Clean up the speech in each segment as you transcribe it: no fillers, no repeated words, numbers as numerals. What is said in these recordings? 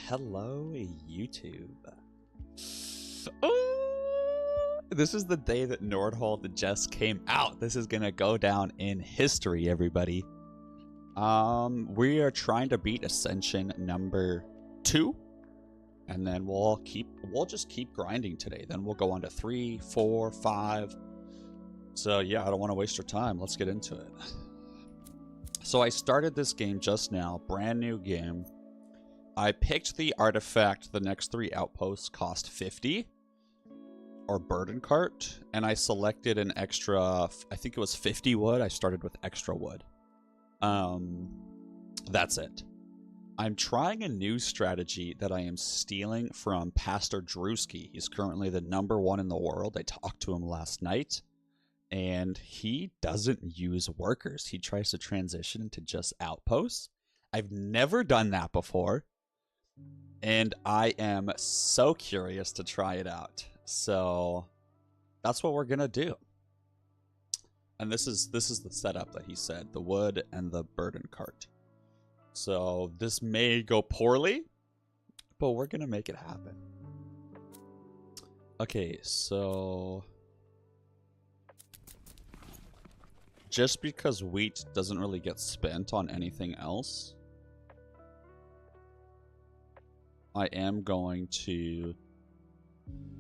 Hello, YouTube. Oh, this is the day that Nordhold just came out. This is gonna go down in history, everybody. We are trying to beat Ascension number 2, and then we'll just keep grinding today. Then we'll go on to 3, 4, 5. So yeah, I don't want to waste your time. Let's get into it. So I started this game just now, brand new game. I picked the artifact. The next 3 outposts cost 50, or burden cart, and I selected an extra, I think it was 50 wood. I started with extra wood. That's it. I'm trying a new strategy that I am stealing from Pastor Drewski. He's currently the #1 in the world. I talked to him last night, and he doesn't use workers. He tries to transition into just outposts. I've never done that before, and I am so curious to try it out. So that's what we're gonna do. And this is the setup that he said: the wood and the burden cart. So this may go poorly, but we're gonna make it happen. Okay, so just because wheat doesn't really get spent on anything else, I am going to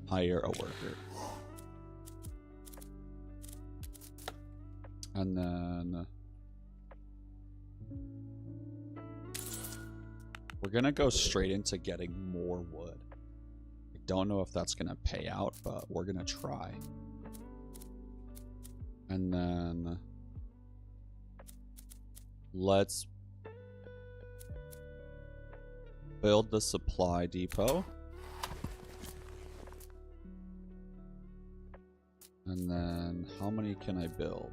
hire a worker. And then we're gonna go straight into getting more wood. I don't know if that's gonna pay out, but we're gonna try. And then let's build the supply depot. And then how many can I build?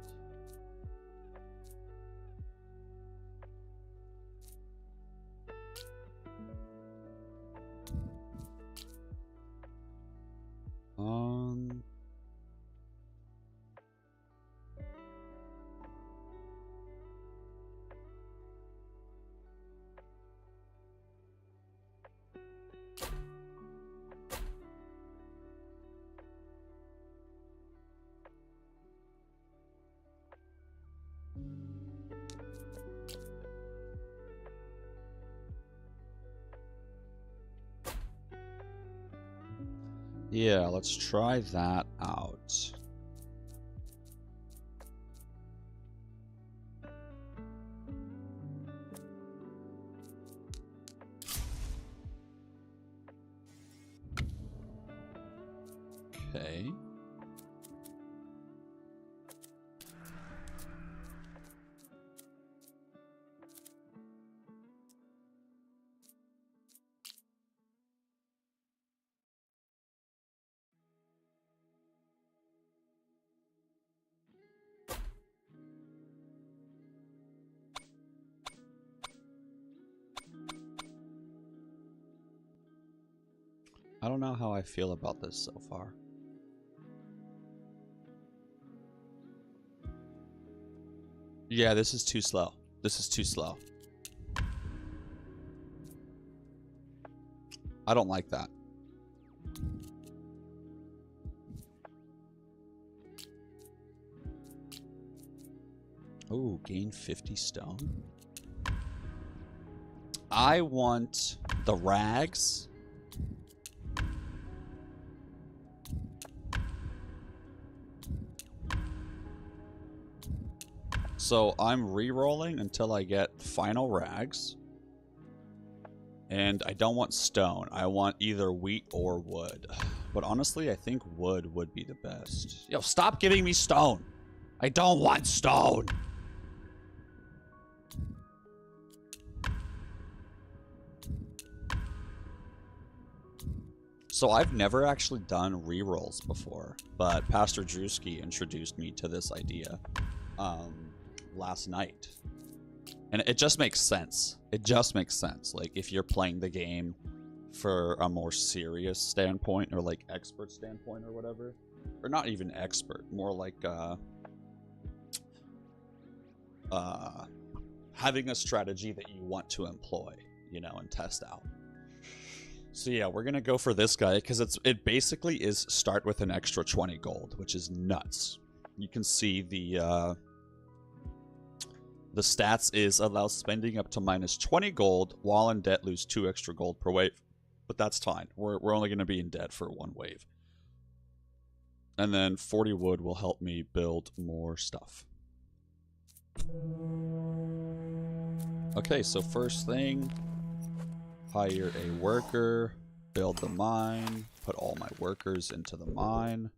Yeah, let's try that out. Okay. I don't know how I feel about this so far. Yeah, this is too slow. This is too slow. I don't like that. Oh, gain 50 stone. I want the rags. So I'm re-rolling until I get final rags. And I don't want stone. I want either wheat or wood. But honestly, I think wood would be the best. Yo, stop giving me stone. I don't want stone. So I've never actually done re-rolls before, but Pastor Drewski introduced me to this idea last night. And it just makes sense. It just makes sense. Like, if you're playing the game for a more serious standpoint, or like expert standpoint or whatever, or not even expert, more like having a strategy that you want to employ, you know, and test out. So yeah, we're gonna go for this guy because it basically is start with an extra 20 gold, which is nuts. You can see the stats is allows spending up to minus 20 gold while in debt, lose 2 extra gold per wave. But that's fine. We're only gonna be in debt for 1 wave. And then 40 wood will help me build more stuff. Okay, so first thing, hire a worker, build the mine, put all my workers into the mine.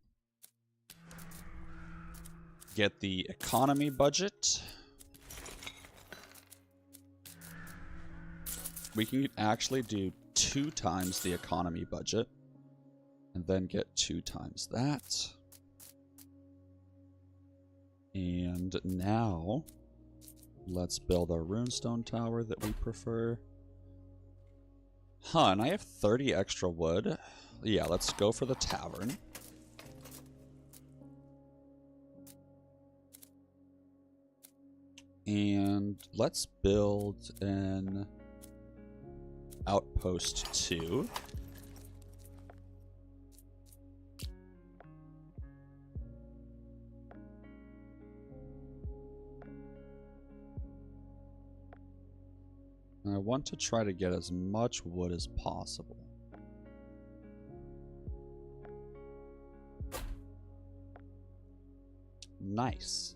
Get the economy budget. We can actually do 2 times the economy budget. And then get 2 times that. And now, let's build our runestone tower that we prefer. Huh, and I have 30 extra wood. Yeah, let's go for the tavern. And let's build an outpost 2. And I want to try to get as much wood as possible. Nice.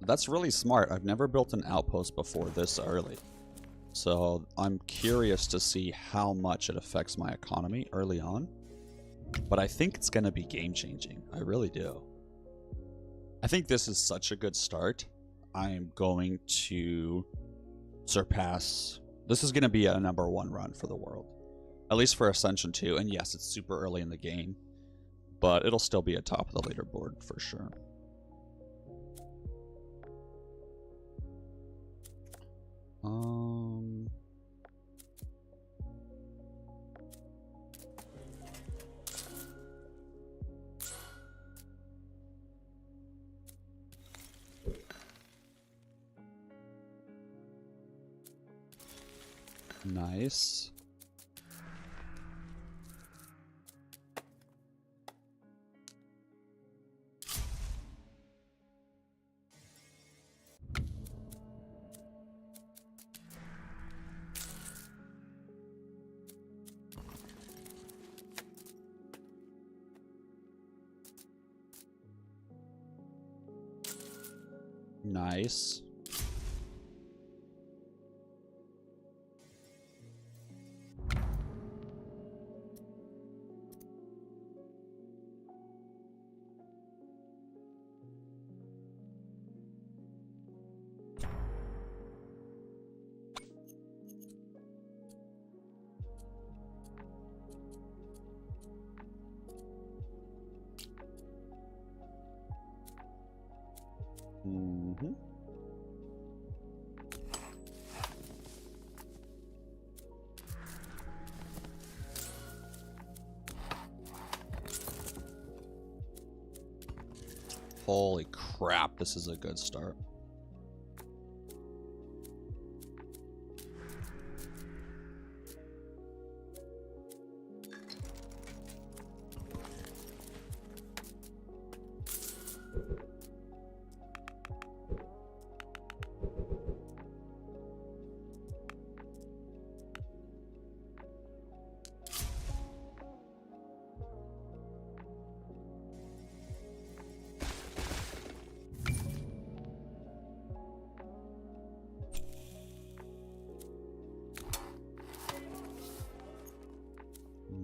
That's really smart. I've never built an outpost before this early. So I'm curious to see how much it affects my economy early on. But I think it's going to be game-changing. I really do. I think this is such a good start. I'm going to surpass... This is going to be a #1 run for the world. At least for Ascension 2. And yes, it's super early in the game. But it'll still be at top of the leaderboard for sure. Nice. Nice. Mm-hmm. Holy crap, this is a good start.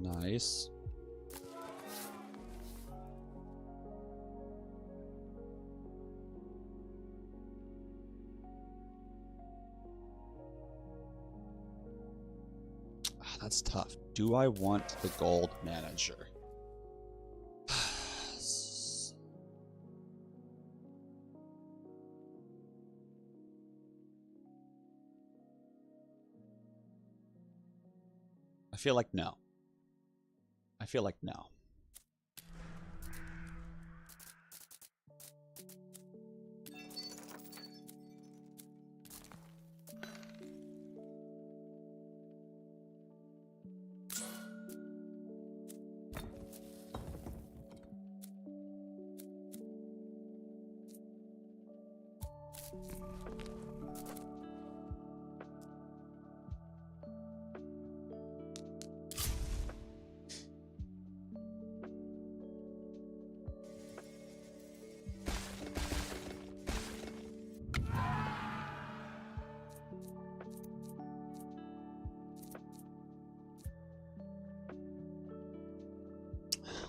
Nice. That's tough. Do I want the gold manager? I feel like no. I feel like no.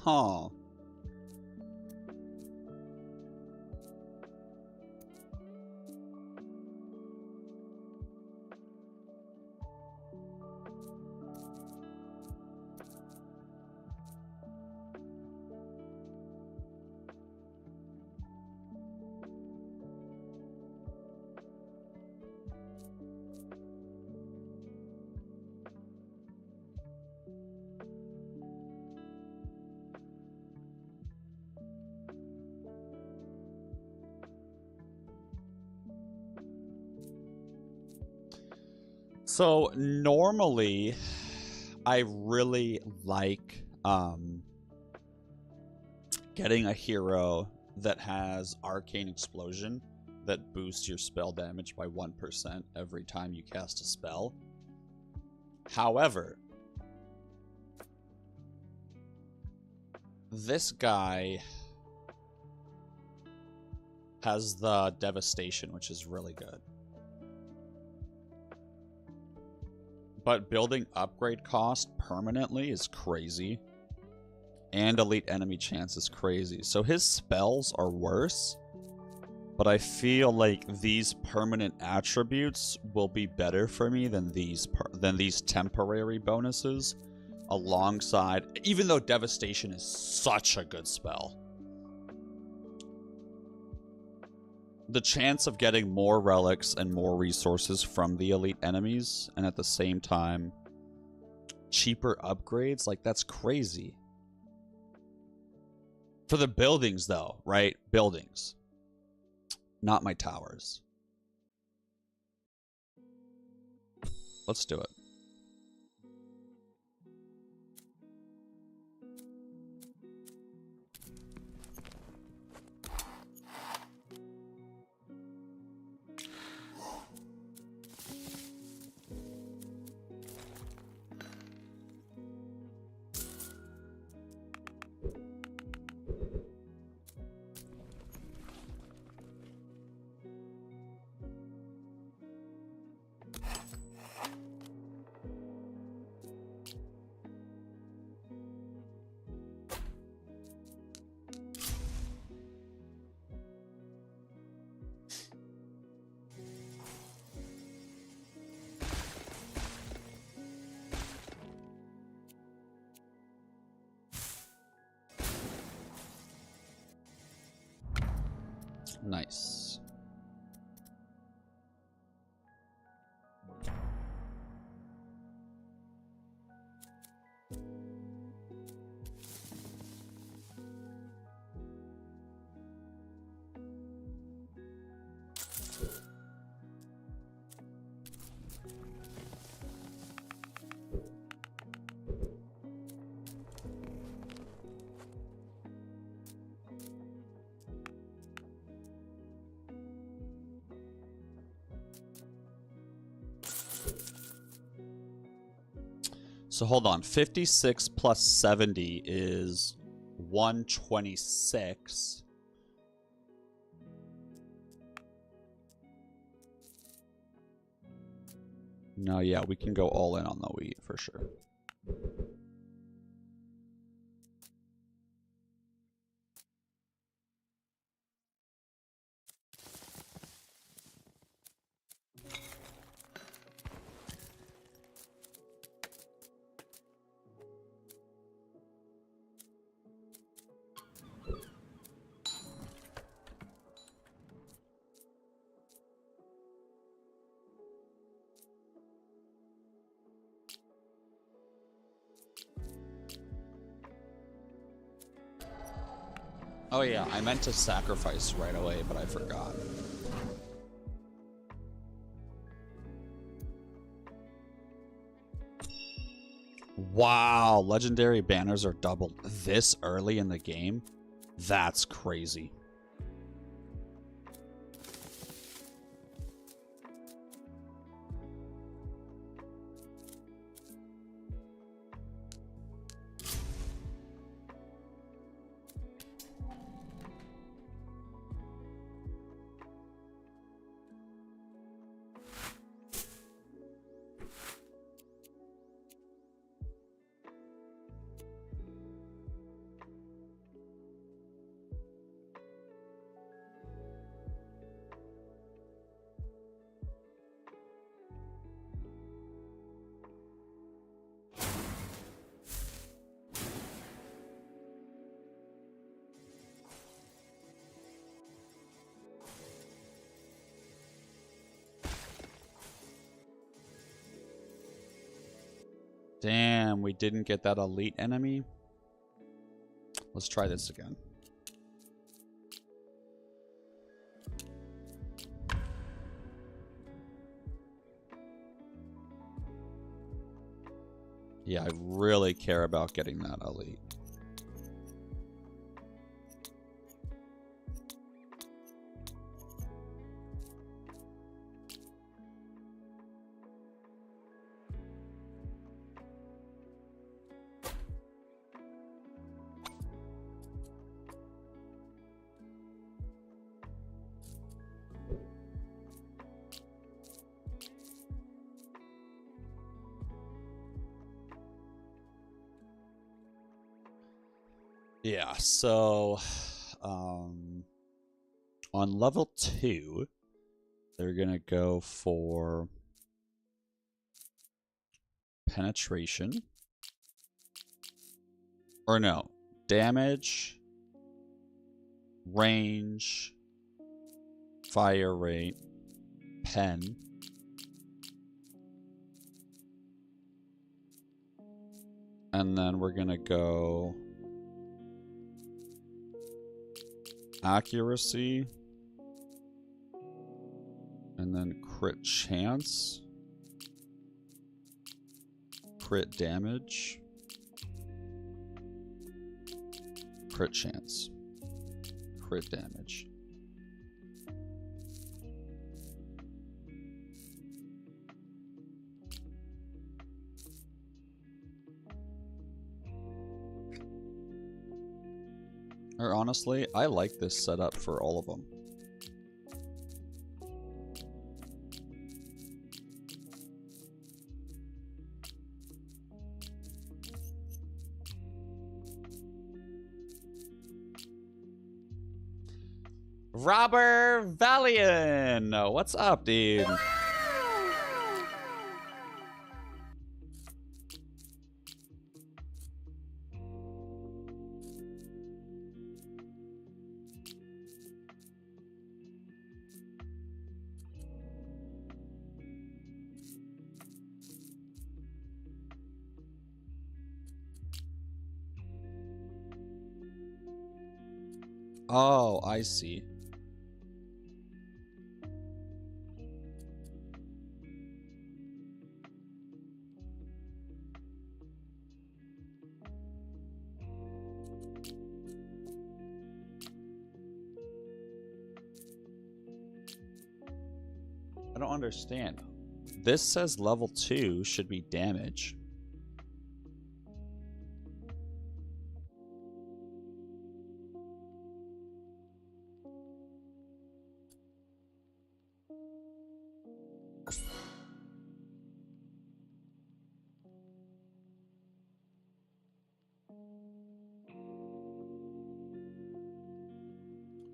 Huh. So normally I really like getting a hero that has Arcane Explosion that boosts your spell damage by 1% every time you cast a spell. However, this guy has the Devastation, which is really good. But building upgrade cost permanently is crazy. And elite enemy chance is crazy. So his spells are worse. But I feel like these permanent attributes will be better for me than these temporary bonuses. Alongside, even though Devastation is such a good spell. The chance of getting more relics and more resources from the elite enemies, and at the same time, cheaper upgrades, like that's crazy. For the buildings though, right? Buildings. Not my towers. Let's do it. Nice. So hold on, 56 plus 70 is 126. No, yeah, we can go all in on the wheat for sure. Oh yeah, I meant to sacrifice right away, but I forgot. Wow, legendary banners are doubled this early in the game? That's crazy. Damn, we didn't get that elite enemy. Let's try this again. Yeah, I really care about getting that elite. Yeah, so on level 2, they're gonna go for penetration. Or no, damage, range, fire rate, pen. And then we're gonna go accuracy, and then crit chance, crit damage, crit chance, crit damage. Or honestly, I like this setup for all of them. Robert Valiant! What's up, dude? Oh, I see. I don't understand. This says level 2 should be damage.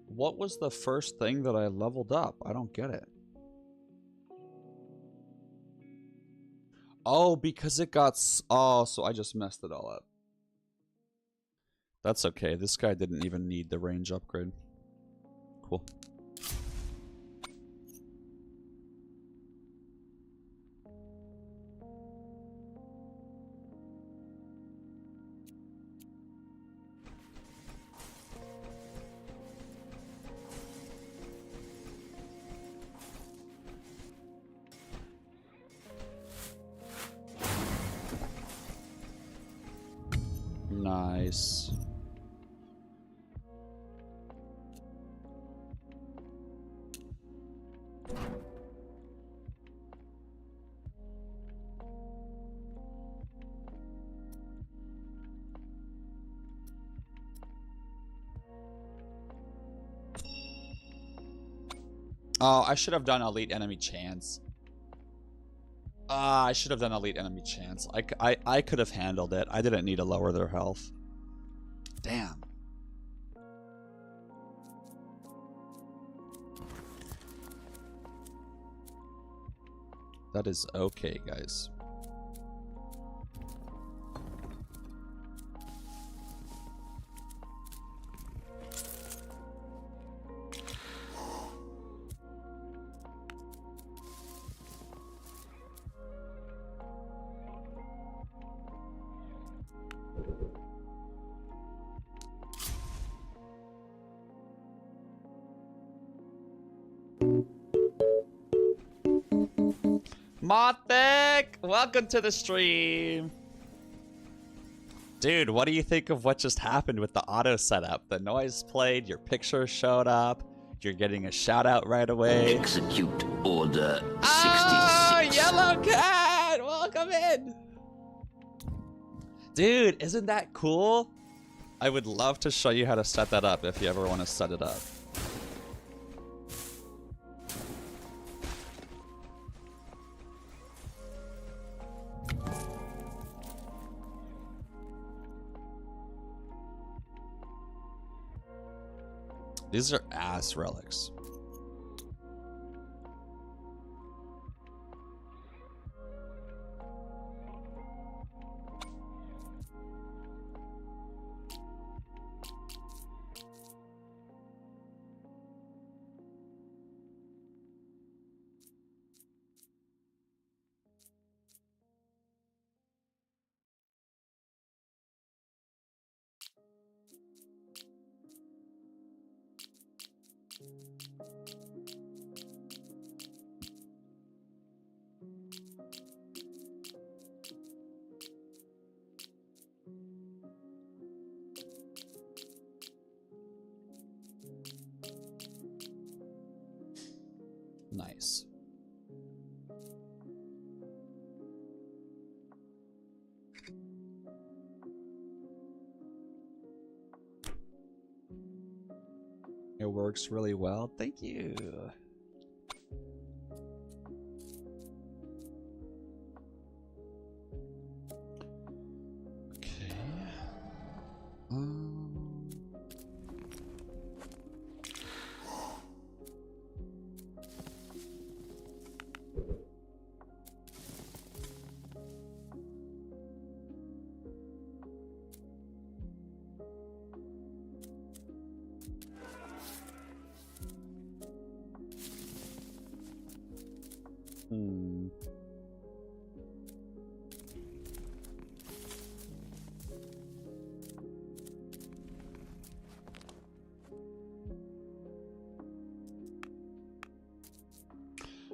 What was the first thing that I leveled up? I don't get it. Oh, because it got... Oh, so I just messed it all up. That's okay. This guy didn't even need the range upgrade. Cool. Nice. Oh, I should have done elite enemy chance. I should have done elite enemy chance. I could have handled it. I didn't need to lower their health. Damn. That is okay, guys. Mothic! Welcome to the stream! Dude, what do you think of what just happened with the auto setup? The noise played, your picture showed up, you're getting a shout out right away. Execute Order 66. Oh, Yellow Cat! Welcome in! Dude, isn't that cool? I would love to show you how to set that up if you ever want to set it up. These are ass relics. Nice. It works really well. Thank you. Okay.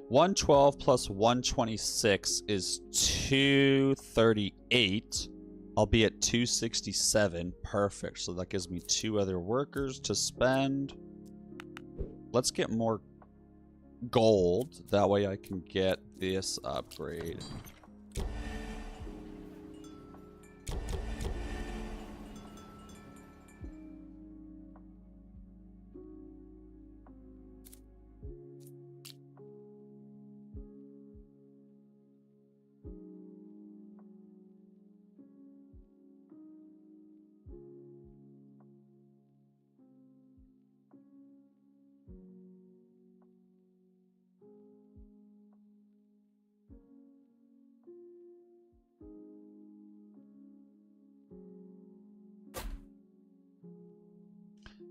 112 plus 126 is 238. I'll be at 267. Perfect. So that gives me 2 other workers to spend. Let's get more gold. That way I can get this upgrade.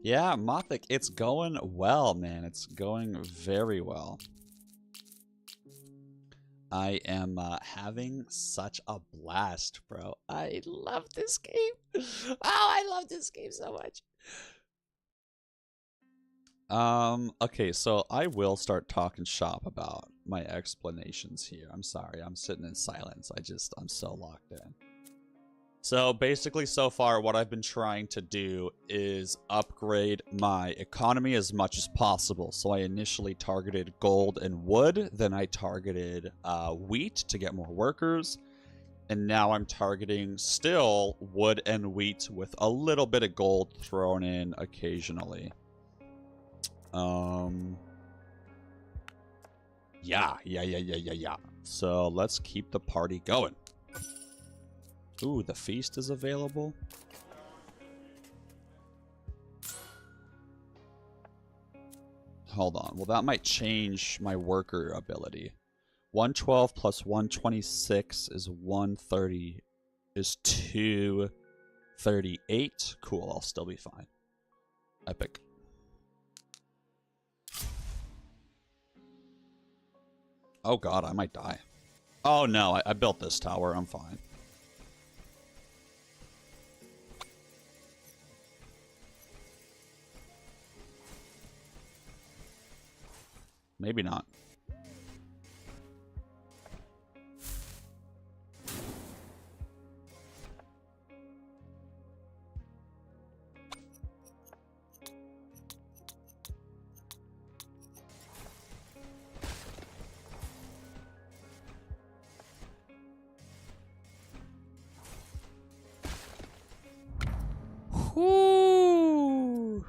Yeah, Mothic, it's going well, man. It's going very well. I am having such a blast, bro. I love this game. Oh, I love this game so much. Okay, so I will start talking shop about my explanations here. I'm sorry, I'm sitting in silence. I'm so locked in. So basically so far what I've been trying to do is upgrade my economy as much as possible. So I initially targeted gold and wood, then I targeted wheat to get more workers, and now I'm targeting still wood and wheat with a little bit of gold thrown in occasionally. Yeah. So let's keep the party going. Ooh, the feast is available. Hold on. Well, that might change my worker ability. 112 plus 126 is 130, is 238. Cool, I'll still be fine. Epic. Oh god, I might die. Oh no, I built this tower. I'm fine. maybe not. Whoo!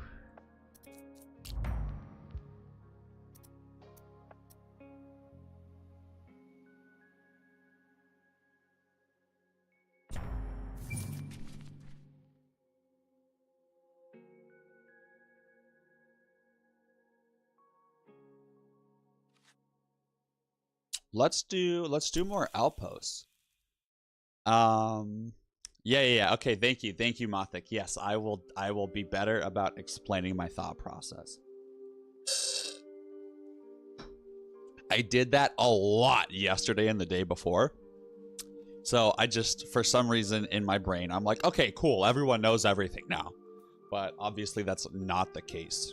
Let's do more outposts. Yeah. Okay, thank you, Mathik. Yes, I will be better about explaining my thought process. I did that a lot yesterday and the day before. So I just, for some reason in my brain, I'm like, okay, cool, everyone knows everything now. But obviously that's not the case.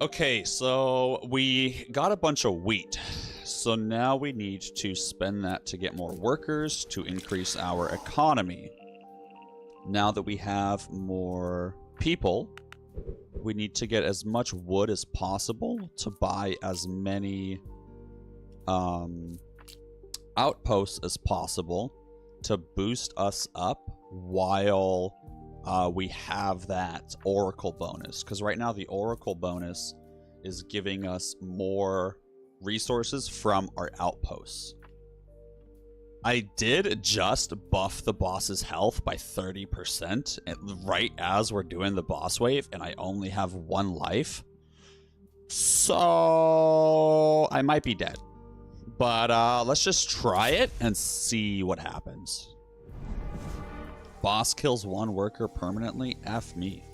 Okay, so we got a bunch of wheat. So now we need to spend that to get more workers to increase our economy. Now that we have more people, we need to get as much wood as possible to buy as many outposts as possible to boost us up while we have that oracle bonus. Because right now the oracle bonus is giving us more resources from our outposts. I did just buff the boss's health by 30% right as we're doing the boss wave, and I only have 1 life. So I might be dead. But let's just try it and see what happens. Boss kills 1 worker permanently? F me.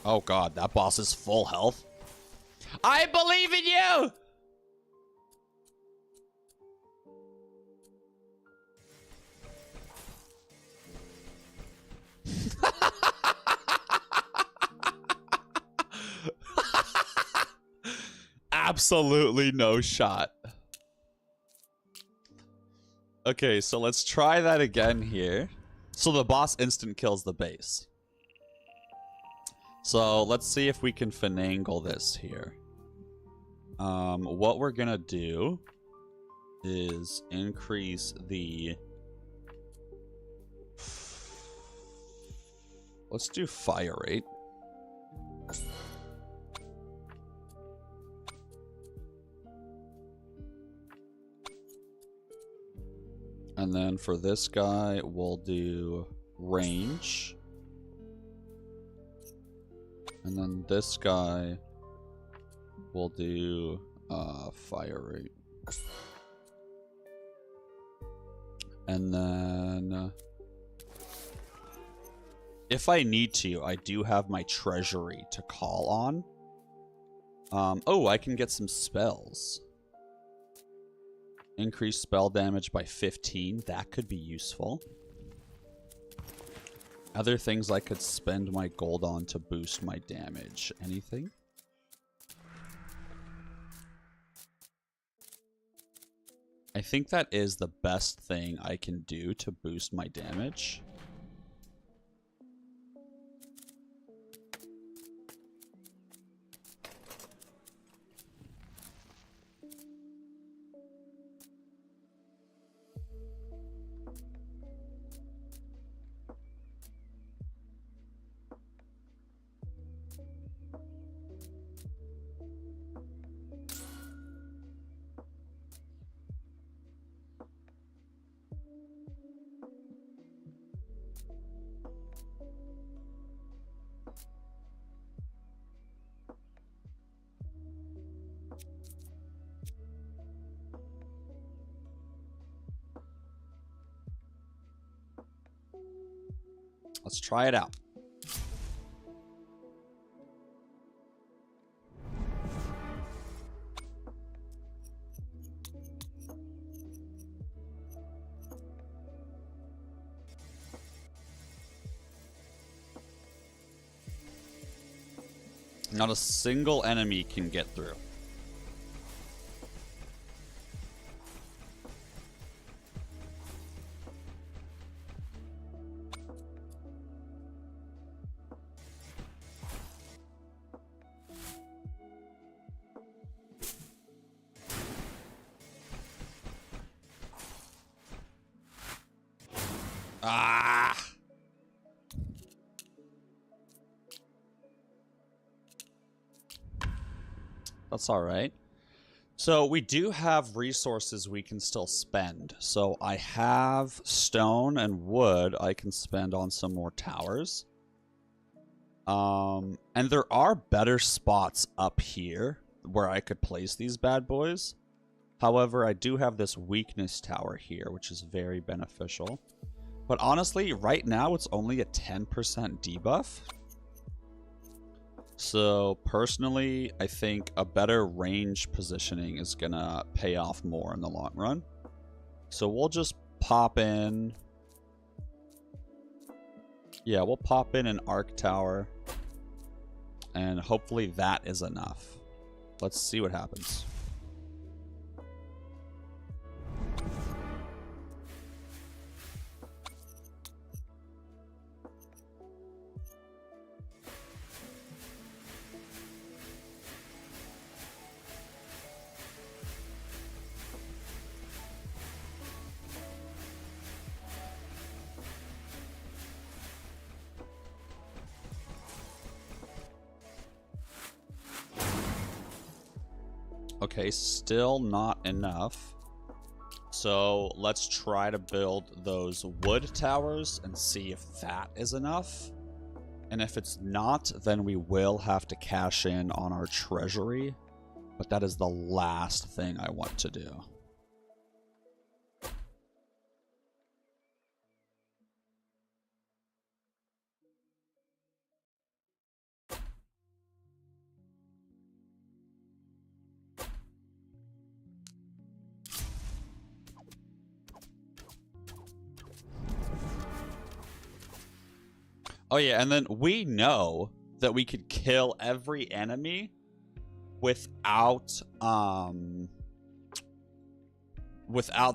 Oh god, that boss is full health. I believe in you! Absolutely no shot. Okay, so let's try that again here. So the boss instant kills the base. So let's see if we can finagle this here. What we're gonna do is increase the... Let's do fire rate. And then for this guy, we'll do range. And then this guy, we'll do fire rate. And then... if I need to, I do have my treasury to call on. Oh, I can get some spells. Increase spell damage by 15. That could be useful. Other things I could spend my gold on to boost my damage. Anything? I think that is the best thing I can do to boost my damage. Let's try it out. Not a single enemy can get through. Ah! That's all right. So we do have resources we can still spend. So I have stone and wood I can spend on some more towers. And there are better spots up here where I could place these bad boys. However, I do have this weakness tower here, which is very beneficial. But honestly, right now it's only a 10% debuff. So personally, I think a better range positioning is gonna pay off more in the long run. So we'll just pop in. Yeah, we'll pop in an arc tower. And hopefully that is enough. Let's see what happens. Okay, still not enough. So let's try to build those wood towers and see if that is enough. And if it's not, then we will have to cash in on our treasury. But that is the last thing I want to do. Oh yeah, and then we know that we could kill every enemy without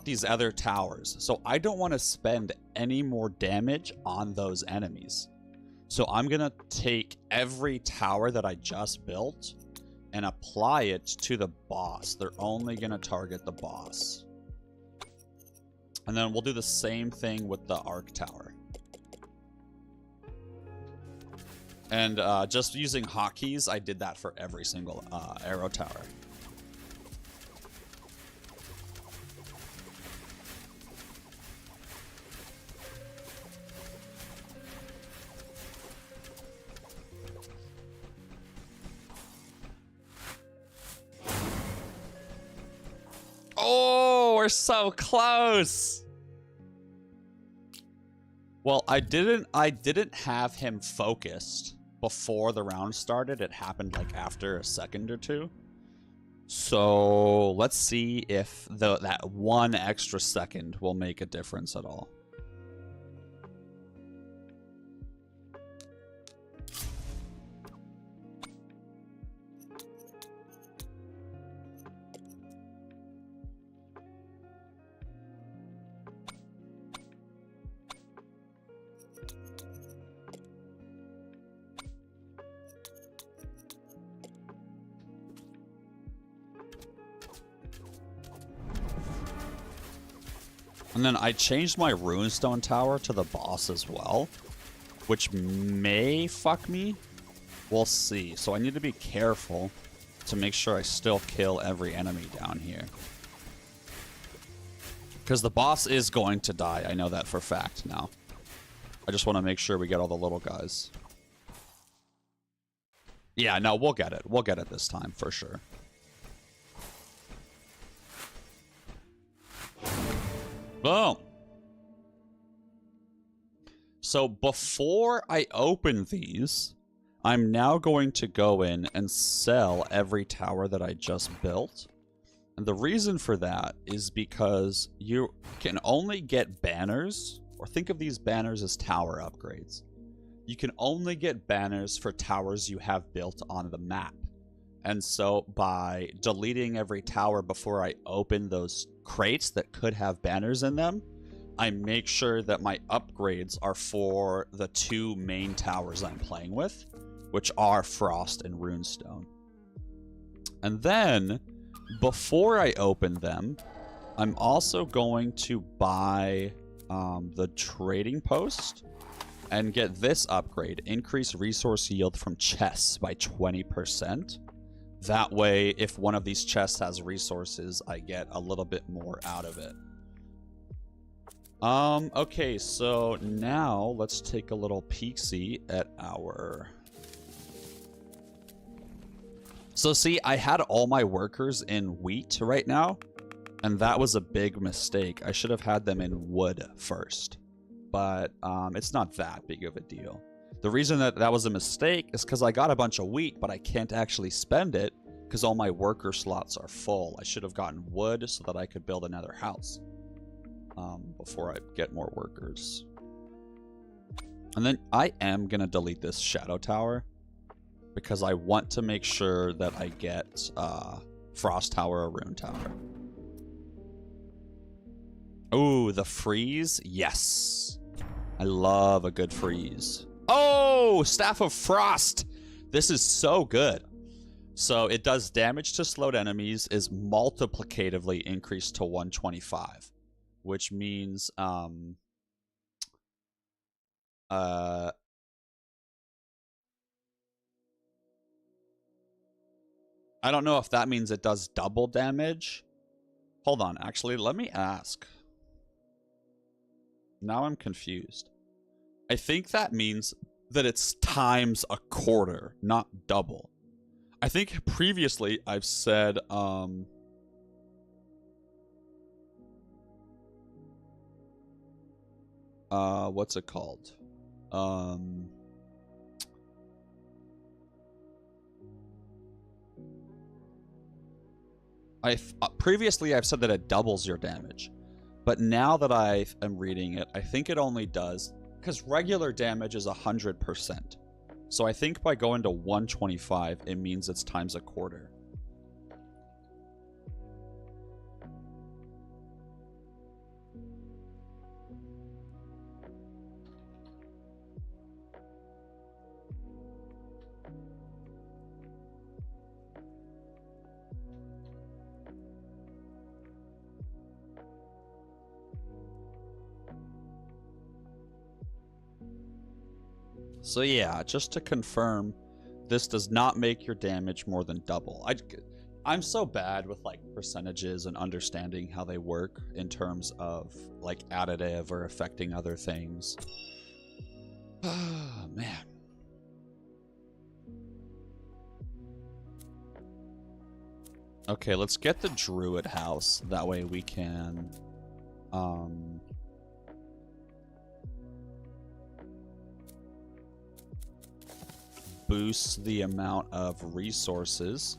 these other towers. So I don't want to spend any more damage on those enemies. So I'm going to take every tower that I just built and apply it to the boss. They're only going to target the boss. And then we'll do the same thing with the arc tower. And just using hotkeys, I did that for every single arrow tower. Oh, we're so close. Well, I didn't have him focused before the round started. It happened like after a second or two. So let's see if that one extra second will make a difference at all. And then I changed my runestone tower to the boss as well, which may fuck me. We'll see. So I need to be careful to make sure I still kill every enemy down here. Because the boss is going to die. I know that for a fact now. I just want to make sure we get all the little guys. Yeah, no, we'll get it. We'll get it this time for sure. Boom. So before I open these, I'm now going to go in and sell every tower that I just built. And the reason for that is because you can only get banners, or think of these banners as tower upgrades. you can only get banners for towers you have built on the map. And so by deleting every tower before I open those crates that could have banners in them, I make sure that my upgrades are for the 2 main towers I'm playing with, which are Frost and Runestone. And then, before I open them, I'm also going to buy the trading post and get this upgrade. Increase resource yield from chests by 20%. That way, if one of these chests has resources, I get a little bit more out of it. Okay, so now let's take a little peek-see at our... So see, I had all my workers in wheat right now, and that was a big mistake. I should have had them in wood first, but it's not that big of a deal. The reason that that was a mistake is because I got a bunch of wheat, but I can't actually spend it because all my worker slots are full. I should have gotten wood so that I could build another house before I get more workers. And then I am going to delete this shadow tower because I want to make sure that I get Frost Tower or Rune Tower. Oh, the freeze? Yes. I love a good freeze. Oh, Staff of Frost. This is so good. So it does damage to slowed enemies, is multiplicatively increased to 125, which means I don't know if that means it does double damage. Hold on, actually, let me ask. Now I'm confused. I think that means that it's times a quarter, not double. I think previously I've said what's it called? Previously I've said that it doubles your damage, but now that I am reading it, I think it only does, because regular damage is 100%. So I think by going to 125, it means it's times a quarter. So yeah, just to confirm, this does not make your damage more than double. I'm so bad with like percentages and understanding how they work in terms of like additive or affecting other things. Oh, man. Okay, let's get the druid house. That way we can boost the amount of resources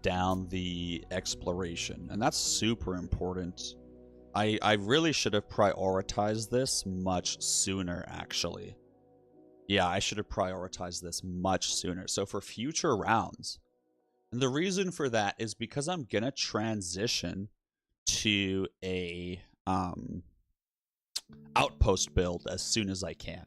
down the exploration, and that's super important. I really should have prioritized this much sooner, actually. Yeah, I should have prioritized this much sooner. So for future rounds, and the reason for that is because I'm gonna transition to a outpost build as soon as I can.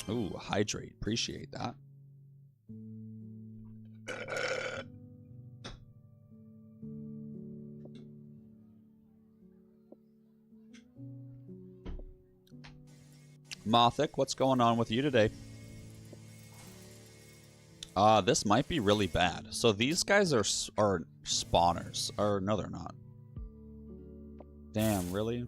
Ooh, hydrate. Appreciate that. Mothic, what's going on with you today? This might be really bad. So these guys are spawners. Or no, they're not. Damn, really?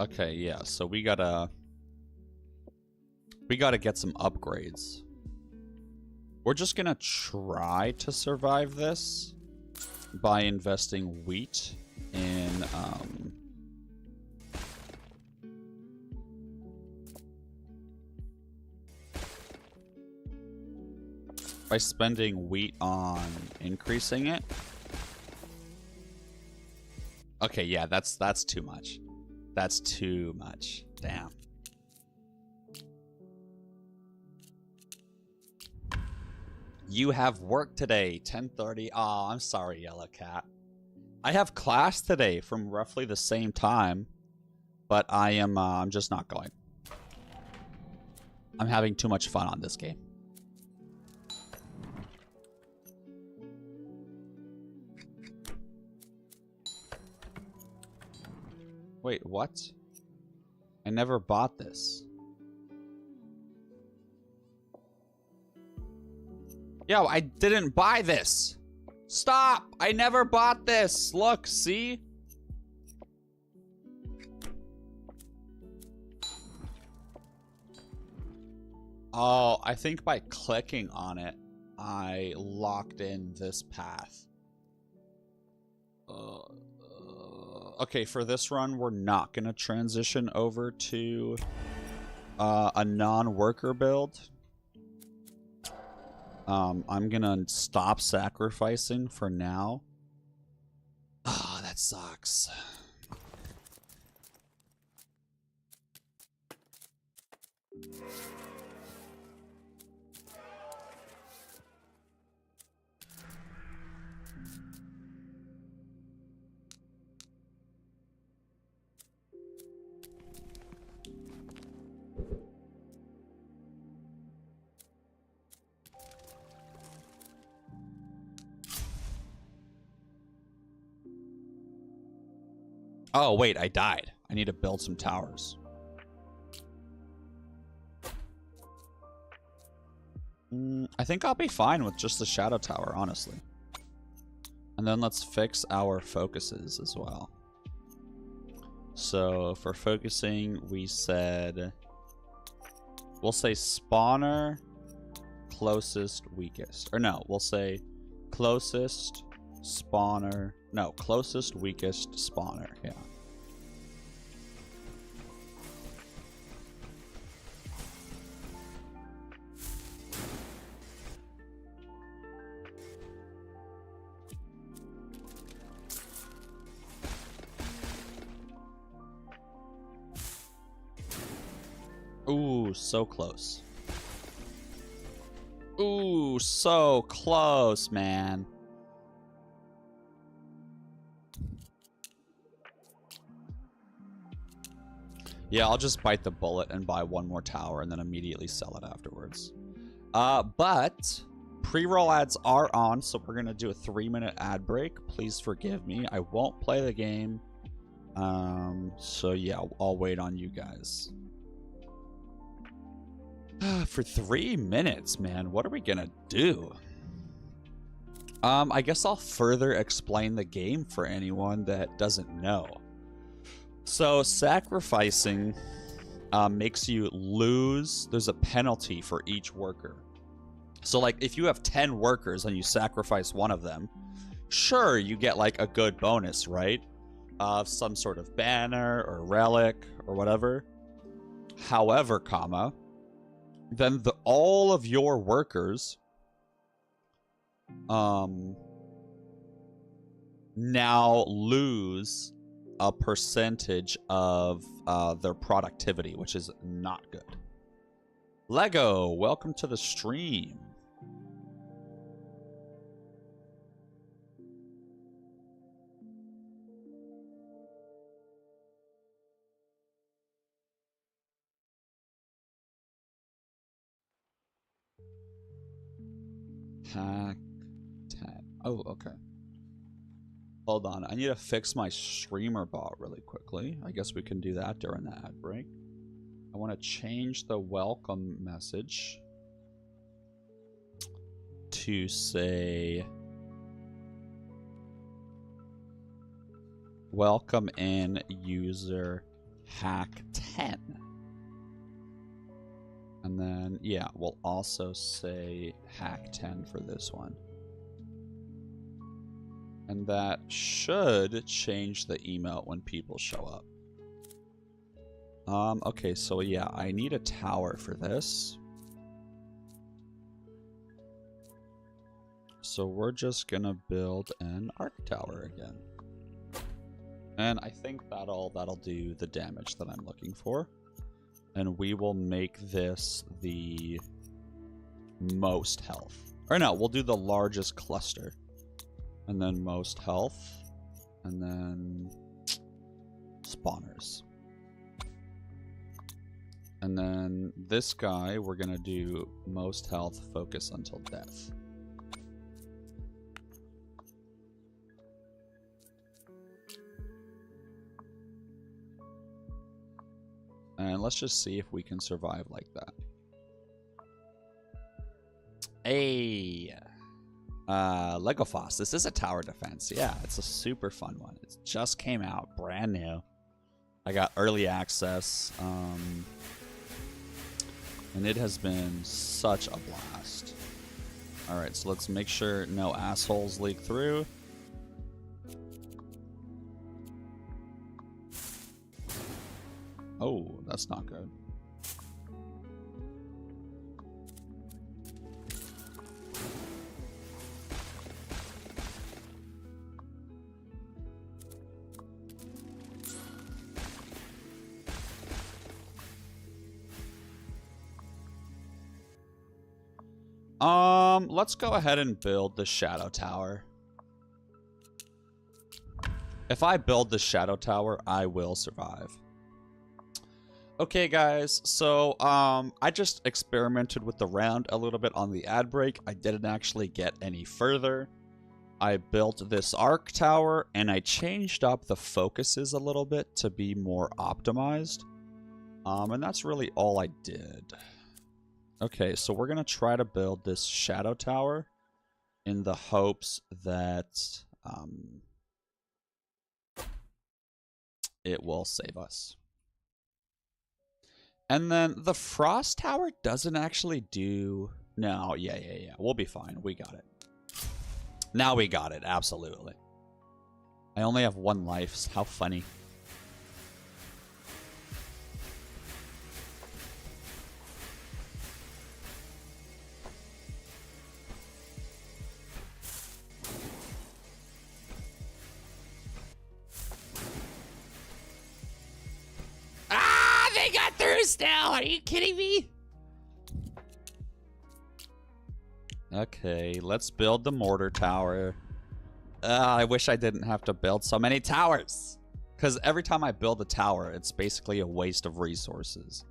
Okay, yeah, so we gotta get some upgrades. We're just gonna try to survive this by investing wheat in by spending wheat on increasing it. Okay, yeah, that's too much. That's too much. Damn. You have work today, 10:30. Oh, I'm sorry, Yellow Cat. I have class today from roughly the same time, but I'm just not going. I'm having too much fun on this game. Wait, what? I never bought this. Yo, I didn't buy this. Stop! I never bought this. Look, see? Oh, I think by clicking on it, I locked in this path. Okay, for this run, we're not going to transition over to a non-worker build. I'm gonna stop sacrificing for now. Ah, that sucks. Oh, wait, I died. I need to build some towers. I think I'll be fine with just the shadow tower, honestly. And then let's fix our focuses as well. So for focusing, we said... We'll say spawner, closest, weakest. Or no, we'll say closest, spawner... No, closest, weakest, spawner, yeah. Ooh, so close. Ooh, so close, man. Yeah, I'll just bite the bullet and buy one more tower and then immediately sell it afterwards. But pre-roll ads are on, so we're going to do a 3-minute ad break. Please forgive me. I won't play the game. So yeah, I'll wait on you guys. For 3 minutes, man. What are we going to do? I guess I'll further explain the game for anyone that doesn't know. So sacrificing makes you lose. There's a penalty for each worker. So like if you have 10 workers and you sacrifice one of them, sure, you get like a good bonus, right? Of some sort of banner or relic or whatever. However, then all of your workers now lose a percentage of their productivity, which is not good. Lego, welcome to the stream. Hack 10. Oh, okay. Hold on, I need to fix my streamer bot really quickly. I guess we can do that during the ad break. I want to change the welcome message to say welcome in user hack 10. And then, yeah, we'll also say hack 10 for this one. And that should change the emote when people show up. Okay, so yeah, I need a tower for this. So we're just gonna build an arc tower again. And I think that'll do the damage that I'm looking for. And we will make this the most health. Or no, we'll do the largest cluster. And then most health. And then spawners. And then this guy, we're going to do most health, focus until death. And let's just see if we can survive like that. Hey! Lego Foss. This is a tower defense. Yeah, it's a super fun one. It just came out, brand new. I got early access. And it has been such a blast. Alright, so let's make sure no assholes leak through. Oh, that's not good. Let's go ahead and build the shadow tower. If I build the shadow tower, I will survive. Okay, guys, so I just experimented with the round a little bit on the ad break. I didn't actually get any further. I built this arc tower, and I changed up the focuses a little bit to be more optimized. And that's really all I did. Okay, so we're going to try to build this shadow tower in the hopes that it will save us. And then the frost tower doesn't actually do... No, yeah. We'll be fine. We got it. Now we got it, absolutely. I only have one life. How funny. They got through still. Are you kidding me? Okay, let's build the mortar tower. I wish I didn't have to build so many towers. Because every time I build a tower, it's basically a waste of resources.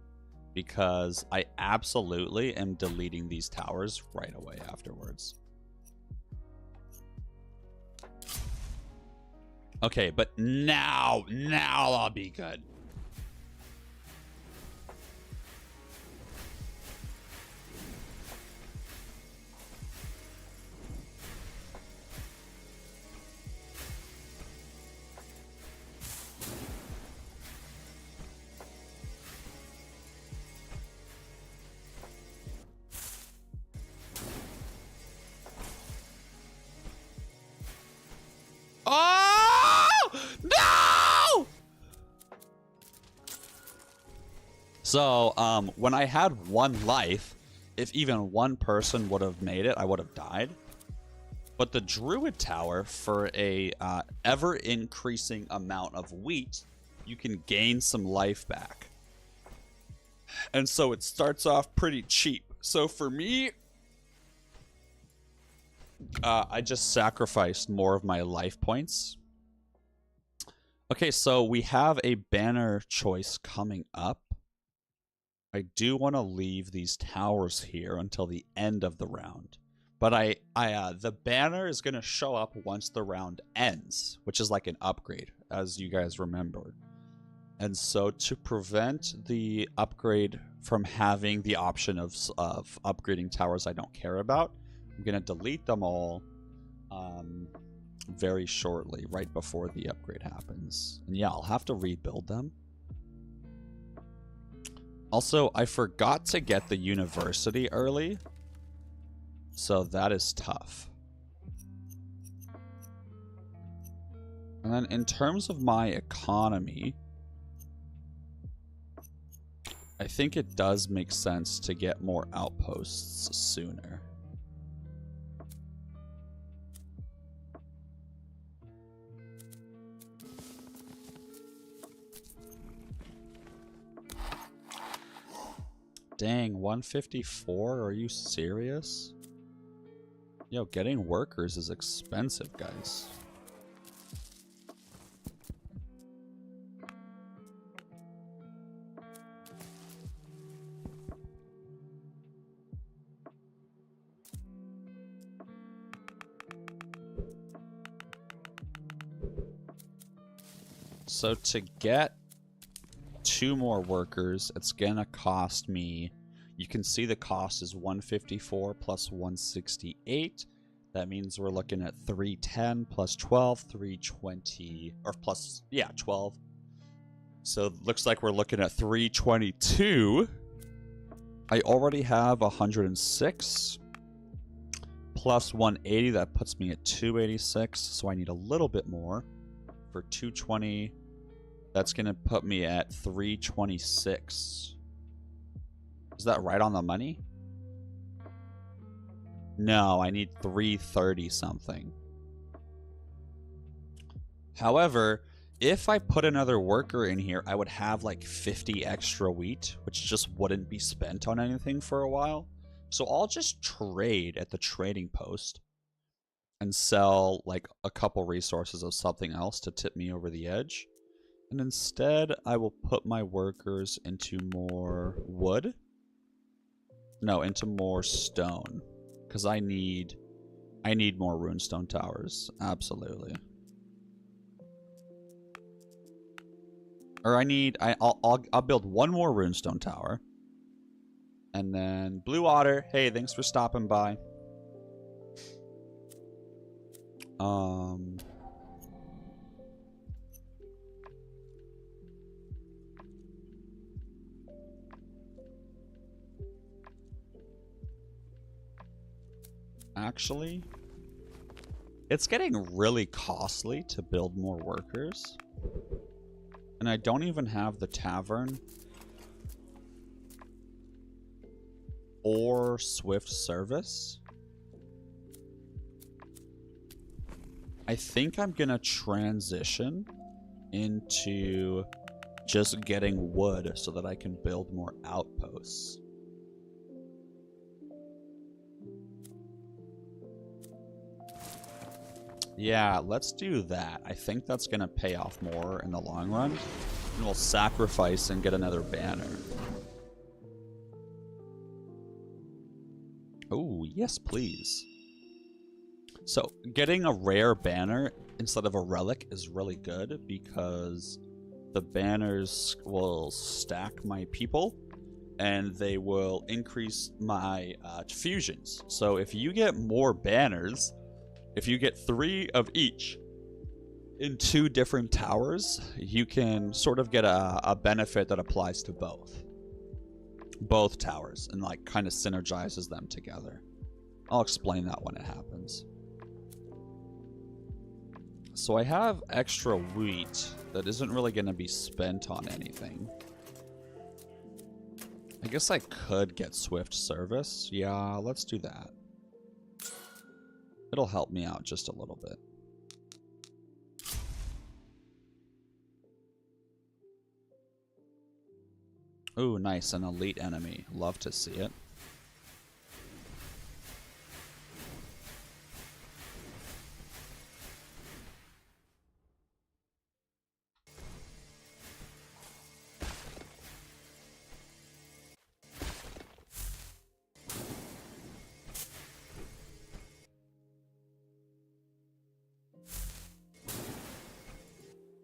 Because I absolutely am deleting these towers right away afterwards. Okay, but now I'll be good. Oh! No! So, when I had one life, if even one person would have made it, I would have died. But the Druid Tower, for a ever-increasing amount of wheat, you can gain some life back. And so it starts off pretty cheap. So for me... I just sacrificed more of my life points. Okay, so we have a banner choice coming up. I do want to leave these towers here until the end of the round. But the banner is going to show up once the round ends, which is like an upgrade, as you guys remember. And so to prevent the upgrade from having the option of upgrading towers I don't care about, I'm going to delete them all very shortly, right before the upgrade happens. And yeah, I'll have to rebuild them. Also, I forgot to get the university early, so that is tough. And then in terms of my economy, I think it does make sense to get more outposts sooner. Dang, 154? Are you serious? Yo, getting workers is expensive, guys. So to get 2 more workers, it's gonna cost me, you can see the cost is 154 plus 168. That means we're looking at 310 plus 12, 320, or plus, yeah, 12. So it looks like we're looking at 322. I already have 106 plus 180. That puts me at 286. So I need a little bit more for 220. That's going to put me at 326. Is that right on the money? No, I need 330 something. However, if I put another worker in here, I would have like 50 extra wheat, which just wouldn't be spent on anything for a while. So I'll just trade at the trading post and sell like a couple resources of something else to tip me over the edge. And instead, I will put my workers into more wood. No, into more stone. Because I need more runestone towers. Absolutely. Or I'll build 1 more runestone tower. And then Blue Water, hey, thanks for stopping by. Actually, it's getting really costly to build more workers. And I don't even have the tavern or swift service. I think I'm gonna transition into just getting wood so that I can build more outposts. Yeah, let's do that. I think that's going to pay off more in the long run. And we'll sacrifice and get another banner. Oh, yes, please. So, getting a rare banner instead of a relic is really good because the banners will stack my people and they will increase my fusions. So, if you get more banners, if you get 3 of each in 2 different towers, you can sort of get a benefit that applies to both towers and like kind of synergizes them together. I'll explain that when it happens. So I have extra wheat that isn't really going to be spent on anything. I guess I could get swift service. Yeah, let's do that. It'll help me out just a little bit. Ooh, nice. An elite enemy. Love to see it.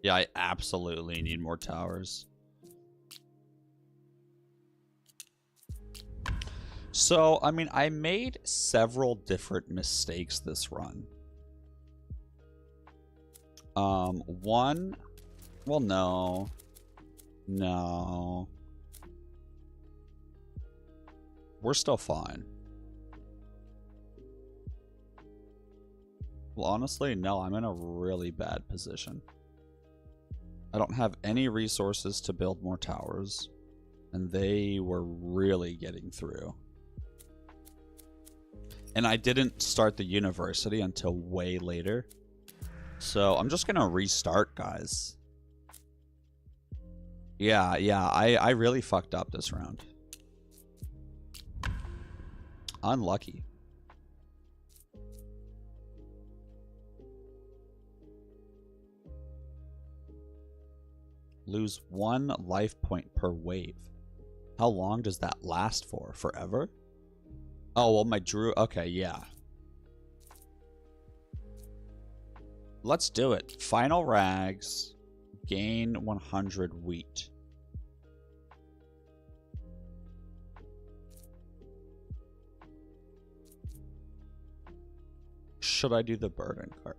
Yeah, I absolutely need more towers. So, I mean, I made several different mistakes this run. One... Well, no. No. We're still fine. Well, honestly, no, I'm in a really bad position. I don't have any resources to build more towers, and they were really getting through. And I didn't start the university until way later. So I'm just gonna restart, guys. Yeah, I really fucked up this round. Unlucky. Lose 1 life point per wave. How long does that last for? Forever? Oh, well, my druid... Okay, yeah. Let's do it. Final rags. Gain 100 wheat. Should I do the burden cart?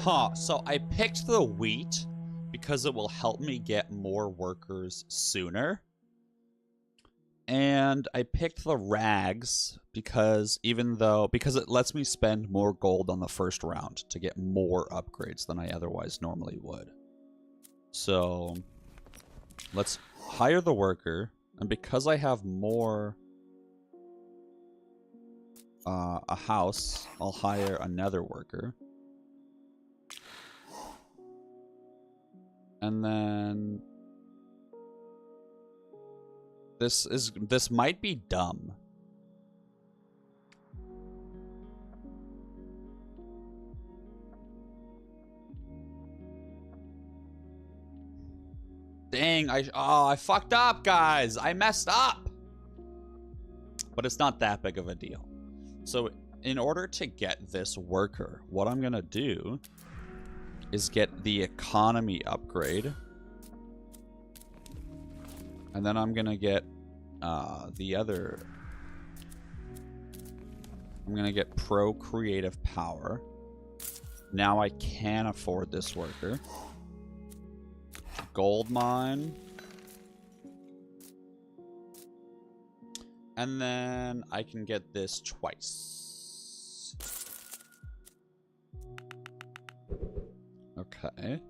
Huh, so I picked the wheat because it will help me get more workers sooner. And I picked the rags because because it lets me spend more gold on the first round to get more upgrades than I otherwise normally would. So let's hire the worker, and because I have more a house, I'll hire another worker. And then this might be dumb. Dang, I fucked up, guys. I messed up. But it's not that big of a deal. So in order to get this worker, what I'm gonna do is get the economy upgrade. And then I'm gonna get the other... I'm gonna get pro creative power. Now I can afford this worker. Gold mine. And then I can get this twice. Okay.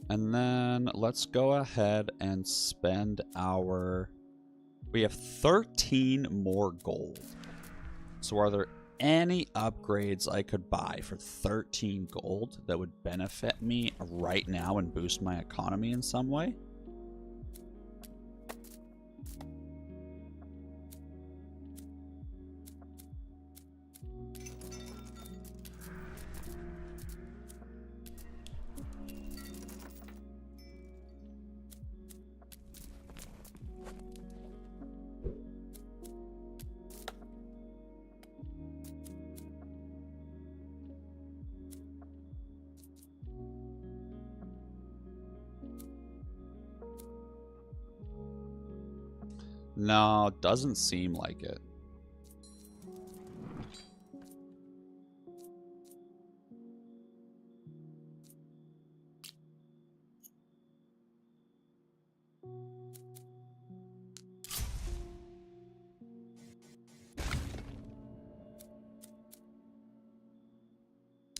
And then let's go ahead and spend our... We have 13 more gold. So are there any upgrades I could buy for 13 gold that would benefit me right now and boost my economy in some way? No, doesn't seem like it.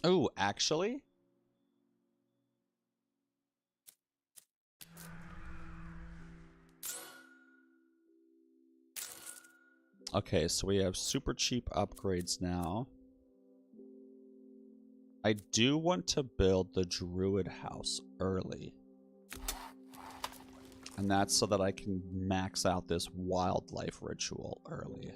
Oh, actually? Okay, so we have super cheap upgrades now. I do want to build the druid house early. And that's so that I can max out this wildlife ritual early.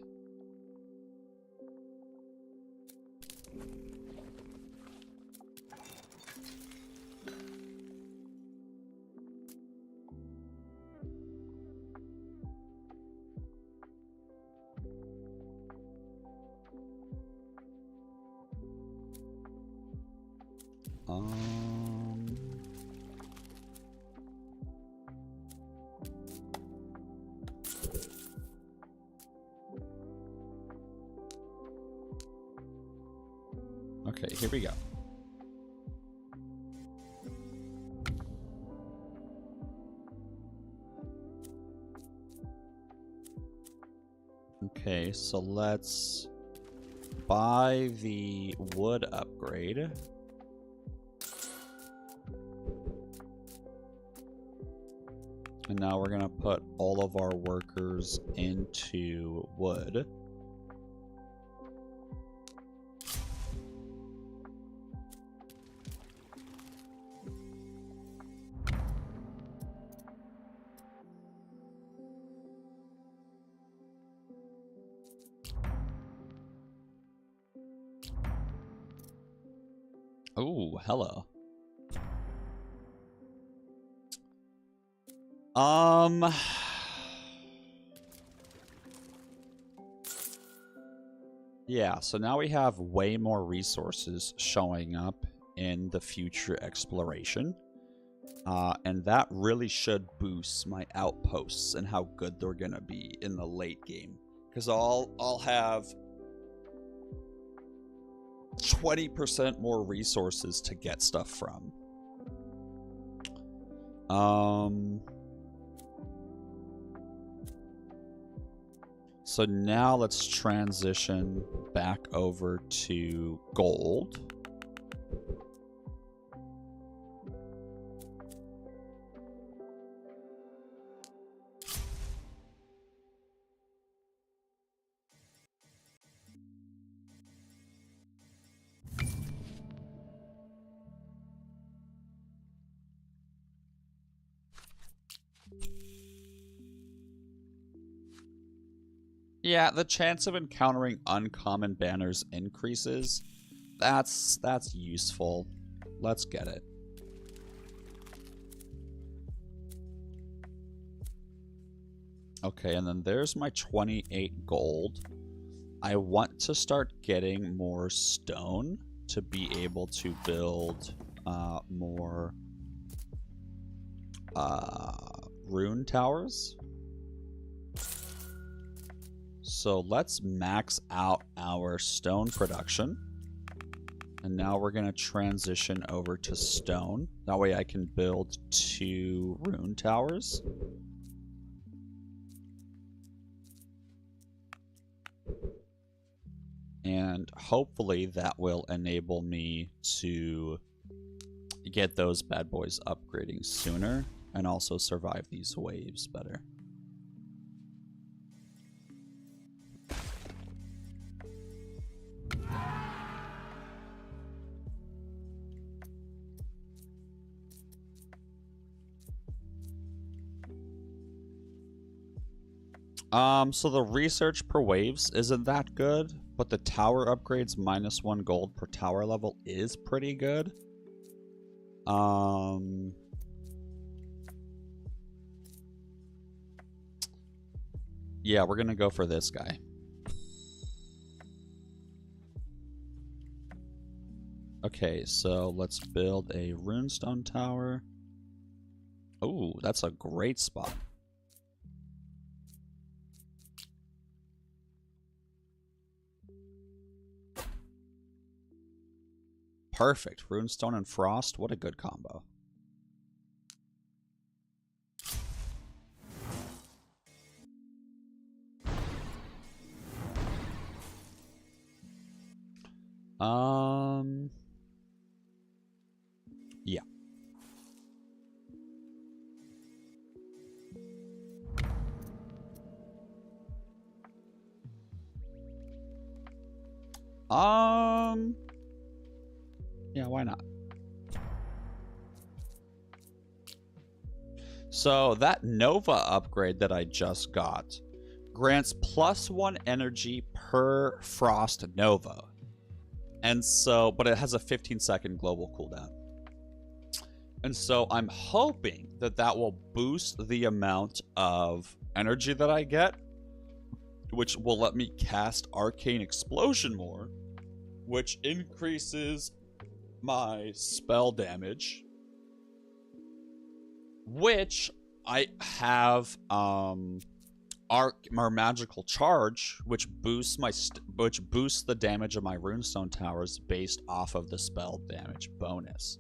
Okay, here we go. Okay, so let's buy the wood upgrade. And now we're gonna put all of our workers into wood. Oh, hello. Yeah, so now we have way more resources showing up in the future exploration. And that really should boost my outposts and how good they're gonna be in the late game. Because I'll have 20% more resources to get stuff from. So now let's transition back over to gold. Yeah, the chance of encountering uncommon banners increases. That's useful. Let's get it. Okay, and then there's my 28 gold. I want to start getting more stone to be able to build more rune towers. So let's max out our stone production. And now we're going to transition over to stone. That way I can build 2 rune towers. And hopefully that will enable me to get those bad boys upgrading sooner and also survive these waves better. So the research per waves isn't that good, but the tower upgrades -1 gold per tower level is pretty good. Yeah, we're gonna go for this guy. Okay, so let's build a runestone tower. Oh, that's a great spot. Perfect. Runestone and frost. What a good combo. Yeah. Yeah, why not? So that Nova upgrade that I just got grants +1 energy per Frost Nova. And so, but it has a 15-second global cooldown. And so I'm hoping that that will boost the amount of energy that I get, which will let me cast Arcane Explosion more, which increases my spell damage, which I have arc or magical charge, which boosts the damage of my runestone towers based off of the spell damage bonus.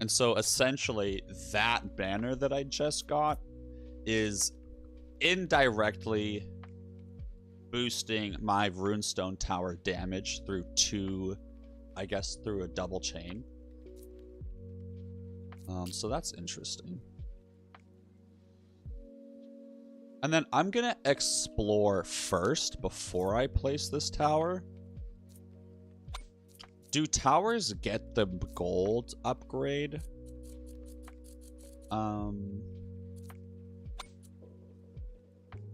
And so essentially that banner that I just got is indirectly boosting my runestone tower damage through through a double chain. So that's interesting. And then I'm gonna explore first before I place this tower. Do towers get the gold upgrade?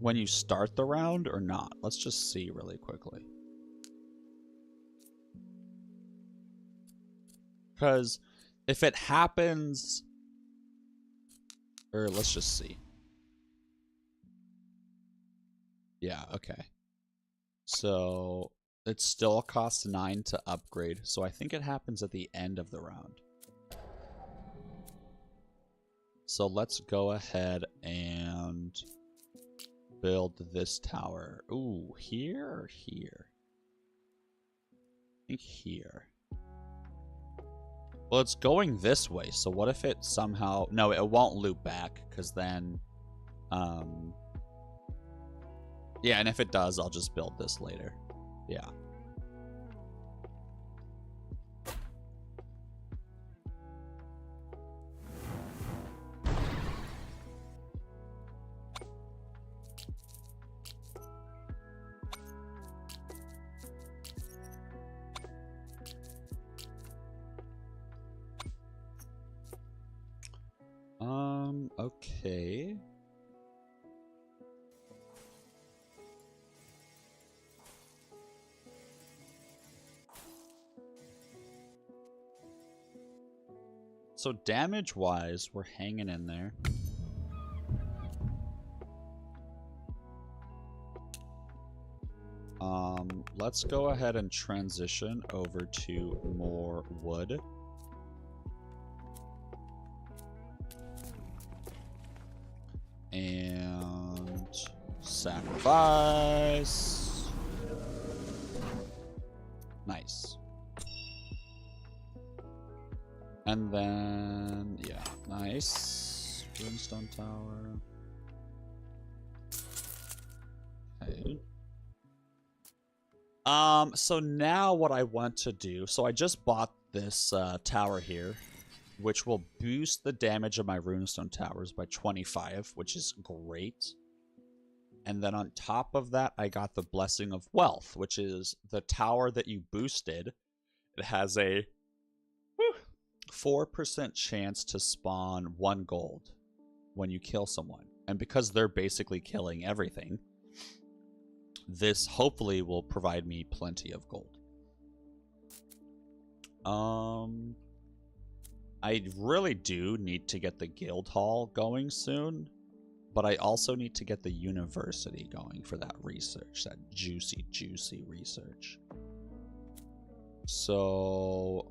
When you start the round or not? Let's just see really quickly. Because if it happens, or let's just see. Yeah, okay. So it still costs 9 to upgrade, so I think it happens at the end of the round. So let's go ahead and build this tower. Ooh, here or here? I think here. Well, it's going this way, so what if it somehow... No, it won't loop back, because then... Yeah, and if it does, I'll just build this later. Yeah. Okay. So damage-wise, we're hanging in there. Let's go ahead and transition over to more wood. And sacrifice. Nice. And then, yeah, nice. Brimstone tower. Okay. So now what I want to do, so I just bought this tower here, which will boost the damage of my runestone towers by 25, which is great. And then on top of that, I got the Blessing of Wealth, which is the tower that you boosted. It has a 4% chance to spawn 1 gold when you kill someone. And because they're basically killing everything, this hopefully will provide me plenty of gold. I really do need to get the guild hall going soon, but I also need to get the university going for that research, that juicy, juicy research. So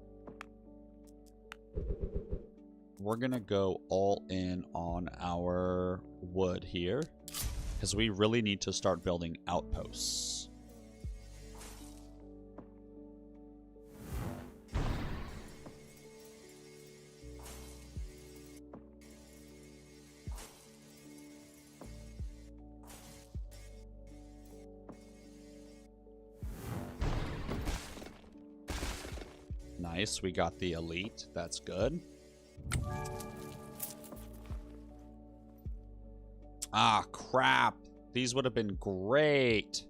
we're gonna go all in on our wood here, because we really need to start building outposts. Nice, we got the elite. That's good. Ah, crap. These would have been great.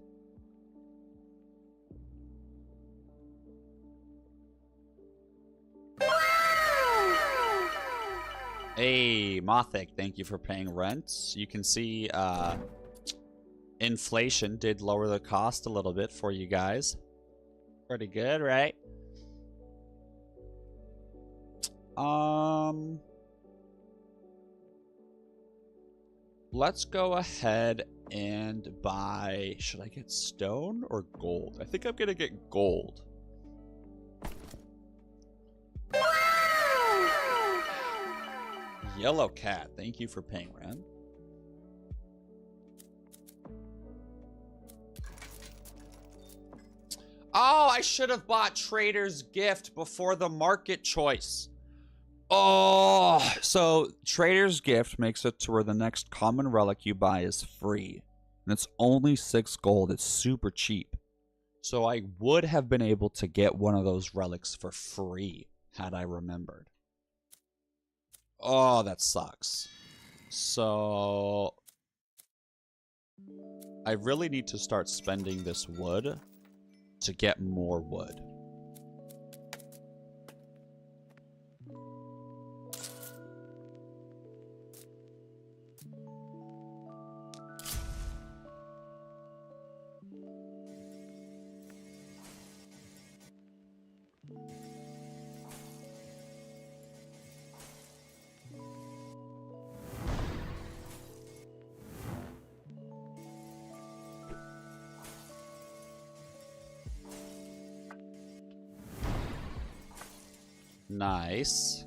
Hey, Mothic, thank you for paying rent. You can see inflation did lower the cost a little bit for you guys. Pretty good, right? Let's go ahead and buy... Should I get stone or gold? I think I'm gonna get gold. Yellow cat, thank you for paying rent. Oh, I should have bought Trader's Gift before the market choice. Oh, so Trader's Gift makes it to where the next common relic you buy is free. And it's only 6 gold. It's super cheap. So I would have been able to get one of those relics for free had I remembered. Oh, that sucks. So I really need to start spending this wood to get more wood. Nice.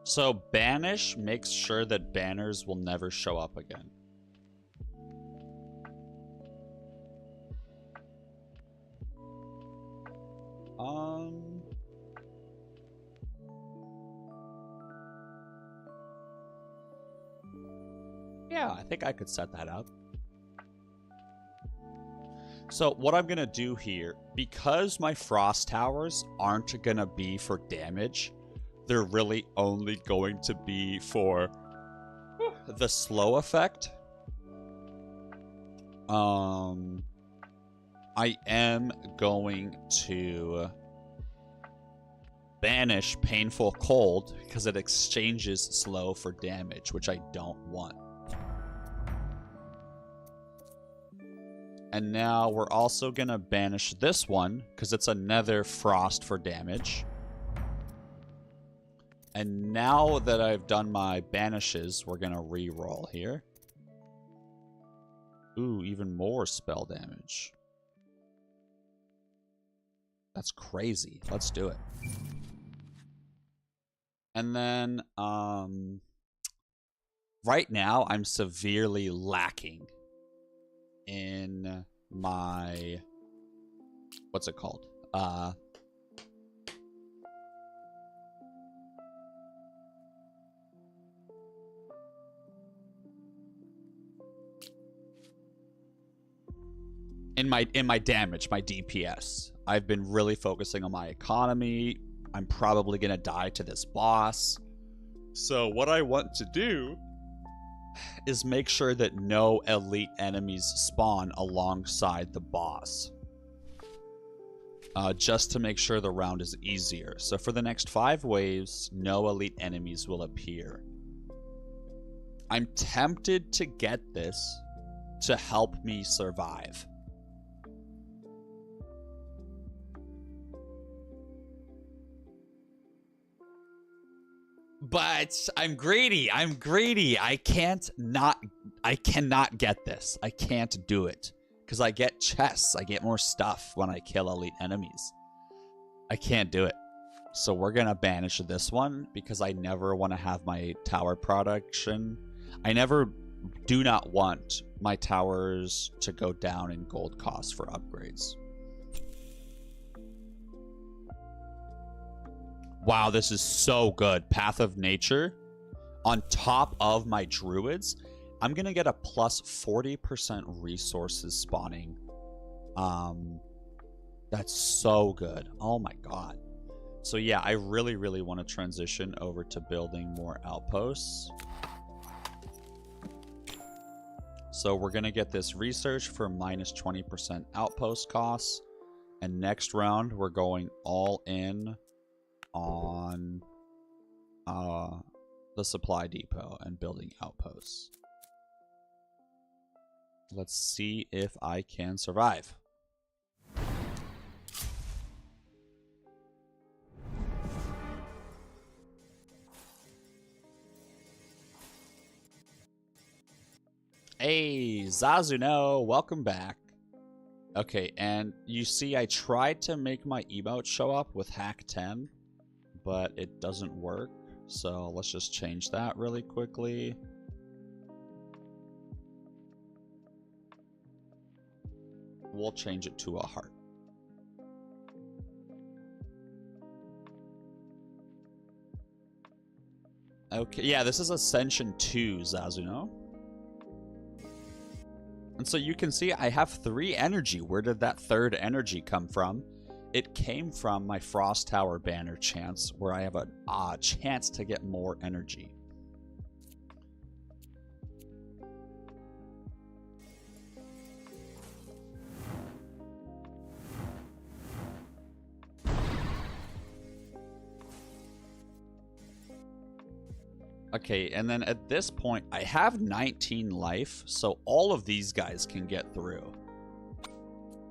So banish makes sure that banners will never show up again. Yeah, I think I could set that up. So what I'm going to do here, because my frost towers aren't going to be for damage, they're really only going to be for the slow effect. I am going to banish Painful Cold because it exchanges slow for damage, which I don't want. And now we're also going to banish this one because it's another frost for damage. And now that I've done my banishes, we're going to re-roll here. Ooh, even more spell damage. That's crazy. Let's do it. And then, right now, I'm severely lacking in my, what's it called? In my damage, my DPS. I've been really focusing on my economy. I'm probably gonna die to this boss. So what I want to do is make sure that no elite enemies spawn alongside the boss. Just to make sure the round is easier. So for the next 5 waves, no elite enemies will appear. I'm tempted to get this to help me survive. But I'm greedy. I'm greedy. I cannot get this. I can't do it. Because I get chests. I get more stuff when I kill elite enemies. I can't do it. So we're going to banish this one because I never want to have my tower production. I do not want my towers to go down in gold cost for upgrades. Wow, this is so good. Path of Nature. On top of my druids, I'm going to get a plus 40% resources spawning. That's so good. Oh my god. So yeah, I really, really want to transition over to building more outposts. So we're going to get this research for minus 20% outpost costs. And next round, we're going all in on the supply depot and building outposts. Let's see if I can survive. Hey, Zazuno, welcome back. Okay, and you see I tried to make my emote show up with hack 10, but it doesn't work. So let's just change that really quickly. We'll change it to a heart. Okay, yeah, this is Ascension 2, Zazuno. And so you can see I have 3 energy. Where did that 3rd energy come from? It came from my Frost Tower banner chance, where I have a chance to get more energy. Okay, and then at this point, I have 19 life, so all of these guys can get through.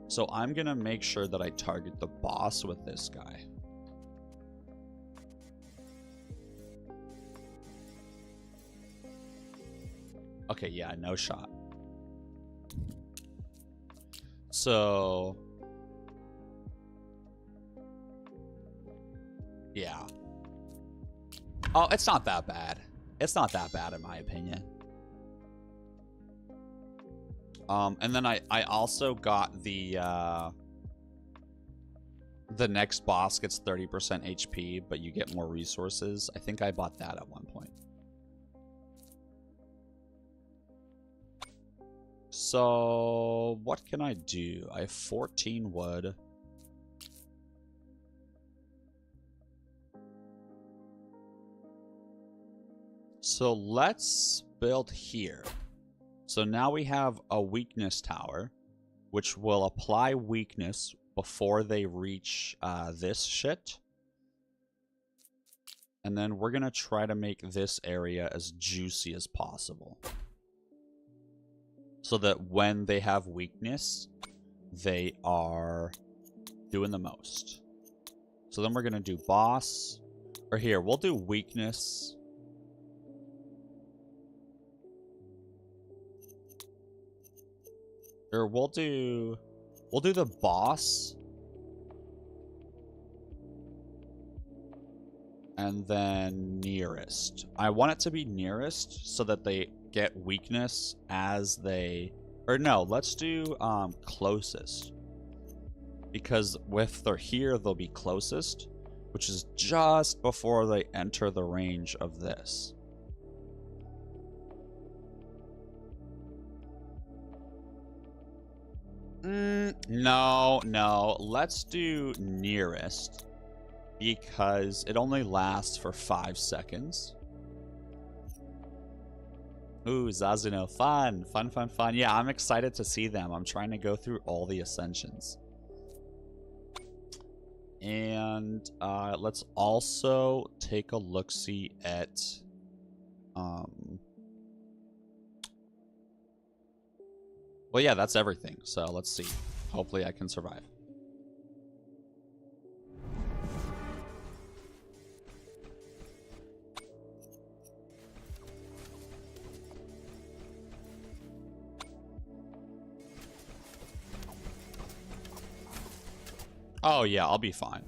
So I'm gonna make sure that I target the boss with this guy. Okay, yeah, no shot. So... yeah. Oh, it's not that bad. It's not that bad in my opinion. And then I also got the next boss gets 30% HP, but you get more resources. I think I bought that at one point. So what can I do? I have 14 wood. So let's build here. So now we have a weakness tower, which will apply weakness before they reach this shit. And then we're going to try to make this area as juicy as possible. So that when they have weakness, they are doing the most. So then we're going to do boss. Or here, we'll do weakness. Or we'll do the boss. And then nearest. I want it to be nearest so that they get weakness as they... or no, let's do closest. Because if they're here, they'll be closest, which is just before they enter the range of this. No. Let's do nearest. Because it only lasts for 5 seconds. Ooh, Zazuno. Fun. Yeah, I'm excited to see them. I'm trying to go through all the Ascensions. And let's also take a look-see at... well, yeah, that's everything. So let's see. Hopefully I can survive. Oh, yeah, I'll be fine.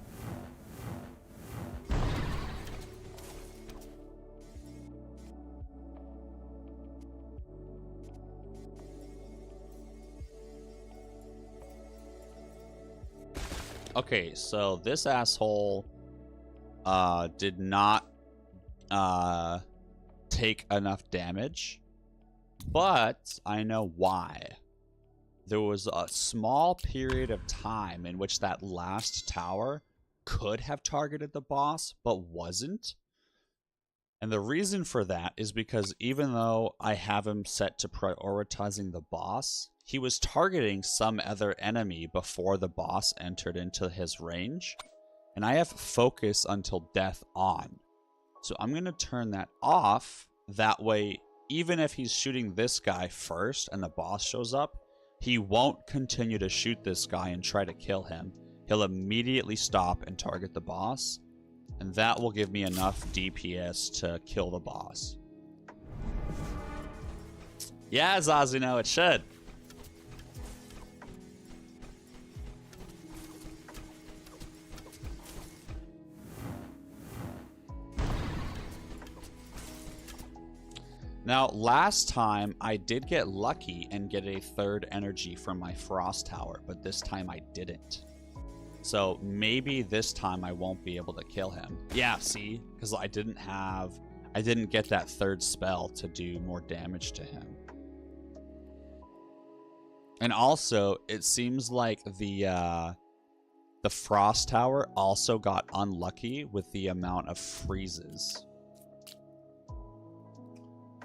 Okay, so this asshole did not take enough damage, but I know why. There was a small period of time in which that last tower could have targeted the boss, but wasn't. And the reason for that is because even though I have him set to prioritizing the boss, he was targeting some other enemy before the boss entered into his range. And I have focus until death on. So I'm going to turn that off. That way, even if he's shooting this guy first and the boss shows up, he won't continue to shoot this guy and try to kill him. He'll immediately stop and target the boss. And that will give me enough DPS to kill the boss. Yeah, Zazuno, it should. Now, last time I did get lucky and get a third energy from my Frost Tower, but this time I didn't. So maybe this time I won't be able to kill him. Yeah, see? Because I didn't get that third spell to do more damage to him. And also, it seems like the Frost Tower also got unlucky with the amount of freezes.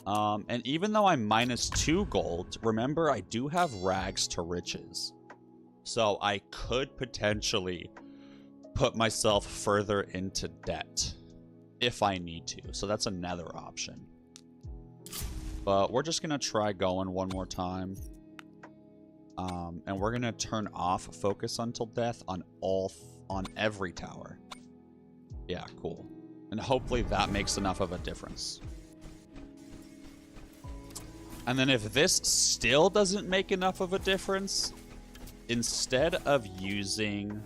And even though I'm -2 gold, remember I do have rags to riches. So I could potentially put myself further into debt if I need to. So that's another option. But we're just going to try going one more time. And we're going to turn off focus until death on every tower. Yeah, cool. And hopefully that makes enough of a difference. And then if this still doesn't make enough of a difference, instead of using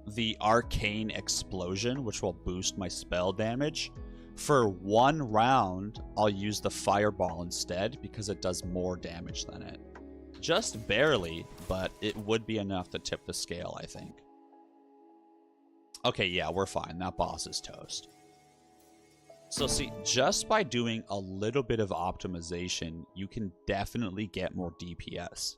the arcane explosion, which will boost my spell damage, for 1 round, I'll use the fireball instead because it does more damage than it. Just barely, but it would be enough to tip the scale, I think. Okay, yeah, we're fine. That boss is toast. So see, just by doing a little bit of optimization, you can definitely get more DPS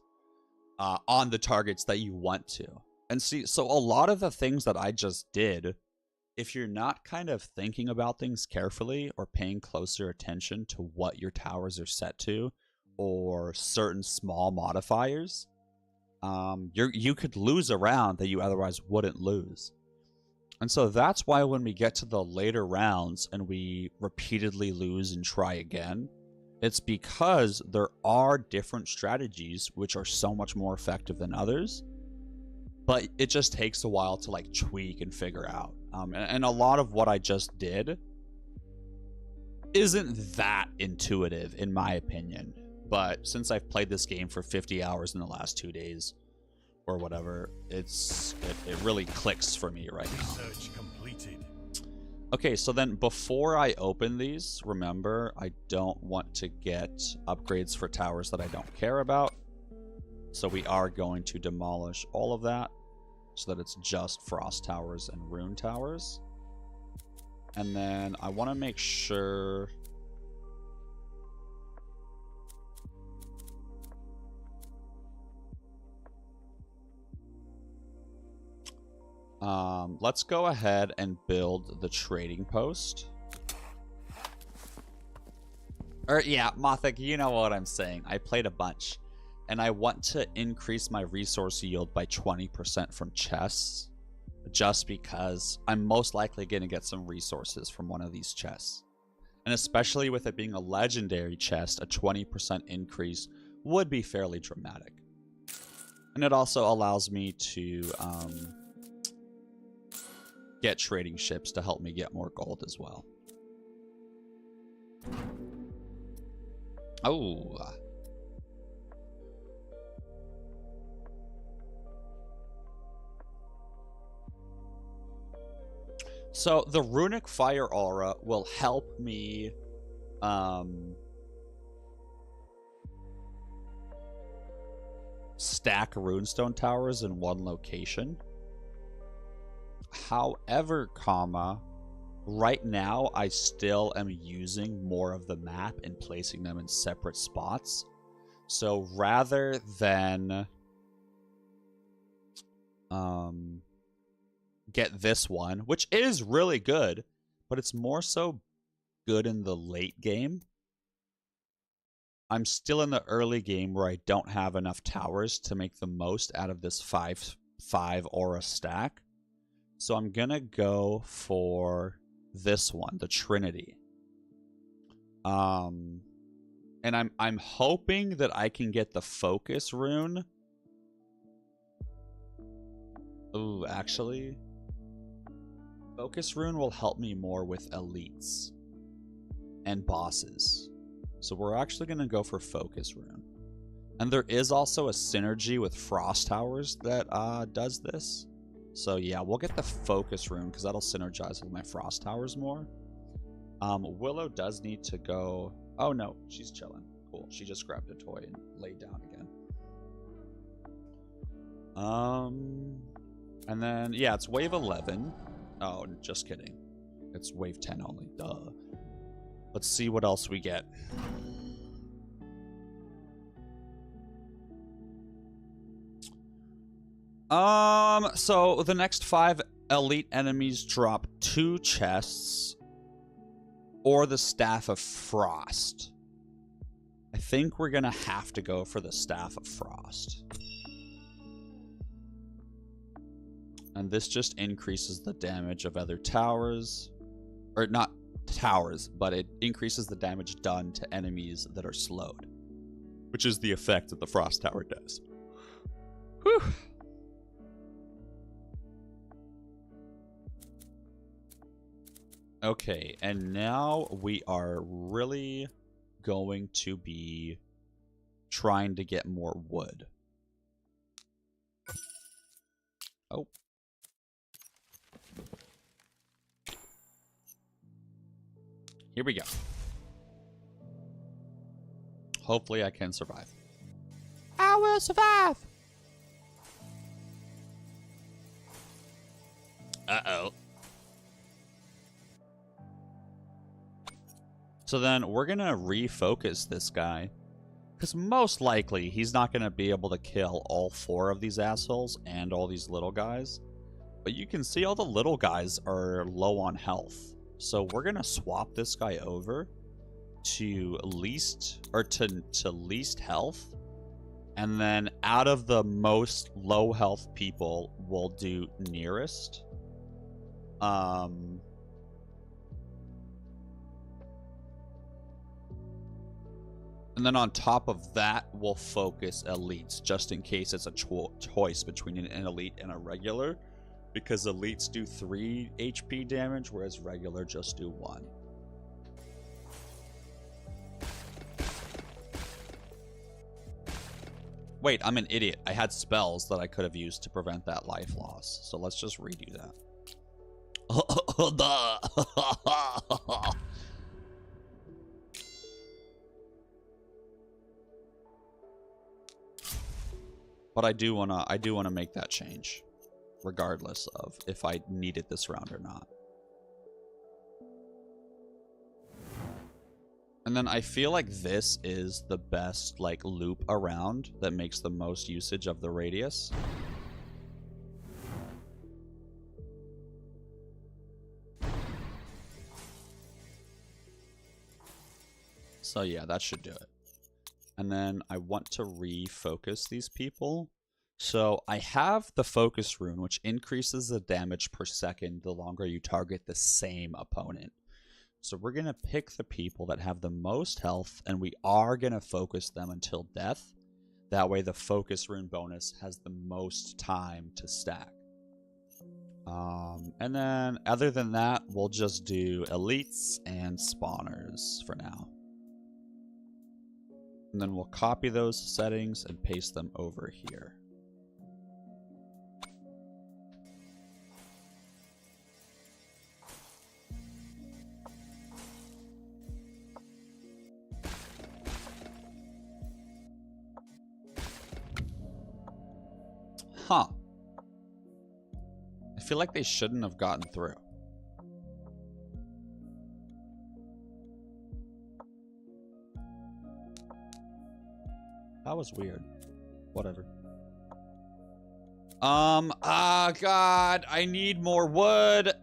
on the targets that you want to. And see, so a lot of the things that I just did, if you're not kind of thinking about things carefully or paying closer attention to what your towers are set to or certain small modifiers, you could lose a round that you otherwise wouldn't lose. And so that's why when we get to the later rounds and we repeatedly lose and try again, it's because there are different strategies which are so much more effective than others. But it just takes a while to like tweak and figure out. And a lot of what I just did isn't that intuitive in my opinion. But since I've played this game for 50 hours in the last 2 days, or whatever, it really clicks for me right now. Research completed. Okay, so then before I open these, remember, I don't want to get upgrades for towers that I don't care about. So we are going to demolish all of that so that it's just frost towers and rune towers. And then I want to make sure... let's go ahead and build the trading post. Or yeah, Mothik, you know what I'm saying. I played a bunch. And I want to increase my resource yield by 20% from chests. Just because I'm most likely going to get some resources from one of these chests. And especially with it being a legendary chest, a 20% increase would be fairly dramatic. And it also allows me to... get trading ships to help me get more gold as well. Oh. So the runic fire aura will help me stack runestone towers in one location. However, right now I still am using more of the map and placing them in separate spots. So rather than get this one, which is really good, but it's more so good in the late game. I'm still in the early game where I don't have enough towers to make the most out of this 5 aura stack. So I'm gonna go for this one, the Trinity. And I'm hoping that I can get the focus rune. Ooh, actually, focus rune will help me more with elites. and bosses. So we're actually going to go for Focus Rune. And there is also a synergy with Frost Towers that does this. So yeah, we'll get the Focus Rune because that'll synergize with my Frost Towers more. Willow does need to go... Oh no, she's chilling. Cool. She just grabbed a toy and laid down again. And then, yeah, it's wave 11. Oh, just kidding. It's wave 10 only. Duh. Let's see what else we get. So the next 5 elite enemies drop 2 chests or the Staff of Frost. I think we're gonna have to go for the Staff of Frost. And this just increases the damage of other towers. Or not towers, but it increases the damage done to enemies that are slowed. Which is the effect that the Frost Tower does. Whew. Okay, and now we are really going to be trying to get more wood. Oh. Here we go. Hopefully I can survive. I will survive! Uh-oh. So then we're going to refocus this guy. Because most likely he's not going to be able to kill all 4 of these assholes and all these little guys. But you can see all the little guys are low on health. So we're going to swap this guy over to least health. And then out of the most low health people, we'll do nearest. And then on top of that, we'll focus elites, just in case it's a choice between an elite and a regular. Because elites do 3 HP damage, whereas regular just do 1. Wait, I'm an idiot. I had spells that I could have used to prevent that life loss. So let's just redo that. But I do wanna make that change, regardless of if I need it this round or not. And then I feel like this is the best like loop around that makes the most usage of the radius. So yeah, that should do it. And then I want to refocus these people. So I have the focus rune, which increases the damage per second the longer you target the same opponent. So we're going to pick the people that have the most health, and we are going to focus them until death. That way the focus rune bonus has the most time to stack. And then other than that, we'll just do elites and spawners for now. And then we'll copy those settings and paste them over here. Huh. I feel like they shouldn't have gotten through. That was weird. Whatever. God, I need more wood.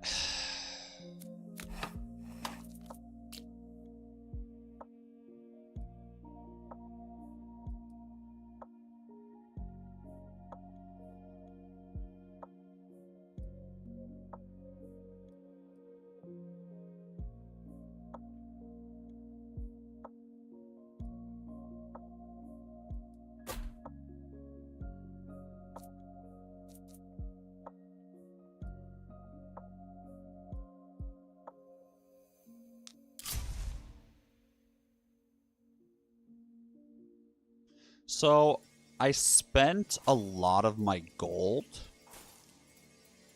So I spent a lot of my gold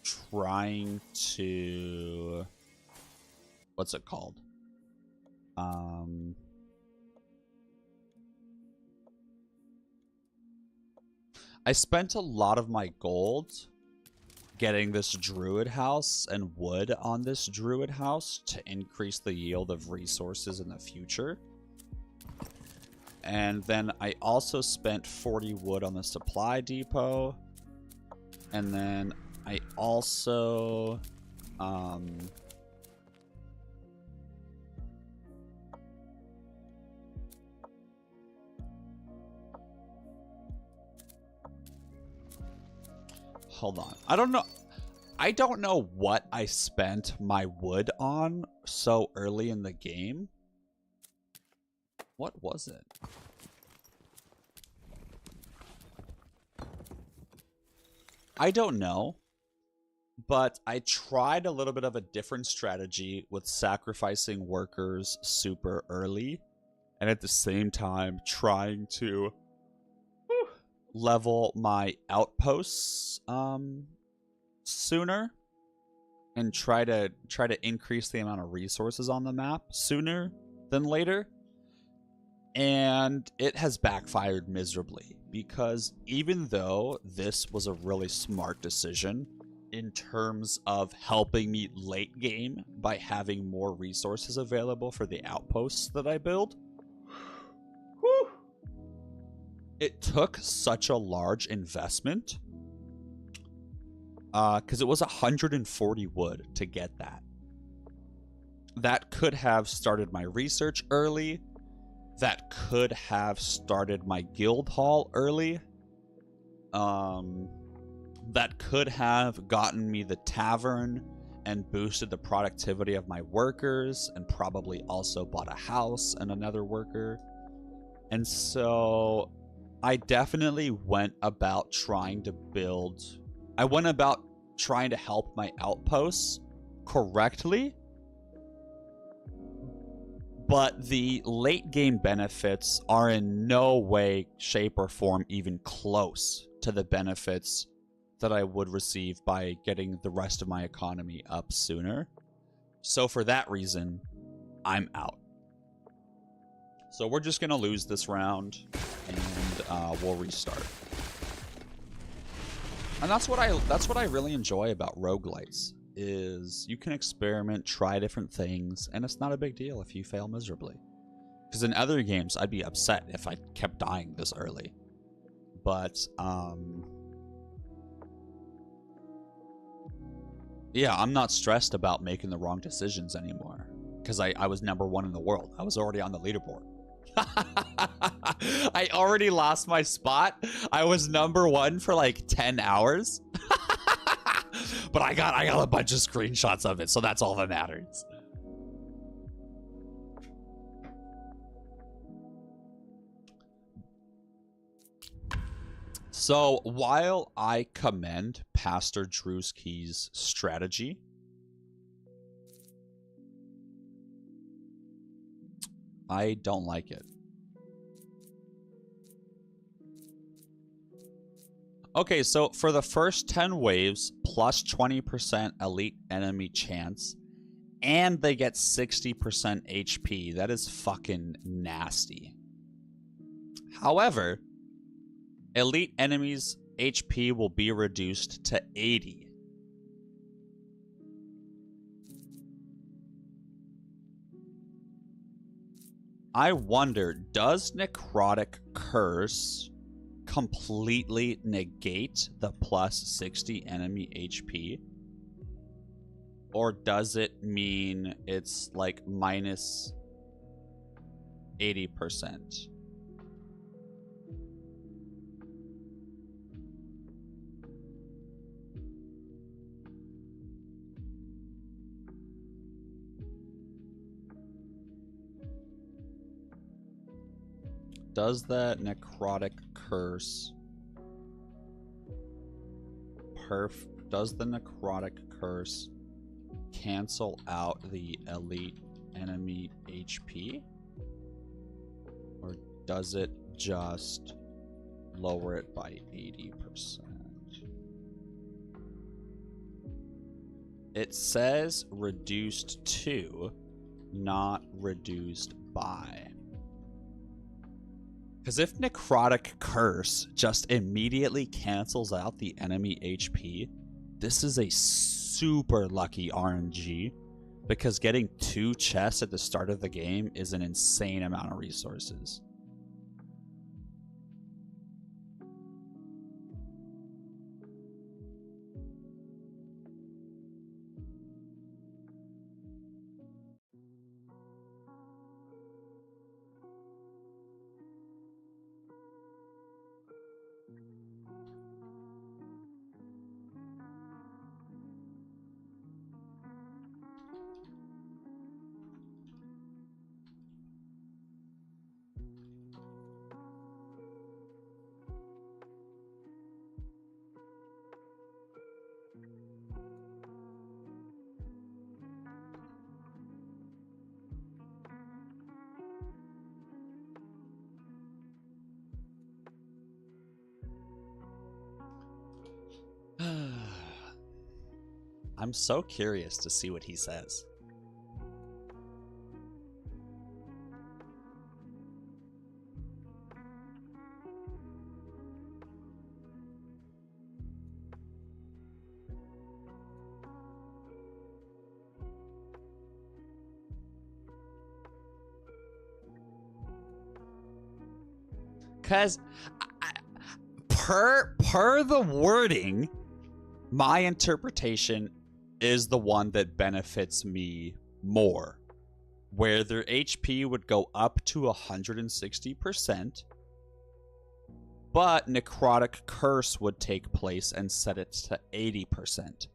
trying to, what's it called? I spent a lot of my gold getting this druid house and wood on this druid house to increase the yield of resources in the future. And then I also spent 40 wood on the supply depot. And then I also hold on. I don't know what I spent my wood on so early in the game. What was it? I don't know, but I tried a little bit of a different strategy with sacrificing workers super early and at the same time trying to level my outposts sooner and try to increase the amount of resources on the map sooner than later. And it has backfired miserably because even though this was a really smart decision in terms of helping me late game by having more resources available for the outposts that I build, it took such a large investment because it was 140 wood to get that. That could have started my research early. That could have started my guild hall early. That could have gotten me the tavern and boosted the productivity of my workers and probably also bought a house and another worker. And so I definitely went about trying to build... I went about trying to help my outposts correctly, but the late game benefits are in no way, shape, or form even close to the benefits that I would receive by getting the rest of my economy up sooner. So for that reason, I'm out. So we're just going to lose this round, and we'll restart. And that's what I really enjoy about roguelites, is you can experiment, try different things, and it's not a big deal if you fail miserably. Because in other games, I'd be upset if I kept dying this early. But, yeah, I'm not stressed about making the wrong decisions anymore. Because I was #1 in the world. I was already on the leaderboard. I already lost my spot. I was #1 for like 10 hours. But I got a bunch of screenshots of it, so that's all that matters. So while I commend Pastor Drewski's strategy, I don't like it. Okay, so for the first 10 waves, plus 20% elite enemy chance, and they get 60% HP. That is fucking nasty. However, elite enemies' HP will be reduced to 80. I wonder, does Necrotic Curse completely negate the plus 60 enemy HP? Or does it mean it's like minus 80%? Does the Necrotic Curse does the Necrotic Curse cancel out the elite enemy HP? Or does it just lower it by 80%. It says reduced to, not reduced by. Because if Necrotic Curse just immediately cancels out the enemy HP, this is a super lucky RNG, because getting 2 chests at the start of the game is an insane amount of resources. I'm so curious to see what he says. Because per the wording, my interpretation is the one that benefits me more, where their HP would go up to 160%, but Necrotic Curse would take place and set it to 80%.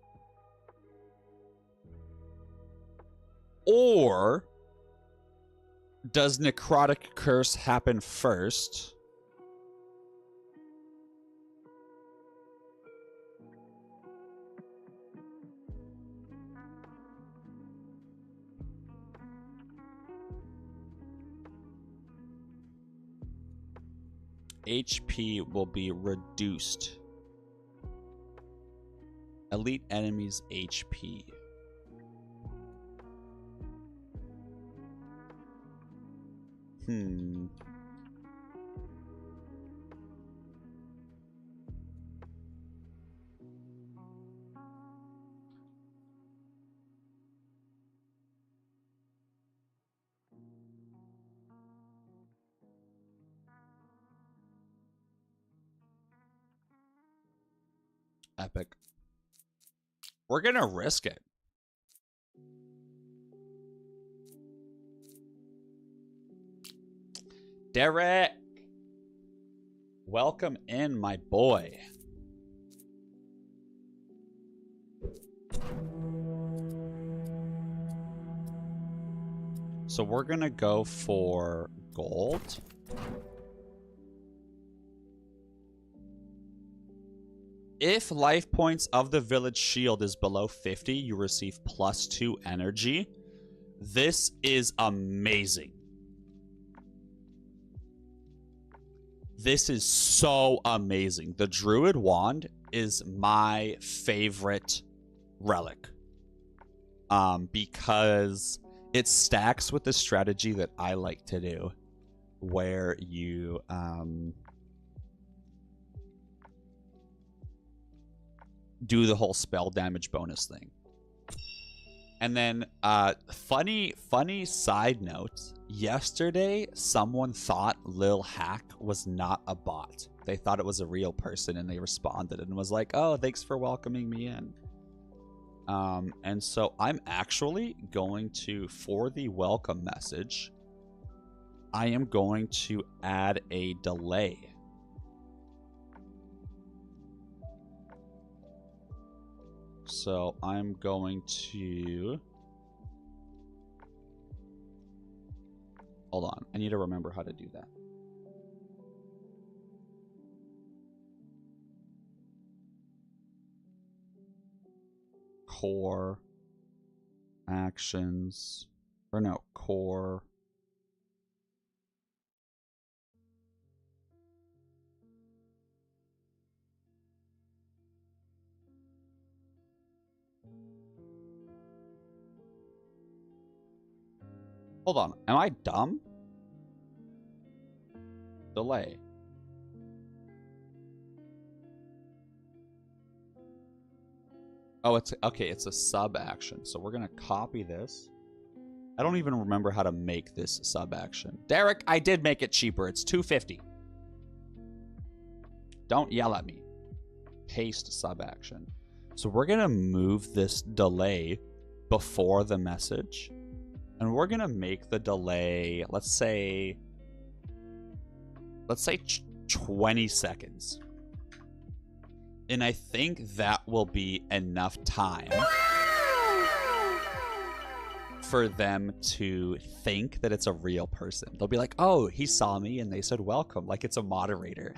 Or does Necrotic Curse happen first? HP will be reduced. Elite enemies HP. Epic. We're gonna risk it. Derek, welcome in, my boy. So we're gonna go for gold. If life points of the village shield is below 50, you receive +2 energy. This is amazing. This is so amazing. The Druid Wand is my favorite relic. Because it stacks with the strategy that I like to do, where you do the whole spell damage bonus thing. And then funny side note, yesterday someone thought Lil Hack was not a bot. They thought it was a real person, and they responded and was like, "Oh, thanks for welcoming me in." And so I'm actually going to, for the welcome message, I am going to add a delay. So I'm going to... Hold on. I need to remember how to do that. Core. Actions. Or no, core. Hold on. Am I dumb? Delay. Oh, it's okay. It's a sub action. So we're going to copy this. I don't even remember how to make this sub action. Derek, I did make it cheaper. It's $2.50. Don't yell at me. Paste sub action. So we're going to move this delay before the message. And we're going to make the delay, let's say 20 seconds. And I think that will be enough time for them to think that it's a real person. They'll be like, oh, he saw me and they said welcome, like it's a moderator.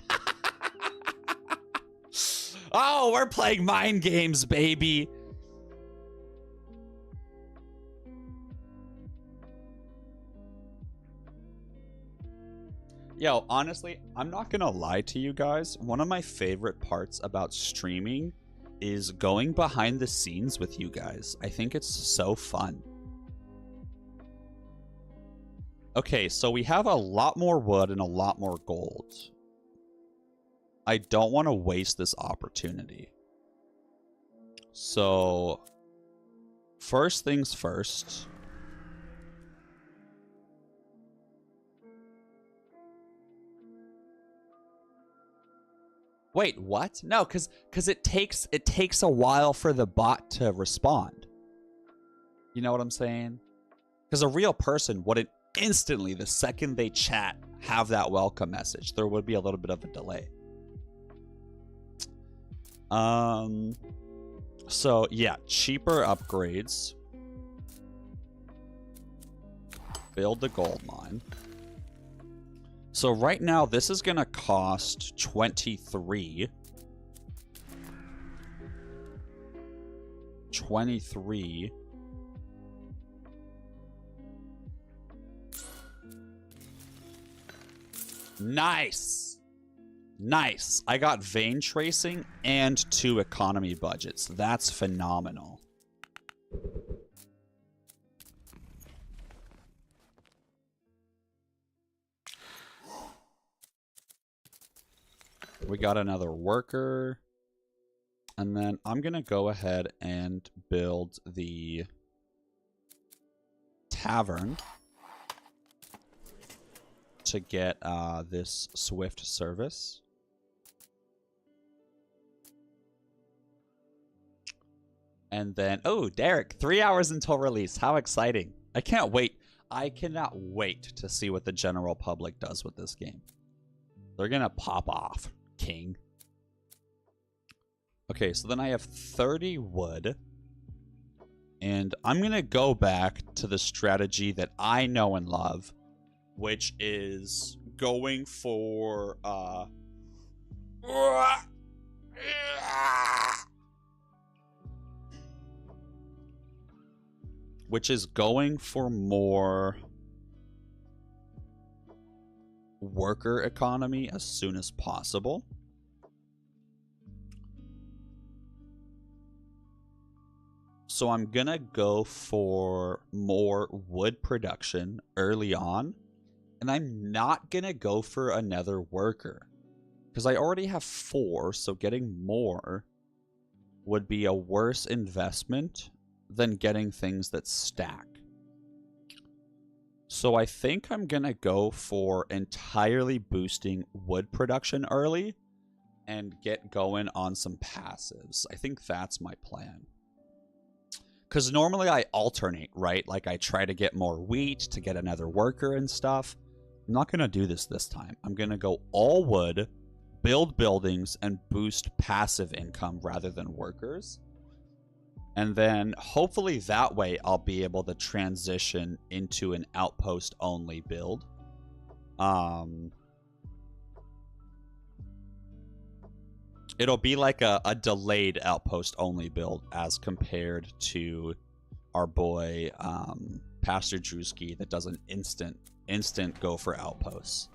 Oh, we're playing mind games, baby. Yo, honestly, I'm not gonna lie to you guys. One of my favorite parts about streaming is going behind the scenes with you guys. I think it's so fun. Okay, so we have a lot more wood and a lot more gold. I don't want to waste this opportunity. So, first things first. Wait, what? No, because it takes a while for the bot to respond. You know what I'm saying? Because a real person wouldn't instantly, the second they chat, have that welcome message. There would be a little bit of a delay. So yeah, cheaper upgrades. Build the gold mine. So right now, this is gonna cost 23. 23. Nice. Nice. I got vein tracing and 2 economy budgets. That's phenomenal. We got another worker. And then I'm going to go ahead and build the tavern to get this swift service. And then, oh, Derek, 3 hours until release. How exciting. I can't wait. I cannot wait to see what the general public does with this game. They're going to pop off, king. Okay, so then I have 30 wood. And I'm going to go back to the strategy that I know and love, which is going for more worker economy as soon as possible. So I'm gonna go for more wood production early on, and I'm not gonna go for another worker because I already have 4, so getting more would be a worse investment than getting things that stack. So I think I'm gonna go for entirely boosting wood production early and get going on some passives. I think that's my plan. Because normally I alternate, right? Like I try to get more wheat to get another worker and stuff. I'm not going to do this time. I'm going to go all wood, build buildings, and boost passive income rather than workers. And then hopefully that way I'll be able to transition into an outpost only build. It'll be like a delayed outpost only build as compared to our boy Pastor Drewski that does an instant go for outposts.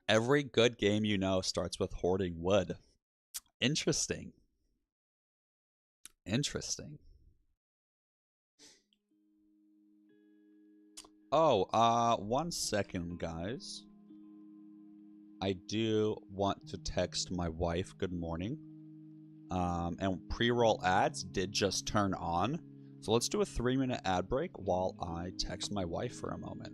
Every good game you know starts with hoarding wood. Interesting. Interesting. Oh, 1 second, guys. I do want to text my wife good morning. And pre-roll ads did just turn on. So let's do a 3-minute ad break while I text my wife for a moment.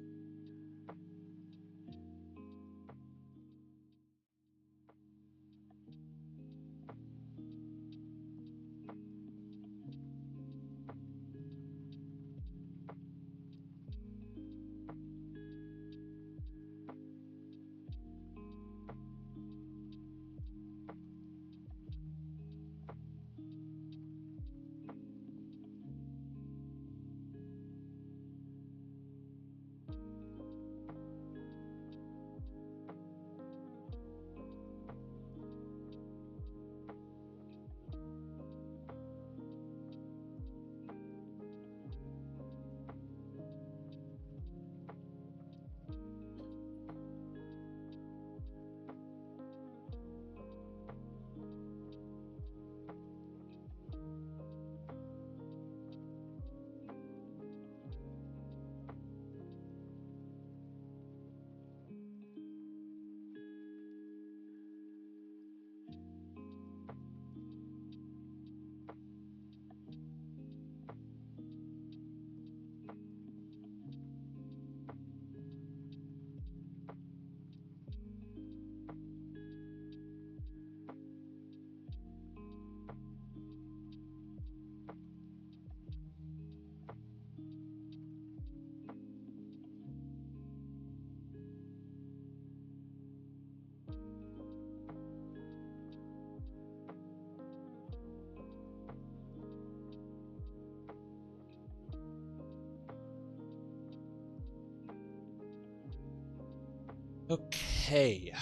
Okay.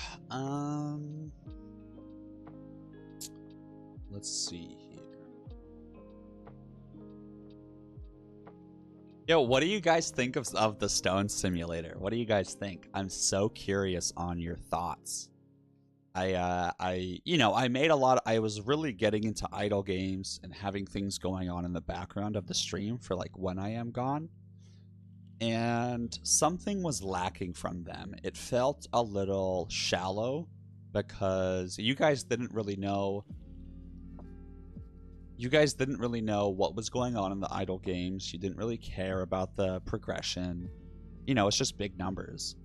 Let's see here. Yo, what do you guys think of the Stone Simulator? What do you guys think? I'm so curious on your thoughts. I made a lot. I was really getting into idle games and having things going on in the background of the stream for like when I am gone. And something was lacking from them. It felt a little shallow because you guys didn't really know what was going on in the idle games. You didn't really care about the progression. You know, it's just big numbers.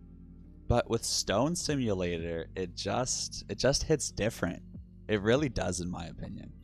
But with Stone Simulator, it just hits different. It really does, in my opinion.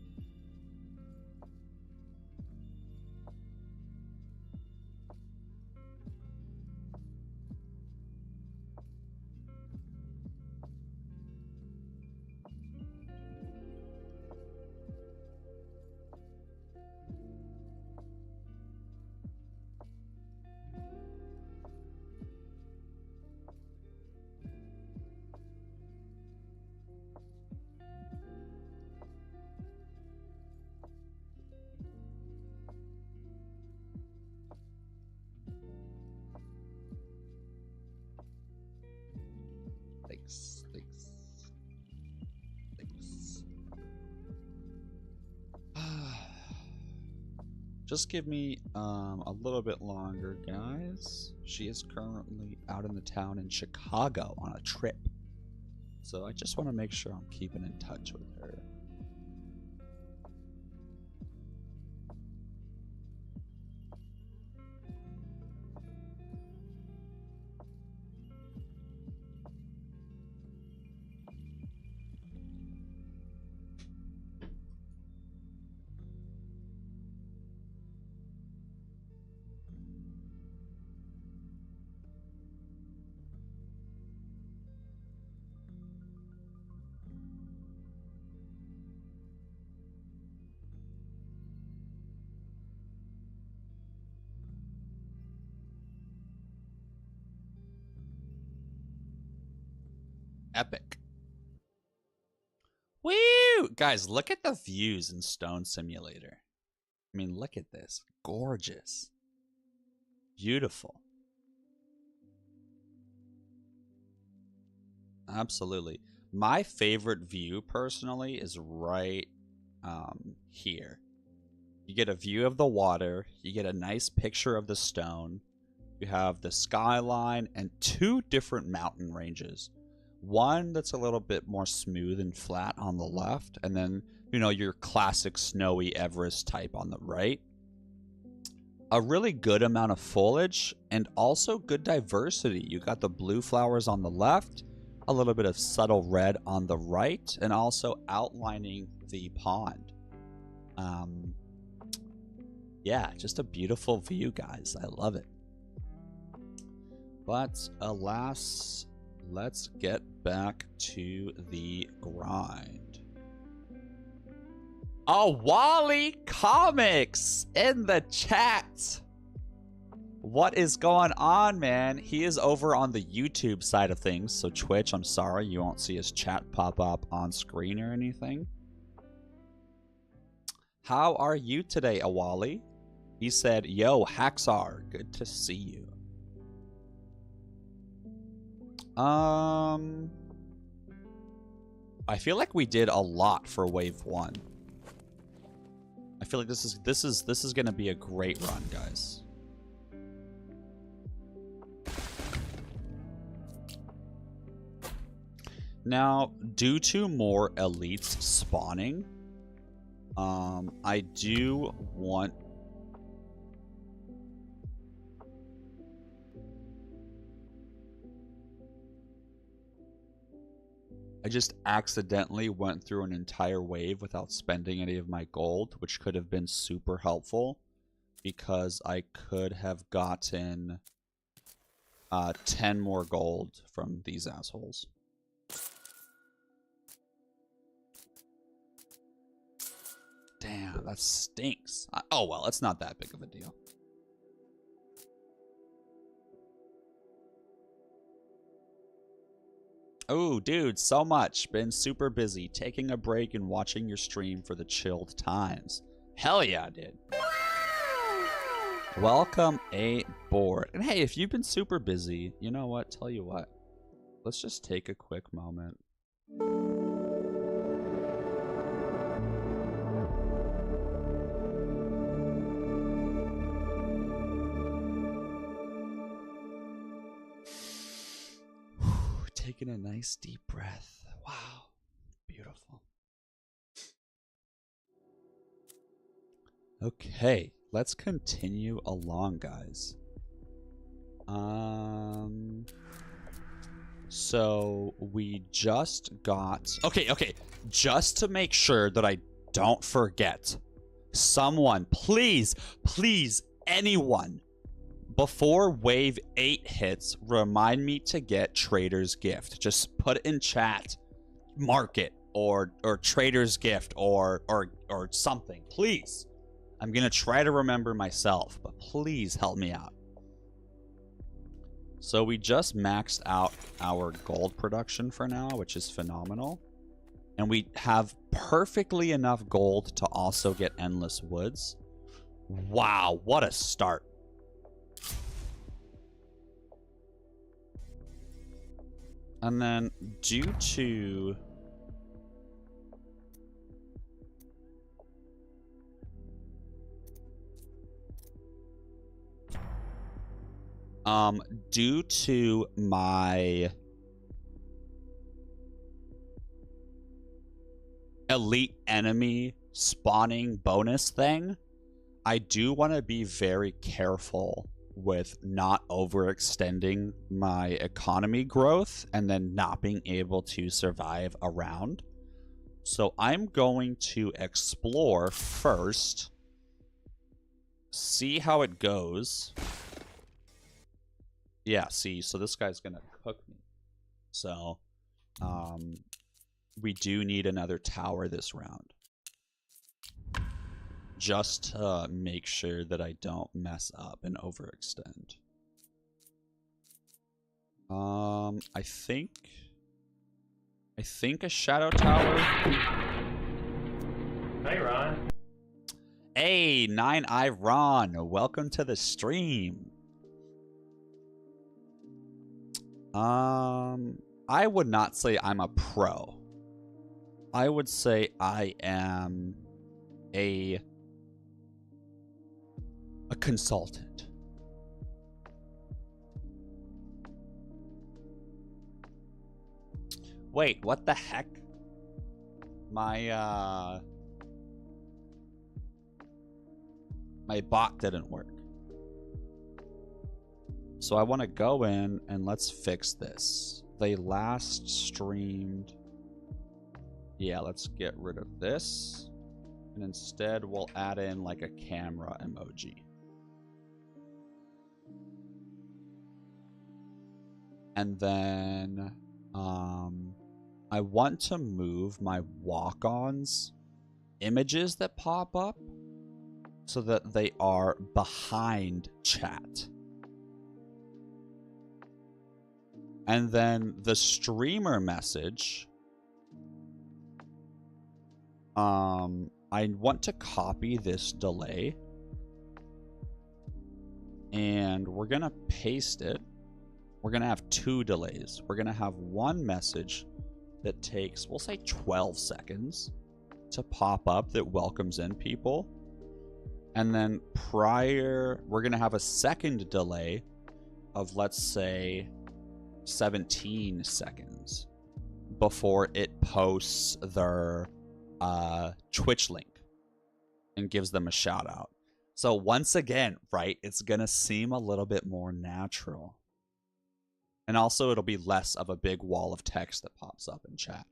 Thanks. Just give me a little bit longer, guys. She is currently out in the town in Chicago on a trip. So I just want to make sure I'm keeping in touch with her. Epic. Woo! Guys, look at the views in Stone Simulator. I mean, look at this. Gorgeous. Beautiful. Absolutely. My favorite view, personally, is right here. You get a view of the water. You get a nice picture of the stone. You have the skyline and two different mountain ranges. One that's a little bit more smooth and flat on the left, and then, you know, your classic snowy Everest type on the right. A really good amount of foliage and also good diversity. You got the blue flowers on the left, a little bit of subtle red on the right, and also outlining the pond. Yeah, just a beautiful view, guys. I love it. But alas, let's get back to the grind. Oh, Wally Comics in the chat. What is going on, man? He is over on the YouTube side of things. So Twitch, I'm sorry, you won't see his chat pop up on screen or anything. How are you today, Awali? He said, yo, Hacksar, good to see you. I feel like we did a lot for wave 1. I feel like this is gonna be a great run, guys. Now, due to more elites spawning, I do want... I just accidentally went through an entire wave without spending any of my gold, which could have been super helpful because I could have gotten 10 more gold from these assholes. Damn, that stinks. Oh well, it's not that big of a deal. Oh, dude, so much. Been super busy. Taking a break and watching your stream for the chilled times. Hell yeah, dude. Welcome aboard. And hey, if you've been super busy, you know what? Tell you what. Let's just take a quick moment. Taking a nice deep breath. Wow. Beautiful. Okay, let's continue along, guys. So we just got... Okay. Just to make sure that I don't forget, someone, please, anyone, before wave 8 hits, remind me to get Trader's Gift. Just put it in chat, mark it, or Trader's Gift, or something, please. I'm gonna try to remember myself, but please help me out. So we just maxed out our gold production for now, which is phenomenal. And we have perfectly enough gold to also get Endless Woods. Wow, what a start. And then due to... due to my elite enemy spawning bonus thing, I do want to be very careful with not overextending my economy growth and then not being able to survive around. So I'm going to explore first, see how it goes. Yeah, see, so this guy's gonna cook me. So, we do need another tower this round. Just to make sure that I don't mess up and overextend. I think a shadow tower. Hey, Ron. Hey, 9i Ron, welcome to the stream. I would not say I'm a pro. I would say I am a consultant. Wait, what the heck? My bot didn't work. So I want to go in and let's fix this. They last streamed. Yeah, let's get rid of this. And instead we'll add in like a camera emoji. And then I want to move my walk-ons images that pop up so that they are behind chat. And then the streamer message, I want to copy this delay and we're gonna paste it. We're gonna have 2 delays. We're gonna have one message that takes, we'll say 12 seconds to pop up that welcomes in people. And then we're gonna have a second delay of, let's say, 17 seconds before it posts their Twitch link and gives them a shout out. So once again, right, it's gonna seem a little bit more natural. And also it'll be less of a big wall of text that pops up in chat.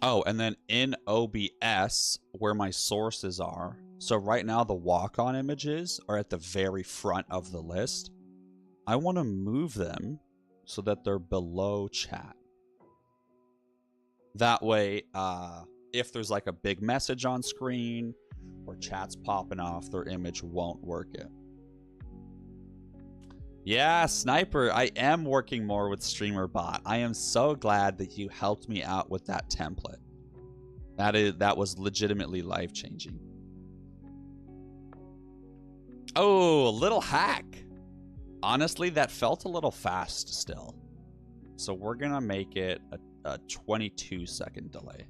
Oh, and then in OBS, where my sources are, so right now the walk-on images are at the very front of the list. I want to move them so that they're below chat. That way, if there's like a big message on screen or chat's popping off, their image won't work it. Yeah, Sniper, I am working more with StreamerBot. I am so glad that you helped me out with that template. That was legitimately life-changing. Oh, a little hack. Honestly, that felt a little fast still. So we're gonna make it a 22-second delay.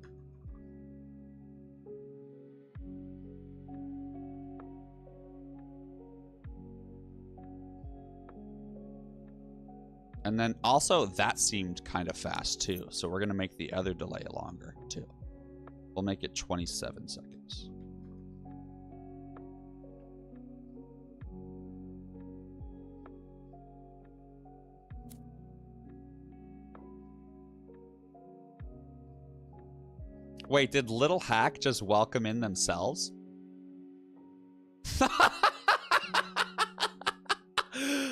And then also that seemed kind of fast too. So we're gonna make the other delay longer too. We'll make it 27 seconds. Wait, did Little Hack just welcome in themselves?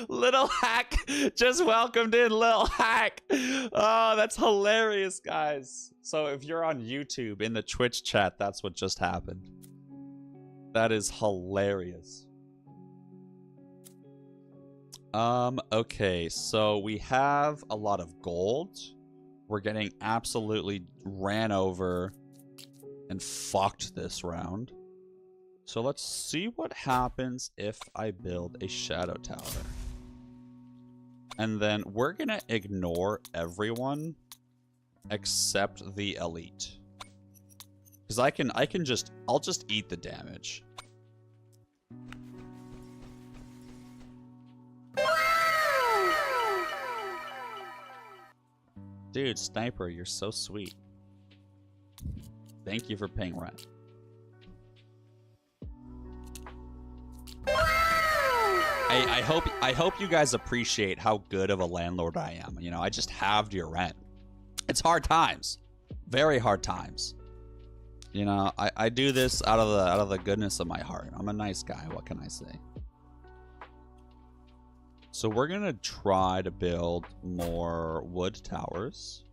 Little Hack just welcomed in Little Hack. Oh, that's hilarious, guys. So if you're on YouTube in the Twitch chat, that's what just happened. That is hilarious. Okay, so we have a lot of gold. We're getting absolutely ran over and fucked this round. So let's see what happens if I build a shadow tower. And then we're gonna ignore everyone except the elite. Because I'll just eat the damage. Dude, Sniper, you're so sweet. Thank you for paying rent. I hope you guys appreciate how good of a landlord I am. You know, I just halved your rent. It's hard times. Very hard times. You know, I do this out of the goodness of my heart. I'm a nice guy, what can I say? So we're gonna try to build more wood towers.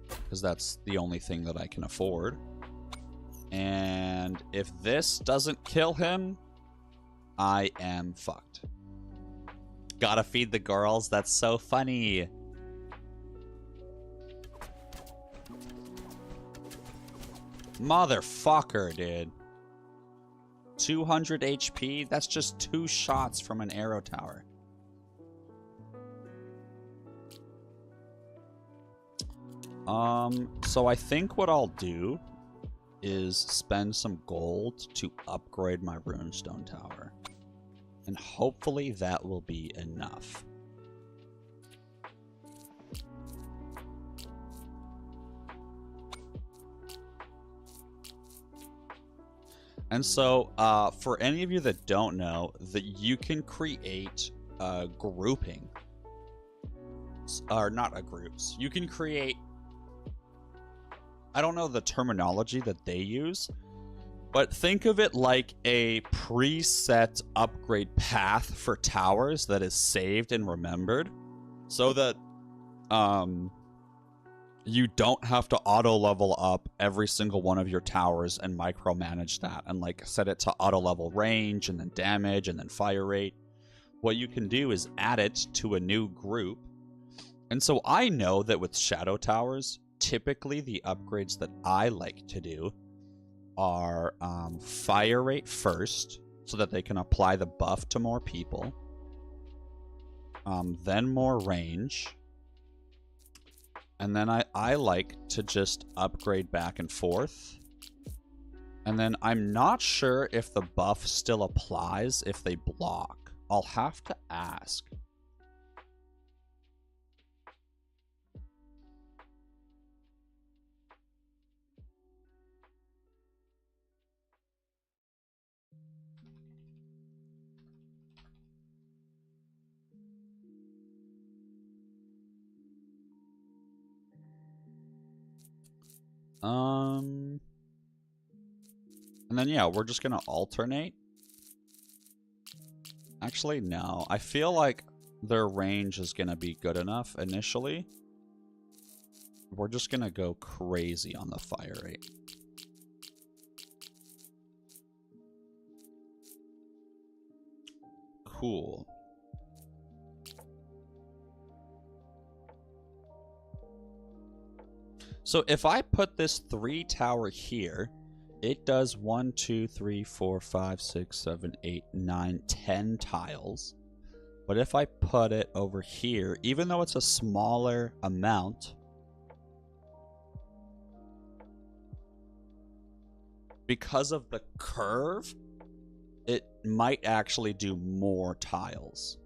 Because that's the only thing that I can afford. And if this doesn't kill him, I am fucked. Gotta feed the girls, that's so funny. Motherfucker, dude. 200 HP. That's just 2 shots from an arrow tower. So I think what I'll do is spend some gold to upgrade my runestone tower. And hopefully that will be enough. And so, for any of you that don't know, that you can create a grouping. Or not a groups. You can create... I don't know the terminology that they use, but think of it like a preset upgrade path for towers that is saved and remembered, so that you don't have to auto level up every single one of your towers and micromanage that and like set it to auto level range and then damage and then fire rate. What you can do is add it to a new group. And so I know that with shadow towers, typically the upgrades that I like to do are fire rate first, so that they can apply the buff to more people, then more range, and then I like to just upgrade back and forth. And then I'm not sure if the buff still applies if they block. I'll have to ask. And then, yeah, we're just going to alternate. Actually, no. I feel like their range is going to be good enough initially. We're just going to go crazy on the fire rate. Cool. So if I put this 3 tower here, it does 1, 2, 3, 4, 5, 6, 7, 8, 9, 10 tiles. But if I put it over here, even though it's a smaller amount, because of the curve, it might actually do more tiles.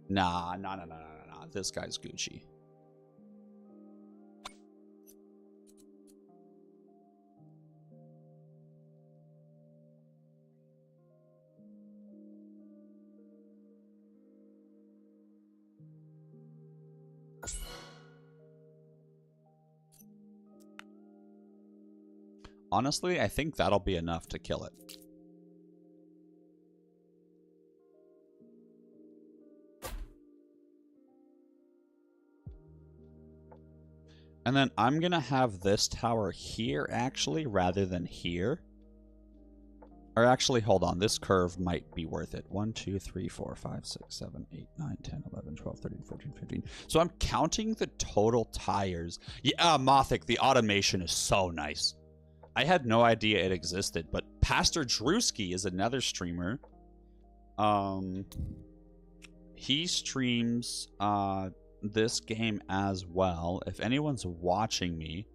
Nah. This guy's Gucci. Honestly, I think that'll be enough to kill it. And then I'm going to have this tower here, actually, rather than here. Or actually, hold on. This curve might be worth it. 1, 2, 3, 4, 5, 6, 7, 8, 9, 10, 11, 12, 13, 14, 15. So I'm counting the total tires. Yeah, Mothic, the automation is so nice. I had no idea it existed, but Pastor Drewski is another streamer. He streams this game as well. If anyone's watching me,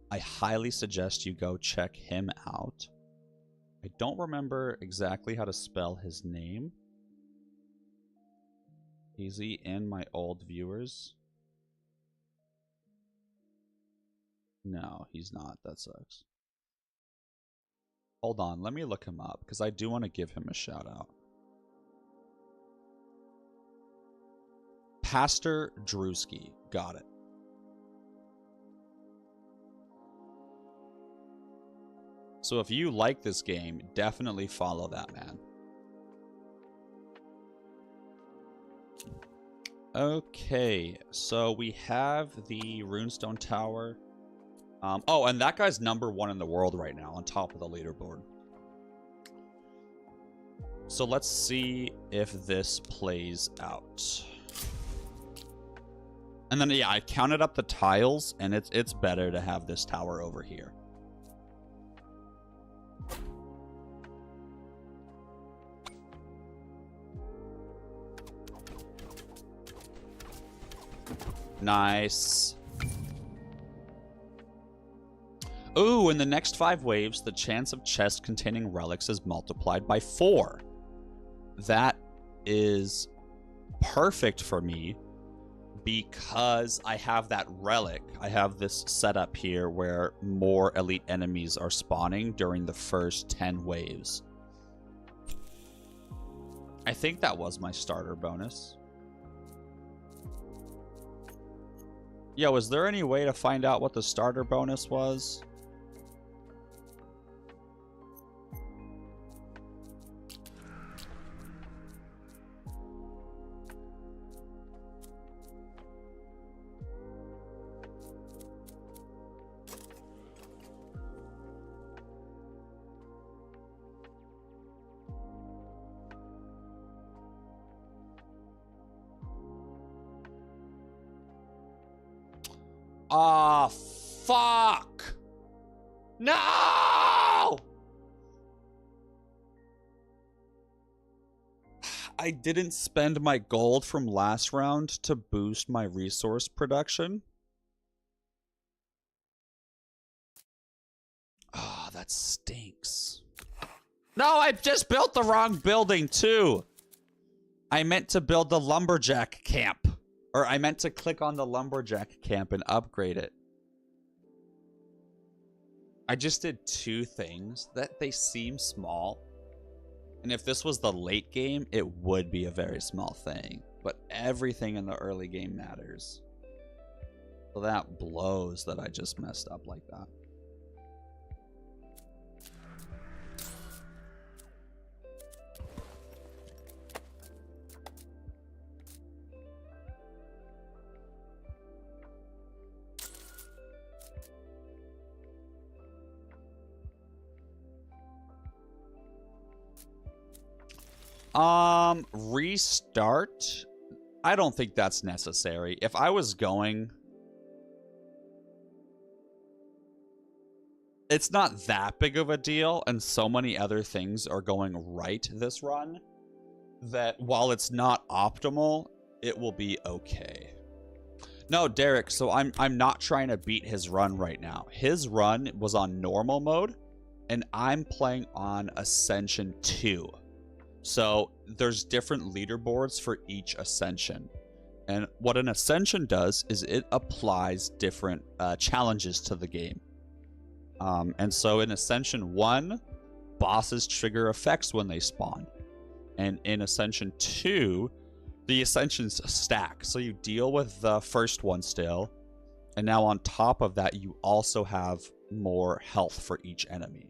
I highly suggest you go check him out. I don't remember exactly how to spell his name. Is he in my old viewers? No, he's not. That sucks. Hold on, let me look him up, because I do want to give him a shout out. Pastor Drewski. Got it. So if you like this game, definitely follow that man. Okay, so we have the runestone tower. Oh, and that guy's #1 in the world right now, on top of the leaderboard. So let's see if this plays out. And then, yeah, I counted up the tiles, and it's better to have this tower over here. Nice. Ooh, in the next 5 waves, the chance of chests containing relics is multiplied by 4. That is perfect for me because I have that relic. I have this setup here where more elite enemies are spawning during the first 10 waves. I think that was my starter bonus. Yo, is there any way to find out what the starter bonus was? Ah, fuck! No! I didn't spend my gold from last round to boost my resource production. Ah, that stinks. No, I just built the wrong building too. I meant to build the lumberjack camp. Or I meant to click on the lumberjack camp and upgrade it. I just did 2 things that they seem small. And if this was the late game, it would be a very small thing. But everything in the early game matters. So that blows that I just messed up like that. Restart? I don't think that's necessary. If I was going... It's not that big of a deal, and so many other things are going right this run, that while it's not optimal, it will be okay. No, Derek, so I'm not trying to beat his run right now. His run was on normal mode, and I'm playing on Ascension 2. So there's different leaderboards for each Ascension. And what an Ascension does is it applies different challenges to the game. And so in Ascension 1, bosses trigger effects when they spawn. And in Ascension 2, the Ascensions stack. So you deal with the first one still. And now on top of that, you also have more health for each enemy.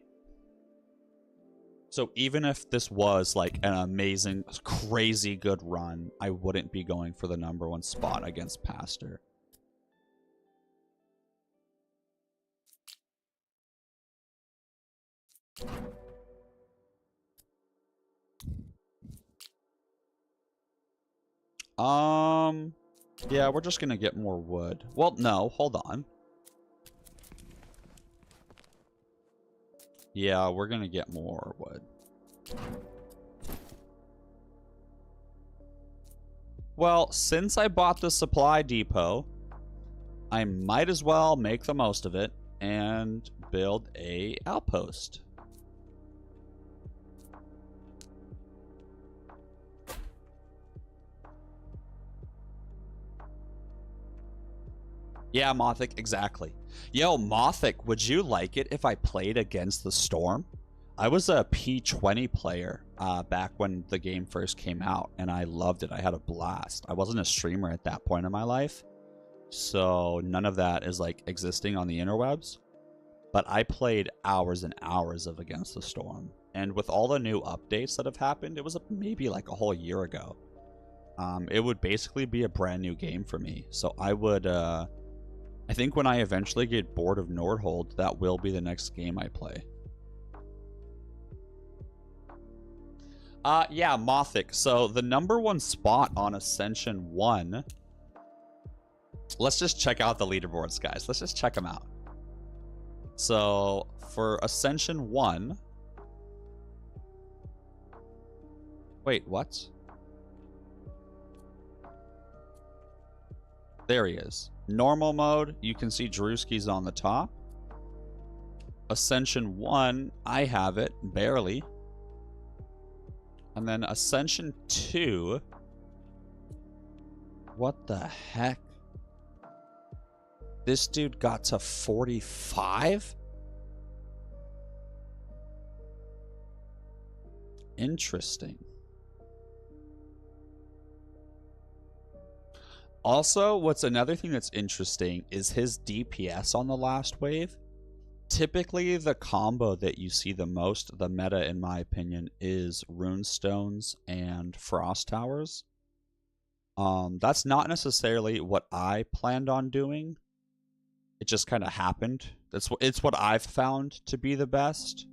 So even if this was like an amazing, crazy good run, I wouldn't be going for the #1 spot against Pastor. Yeah, we're just gonna get more wood. Well, no, hold on. Yeah, we're gonna get more wood. Well, since I bought the supply depot, I might as well make the most of it and build a outpost. Yeah, Mothic, exactly. Yo, Mothic, would you like it if I played against the Storm? I was a P20 player back when the game first came out, and I loved it. I had a blast. I wasn't a streamer at that point in my life, so none of that is like existing on the interwebs. But I played hours and hours of Against the Storm, and with all the new updates that have happened, it was maybe like a whole year ago. It would basically be a brand new game for me. So I would... I think when I eventually get bored of Nordhold, that will be the next game I play. Yeah, Mothic. So the #1 spot on Ascension 1 let's just check out the leaderboards, guys. Let's just check them out. So for Ascension 1... Wait, what? There he is. Normal mode, you can see Drewski's on the top. Ascension 1, I have it, barely. And then Ascension 2... What the heck? This dude got to 45? Interesting. Also, what's another thing that's interesting is his DPS on the last wave. Typically, the combo that you see the most, the meta in my opinion, is Runestones and Frost Towers. That's not necessarily what I planned on doing. It just kind of happened. It's what I've found to be the best.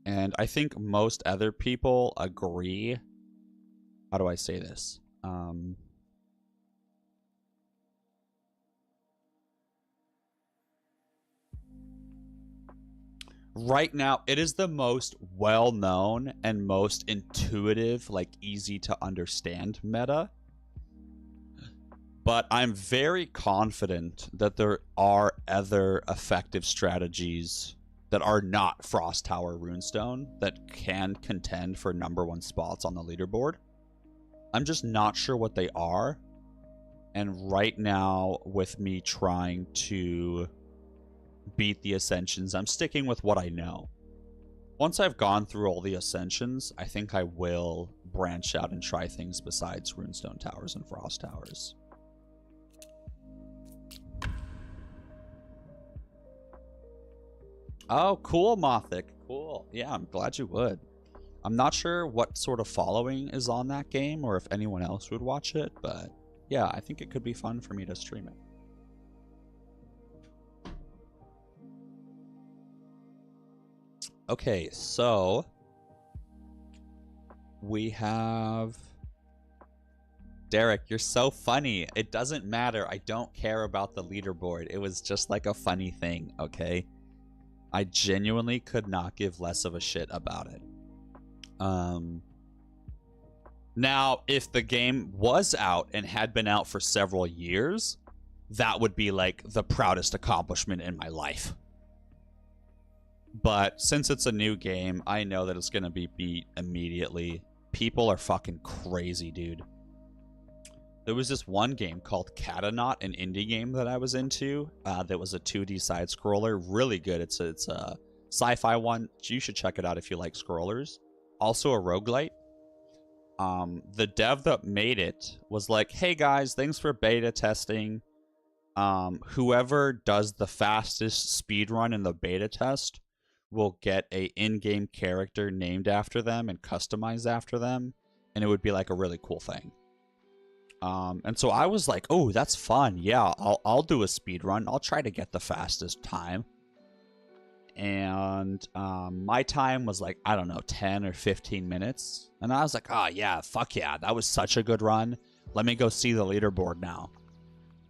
And I think most other people agree. How do I say this? Right now, it is the most well-known and most intuitive, like easy to understand meta. But I'm very confident that there are other effective strategies that are not Frost Tower Runestone that can contend for #1 spots on the leaderboard. I'm just not sure what they are. And right now, with me trying to beat the Ascensions, I'm sticking with what I know. Once I've gone through all the Ascensions, I think I will branch out and try things besides Runestone Towers and Frost Towers. Oh, cool, Mothic. Cool. Yeah, I'm glad you would. I'm not sure what sort of following is on that game or if anyone else would watch it, but yeah, I think it could be fun for me to stream it. Okay, so we have Derek. You're so funny. It doesn't matter. I don't care about the leaderboard. It was just like a funny thing, okay? I genuinely could not give less of a shit about it. Now, if the game was out and had been out for several years, that would be like the proudest accomplishment in my life. But since it's a new game, I know that it's going to be beat immediately. People are fucking crazy, dude. There was this one game called Catanaut, an indie game that I was into, that was a 2D side-scroller. Really good. It's a sci-fi one. You should check it out if you like scrollers. Also a roguelite. The dev that made it was like, hey guys, thanks for beta testing. Whoever does the fastest speed run in the beta test will get a in-game character named after them and customized after them, and it would be like a really cool thing. And so I was like, oh, that's fun. Yeah, I'll do a speed run. I'll try to get the fastest time. And my time was like, I don't know, 10 or 15 minutes. And I was like, oh, yeah, fuck yeah. That was such a good run. Let me go see the leaderboard now.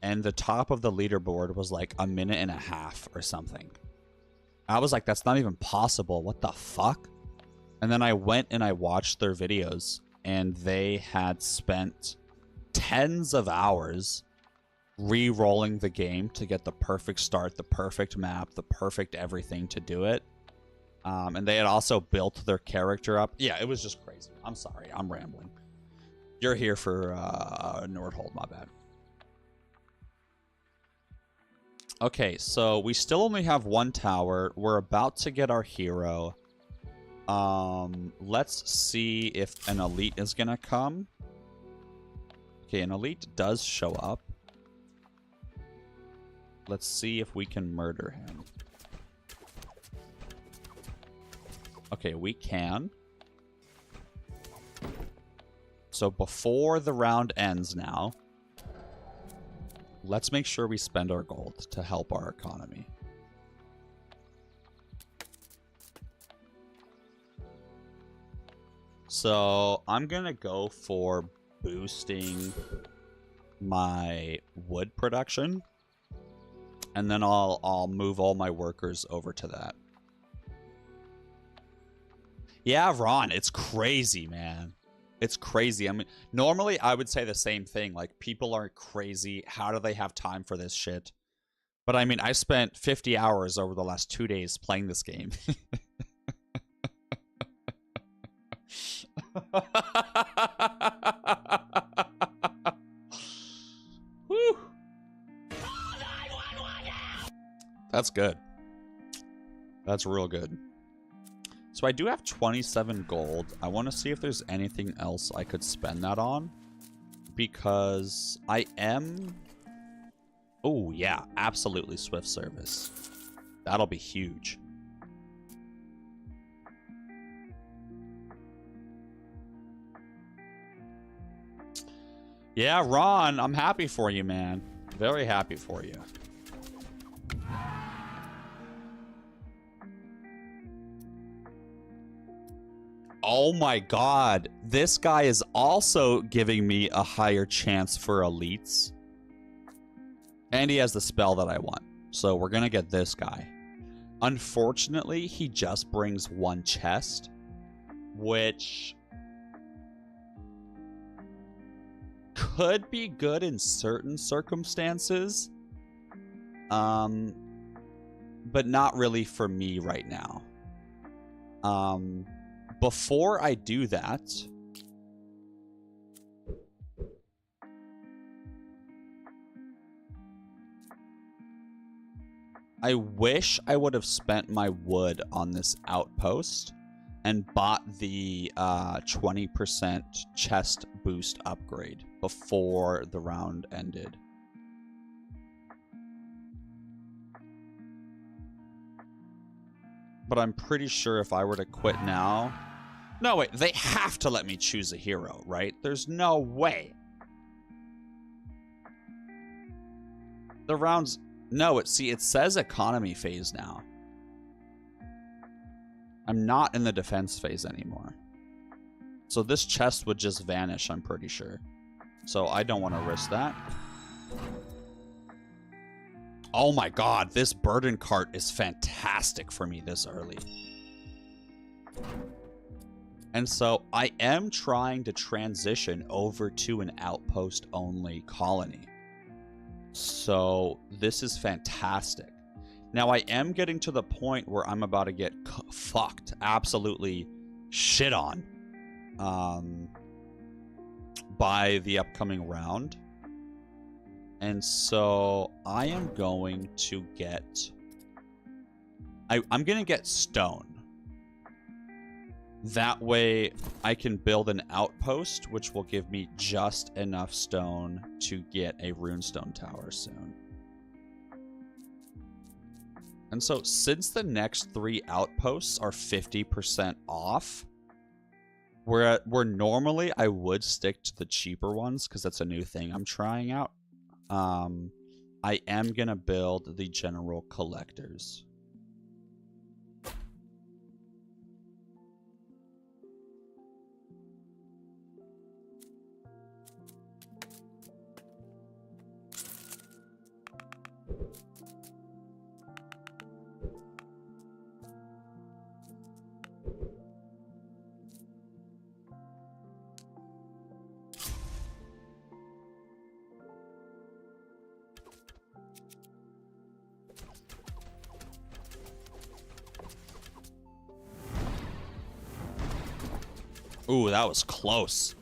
And the top of the leaderboard was like 1.5 minutes or something. I was like, that's not even possible. What the fuck? And then I went and I watched their videos. And they had spent tens of hours re-rolling the game to get the perfect start, the perfect map, the perfect everything to do it. And they had also built their character up. Yeah, it was just crazy. I'm sorry, I'm rambling. You're here for Nordhold, my bad. Okay, so we still only have one tower. We're about to get our hero. Let's see if an elite is gonna come. Okay, an elite does show up. Let's see if we can murder him. Okay, we can. So before the round ends now, let's make sure we spend our gold to help our economy. So I'm gonna go for boosting my wood production, and then I'll move all my workers over to that. Yeah, Ron, it's crazy, man. It's crazy. I mean, normally I would say the same thing. Like, people are crazy. How do they have time for this shit? But I mean, I spent 50 hours over the last 2 days playing this game. Whew. That's good. That's real good. So I do have 27 gold. I want to see if there's anything else I could spend that on. Because I am... Oh, yeah. Absolutely Swift service. That'll be huge. Yeah, Ron, I'm happy for you, man. Very happy for you. Oh my god. This guy is also giving me a higher chance for elites. And he has the spell that I want. So we're going to get this guy. Unfortunately, he just brings one chest, which could be good in certain circumstances. But not really for me right now. Before I do that, I wish I would have spent my wood on this outpost and bought the 20% chest boost upgrade before the round ended. But I'm pretty sure if I were to quit now... No, wait, they have to let me choose a hero, right? There's no way. The rounds... No, it says economy phase now. I'm not in the defense phase anymore. So this chest would just vanish, I'm pretty sure. So I don't want to risk that. Oh my god, this burden cart is fantastic for me this early. And so I am trying to transition over to an outpost-only colony. So this is fantastic. Now I am getting to the point where I'm about to get fucked, absolutely shit on, by the upcoming round. And so I am going to get... I'm going to get stone. That way I can build an outpost, which will give me just enough stone to get a runestone tower soon. And so since the next 3 outposts are 50% off, where normally I would stick to the cheaper ones because that's a new thing I'm trying out, I am going to build the general collectors. Ooh, that was close.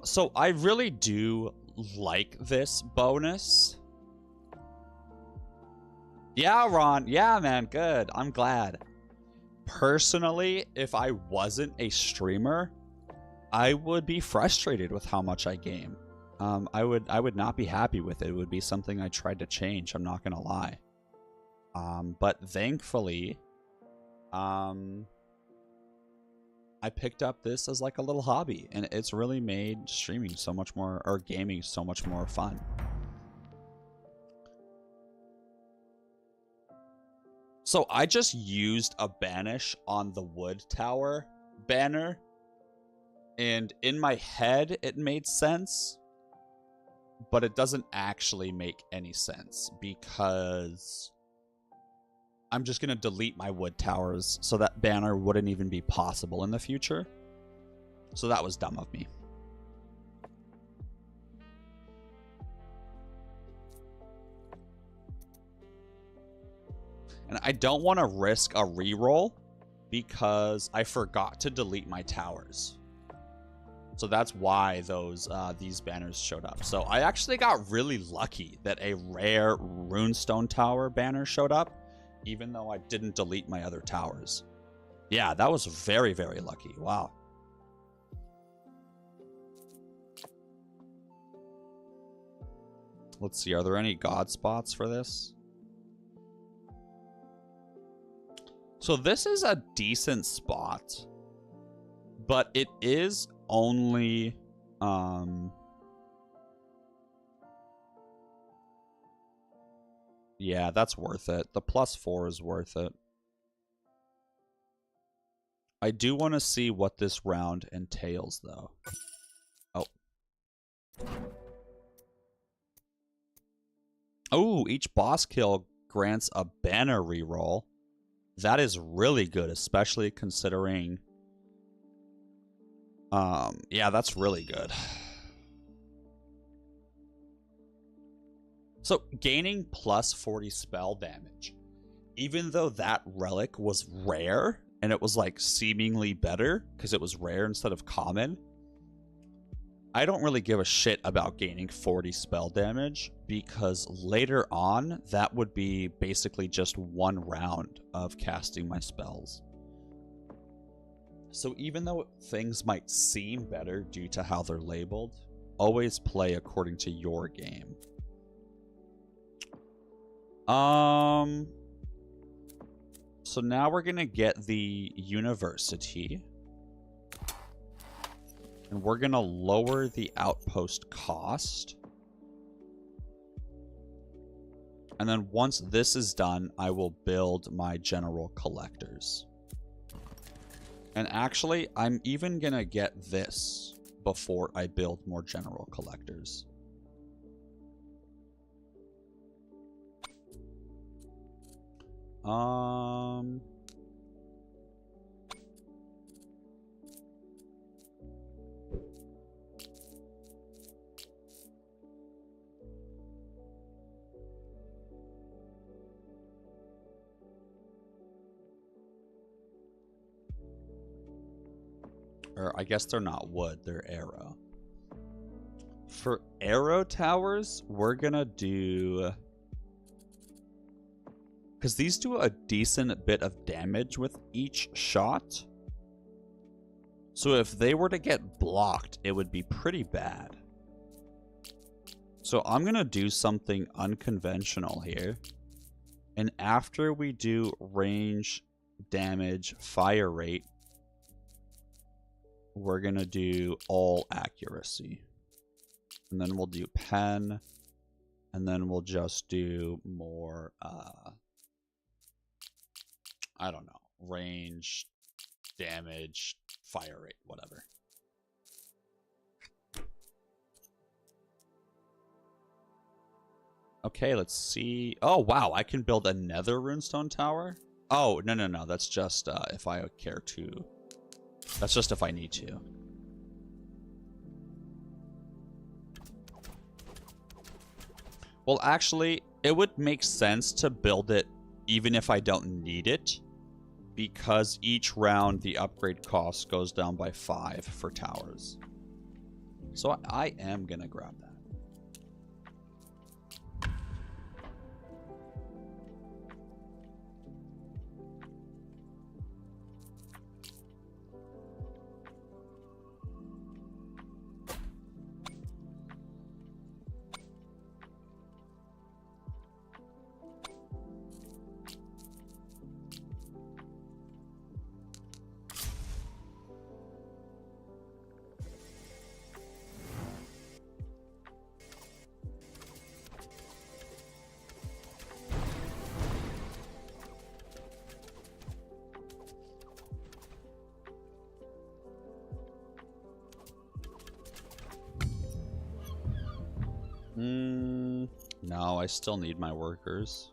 So I really do like this bonus. Yeah, Ron. Yeah, man. Good. I'm glad. Personally, if I wasn't a streamer, I would be frustrated with how much I game. I would not be happy with it. It would be something I tried to change. I'm not gonna lie. But thankfully, I picked up this as like a little hobby, and it's really made streaming so much more, or gaming so much more fun. So I just used a banish on the wood tower banner, and in my head it made sense, but it doesn't actually make any sense because I'm just going to delete my wood towers so that banner wouldn't even be possible in the future. So that was dumb of me. And I don't want to risk a reroll because I forgot to delete my towers. So that's why these banners showed up. So I actually got really lucky that a rare runestone tower banner showed up, even though I didn't delete my other towers. Yeah, that was very, very lucky. Wow. Let's see, are there any god spots for this? So this is a decent spot, but it is only yeah, that's worth it. The +4 is worth it. I do want to see what this round entails though. Oh. Oh, each boss kill grants a banner reroll. That is really good, especially considering yeah, that's really good. So gaining +40 spell damage, even though that relic was rare and it was like seemingly better because it was rare instead of common, I don't really give a shit about gaining 40 spell damage because later on that would be basically just one round of casting my spells. So even though things might seem better due to how they're labeled, always play according to your game. So now we're gonna get the university. And we're gonna lower the outpost cost. And then once this is done, I will build my general collectors. And actually, I'm even gonna get this before I build more general collectors. Or I guess they're not wood, they're arrow. For arrow towers, we're gonna do... because these do a decent bit of damage with each shot. So if they were to get blocked, it would be pretty bad. So I'm gonna do something unconventional here. And after we do range, damage, fire rate, we're gonna do all accuracy. And then we'll do pen. And then we'll just do more, I don't know, range, damage, fire rate, whatever. Okay, let's see. Oh, wow, I can build another runestone tower? Oh, no, that's just if I care to. That's just if I need to. Well, actually, it would make sense to build it even if I don't need it, because each round the upgrade cost goes down by 5 for towers. So I am gonna grab that. I still need my workers.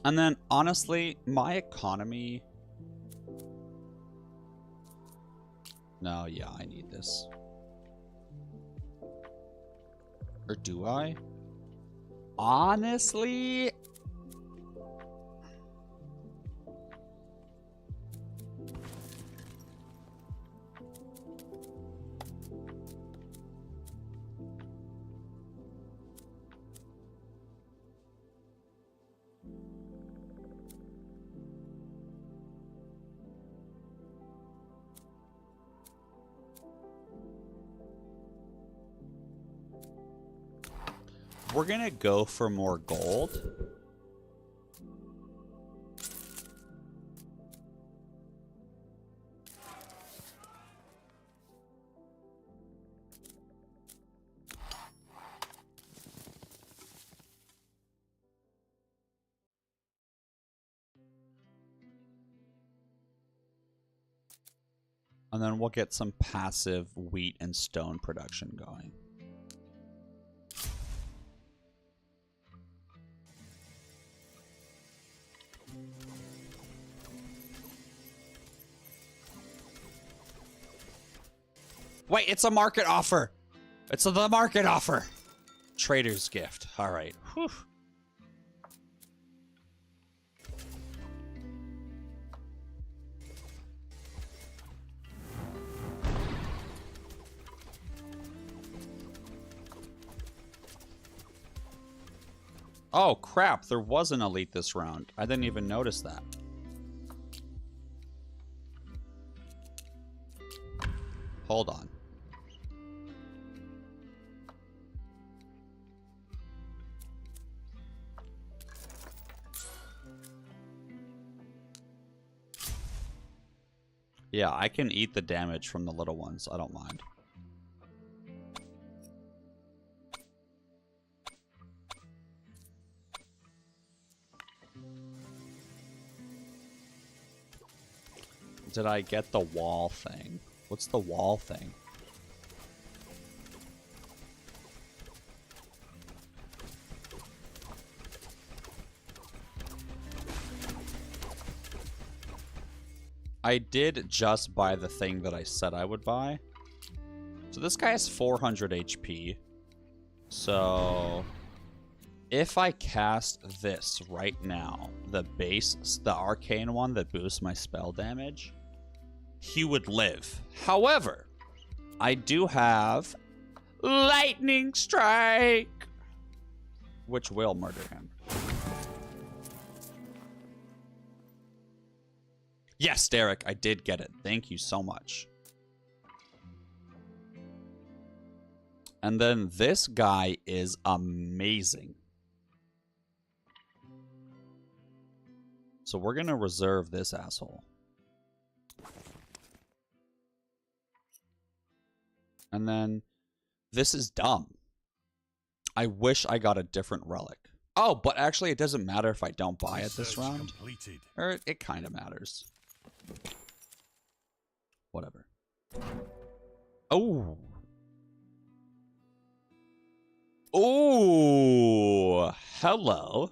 And then, honestly, my economy... No, yeah, I need this. Or do I? Honestly... We're gonna go for more gold. And then we'll get some passive wheat and stone production going. Wait, it's a market offer. It's the market offer. Trader's gift. All right. Whew. Oh, crap. There was an elite this round. I didn't even notice that. Hold on. Yeah, I can eat the damage from the little ones. I don't mind. Did I get the wall thing? What's the wall thing? I did just buy the thing that I said I would buy. So this guy has 400 HP. So if I cast this right now, the base, the arcane one that boosts my spell damage, he would live. However, I do have lightning strike, which will murder him. Yes, Derek, I did get it. Thank you so much. And then this guy is amazing. So we're going to reserve this asshole. And then this is dumb. I wish I got a different relic. Oh, but actually it doesn't matter if I don't buy it this round. Or it kind of matters. Whatever. Oh. Oh. Hello.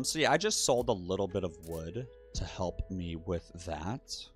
So yeah, I just sold a little bit of wood to help me with that.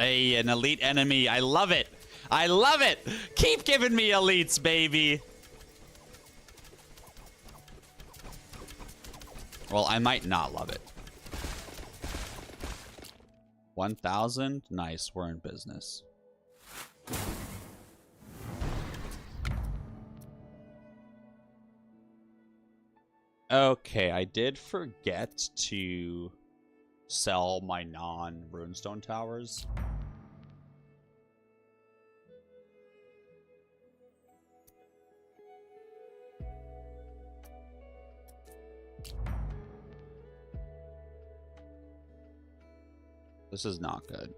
Hey, an elite enemy. I love it. I love it. Keep giving me elites, baby. Well, I might not love it. 1,000? Nice, we're in business. Okay, I did forget to sell my non-runestone towers. This is not good.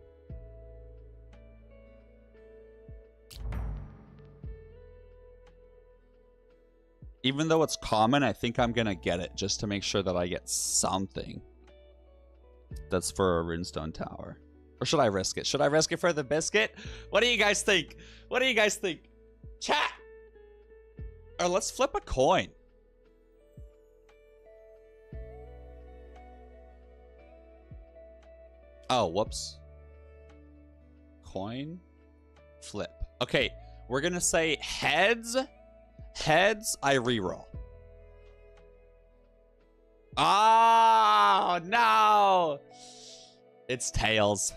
Even though it's common, I think I'm gonna get it just to make sure that I get something that's for a runestone tower. Or should I risk it? Should I risk it for the biscuit? What do you guys think? What do you guys think? Chat! Or let's flip a coin. Oh, whoops. Coin. Flip. Okay, we're gonna say heads. Heads, I reroll. Oh, no! It's tails.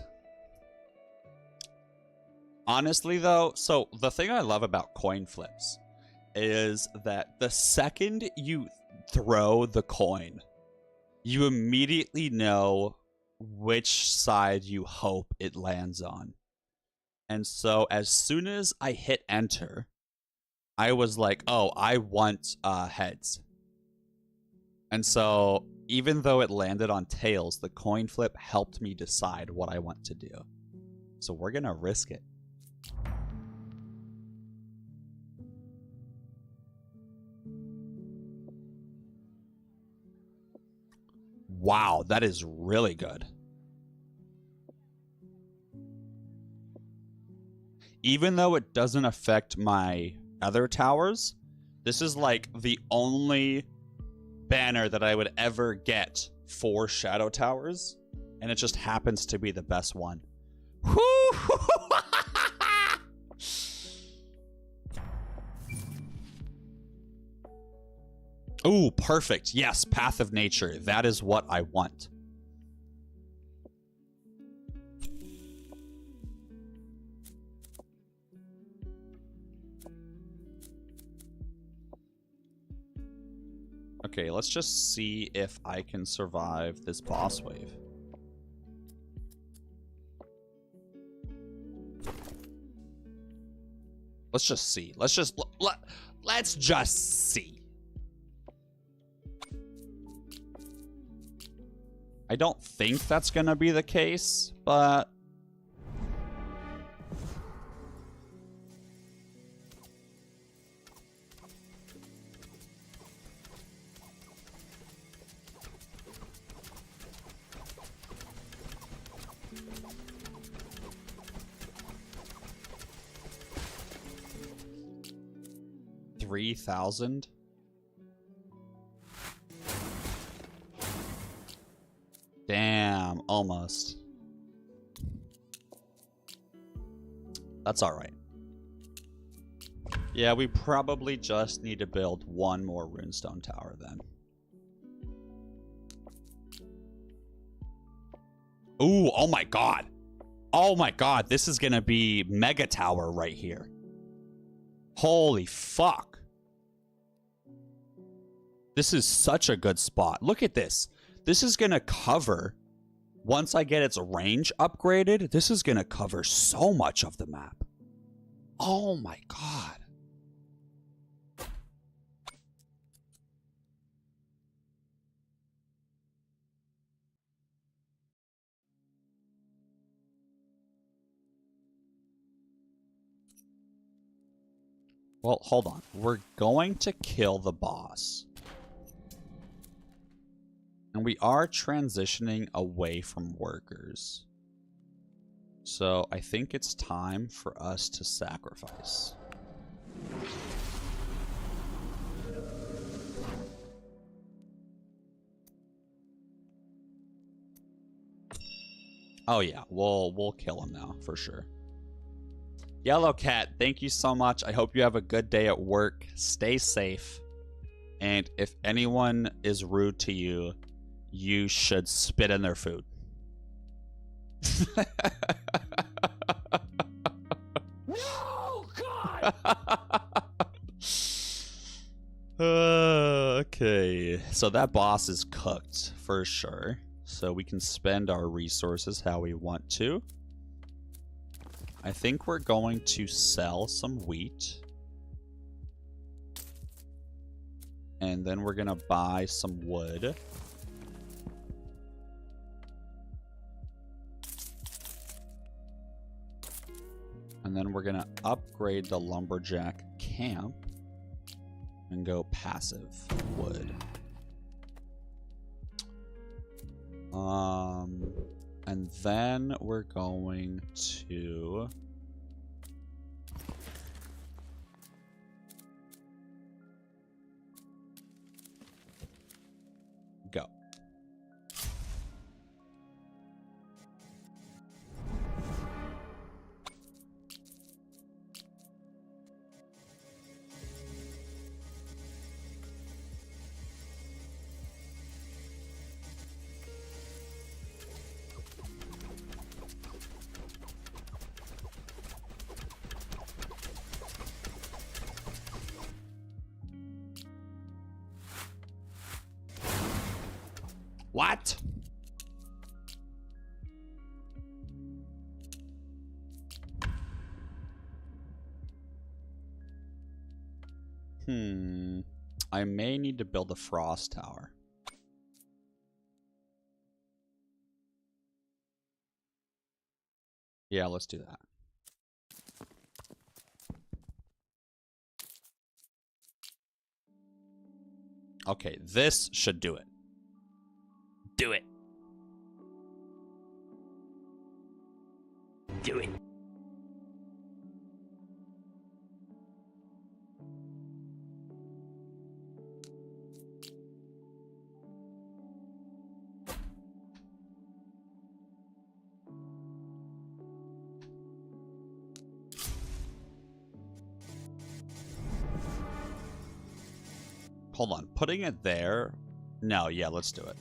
Honestly, though, so the thing I love about coin flips is that the second you throw the coin, you immediately know which side you hope it lands on. And so as soon as I hit enter, I was like, oh, I want heads. And so even though it landed on tails, the coin flip helped me decide what I want to do. So we're gonna risk it. Wow, that is really good. Even though it doesn't affect my other towers, this is like the only banner that I would ever get for shadow towers, and it just happens to be the best one. Ooh, perfect. Yes, Path of Nature. That is what I want. Okay, let's just see if I can survive this boss wave. Let's just see. Let's just see. I don't think that's gonna be the case, but $3,000. Damn, almost. That's all right. Yeah, we probably just need to build one more runestone tower then. Ooh, oh my god. Oh my god, this is gonna be mega tower right here. Holy fuck. This is such a good spot. Look at this. This is gonna cover, once I get its range upgraded, this is gonna cover so much of the map. Oh my god. Well, hold on. We're going to kill the boss. And we are transitioning away from workers. So I think it's time for us to sacrifice. Oh yeah, we'll kill him now for sure. Yellow Cat, thank you so much. I hope you have a good day at work. Stay safe. And if anyone is rude to you, you should spit in their food. No, God! Okay, so that boss is cooked for sure. So we can spend our resources how we want to. I think we're going to sell some wheat. And then we're going to buy some wood. And then we're going to upgrade the lumberjack camp and go passive wood. And then we're going to go. What? I may need to build a frost tower. Yeah, let's do that. Okay, this should do it. Do it. Do it. Hold on, putting it there? No, yeah, let's do it.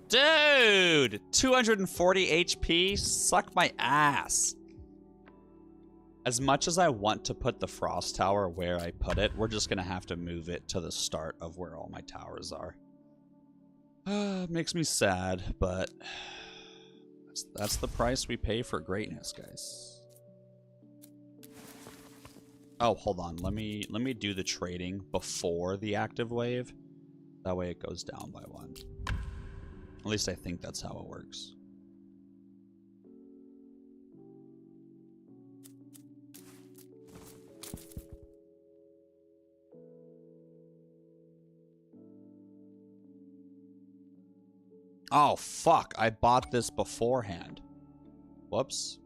Dude, 240 HP, suck my ass. As much as I want to put the frost tower where I put it, we're just gonna have to move it to the start of where all my towers are. Makes me sad, but that's the price we pay for greatness, guys. Oh, hold on. Let me do the trading before the active wave. That way it goes down by one. At least I think that's how it works. Oh, fuck. I bought this beforehand. Whoops.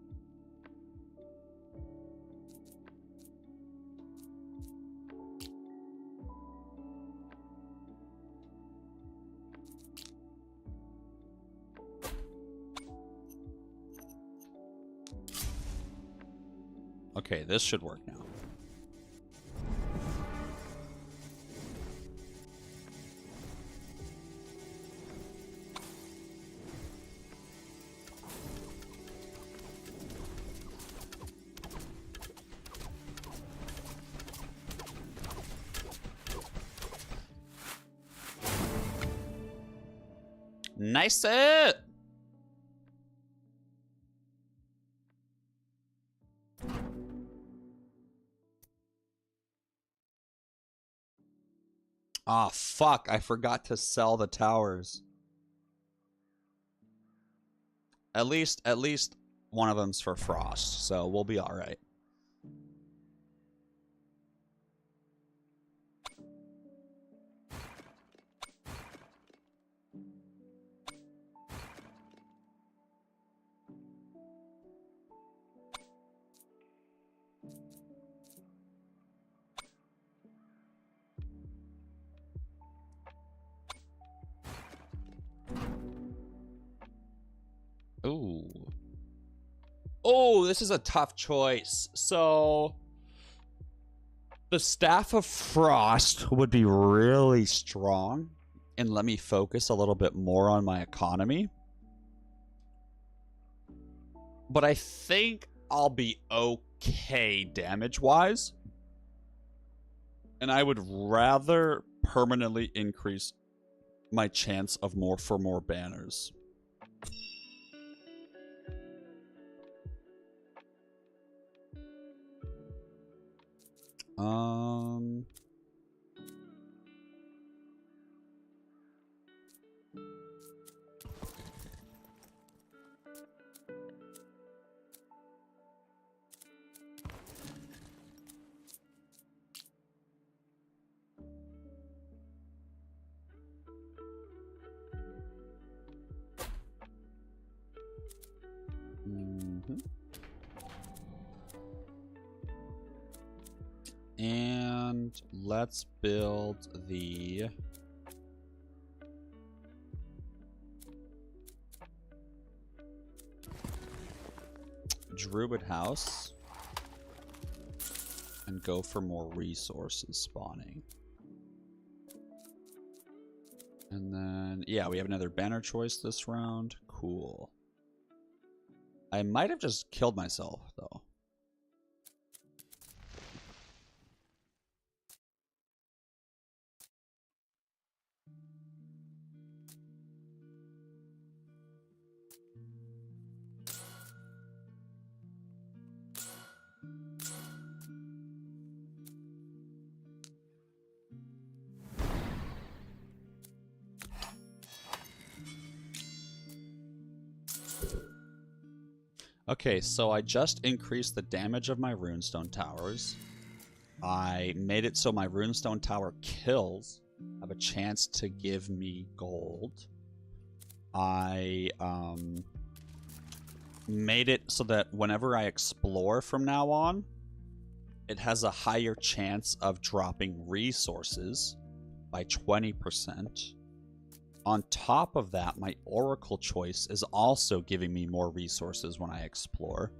Okay, this should work now. Nice it. Ah, fuck. I forgot to sell the towers. At least one of them's for frost, so we'll be all right. Oh, this is a tough choice. So the Staff of Frost would be really strong and let me focus a little bit more on my economy. But I think I'll be okay damage-wise. And I would rather permanently increase my chance of more banners. And let's build the Druid House and go for more resources spawning. And then, yeah, we have another banner choice this round. Cool. I might have just killed myself, though. Okay, so I just increased the damage of my runestone towers. I made it so my runestone tower kills have a chance to give me gold. I made it so that whenever I explore from now on, it has a higher chance of dropping resources by 20%. On top of that, my Oracle choice is also giving me more resources when I explore.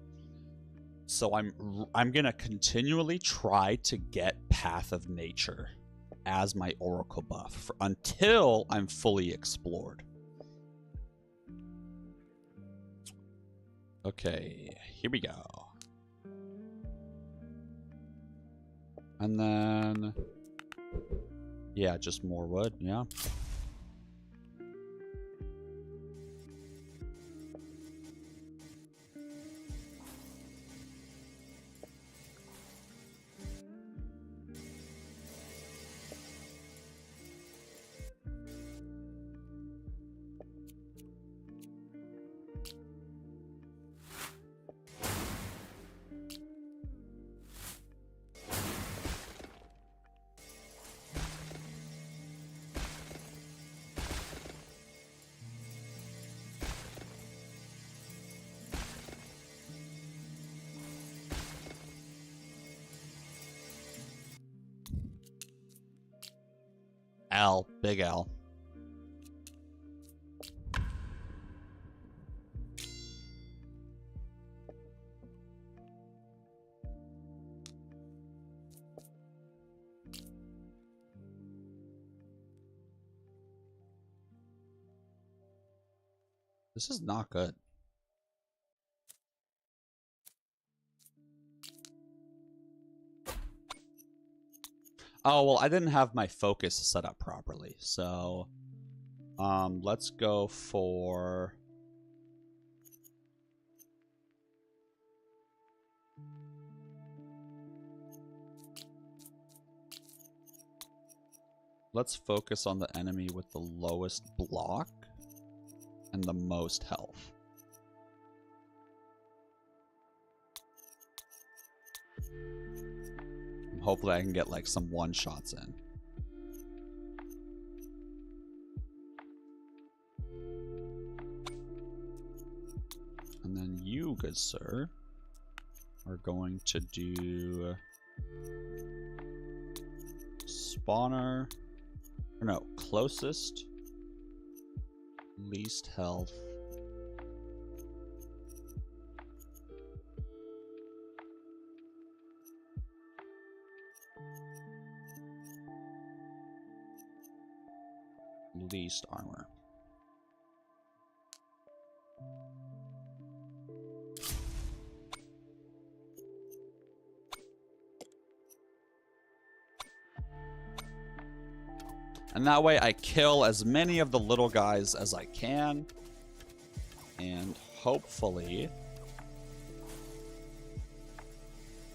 So I'm gonna continually try to get Path of Nature as my Oracle buff until I'm fully explored. Okay, here we go. And then, yeah, just more wood, yeah. L, big L. This is not good. Oh, well, I didn't have my focus set up properly, so let's go for let's focus on the enemy with the lowest block and the most health. Hopefully I can get like some one-shots in. And then you, good sir, are going to do spawner, or no, closest, least health. least armor. And that way I kill as many of the little guys as I can. And hopefully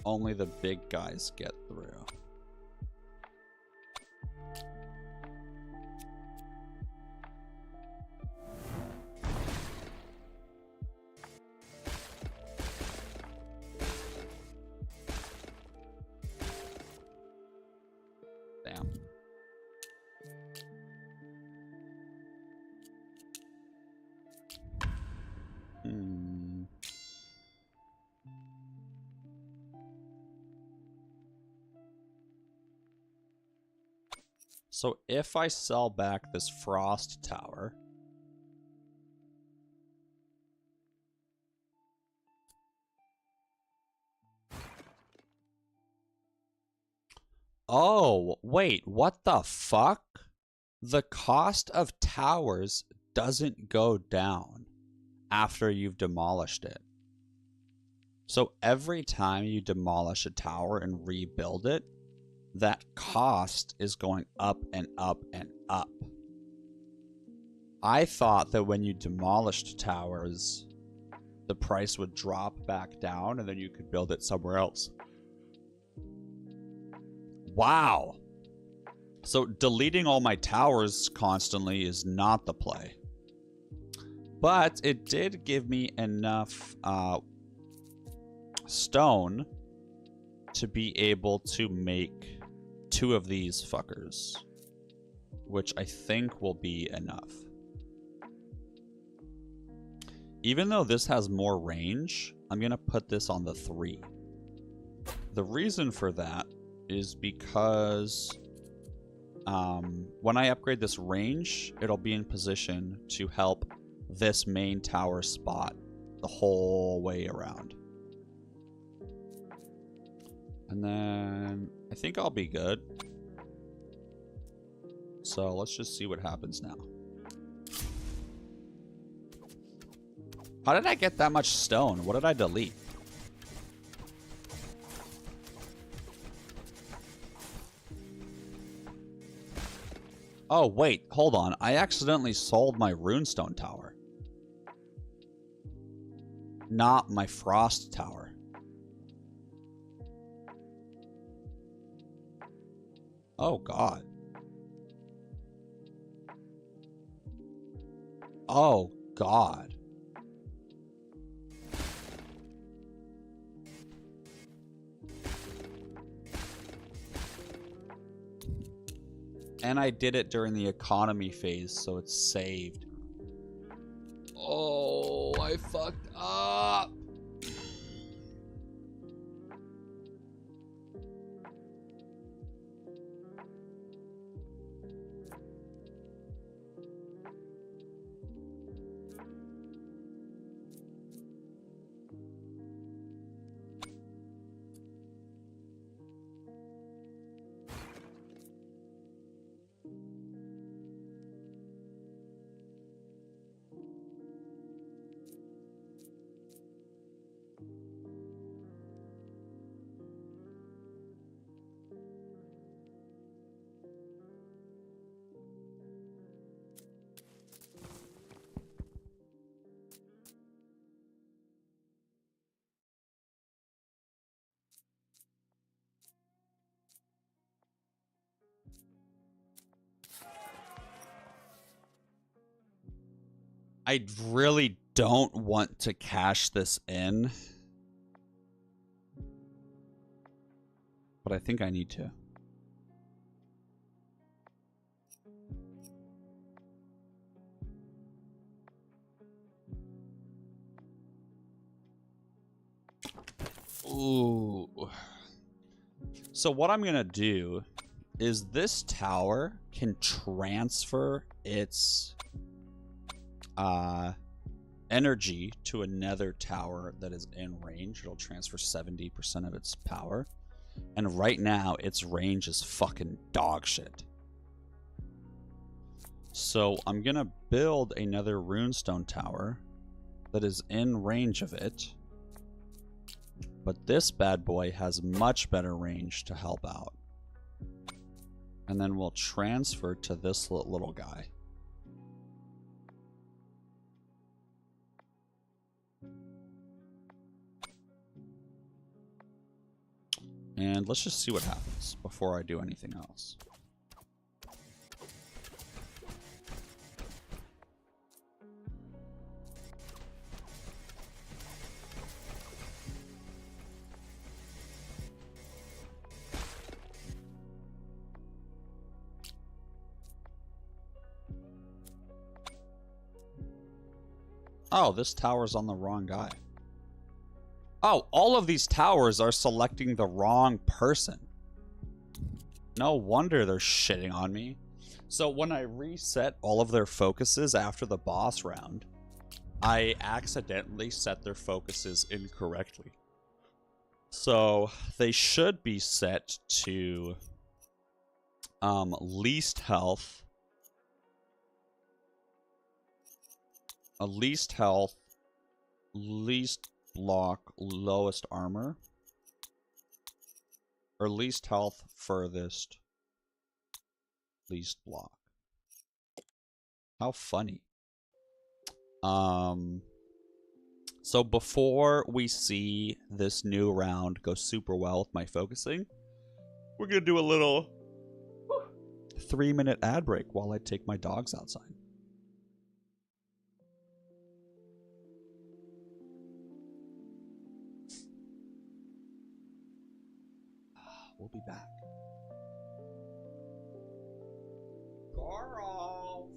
only the big guys get through. Damn. So if I sell back this frost tower, oh, wait, what the fuck? The cost of towers doesn't go down after you've demolished it. So every time you demolish a tower and rebuild it, that cost is going up and up and up. I thought that when you demolished towers, the price would drop back down and then you could build it somewhere else. Wow. So deleting all my towers constantly is not the play. But it did give me enough stone to be able to make 2 of these fuckers, which I think will be enough. Even though this has more range, I'm gonna put this on the 3. The reason for that is because when I upgrade this range, it'll be in position to help this main tower spot the whole way around. And then I think I'll be good. So let's just see what happens now. How did I get that much stone? What did I delete? Oh, wait, hold on. I accidentally sold my runestone tower. Not my frost tower. Oh, God. Oh, God. And I did it during the economy phase, so it's saved. Oh, I fucked up. I really don't want to cash this in, but I think I need to. Ooh. So what I'm gonna do is this tower can transfer its energy to another tower that is in range. It'll transfer 70% of its power. And right now, its range is fucking dog shit. So I'm gonna build another runestone tower that is in range of it. But this bad boy has much better range to help out. And then we'll transfer to this little guy. And let's just see what happens before I do anything else. Oh, this tower's on the wrong guy. Oh, all of these towers are selecting the wrong person. No wonder they're shitting on me. So when I reset all of their focuses after the boss round, I accidentally set their focuses incorrectly. So they should be set to least health, least health, least block, lowest armor, or least health, furthest, least block. How funny. So before we see this new round go super well with my focusing, we're gonna do a little 3-minute ad break while I take my dogs outside. We'll be back. Carl!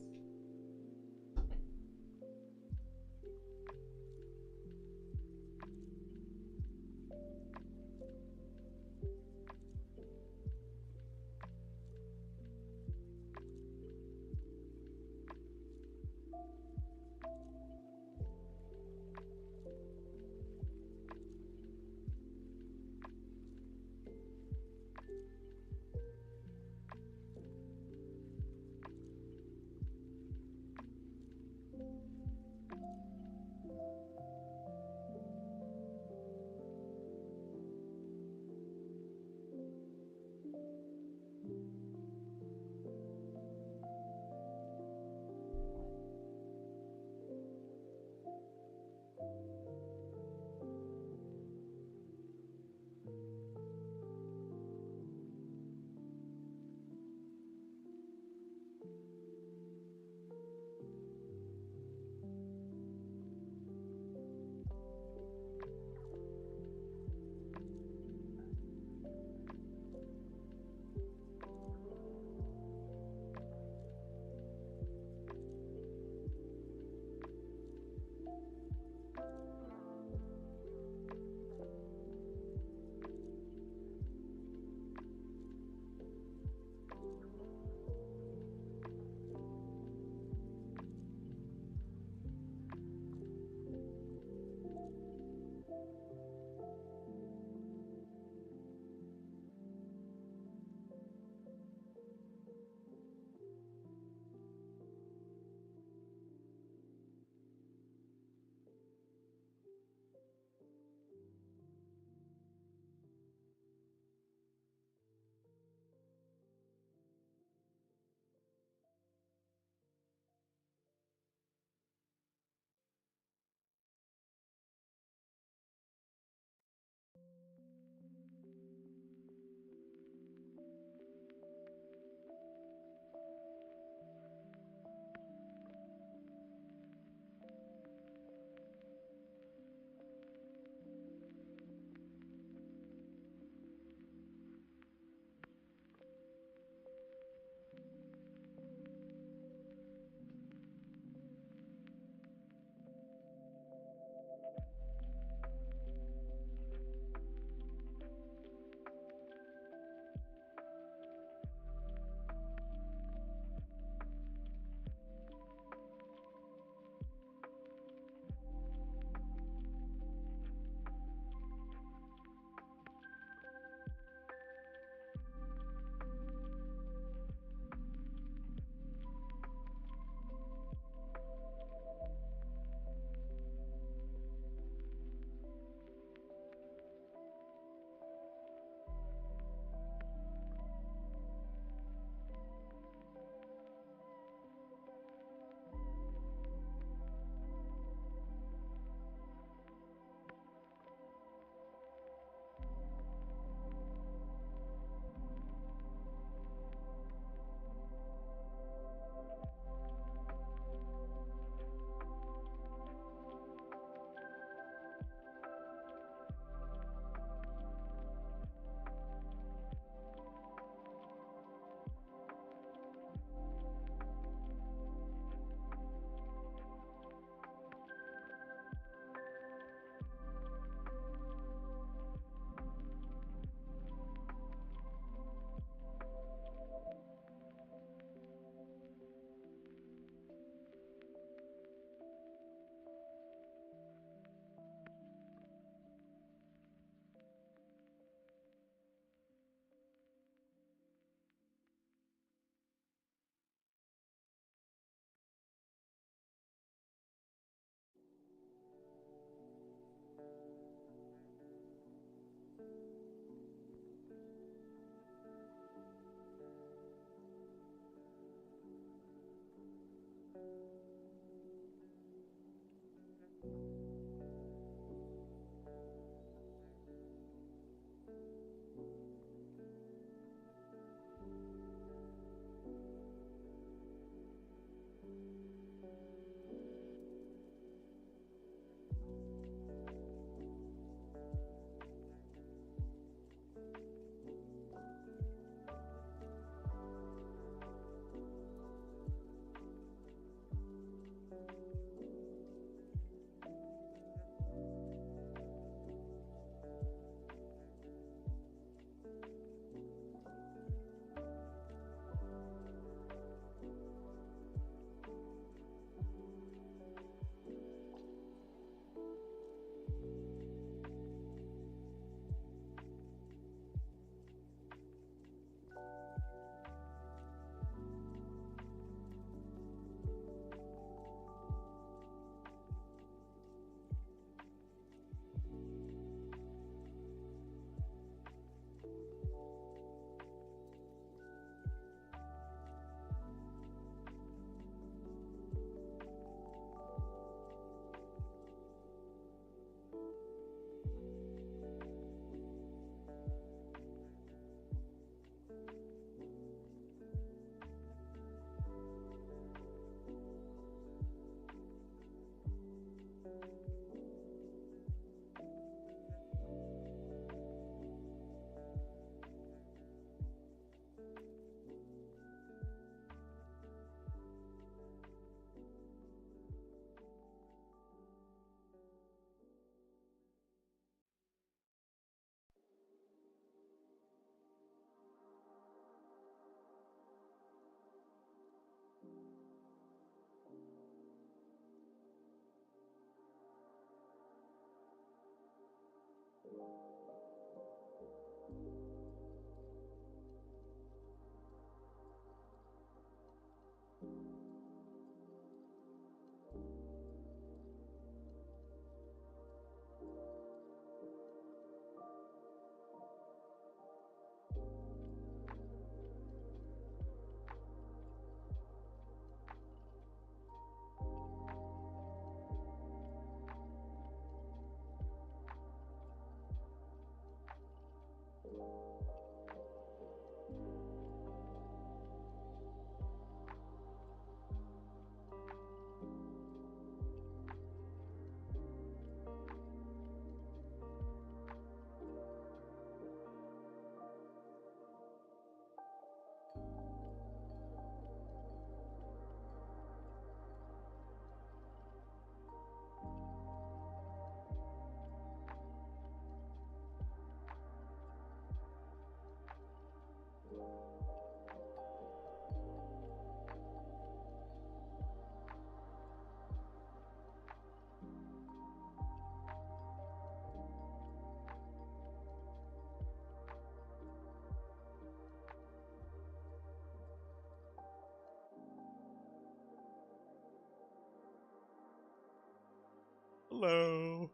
Hello.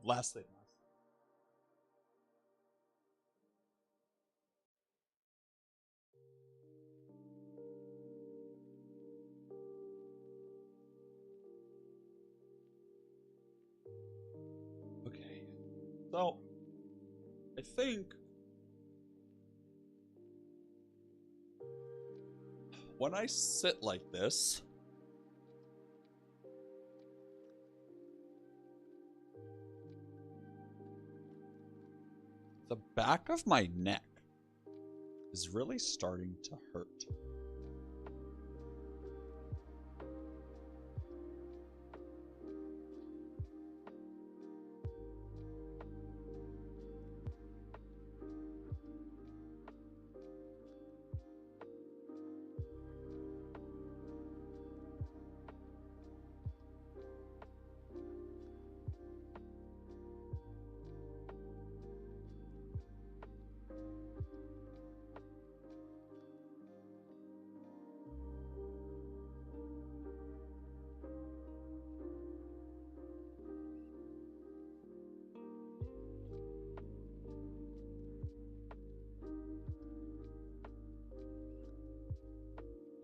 Last thing. Okay. So, I think when I sit like this, the back of my neck is really starting to hurt.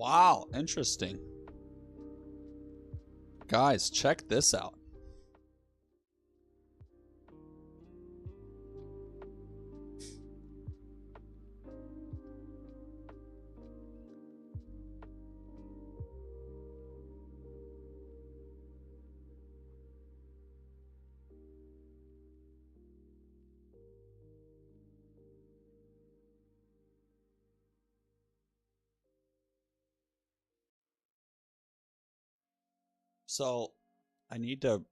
Wow, interesting. Guys, check this out. So, I need to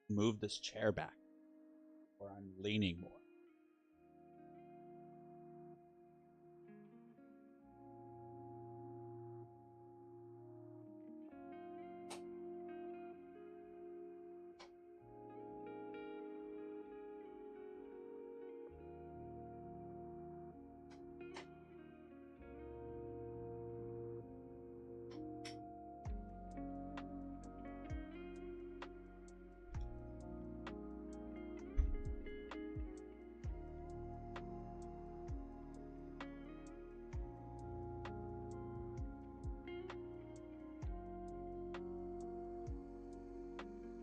move this chair back, or I'm leaning more.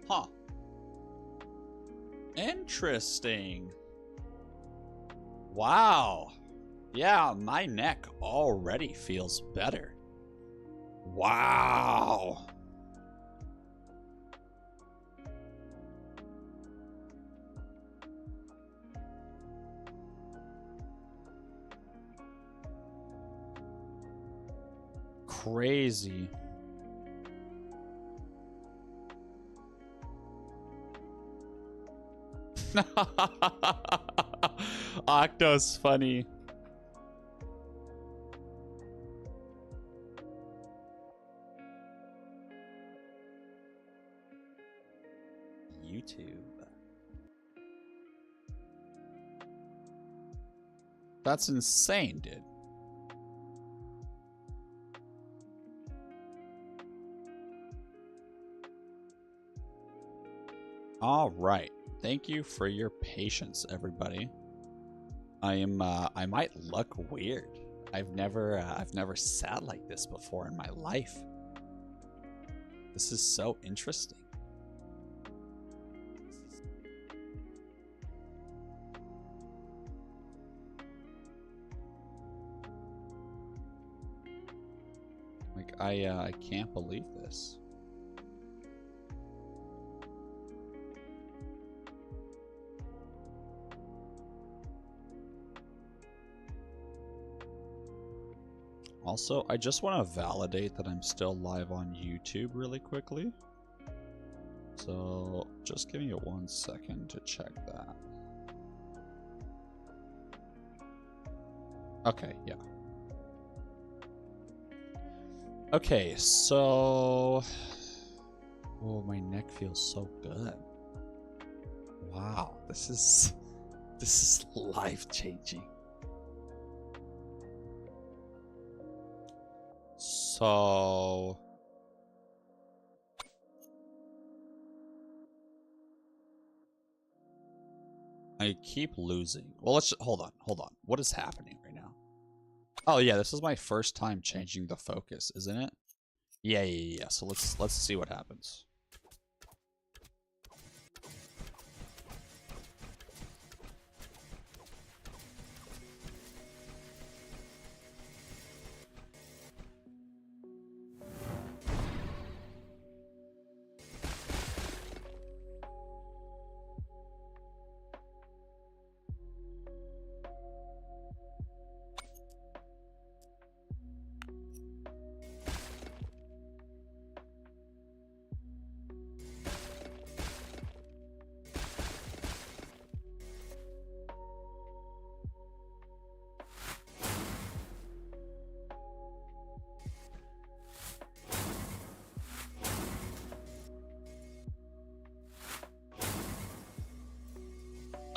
Huh. Interesting. Wow. Yeah, my neck already feels better. Wow. Crazy. Octo's funny. YouTube. That's insane, dude. All right. Thank you for your patience, everybody. I might look weird. I've never sat like this before in my life. This is so interesting. Like I can't believe this. Also, I just want to validate that I'm still live on YouTube really quickly. So, just give me 1 second to check that. Okay, yeah. Okay, so... Oh, my neck feels so good. Wow, this is life-changing. So, I keep losing. Well, let's just, hold on. What is happening right now? Oh yeah, this is my first time changing the focus, isn't it? Yeah. So let's see what happens.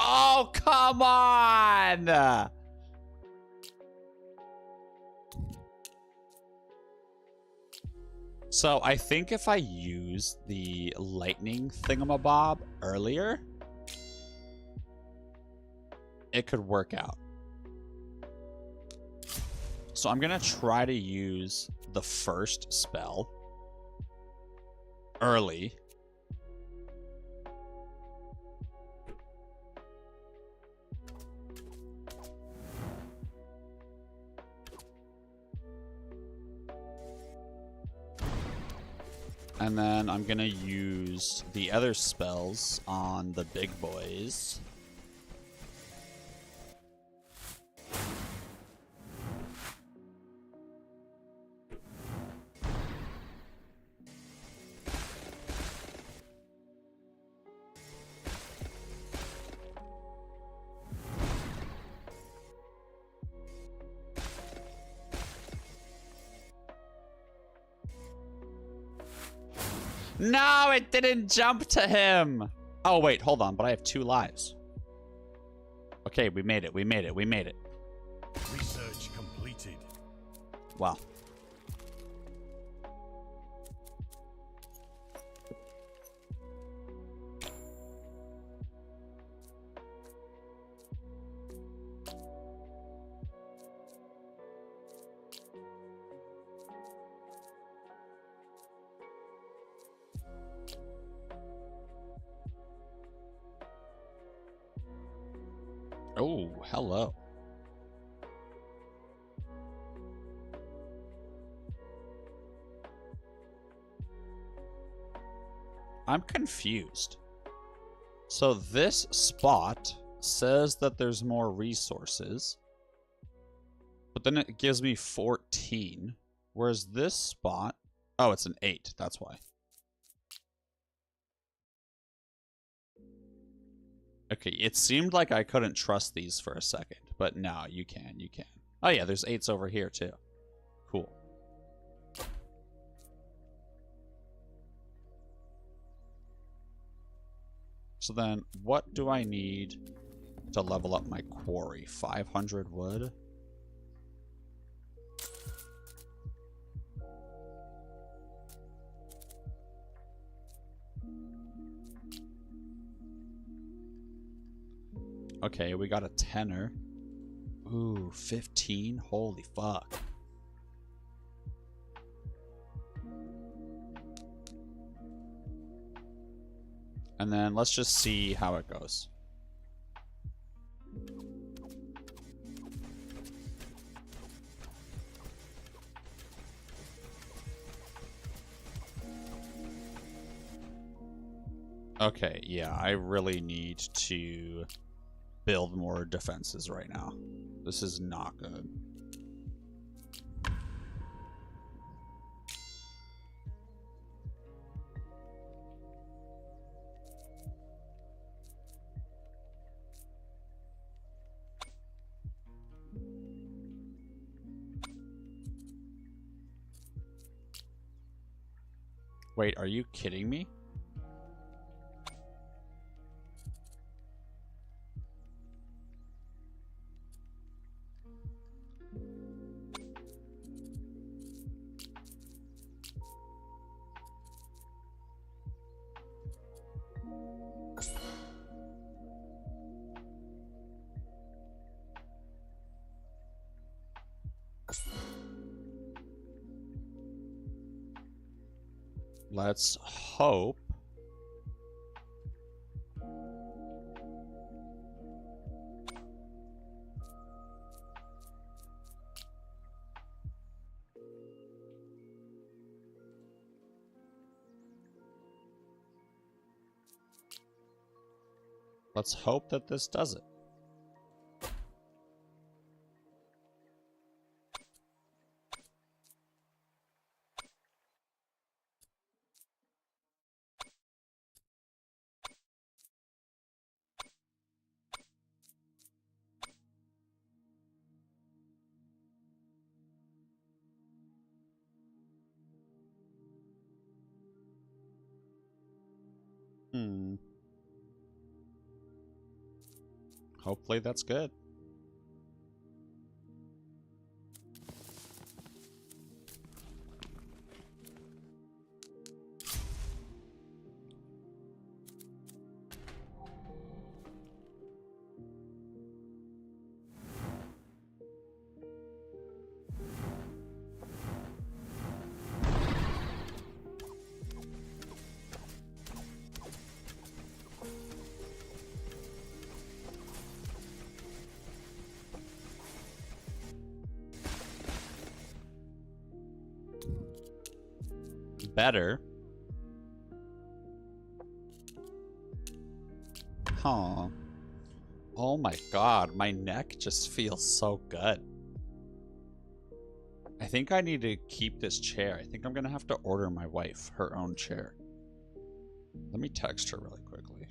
Oh, come on! So I think if I use the lightning thingamabob earlier, it could work out. So I'm gonna try to use the first spell early. And then I'm gonna use the other spells on the big boys. No, it didn't jump to him. Oh, wait, hold on. But I have 2 lives. Okay, we made it. Research completed. Wow. Oh, hello. I'm confused. So this spot says that there's more resources, but then it gives me 14. Whereas this spot, oh, it's an 8. That's why. Okay, it seemed like I couldn't trust these for a second, but no, you can. Oh yeah, there's 8s over here too. Cool. So then, what do I need to level up my quarry? 500 wood? Okay, we got a tenner. Ooh, 15? Holy fuck. And then let's just see how it goes. Okay, yeah, I really need to build more defenses right now. This is not good. Wait, are you kidding me? Let's hope. Let's hope that this does it. Hopefully that's good. Better. Huh. Oh my god, my neck just feels so good. I think I need to keep this chair. I think I'm gonna have to order my wife her own chair. Let me text her really quickly.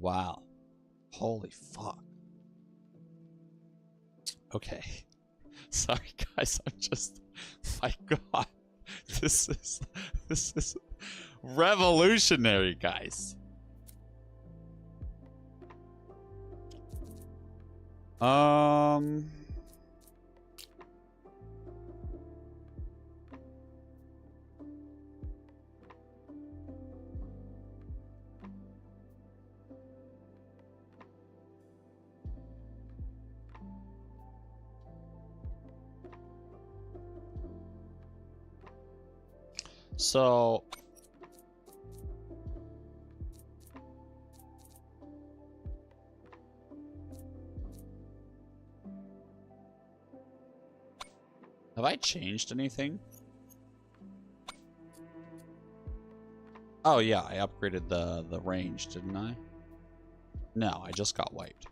Wow. Holy fuck. Okay. Sorry guys, I'm just, my god. This is revolutionary, guys. So have I changed anything? Oh yeah, I upgraded the range, didn't I? No, I just got wiped.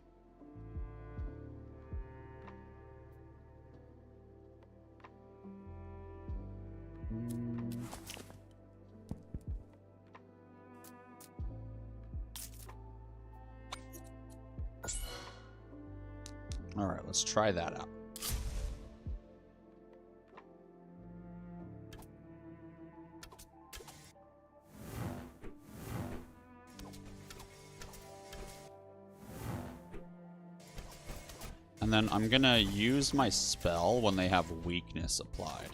All right, let's try that out. And then I'm gonna use my spell when they have weakness applied.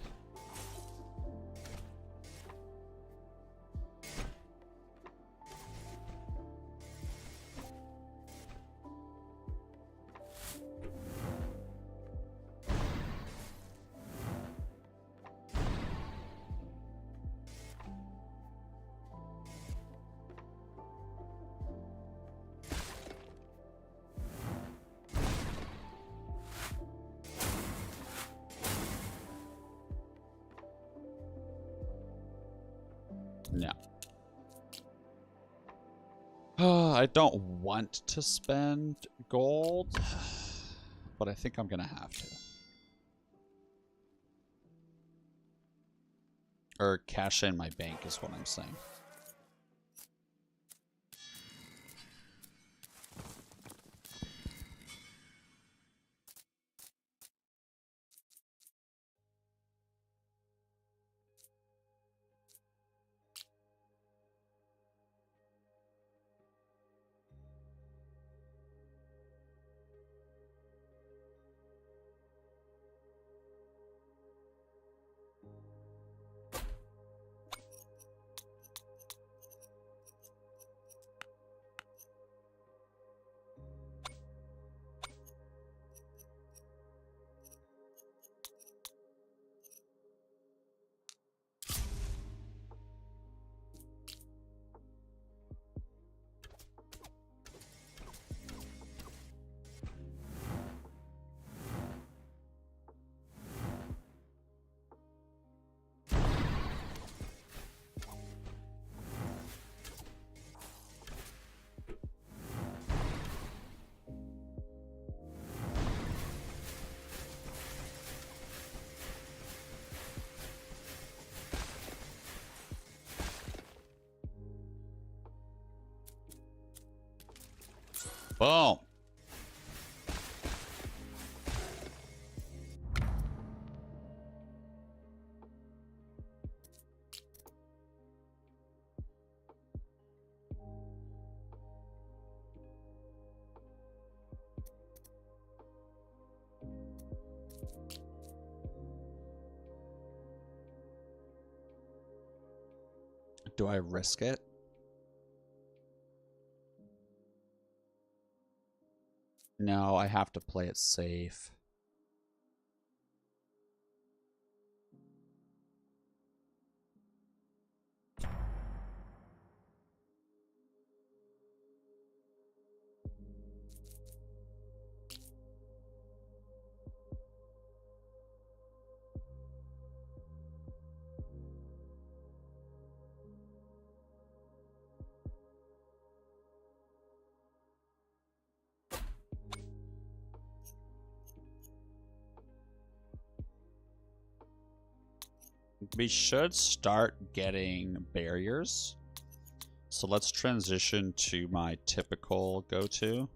No. I don't want to spend gold, but I think I'm gonna have to. Or cash in my bank is what I'm saying. Boom. Do I risk it? No, I have to play it safe. We should start getting barriers. So let's transition to my typical go-to.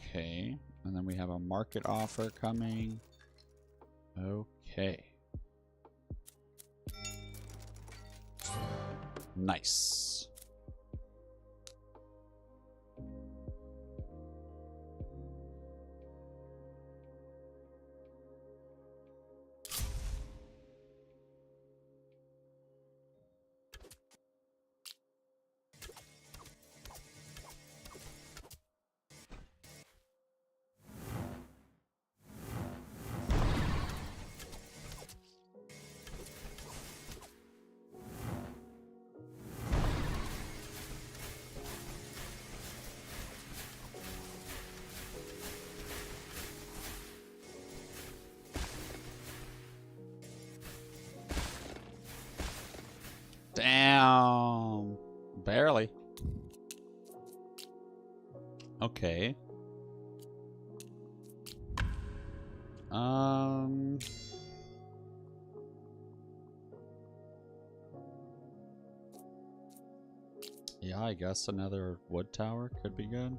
Okay, and then we have a market offer coming. Okay. Nice. Damn. Barely. Okay. Yeah, I guess another wood tower could be good.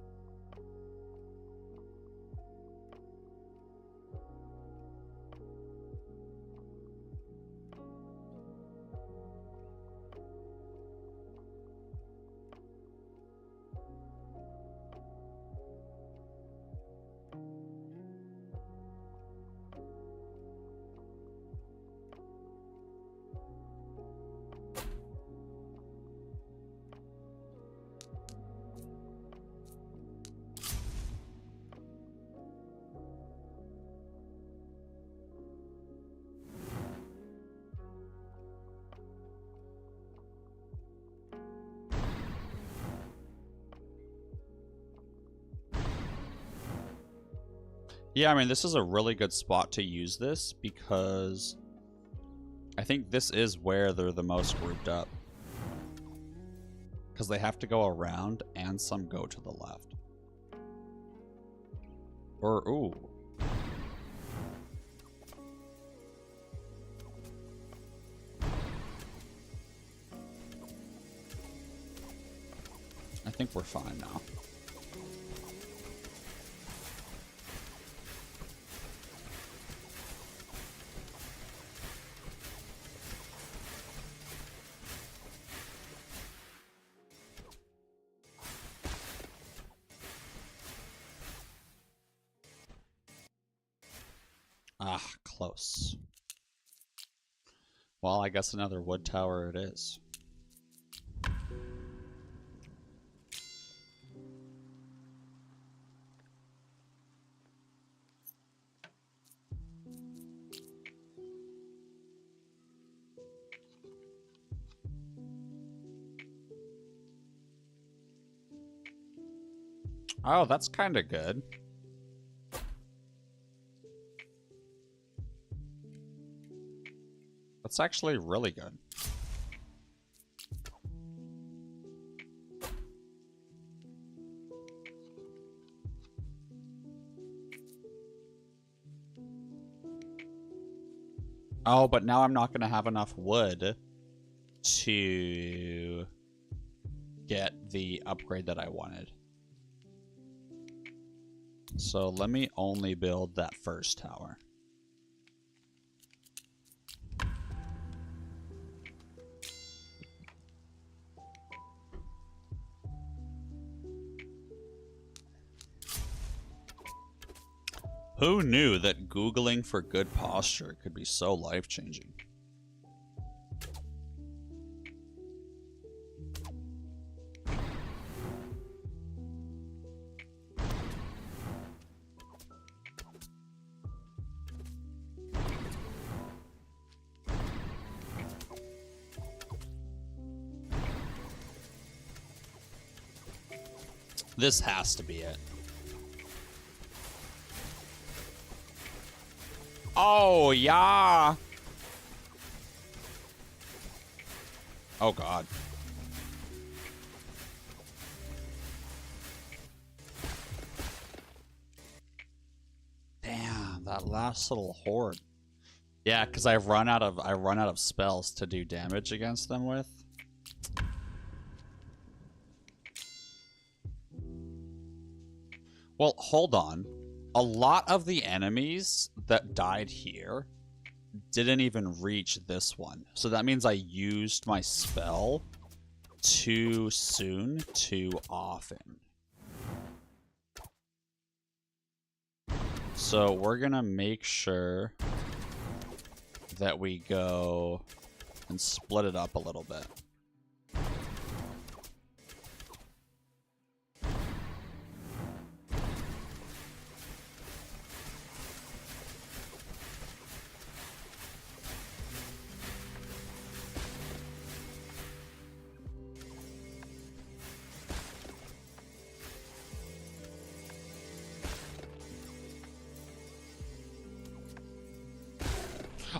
Yeah, I mean, this is a really good spot to use this because I think this is where they're the most grouped up. Because they have to go around and some go to the left. Or, ooh. I think we're fine now. Ah, close. Well, I guess another wood tower it is. Oh, that's kind of good. That's actually really good. Oh, but now I'm not going to have enough wood to get the upgrade that I wanted. So let me only build that first tower. Who knew that Googling for good posture could be so life-changing? This has to be it. Oh, yeah. Oh, God. Damn, that last little horde. Yeah, because I run out of spells to do damage against them with. Well, hold on. A lot of the enemies that died here didn't even reach this one. So that means I used my spell too soon, too often. So we're gonna make sure that we go and split it up a little bit.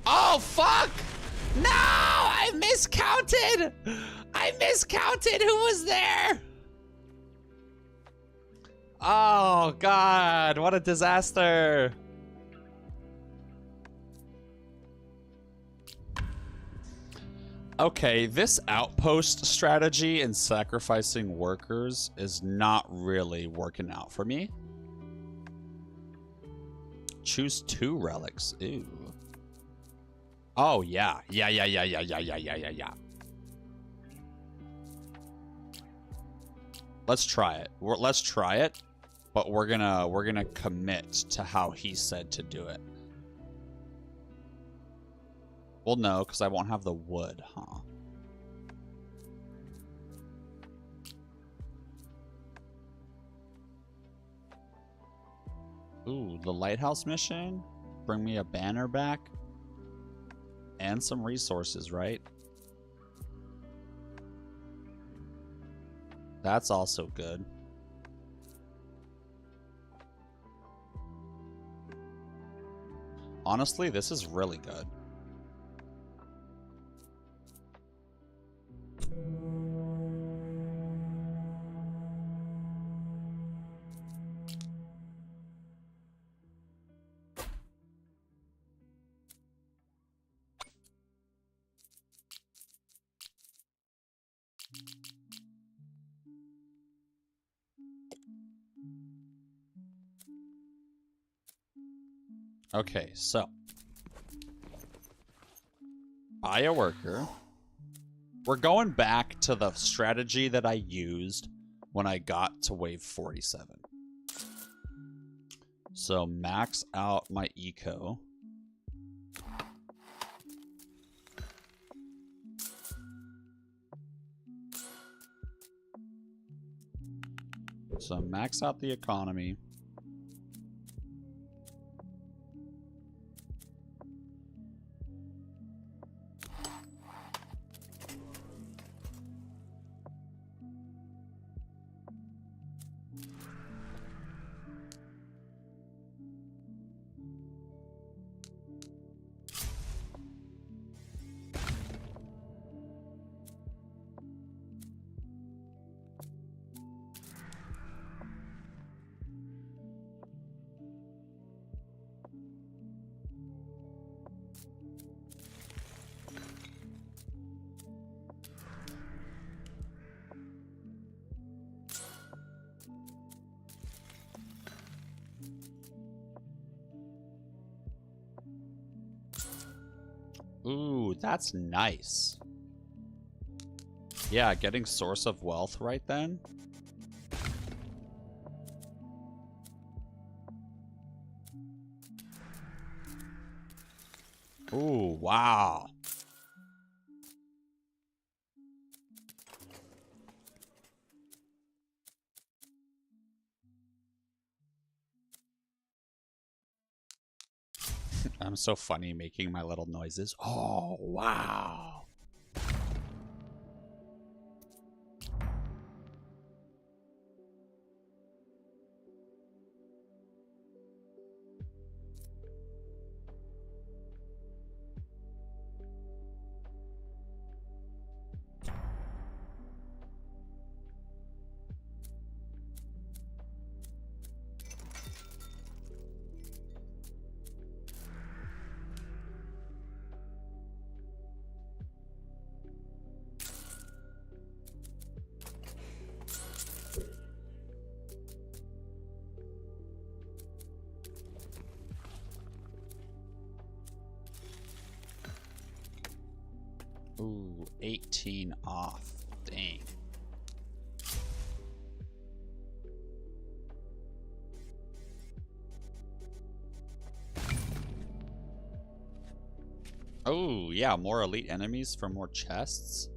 Oh, fuck! No! I miscounted! I miscounted who was there! Oh, God. What a disaster. Okay, this outpost strategy and sacrificing workers is not really working out for me. Choose 2 relics. Ew. Oh, yeah. Yeah. Let's try it. Let's try it, but we're gonna commit to how he said to do it. Well, no, because I won't have the wood, huh? Ooh, the lighthouse mission? Bring me a banner back? And some resources, right? That's also good. Honestly, this is really good. Okay, so buy a worker. We're going back to the strategy that I used when I got to wave 47. So max out my eco. So max out the economy. Ooh, that's nice. Yeah, getting source of wealth right then. Ooh, wow. I'm so funny making my little noises. Oh, wow. Ooh, 18 off. Dang. Oh, yeah, more elite enemies for more chests.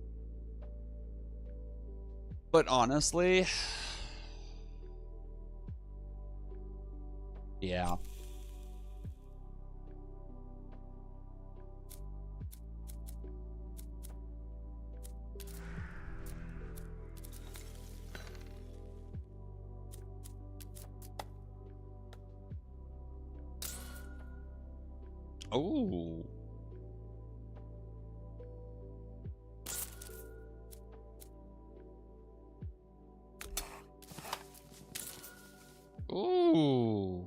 But honestly, yeah. Oh. Ooh.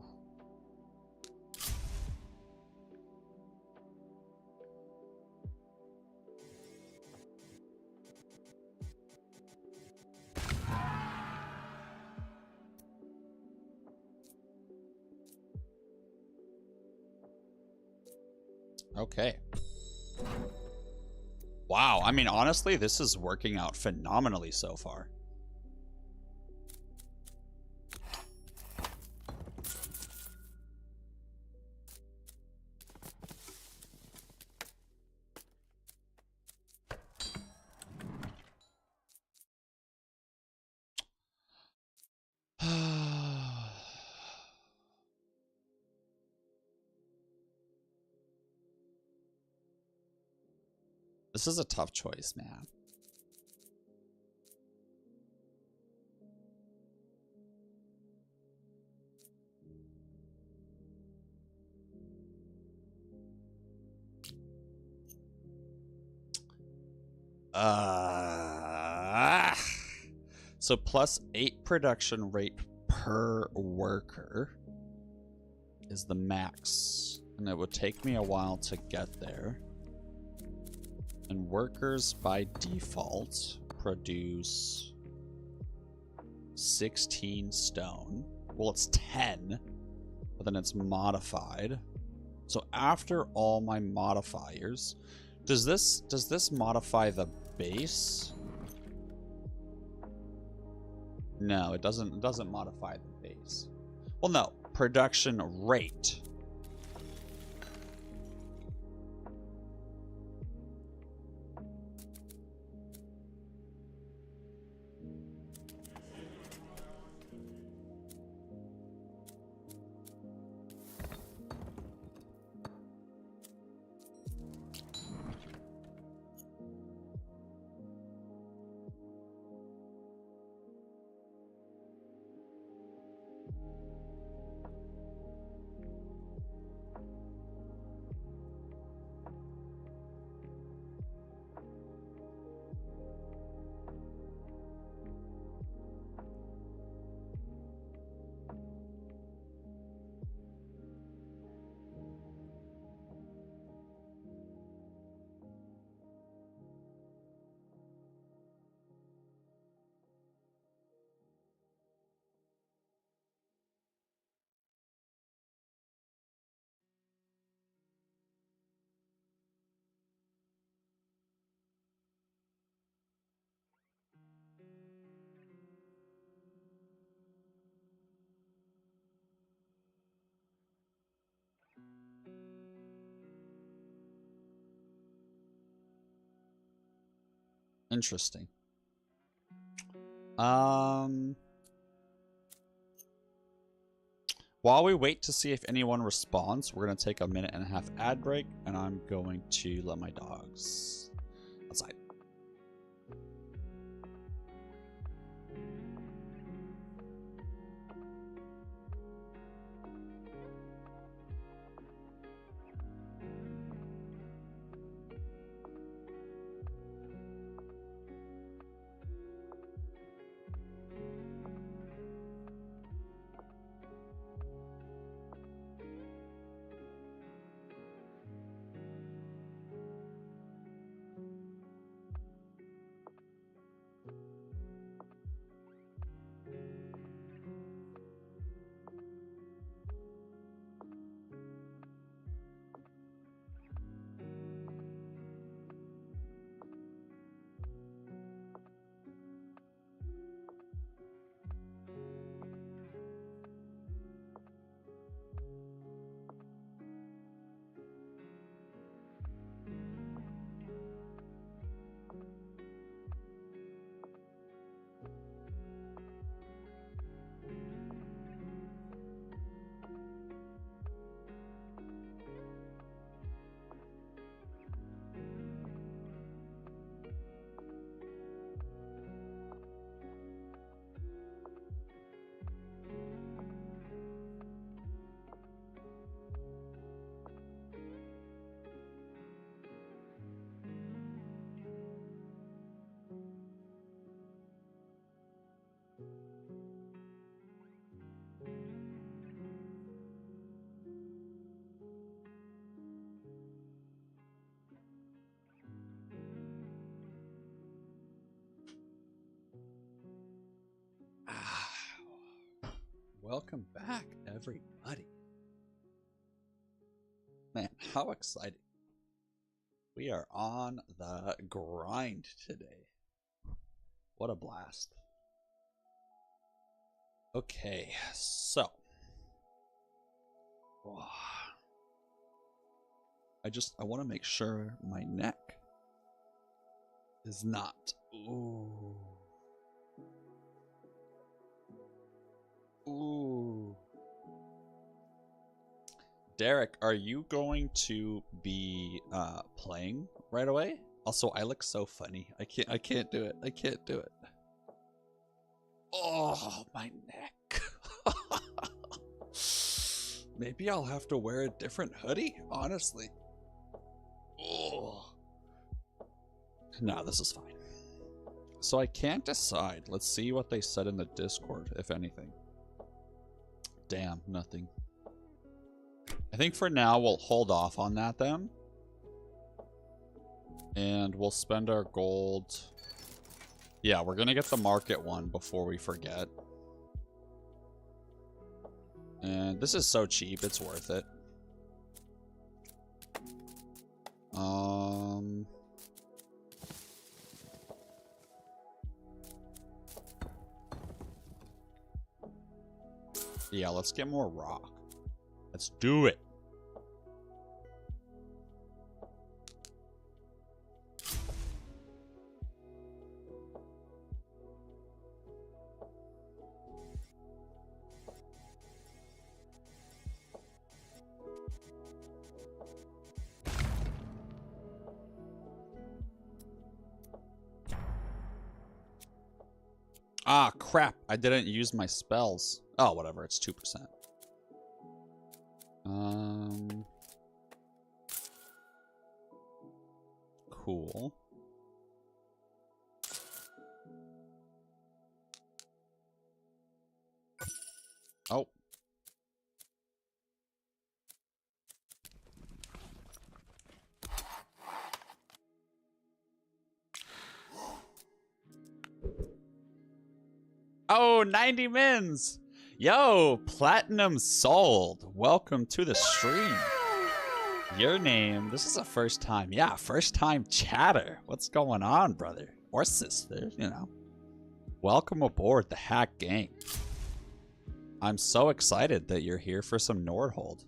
Okay. Wow, I mean, honestly, this is working out phenomenally so far. This is a tough choice, man. So plus 8 production rate per worker is the max. And it would take me a while to get there. And workers by default produce 16 stone. Well, it's 10, but then it's modified. So after all my modifiers, does this modify the base? No, it doesn't modify the base. Well, no, production rate. Interesting. While we wait to see if anyone responds, we're going to take a 1.5-minute ad break, and I'm going to let my dogs outside. Welcome back, everybody. Man, how exciting. We are on the grind today. What a blast. Okay, so. I want to make sure my neck is not. Ooh. Ooh. Derek, are you going to be playing right away? Also, I look so funny. I can't do it. I can't do it. Oh, my neck. Maybe I'll have to wear a different hoodie, honestly. Oh. No, this is fine. So I can't decide. Let's see what they said in the Discord, if anything. Damn, nothing. I think for now we'll hold off on that then. And we'll spend our gold. Yeah, we're gonna get the market one before we forget. And this is so cheap, it's worth it. Yeah, let's get more rock. Let's do it. Ah, crap. I didn't use my spells. Oh, whatever. It's 2%. Cool. Oh. Oh, 90 mins. Yo, platinum sold. Welcome to the stream. Your name. This is the first time. Yeah, first time chatter. What's going on, brother? Or sister, you know. Welcome aboard the Hack Gang. I'm so excited that you're here for some Nordhold.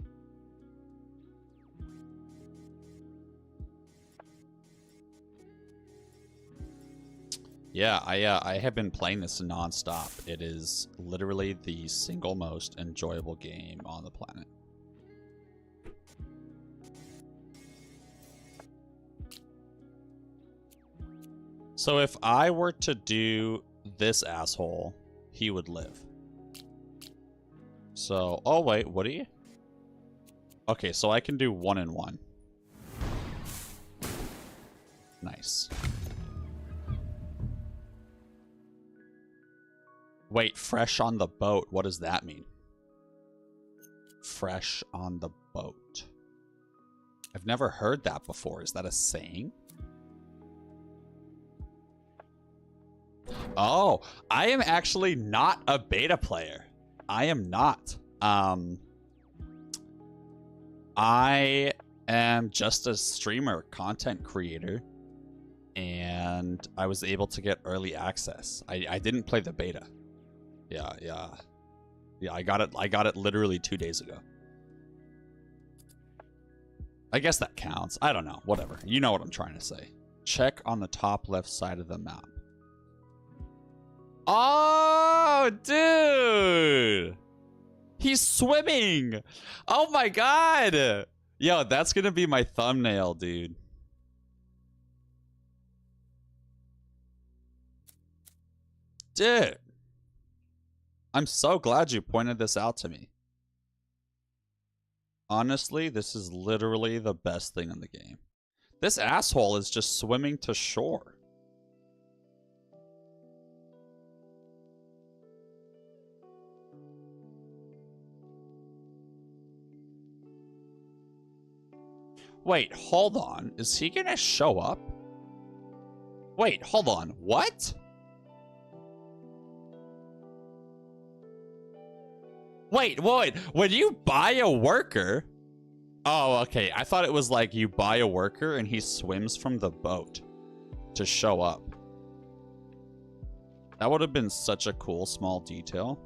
Yeah, I have been playing this non-stop. It is literally the single most enjoyable game on the planet. So if I were to do this asshole, he would live. So, oh wait, what are you? Okay, so I can do 1 and 1. Nice. Wait, fresh on the boat. What does that mean? Fresh on the boat. I've never heard that before. Is that a saying? Oh, I am actually not a beta player. I am not. I am just a streamer, content creator, and I was able to get early access. I didn't play the beta. Yeah, I got it literally 2 days ago. I guess that counts. I don't know. Whatever. You know what I'm trying to say. Check on the top left side of the map. Oh, dude! He's swimming! Oh my god! Yo, that's gonna be my thumbnail, dude. Dude! I'm so glad you pointed this out to me. Honestly, this is literally the best thing in the game. This asshole is just swimming to shore. Wait, hold on. Is he gonna show up? Wait, hold on. What? Wait. When you buy a worker... Oh, okay. I thought it was like you buy a worker and he swims from the boat to show up. That would have been such a cool small detail.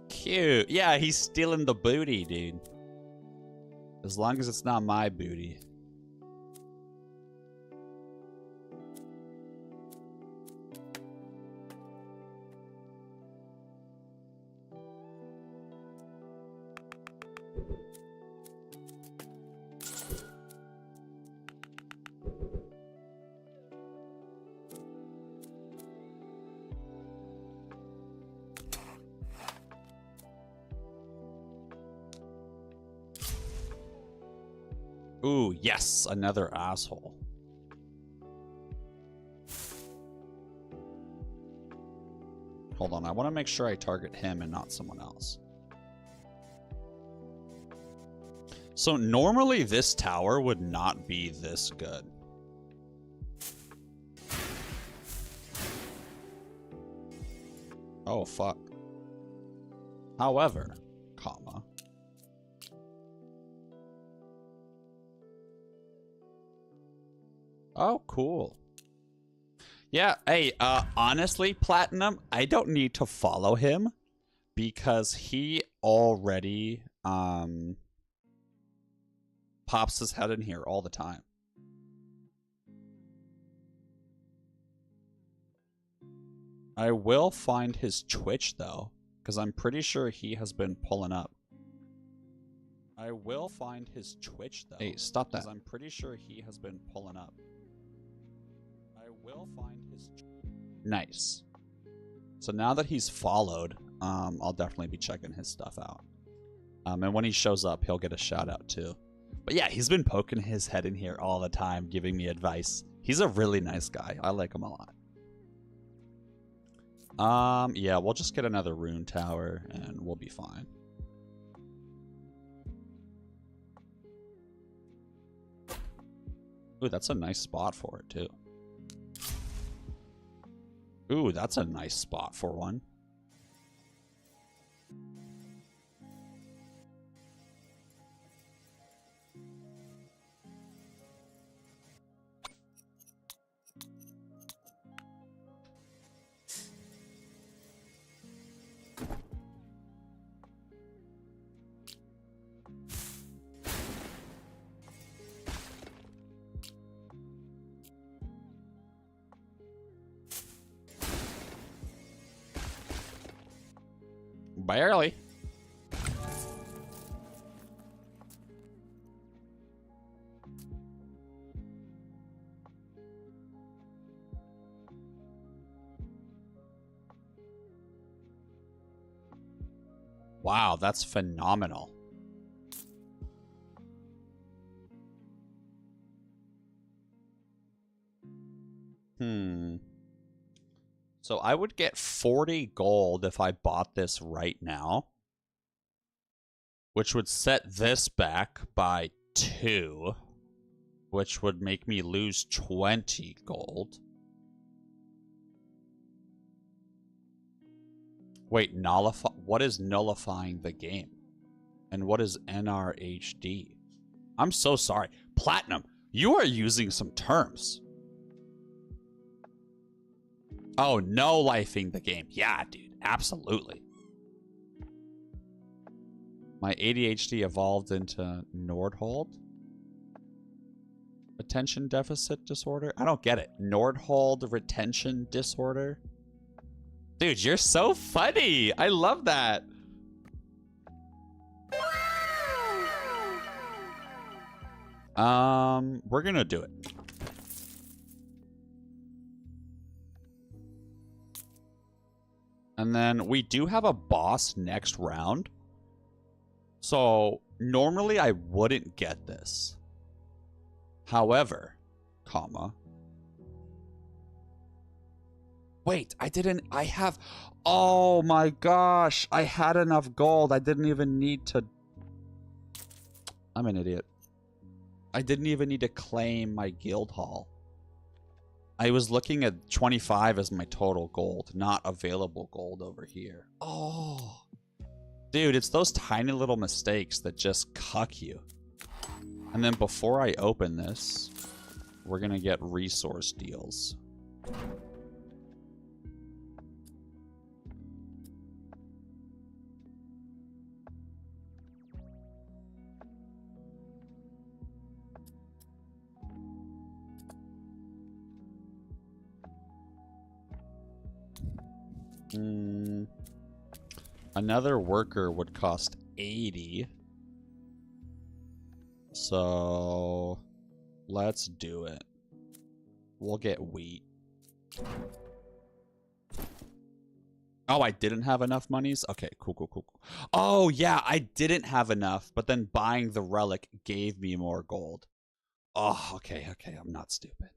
Cute. Yeah, he's stealing the booty, dude. As long as it's not my booty. Ooh, yes, another asshole. Hold on, I want to make sure I target him and not someone else. So normally this tower would not be this good. Oh, fuck. However, comma. Oh, cool. Yeah, hey, honestly, Platinum, I don't need to follow him because he already, pops his head in here all the time. I will find his Twitch, though, because I'm pretty sure he has been pulling up. I will find his Twitch, though. Hey, stop that. I'm pretty sure he has been pulling up. I will find his... Nice. So now that he's followed, I'll definitely be checking his stuff out. And when he shows up, he'll get a shout out, too. But yeah, he's been poking his head in here all the time, giving me advice. He's a really nice guy. I like him a lot. Yeah, we'll just get another rune tower and we'll be fine. Ooh, that's a nice spot for it, too. Ooh, that's a nice spot for one. Barely. Wow, that's phenomenal. So I would get 40 gold if I bought this right now, which would set this back by 2, which would make me lose 20 gold. Wait, nullify? What is nullifying the game? And what is NRHD? I'm so sorry. Platinum, you are using some terms. Oh, no-lifing the game. Yeah, dude. Absolutely. My ADHD evolved into Nordhold? Attention deficit disorder? I don't get it. Nordhold retention disorder? Dude, you're so funny. I love that. We're gonna do it. And then we do have a boss next round. So normally I wouldn't get this. However, comma. Wait, I have, oh my gosh. I had enough gold. I didn't even need to, I'm an idiot. I didn't even need to claim my guild hall. I was looking at 25 as my total gold, not available gold over here. Oh. Dude, it's those tiny little mistakes that just cuck you. And then before I open this, we're gonna get resource deals. Another worker would cost 80. So let's do it. We'll get wheat. Oh, I didn't have enough monies? Okay, cool, cool, cool, cool. Oh, yeah, I didn't have enough, but then buying the relic gave me more gold. Oh, okay, okay, I'm not stupid.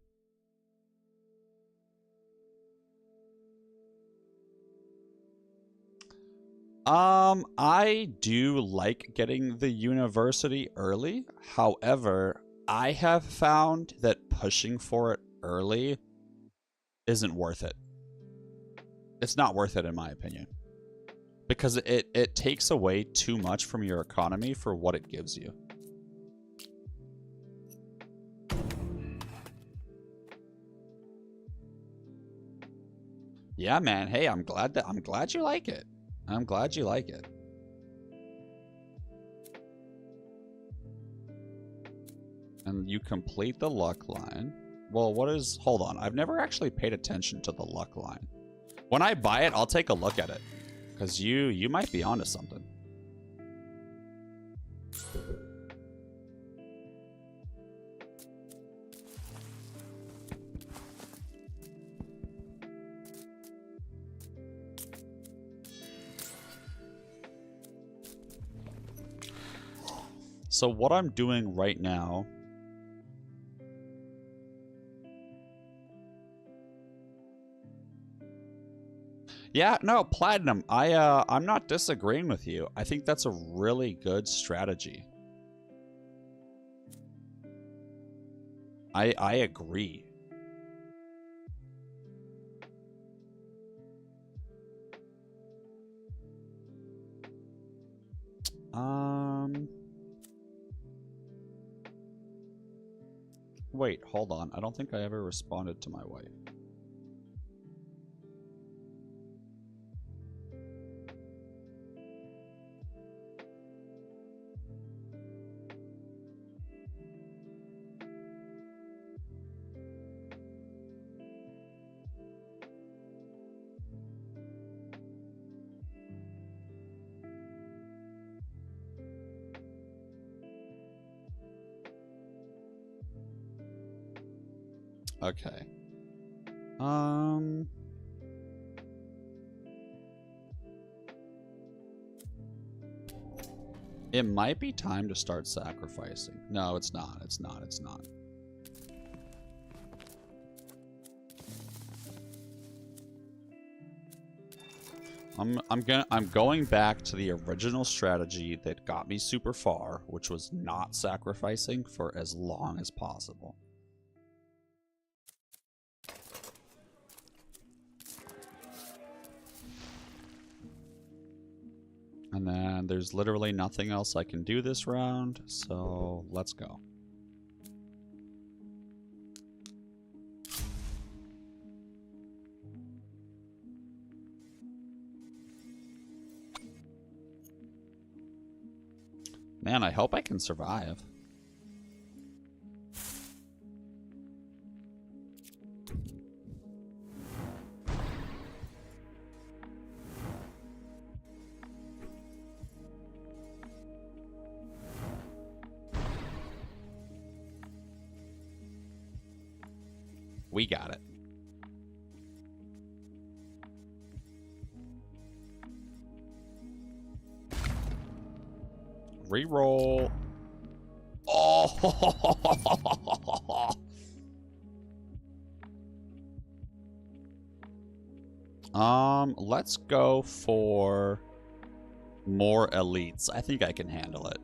I do like getting the university early. However, I have found that pushing for it early isn't worth it. It's not worth it in my opinion. Because it takes away too much from your economy for what it gives you. Yeah, man. Hey, I'm glad you like it. I'm glad you like it. And you complete the luck line. Well, what is... Hold on. I've never actually paid attention to the luck line. When I buy it, I'll take a look at it. Because you might be onto something. So what I'm doing right now... Yeah, no, Platinum, I'm not disagreeing with you. I think that's a really good strategy. I agree. Wait, hold on. I don't think I ever responded to my wife. Okay. It might be time to start sacrificing. No, it's not. It's not. It's not. I'm going back to the original strategy that got me super far, which was not sacrificing for as long as possible. And then there's literally nothing else I can do this round, so let's go. Man, I hope I can survive. We got it. Reroll. Oh! Let's go for more elites. I think I can handle it.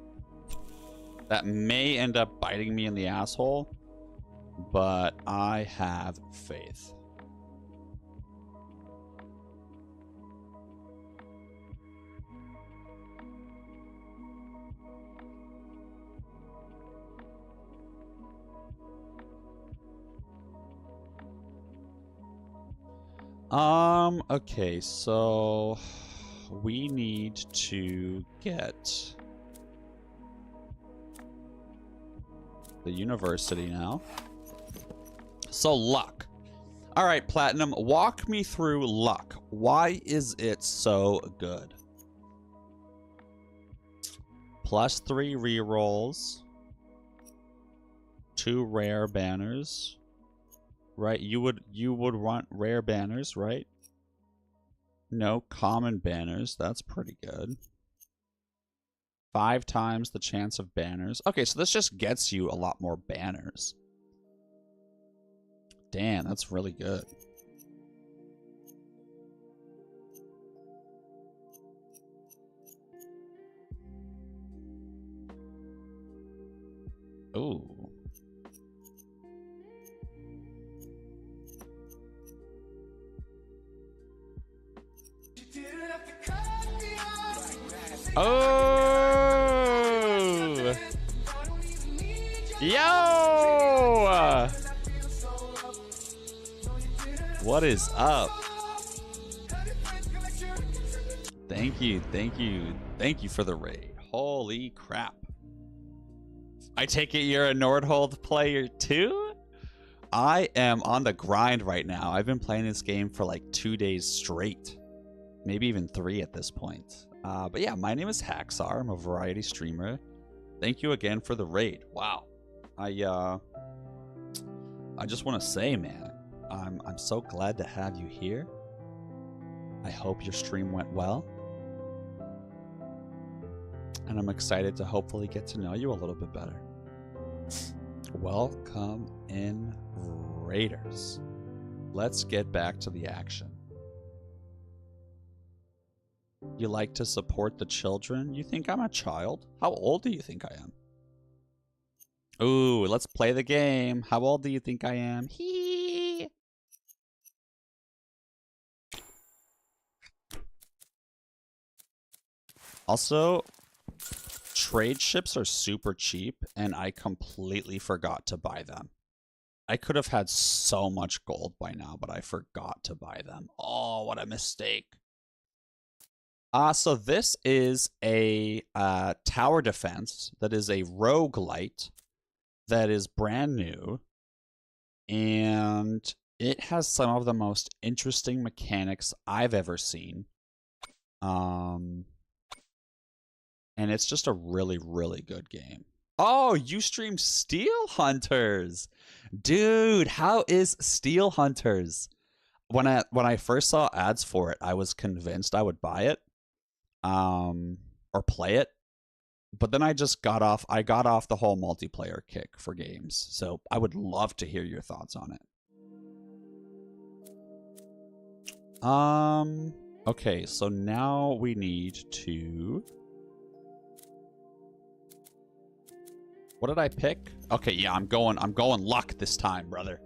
That may end up biting me in the asshole, but I have faith. Okay, so we need to get the university now. So luck. All right, Platinum, walk me through luck. Why is it so good? +3 rerolls. 2 rare banners. Right, you would want rare banners, right? No, common banners. That's pretty good. 5 times the chance of banners. Okay, so this just gets you a lot more banners. Damn, that's really good. Ooh. Oh! Yo! What is up? Thank you, thank you, thank you for the raid. Holy crap. I take it you're a Nordhold player too? I am on the grind right now. I've been playing this game for like 2 days straight. Maybe even 3 at this point. But yeah, my name is Hacksar. I'm a variety streamer. Thank you again for the raid. Wow. I just want to say, man, I'm so glad to have you here. I hope your stream went well. And I'm excited to hopefully get to know you a little bit better. Welcome in, Raiders. Let's get back to the action. You like to support the children? You think I'm a child? How old do you think I am? Ooh, let's play the game. How old do you think I am? Hee. Also, trade ships are super cheap, and I completely forgot to buy them. I could have had so much gold by now, but I forgot to buy them. Oh, what a mistake. So this is a tower defense that is a roguelite that is brand new, and it has some of the most interesting mechanics I've ever seen. And it's just a really, really good game. Oh, you stream Steel Hunters. Dude, how is Steel Hunters? When I first saw ads for it, I was convinced I would buy it. Or play it. But then I got off the whole multiplayer kick for games. So I would love to hear your thoughts on it. Okay, so now we need to... What did I pick? Okay, yeah, I'm going luck this time, brother.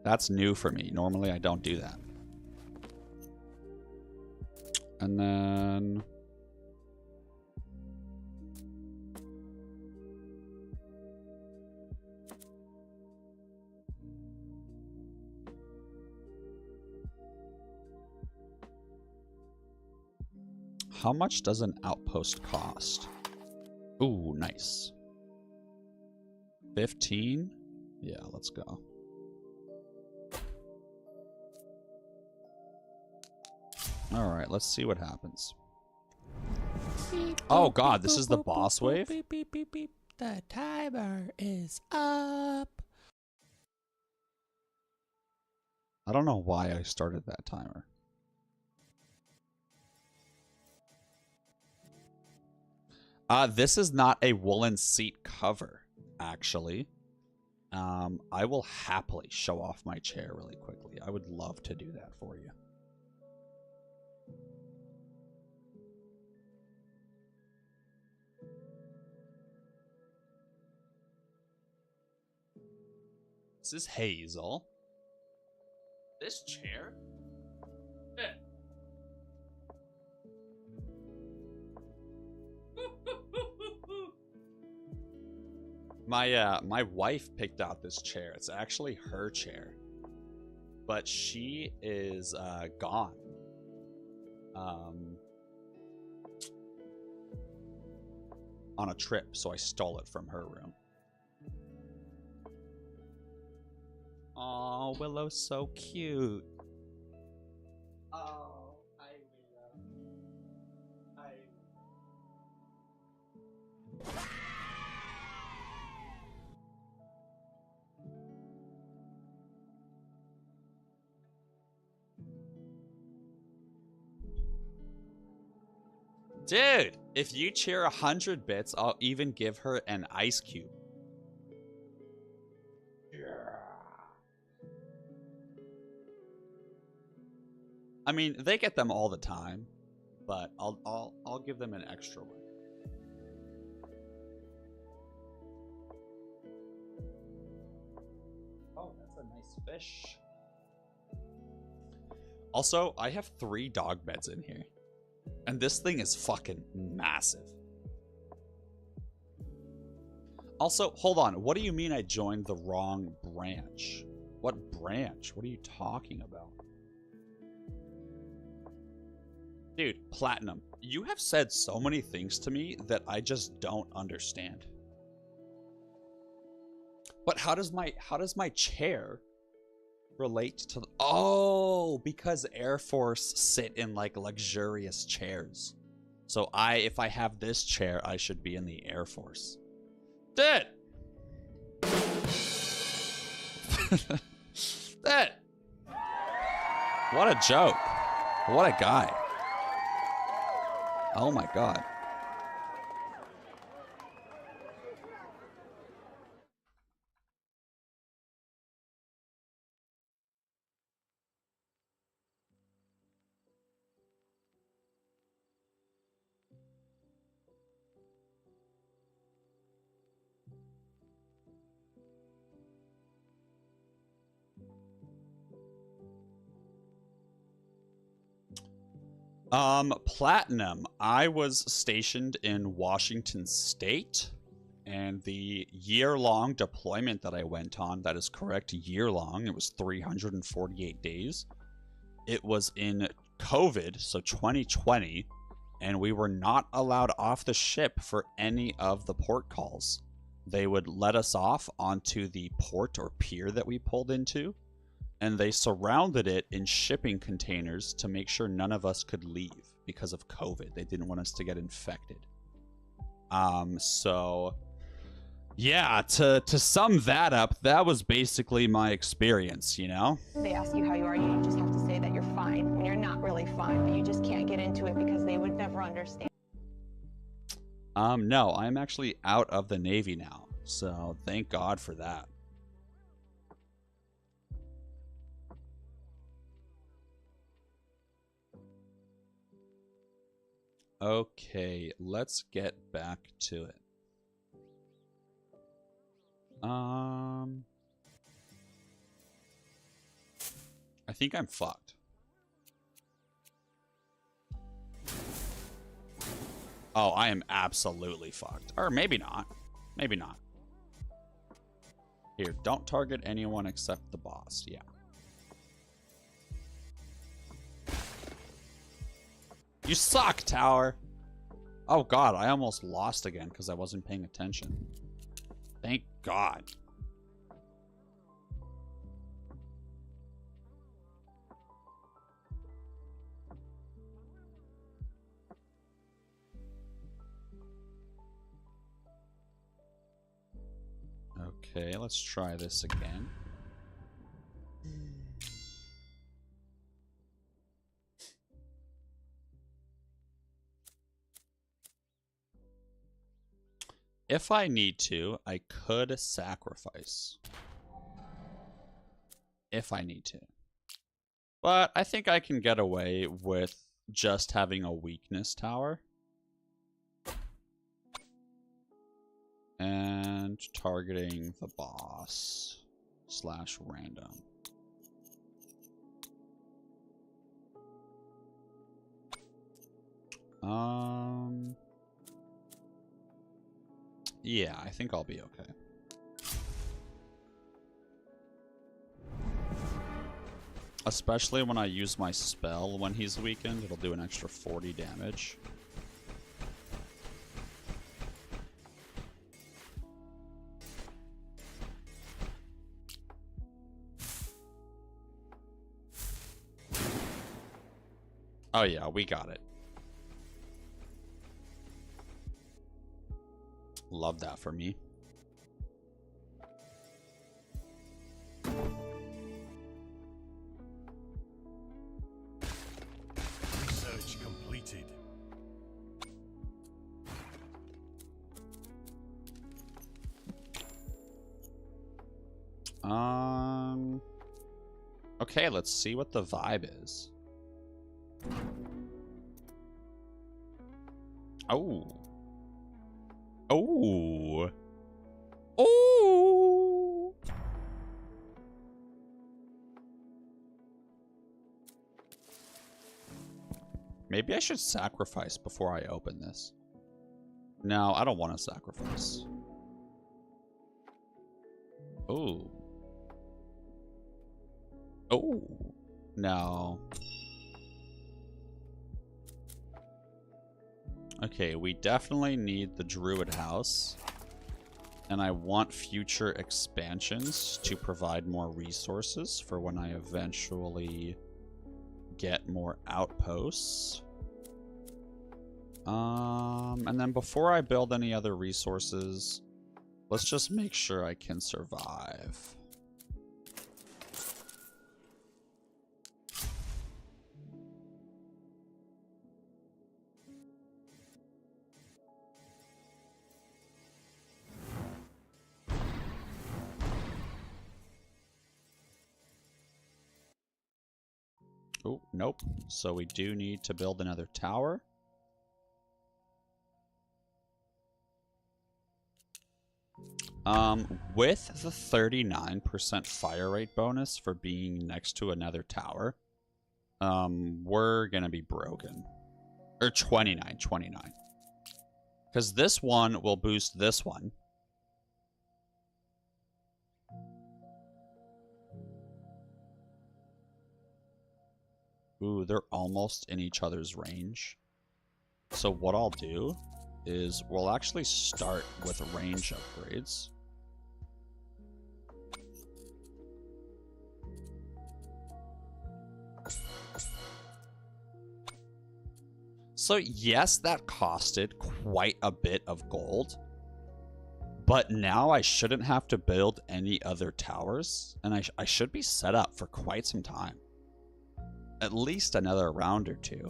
That's new for me. Normally I don't do that. And then... How much does an outpost cost? Ooh, nice. 15? Yeah, let's go. Alright, let's see what happens. Oh god, this is the boss wave? Beep, beep, beep, beep. The timer is up. I don't know why I started that timer. This is not a woolen seat cover, actually. I will happily show off my chair really quickly. I would love to do that for you. This is Hazel. This chair? My wife picked out this chair. It's actually her chair, but she is gone. On a trip, so I stole it from her room. Oh, Willow's so cute. Oh, Dude, if you cheer 100 bits, I'll even give her an ice cube. I mean, they get them all the time, but I'll give them an extra one. Oh, that's a nice fish. Also, I have 3 dog beds in here. And this thing is fucking massive. Also, hold on. What do you mean I joined the wrong branch? What branch? What are you talking about? Dude, Platinum, you have said so many things to me that I just don't understand. But how does my chair relate to oh, because Air Force sit in like luxurious chairs. So if I have this chair, I should be in the Air Force. Dude! Dude! What a joke. What a guy. Oh my god. Platinum. I was stationed in Washington State, and the year-long deployment that I went on, that is correct, year-long, it was 348 days. It was in COVID, so 2020, and we were not allowed off the ship for any of the port calls. They would let us off onto the port or pier that we pulled into, and they surrounded it in shipping containers to make sure none of us could leave because of COVID. They didn't want us to get infected. So yeah, to sum that up, that was basically my experience, you know? They ask you how you are, you just have to say that you're fine when you're not really fine, but you just can't get into it because they would never understand. No, I'm actually out of the Navy now, so thank God for that. Okay, let's get back to it. I think I'm fucked. Oh, I am absolutely fucked. Or maybe not. Maybe not. Here, don't target anyone except the boss. Yeah. You suck, tower. Oh god, I almost lost again because I wasn't paying attention. Thank god. Okay, let's try this again. If I need to, I could sacrifice. If I need to. But I think I can get away with just having a weakness tower. And targeting the boss / random. Yeah, I think I'll be okay. Especially when I use my spell when he's weakened, it'll do an extra 40 damage. Oh yeah, we got it. Love that for me. Research completed. Okay, let's see what the vibe is. Oh. Oh. Oh. Maybe I should sacrifice before I open this. No, I don't want to sacrifice. Oh. Oh. No. Okay, we definitely need the Druid House. And I want future expansions to provide more resources for when I eventually get more outposts. And then before I build any other resources, let's just make sure I can survive. Oh, nope. So we do need to build another tower. With the 39% fire rate bonus for being next to another tower, we're gonna be broken. Or 29. Because this one will boost this one. Ooh, they're almost in each other's range. So what I'll do is we'll actually start with range upgrades. So yes, that costed quite a bit of gold. But now I shouldn't have to build any other towers. And I should be set up for quite some time. At least another round or two.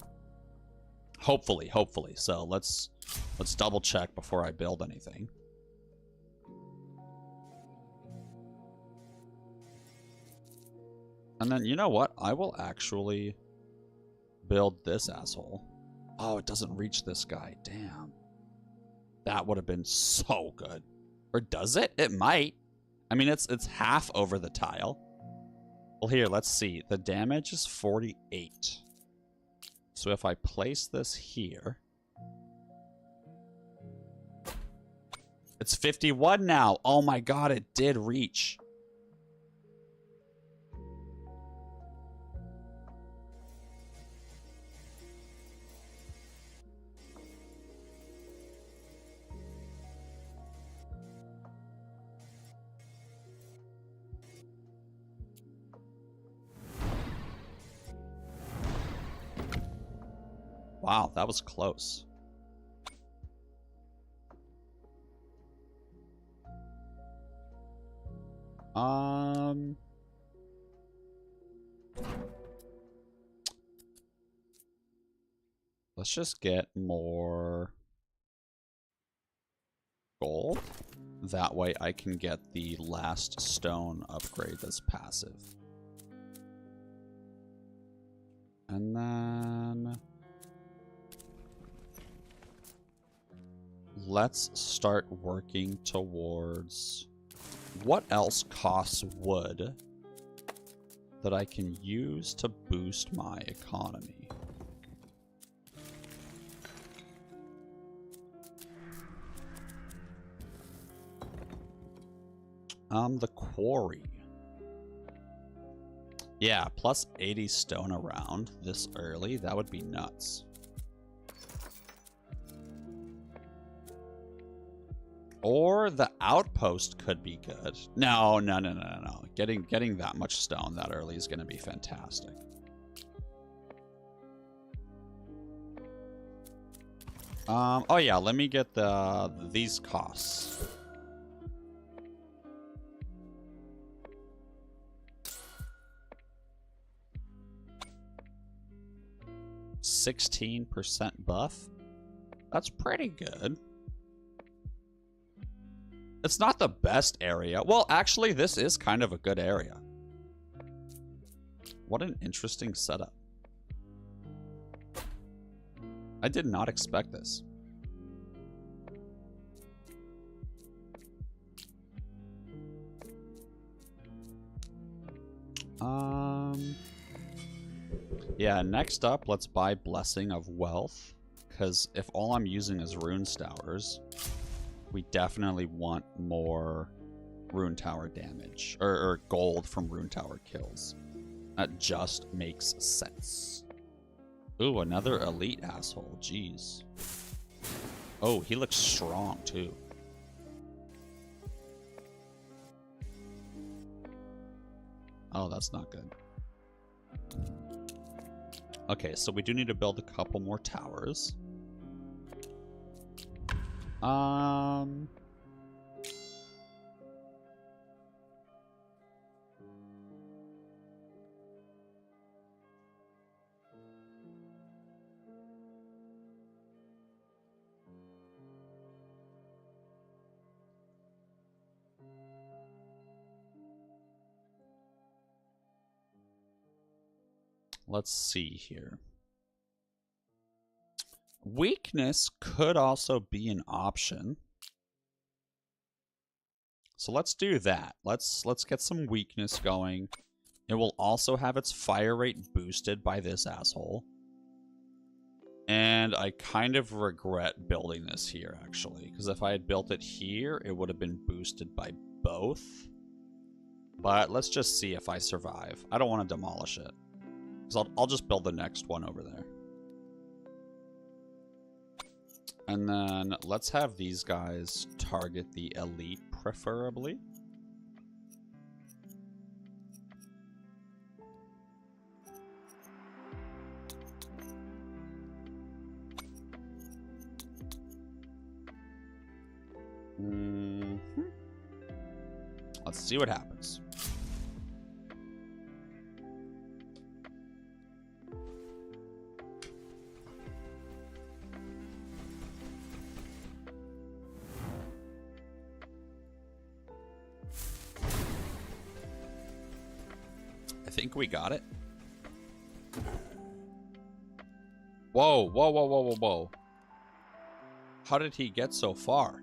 Hopefully. So let's double check before I build anything. And then, you know what? I will actually build this asshole. Oh, it doesn't reach this guy. Damn. That would have been so good. Or does it? It might. I mean, it's half over the tile. Well, here, let's see. The damage is 48. So if I place this here... It's 51 now. Oh my god, it did reach. Wow, that was close. Let's just get more gold. That way I can get the last stone upgrade that's passive. And then... let's start working towards what else costs wood that I can use to boost my economy. The quarry. Yeah, plus 80 stone around this early. That would be nuts. Or the outpost could be good. No. Getting that much stone that early is going to be fantastic. Oh yeah, let me get these costs. %16 buff. That's pretty good. It's not the best area. Well, actually, this is kind of a good area. What an interesting setup. I did not expect this. Yeah, next up, let's buy Blessing of Wealth. Because if all I'm using is Rune Towers, we definitely want more Rune Tower damage. Or gold from Rune Tower kills. That just makes sense. Ooh, another elite asshole. Jeez. Oh, he looks strong, too. Oh, that's not good. Okay, so we do need to build a couple more towers. Let's see here. Weakness could also be an option. So let's do that. Let's get some weakness going. It will also have its fire rate boosted by this asshole. And I kind of regret building this here, actually. Because if I had built it here, it would have been boosted by both. But let's just see if I survive. I don't want to demolish it. Because I'll just build the next one over there. And then let's have these guys target the elite, preferably. Let's see what happens. I think we got it. Whoa, whoa, whoa, whoa, whoa, whoa. How did he get so far?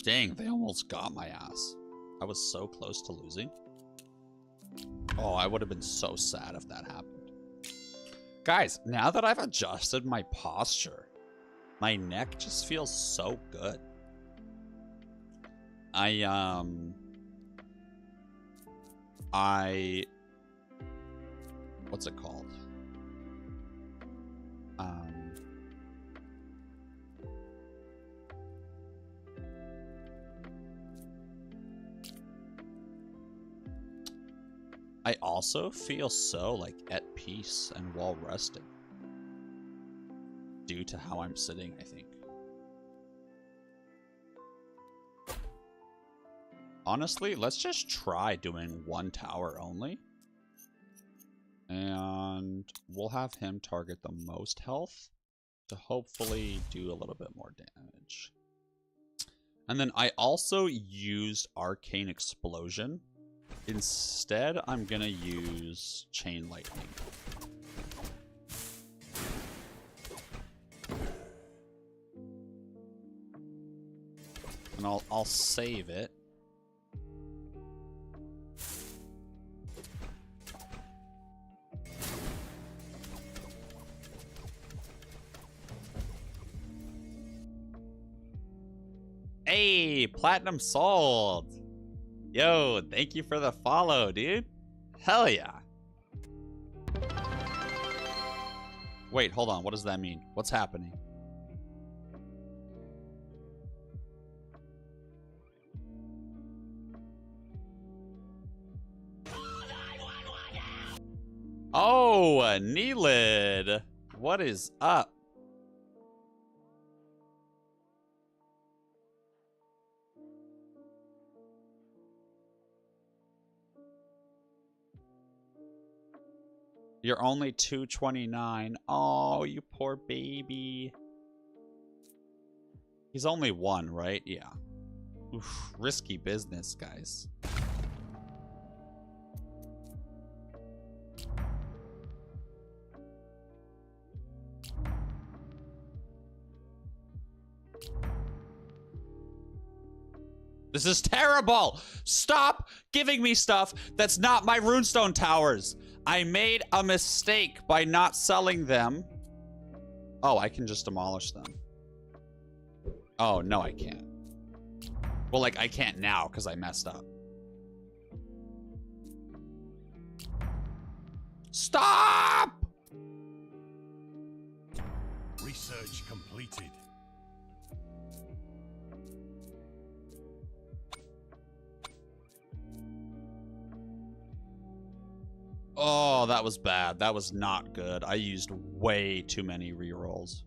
Dang, they almost got my ass. I was so close to losing. Oh, I would have been so sad if that happened. Guys, now that I've adjusted my posture, my neck just feels so good. What's it called? I also feel so, like, at peace and well rested. Due to how I'm sitting, I think. Honestly, let's just try doing one tower only. And we'll have him target the most health to hopefully do a little bit more damage. And then I also used Arcane Explosion. Instead, I'm gonna use Chain Lightning. And I'll save it. Hey, Platinum sold! Yo, thank you for the follow, dude. Hell yeah. Wait, hold on. What does that mean? What's happening? Oh, Neelid. What is up? You're only 229. Oh, you poor baby. He's only 1, right? Yeah. Oof, risky business, guys. This is terrible! Stop giving me stuff that's not my runestone towers! I made a mistake by not selling them. Oh, I can just demolish them. Oh, no, I can't. Well, like, I can't now because I messed up. Stop! Research completed. Oh, that was bad. That was not good. I used way too many rerolls.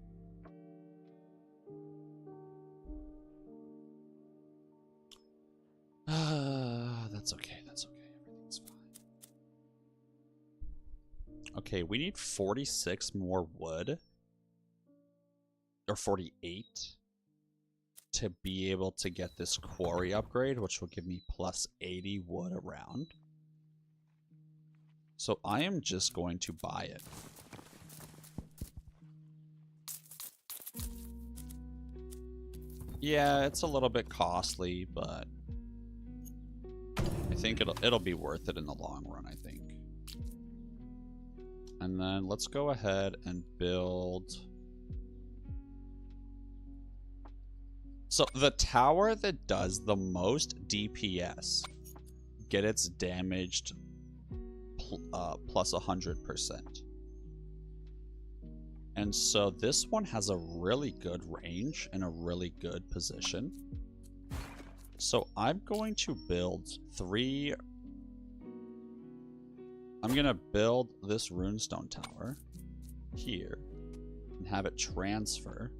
That's okay. That's okay. Everything's fine. Okay, we need 46 more wood. Or 48. To be able to get this quarry upgrade, which will give me plus 80 wood around. So I am just going to buy it. Yeah, it's a little bit costly, but I think it'll be worth it in the long run, I think. And then let's go ahead and build. So the tower that does the most DPS get its damaged plus 100%. And so this one has a really good range and a really good position. So I'm going to build 3. I'm going to build this runestone tower here and have it transfer.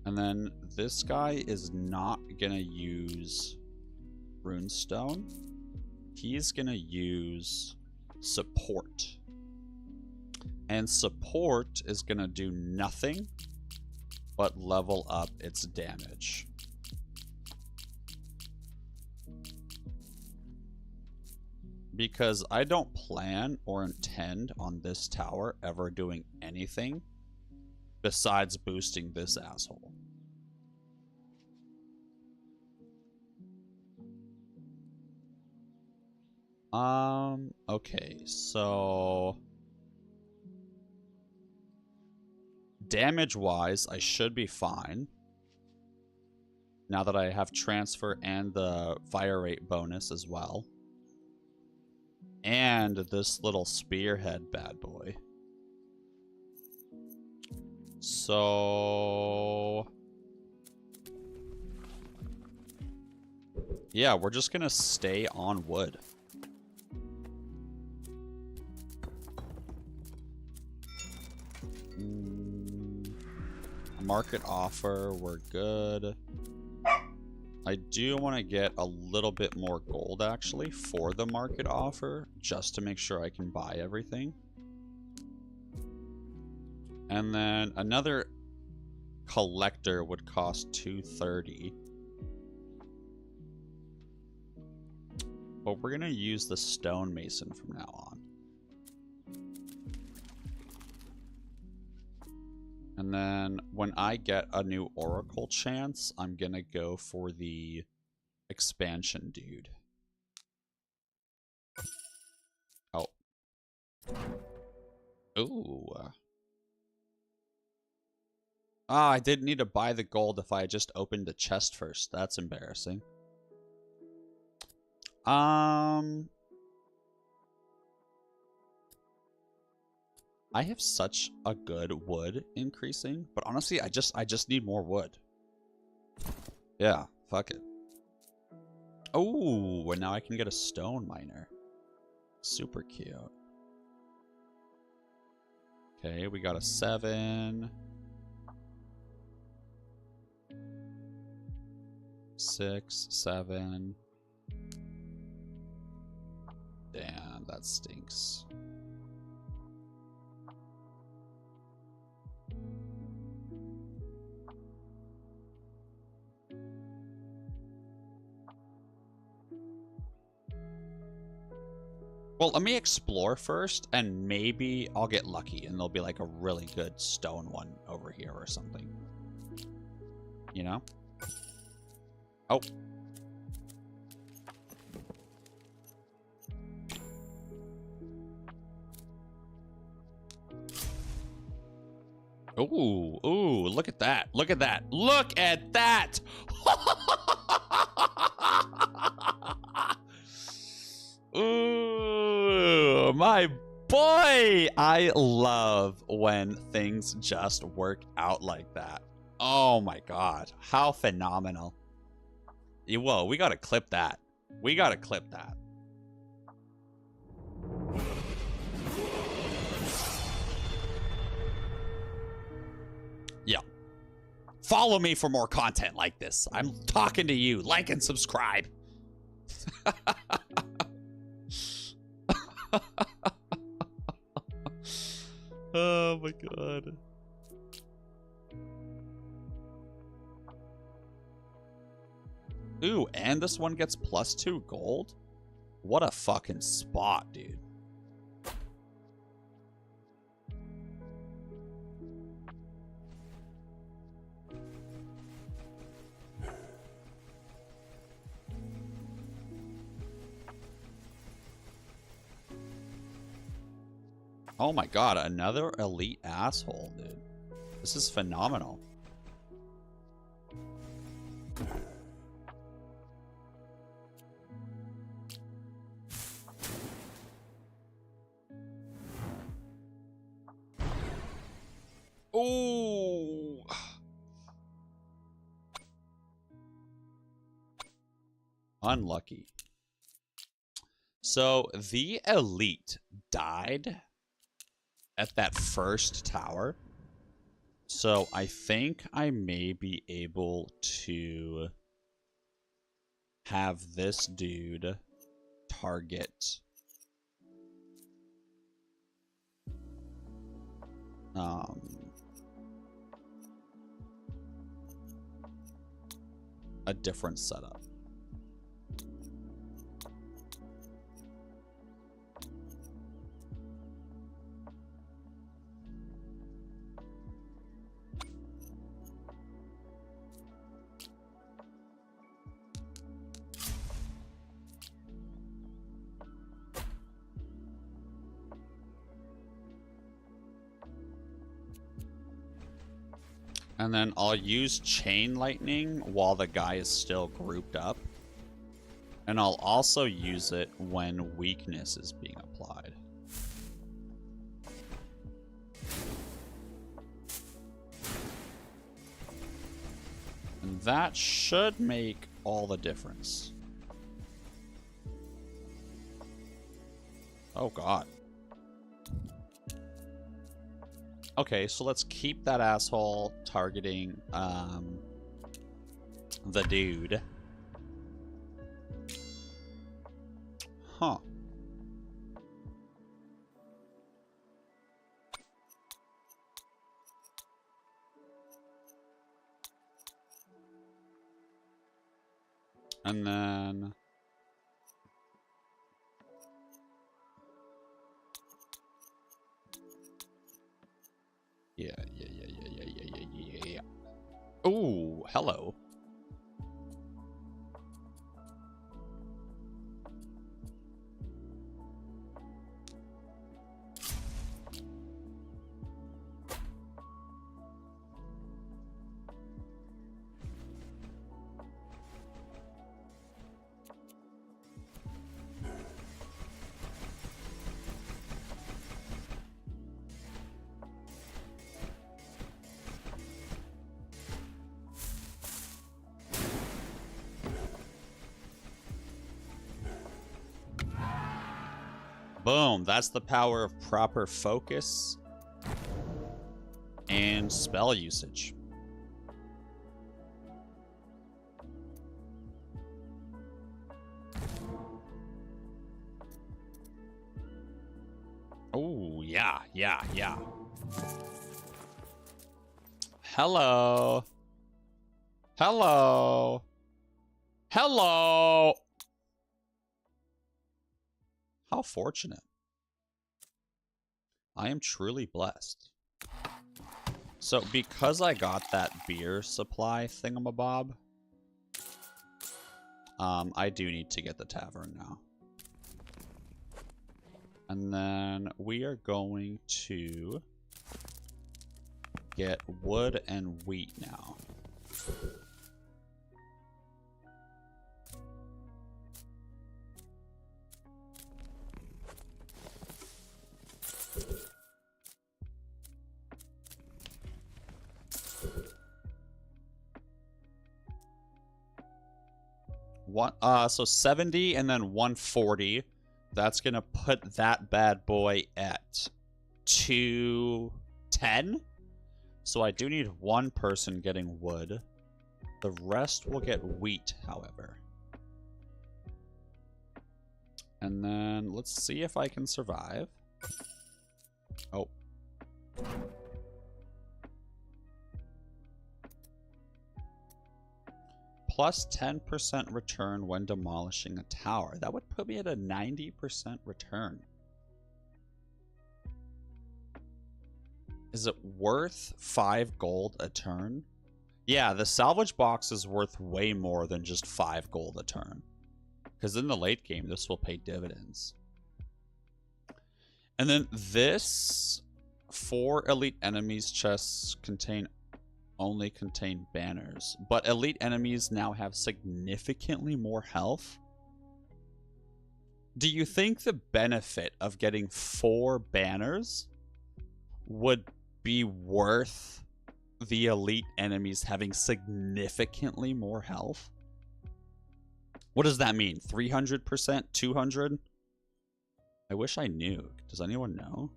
And then this guy is not going to use runestone. He's going to use support. And support is going to do nothing but level up its damage. Because I don't plan or intend on this tower ever doing anything besides boosting this asshole. Okay, so damage-wise, I should be fine. Now that I have transfer and the fire rate bonus as well. And this little spearhead bad boy. So yeah, we're just gonna stay on wood. Market offer, we're good. I do want to get a little bit more gold actually for the market offer, just to make sure I can buy everything. And then another collector would cost 230. But we're gonna use the stonemason from now on. And then when I get a new oracle chance, I'm gonna go for the expansion dude. Oh. Ooh. Ah, I didn't need to buy the gold if I just opened the chest first. That's embarrassing. I have such a good wood increasing, but honestly, I just need more wood. Yeah, fuck it. Oh, and now I can get a stone miner. Super cute. Okay, we got a 7. 6, 7. Damn, that stinks. Well, let me explore first, and maybe I'll get lucky, and there'll be like a really good stone one over here or something. You know? Oh. Ooh, ooh, look at that. Look at that. Look at that. Ooh, my boy. I love when things just work out like that. Oh my god. How phenomenal. Whoa, we gotta clip that. We gotta clip that. Yeah. Follow me for more content like this. I'm talking to you. Like and subscribe. Oh my god. Ooh, and this one gets +2 gold? What a fucking spot, dude. Oh my god, another elite asshole, dude. This is phenomenal. Ooh. Unlucky. So the elite died at that first tower. So I think I may be able to have this dude target a different setup. And then I'll use chain lightning while the guy is still grouped up. And I'll also use it when weakness is being applied. And that should make all the difference. Oh god. Okay, so let's keep that asshole targeting the dude. Huh. And then yeah. Ooh, hello. Boom, that's the power of proper focus and spell usage. Oh, yeah. Hello. Hello. Hello. How fortunate. I am truly blessed. So, because I got that beer supply thingamabob, I do need to get the tavern now. And then we are going to get wood and wheat now. So 70 and then 140. That's gonna put that bad boy at 210. So I do need one person getting wood. The rest will get wheat, however. And then let's see if I can survive. Oh. Plus 10% return when demolishing a tower. That would put me at a 90% return. Is it worth 5 gold a turn? Yeah, the salvage box is worth way more than just 5 gold a turn. Because in the late game, this will pay dividends. And then this 4 elite enemies chests only contain banners, but elite enemies now have significantly more health. Do you think the benefit of getting 4 banners would be worth the elite enemies having significantly more health? What does that mean? 300%? 200? I wish I knew. Does anyone know?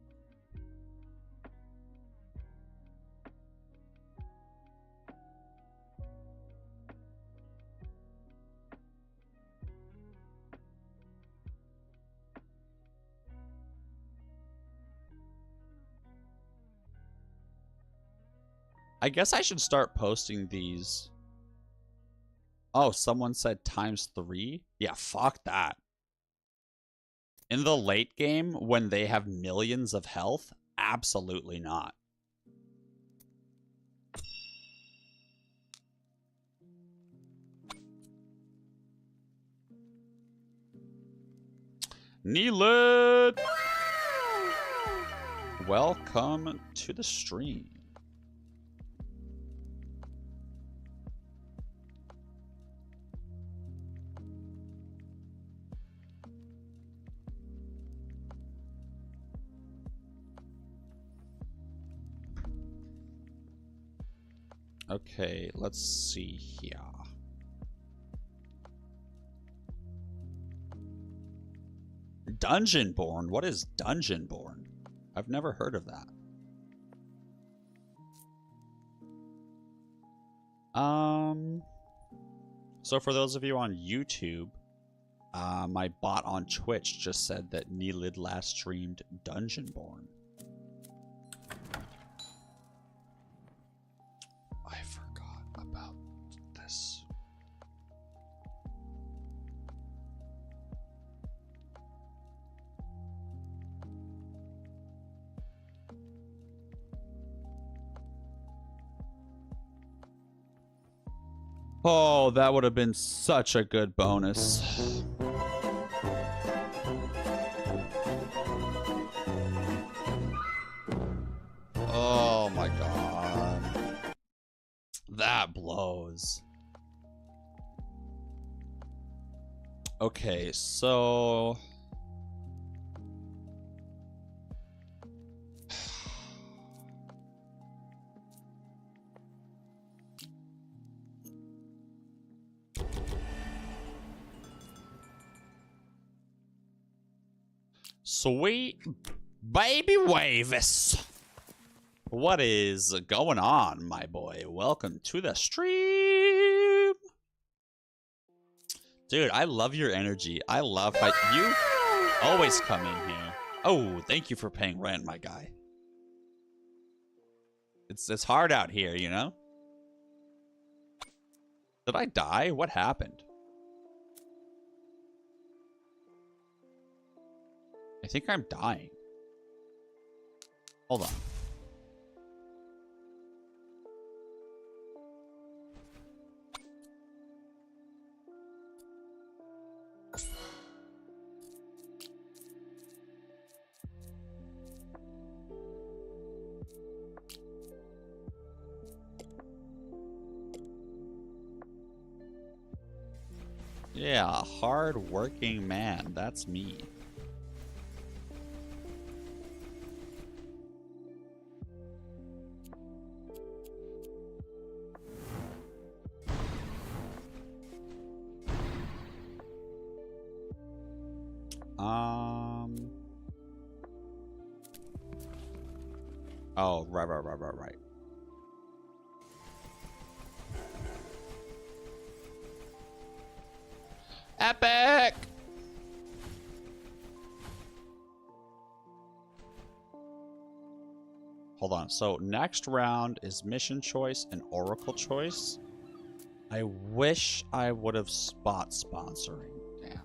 I guess I should start posting these. Oh, someone said ×3? Yeah, fuck that. In the late game, when they have millions of health, absolutely not. Neelit! Welcome to the stream. Okay, let's see here. Dungeonborn? What is Dungeonborn? I've never heard of that. So for those of you on YouTube, my bot on Twitch just said that Neelid last streamed Dungeonborn. I forgot about this. Oh, that would have been such a good bonus. Oh my god. That blows. Okay, so... Sweet baby Wavis. What is going on, my boy? Welcome to the stream. Dude, I love your energy. I love how you always come in here. Oh, thank you for paying rent, my guy. It's hard out here, you know? Did I die? What happened? I think I'm dying. Hold on. Yeah, hard-working man. That's me. Oh, right. Epic! Hold on. So next round is mission choice and oracle choice. I wish I would have spot sponsoring. Damn.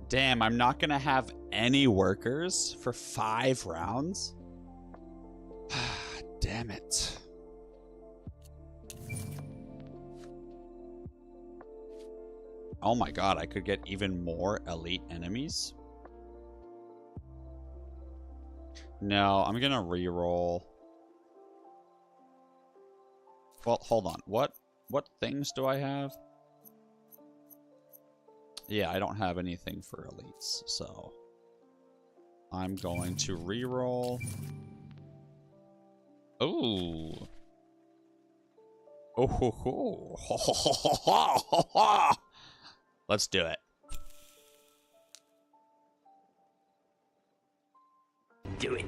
Damn, I'm not gonna have any workers for 5 rounds? Damn it. Oh my god, I could get even more elite enemies? No, I'm gonna reroll. Well, hold on. What things do I have? Yeah, I don't have anything for elites, so I'm going to reroll. Ooh. Oh ho ho. Let's do it. Do it.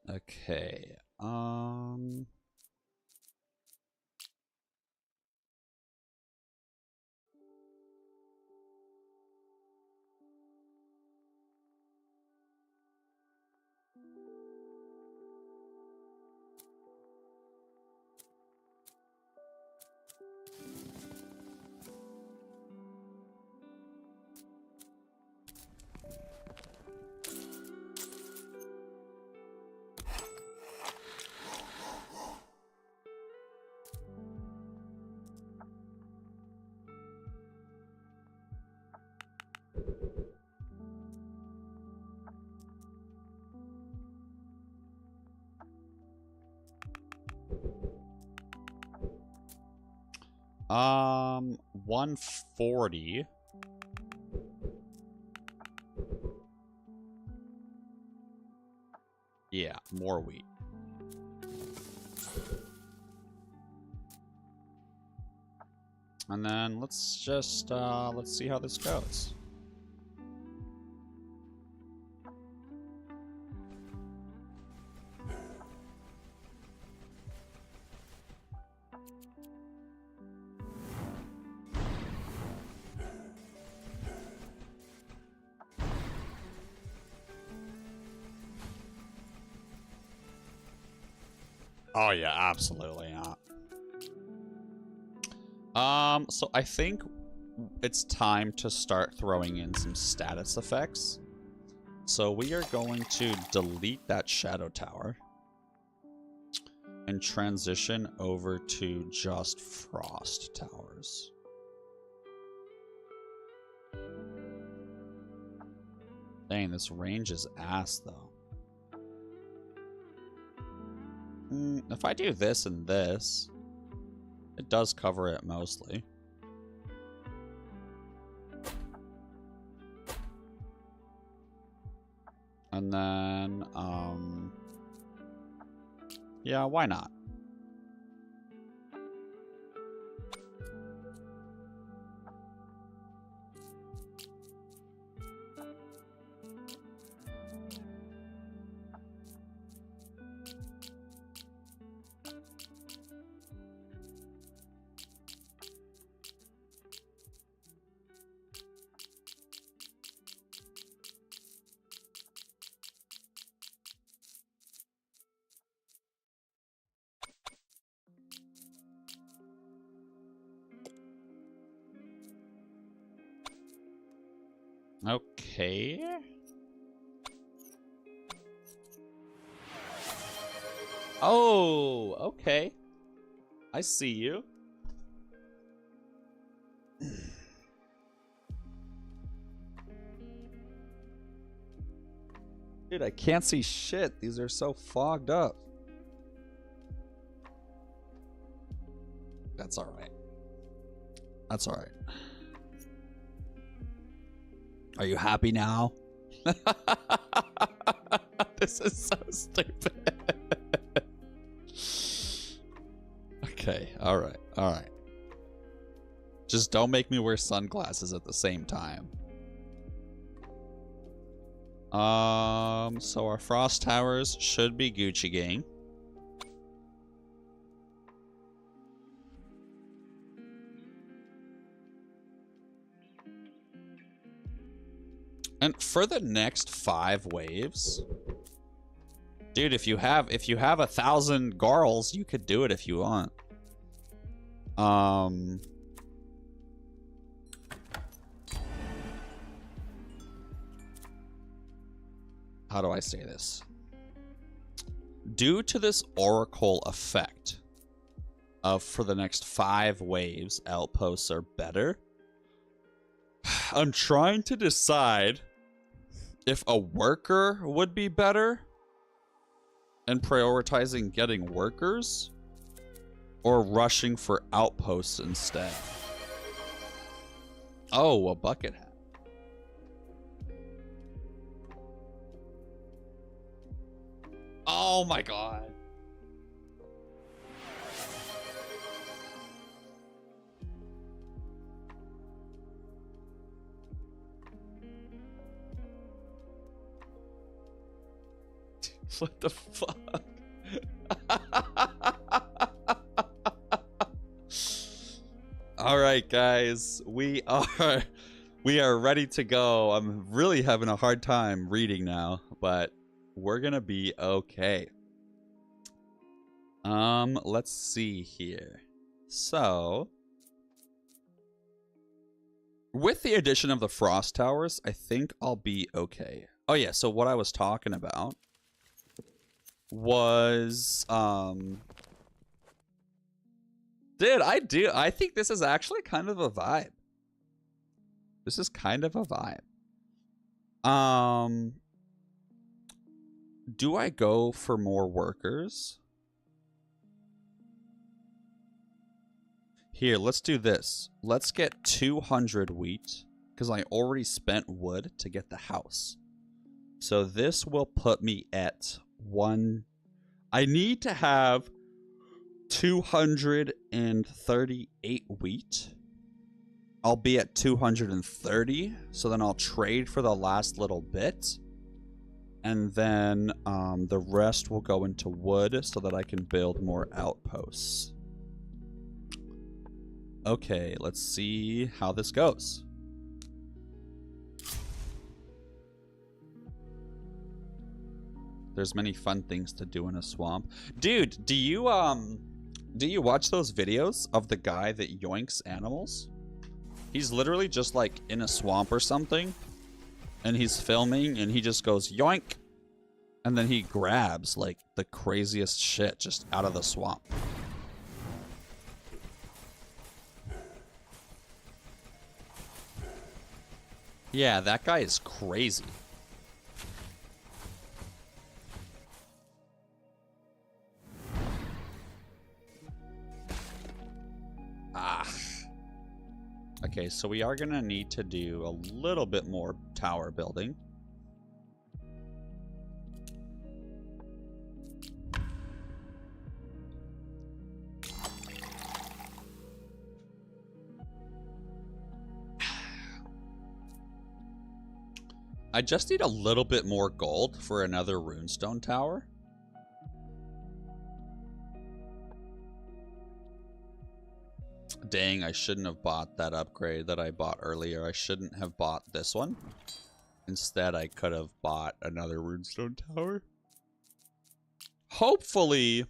Okay. 140. Yeah, more wheat. And then let's just let's see how this goes. Oh yeah, absolutely not. So I think it's time to start throwing in some status effects. So we are going to delete that shadow tower and transition over to just frost towers. Dang, this range is ass though. If I do this and this, it does cover it mostly. And then, yeah, why not? Okay. Oh, okay. I see you. Dude, I can't see shit. These are so fogged up. That's alright. That's alright. Are you happy now? This is so stupid. Okay, alright, alright. Just don't make me wear sunglasses at the same time. So our frost towers should be Gucci gang. And for the next 5 waves, dude, if you have 1,000 garls, you could do it if you want. How do I say this? Due to this oracle effect of for the next 5 waves, outposts are better. I'm trying to decide if a worker would be better and prioritizing getting workers or rushing for outposts instead. Oh, a bucket hat. Oh my god. What the fuck? All right, guys, we are ready to go. I'm really having a hard time reading now, but we're gonna be okay. Let's see here. So, with the addition of the frost towers, I think I'll be okay. Oh yeah, so what I was talking about was dude, I think this is actually kind of a vibe. This is kind of a vibe. Do I go for more workers? Here, let's do this. Let's get 200 wheat because I already spent wood to get the house. So this will put me at 1. I need to have 238 wheat. I'll be at 230, so then I'll trade for the last little bit. And then the rest will go into wood so that I can build more outposts. Okay, let's see how this goes. There's many fun things to do in a swamp. Dude, do you watch those videos of the guy that yoinks animals? He's literally just like in a swamp or something, and he's filming and he just goes yoink, and then he grabs like the craziest shit just out of the swamp. Yeah, that guy is crazy. Okay, so we are gonna need to do a little bit more tower building. I just need a little bit more gold for another runestone tower. Dang, I shouldn't have bought that upgrade that I bought earlier. I shouldn't have bought this one. Instead, I could have bought another runestone tower. Hopefully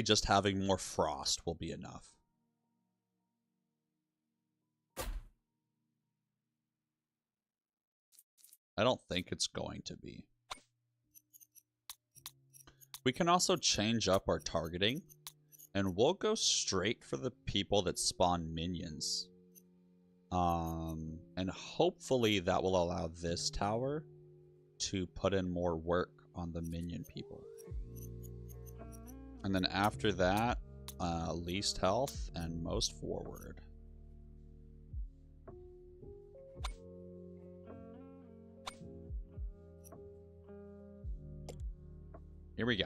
just having more frost will be enough. I don't think it's going to be. We can also change up our targeting, and we'll go straight for the people that spawn minions. And hopefully that will allow this tower to put in more work on the minion people. And then after that, least health and most forward. Here we go.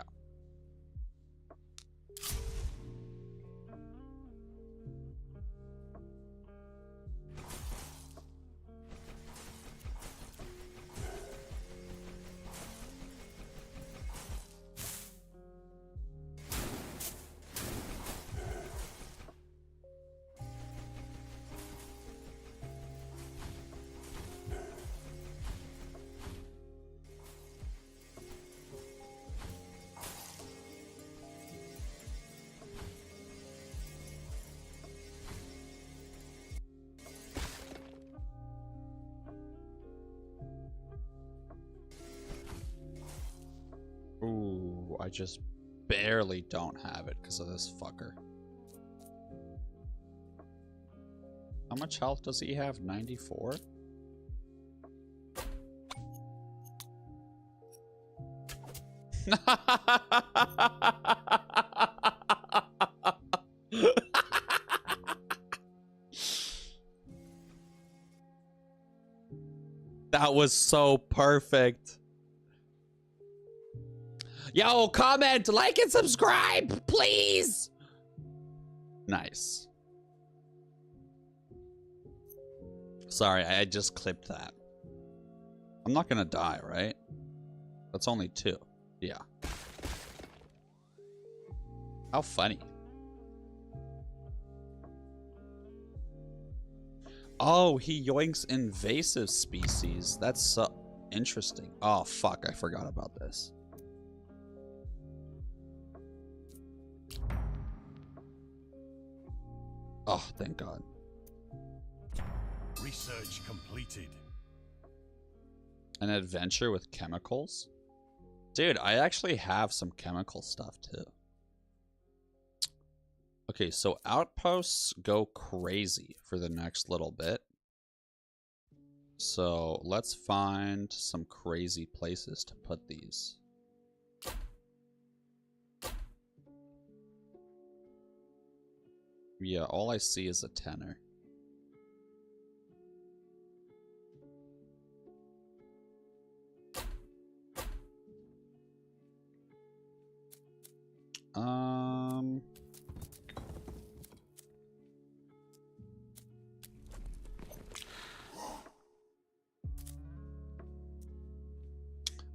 Ooh, I just barely don't have it because of this fucker. How much health does he have? 94? That was so perfect. Yo, comment, like, and subscribe, please. Nice. Sorry, I just clipped that. I'm not gonna die, right? That's only 2. Yeah. How funny. Oh, he yoinks invasive species. That's so interesting. Oh, fuck, I forgot about this. Oh, thank God. Research completed. An adventure with chemicals? Dude, I actually have some chemical stuff too. Okay, so outposts go crazy for the next little bit. So let's find some crazy places to put these. Yeah, all I see is a tenor.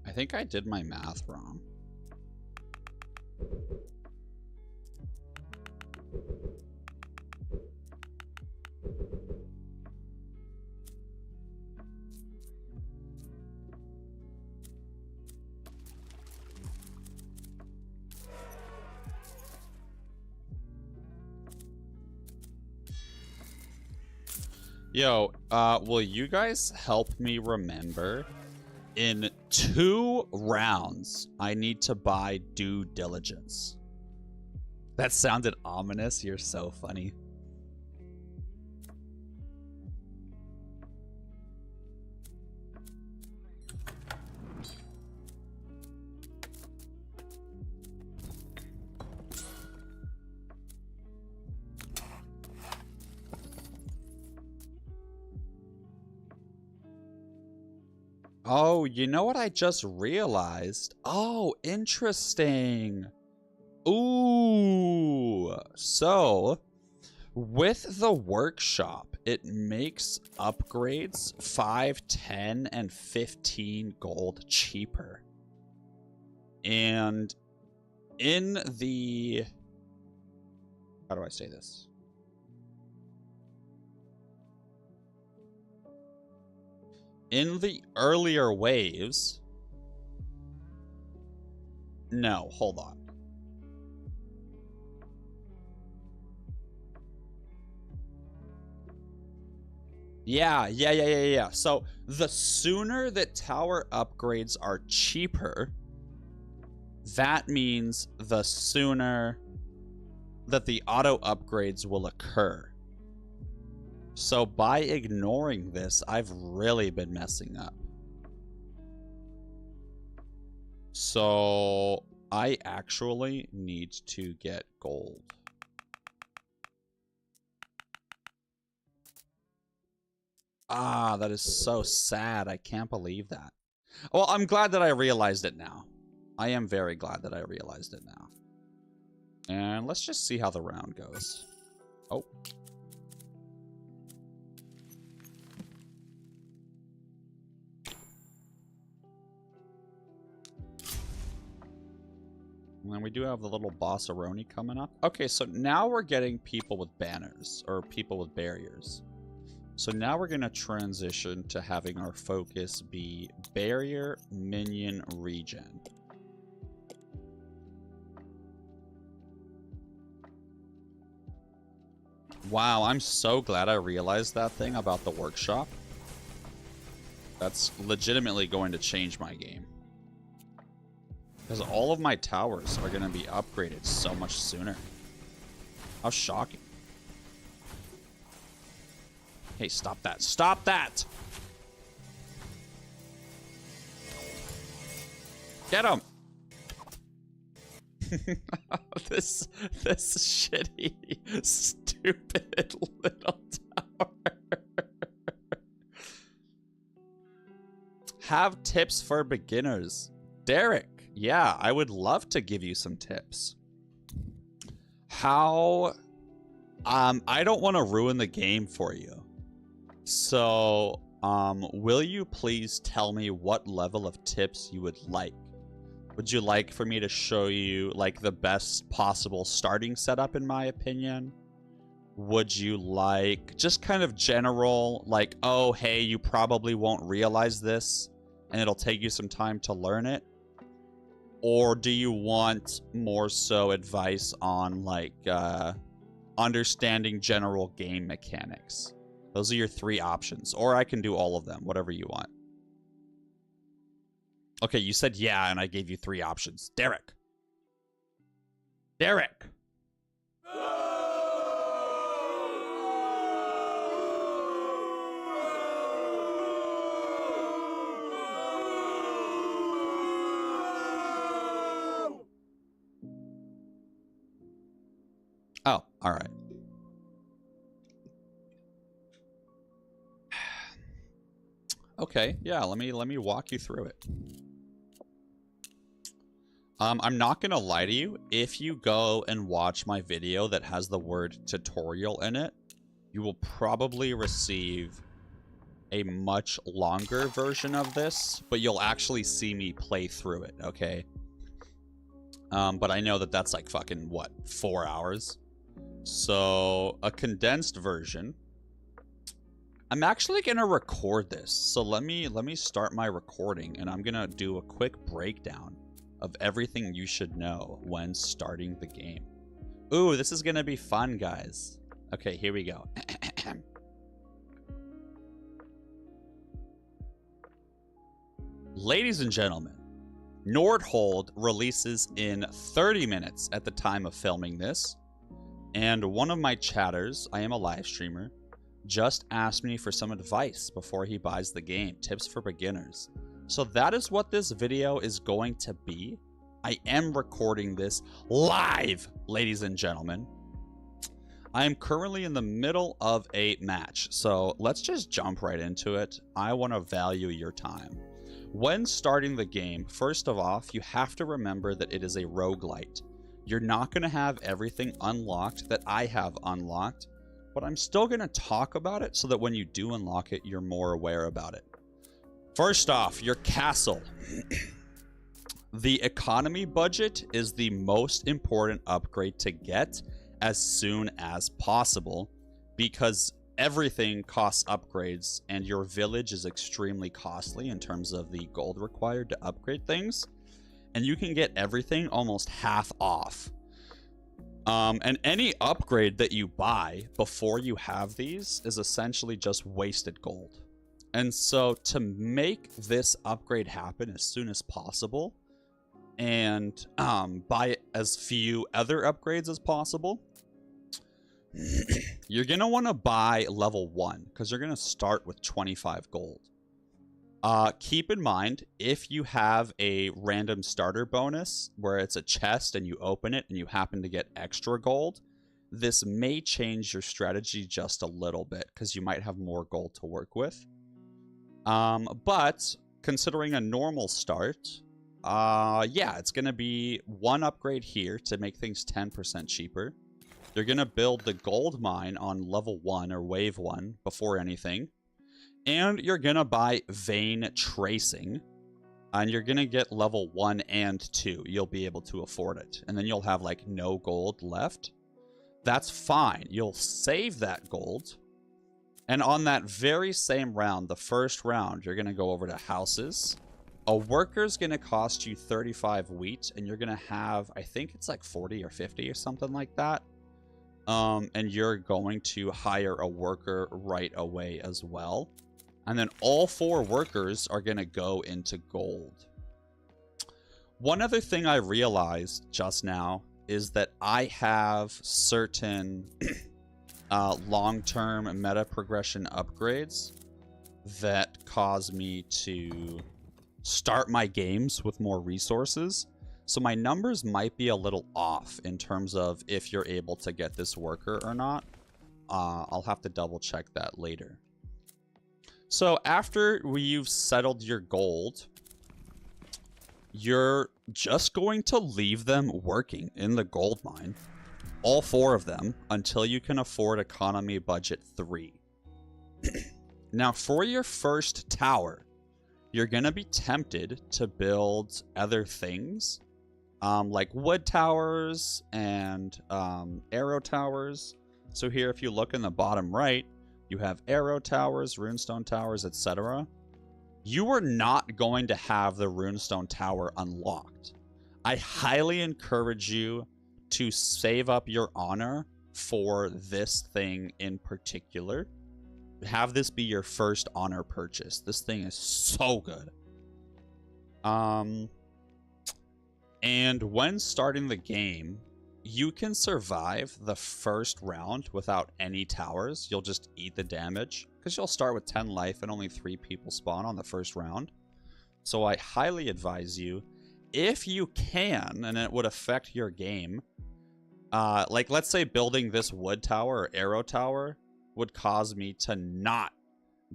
I think I did my math wrong. Yo, will you guys help me remember? In 2 rounds, I need to buy due diligence. That sounded ominous. You're so funny. Oh, you know what I just realized? Oh, interesting. Ooh. So, with the workshop, it makes upgrades 5, 10, and 15 gold cheaper. And in the... How do I say this? In the earlier waves... No, hold on. Yeah. So the sooner that tower upgrades are cheaper, that means the sooner that the auto upgrades will occur. So by ignoring this, I've really been messing up. So I actually need to get gold. Ah, that is so sad. I can't believe that. Well, I'm glad that I realized it now. I am very glad that I realized it now. And let's just see how the round goes. Oh. And then we do have the little boss-a-roni coming up. Okay, so now we're getting people with banners, or people with barriers. So now we're going to transition to having our focus be barrier minion regen. Wow, I'm so glad I realized that thing about the workshop. That's legitimately going to change my game. Because all of my towers are going to be upgraded so much sooner. How shocking. Hey, stop that. Stop that! Get him! This shitty, stupid little tower. Have tips for beginners. Derek, yeah, I would love to give you some tips. How... I don't want to ruin the game for you. So, will you please tell me what level of tips you would like? Would you like for me to show you, like, the best possible starting setup, in my opinion? Would you like just kind of general, like, oh, hey, you probably won't realize this, and it'll take you some time to learn it? Or do you want more so advice on, like, understanding general game mechanics? Those are your three options. Or I can do all of them, whatever you want. Okay, you said yeah, and I gave you three options. Derek. Derek. Oh, all right. Okay, yeah, let me walk you through it. I'm not gonna lie to you. If you go and watch my video that has the word tutorial in it, you will probably receive a much longer version of this, but you'll actually see me play through it, okay? But I know that that's like fucking, what, 4 hours? So, a condensed version. I'm actually gonna record this, so let me start my recording, and I'm gonna do a quick breakdown of everything you should know when starting the game. Ooh, this is gonna be fun, guys. Okay, here we go. Ladies and gentlemen, Nordhold releases in 30 minutes at the time of filming this, and one of my chatters, I am a live streamer, just asked me for some advice before he buys the game, tips for beginners. So that is what this video is going to be. I am recording this live, ladies and gentlemen. I am currently in the middle of a match, so let's just jump right into it. I want to value your time. When starting the game, first of all, you have to remember that it is a roguelite. You're not going to have everything unlocked that I have unlocked, but I'm still going to talk about it so that when you do unlock it, you're more aware about it. First off, your castle. The economy budget is the most important upgrade to get as soon as possible, because everything costs upgrades and your village is extremely costly in terms of the gold required to upgrade things, and you can get everything almost half off. And any upgrade that you buy before you have these is essentially just wasted gold. And so to make this upgrade happen as soon as possible and buy as few other upgrades as possible, you're going to want to buy level 1 because you're going to start with 25 gold. Keep in mind, if you have a random starter bonus where it's a chest and you open it and you happen to get extra gold, this may change your strategy just a little bit because you might have more gold to work with. But considering a normal start, yeah, it's going to be 1 upgrade here to make things 10% cheaper. You're going to build the gold mine on level 1 or wave 1 before anything. And you're going to buy vein tracing. And you're going to get level 1 and 2. You'll be able to afford it. And then you'll have like no gold left. That's fine. You'll save that gold. And on that very same round, the first round, you're going to go over to houses. A worker's going to cost you 35 wheat. And you're going to have, I think it's like 40 or 50 or something like that. And you're going to hire a worker right away as well. And then all 4 workers are going to go into gold. One other thing I realized just now is that I have certain long-term meta progression upgrades that cause me to start my games with more resources. So my numbers might be a little off in terms of if you're able to get this worker or not. I'll have to double check that later. So after you've settled your gold, you're just going to leave them working in the gold mine, all 4 of them, until you can afford economy budget 3. Now for your first tower, you're going to be tempted to build other things. Like wood towers and arrow towers. So here, if you look in the bottom right, you have arrow towers, runestone towers, etc. You are not going to have the runestone tower unlocked. I highly encourage you to save up your honor for this thing in particular. Have this be your first honor purchase. This thing is so good. And when starting the game, you can survive the first round without any towers. You'll just eat the damage because you'll start with 10 life and only 3 people spawn on the first round. So I highly advise you, if you can, and it would affect your game, like let's say building this wood tower or arrow tower would cause me to not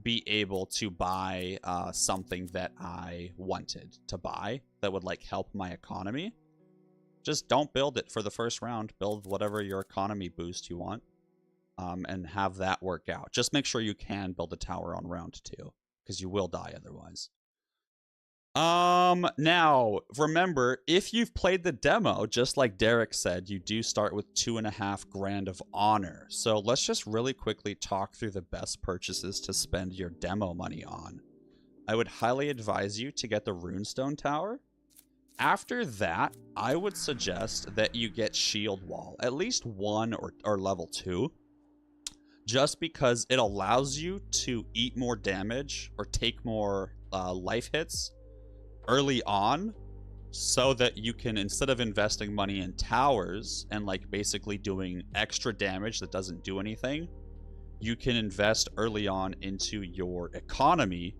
be able to buy something that I wanted to buy that would like help my economy. Just don't build it for the first round. Build whatever your economy boost you want, and have that work out. Just make sure you can build a tower on round 2, because you will die otherwise. Now, remember, if you've played the demo, just like Derek said, you do start with 2.5 grand of honor. So let's just really quickly talk through the best purchases to spend your demo money on. I would highly advise you to get the runestone tower. After that, I would suggest that you get shield wall, at least 1 or level 2, just because it allows you to eat more damage or take more life hits early on, so that you can, instead of investing money in towers and like basically doing extra damage that doesn't do anything, you can invest early on into your economy,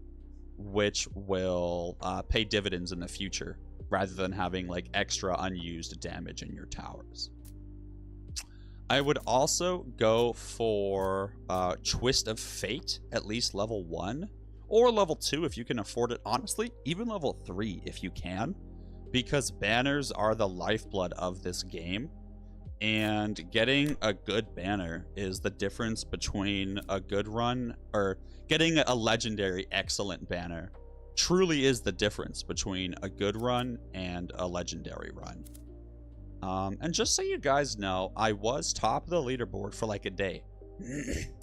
which will pay dividends in the future, rather than having like extra unused damage in your towers. I would also go for Twist of Fate, at least level 1. Or level 2 if you can afford it. Honestly, even level 3 if you can. Because banners are the lifeblood of this game. And getting a good banner is the difference between a good run, or getting a legendary excellent banner truly is the difference between a good run and a legendary run. And just so you guys know, I was top of the leaderboard for like a day.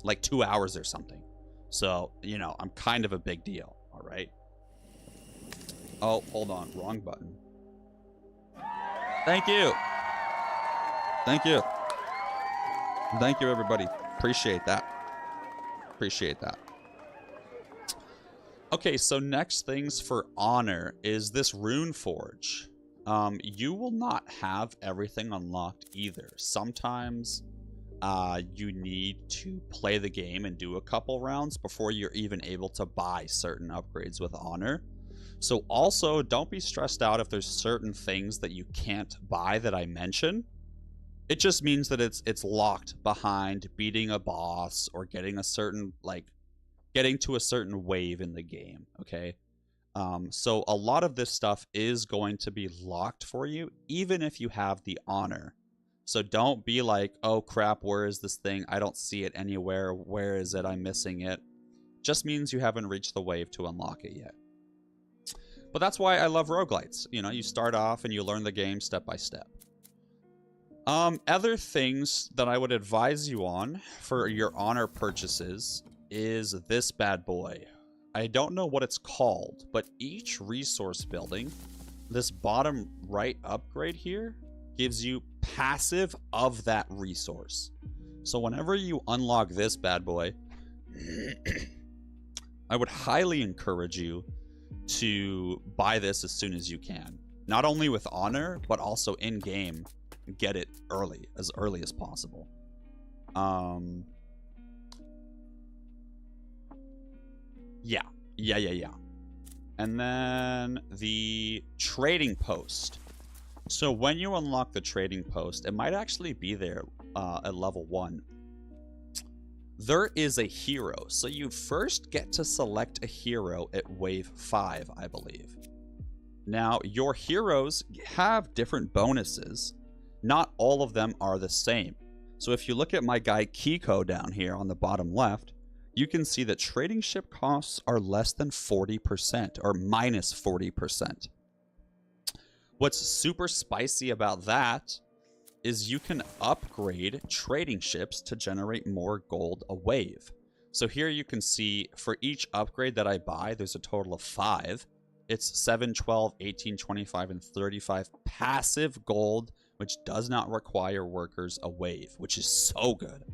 Like 2 hours or something. So, you know, I'm kind of a big deal, all right? Oh, hold on. Wrong button. Thank you. Thank you. Thank you, everybody. Appreciate that. Appreciate that. Okay, so next things for honor is this rune forge. You will not have everything unlocked either. Sometimes you need to play the game and do a couple rounds before you're even able to buy certain upgrades with honor. So also, don't be stressed out if there's certain things that you can't buy that I mention. It just means that it's locked behind beating a boss or getting a certain, like, getting to a certain wave in the game, okay? So a lot of this stuff is going to be locked for you, even if you have the honor. So don't be like, oh crap, where is this thing? I don't see it anywhere. Where is it? I'm missing it. Just means you haven't reached the wave to unlock it yet. But that's why I love roguelites. You know, you start off and you learn the game step by step. Other things that I would advise you on for your honor purchases is this bad boy. I don't know what it's called, but each resource building, this bottom right upgrade here, gives you passive of that resource. So whenever you unlock this bad boy, I would highly encourage you to buy this as soon as you can. Not only with honor, but also in-game. Get it early as possible. Yeah. And then the trading post. So when you unlock the trading post, it might actually be there at level 1. There is a hero. So you first get to select a hero at wave 5, I believe. Now, your heroes have different bonuses. Not all of them are the same. So if you look at my guy Kiko down here on the bottom left, you can see that trading ship costs are less than 40% or minus 40%. What's super spicy about that is you can upgrade trading ships to generate more gold a wave. So here you can see for each upgrade that I buy, there's a total of 5. It's 7, 12, 18, 25, and 35 passive gold, which does not require workers a wave, which is so good.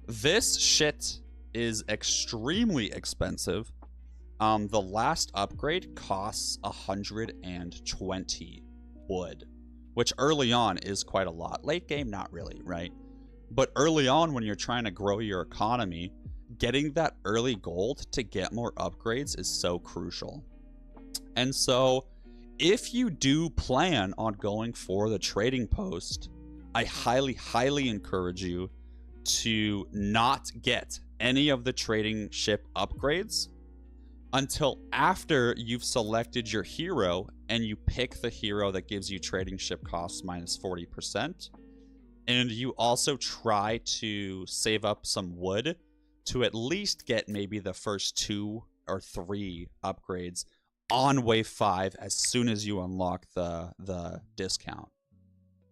This shit is extremely expensive. The last upgrade costs 120 wood, which early on is quite a lot. Late game, not really, right? But early on, when you're trying to grow your economy, getting that early gold to get more upgrades is so crucial. And so, if you do plan on going for the trading post, I highly, highly encourage you to not get any of the trading ship upgrades until after you've selected your hero and you pick the hero that gives you trading ship costs minus 40%. And you also try to save up some wood to at least get maybe the first 2 or 3 upgrades on wave 5 as soon as you unlock the discount.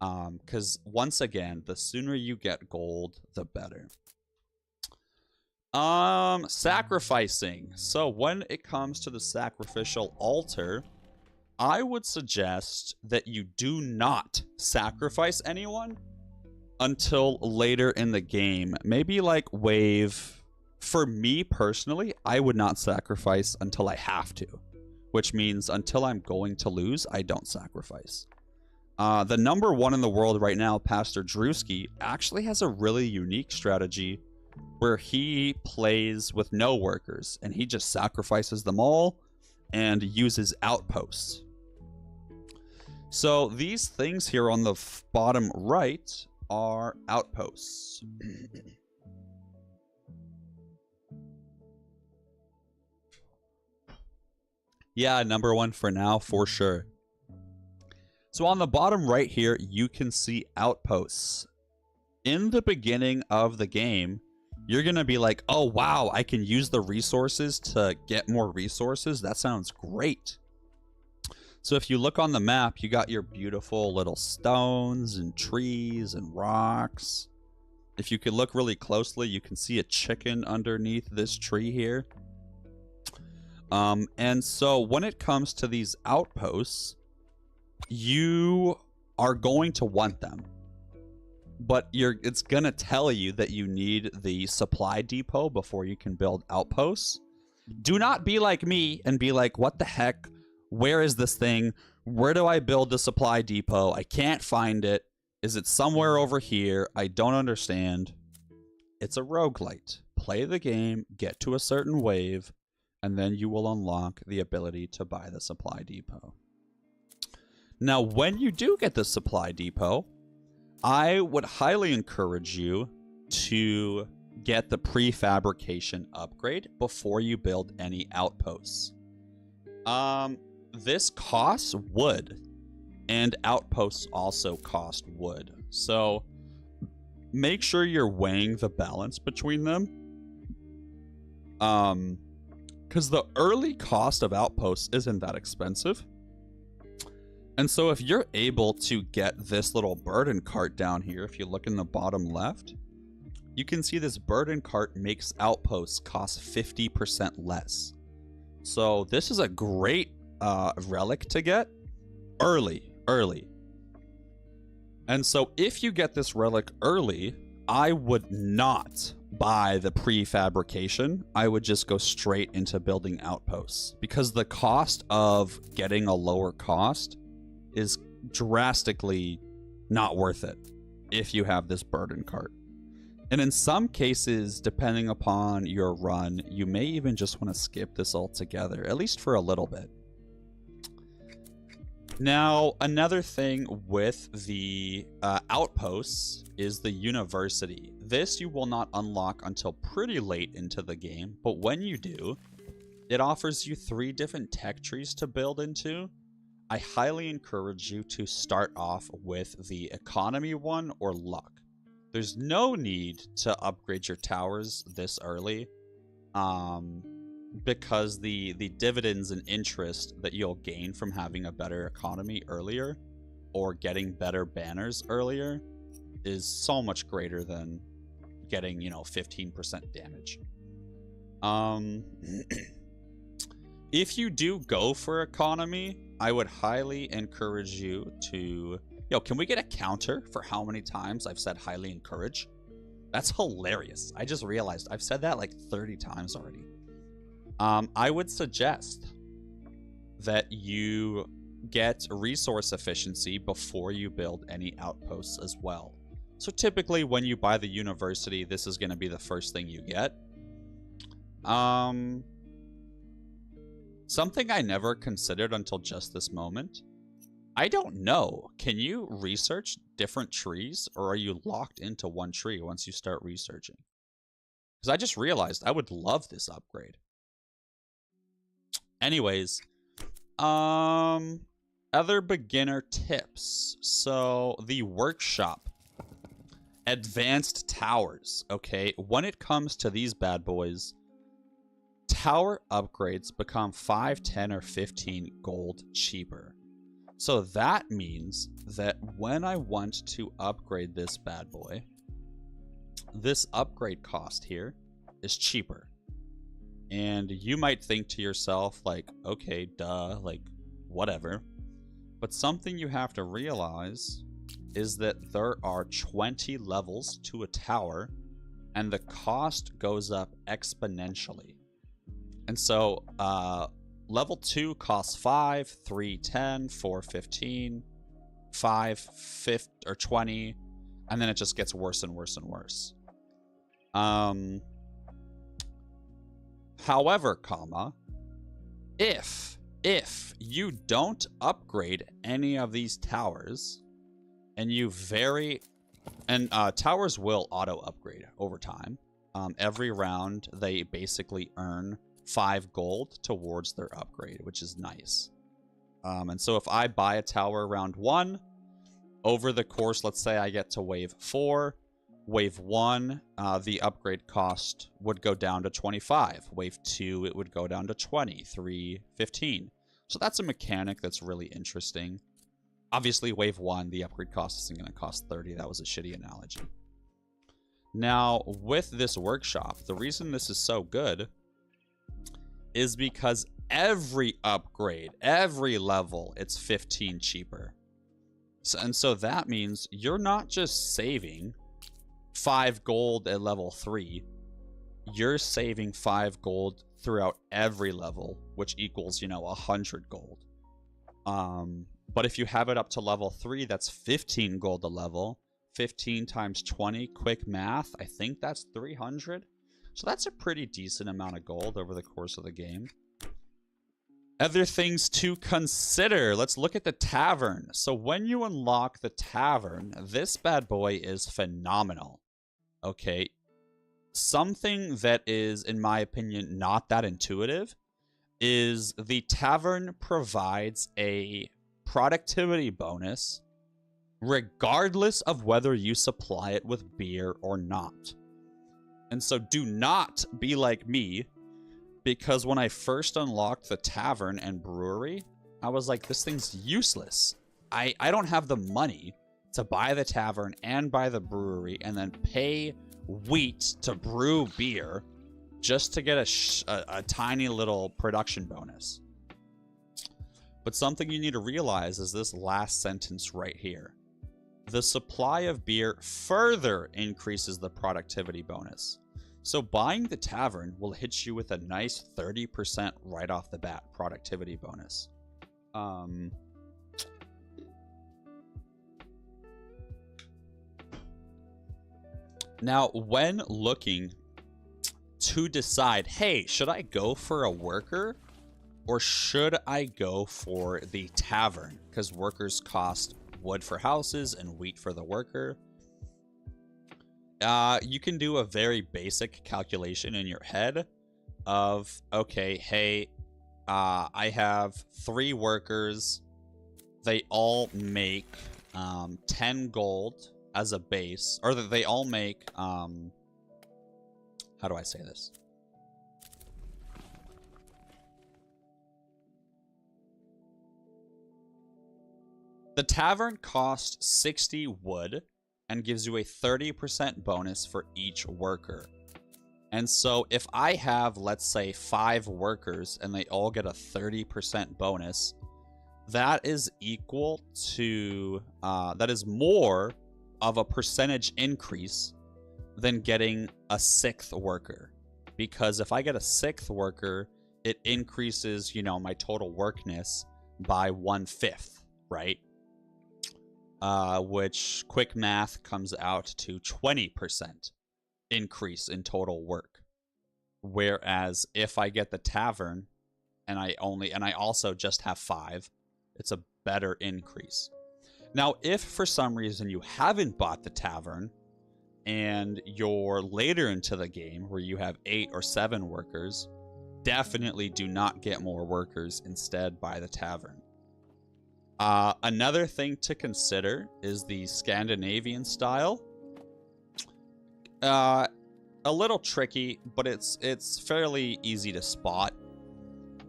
Because once again, the sooner you get gold, the better. Sacrificing. So when it comes to the sacrificial altar, I would suggest that you do not sacrifice anyone until later in the game. Maybe like wave... For me personally, I would not sacrifice until I have to. Which means until I'm going to lose, I don't sacrifice. The number 1 in the world right now, Pastor Drewski, actually has a really unique strategy where he plays with no workers and he just sacrifices them all and uses outposts. So these things here on the bottom right are outposts. Yeah, number 1 for now, for sure. So on the bottom right here, you can see outposts. In the beginning of the game, you're going to be like, oh, wow, I can use the resources to get more resources. That sounds great. So if you look on the map, you got your beautiful little stones and trees and rocks. If you could look really closely, you can see a chicken underneath this tree here. And so when it comes to these outposts, you are going to want them. but it's gonna tell you that you need the supply depot before you can build outposts. Do not be like me and be like, what the heck? Where is this thing? Where do I build the supply depot? I can't find it. Is it somewhere over here? I don't understand. It's a roguelite. Play the game, get to a certain wave, and then you will unlock the ability to buy the supply depot. Now, when you do get the supply depot, I would highly encourage you to get the prefabrication upgrade before you build any outposts. This costs wood, and outposts also cost wood. So make sure you're weighing the balance between them. Because the early cost of outposts isn't that expensive. And so if you're able to get this little burden cart down here, if you look in the bottom left, you can see this burden cart makes outposts cost 50% less. So this is a great relic to get early. And so if you get this relic early, I would not buy the prefabrication. I would just go straight into building outposts, because the cost of getting a lower cost is drastically not worth it if you have this burden cart. And in some cases, depending upon your run, you may even just want to skip this altogether, at least for a little bit. Now, another thing with the outposts is the university. This you will not unlock until pretty late into the game, but when you do, it offers you 3 different tech trees to build into. I highly encourage you to start off with the economy one or luck. There's no need to upgrade your towers this early, because the dividends and interest that you'll gain from having a better economy earlier or getting better banners earlier is so much greater than getting, 15% damage. If you do go for economy, I would highly encourage you to... can we get a counter for how many times I've said highly encourage? That's hilarious. I just realized I've said that like 30 times already. I would suggest that you get resource efficiency before you build any outposts as well. So typically when you buy the university, this is going to be the first thing you get. Something I never considered until just this moment. I don't know. Can you research different trees, or are you locked into one tree once you start researching? Because I just realized I would love this upgrade. Anyways, other beginner tips. So the workshop, advanced towers. Okay, when it comes to these bad boys, tower upgrades become 5, 10, or 15 gold cheaper. So that means that when I want to upgrade this bad boy, this upgrade cost here is cheaper. And you might think to yourself, like, okay, duh, like, whatever. But something you have to realize is that there are 20 levels to a tower, and the cost goes up exponentially. And so, level 2 costs 5, 3, 10, 4, 15, 5, 50, or 20, and then it just gets worse and worse and worse. However, if you don't upgrade any of these towers, and you towers will auto upgrade over time. Every round they basically earn 5 gold towards their upgrade, which is nice. And so if I buy a tower round 1, over the course, let's say I get to wave 4, wave 1, the upgrade cost would go down to 25. Wave 2, it would go down to 20. 3, 15. So that's a mechanic that's really interesting. Obviously, wave 1, the upgrade cost isn't going to cost 30. That was a shitty analogy. Now, with this workshop, the reason this is so good is because every upgrade, every level, it's 15 cheaper. And so that means you're not just saving 5 gold at level 3. You're saving 5 gold throughout every level, which equals, you know, 100 gold. But if you have it up to level 3, that's 15 gold a level. 15 times 20, quick math, I think that's 300. So that's a pretty decent amount of gold over the course of the game. Other things to consider. Let's look at the tavern. So when you unlock the tavern, this bad boy is phenomenal. Okay. Something that is, in my opinion, not that intuitive is the tavern provides a productivity bonus regardless of whether you supply it with beer or not. And so do not be like me, because when I first unlocked the tavern and brewery, I was like, this thing's useless. I don't have the money to buy the tavern and buy the brewery and then pay wheat to brew beer just to get a tiny little production bonus. But something you need to realize is this last sentence right here. The supply of beer further increases the productivity bonus. So buying the tavern will hit you with a nice 30% right off the bat productivity bonus. Now, when looking to decide, hey, should I go for a worker or should I go for the tavern? Because workers cost wood for houses and wheat for the worker. You can do a very basic calculation in your head of, okay, hey, I have 3 workers. They all make 10 gold as a base, or that they all make, how do I say this? The tavern costs 60 wood and gives you a 30% bonus for each worker. And so if I have, let's say, 5 workers and they all get a 30% bonus, that is equal to, that is more of a percentage increase than getting a 6th worker. Because if I get a 6th worker, it increases, you know, my total workness by 1/5, right? Which quick math comes out to 20% increase in total work. Whereas if I get the tavern and I also just have 5, it's a better increase. Now, if for some reason you haven't bought the tavern and you're later into the game where you have 8 or 7 workers, definitely do not get more workers. Instead, buy the tavern. Another thing to consider is the Scandinavian style. A little tricky, but it's fairly easy to spot.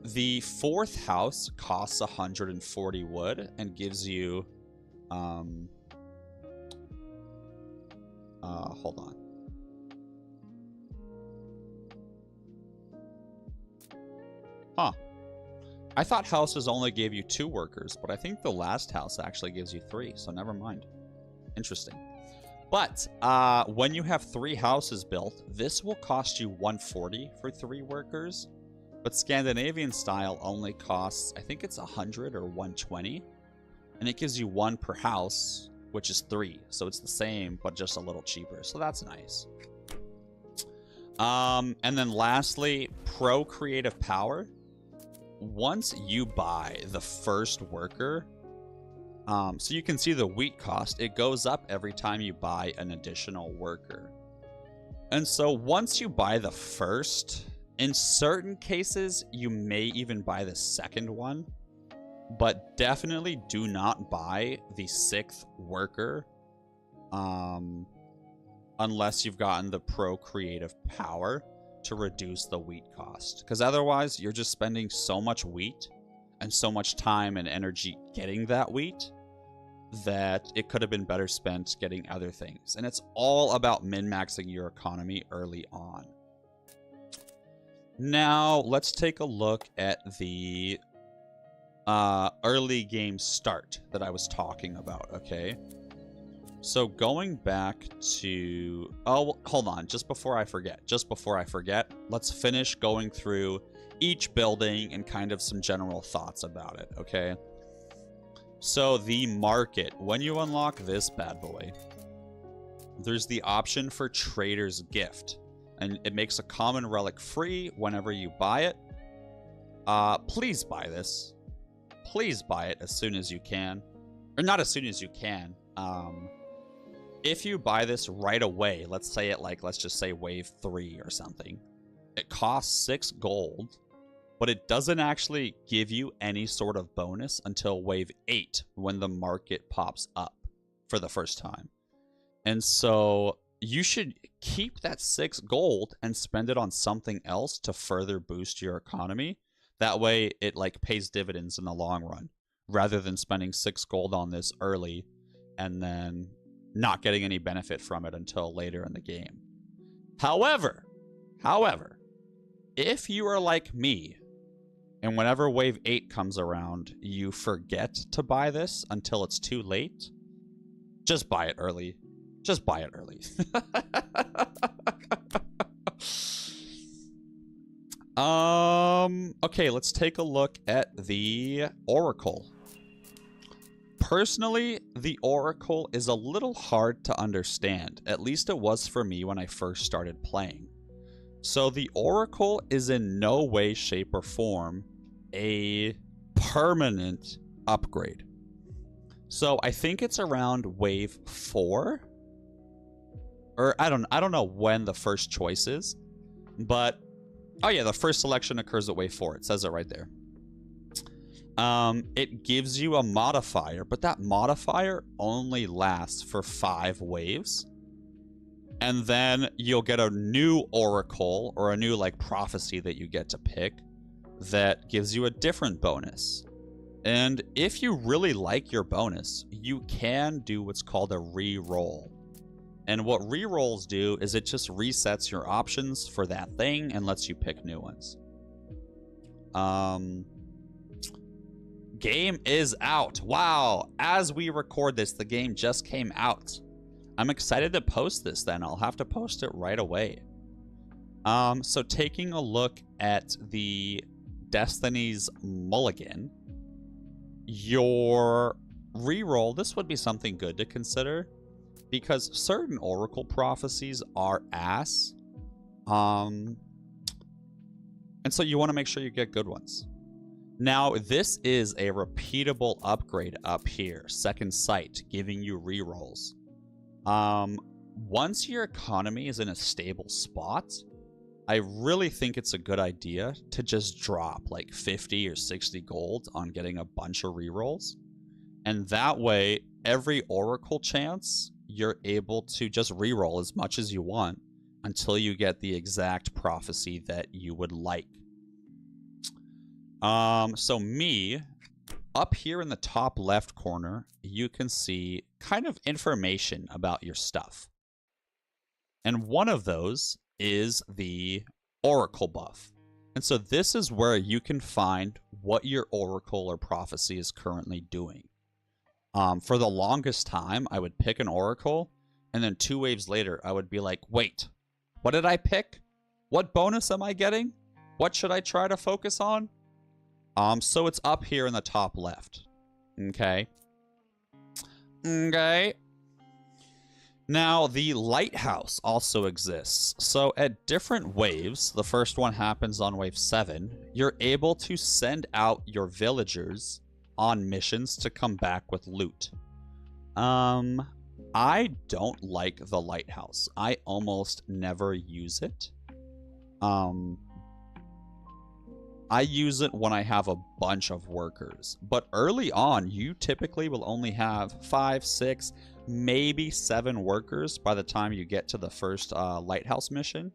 The 4th house costs 140 wood and gives you hold on. Huh. I thought houses only gave you 2 workers, but I think the last house actually gives you 3, so never mind. Interesting. But when you have 3 houses built, this will cost you 140 for 3 workers. But Scandinavian style only costs, I think it's 100 or 120. And it gives you 1 per house, which is 3. So it's the same, but just a little cheaper. So that's nice. And then lastly, pro creative power. Once you buy the first worker, so you can see the wheat cost, it goes up every time you buy an additional worker. And so once you buy the first, in certain cases, you may even buy the second one, but definitely do not buy the 6th worker unless you've gotten the pro creative power to reduce the wheat cost. Because otherwise, you're just spending so much wheat and so much time and energy getting that wheat that it could have been better spent getting other things. And it's all about min-maxing your economy early on. Now, let's take a look at the early game start that I was talking about, okay? So going back to... Oh, hold on. Just before I forget, let's finish going through each building and kind of some general thoughts about it, okay? So the market, when you unlock this bad boy, there's the option for Trader's Gift. And it makes a common relic free whenever you buy it. Please buy this. Please buy it as soon as you can. Or not as soon as you can. If you buy this right away, let's say it like, let's just say wave 3 or something. It costs 6 gold, but it doesn't actually give you any sort of bonus until wave 8 when the market pops up for the first time. And so you should keep that 6 gold and spend it on something else to further boost your economy. That way it like pays dividends in the long run, rather than spending 6 gold on this early and then not getting any benefit from it until later in the game. However, if you are like me, and whenever wave 8 comes around, you forget to buy this until it's too late, just buy it early. Just buy it early. Okay, let's take a look at the Oracle. Personally, the Oracle is a little hard to understand. At least it was for me when I first started playing. So the Oracle is in no way, shape, or form a permanent upgrade. So I think it's around wave 4. Or I don't know when the first choice is. But oh yeah, the first selection occurs at wave 4. It says it right there. It gives you a modifier, but that modifier only lasts for 5 waves. And then you'll get a new oracle or a new like prophecy that you get to pick that gives you a different bonus. And if you really like your bonus, you can do what's called a re-roll. And what re-rolls do is it just resets your options for that thing and lets you pick new ones. Game is out. Wow. As we record this, the game just came out. I'm excited to post this then. I'll have to post it right away. So taking a look at the Destiny's Mulligan, your reroll, this would be something good to consider because certain Oracle prophecies are ass. And so you want to make sure you get good ones. Now, this is a repeatable upgrade up here. Second Sight, giving you rerolls. Once your economy is in a stable spot, I really think it's a good idea to just drop like 50 or 60 gold on getting a bunch of rerolls. And that way, every Oracle chance, you're able to just reroll as much as you want until you get the exact prophecy that you would like. So me, up here in the top left corner, you can see kind of information about your stuff. And one of those is the Oracle buff. And so this is where you can find what your Oracle or prophecy is currently doing. For the longest time, I would pick an Oracle, and then 2 waves later, I would be like, wait, what did I pick? What bonus am I getting? What should I try to focus on? So it's up here in the top left. Okay. Okay. Now, the lighthouse also exists. So at different waves, the first one happens on wave 7, you're able to send out your villagers on missions to come back with loot. I don't like the lighthouse. I almost never use it. I use it when I have a bunch of workers. But early on, you typically will only have 5, 6, maybe 7 workers by the time you get to the first lighthouse mission.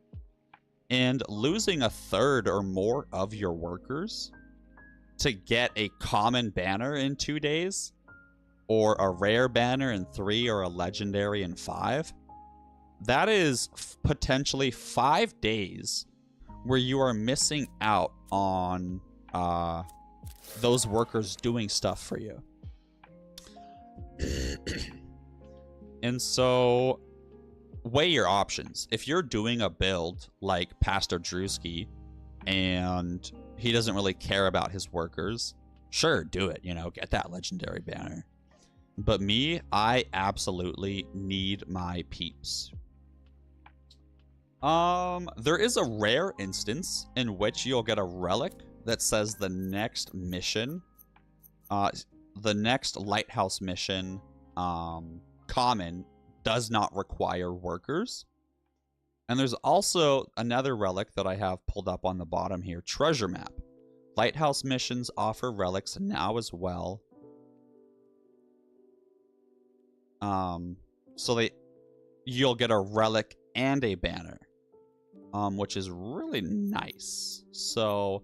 And losing a third or more of your workers to get a common banner in 2 days, or a rare banner in 3, or a legendary in 5, that is potentially 5 days where you are missing out on those workers doing stuff for you. And so, weigh your options. If you're doing a build like Pastor Drewski and he doesn't really care about his workers, sure, do it, you know, get that legendary banner. But me, I absolutely need my peeps. There is a rare instance in which you'll get a relic that says the next mission, the next lighthouse mission, common, does not require workers. And there's also another relic that I have pulled up on the bottom here, treasure map. Lighthouse missions offer relics now as well. So you'll get a relic and a banner, which is really nice. So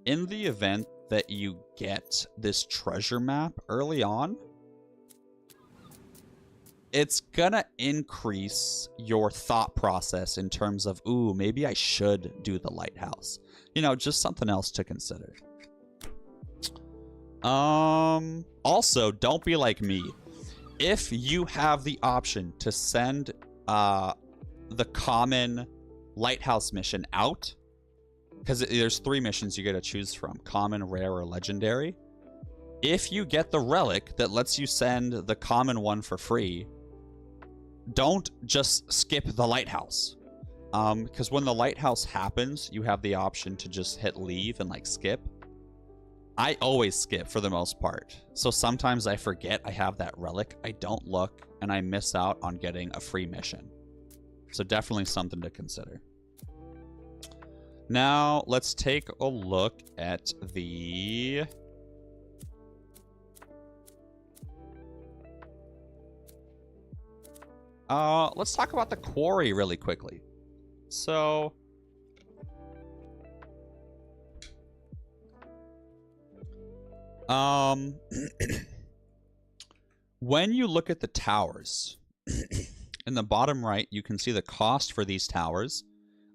in the event that you get this treasure map early on, it's gonna increase your thought process in terms of, ooh, maybe I should do the lighthouse. You know, just something else to consider. Also, don't be like me. If you have the option to send the common lighthouse mission out, because there's 3 missions you get to choose from, common, rare, or legendary. If you get the relic that lets you send the common one for free, don't just skip the lighthouse. Because when the lighthouse happens, you have the option to just hit leave and like skip. I always skip for the most part. So sometimes I forget I have that relic, I don't look, and I miss out on getting a free mission. So definitely something to consider. Now, let's take a look at the... let's talk about the quarry really quickly. So... when you look at the towers, in the bottom right, you can see the cost for these towers.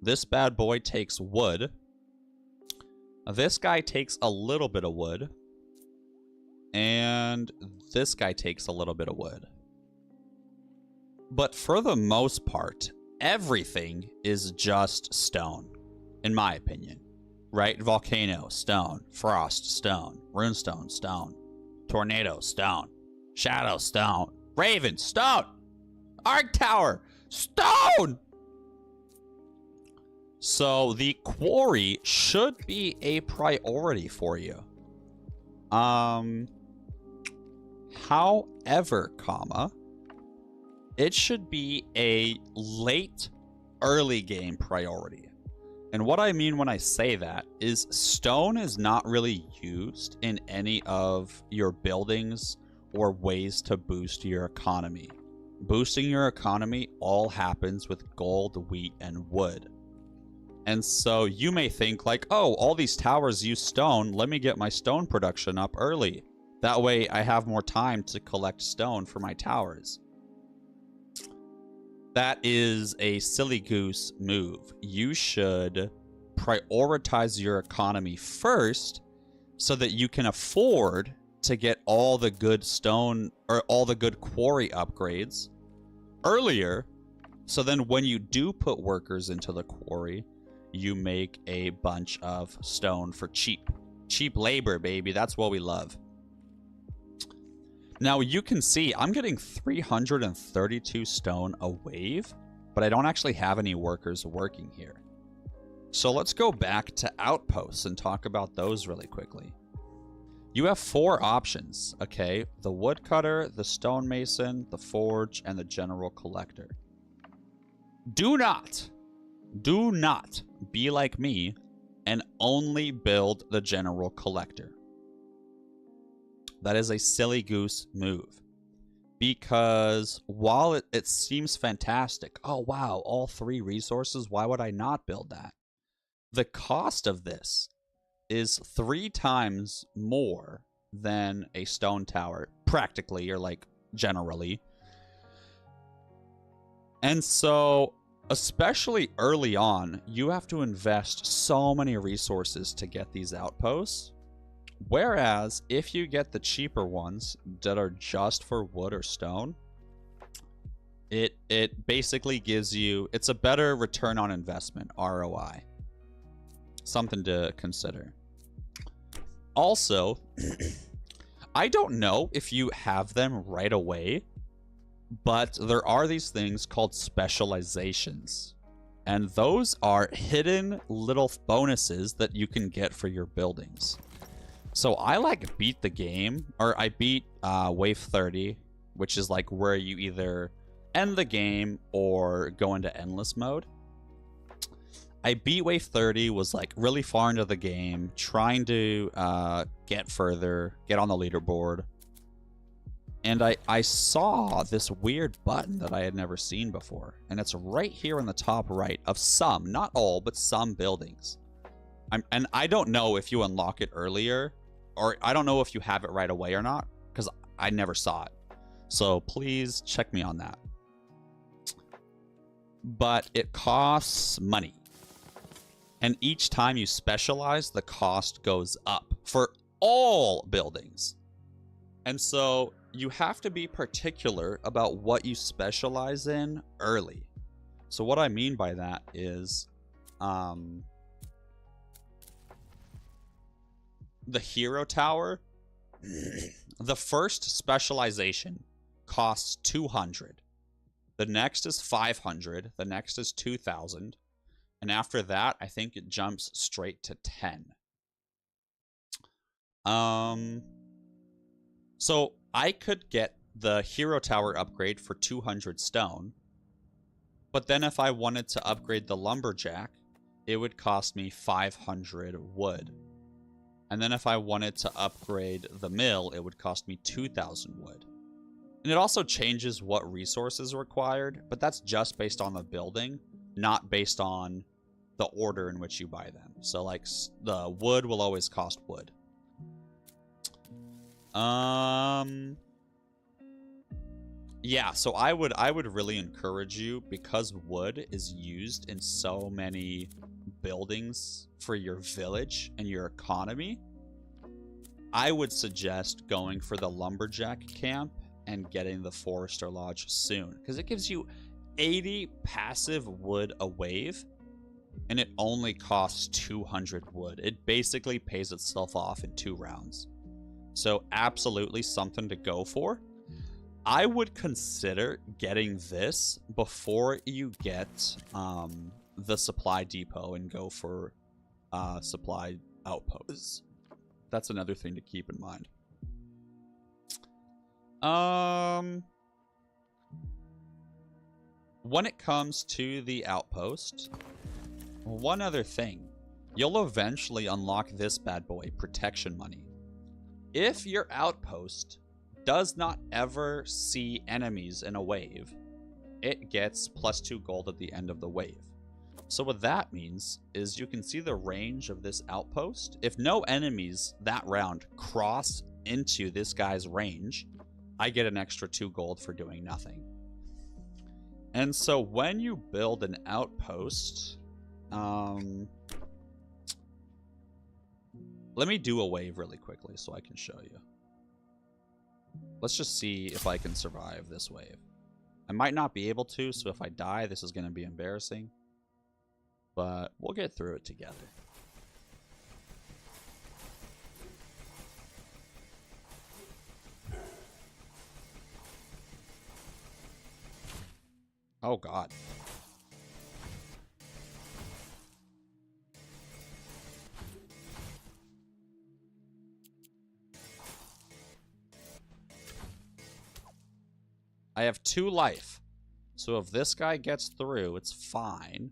This bad boy takes wood. This guy takes a little bit of wood. And this guy takes a little bit of wood. But for the most part, everything is just stone, in my opinion. Right? Volcano, stone. Frost, stone. Runestone, stone. Tornado, stone. Shadow, stone. Raven, stone. Arc Tower, stone! So the quarry should be a priority for you. However, it should be a late, early game priority. And what I mean when I say that is stone is not really used in any of your buildings or ways to boost your economy. Boosting your economy all happens with gold, wheat, and wood. And so you may think like, oh, all these towers use stone. Let me get my stone production up early. That way I have more time to collect stone for my towers. That is a silly goose move. You should prioritize your economy first so that you can afford to get all the good stone or all the good quarry upgrades earlier. So then when you do put workers into the quarry, you make a bunch of stone for cheap. Cheap labor, baby. That's what we love. Now you can see I'm getting 332 stone a wave, but I don't actually have any workers working here. So let's go back to outposts and talk about those really quickly. You have 4 options, okay? The woodcutter, the stonemason, the forge, and the general collector. Do not be like me and only build the general collector. That is a silly goose move. Because while it seems fantastic, oh wow, all 3 resources, why would I not build that? The cost of this is 3 times more than a stone tower, practically, or like generally. And so, especially early on, you have to invest so many resources to get these outposts. Whereas if you get the cheaper ones that are just for wood or stone, it basically gives you, it's a better return on investment, ROI. Something to consider. Also, I don't know if you have them right away, but there are these things called specializations. And those are hidden little bonuses that you can get for your buildings. So I like beat the game, or I beat wave 30, which is like where you either end the game or go into endless mode. I beat wave 30, was like really far into the game, trying to get further, get on the leaderboard. And I saw this weird button that I had never seen before. And it's right here in the top right of some, not all, but some buildings. And I don't know if you unlock it earlier, or I don't know if you have it right away or not, because I never saw it. So please check me on that. But it costs money. And each time you specialize, the cost goes up for all buildings. And so you have to be particular about what you specialize in early. So what I mean by that is the hero tower, the first specialization costs 200. The next is 500. The next is 2,000. And after that, I think it jumps straight to 10. So I could get the hero tower upgrade for 200 stone. But then if I wanted to upgrade the lumberjack, it would cost me 500 wood. And then if I wanted to upgrade the mill, it would cost me 2,000 wood. And it also changes what resources are required, but that's just based on the building, not based on the order in which you buy them. So like the wood will always cost wood. Yeah, so I would really encourage you, because wood is used in so many buildings for your village and your economy. I would suggest going for the lumberjack camp and getting the forester lodge soon, because it gives you 80 passive wood a wave, and it only costs 200 wood. It basically pays itself off in 2 rounds. So absolutely something to go for. I would consider getting this before you get the supply depot and go for supply outposts. That's another thing to keep in mind. When it comes to the outpost, one other thing. You'll eventually unlock this bad boy, protection money. If your outpost does not ever see enemies in a wave, it gets +2 gold at the end of the wave. So what that means is you can see the range of this outpost. If no enemies that round cross into this guy's range, I get an extra 2 gold for doing nothing. And so when you build an outpost, let me do a wave really quickly so I can show you. Let's just see if I can survive this wave. I might not be able to, so if I die, this is going to be embarrassing. But we'll get through it together. Oh, God. I have 2 life. So if this guy gets through, it's fine.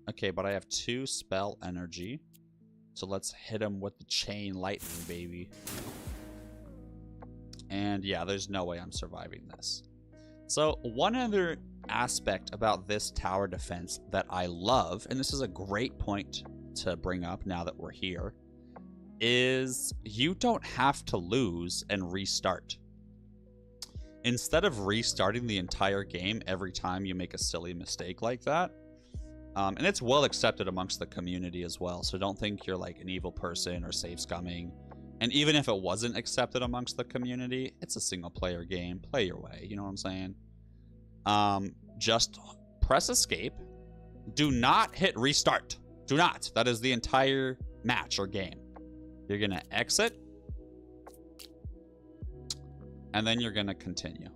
Okay, but I have 2 spell energy. So let's hit him with the chain lightning, baby. And yeah, there's no way I'm surviving this. So one other aspect about this tower defense that I love, and this is a great point to bring up now that we're here, is you don't have to lose and restart. instead of restarting the entire game every time you make a silly mistake like that, and it's well accepted amongst the community as well, so don't think you're like an evil person or safe scumming. And even if it wasn't accepted amongst the community, it's a single player game. Play your way, you know what I'm saying? Just press escape. Do not hit restart. Do not. That is the entire match or game. You're gonna exit. And then you're gonna continue.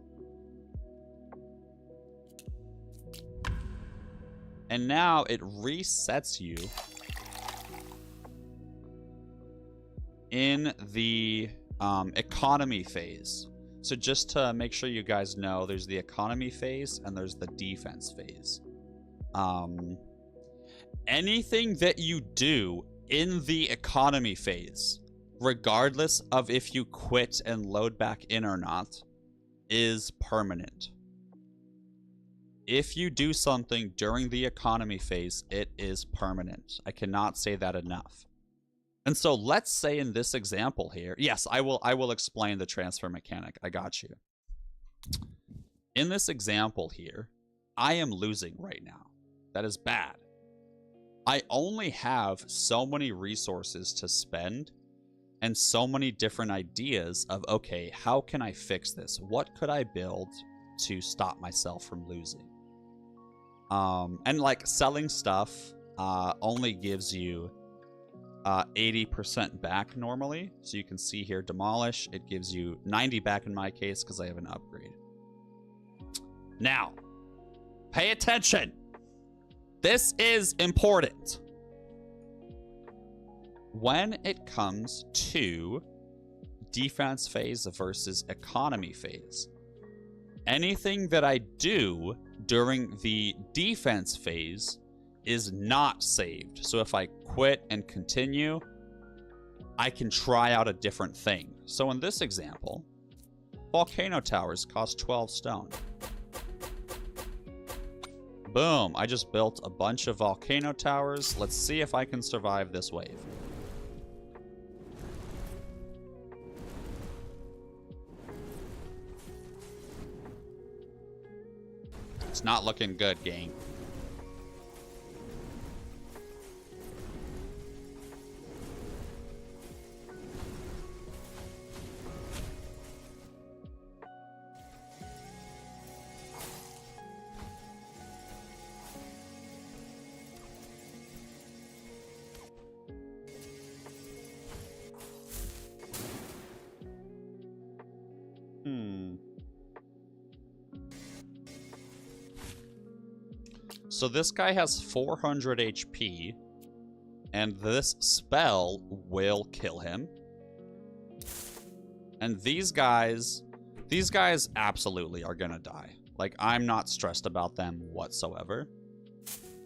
And now it resets you in the economy phase. So just to make sure you guys know, there's the economy phase and there's the defense phase. Anything that you do in the economy phase, regardless of if you quit and load back in or not, is permanent. If you do something during the economy phase, it is permanent. I cannot say that enough. And so let's say in this example here, yes, I will explain the transfer mechanic. I got you. In this example here, I am losing right now. That is bad. I only have so many resources to spend and so many different ideas of, okay, how can I fix this? What could I build to stop myself from losing? And like selling stuff only gives you 80% back normally. So you can see here, demolish, it gives you 90 back in my case because I have an upgrade. Now, pay attention. This is important. When it comes to defense phase versus economy phase, anything that I do during the defense phase is not saved. So if I quit and continue, I can try out a different thing. So in this example, volcano towers cost 12 stone. Boom, I just built a bunch of volcano towers. Let's see if I can survive this wave. It's not looking good, gang. So this guy has 400 HP, and this spell will kill him. And these guys absolutely are gonna die. Like, I'm not stressed about them whatsoever.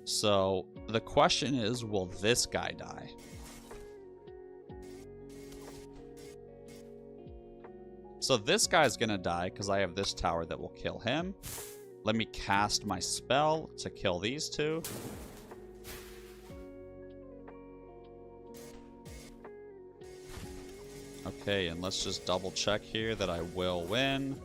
So the question is, will this guy die? So this guy's gonna die because I have this tower that will kill him. Let me cast my spell to kill these two. Okay, and let's just double check here that I will win.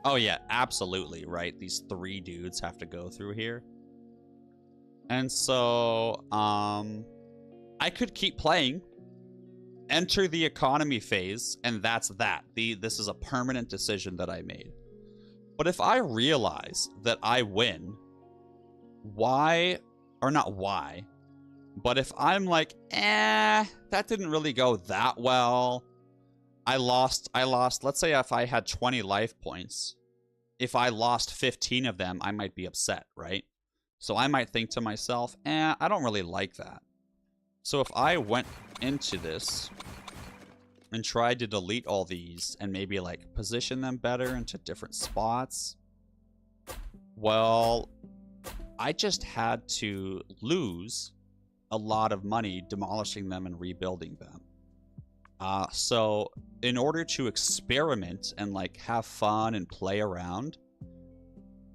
Oh yeah, absolutely, right? These three dudes have to go through here. And so, I could keep playing. Enter the economy phase, and that's that. This is a permanent decision that I made. But if I realize that I win, why, or not why, but if I'm like, that didn't really go that well. I lost, let's say if I had 20 life points, if I lost 15 of them, I might be upset, right? So I might think to myself, I don't really like that. So if I went into this and tried to delete all these and maybe like position them better into different spots, well, I just had to lose a lot of money demolishing them and rebuilding them. So in order to experiment and like have fun and play around,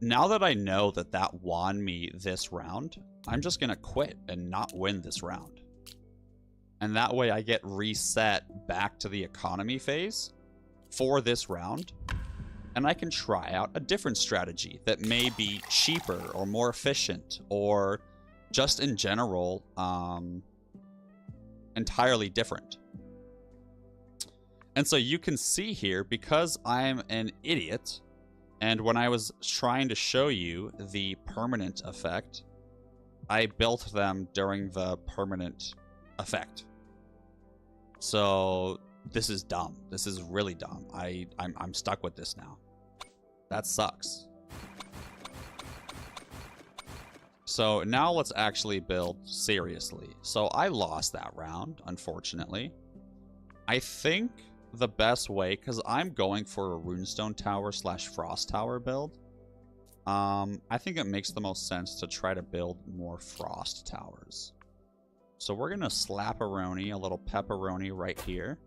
now that I know that that won me this round, I'm just gonna quit and not win this round. And that way I get reset back to the economy phase for this round. And I can try out a different strategy that may be cheaper or more efficient or just in general entirely different. And so you can see here, because I'm an idiot, and when I was trying to show you the permanent effect, I built them during the permanent effect. So this is dumb. This is really dumb. I'm stuck with this now. That sucks. So now let's actually build seriously. So I lost that round, unfortunately. I think the best way, because I'm going for a runestone tower / frost tower build, I think it makes the most sense to try to build more frost towers. So we're gonna slap-a-roni, a little pepperoni right here,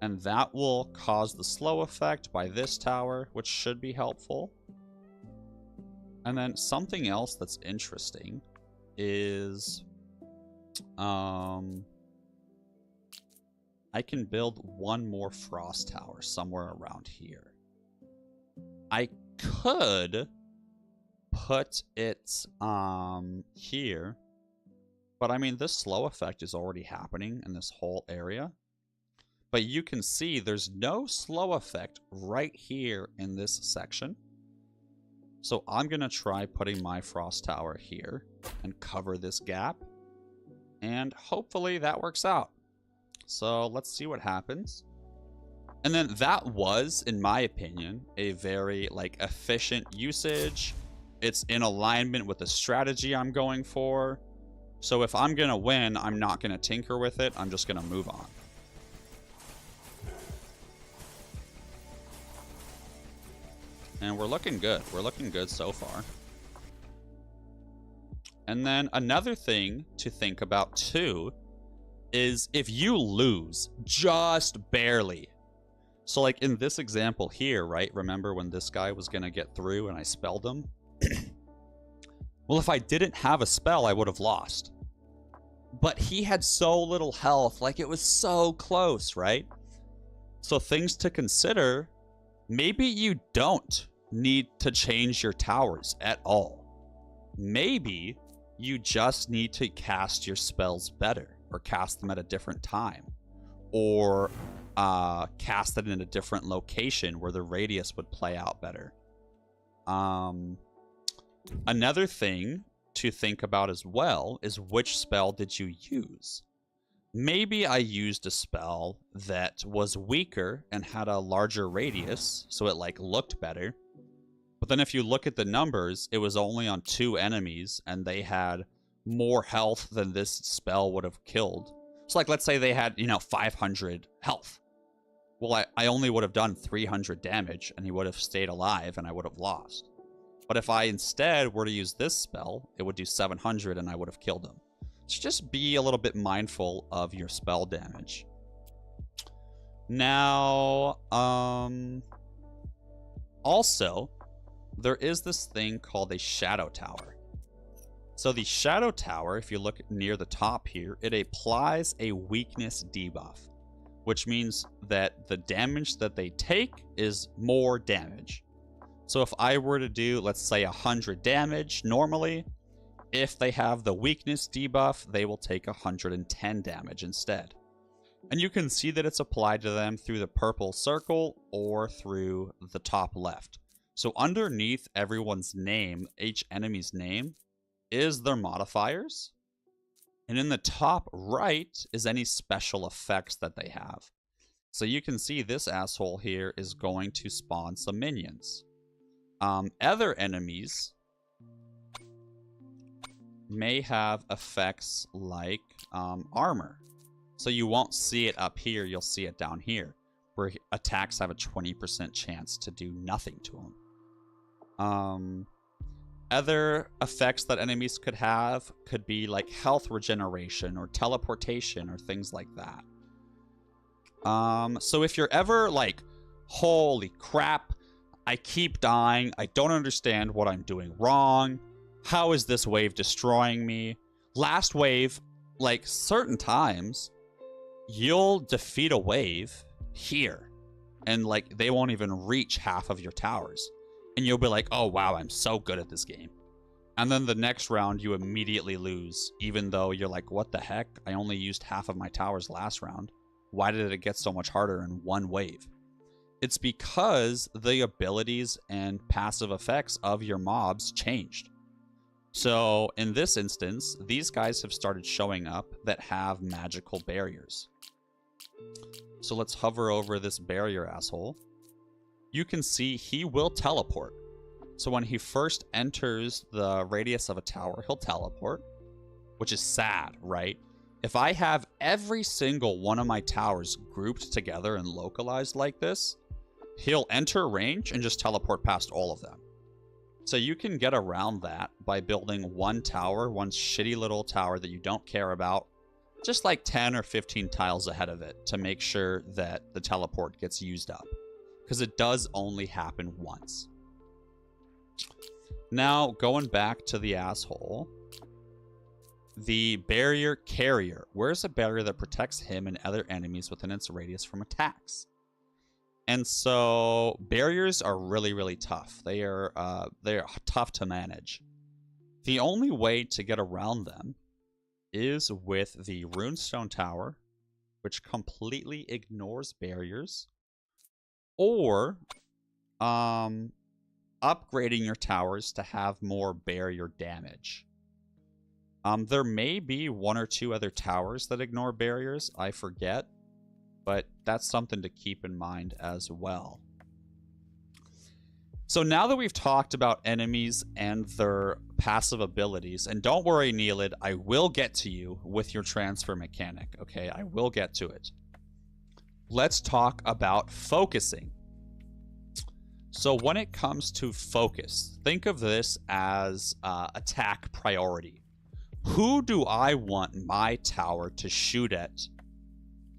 and that will cause the slow effect by this tower, which should be helpful. And then something else that's interesting is I can build one more frost tower somewhere around here. I could put it here, but I mean, this slow effect is already happening in this whole area. But you can see there's no slow effect right here in this section. So I'm going to try putting my frost tower here and cover this gap. And hopefully that works out. So let's see what happens. And then that was, in my opinion, a very efficient usage. It's in alignment with the strategy I'm going for. So if I'm going to win, I'm not going to tinker with it. I'm just going to move on. And we're looking good. We're looking good so far. And then another thing to think about too is if you lose just barely. So like in this example here, right? Remember when this guy was going to get through and I spelled him? Well, if I didn't have a spell, I would have lost. But he had so little health. Like it was so close, right? So things to consider. Maybe you don't need to change your towers at all. Maybe you just need to cast your spells better, or cast them at a different time, or cast it in a different location where the radius would play out better. Another thing to think about as well is which spell did you use? Maybe I used a spell that was weaker and had a larger radius, so it looked better. But then if you look at the numbers, it was only on 2 enemies and they had more health than this spell would have killed. So let's say they had, 500 health. Well, I only would have done 300 damage and he would have stayed alive and I would have lost. But if I instead were to use this spell, it would do 700 and I would have killed him. So just be a little bit mindful of your spell damage. Now, also, there is this thing called a shadow tower. So the shadow tower, if you look near the top here, it applies a weakness debuff, which means that the damage that they take is more damage. So if I were to do, let's say 100 damage normally, if they have the weakness debuff, they will take 110 damage instead. And you can see that it's applied to them through the purple circle or through the top left. So underneath everyone's name, each enemy's name, is their modifiers. And in the top right is any special effects that they have. So you can see this asshole here is going to spawn some minions. Other enemies may have effects like armor. So you won't see it up here, you'll see it down here, where attacks have a 20% chance to do nothing to them. Other effects that enemies could have could be like health regeneration or teleportation or things like that. So if you're ever like, holy crap, I keep dying, I don't understand what I'm doing wrong, how is this wave destroying me? Last wave, like certain times, you'll defeat a wave here, and like they won't even reach half of your towers, and you'll be like, oh wow, I'm so good at this game. And then the next round you immediately lose, even though you're like, what the heck, I only used half of my towers last round. Why did it get so much harder in one wave? It's because the abilities and passive effects of your mobs changed. So in this instance, these guys have started showing up that have magical barriers. So let's hover over this barrier asshole. You can see he will teleport. So when he first enters the radius of a tower, he'll teleport, which is sad, right? If I have every single one of my towers grouped together and localized like this, he'll enter range and just teleport past all of them. So you can get around that by building one tower, one shitty little tower that you don't care about, just like 10 or 15 tiles ahead of it to make sure that the teleport gets used up. Because it does only happen once. Now, going back to the asshole, the barrier carrier. Where's a barrier that protects him and other enemies within its radius from attacks? And so barriers are really, really tough. They're tough to manage. The only way to get around them is with the runestone tower, which completely ignores barriers, or upgrading your towers to have more barrier damage. There may be one or two other towers that ignore barriers, I forget, but that's something to keep in mind as well. So now that we've talked about enemies and their passive abilities, and don't worry, Neelid, I will get to you with your transfer mechanic, okay? I will get to it. Let's talk about focusing. So when it comes to focus, think of this as attack priority. Who do I want my tower to shoot at?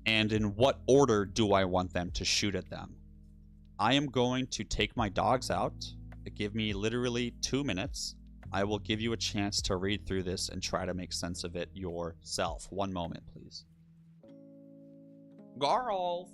And in what order do I want them to shoot at them? I am going to take my dogs out. Give me literally 2 minutes. I will give you a chance to read through this and try to make sense of it yourself. 1 moment, please. Girls!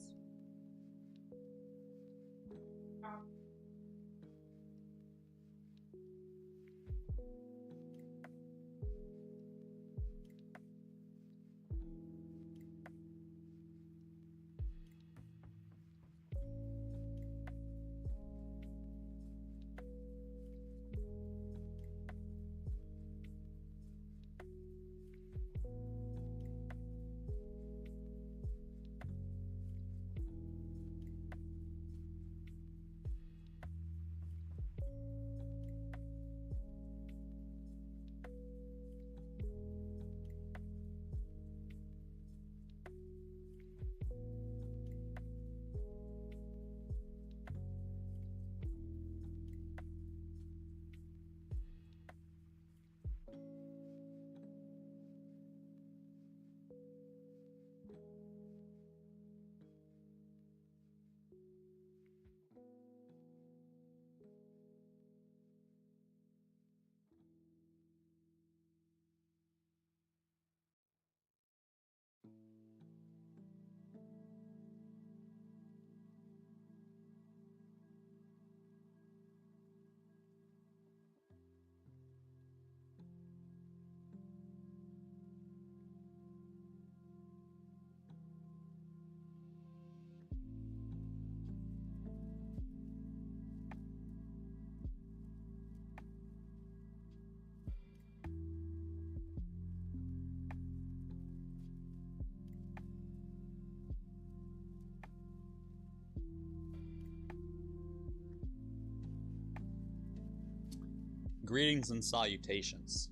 Greetings and salutations.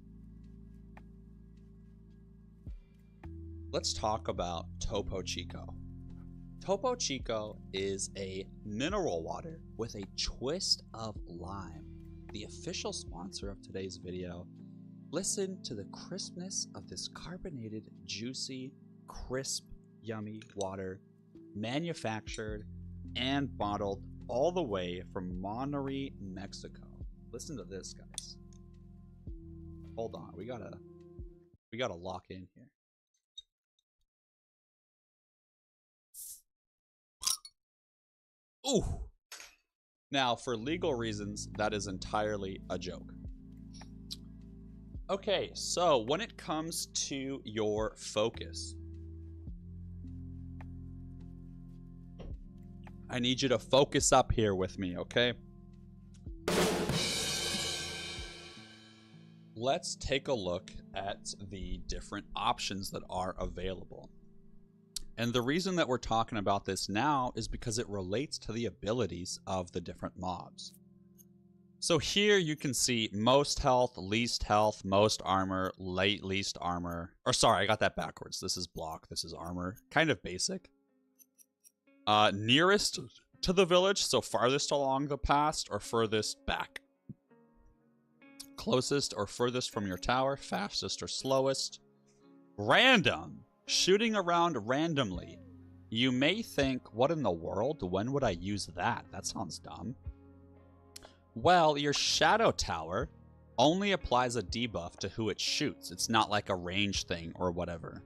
Let's talk about Topo Chico. Topo Chico is a mineral water with a twist of lime. The official sponsor of today's video. Listen to the crispness of this carbonated, juicy, crisp, yummy water, manufactured and bottled all the way from Monterrey, Mexico. Listen to this, guys. Hold on, we gotta lock in here. Ooh. Now, for legal reasons, that is entirely a joke. Okay, so when it comes to your focus, I need you to focus up here with me, okay? Let's take a look at the different options that are available. And the reason that we're talking about this now is because it relates to the abilities of the different mobs. So here you can see most health, most armor, least armor. Or sorry, I got that backwards. This is block, this is armor. Kind of basic. Nearest to the village, so farthest along the path or furthest back. Closest or furthest from your tower, fastest or slowest. Random, shooting around randomly. You may think, what in the world? When would I use that? That sounds dumb. Well, your shadow tower only applies a debuff to who it shoots. It's not like a range thing or whatever.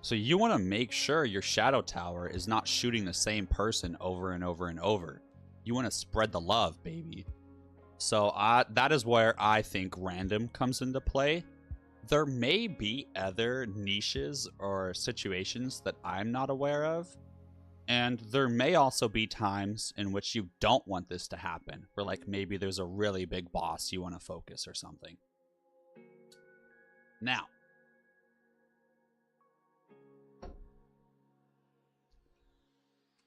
So you want to make sure your shadow tower is not shooting the same person over and over and over. You want to spread the love, baby. So that is where I think random comes into play. There may be other niches or situations that I'm not aware of. And there may also be times in which you don't want this to happen. Where like maybe there's a really big boss you want to focus or something. Now,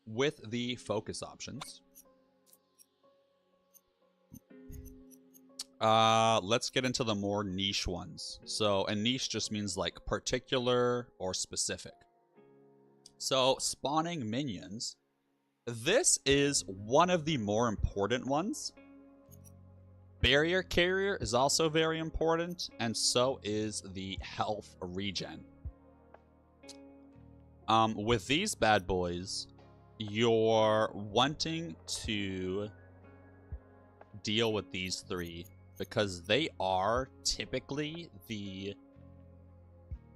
with the focus options, let's get into the more niche ones. So a niche just means like particular or specific. So spawning minions, this is one of the more important ones. Barrier carrier is also very important, and so is the health regen. With these bad boys, you're wanting to deal with these three because they are typically the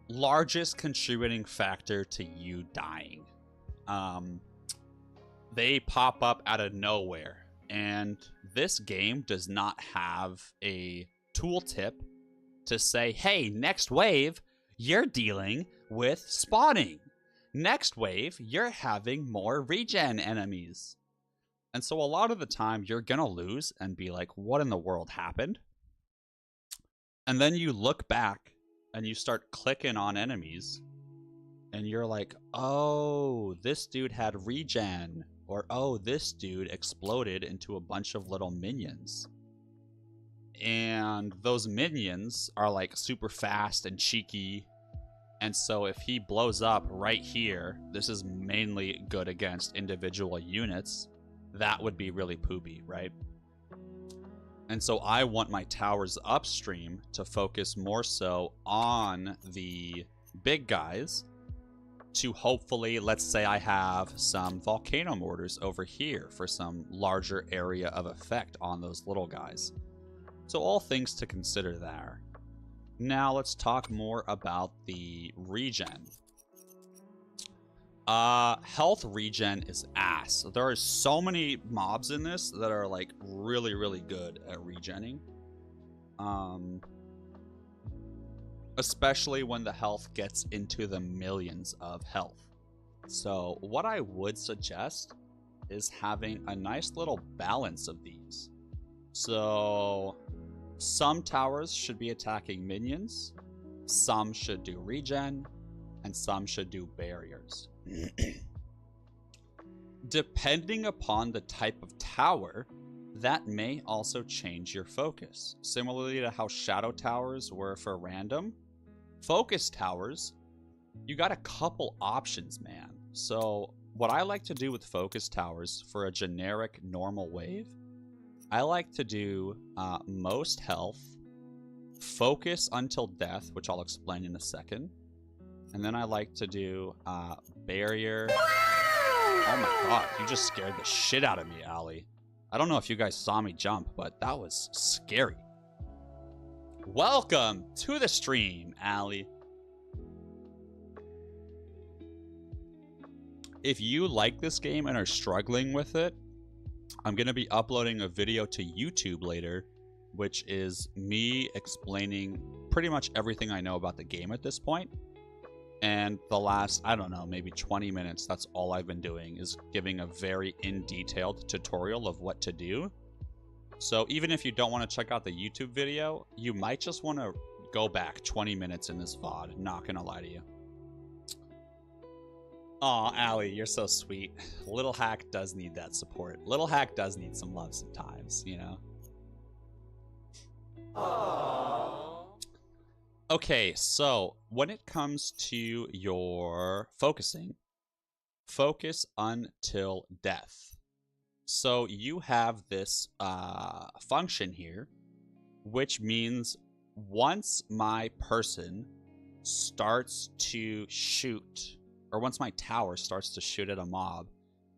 largest contributing factor to you dying. They pop up out of nowhere, and this game does not have a tooltip to say, hey, next wave, you're dealing with spawning. Next wave, you're having more regen enemies. And so a lot of the time, you're gonna lose and be like, what in the world happened? And then you look back and you start clicking on enemies, and you're like, oh, this dude had regen, or oh, this dude exploded into a bunch of little minions. And those minions are like super fast and cheeky, and so if he blows up right here, this is mainly good against individual units, that would be really poopy, right? And so I want my towers upstream to focus more so on the big guys to hopefully, let's say I have some volcano mortars over here for some larger area of effect on those little guys. So all things to consider there. Now let's talk more about the regen. Health regen is ass. There are so many mobs in this that are like really, really good at regenning. Especially when the health gets into the millions of health. So what I would suggest is having a nice little balance of these. So some towers should be attacking minions, some should do regen, and some should do barriers. Depending upon the type of tower, that may also change your focus. Similarly to how shadow towers were for random, focus towers, you got a couple options, man. So what I like to do with focus towers for a generic normal wave, I like to do most health, focus until death, which I'll explain in a second. And then I like to do barrier. Oh my god, you just scared the shit out of me, Allie. I don't know if you guys saw me jump, but that was scary. Welcome to the stream, Allie. If you like this game and are struggling with it, I'm going to be uploading a video to YouTube later, which is me explaining pretty much everything I know about the game at this point. And the last, I don't know, maybe 20 minutes, that's all I've been doing, is giving a very in-detailed tutorial of what to do. So even if you don't want to check out the YouTube video, you might just want to go back 20 minutes in this VOD, not gonna lie to you. Aw, Allie, you're so sweet. Little Hack does need that support. Little Hack does need some love sometimes, you know? Aww. Okay, so when it comes to your focusing, focus until death. So you have this function here, which means once my person starts to shoot, or once my tower starts to shoot at a mob,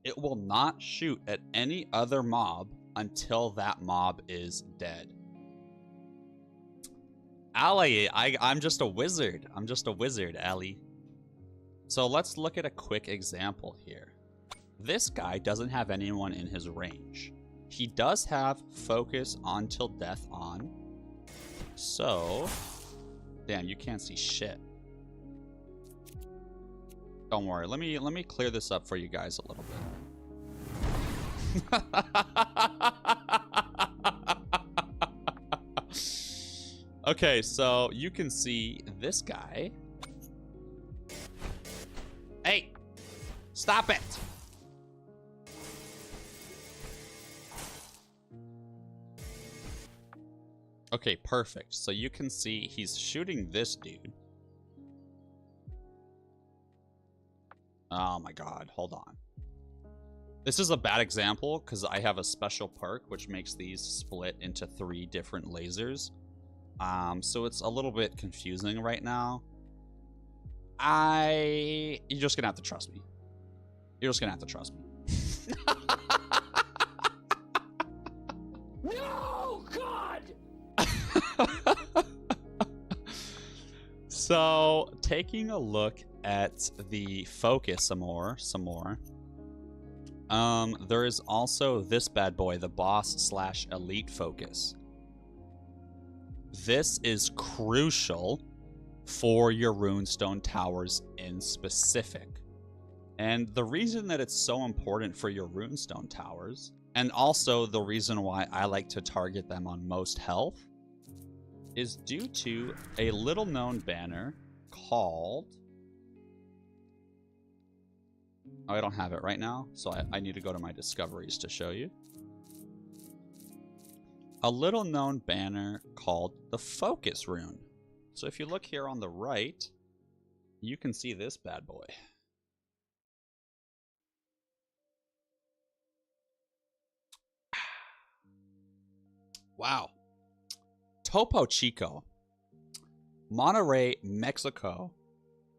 it will not shoot at any other mob until that mob is dead. Allie, I'm just a wizard. I'm just a wizard, Allie. So let's look at a quick example here. This guy doesn't have anyone in his range. He does have focus until death on. So, damn, you can't see shit. Don't worry. Let me clear this up for you guys a little bit. Okay, so you can see this guy. Hey, stop it. Okay, perfect. So you can see he's shooting this dude. Oh my god, hold on. This is a bad example because I have a special perk which makes these split into 3 different lasers. So it's a little bit confusing right now. You're just gonna have to trust me. You're just gonna have to trust me. No, God! So, taking a look at the focus some more. There is also this bad boy, the boss/elite focus. This is crucial for your runestone towers in specific. And the reason that it's so important for your runestone towers, and also the reason why I like to target them on most health, is due to a little known banner called... Oh, I don't have it right now, so I need to go to my discoveries to show you. A little known banner called the Focus Rune. So if you look here on the right, you can see this bad boy. Wow. Topo Chico, Monterrey, Mexico,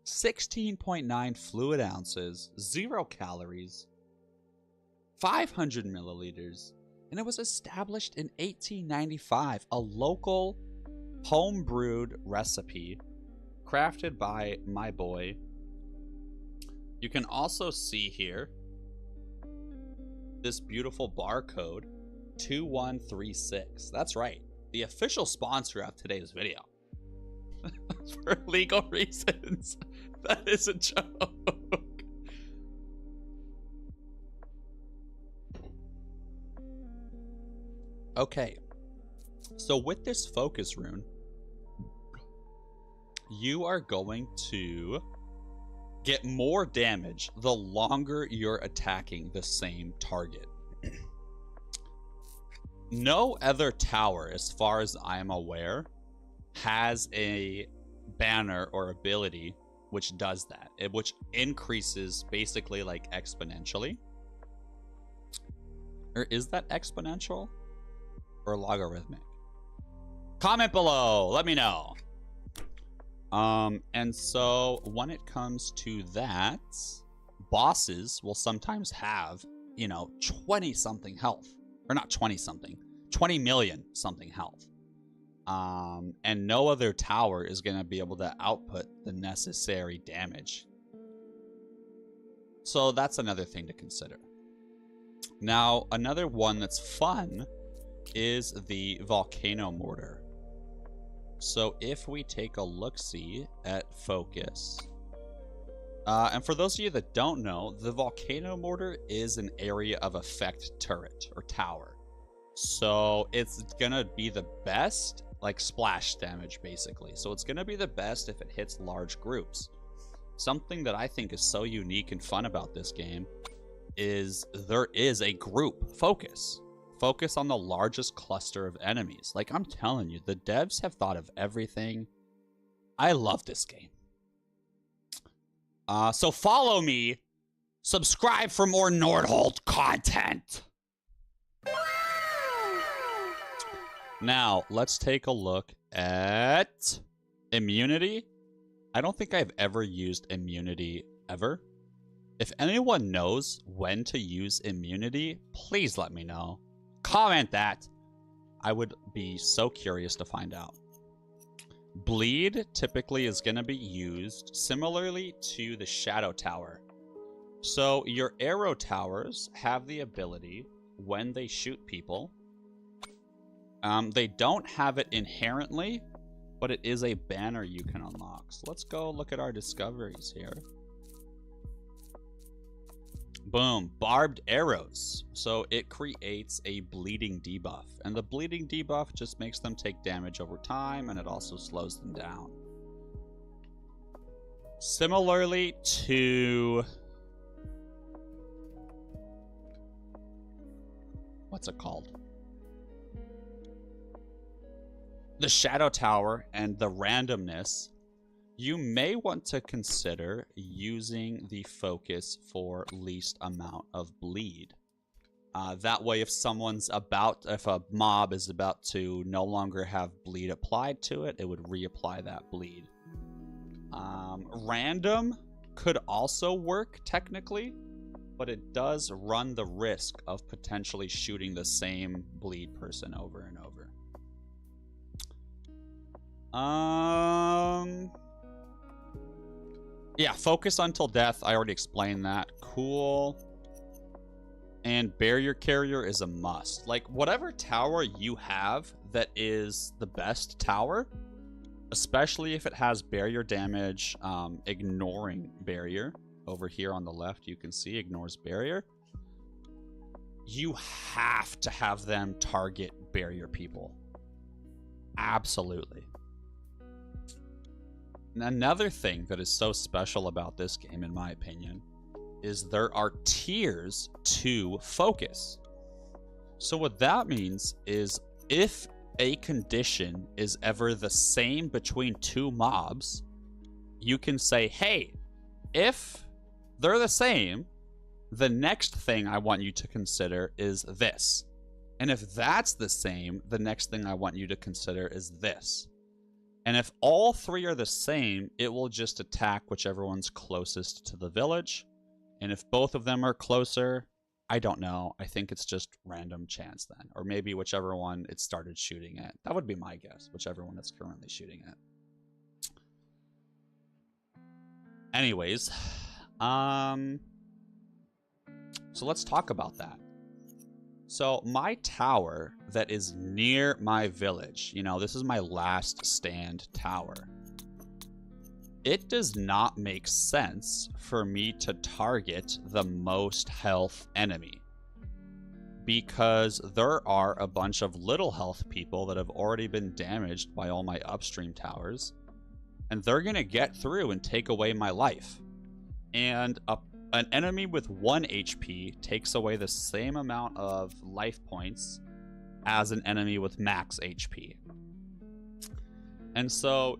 16.9 fluid ounces, 0 calories, 500 milliliters, and it was established in 1895, a local home-brewed recipe crafted by my boy. You can also see here this beautiful barcode, 2136. That's right. The official sponsor of today's video. For legal reasons. That is a joke. Okay. So with this focus rune, you are going to get more damage the longer you're attacking the same target. No other tower, as far as I am aware, has a banner or ability which does that, which increases basically like exponentially. Or is that exponential or logarithmic? Comment below, let me know. And so when it comes to that, bosses will sometimes have, 20 something health. Or not 20 something, 20 million something health. And no other tower is going to be able to output the necessary damage. So that's another thing to consider. Now, another one that's fun is the volcano mortar. So if we take a look-see at focus, and for those of you that don't know, the volcano mortar is an area of effect turret or tower. So it's gonna be the best, like splash damage basically. So it's gonna be the best if it hits large groups. Something that I think is so unique and fun about this game is there is a group focus. Focus on the largest cluster of enemies. Like, I'm telling you, the devs have thought of everything. I love this game. So follow me. Subscribe for more Nordhold content. Now, let's take a look at immunity. I don't think I've ever used immunity ever. If anyone knows when to use immunity, please let me know. Comment that. I would be so curious to find out. Bleed typically is going to be used similarly to the shadow tower. So your arrow towers have the ability when they shoot people. They don't have it inherently, but it is a banner you can unlock. So let's go look at our discoveries here. Boom, barbed arrows. So it creates a bleeding debuff, and the bleeding debuff just makes them take damage over time, and it also slows them down. Similarly to... what's it called? The Shadow Tower and the randomness, you may want to consider using the focus for least amount of bleed. That way, if a mob is about to no longer have bleed applied to it, it would reapply that bleed. Random could also work technically, but it does run the risk of potentially shooting the same bleed person over and over. Yeah, focus until death. I already explained that. Cool. And barrier carrier is a must. Like, whatever tower you have that is the best tower, especially if it has barrier damage, ignoring barrier. Over here on the left, you can see ignores barrier. You have to have them target barrier people. Absolutely. Another thing that is so special about this game, in my opinion, is there are tiers to focus. So what that means is if a condition is ever the same between two mobs, you can say, hey, if they're the same, the next thing I want you to consider is this. And if that's the same, the next thing I want you to consider is this. And if all three are the same, it will just attack whichever one's closest to the village. And if both of them are closer, I don't know. I think it's just random chance then. Or maybe whichever one it started shooting at. That would be my guess, whichever one it's currently shooting at. Anyways, so let's talk about that. So my tower that is near my village, you know, this is my last stand tower. It does not make sense for me to target the most health enemy, because there are a bunch of little health people that have already been damaged by all my upstream towers, and they're gonna get through and take away my life. And an enemy with 1 HP takes away the same amount of life points as an enemy with max HP. And so,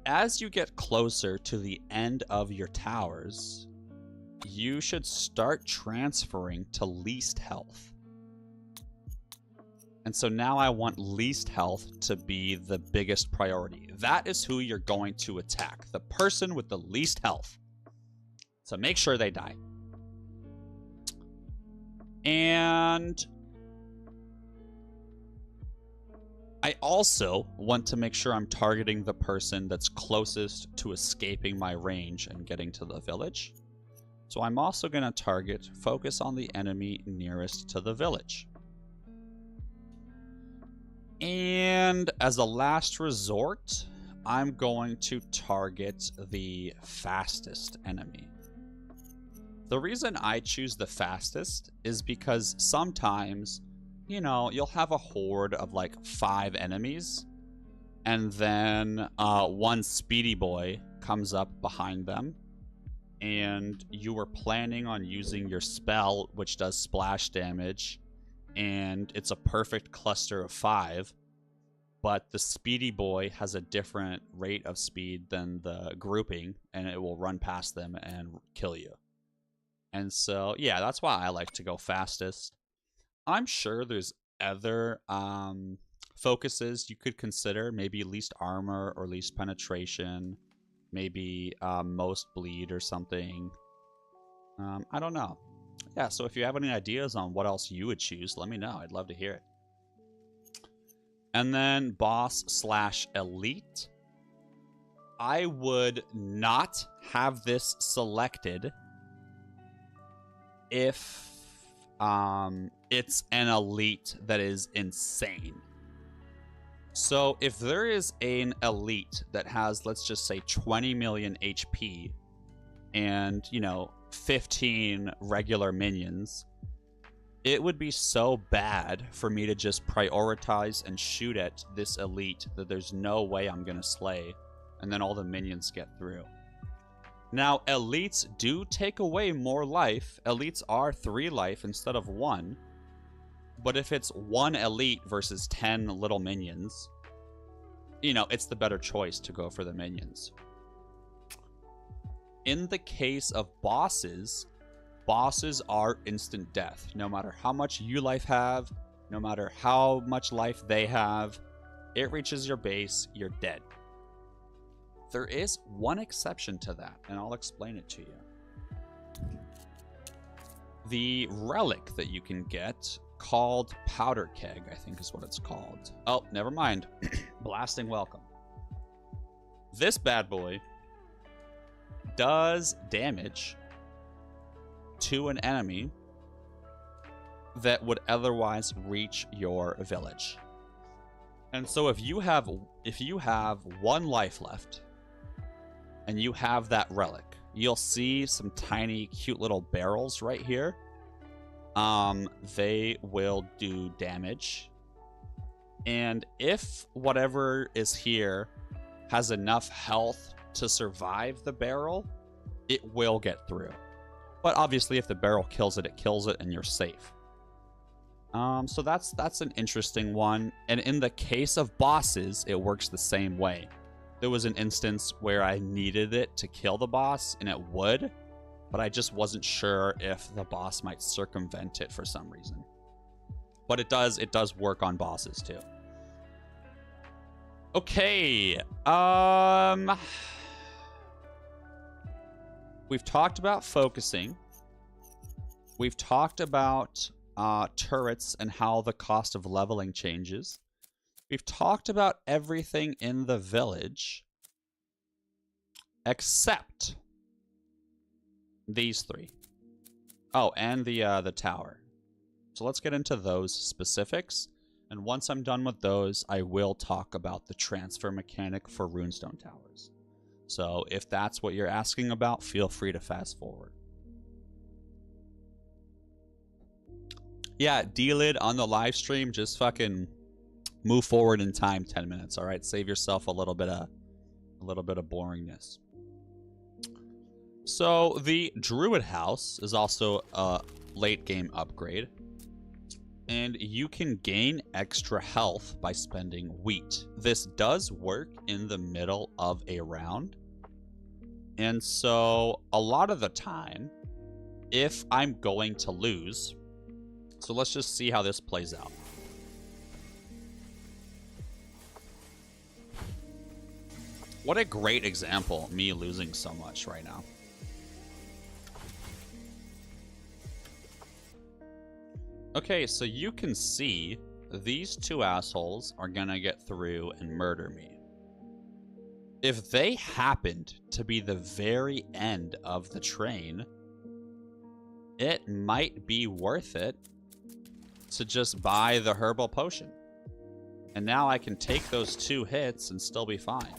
as you get closer to the end of your towers, you should start transferring to least health. And so now I want least health to be the biggest priority. That is who you're going to attack, the person with the least health. So make sure they die. And I also want to make sure I'm targeting the person that's closest to escaping my range and getting to the village. So I'm also going to target focus on the enemy nearest to the village. And as a last resort, I'm going to target the fastest enemy. The reason I choose the fastest is because sometimes, you know, you'll have a horde of like 5 enemies, and then one speedy boy comes up behind them, and you were planning on using your spell, which does splash damage, and it's a perfect cluster of 5, but the speedy boy has a different rate of speed than the grouping, and it will run past them and kill you. And so, yeah, that's why I like to go fastest. I'm sure there's other focuses you could consider, maybe least armor or least penetration, maybe most bleed or something. I don't know. Yeah, so if you have any ideas on what else you would choose, let me know. I'd love to hear it. And then boss/elite. I would not have this selected if it's an elite that is insane. So if there is an elite that has, let's just say, 20 million HP and, you know, 15 regular minions, it would be so bad for me to just prioritize and shoot at this elite that there's no way I'm gonna slay, and then all the minions get through. Now, elites do take away more life. Elites are 3 life instead of 1. But if it's 1 elite versus 10 little minions, you know, it's the better choice to go for the minions. In the case of bosses, bosses are instant death. No matter how much you life have, no matter how much life they have, it reaches your base, you're dead. There is one exception to that, and I'll explain it to you. The relic that you can get, called Powder Keg, I think is what it's called. Oh, never mind. Blasting welcome. This bad boy does damage to an enemy that would otherwise reach your village. And so if you have 1 life left, and you have that relic, you'll see some tiny, cute little barrels right here. They will do damage. And if whatever is here has enough health to survive the barrel, it will get through. But obviously, if the barrel kills it, it kills it, and you're safe. So that's an interesting one. And in the case of bosses, it works the same way. There was an instance where I needed it to kill the boss, and it would, but I just wasn't sure if the boss might circumvent it for some reason. But it does work on bosses too. Okay, we've talked about focusing. We've talked about turrets and how the cost of leveling changes. We've talked about everything in the village except these 3. Oh, and the tower. So let's get into those specifics. And once I'm done with those, I will talk about the transfer mechanic for runestone towers. So if that's what you're asking about, feel free to fast forward. Yeah, D-Lid on the live stream, just fucking move forward in time 10 minutes, all right? Save yourself a little bit of boringness. So the Druid House is also a late game upgrade, and you can gain extra health by spending wheat. This does work in the middle of a round, and so a lot of the time, if I'm going to lose, so let's just see how this plays out. What a great example, me losing so much right now. Okay, so you can see these 2 assholes are gonna get through and murder me. If they happened to be the very end of the train, it might be worth it to just buy the herbal potion. And now I can take those 2 hits and still be fine.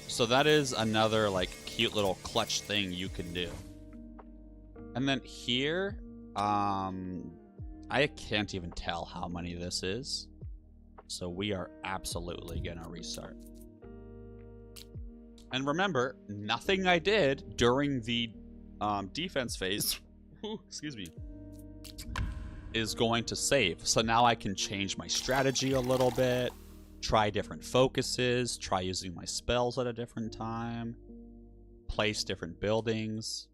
So that is another like cute little clutch thing you can do. And then here, I can't even tell how many this is. So we are absolutely gonna restart. And remember, nothing I did during the defense phase, excuse me, is going to save. So now I can change my strategy a little bit, try different focuses, try using my spells at a different time, place different buildings.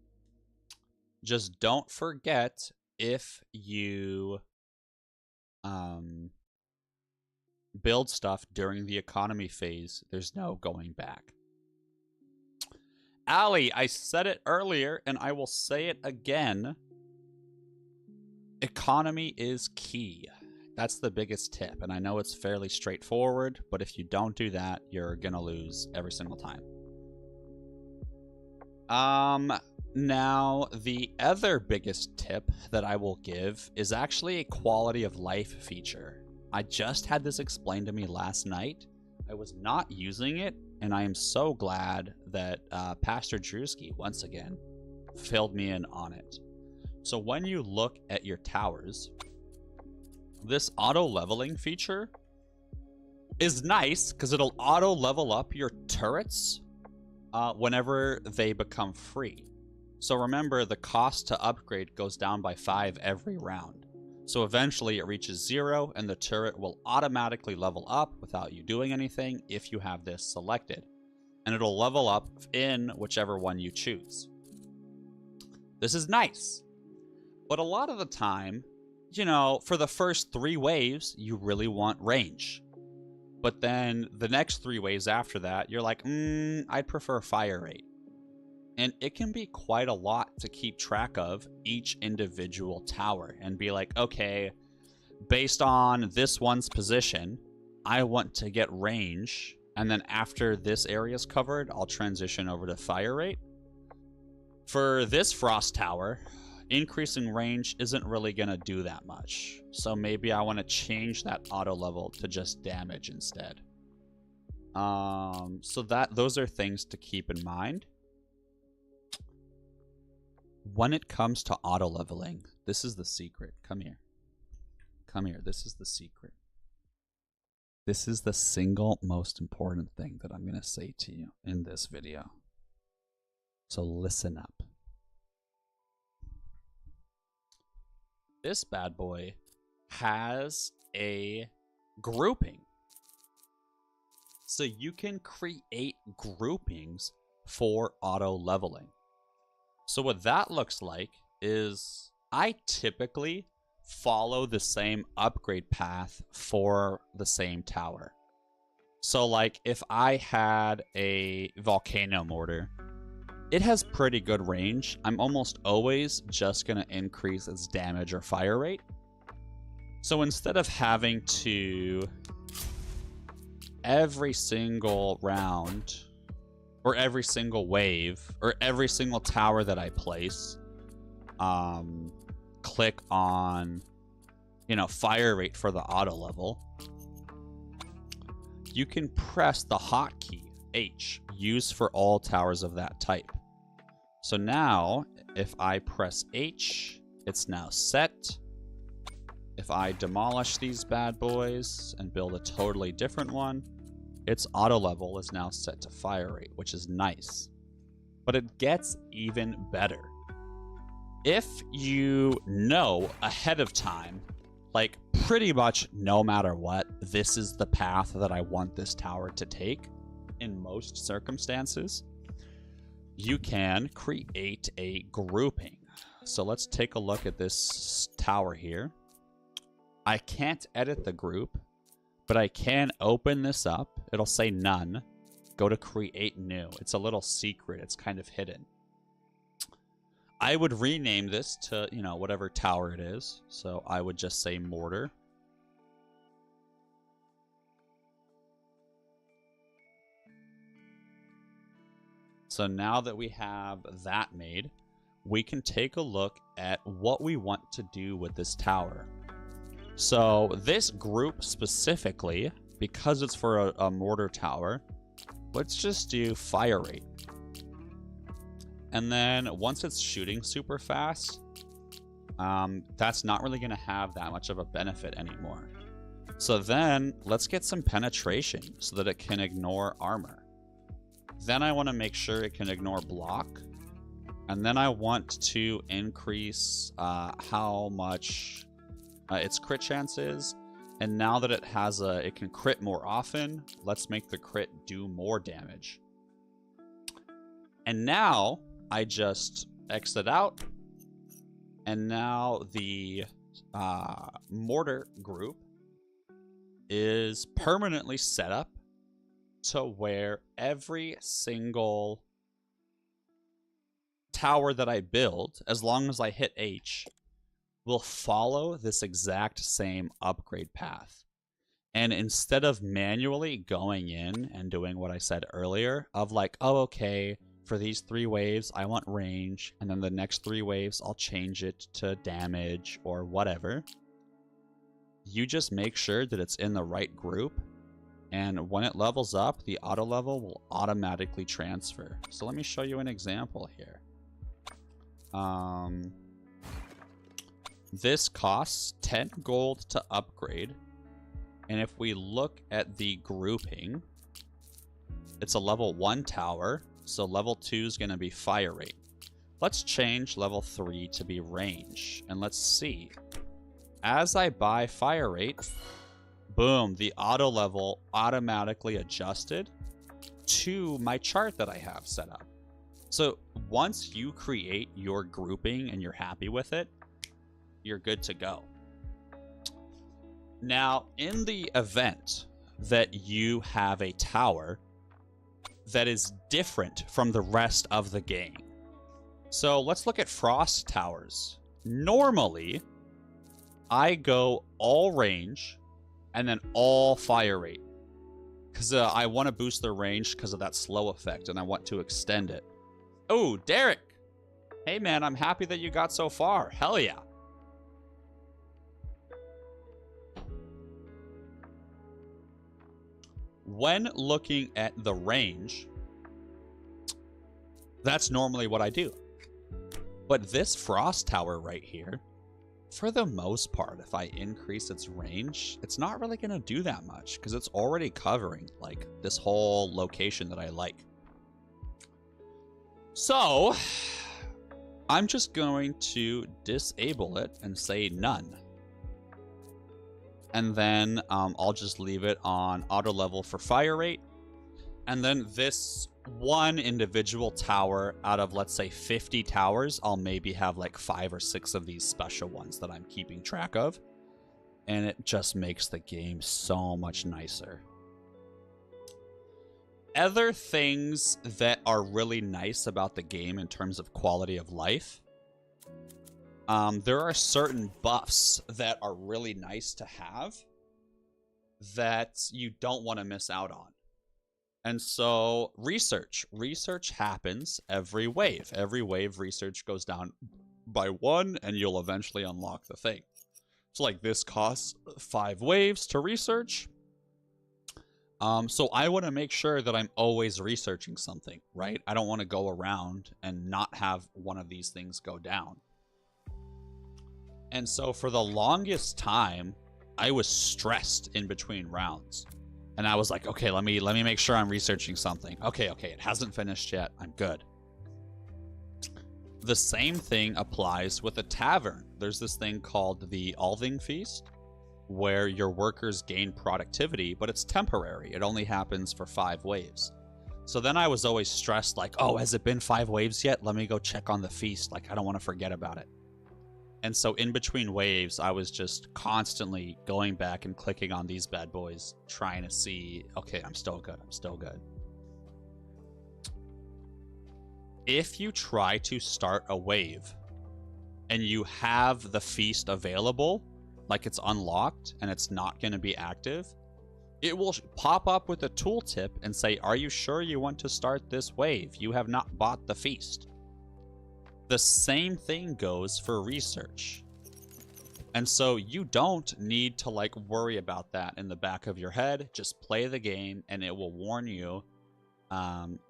Just don't forget, if you build stuff during the economy phase, there's no going back. Allie, I said it earlier and I will say it again. Economy is key. That's the biggest tip. And I know it's fairly straightforward, but if you don't do that, you're gonna lose every single time. Now, the other biggest tip that I will give is actually a quality of life feature. I just had this explained to me last night. I was not using it, and I am so glad that Pastor Drewski, once again, filled me in on it. So when you look at your towers, this auto-leveling feature is nice because it'll auto-level up your turrets whenever they become free. So remember, the cost to upgrade goes down by 5 every round. So eventually it reaches 0 and the turret will automatically level up without you doing anything if you have this selected. And it'll level up in whichever one you choose. This is nice. But a lot of the time, you know, for the first 3 waves, you really want range. But then the next 3 waves after that, you're like, I'd prefer fire rate. And it can be quite a lot to keep track of each individual tower and be like, okay, based on this one's position, I want to get range. And then after this area is covered, I'll transition over to fire rate. For this frost tower, increasing range isn't really going to do that much. So maybe I want to change that auto level to just damage instead. So those are things to keep in mind. When it comes to auto leveling, this is the secret. Come here. Come here. This is the secret. This is the single most important thing that I'm going to say to you in this video. So listen up. This bad boy has a grouping. So you can create groupings for auto leveling. So what that looks like is I typically follow the same upgrade path for the same tower. So like if I had a volcano mortar, it has pretty good range. I'm almost always just going to increase its damage or fire rate. So instead of having to every single round or every single wave or every single tower that I place, click on, fire rate for the auto level, you can press the hotkey H, use for all towers of that type. So now, if I press H, it's now set. If I demolish these bad boys and build a totally different one, its auto level is now set to fire rate, which is nice. But it gets even better. If you know ahead of time, like pretty much no matter what, this is the path that I want this tower to take in most circumstances, you can create a grouping. So let's take a look at this tower here. I can't edit the group, but I can open this up. It'll say none. Go to create new. It's a little secret. It's kind of hidden. I would rename this to, whatever tower it is. So I would just say mortar. So now that we have that made, we can take a look at what we want to do with this tower. So this group specifically, because it's for a mortar tower, let's just do fire rate. And then once it's shooting super fast, that's not really going to have that much of a benefit anymore. So then let's get some penetration so that it can ignore armor. Then I want to make sure it can ignore block. And then I want to increase how much its crit chance is. And now that it has it can crit more often, let's make the crit do more damage. And now I just exit out. And now the mortar group is permanently set up to where every single tower that I build, as long as I hit H, will follow this exact same upgrade path. And instead of manually going in and doing what I said earlier, of like, oh, okay, for these 3 waves, I want range, and then the next 3 waves, I'll change it to damage or whatever. You just make sure that it's in the right group, and when it levels up, the auto level will automatically transfer. So let me show you an example here. This costs 10 gold to upgrade, and if we look at the grouping, it's a level 1 tower, so level 2 is going to be fire rate. Let's change level 3 to be range, and let's see. As I buy fire rate, boom, the auto level automatically adjusted to my chart that I have set up. So once you create your grouping and you're happy with it, you're good to go. Now, in the event that you have a tower that is different from the rest of the game. So let's look at frost towers. Normally, I go all range and then all fire rate, because I want to boost their range because of that slow effect, and I want to extend it. Oh, Derek! Hey man, I'm happy that you got so far. Hell yeah. When looking at the range, that's normally what I do. But this frost tower right here, for the most part, if I increase its range, it's not really going to do that much because it's already covering like this whole location that I like. So I'm just going to disable it and say none. And then I'll just leave it on auto level for fire rate. And then this one individual tower out of, let's say, 50 towers, I'll maybe have like 5 or 6 of these special ones that I'm keeping track of. And it just makes the game so much nicer. Other things that are really nice about the game in terms of quality of life, there are certain buffs that are really nice to have that you don't want to miss out on. And so research happens every wave. Every wave research goes down by 1 and you'll eventually unlock the thing. So like this costs 5 waves to research. So I want to make sure that I'm always researching something, right? I don't want to go around and not have one of these things go down. And so for the longest time, I was stressed in between rounds. And I was like, okay, let me make sure I'm researching something. Okay, it hasn't finished yet. I'm good. The same thing applies with a tavern. There's this thing called the Althing Feast, where your workers gain productivity, but it's temporary. It only happens for 5 waves. So then I was always stressed, like, oh, has it been 5 waves yet? Let me go check on the feast. Like, I don't want to forget about it. And so in between waves, I was just constantly going back and clicking on these bad boys, trying to see, okay, I'm still good. I'm still good. If you try to start a wave and you have the feast available, like it's unlocked and it's not going to be active, it will pop up with a tooltip and say, are you sure you want to start this wave? You have not bought the feast. The same thing goes for research. And so you don't need to like worry about that in the back of your head. Just play the game and it will warn you,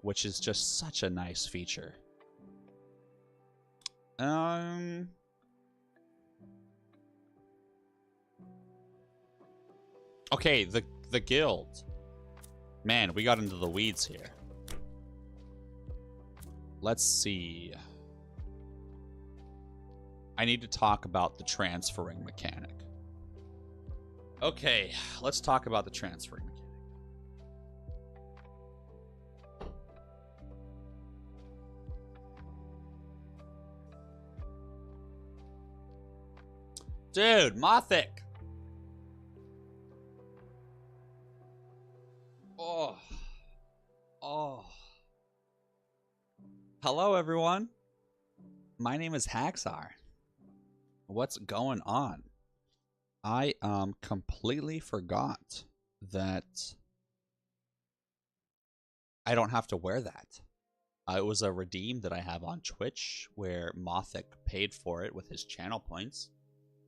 which is just such a nice feature. Okay, the guild. Man, we got into the weeds here. Let's see. I need to talk about the transferring mechanic. Okay, let's talk about the transferring mechanic. Dude, Mothic! Oh. Oh. Hello, everyone. My name is Hacksar. What's going on? I completely forgot that I don't have to wear that. It was a redeem that I have on Twitch where Mothic paid for it with his channel points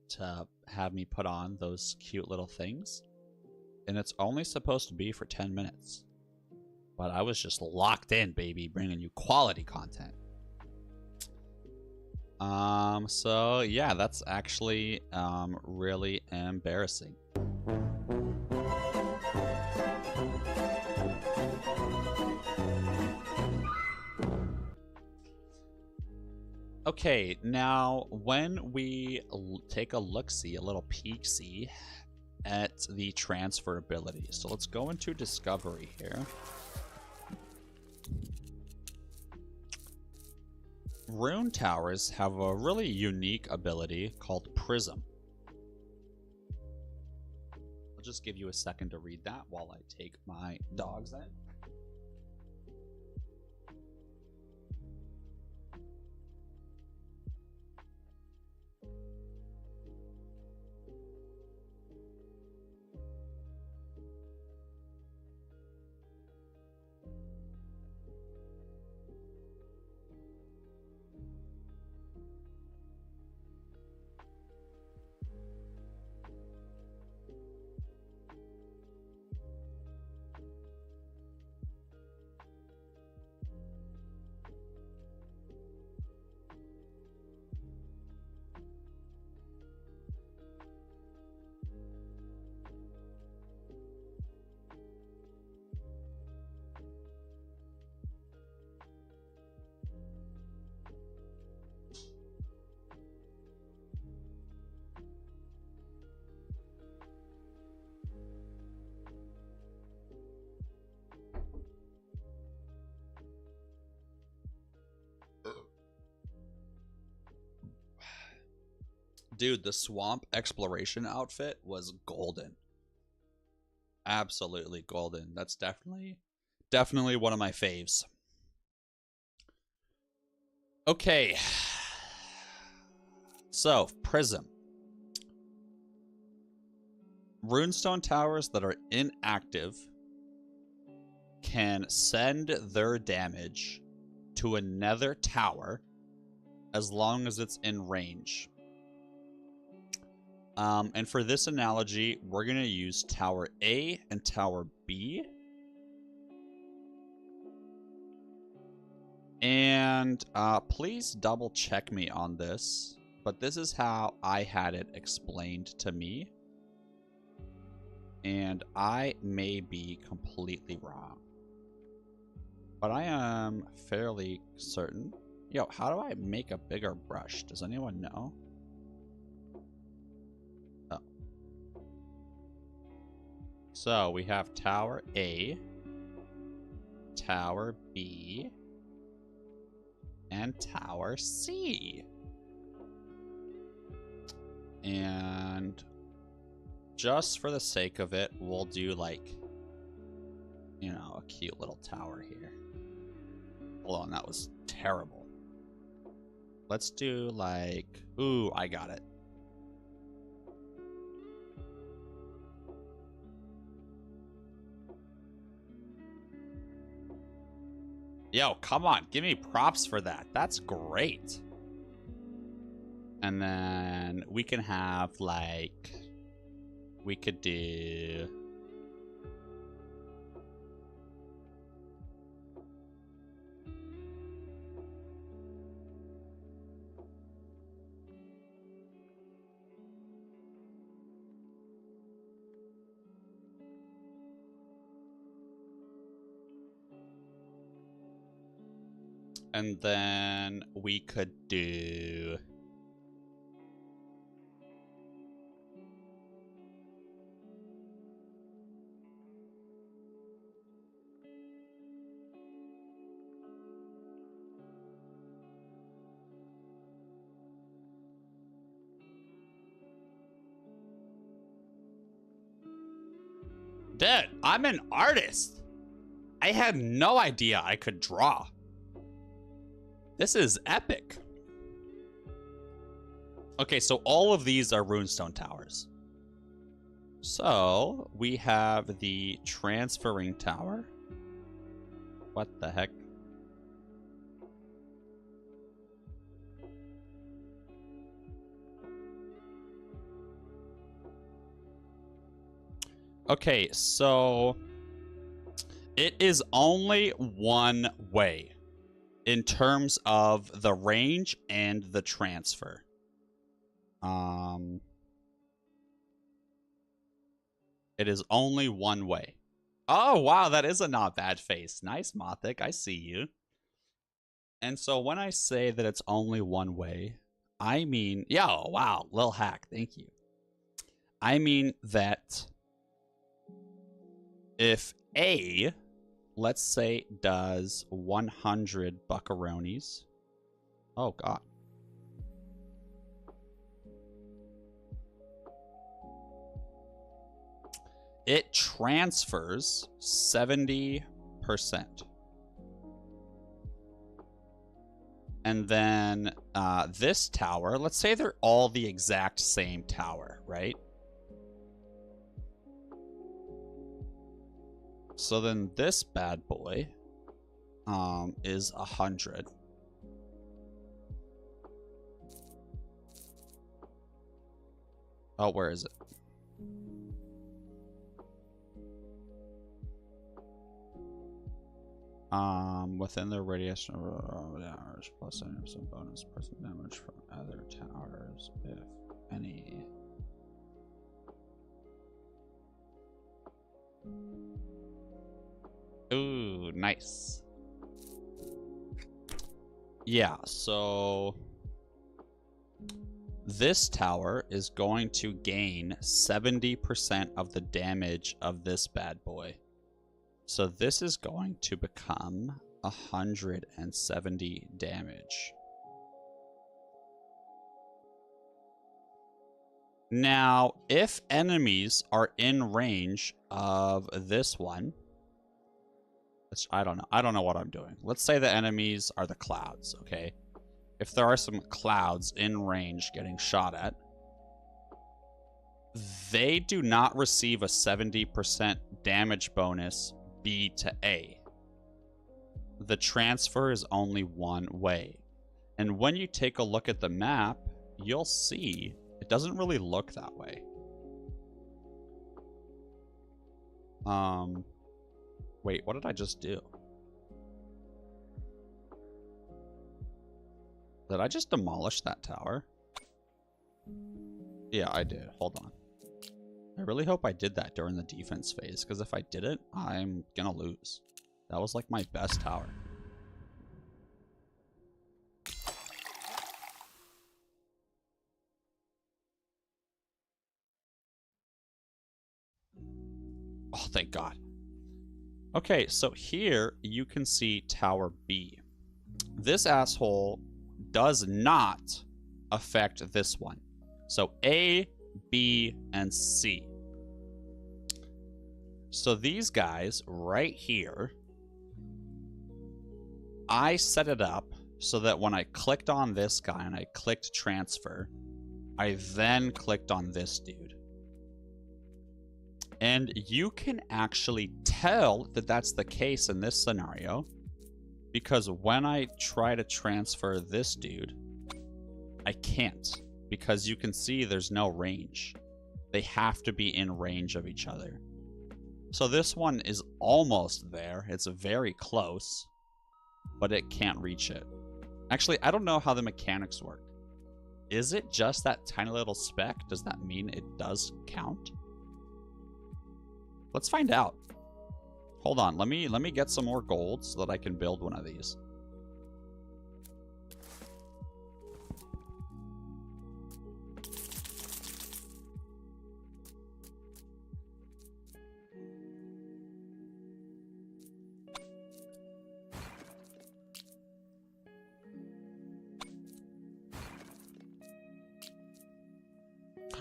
to have me put on those cute little things. And it's only supposed to be for 10 minutes. But I was just locked in, baby, bringing you quality content. So yeah, that's actually really embarrassing. Okay, now when we take a look-see, a little peek-see at the transferability. So let's go into discovery here. Rune towers have a really unique ability called Prism. I'll just give you a second to read that while I take my dogs in. Dude, the swamp exploration outfit was golden. Absolutely golden. That's definitely one of my faves. Okay. So, Prism. Runestone towers that are inactive can send their damage to another tower as long as it's in range. And for this analogy, we're going to use Tower A and Tower B. And please double check me on this, but this is how I had it explained to me. And I may be completely wrong, but I am fairly certain. Yo, how do I make a bigger brush? Does anyone know? Oh. So we have Tower A, Tower B, and Tower C. And just for the sake of it, we'll do like, you know, a cute little tower here. Hold on, that was terrible. Let's do like, ooh, I got it. Yo, come on, give me props for that. That's great. And then we can have, like, we could do... And then we could do... Dude, I'm an artist. I had no idea I could draw. This is epic. Okay, so all of these are runestone towers. So we have the transferring tower. What the heck? Okay, so it is only one way in terms of the range and the transfer. It is only one way. Oh, wow, that is a not bad face. Nice, Mothic, I see you. And so when I say that it's only one way, I mean, yo, wow, Lil Hack, thank you. I mean that if A, let's say, does 100 buckaronis. Oh, God. It transfers 70%. And then this tower, let's say they're all the exact same tower, right? So then this bad boy is 100. Oh, where is it? Within the radius of hours plus some bonus person damage from other towers, if any. Ooh, nice. Yeah, so this tower is going to gain 70% of the damage of this bad boy. So this is going to become 170 damage. Now, if enemies are in range of this one, which I don't know what I'm doing. Let's say the enemies are the clouds, okay? If there are some clouds in range getting shot at, they do not receive a 70% damage bonus B to A. The transfer is only one way. And when you take a look at the map, you'll see it doesn't really look that way. Wait, what did I just do? Did I just demolish that tower? Yeah, I did. Hold on. I really hope I did that during the defense phase, because if I didn't, I'm gonna lose. That was like my best tower. Oh, thank God. Okay, so here you can see Tower B. This asshole does not affect this one. So A, B, and C. So these guys right here, I set it up so that when I clicked on this guy and I clicked transfer, I then clicked on this dude. And you can actually tell that that's the case in this scenario, because when I try to transfer this dude, I can't. because you can see there's no range. They have to be in range of each other. So this one is almost there. It's very close, but it can't reach it. Actually, I don't know how the mechanics work. Is it just that tiny little speck? Does that mean it does count? Let's find out. Hold on, let me get some more gold so that I can build one of these.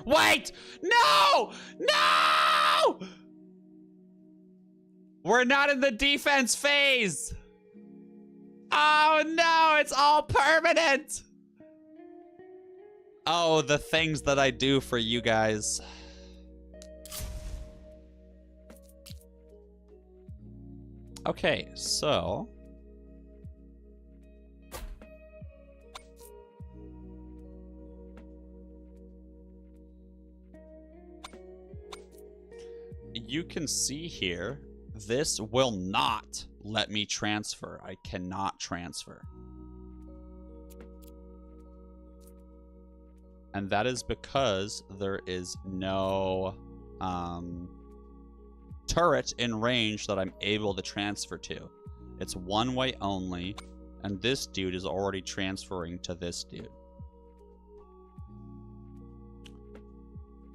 Wait! No! No! We're not in the defense phase! Oh no, it's all permanent! Oh, the things that I do for you guys. Okay, so... you can see here, this will not let me transfer. I cannot transfer. And that is because there is no turret in range that I'm able to transfer to. It's one way only, and this dude is already transferring to this dude.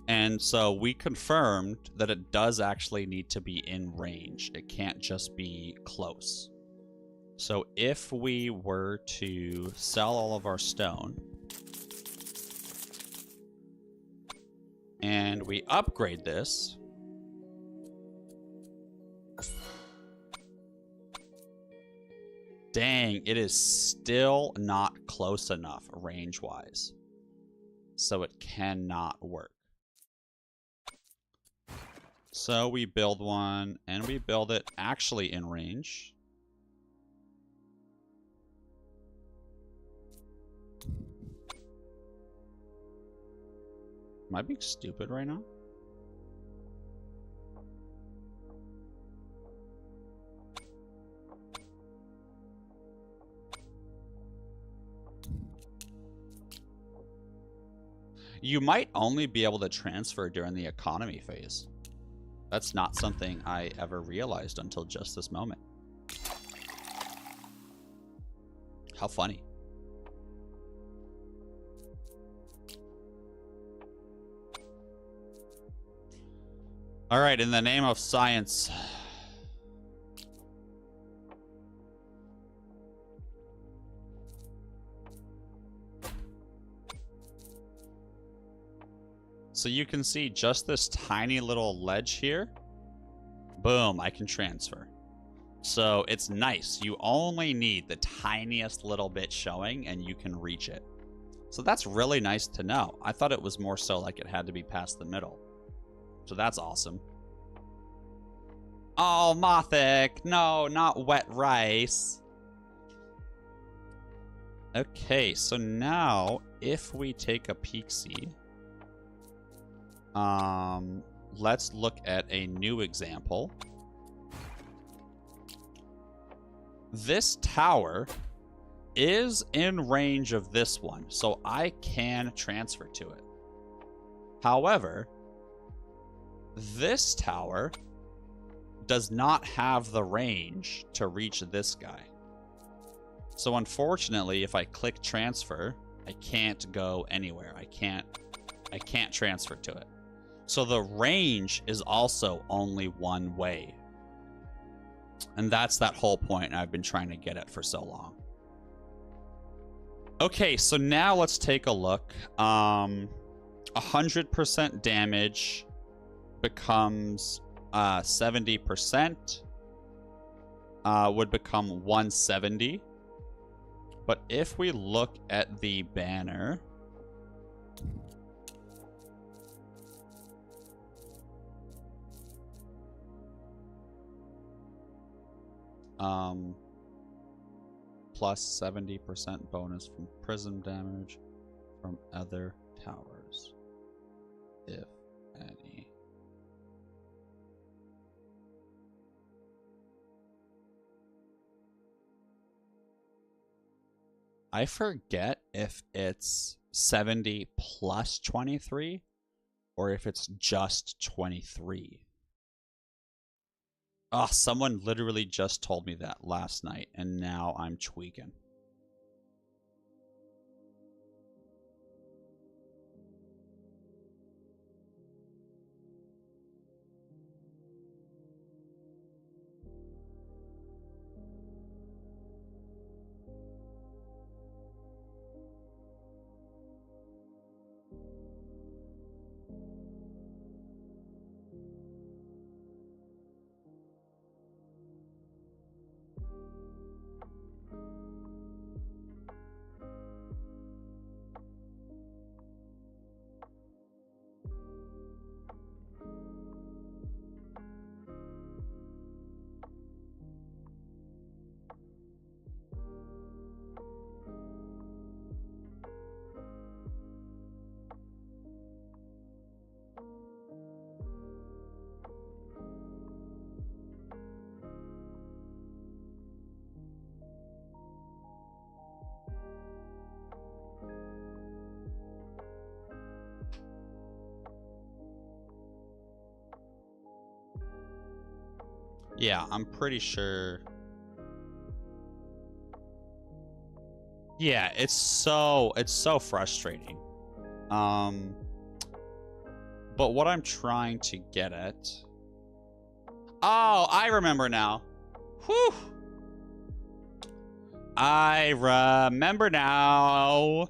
And so we confirmed that it does actually need to be in range. It can't just be close. So if we were to sell all of our stone and we upgrade this, dang, it is still not close enough range-wise. So it cannot work. So we build one, and we build it actually in range. Am I being stupid right now? You might only be able to transfer during the economy phase. That's not something I ever realized until just this moment. How funny. All right, in the name of science. So you can see just this tiny little ledge here. Boom, I can transfer. So it's nice. You only need the tiniest little bit showing and you can reach it. So that's really nice to know. I thought it was more so like it had to be past the middle. So that's awesome. Oh, Mothic. No, not wet rice. Okay, so now if we take a peek-see, let's look at a new example. This tower is in range of this one, so I can transfer to it. However, this tower does not have the range to reach this guy. So unfortunately, if I click transfer, I can't go anywhere. I can't transfer to it. So the range is also only one way. And that's that whole point I've been trying to get at for so long. Okay, so now let's take a look. 100% damage becomes 70%. Would become 170. But if we look at the banner, plus 70% bonus from prism damage from other towers, if any. I forget if it's 70 plus 23 or if it's just 23. Oh, someone literally just told me that last night, and now I'm tweaking. Yeah, I'm pretty sure. Yeah, it's so frustrating. But what I'm trying to get at. Oh, I remember now. Whew. I remember now.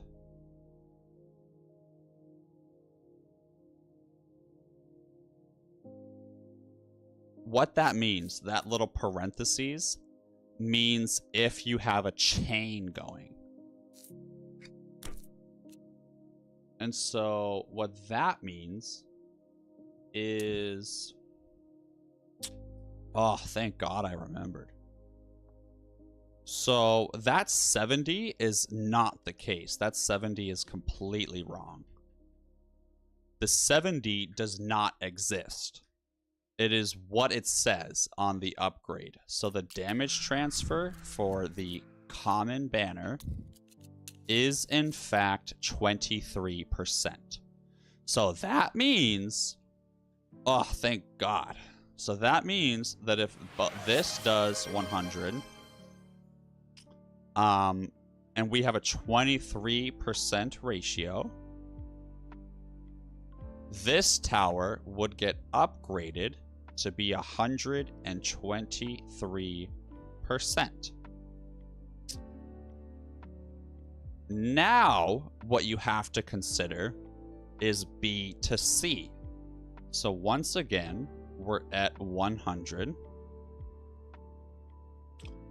What that means, that little parentheses, means if you have a chain going. And so what that means is... Oh, thank God I remembered. So that 70 is not the case. That 70 is completely wrong. The 70 does not exist. It is what it says on the upgrade. So the damage transfer for the common banner is in fact 23%. So that means, oh, thank God. So that means that if this does 100, and we have a 23% ratio, this tower would get upgraded to be 123%. Now, what you have to consider is B to C. So once again, we're at 100.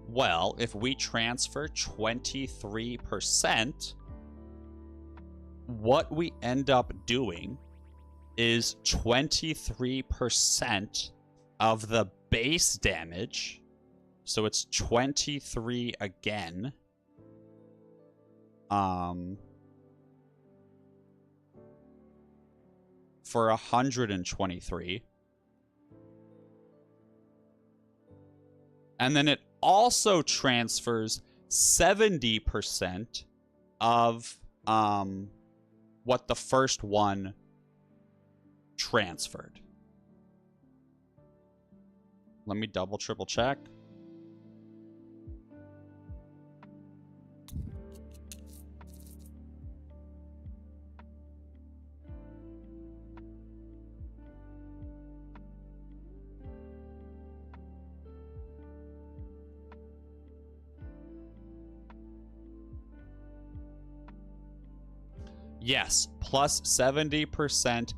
Well, if we transfer 23%, what we end up doing is 23% of the base damage. So it's 23 again. For 123. And then it also transfers 70% of what the first one transferred. Let me double triple check. Yes, plus 70%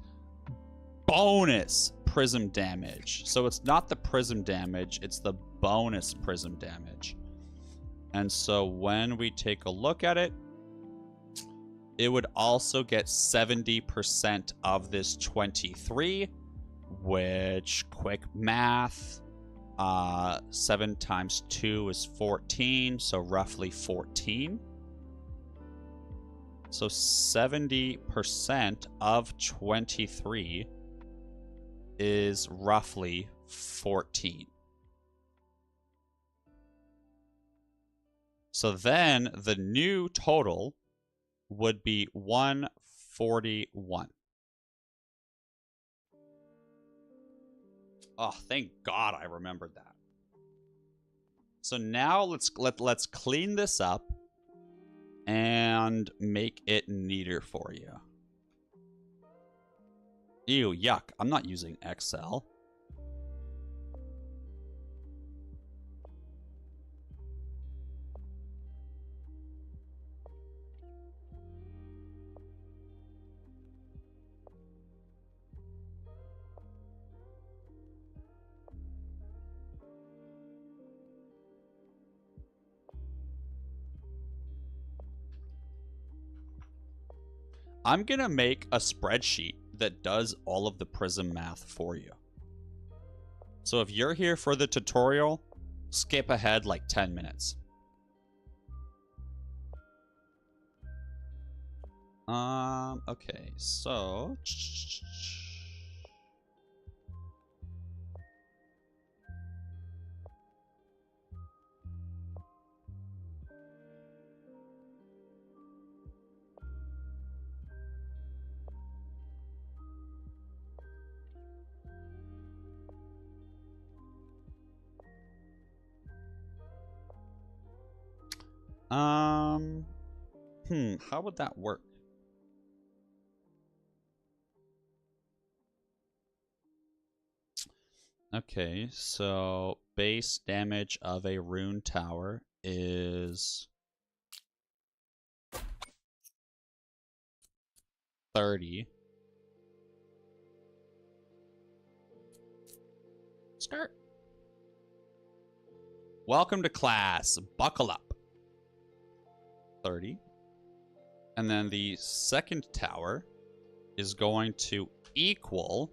bonus prism damage. So it's not the prism damage, it's the bonus prism damage. And so when we take a look at it, it would also get 70% of this 23, which, quick math, 7 times 2 is 14, so roughly 14. So 70% of 23 is roughly 14. So then the new total would be 141. Oh, thank God I remembered that. So now let's clean this up and make it neater for you. Ew, yuck. I'm not using Excel. I'm going to make a spreadsheet that does all of the prism math for you. So if you're here for the tutorial, skip ahead like 10 minutes. Okay, so... how would that work? Okay, so base damage of a rune tower is 30. Skirt. Welcome to class. Buckle up. 30. And then the second tower is going to equal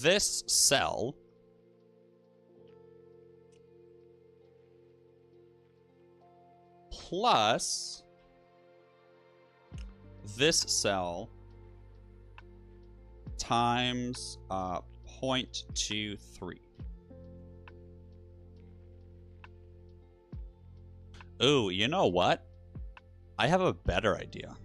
this cell plus this cell times 0.23. Ooh, you know what? I have a better idea.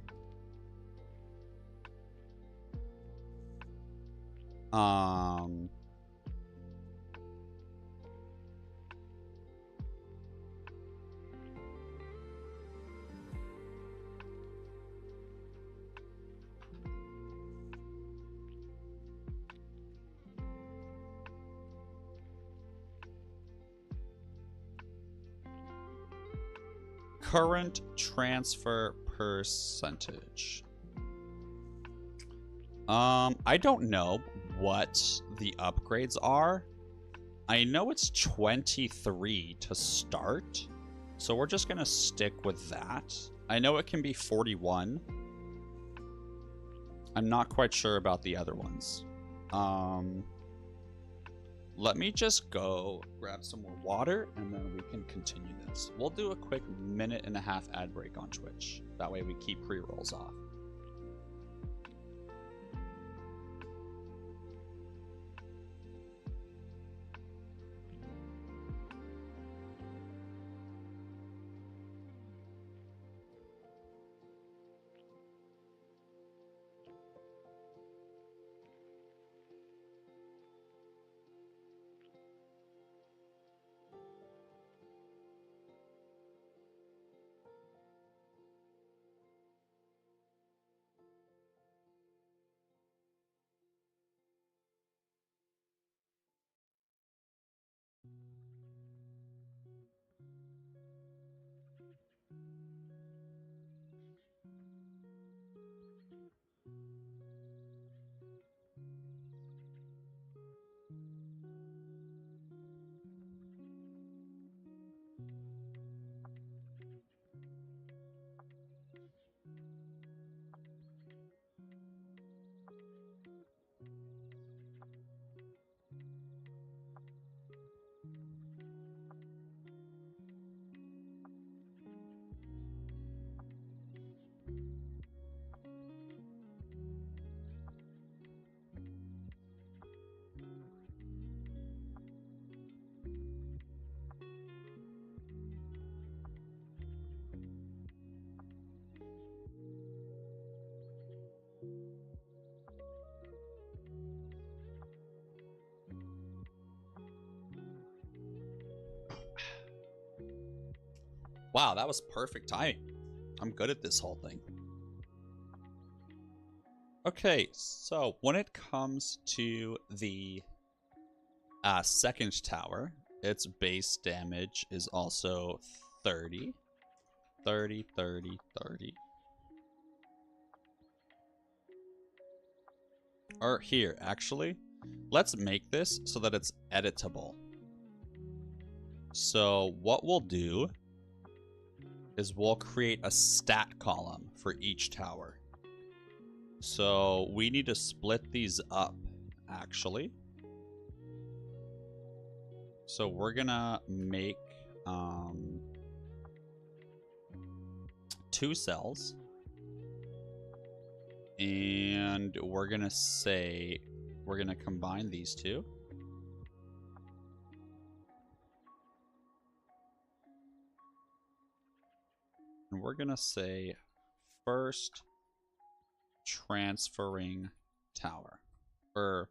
Current transfer percentage. I don't know what the upgrades are. I know it's 23 to start, so we're just gonna stick with that. I know it can be 41. I'm not quite sure about the other ones. Let me just go grab some more water and then we can continue this. We'll do a quick 1.5-minute ad break on Twitch. That way we keep pre-rolls off. Wow, that was perfect timing. I'm good at this whole thing. Okay, so when it comes to the second tower, its base damage is also 30. 30, 30, 30. Or here, actually, let's make this so that it's editable. So what we'll do is we'll create a stat column for each tower. So we need to split these up, actually. So we're gonna make 2 cells. And we're gonna say, we're gonna combine these two. And we're gonna say first transferring tower. Or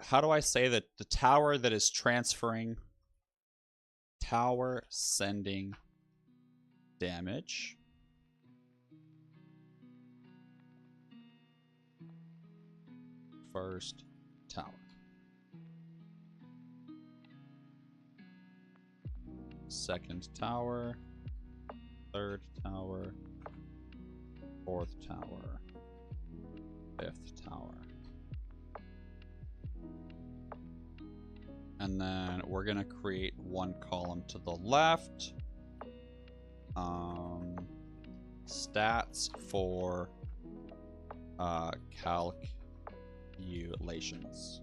how do I say that? The tower that is transferring, tower sending damage. First tower. Second tower. Third tower. Fourth tower. Fifth tower. And then we're gonna create one column to the left. Stats for calculations.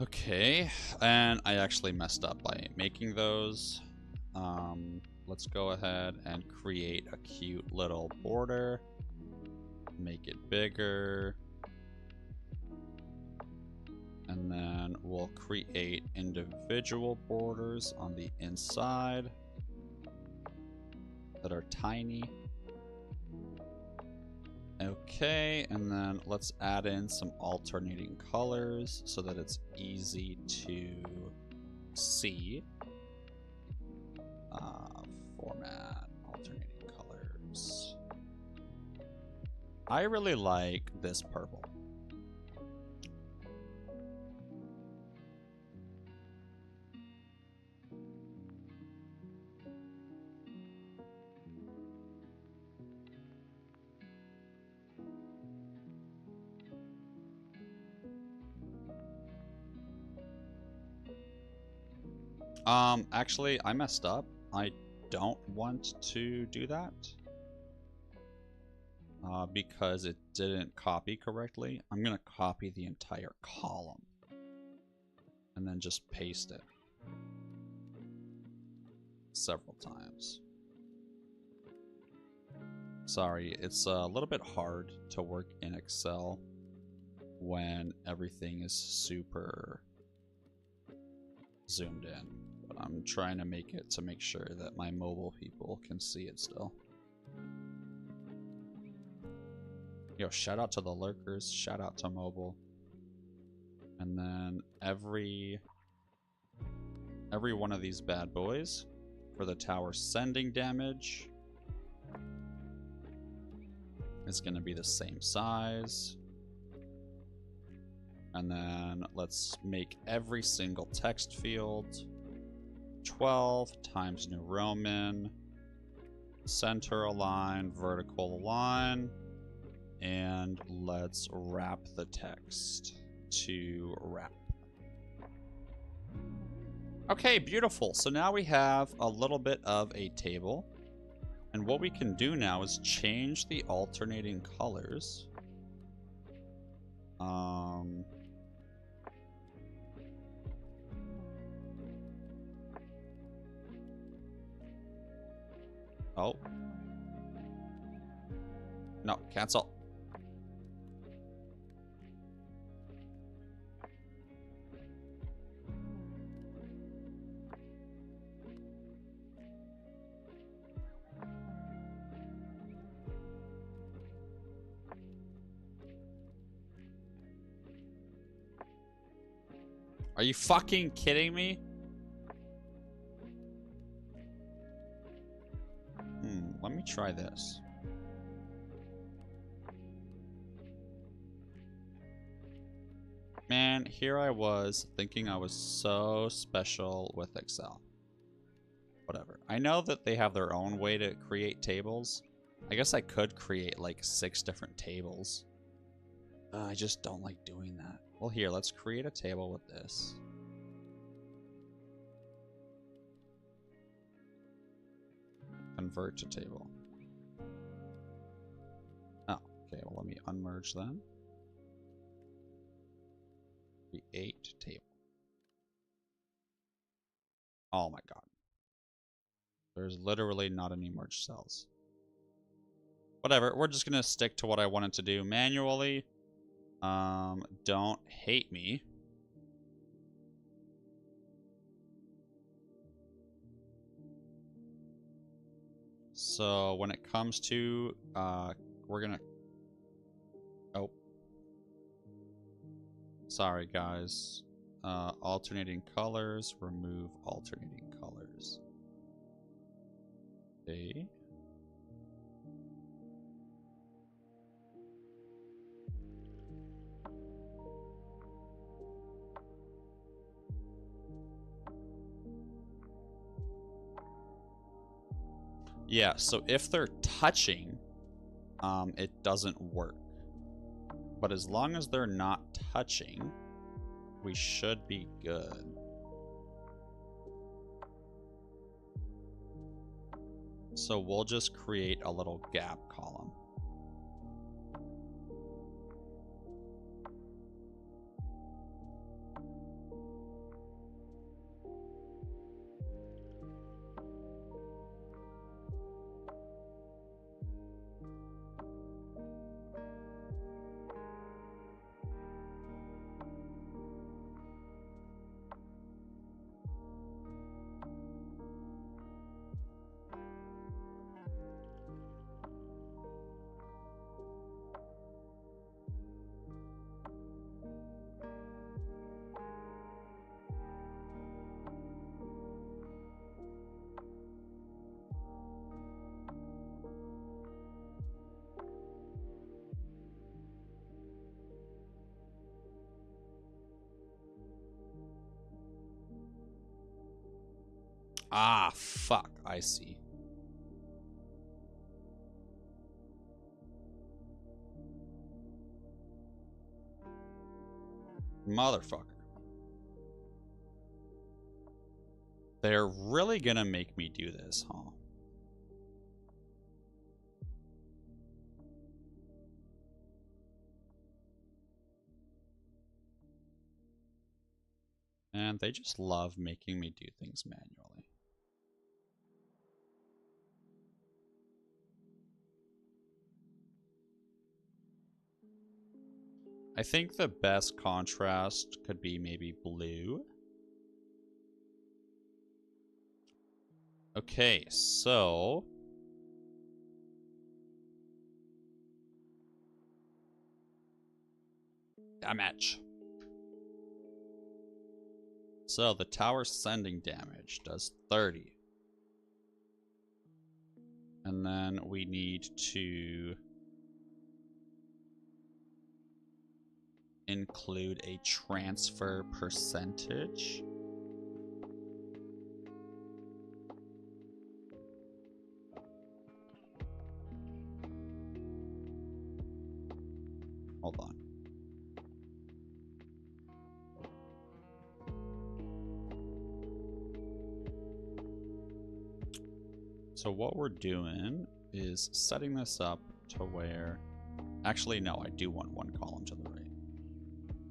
Okay, and I actually messed up by making those. Let's go ahead and create a cute little border. Make it bigger. And then we'll create individual borders on the inside that are tiny. Okay, and then let's add in some alternating colors so that it's easy to see. Format, alternating colors. I really like this purple. Actually, I messed up. I don't want to do that. Because it didn't copy correctly. I'm gonna copy the entire column. And then just paste it. Several times. Sorry, it's a little bit hard to work in Excel when everything is super zoomed in. But I'm trying to make it to make sure that my mobile people can see it still. Yo, shout out to the lurkers, shout out to mobile. And then every one of these bad boys for the tower sending damage is going to be the same size. And then let's make every single text field 12 times New Roman, center align, vertical align, and let's wrap the text to wrap. Okay, beautiful. So now we have a little bit of a table. And what we can do now is change the alternating colors. Oh. No, cancel. Are you fucking kidding me? Let me try this. Man, here I was thinking I was so special with Excel. Whatever. I know that they have their own way to create tables. I guess I could create like 6 different tables. I just don't like doing that. Well, here, let's create a table with this. Convert to table. Oh, okay. Well, let me unmerge them. Create table. Oh my god. There's literally not any merged cells. Whatever. We're just gonna stick to what I wanted to do manually. Don't hate me. So when it comes to, we're gonna, oh, sorry guys, alternating colors, remove alternating colors. Okay. Yeah, so if they're touching, it doesn't work. But as long as they're not touching, we should be good. So we'll just create a little gap column. Ah, fuck. I see. Motherfucker. They're really gonna make me do this, huh? And they just love making me do things manually. I think the best contrast could be maybe blue. Okay, so damage. So the tower sending damage does 30. And then we need to include a transfer percentage. Hold on. So what we're doing is setting this up to where... Actually, no, I do want one column to the right.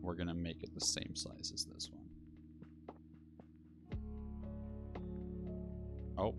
We're going to make it the same size as this one. Oh.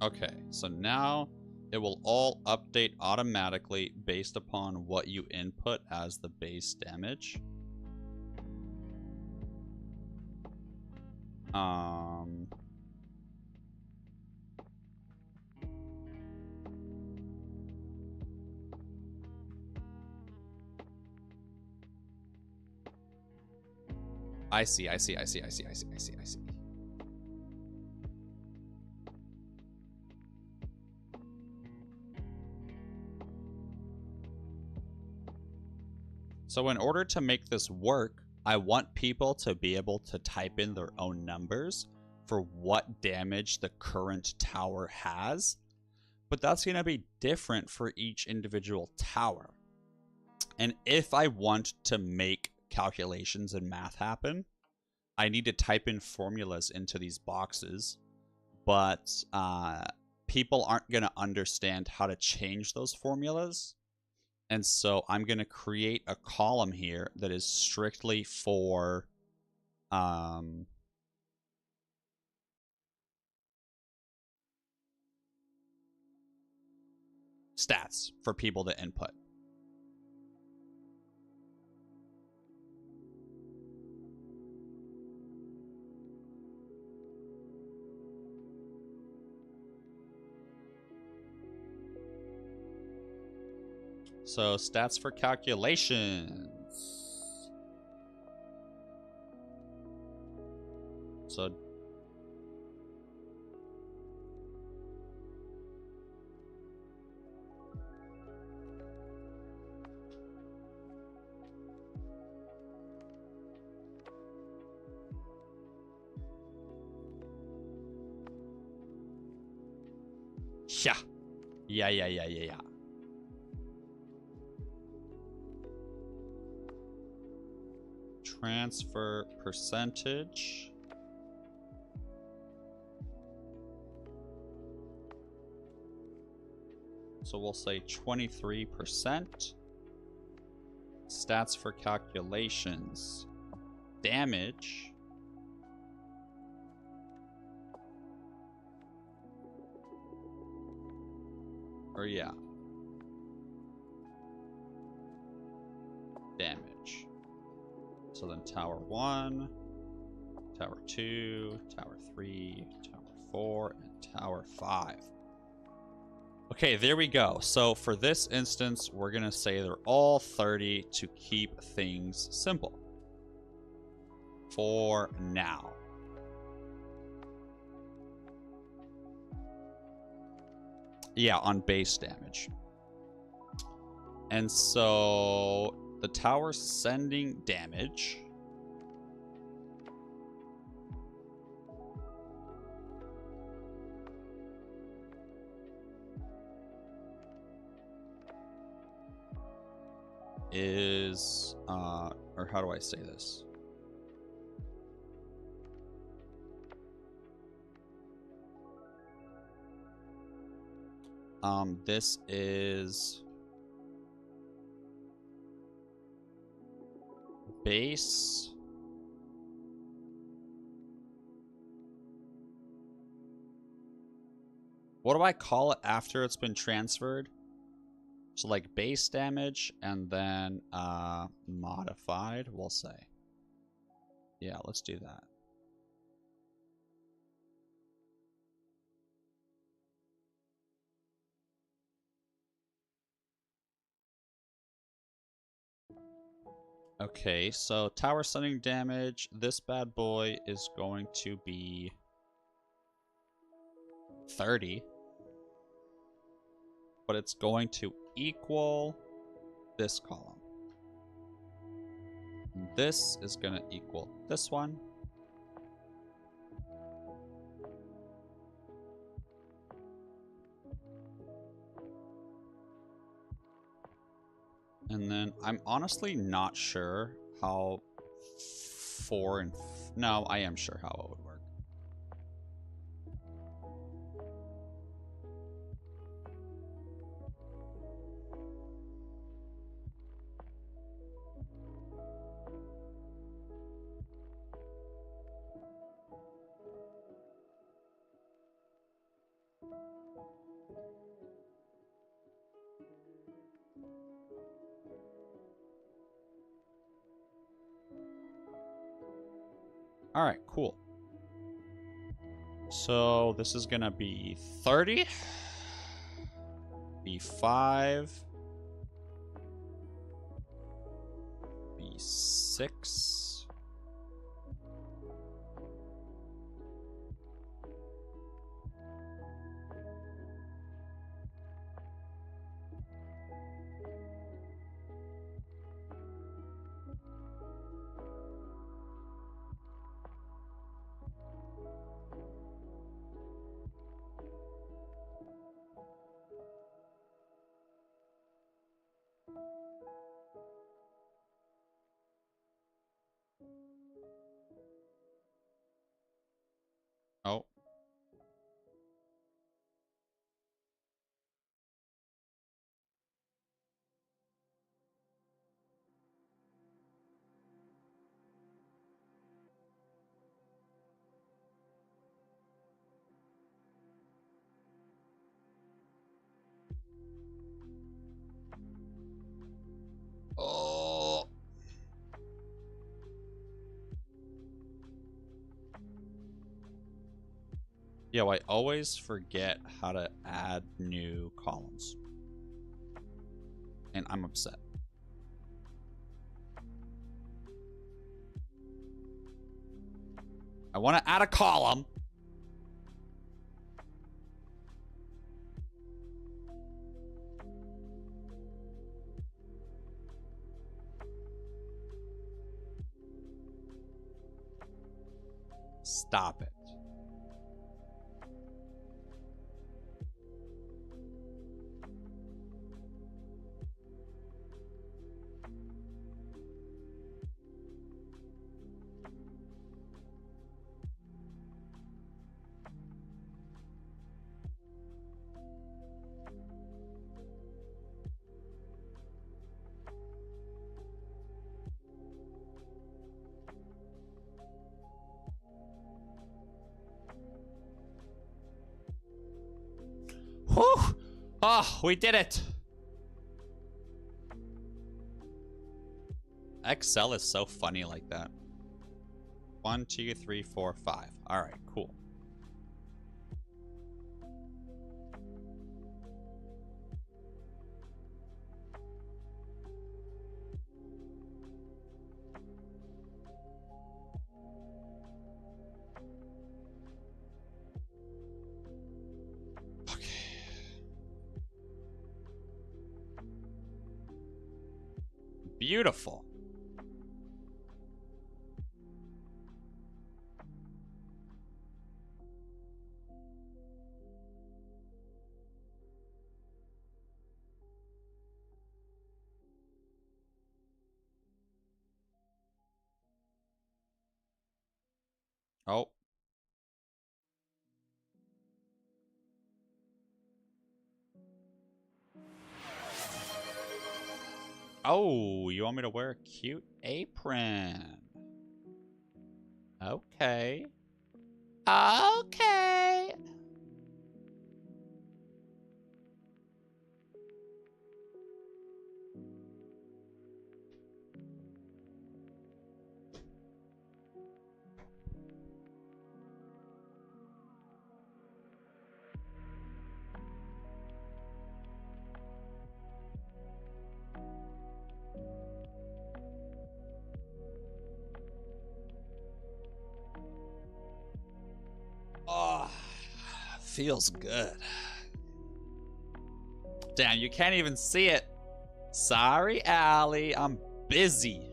Okay, so now it will all update automatically based upon what you input as the base damage. I see. So in order to make this work, I want people to be able to type in their own numbers for what damage the current tower has. But that's going to be different for each individual tower. And if I want to make calculations and math happen, I need to type in formulas into these boxes. But people aren't going to understand how to change those formulas. And so I'm going to create a column here that is strictly for stats for people to input. So stats for calculations. So yeah. Transfer percentage. So we'll say 23%. Stats for calculations. Damage. Or yeah. Damage. So then tower 1, tower 2, tower 3, tower 4, and tower 5. Okay, there we go. So for this instance, we're going to say they're all 30 to keep things simple. For now. Yeah, on base damage. And so the tower sending damage is or how do I say this? This is base what do I call it after it's been transferred? So like base damage and then modified, we'll say. Yeah, let's do that. Okay, so tower stunning damage, this bad boy is going to be 30. But it's going to equal this column. This is going to equal this one. And then I'm honestly not sure how 4 and... no, I am sure how it would work. All right, cool. So this is gonna be 30, be 5, be 6. Oh. Oh. Yo, I always forget how to add new columns. And I'm upset. I want to add a column. Stop it. Whew! Oh, we did it! Excel is so funny like that. 1, 2, 3, 4, 5. All right, cool. Okay. Beautiful. Oh. Oh, you want me to wear a cute apron? Okay. Okay. Oh, feels good. Damn, you can't even see it. Sorry, Allie. I'm busy.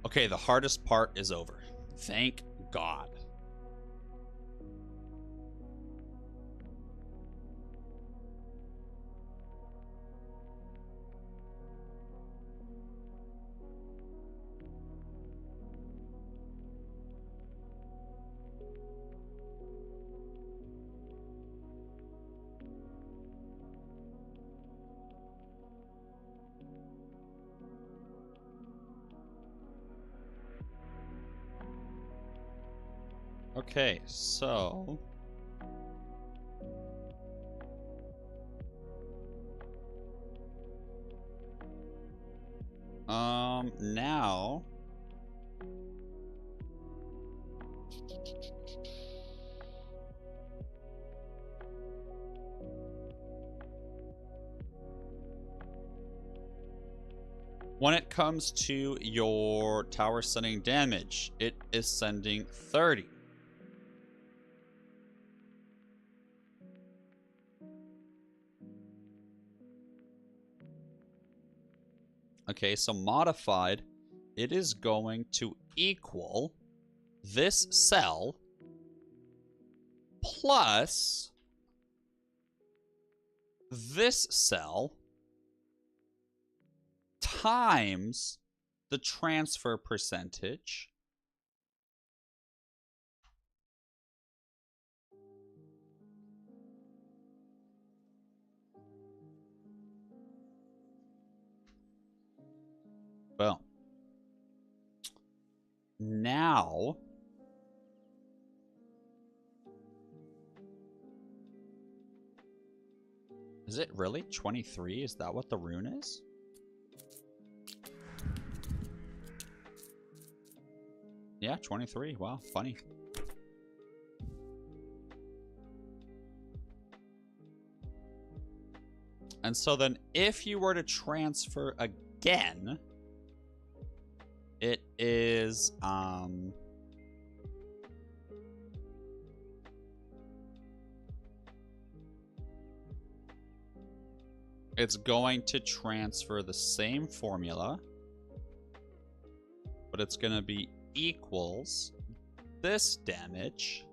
Okay, the hardest part is over. Thank God. Okay, so now... when it comes to your tower sending damage, it is sending 30. Okay, so modified, it is going to equal this cell plus this cell times the transfer percentage boom. Now is it really 23? Is that what the rune is? Yeah, 23. Wow, funny. And so then if you were to transfer again, it is it's going to transfer the same formula, but it's going to be equals this damage,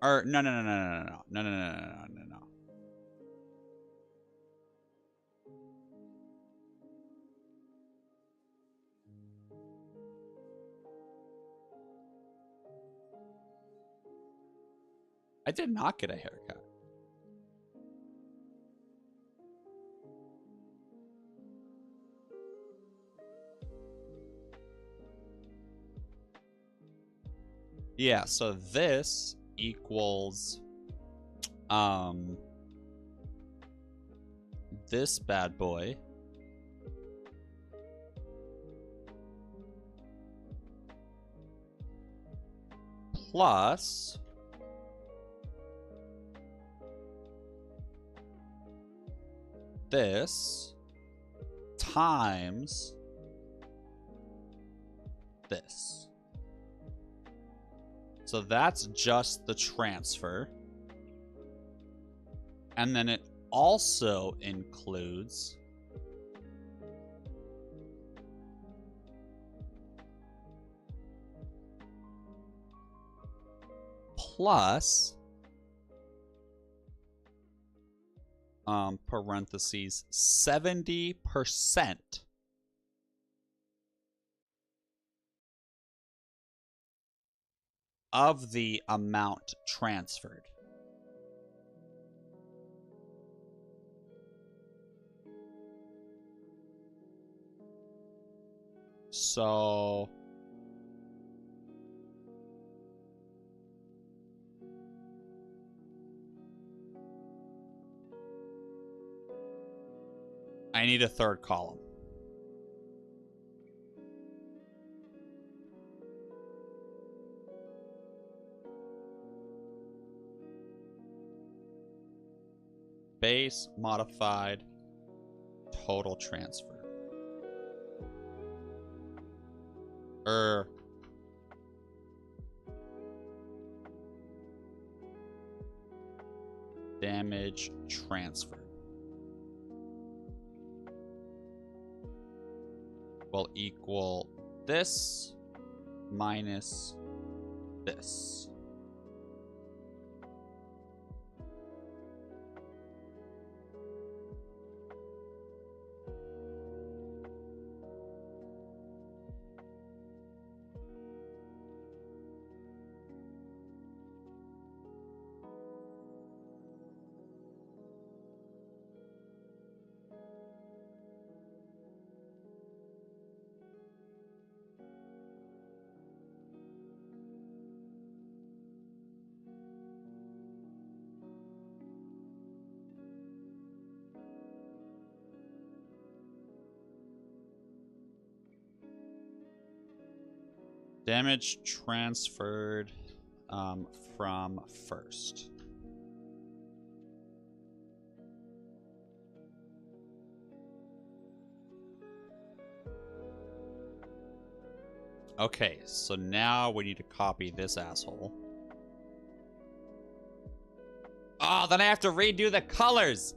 or no. I did not get a haircut. Yeah, so this equals this bad boy plus this times this. So that's just the transfer. And then it also includes plus parentheses 70% of the amount transferred. So I need a third column. Base modified total transfer. Damage transfer will equal this minus this. Damage transferred from first. Okay, so now we need to copy this asshole. Oh, then I have to redo the colors!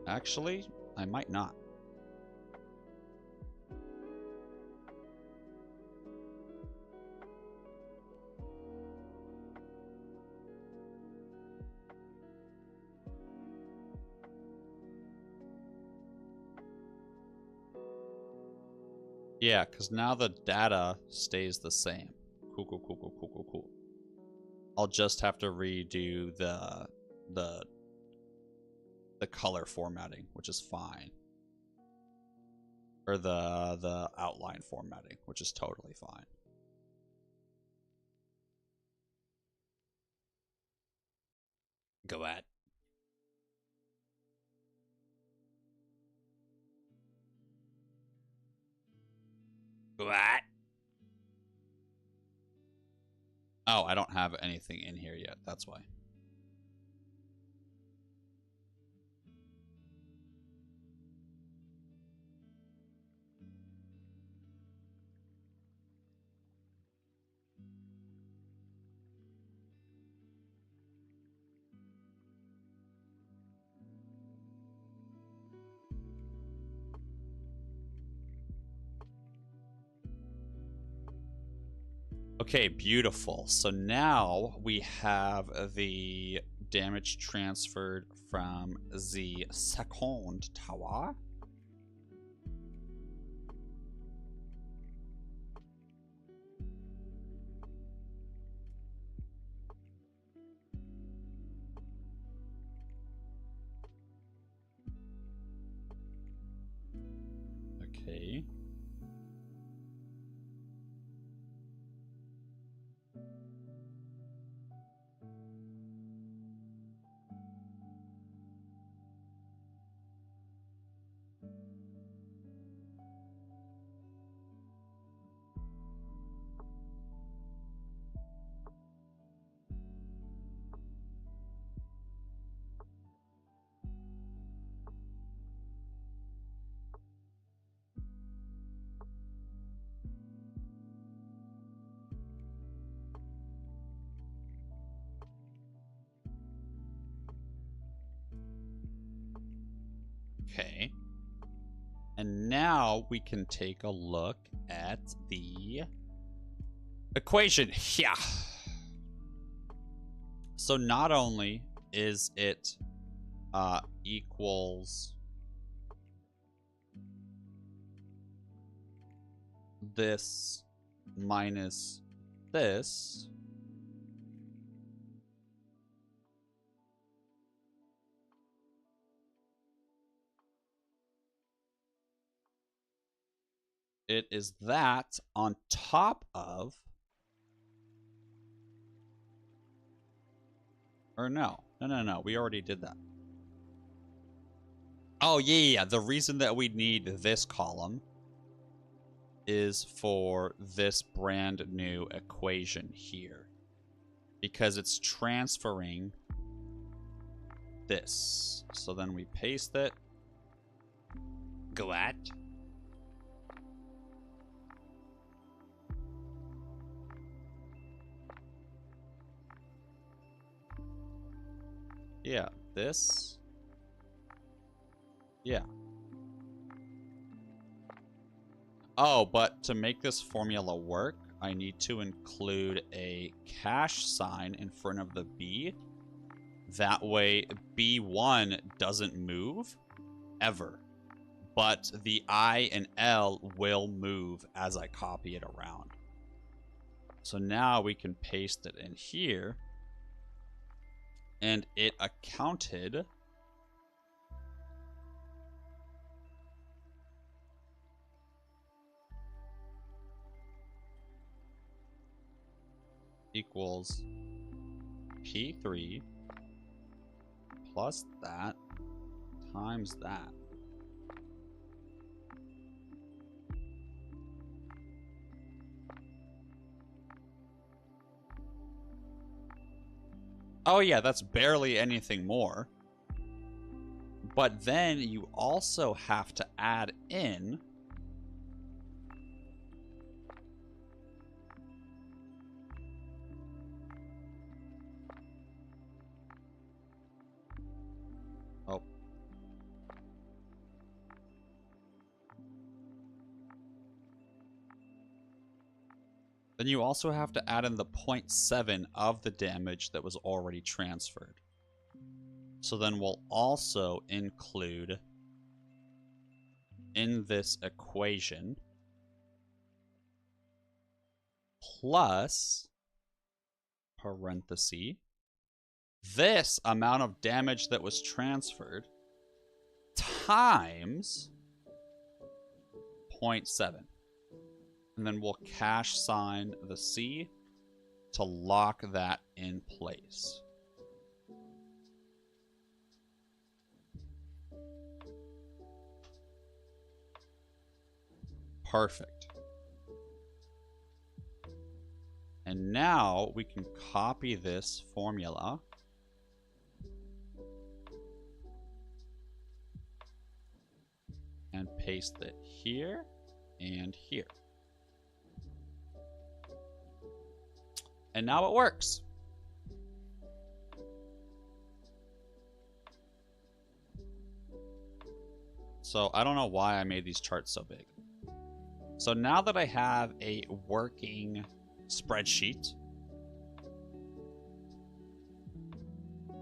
Actually, I might not. Yeah, because now the data stays the same. Cool, cool, cool, cool, cool, cool, cool. I'll just have to redo the color formatting, which is fine. Or the outline formatting, which is totally fine. Go at. What? Oh, I don't have anything in here yet. That's why. Okay, beautiful. So now we have the damage transferred from the second tower. Okay. Okay. And now we can take a look at the equation. Yeah. So not only is it equals this minus this, it is that on top of, or no, we already did that. Oh, yeah. The reason that we need this column is for this brand new equation here. Because it's transferring this. So then we paste it. Go at. Yeah, this. Yeah. Oh, but to make this formula work, I need to include a cash sign in front of the B. That way, B1 doesn't move ever. But the I and L will move as I copy it around. So now we can paste it in here. And it accounted equals P3 plus that times that. Oh yeah, that's barely anything more. But then you also have to add in then you also have to add in the 0.7 of the damage that was already transferred. So then we'll also include in this equation plus parenthesis this amount of damage that was transferred times 0.7. And then we'll cash sign the C to lock that in place. Perfect. And now we can copy this formula and paste it here and here. And now it works. So I don't know why I made these charts so big. So now that I have a working spreadsheet,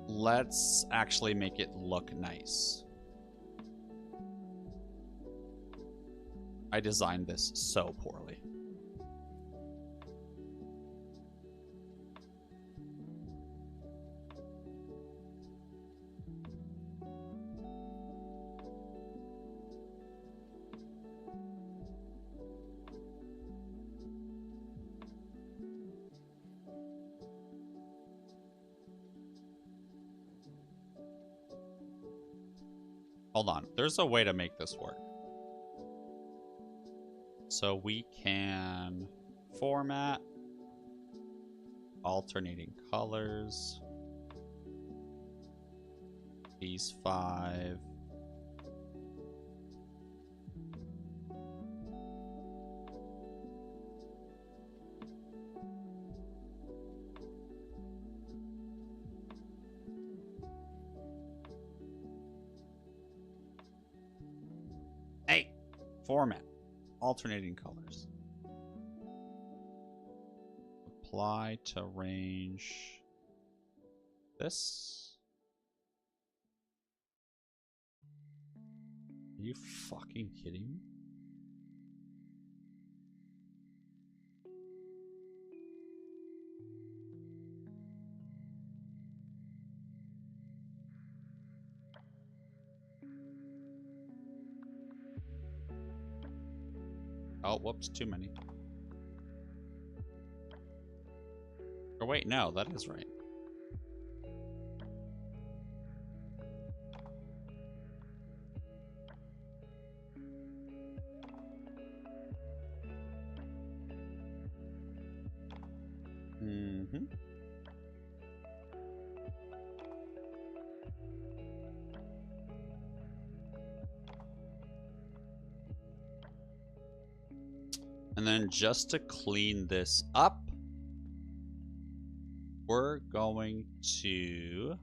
let's actually make it look nice. I designed this so poorly. Hold on, there's a way to make this work. So we can format alternating colors. These 5. Hey, format. Alternating colors. Apply to range. This. Are you fucking kidding me? Oh, whoops, too many. Or wait, no, that is right. Mm-hmm. And then just to clean this up, we're going to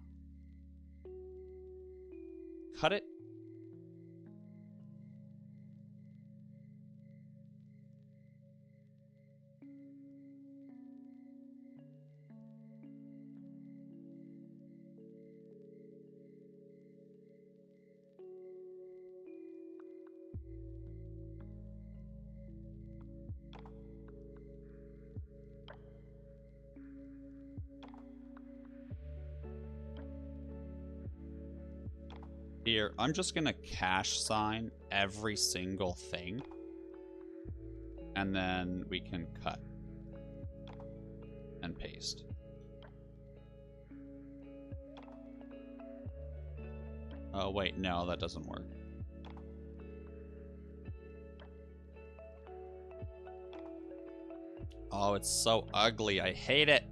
cut it. Here, I'm just gonna cash sign every single thing. And then we can cut and paste. Oh, wait, no, that doesn't work. Oh, it's so ugly. I hate it.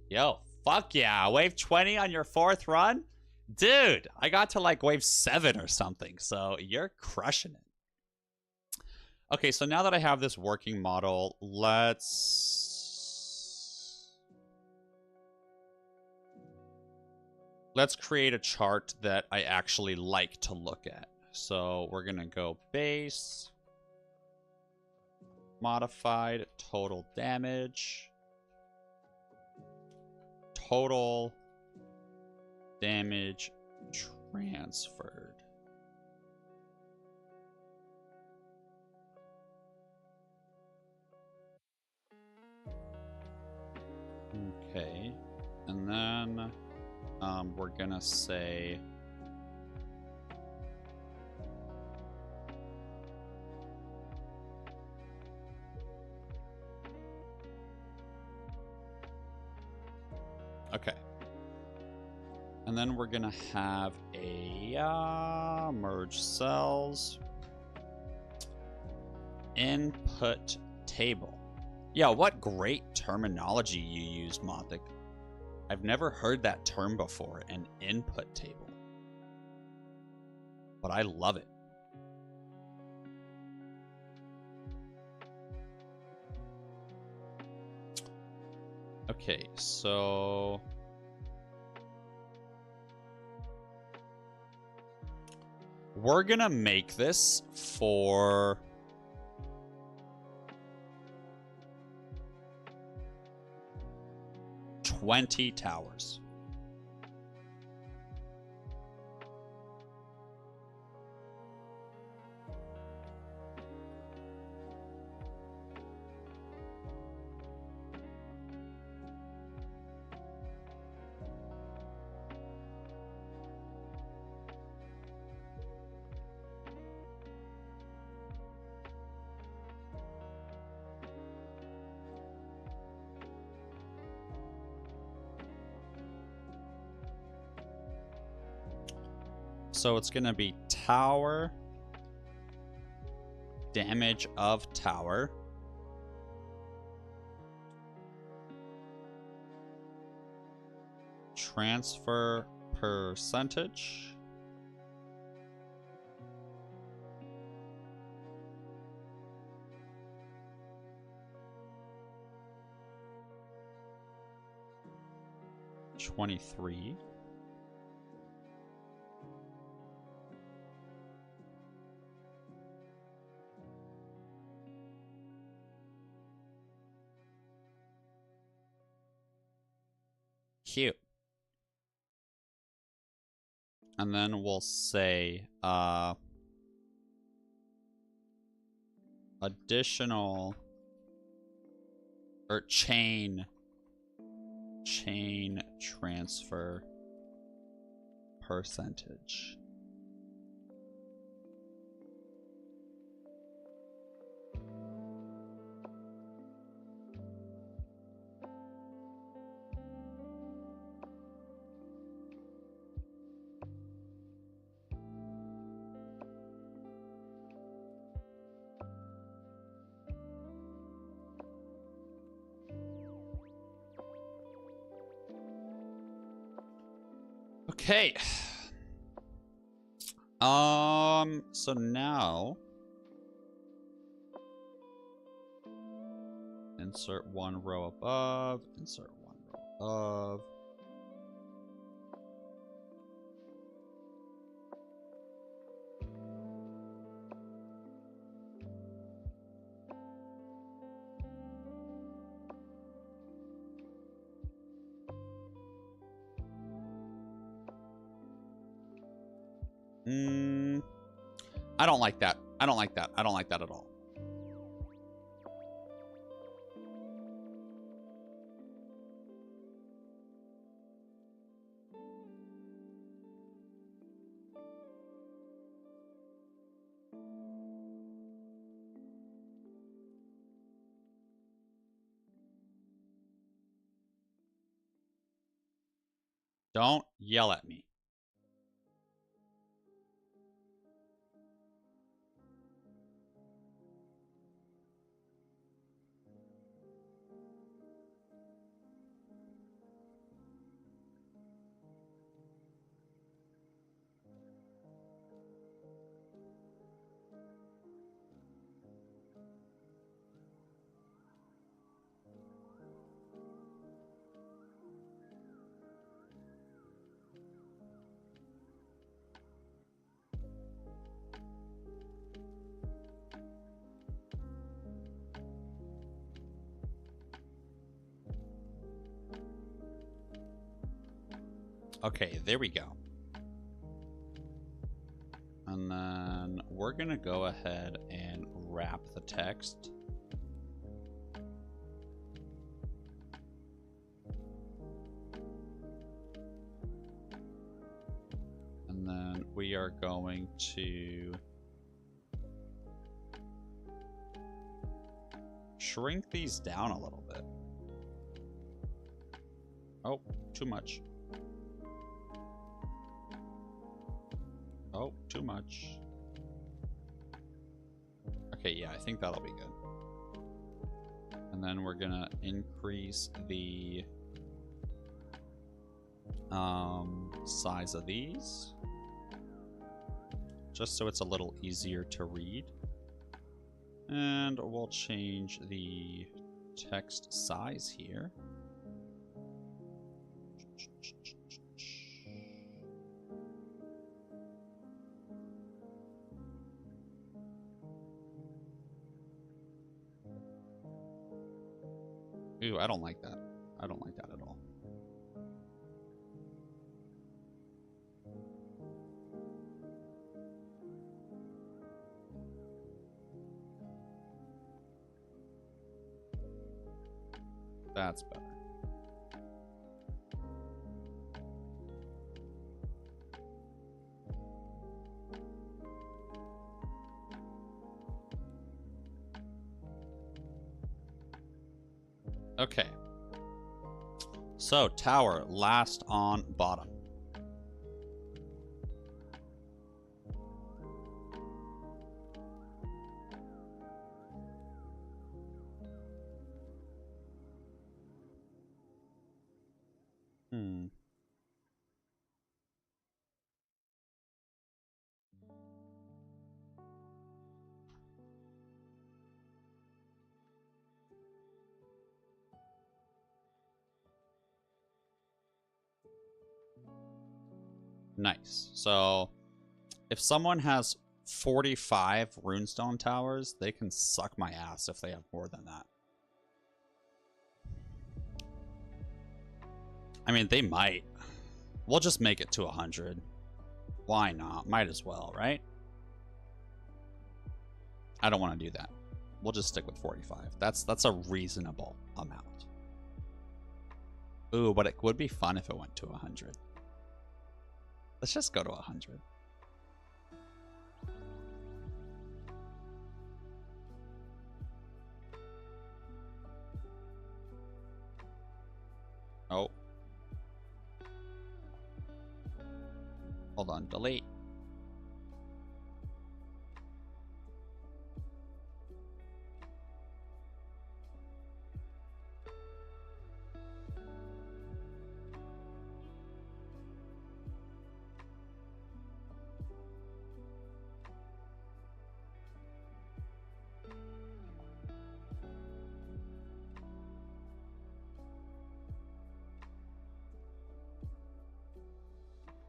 Yo, fuck yeah. Wave 20 on your 4th run? Dude, I got to like wave 7 or something, so you're crushing it. Okay, so now that I have this working model, let's create a chart that I actually like to look at. So we're gonna go base, modified, total damage, total damage transferred. Okay, and then we're gonna say okay, and then we're gonna have a merge cells input table. Yeah, what great terminology you use, Mothic. I've never heard that term before, an input table. But I love it. Okay, so we're gonna make this for 20 towers. So it's going to be tower, damage of tower, transfer percentage, $23. Cute. And then we'll say additional or chain transfer percentage. Okay. So now insert one row above, insert one row above. I don't like that. I don't like that. I don't like that at all. Don't yell at me. Okay, there we go. And then we're gonna go ahead and wrap the text. And then we are going to shrink these down a little bit. Oh, too much. Oh, too much. Okay, yeah, I think that'll be good. And then we're gonna increase the size of these, just so it's a little easier to read. And we'll change the text size here. Ooh, I don't like that. I don't like that at all. That's better. Okay. So, tower, last on bottom. Nice. So, if someone has 45 runestone towers, they can suck my ass if they have more than that. I mean, they might. We'll just make it to 100. Why not? Might as well, right? I don't want to do that. We'll just stick with 45. That's a reasonable amount. Ooh, but it would be fun if it went to 100. Let's just go to 100. Oh. Hold on, delete.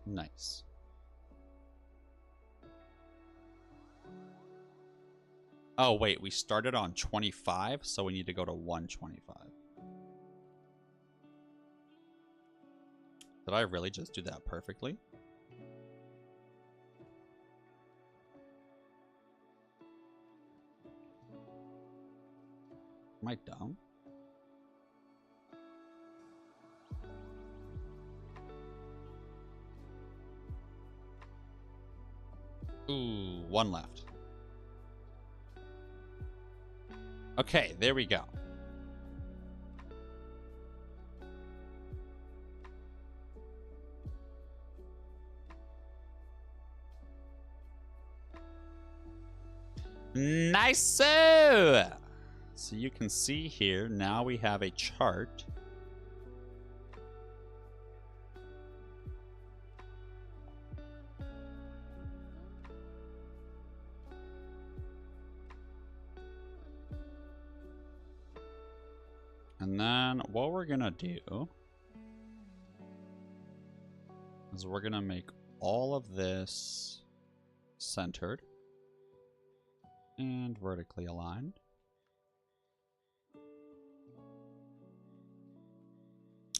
Nice. Oh, wait, we started on 25, so we need to go to 125. Did I really just do that perfectly? Am I dumb? Ooh, one left. Okay, there we go. Nice. So you can see here, now we have a chart. And then what we're gonna do is we're gonna make all of this centered and vertically aligned.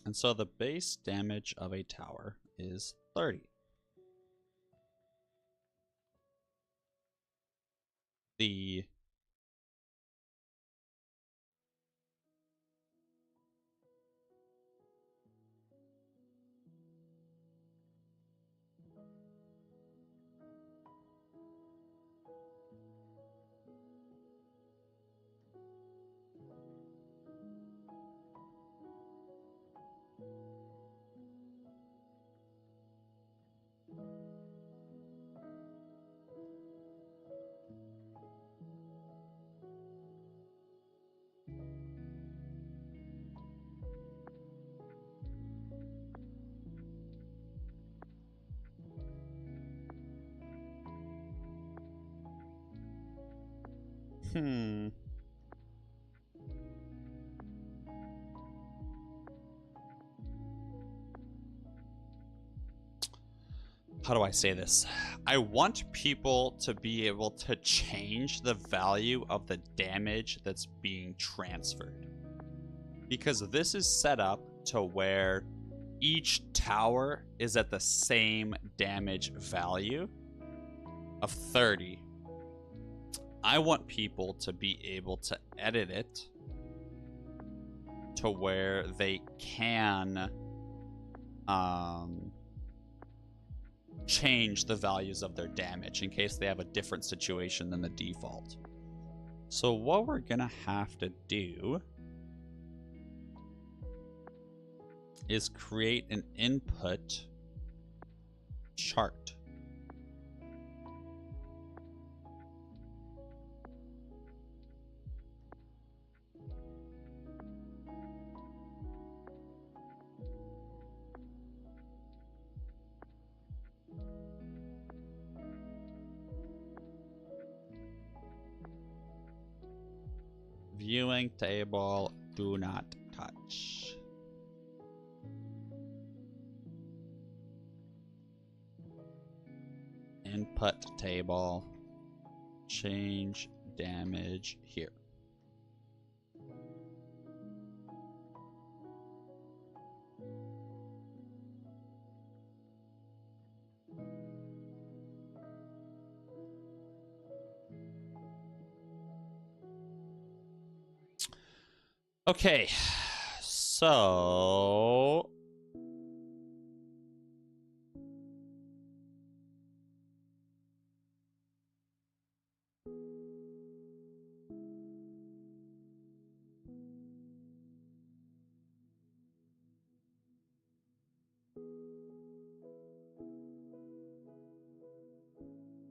And so the base damage of a tower is 30. The how do I say this? I want people to be able to change the value of the damage that's being transferred. Because this is set up to where each tower is at the same damage value of 30. I want people to be able to edit it to where they can change the values of their damage in case they have a different situation than the default. So what we're gonna have to do is create an input chart. Viewing table, do not touch. Input table, change damage here. Okay, so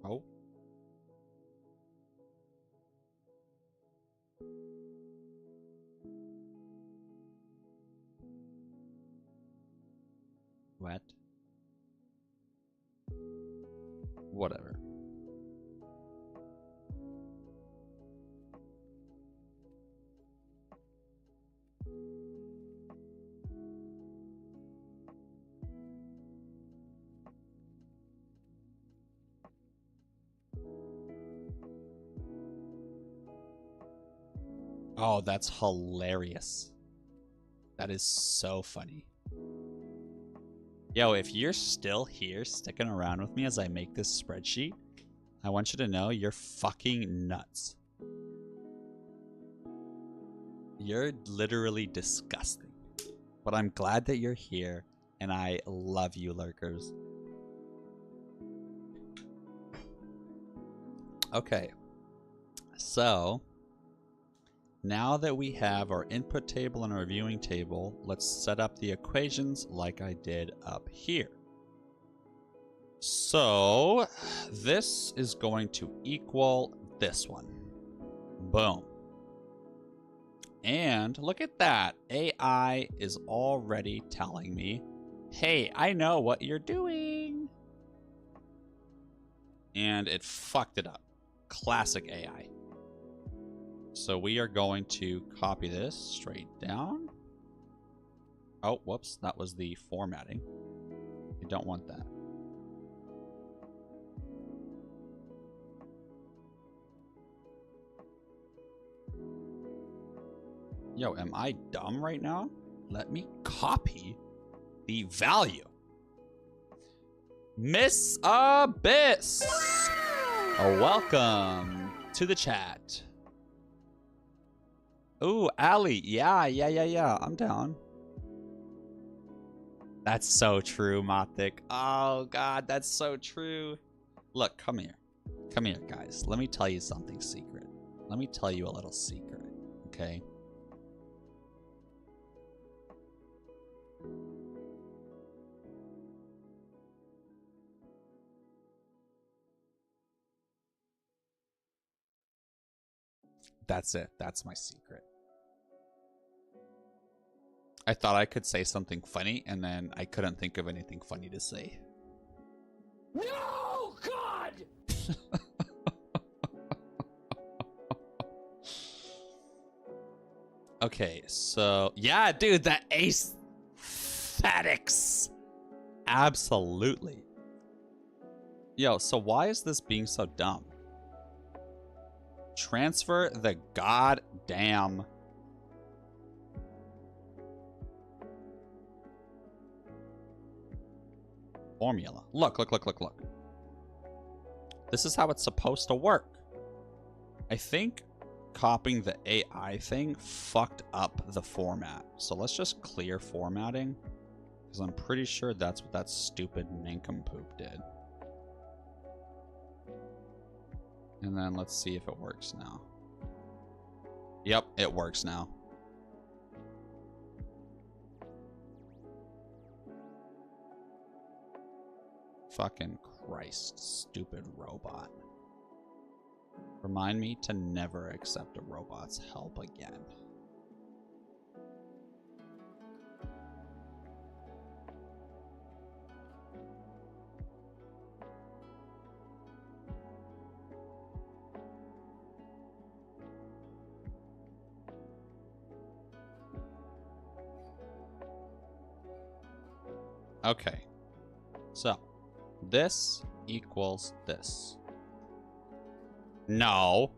oh. What? Whatever. Oh, that's hilarious. That is so funny. Yo, if you're still here sticking around with me as I make this spreadsheet, I want you to know you're fucking nuts. You're literally disgusting. But I'm glad that you're here, and I love you, lurkers. Okay. So, now that we have our input table and our viewing table, let's set up the equations like I did up here. So this is going to equal this one. Boom. And look at that. AI is already telling me, hey, I know what you're doing. And it fucked it up. Classic AI. So we are going to copy this straight down. Oh, whoops. That was the formatting. You don't want that. Yo, am I dumb right now? Let me copy the value. Miss Abyss! Welcome to the chat. Ooh, Allie. Yeah. I'm down. That's so true, Mothic. Oh, God, that's so true. Look, come here. Come here, guys. Let me tell you something secret. Let me tell you a little secret, okay? That's it. That's my secret. I thought I could say something funny, and then I couldn't think of anything funny to say. No, God! Okay, so... Yeah, dude, that aesthetics! Absolutely. Yo, so why is this being so dumb? Transfer the goddamn... formula. Look. This is how it's supposed to work. I think copying the AI thing fucked up the format. So let's just clear formatting, because I'm pretty sure that's what that stupid nincompoop did. And then let's see if it works now. Yep, it works now. Fucking Christ, stupid robot. Remind me to never accept a robot's help again. Okay, so this equals this. No.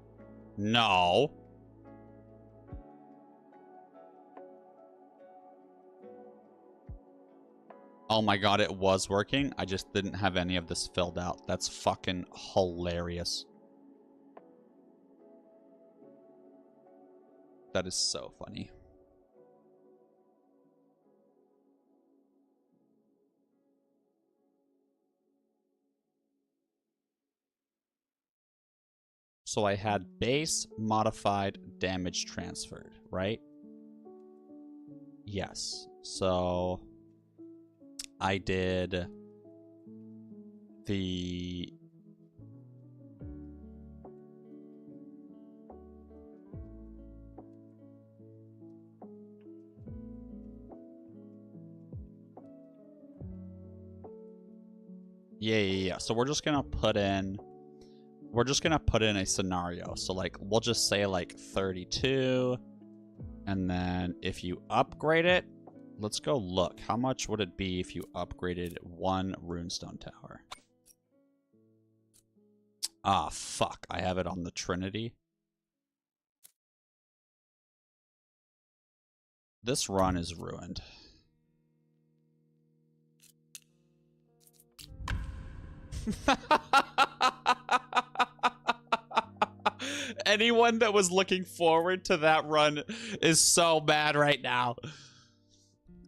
Oh my god, it was working. I just didn't have any of this filled out. That's fucking hilarious. That is so funny. So I had base, modified, damage transferred, right? Yes. So I did the... Yeah. So we're just gonna put in... We're just gonna put in a scenario. So like, we'll just say like 32. And then if you upgrade it, let's go look. How much would it be if you upgraded one runestone tower? Ah, fuck. I have it on the Trinity. This run is ruined. Anyone that was looking forward to that run is so mad right now.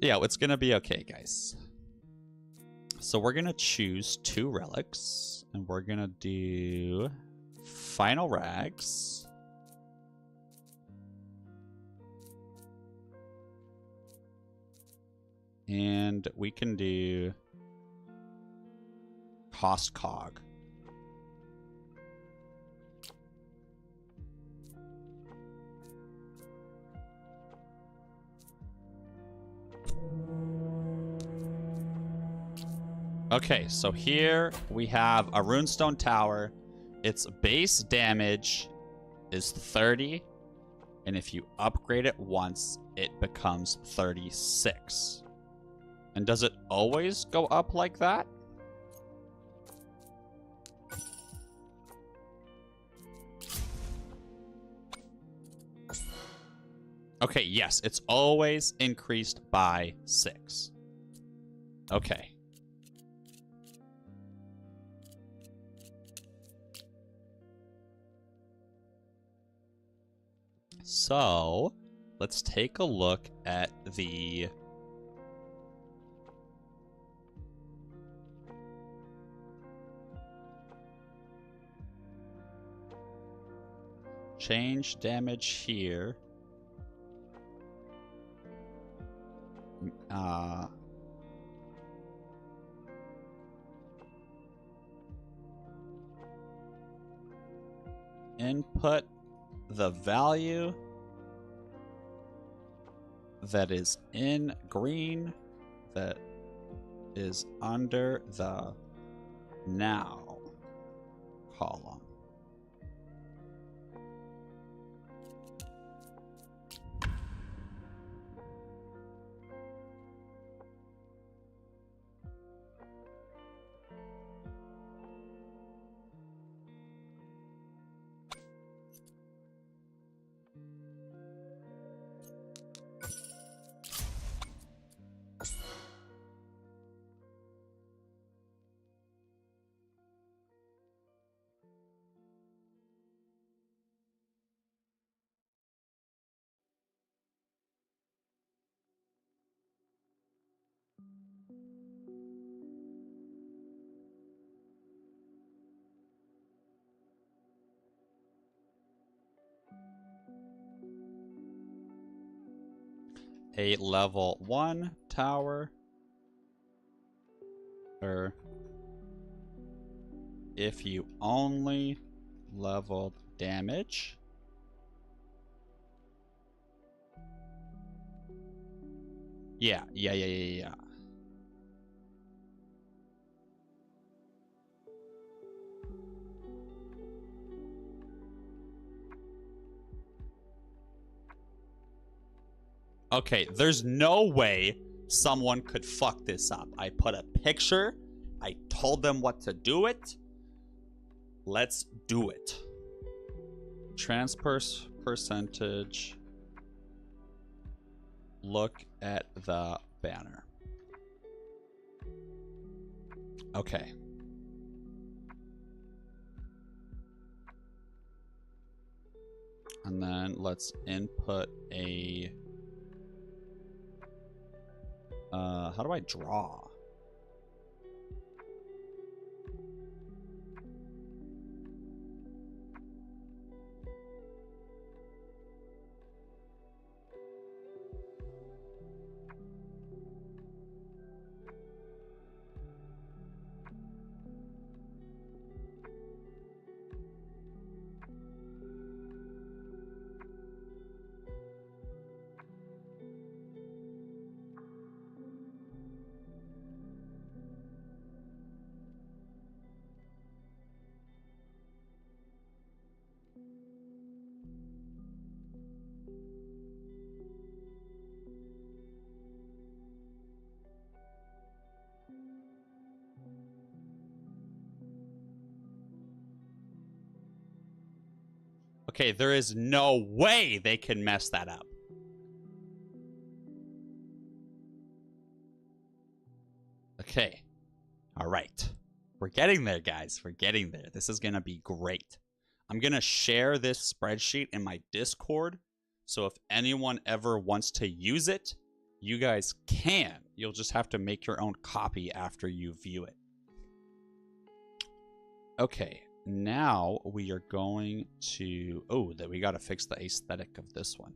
Yeah, it's gonna be okay, guys. So we're gonna choose 2 relics, and we're gonna do final rags. And we can do cost cog. Okay, so here we have a runestone tower. Its base damage is 30, and if you upgrade it once, it becomes 36. And does it always go up like that? Okay, yes, it's always increased by 6. Okay. So, let's take a look at the... change damage here. Input the value that is in green that is under the now column. A level 1 tower, or if you only leveled damage, yeah. Okay, there's no way someone could fuck this up. I put a picture. I told them what to do it. Let's do it. Transfer percentage. Look at the banner. Okay. And then let's input a... how do I draw? Okay, there is no way they can mess that up. Okay. All right. We're getting there, guys. We're getting there. This is going to be great. I'm going to share this spreadsheet in my Discord. So if anyone ever wants to use it, you guys can. You'll just have to make your own copy after you view it. Okay. Now we are going to... oh, that we got to fix the aesthetic of this one.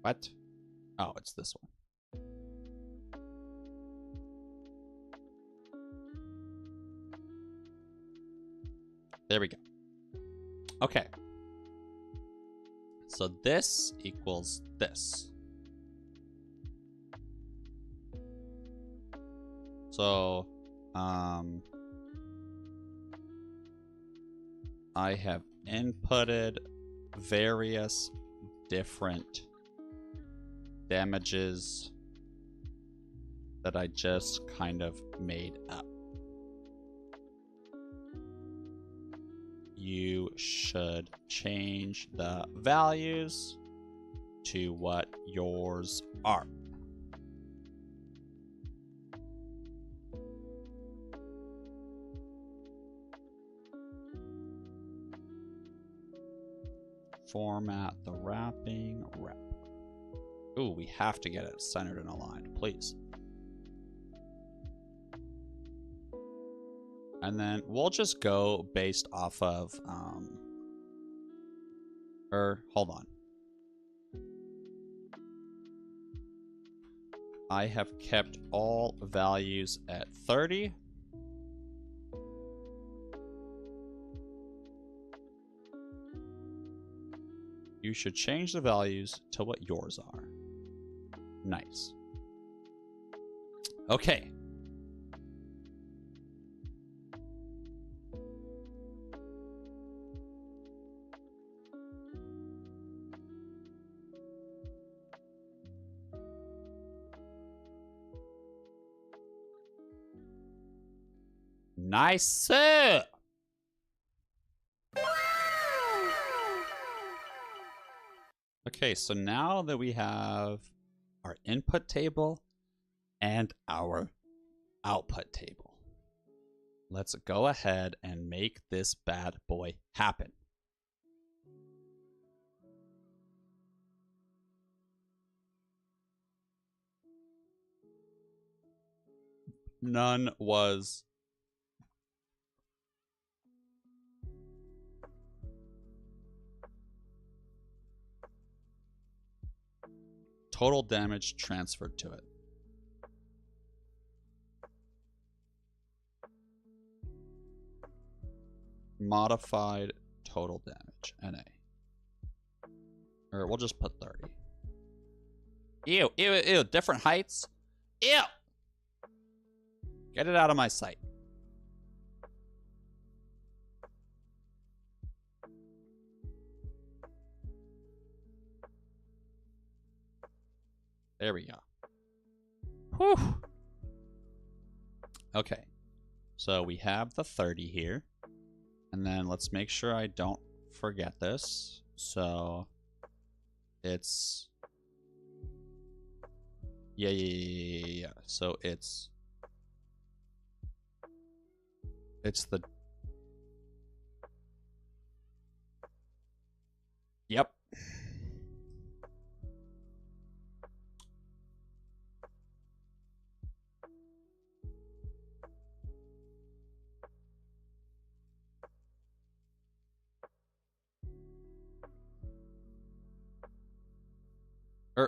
What? Oh, it's this one. There we go. Okay. So this equals this. So, I have inputted various different damages that I just kind of made up. You should change the values to what yours are. Format the wrapping rep. Ooh, we have to get it centered and aligned, please. And then we'll just go based off of, hold on. I have kept all values at 30. You should change the values to what yours are. Nice. Okay. Nice. Okay, so now that we have our input table and our output table, let's go ahead and make this bad boy happen. None was total damage transferred to it. Modified total damage, NA. Or we'll just put 30. Ew, ew, ew, different heights. Ew! Get it out of my sight. There we go. Whew. Okay. So we have the 30 here. And then let's make sure I don't forget this. So it's... Yeah. So it's the... Yep.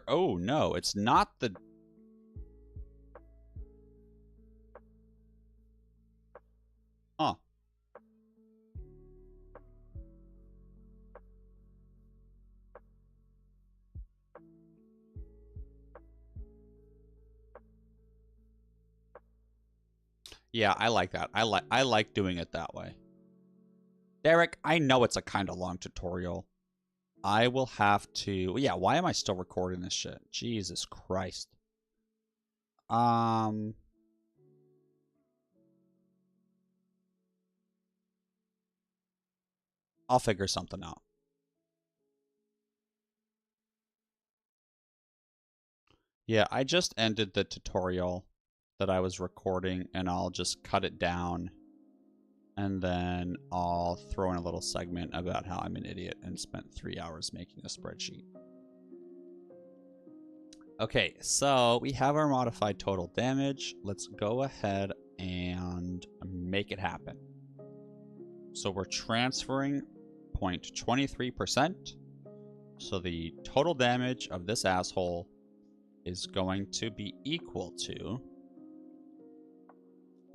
Oh no, it's not the... Huh. Yeah, I like that. I like doing it that way. Derek, I know it's a kind of long tutorial. I will have to... Yeah, why am I still recording this shit? Jesus Christ. I'll figure something out. Yeah, I just ended the tutorial that I was recording, and I'll just cut it down. And then I'll throw in a little segment about how I'm an idiot and spent 3 hours making a spreadsheet. Okay, so we have our modified total damage. Let's go ahead and make it happen. So we're transferring 0.23%. So the total damage of this asshole is going to be equal to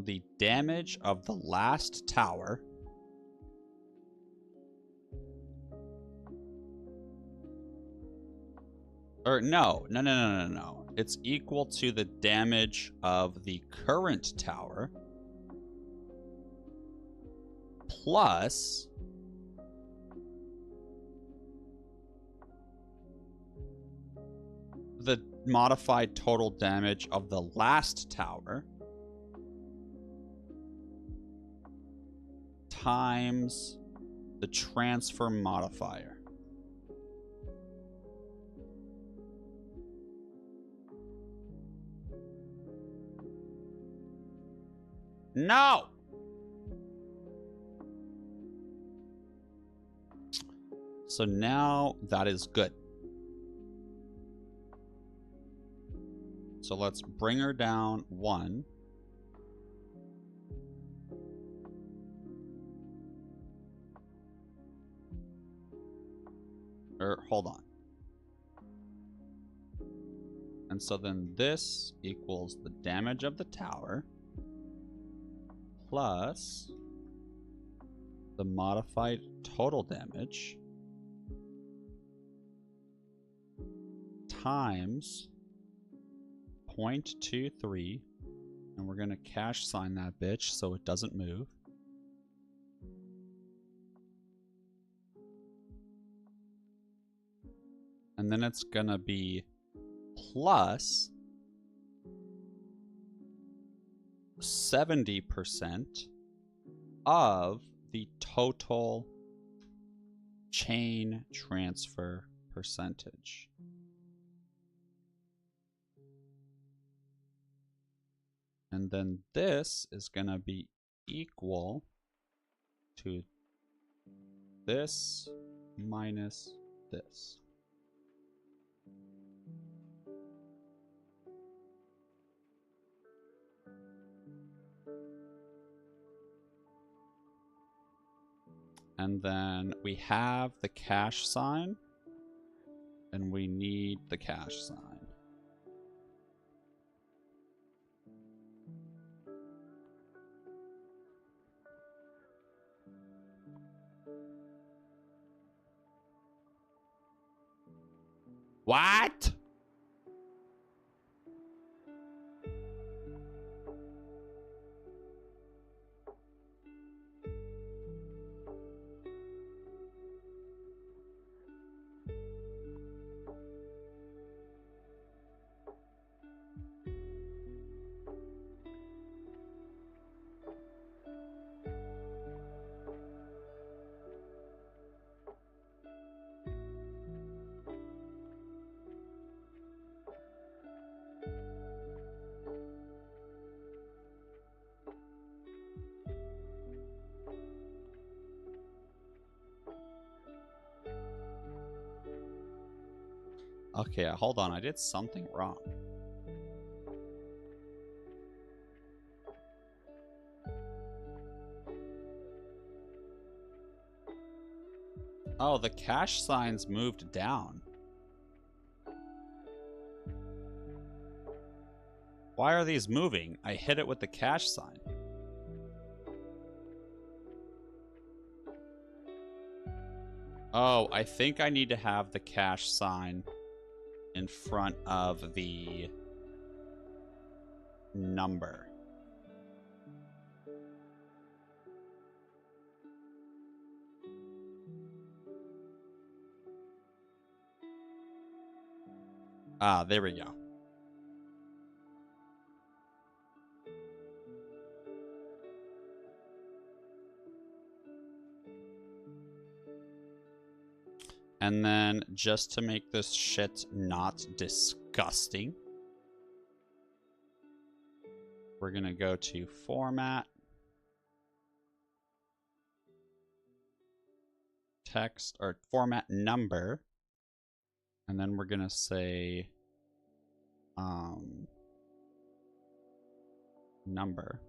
the damage of the last tower Or no. It's equal to the damage of the current tower plus the modified total damage of the last tower times the transfer modifier. No! So now that is good. So let's bring her down 1. Hold on. And so then this equals the damage of the tower plus the modified total damage times 0.23, and we're gonna cash sign that bitch so it doesn't move. And then it's gonna be plus 70% of the total chain transfer percentage. And then this is going to be equal to this minus this. And then we have the cash sign, and we need the cash sign. What? Okay, hold on. I did something wrong. Oh, the cash signs moved down. Why are these moving? I hit it with the cash sign. Oh, I think I need to have the cash sign in front of the number. Ah, there we go. And then, just to make this shit not disgusting, we're gonna go to Format, Text, or Format Number, and then we're gonna say number.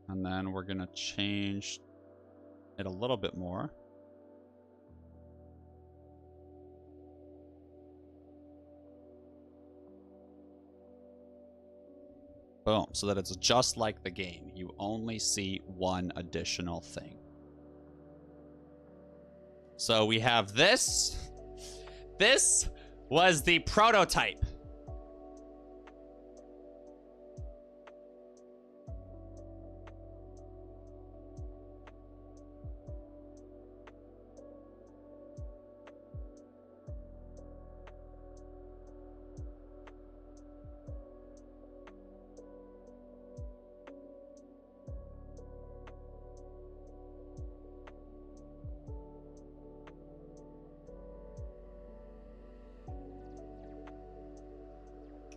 And then we're gonna change it a little bit more. Boom, so that it's just like the game. You only see one additional thing. So we have this. This was the prototype.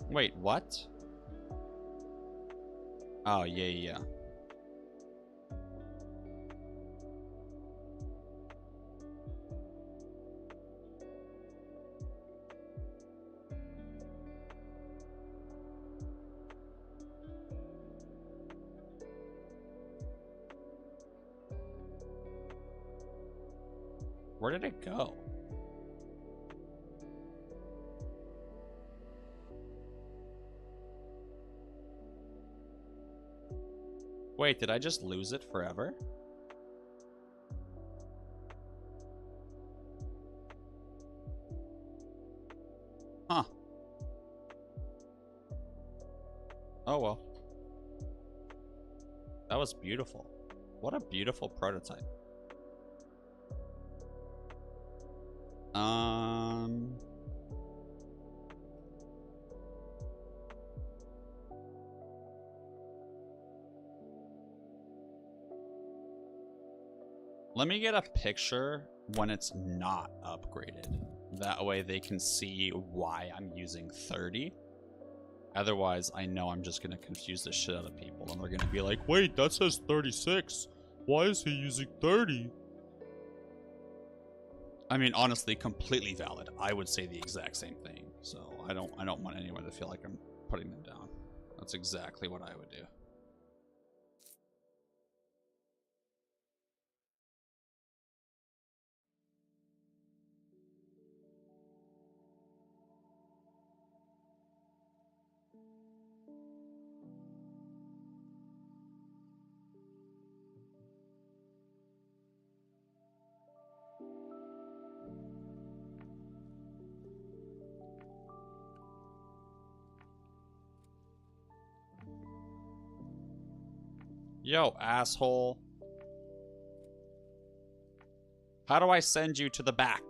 Wait, what? Oh, yeah. Where did it go? Wait, did I just lose it forever? Huh. Oh well. That was beautiful. What a beautiful prototype. Let me get a picture when it's not upgraded. That way they can see why I'm using 30. Otherwise, I know I'm just going to confuse the shit out of people. And they're going to be like, wait, that says 36. Why is he using 30? I mean, honestly, completely valid. I would say the exact same thing. So I don't want anyone to feel like I'm putting them down. That's exactly what I would do. Yo, asshole. How do I send you to the back?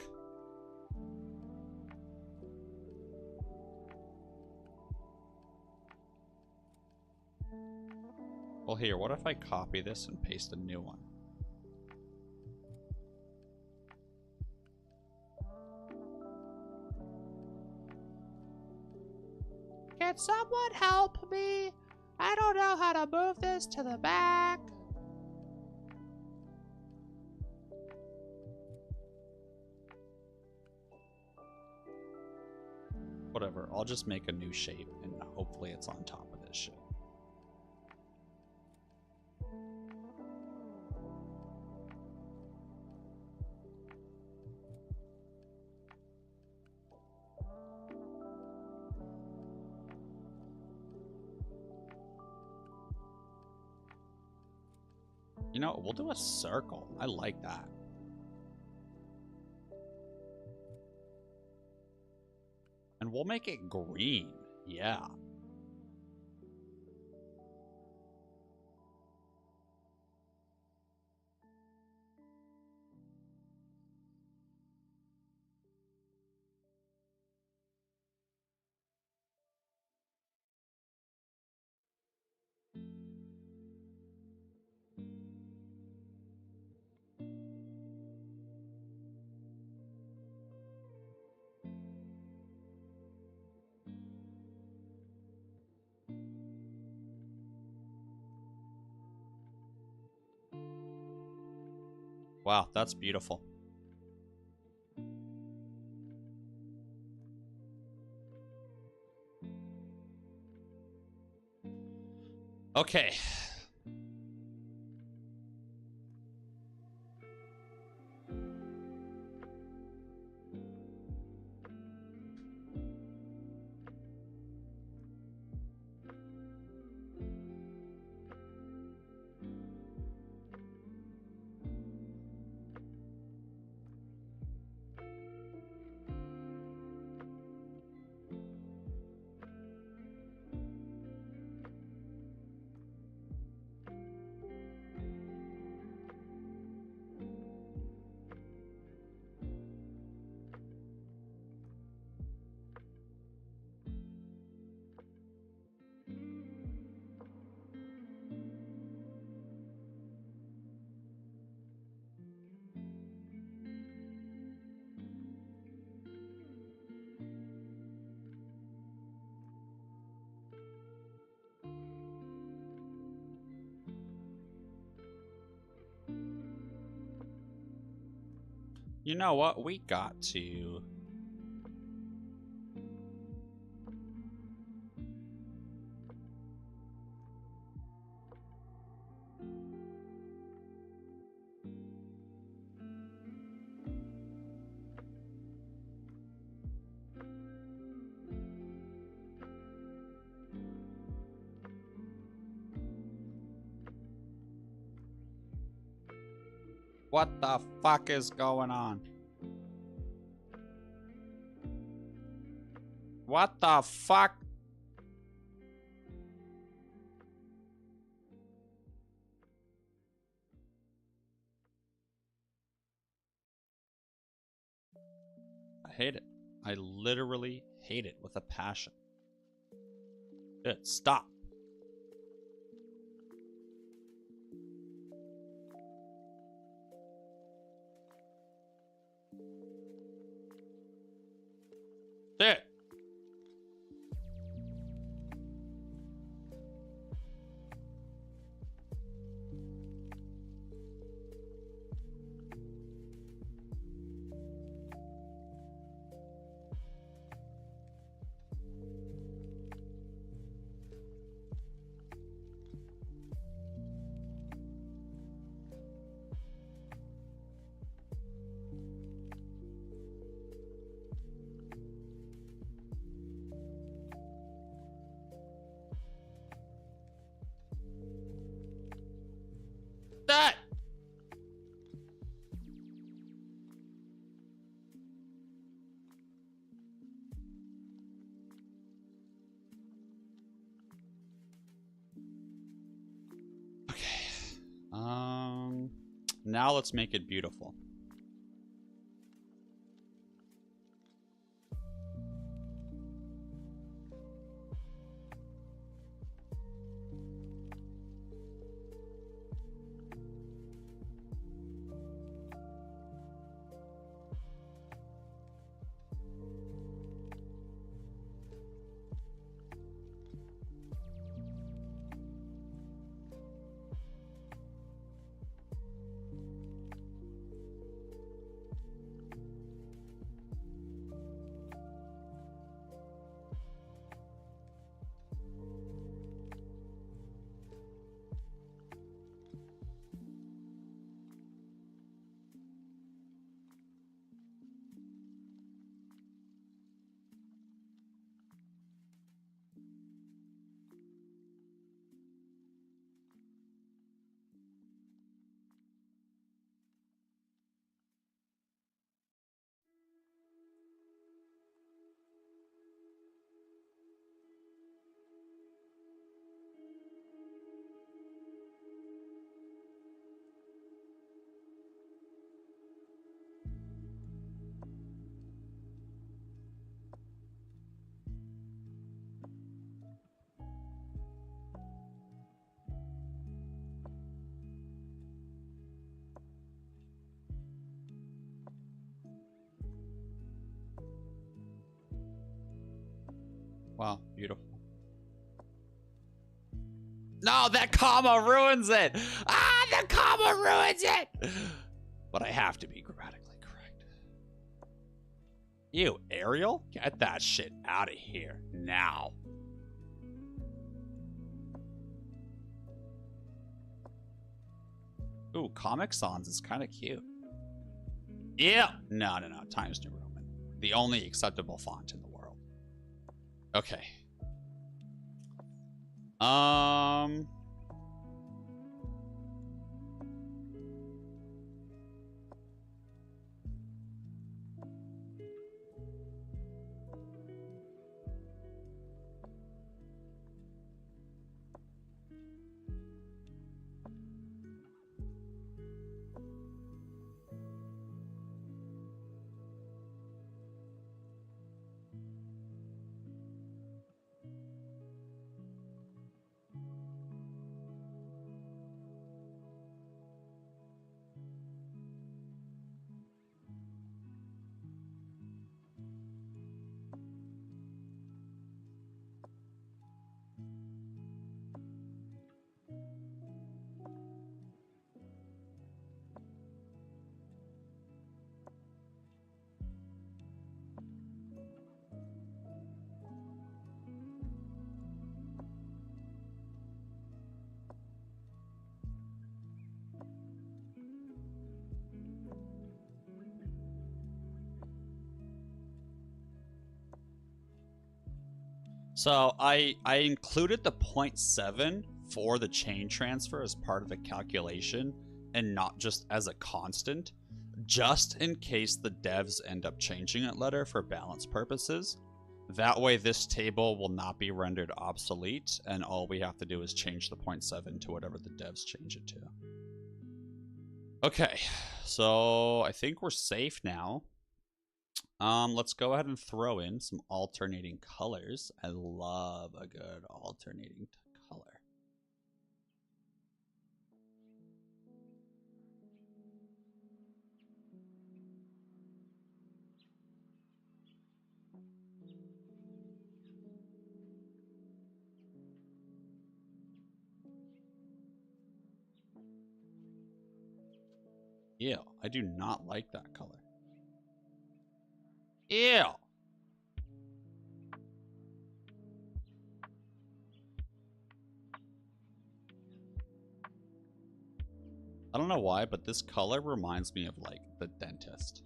Well, here, what if I copy this and paste a new one? Can someone help me? I don't know how to move this to the back. Whatever, I'll just make a new shape and hopefully it's on top of this shit. You know, we'll do a circle. I like that. And we'll make it green. Yeah. Wow, that's beautiful. Okay. You know what? We got to... What the fuck is going on? What the fuck? I hate it. I literally hate it with a passion. Dude, stop. Dude. That. Okay. Now let's make it beautiful. Wow, beautiful. No, that comma ruins it! Ah, the comma ruins it! But I have to be grammatically correct. Ew, Ariel? Get that shit out of here, now. Ooh, Comic Sans is kind of cute. Yeah! No, Times New Roman. The only acceptable font in the world. Okay. So I included the 0.7 for the chain transfer as part of the calculation and not just as a constant, just in case the devs end up changing that letter for balance purposes. That way this table will not be rendered obsolete, and all we have to do is change the 0.7 to whatever the devs change it to. Okay, so I think we're safe now. Let's go ahead and throw in some alternating colors. I love a good alternating color. Ew, I do not like that color. Ew. I don't know why, but this color reminds me of, like, the dentist.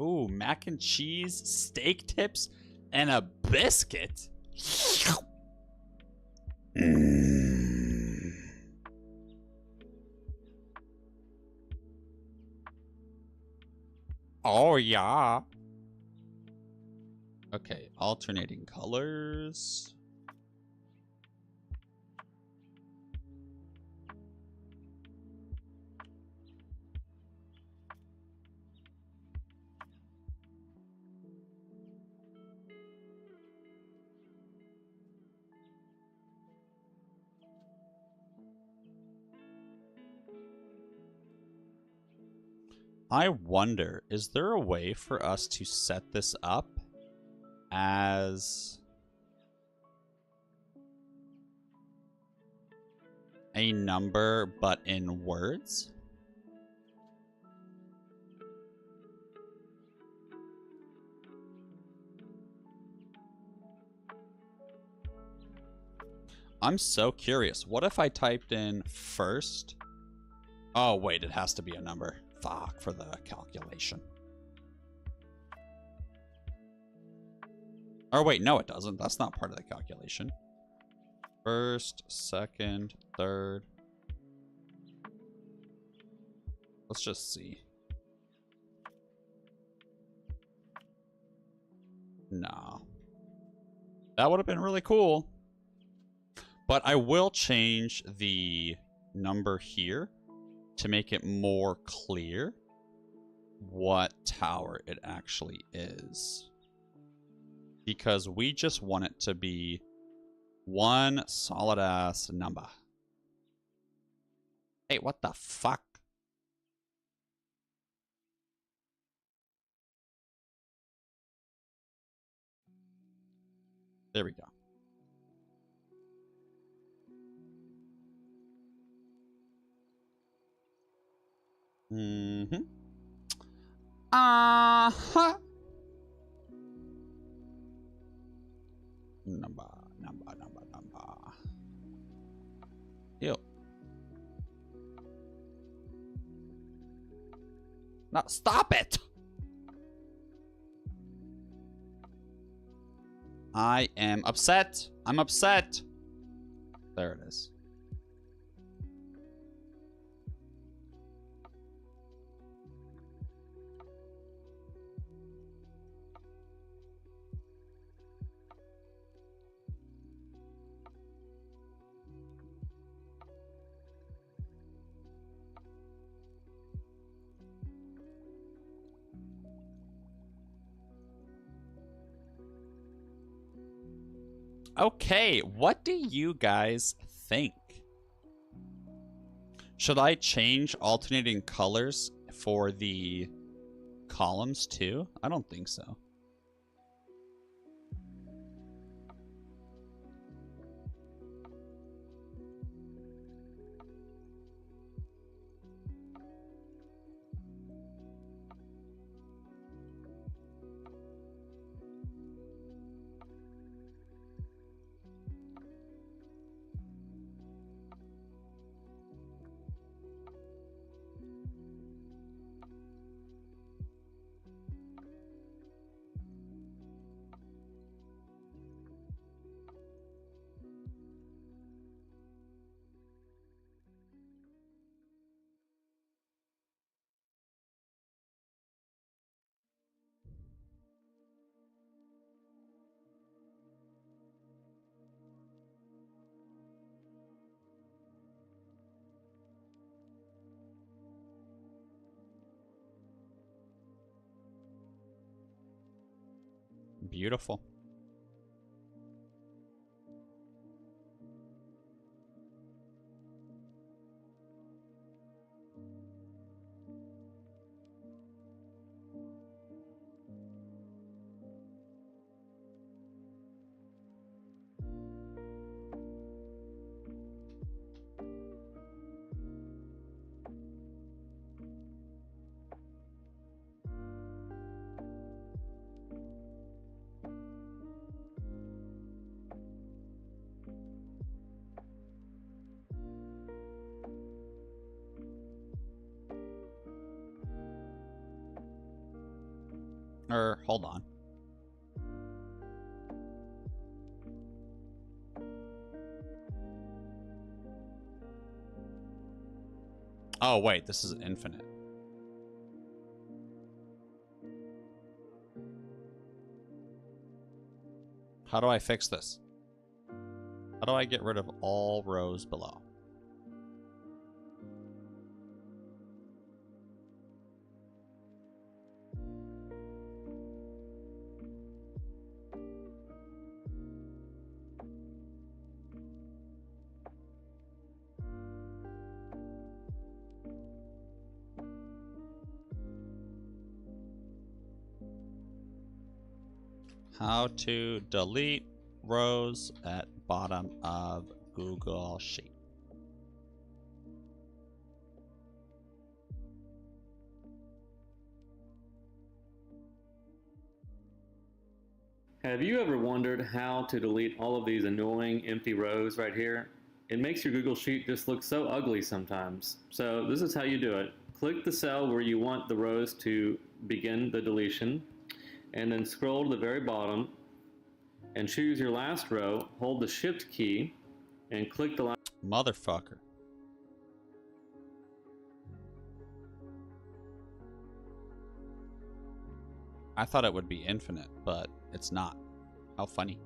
Ooh, mac and cheese, steak tips, and a biscuit. Oh, yeah. Okay, alternating colors. I wonder, is there a way for us to set this up as a number but in words? I'm so curious. What if I typed in first? Oh, wait, it has to be a number. Fuck, for the calculation. Or wait, no, it doesn't. That's not part of the calculation. First, second, third. Let's just see. No. That would have been really cool. But I will change the number here to make it more clear what tower it actually is. Because we just want it to be one solid ass number. Hey, what the fuck? There we go. Mm-hmm. Uh-huh. Number. Ew. No, stop it! I am upset. I'm upset. There it is. Okay, what do you guys think? Should I change alternating colors for the columns too? I don't think so. Beautiful. Hold on. Oh, wait, this is infinite. How do I fix this? How do I get rid of all rows below? How to delete rows at bottom of Google Sheet. Have you ever wondered how to delete all of these annoying empty rows right here? It makes your Google Sheet just look so ugly sometimes. So this is how you do it. Click the cell where you want the rows to begin the deletion, and then scroll to the very bottom and choose your last row. Hold the Shift key and click the last. Motherfucker. I thought it would be infinite, but it's not. How funny.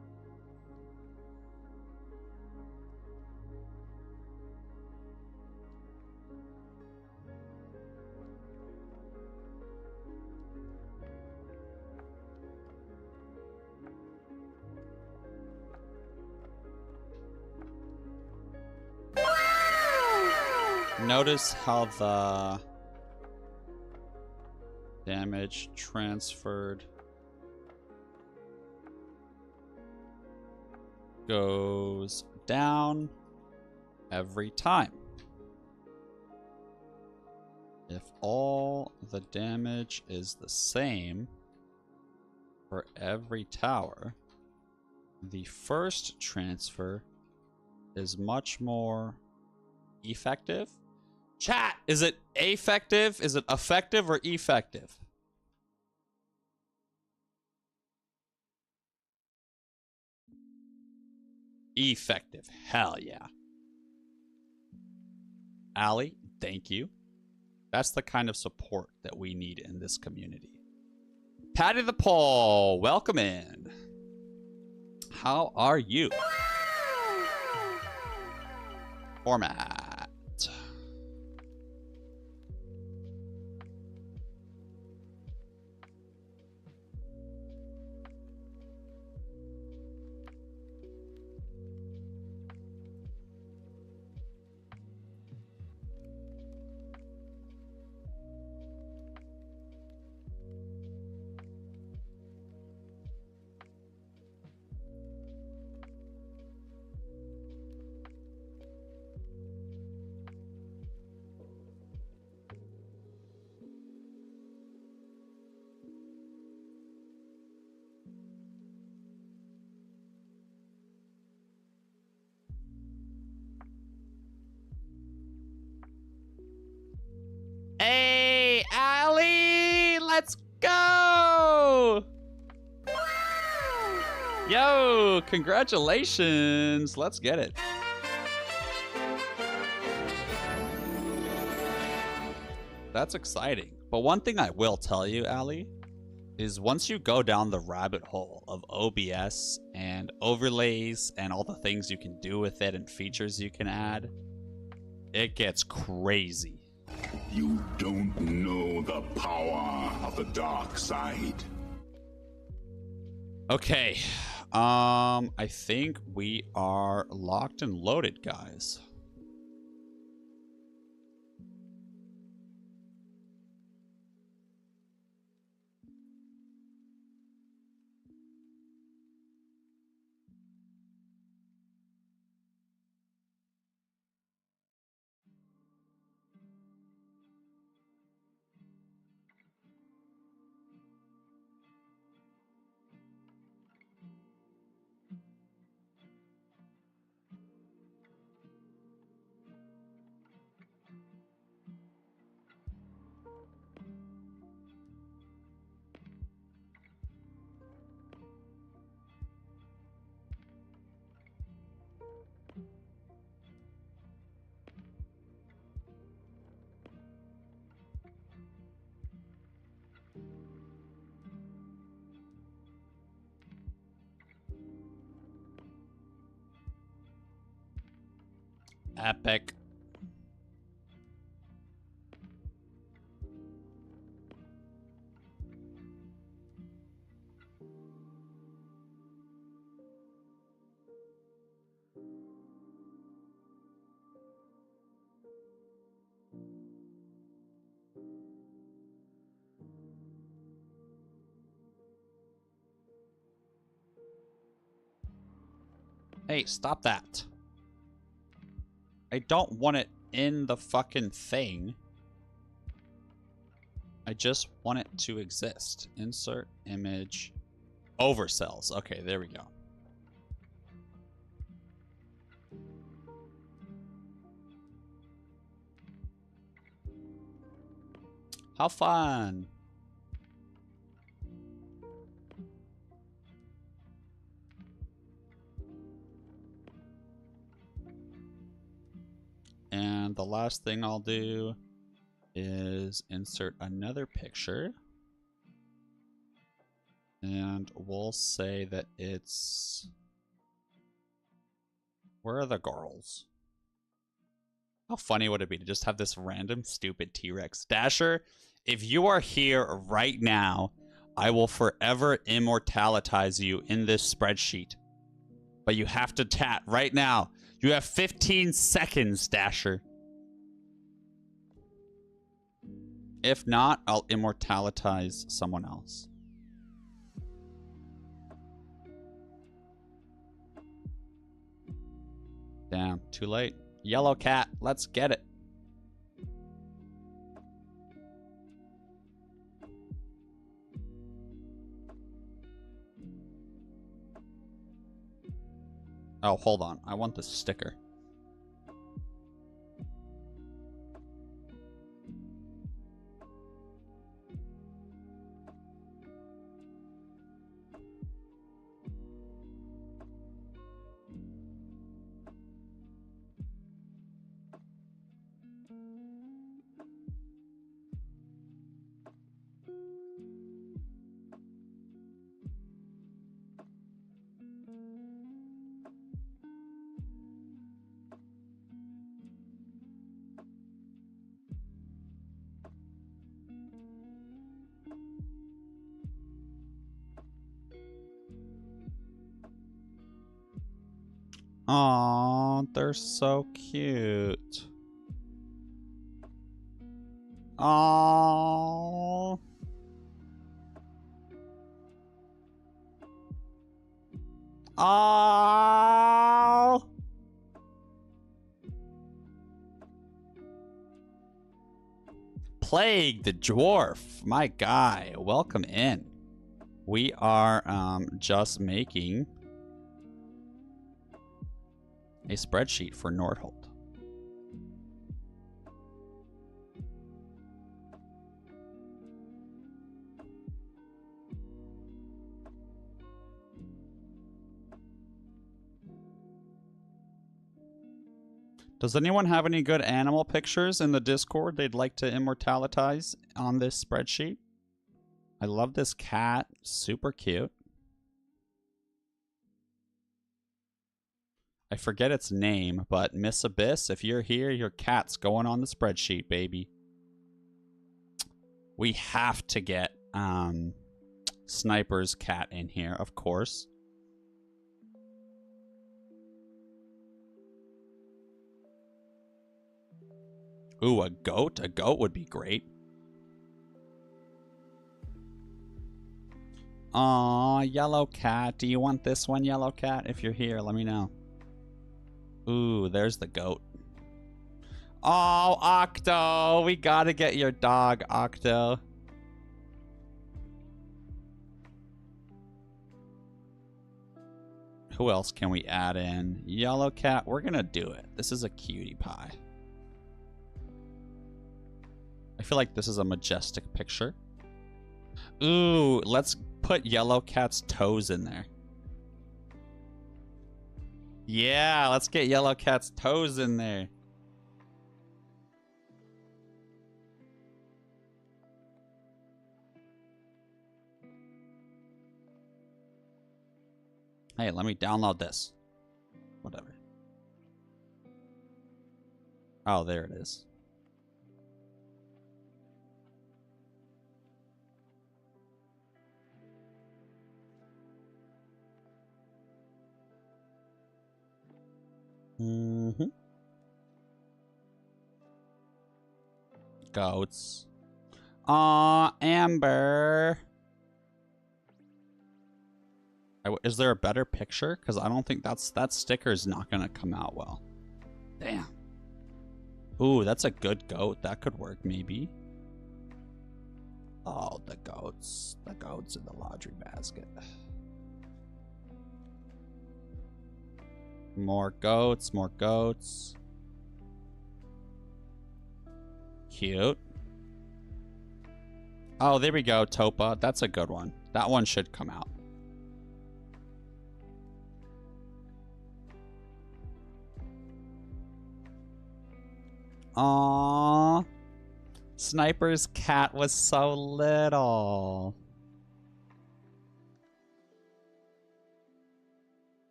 Notice how the damage transferred goes down every time. If all the damage is the same for every tower, the first transfer is much more effective. Chat, is it effective? Is it effective or effective? Effective. Hell yeah. Allie, thank you. That's the kind of support that we need in this community. Patty the Paul, welcome in. How are you? Format. Hey, Allie, let's go! Yo, congratulations. Let's get it. That's exciting. But one thing I will tell you, Allie, is once you go down the rabbit hole of OBS and overlays and all the things you can do with it and features you can add, it gets crazy. You don't know the power of the dark side. Okay. I think we are locked and loaded, guys. Epic. Hey, stop that. I don't want it in the fucking thing. I just want it to exist. Insert image. Oversells. Okay, there we go. How fun. And the last thing I'll do is insert another picture. And we'll say that it's... Where are the girls? How funny would it be to just have this random stupid T-Rex? Dasher, if you are here right now, I will forever immortalize you in this spreadsheet. But you have to chat right now. You have 15 seconds, Dasher. If not, I'll immortalize someone else. Damn, too late. Yellow cat, let's get it. Oh, hold on. I want the sticker. Aw, they're so cute. Aww. Aww. Plague the dwarf, my guy, welcome in. We are just making a spreadsheet for Nordhold. Does anyone have any good animal pictures in the Discord they'd like to immortalize on this spreadsheet? I love this cat. Super cute. I forget its name, but Miss Abyss, if you're here, your cat's going on the spreadsheet, baby. We have to get Sniper's cat in here, of course. Ooh, a goat? A goat would be great. Aw, yellow cat. Do you want this one, yellow cat? If you're here, let me know. Ooh, there's the goat. Oh, Octo! We gotta get your dog, Octo. Who else can we add in? Yellow cat. We're gonna do it. This is a cutie pie. I feel like this is a majestic picture. Ooh, let's put yellow cat's toes in there. Yeah, let's get yellow cat's toes in there. Hey, let me download this. Whatever. Oh, there it is. Mm-hmm. Goats. Aw, Amber. Is there a better picture? Because I don't think that sticker's not gonna come out well. Damn. Ooh, that's a good goat. That could work, maybe. Oh, the goats. The goats in the laundry basket. More goats, more goats. Cute. Oh, there we go, Topa. That's a good one. That one should come out. Aww. Sniper's cat was so little.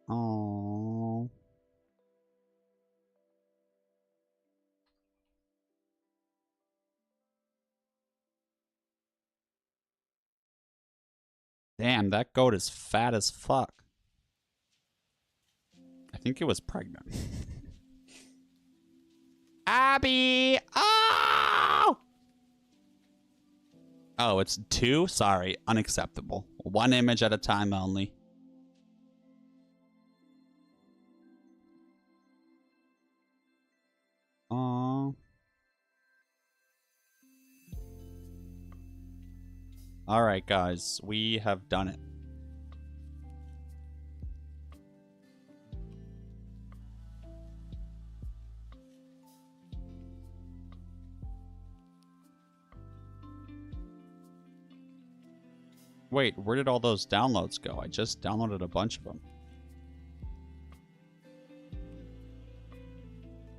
Aww. Damn, that goat is fat as fuck. I think it was pregnant. Abby! Oh! Oh, it's 2? Sorry, unacceptable. 1 image at a time only. Aww. Alright, guys. We have done it. Wait, where did all those downloads go? I just downloaded a bunch of them.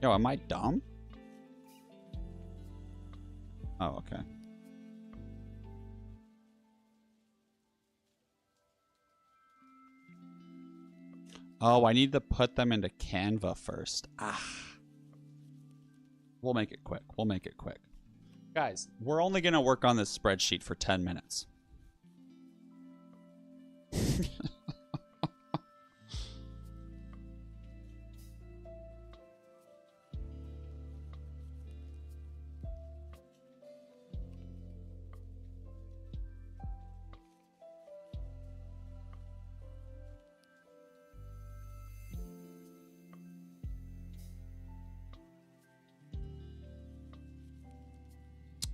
Yo, am I dumb? Oh, okay. Oh, I need to put them into Canva first. Ah. We'll make it quick. We'll make it quick. Guys, we're only going to work on this spreadsheet for 10 minutes.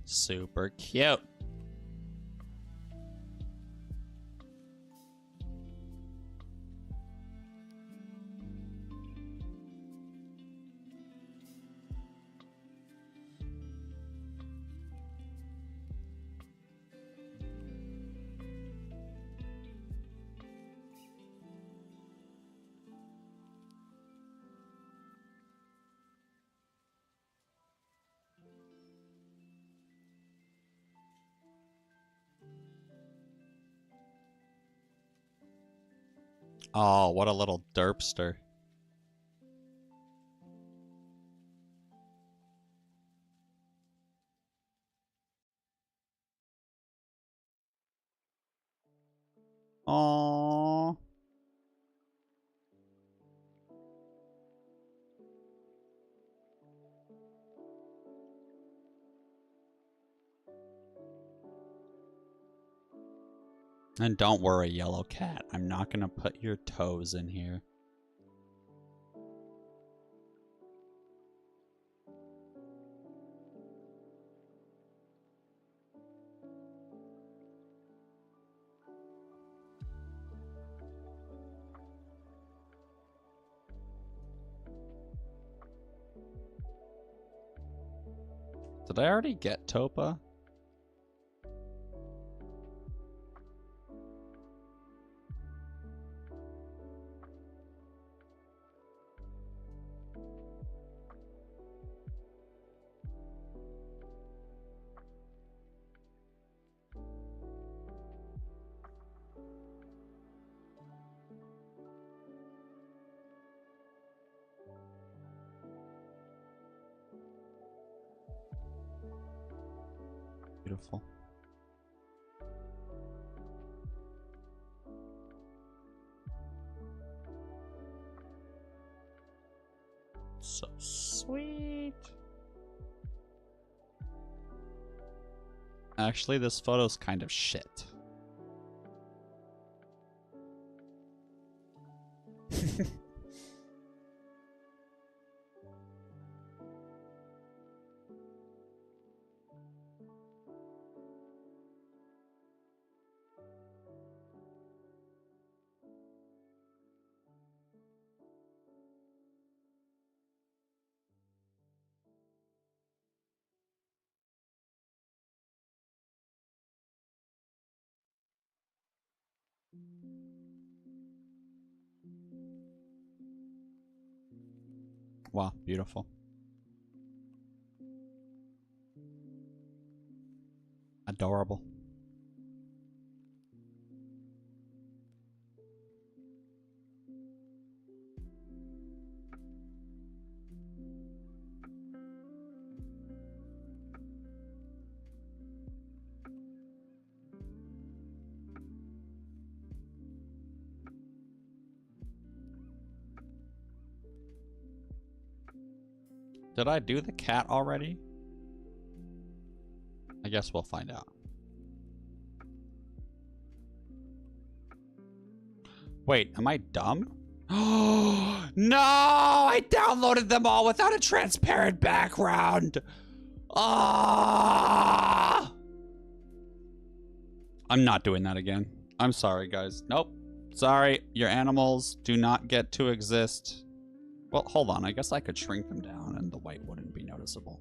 Super cute. Oh, what a little derpster. Aww. And don't worry, yellow cat. I'm not gonna put your toes in here. Did I already get Topa? Beautiful. So sweet. Actually, this photo's kind of shit. Wow, beautiful. Adorable. Did I do the cat already? I guess we'll find out. Wait, am I dumb? Oh no! I downloaded them all without a transparent background. Ah! I'm not doing that again. I'm sorry, guys. Nope. Sorry, your animals do not get to exist. Well, hold on. I guess I could shrink them down and the white wouldn't be noticeable.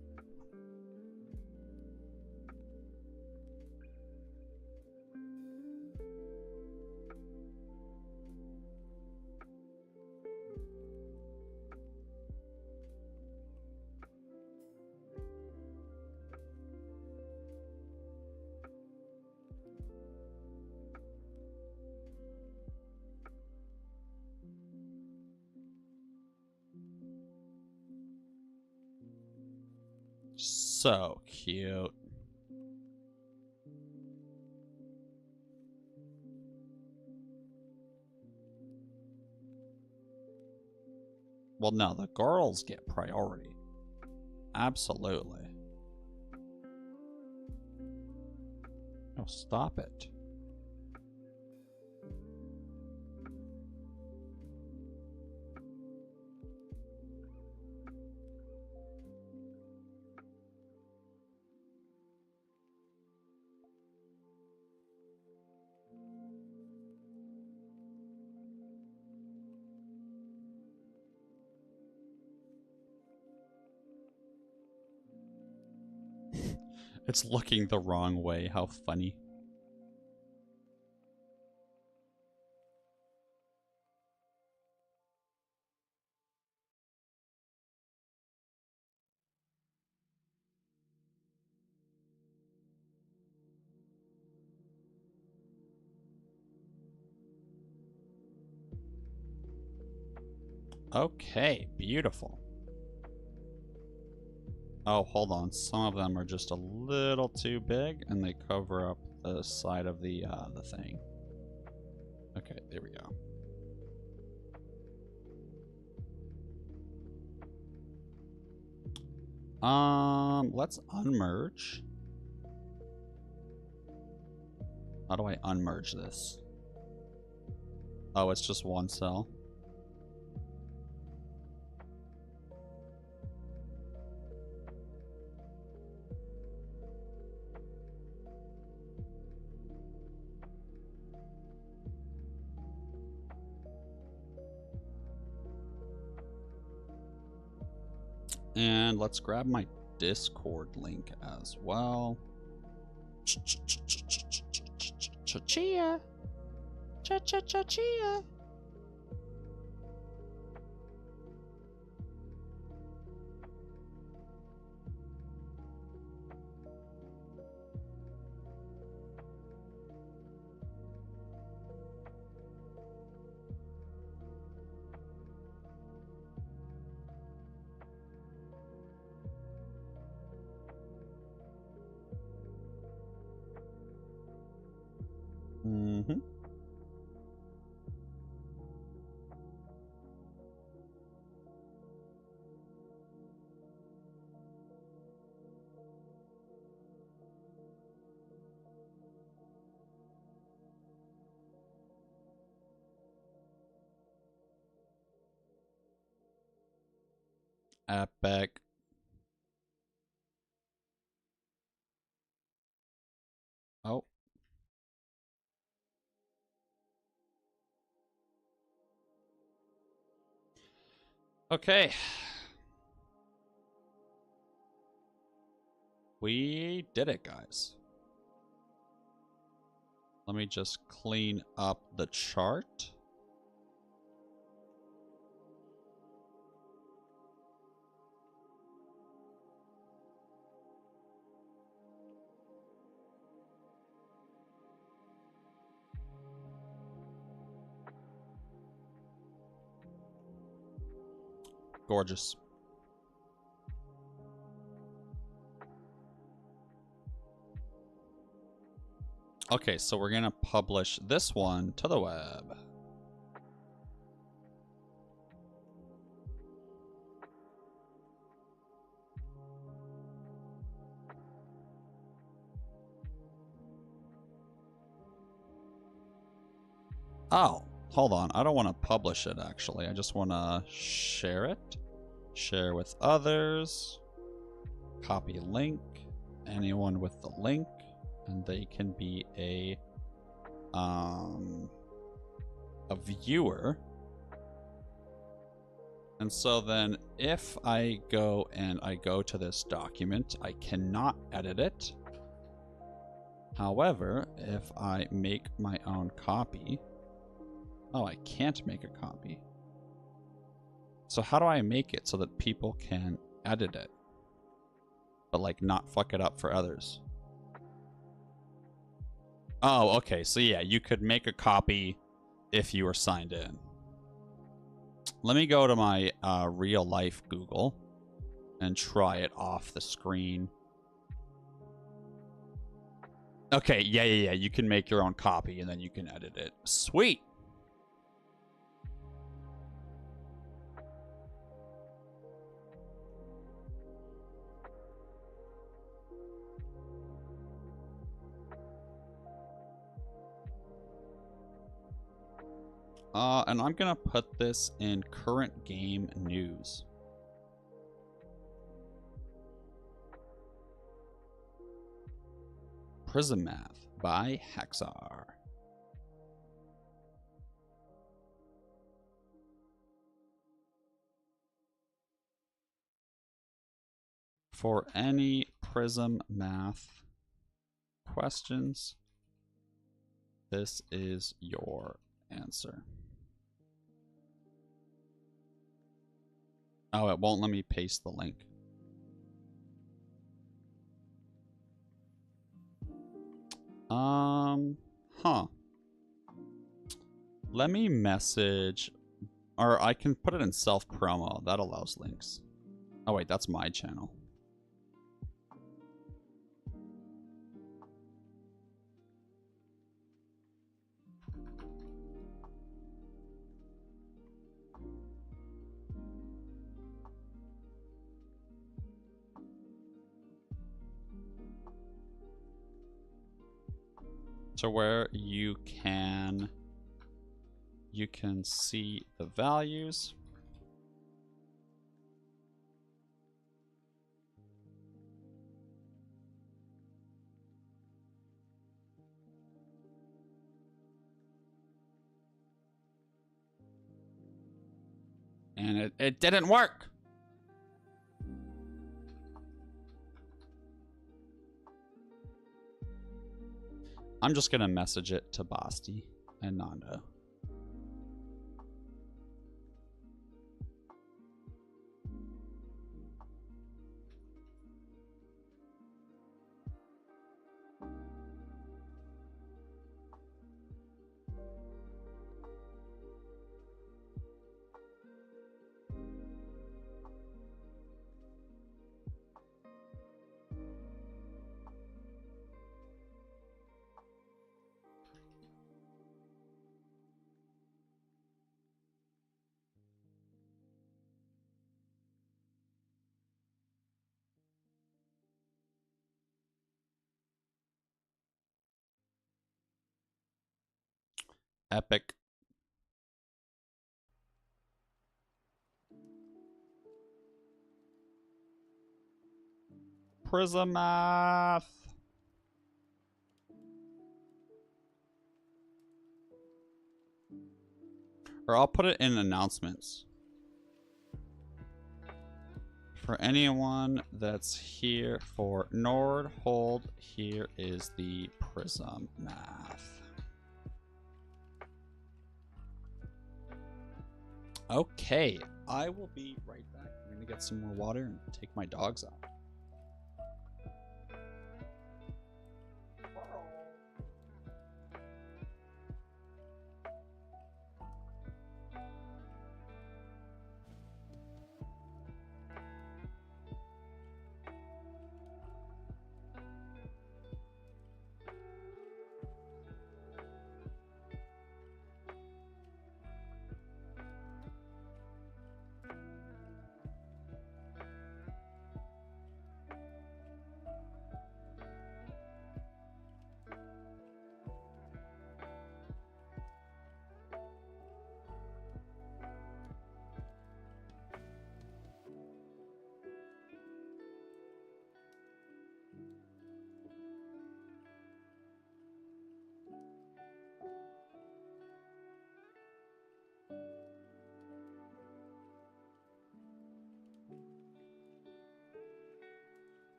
So cute. Well, no, the girls get priority. Absolutely. Oh, stop it. It's looking the wrong way. How funny. Okay, beautiful. Oh, hold on. Some of them are just a little too big, and they cover up the side of the thing. Okay, there we go. Let's unmerge. How do I unmerge this? Oh, it's just one cell. And let's grab my Discord link as well. Chia. Chia. Mm-hmm. Epic. Oh. Okay. We did it, guys. Let me just clean up the chart. Gorgeous. Okay, so we're gonna publish this one to the web. Oh, hold on. I don't want to publish it, actually. I just want to share it. Share with others. Copy link. Anyone with the link. And they can be a viewer. And so then if I go to this document, I cannot edit it. However, if I make my own copy... Oh, I can't make a copy. So how do I make it so that people can edit it? But like not fuck it up for others? Oh, okay. So yeah, you could make a copy if you were signed in. Let me go to my real life Google and try it off the screen. Okay, yeah. You can make your own copy and then you can edit it. Sweet. And I'm gonna put this in current game news. Prism Math by Hacksar. For any Prism Math questions, this is your answer. Oh, it won't let me paste the link. Huh. Let me message, or I can put it in self-promo. That allows links. Oh wait, that's my channel. to where you can see the values. And it didn't work. I'm just gonna message it to Basti and Nando. Epic. Prism math. Or I'll put it in announcements. For anyone that's here for Nordhold, here is the prism math. Okay, I will be right back. I'm gonna get some more water and take my dogs out.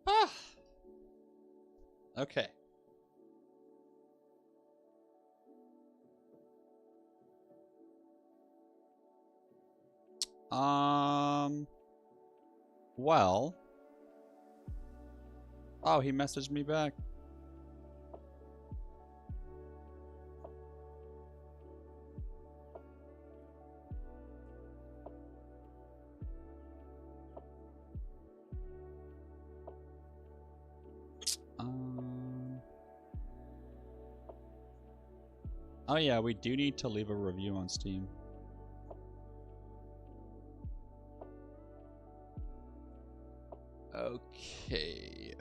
Ah. Okay. Well. Oh, he messaged me back. Oh yeah, we do need to leave a review on Steam. Okay.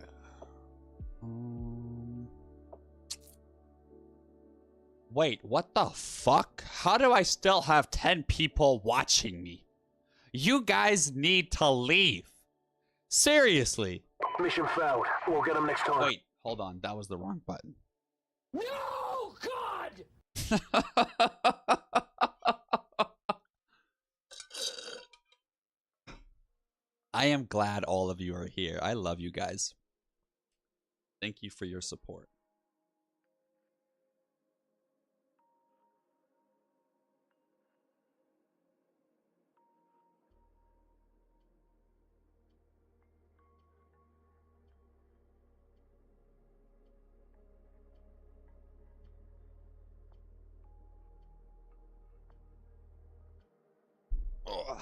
Wait, what the fuck? How do I still have 10 people watching me? You guys need to leave. Seriously. Mission failed. We'll get them next time. Wait, hold on. That was the wrong button. No, God! I am glad all of you are here. I love you guys. Thank you for your support. Ugh.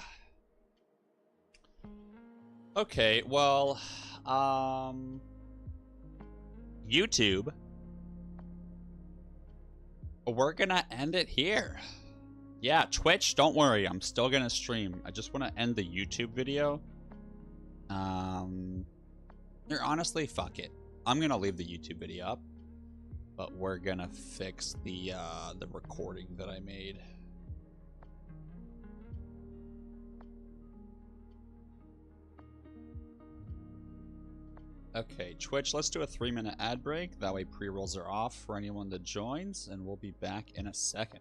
Okay, well, YouTube, we're gonna end it here. Yeah, Twitch, don't worry, I'm still gonna stream. I just want to end the YouTube video. Or honestly, fuck it. I'm gonna leave the YouTube video up, but we're gonna fix the recording that I made. Okay, Twitch, let's do a 3-minute ad break. That way pre-rolls are off for anyone that joins, and we'll be back in a second.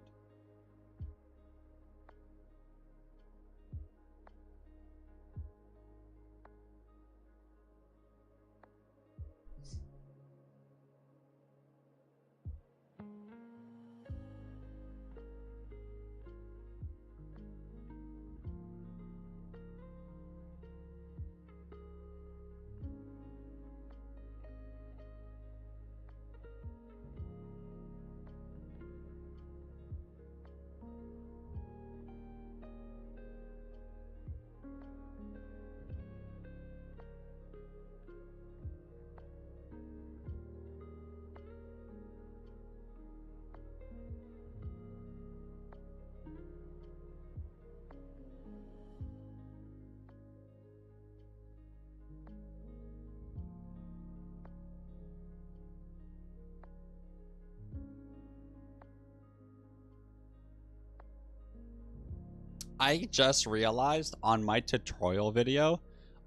I just realized on my tutorial video,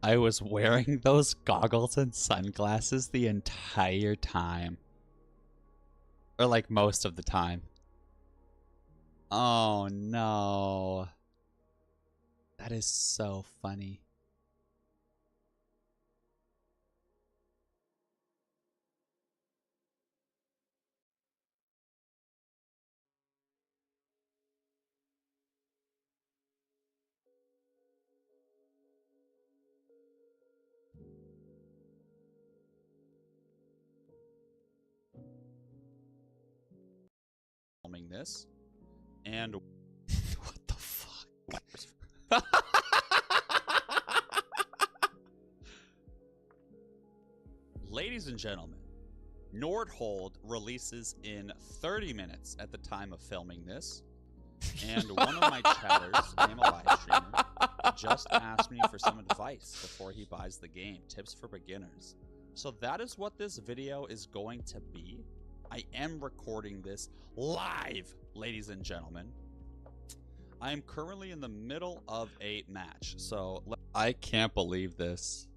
I was wearing those goggles and sunglasses the entire time. Or like most of the time. Oh no. That is so funny. Filming this and what the fuck? Ladies and gentlemen, Nordhold releases in 30 minutes at the time of filming this, and one of my chatters, I am a live streamer, just asked me for some advice before he buys the game, tips for beginners. So that is what this video is going to be. I am recording this live, ladies and gentlemen. I am currently in the middle of a match, so I can't believe this.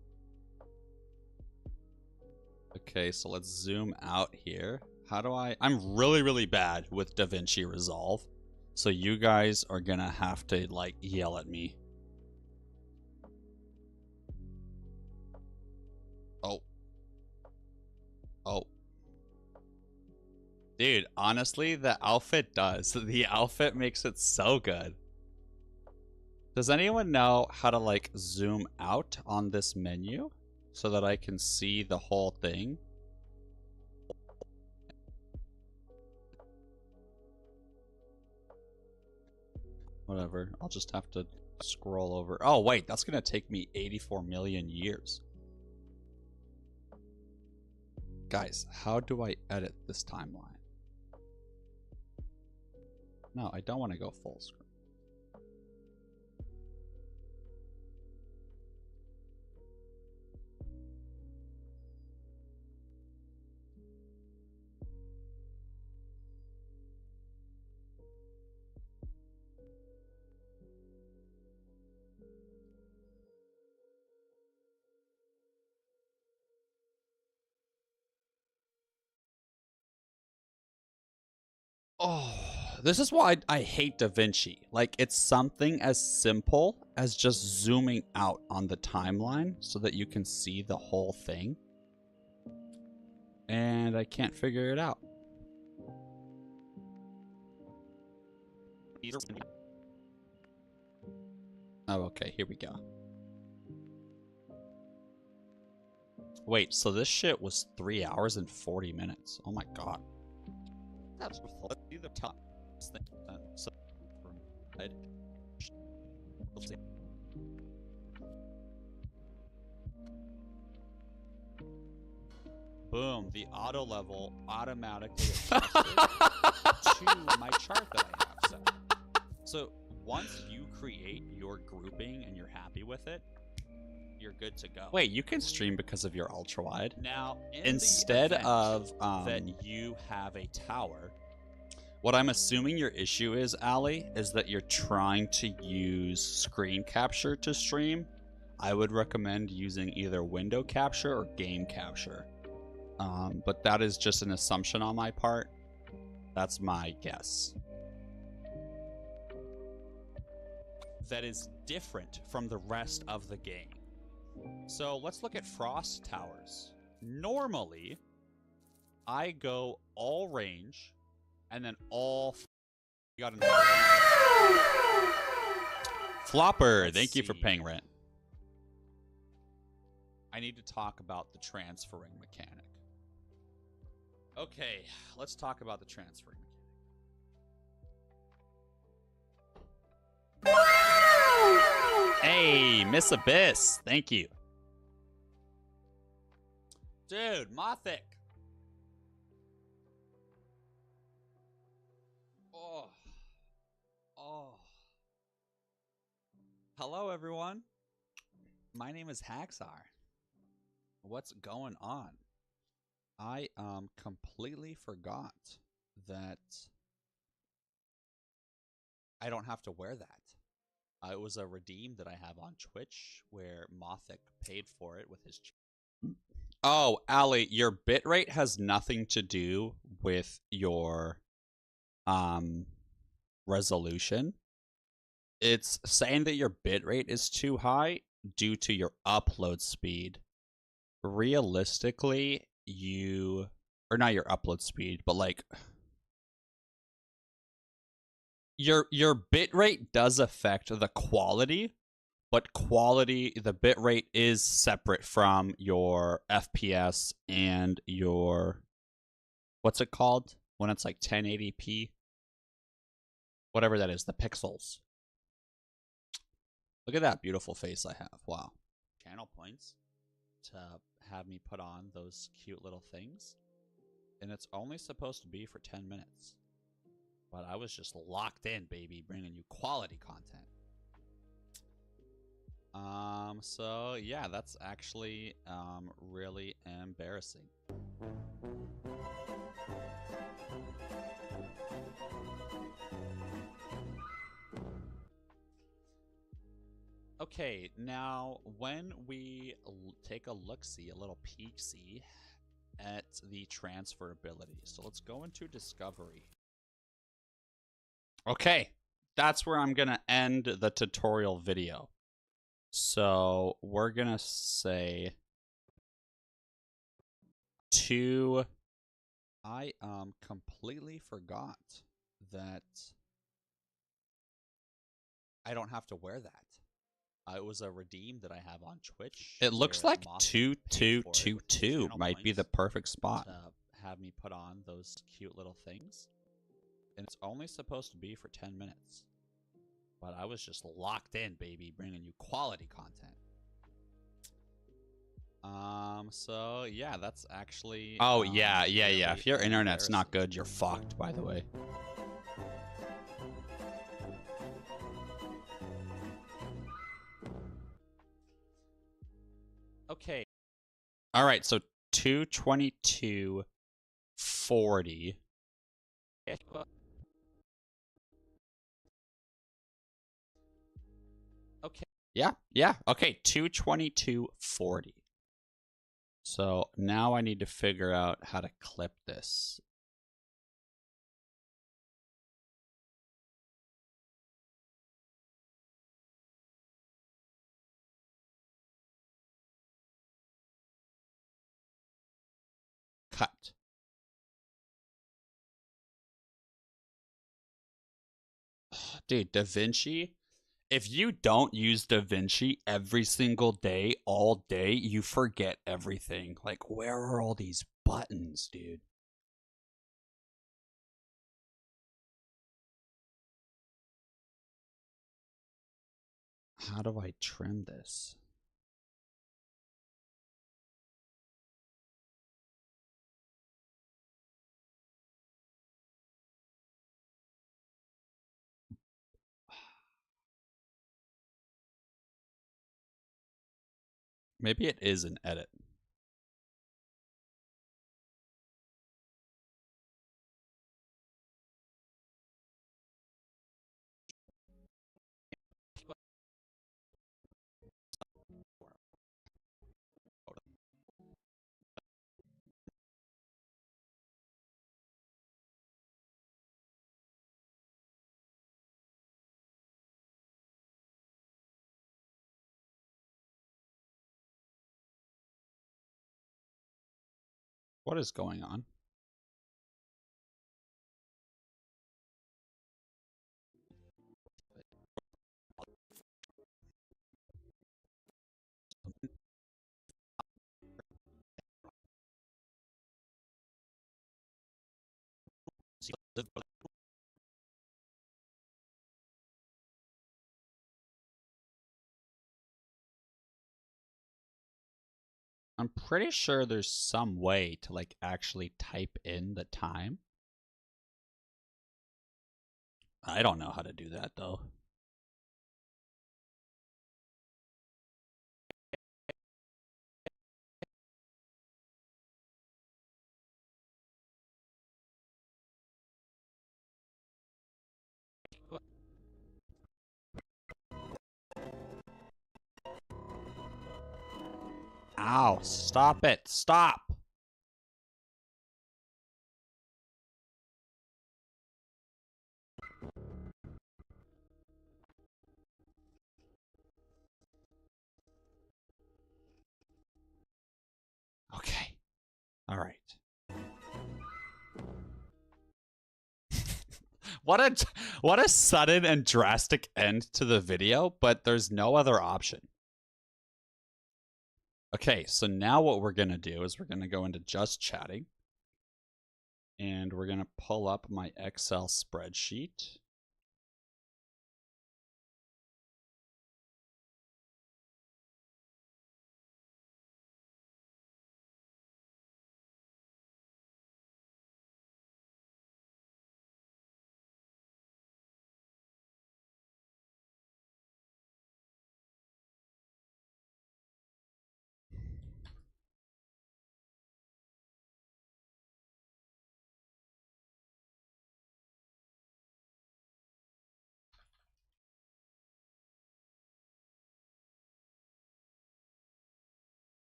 Okay, so let's zoom out here. How do I'm really, really bad with DaVinci Resolve, so you guys are gonna have to, like, yell at me. Oh. Oh. Dude, honestly, the outfit does. The outfit makes it so good. Does anyone know how to like zoom out on this menu so that I can see the whole thing? Whatever, I'll just have to scroll over. Oh wait, that's gonna take me 84 million years. Guys, how do I edit this timeline? No, I don't want to go full screen. Oh, this is why I hate DaVinci. Like, it's something as simple as just zooming out on the timeline so that you can see the whole thing. And I can't figure it out. Oh, okay, here we go. Wait, so this shit was 3 hours and 40 minutes. Oh my god. That's the top thing. So, boom, the auto level automatically adjusted to my chart that I have set. So once you create your grouping and you're happy with it, you're good to go. Wait, you can stream because of your ultra wide. Now, instead of that you have a tower, what I'm assuming your issue is, Ali, is that you're trying to use screen capture to stream. I would recommend using either window capture or game capture. But that is just an assumption on my part. That's my guess. That is different from the rest of the game. So let's look at Frost Towers. Normally, I go all range and then all. Got an Flopper, thank you for paying rent. I need to talk about the transferring mechanic. Okay, let's talk about the transferring mechanic. Hey, Miss Abyss, thank you. Dude, Mothic. Oh. Hello, everyone. My name is Hacksar. What's going on? I completely forgot that I don't have to wear that. It was a redeem that I have on Twitch where Mothic paid for it with his. Oh, Ali, your bitrate has nothing to do with your resolution. It's saying that your bitrate is too high due to your upload speed. Realistically, or not your upload speed, but like your bitrate does affect the quality, but the bitrate is separate from your FPS and your, what's it called when it's like 1080p? Whatever that is, the pixels. Look at that beautiful face I have. Wow. Channel points to have me put on those cute little things. And it's only supposed to be for 10 minutes. But I was just locked in, baby, bringing you quality content. So yeah, that's actually really embarrassing. Okay, now when we take a look-see, a little peek-see at the transferability. So let's go into Discovery. Okay, that's where I'm going to end the tutorial video. So we're going to say I completely forgot that I don't have to wear that. It was a redeem that I have on Twitch. It looks where like Moss paid for it with 2222 channel might be the points perfect spot. to have me put on those cute little things. And it's only supposed to be for 10 minutes. But I was just locked in, baby, bringing you quality content. So yeah, that's actually. Oh yeah. really If your internet's not embarrassing. good, you're fucked. By the way. Okay. All right. So 222.40. Okay. Yeah. Okay, 222.40. So now I need to figure out how to clip this. Cut. Dude, DaVinci. If you don't use DaVinci every single day, all day, you forget everything. Like, where are all these buttons, dude? How do I trim this? Maybe it is an edit. What is going on? I'm pretty sure there's some way to like actually type in the time. I don't know how to do that though. Ow, stop it. Stop. Okay. All right. What a sudden and drastic end to the video, but there's no other option. Okay, so now what we're going to do is we're going to go into just chatting. And we're going to pull up my Excel spreadsheet.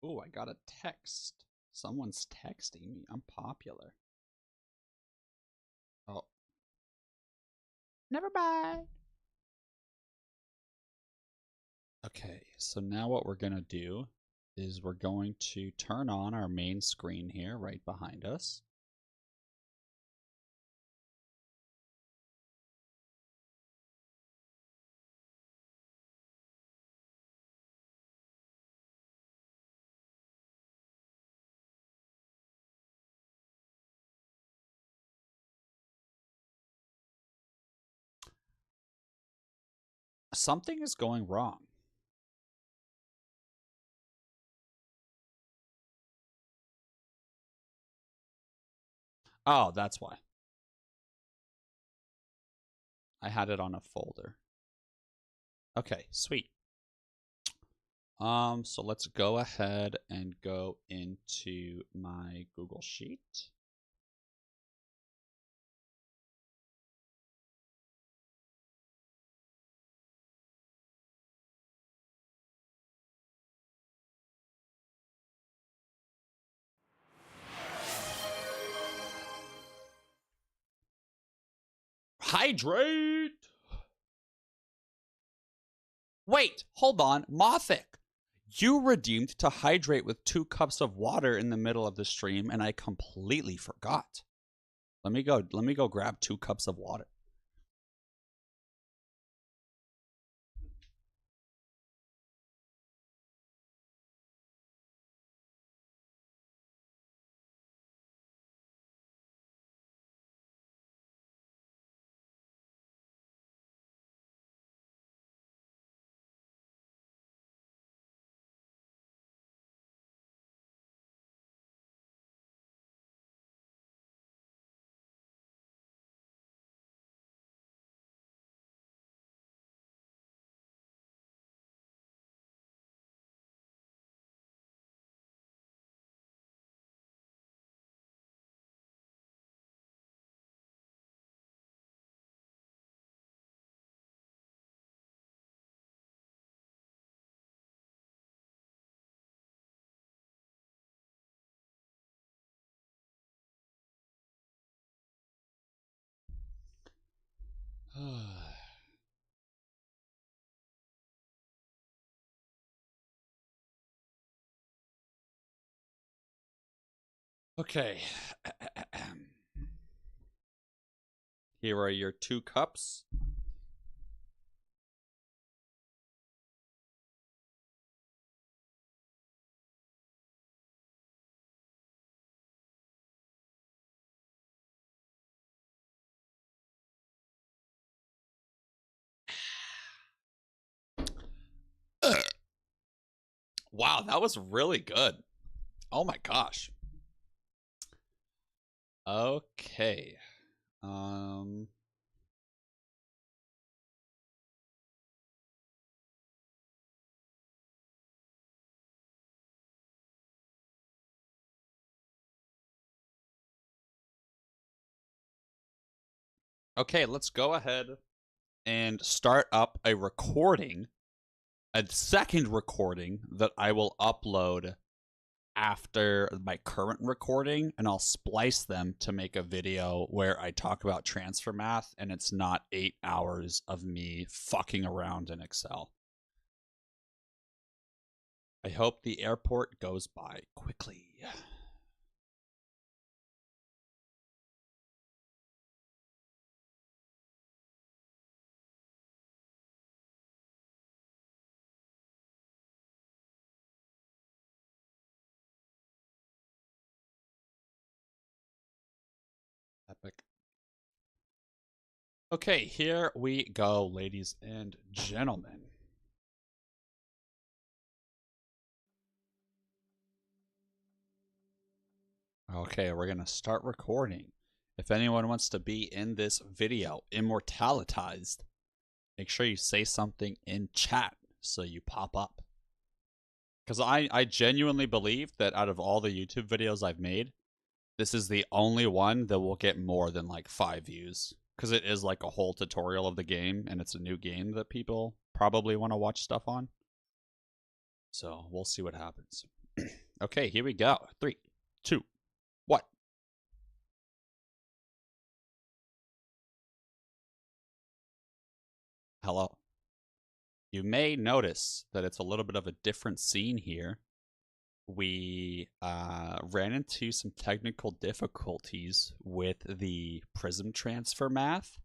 Ooh, I got a text. Someone's texting me. I'm popular. Oh. Never mind. Okay, so now what we're going to do is we're going to turn on our main screen here right behind us. Something is going wrong. Oh, that's why. I had it on a folder. Okay, sweet. So let's go ahead and go into my Google Sheet. Hydrate! Wait, hold on, Mothic. You redeemed to hydrate with 2 cups of water in the middle of the stream, and I completely forgot. Let me go grab 2 cups of water. Okay. Here are your 2 cups. Wow, that was really good. Oh my gosh. Okay. Okay, let's go ahead and start up a recording, a second recording that I will upload after my current recording, and I'll splice them to make a video where I talk about transfer math, and it's not 8 hours of me fucking around in Excel. I hope the airport goes by quickly. Epic. Okay, here we go, ladies and gentlemen. Okay, we're going to start recording. If anyone wants to be in this video, immortalized, make sure you say something in chat so you pop up. Because I genuinely believe that out of all the YouTube videos I've made, this is the only one that will get more than like 5 views. Because it is like a whole tutorial of the game, and it's a new game that people probably want to watch stuff on. So we'll see what happens. Okay, here we go. 3, 2, 1. Hello. You may notice that it's a little bit of a different scene here. We ran into some technical difficulties with the prism transfer math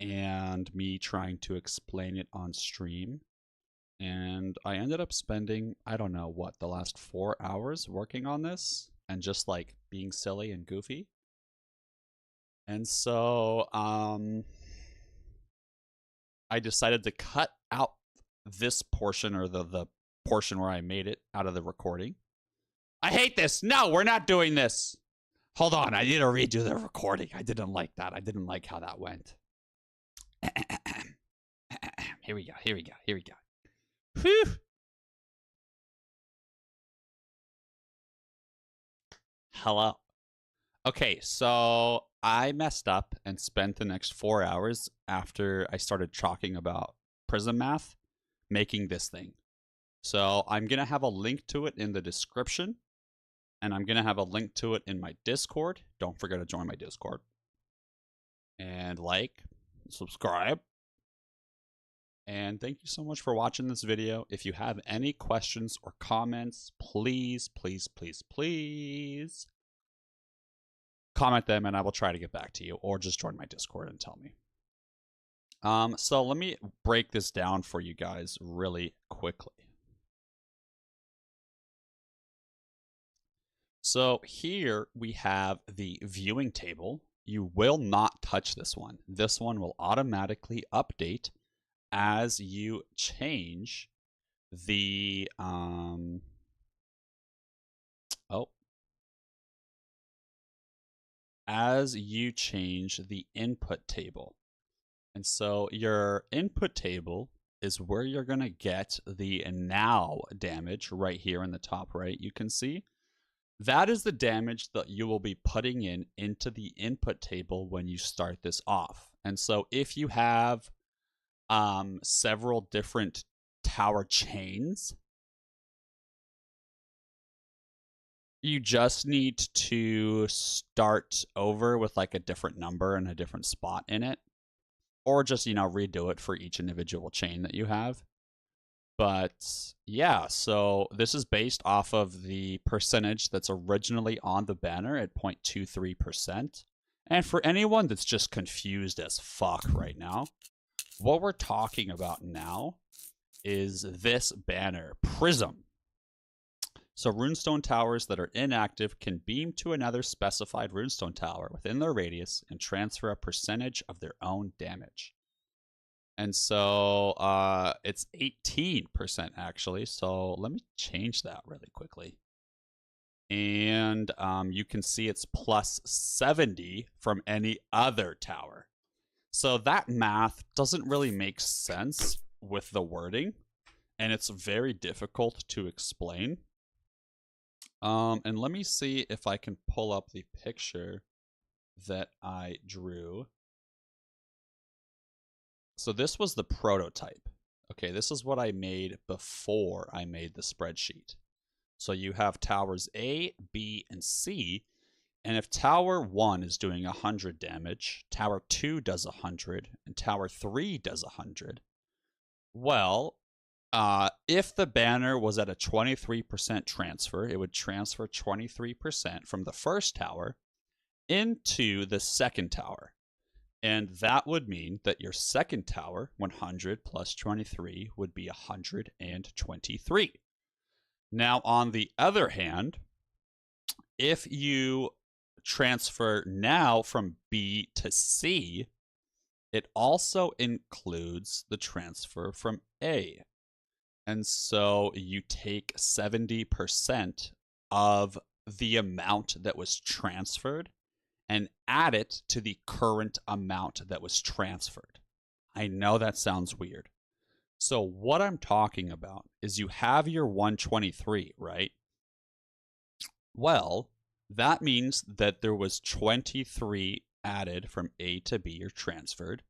and me trying to explain it on stream. And I ended up spending, I don't know what, the last 4 hours working on this and just like being silly and goofy. And so, I I decided to cut out this portion, or the portion where I made it, out of the recording. I hate this. No, we're not doing this. Hold on. I need to redo the recording. I didn't like that. I didn't like how that went. Here we go. Here we go. Here we go. Whew. Hello. Okay, so I messed up and spent the next 4 hours after I started talking about Prism Math making this thing. So I'm going to have a link to it in the description, and I'm going to have a link to it in my Discord. Don't forget to join my Discord. And like, subscribe. And thank you so much for watching this video. If you have any questions or comments, please, please, please, please comment them and I will try to get back to you, or just join my Discord and tell me. So let me break this down for you guys really quickly. So here we have the viewing table. You will not touch this one. This one will automatically update as you change the as you change the input table. And so your input table is where you're going to get the now damage right here in the top right. You can see that is the damage that you will be putting into the input table when you start this off. And so if you have several different tower chains, you just need to start over with like a different number and a different spot in it, or just, you know, redo it for each individual chain that you have. But yeah, so this is based off of the percentage that's originally on the banner at 0.23%. And for anyone that's just confused as fuck right now, what we're talking about now is this banner, Prism. So runestone towers that are inactive can beam to another specified runestone tower within their radius and transfer a percentage of their own damage. And so it's 18% actually. So let me change that really quickly. And you can see it's plus 70 from any other tower. So that math doesn't really make sense with the wording, and it's very difficult to explain. And let me see if I can pull up the picture that I drew. So this was the prototype. Okay, this is what I made before I made the spreadsheet. So you have towers A, B, and C. And if tower 1 is doing 100 damage, tower 2 does 100, and tower 3 does 100, well, if the banner was at a 23% transfer, it would transfer 23% from the first tower into the second tower. And that would mean that your second tower, 100 plus 23, would be 123. Now, on the other hand, if you transfer now from B to C, it also includes the transfer from A. And so you take 70% of the amount that was transferred and add it to the current amount that was transferred. I know that sounds weird. So what I'm talking about is you have your 123, right? Well, that means that there was 23 added from A to B or transferred.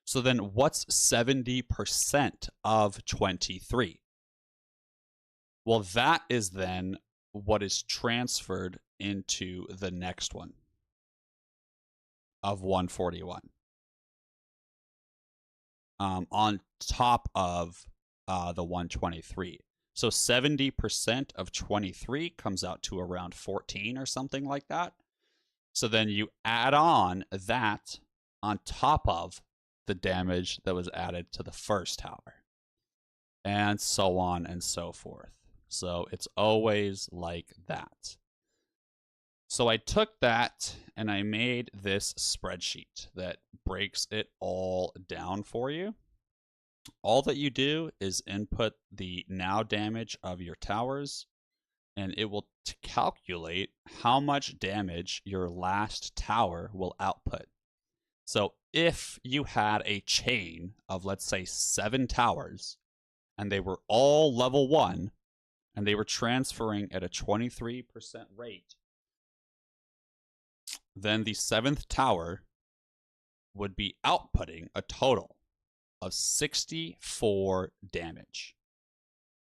So then what's 70% of 23? Well, that is then what is transferred into the next one of 141. On top of the 123. So 70% of 23 comes out to around 14 or something like that. So then you add on that on top of the damage that was added to the first tower. And so on and so forth. So it's always like that. So I took that and I made this spreadsheet that breaks it all down for you. All that you do is input the now damage of your towers, and it will calculate how much damage your last tower will output. So if you had a chain of, let's say, 7 towers, and they were all level 1, and they were transferring at a 23% rate, then the 7th tower would be outputting a total of 64 damage.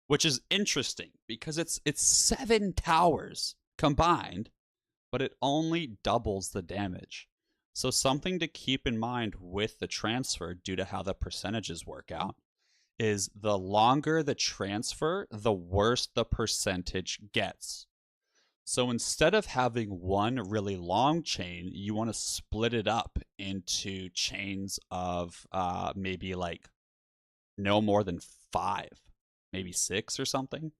Which is interesting because it's 7 towers combined, but it only doubles the damage. So something to keep in mind with the transfer, due to how the percentages work out, is the longer the transfer, the worse the percentage gets. So instead of having one really long chain, you want to split it up into chains of maybe like no more than 5. Maybe 6 or something.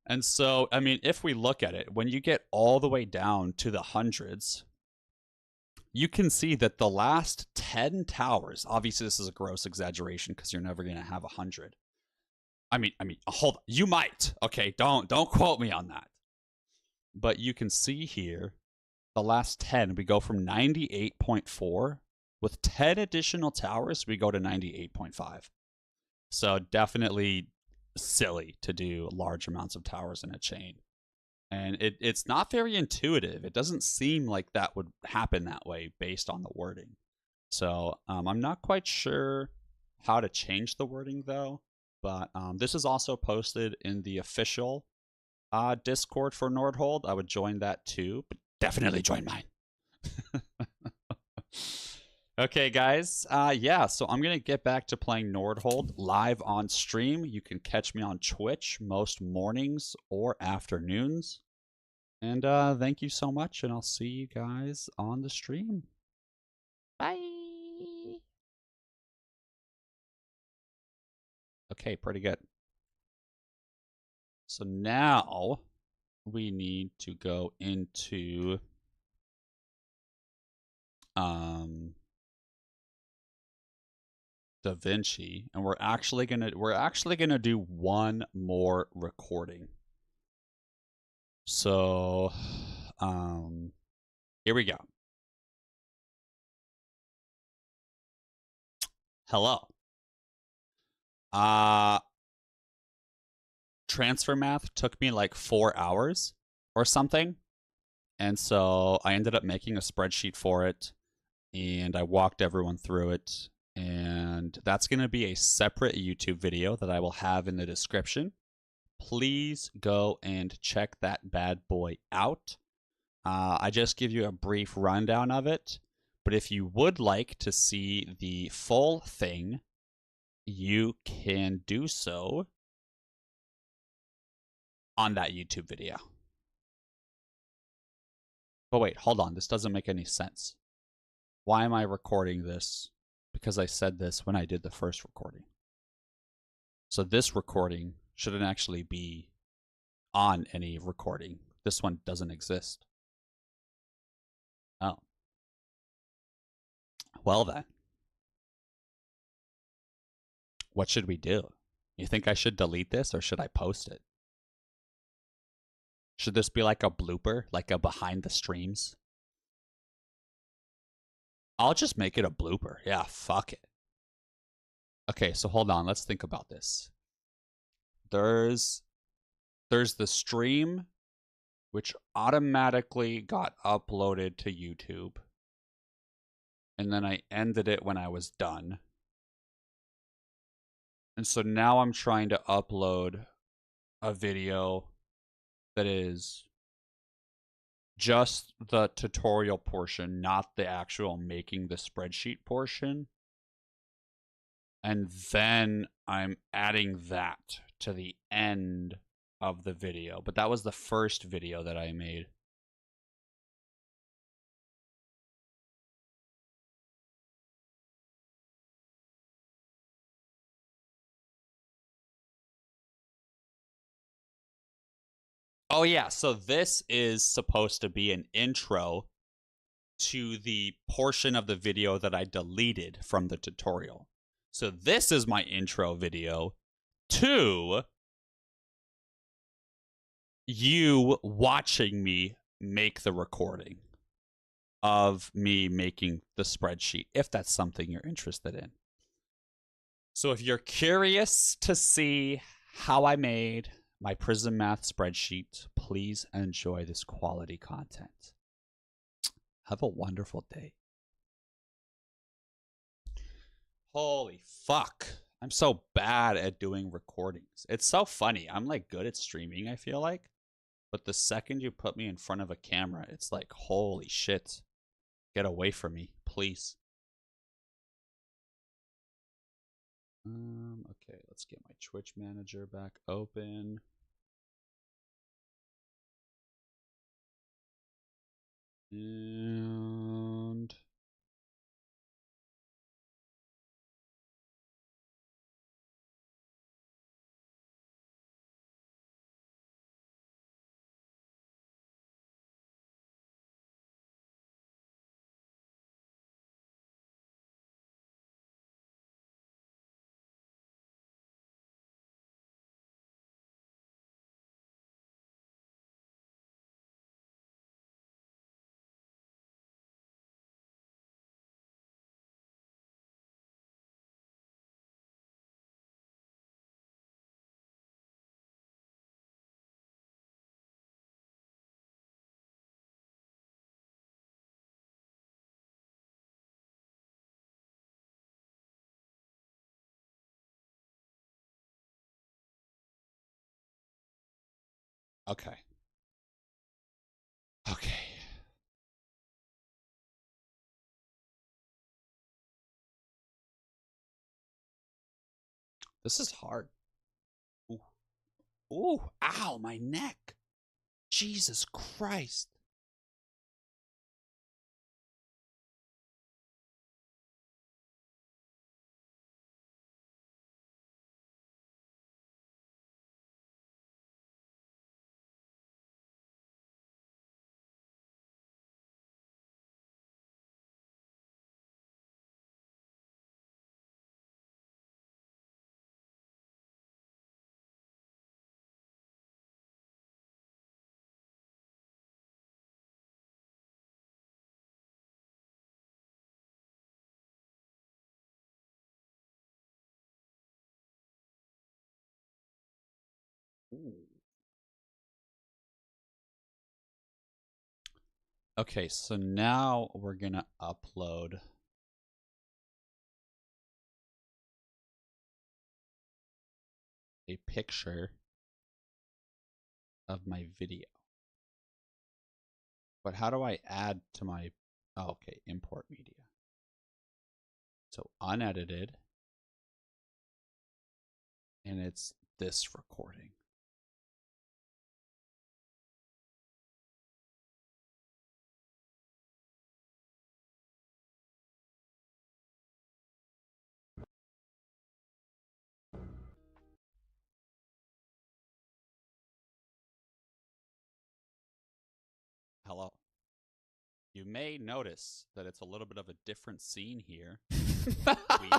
And so, I mean, if we look at it, when you get all the way down to the hundreds, you can see that the last 10 towers, obviously this is a gross exaggeration because you're never going to have 100. I mean, hold on. You might. Okay, don't quote me on that. But you can see here, the last 10, we go from 98.4. With 10 additional towers, we go to 98.5. So definitely silly to do large amounts of towers in a chain. And it's not very intuitive. It doesn't seem like that would happen that way based on the wording. So I'm not quite sure how to change the wording though. But this is also posted in the official Discord for Nordhold. I would join that too, but definitely join mine. Okay, guys. Yeah, so I'm going to get back to playing Nordhold live on stream. You can catch me on Twitch most mornings or afternoons. And thank you so much, and I'll see you guys on the stream. Bye. Okay, pretty good. So now we need to go into DaVinci, and we're actually gonna do one more recording. So here we go. Hello. Transfer math took me like 4 hours or something, and so I ended up making a spreadsheet for it, and I walked everyone through it. And that's going to be a separate YouTube video that I will have in the description. Please go and check that bad boy out. I just give you a brief rundown of it. But if you would like to see the full thing, you can do so on that YouTube video. But wait, hold on. This doesn't make any sense. Why am I recording this? Because I said this when I did the first recording. So this recording shouldn't actually be on any recording. This one doesn't exist. Oh. Well then. What should we do? You think I should delete this or should I post it? Should this be like a blooper, like a behind the streams? I'll just make it a blooper. Yeah, fuck it. Okay, so hold on. Let's think about this. There's the stream, which automatically got uploaded to YouTube. And then I ended it when I was done. And so now I'm trying to upload a video that is just the tutorial portion, not the actual making the spreadsheet portion. And then I'm adding that to the end of the video. But that was the first video that I made. Oh yeah, so this is supposed to be an intro to the portion of the video that I deleted from the tutorial. So this is my intro video to you watching me make the recording of me making the spreadsheet, if that's something you're interested in. So if you're curious to see how I made my Prism Math spreadsheet, please enjoy this quality content. Have a wonderful day. Holy fuck. I'm so bad at doing recordings. It's so funny. I'm like good at streaming, I feel like. But the second you put me in front of a camera, it's like, holy shit. Get away from me, please. Okay, let's get my Twitch manager back open. And okay. Okay. This is hard. Ooh. Ooh, ow, my neck. Jesus Christ. Ooh. Okay, so now we're gonna upload a picture of my video. But how do I add to my... Oh, okay, import media. So unedited. And it's this recording. Hello. You may notice that it's a little bit of a different scene here. We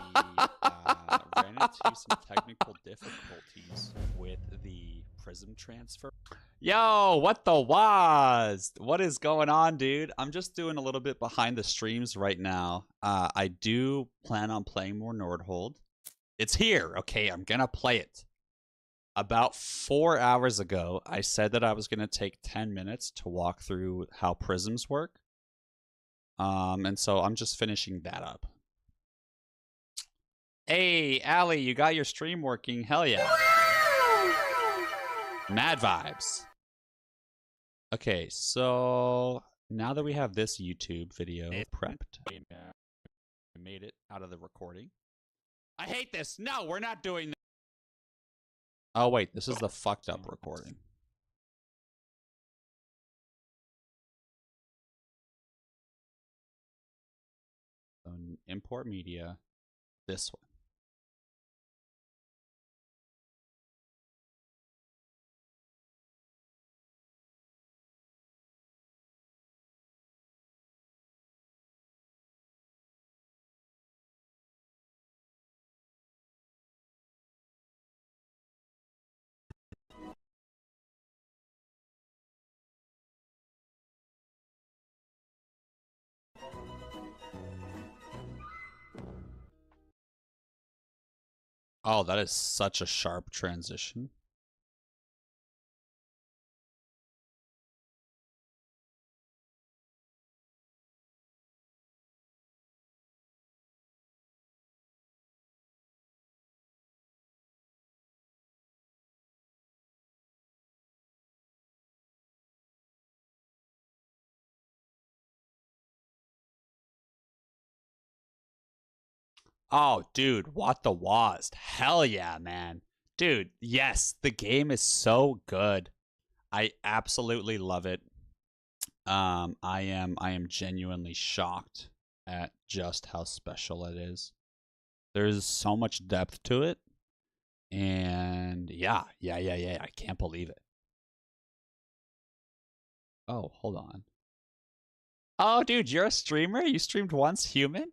ran into some technical difficulties with the Prism transfer. Yo, what the was? What is going on, dude? I'm just doing a little bit behind the streams right now. I do plan on playing more Nordhold. It's here, okay? I'm gonna play it. About 4 hours ago, I said that I was gonna take 10 minutes to walk through how prisms work. And so I'm just finishing that up. Hey, Allie, you got your stream working. Hell yeah. Mad vibes. Okay, so now that we have this YouTube video prepped, I made it out of the recording. I hate this. No, we're not doing this. Oh, wait, this is the fucked up recording. So import media, this one. Oh, that is such a sharp transition. Oh, dude, what the was? Hell yeah, man. Dude, yes, the game is so good. I absolutely love it. I am genuinely shocked at just how special it is. There's so much depth to it. And yeah. I can't believe it. Oh, hold on. Oh, dude, you're a streamer? You streamed once human?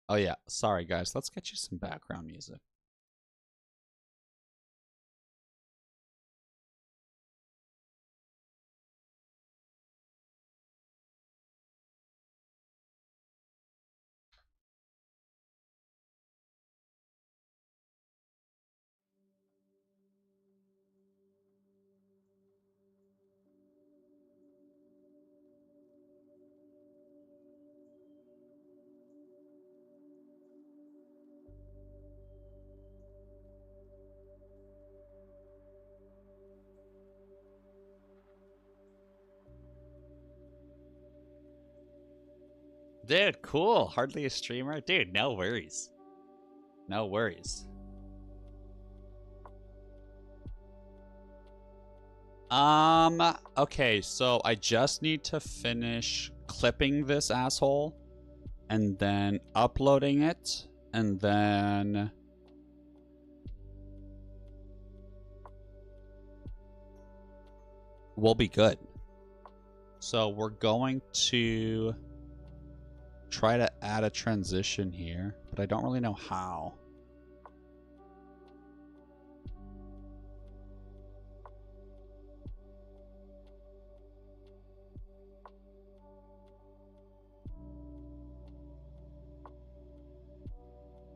Oh yeah, sorry guys. Let's get you some background music. Dude, cool. Hardly a streamer. Dude, no worries. No worries. Okay, so I just need to finish clipping this asshole and then uploading it and then we'll be good. So we're going to try to add a transition here, but I don't really know how.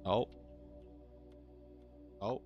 Oh. Oh.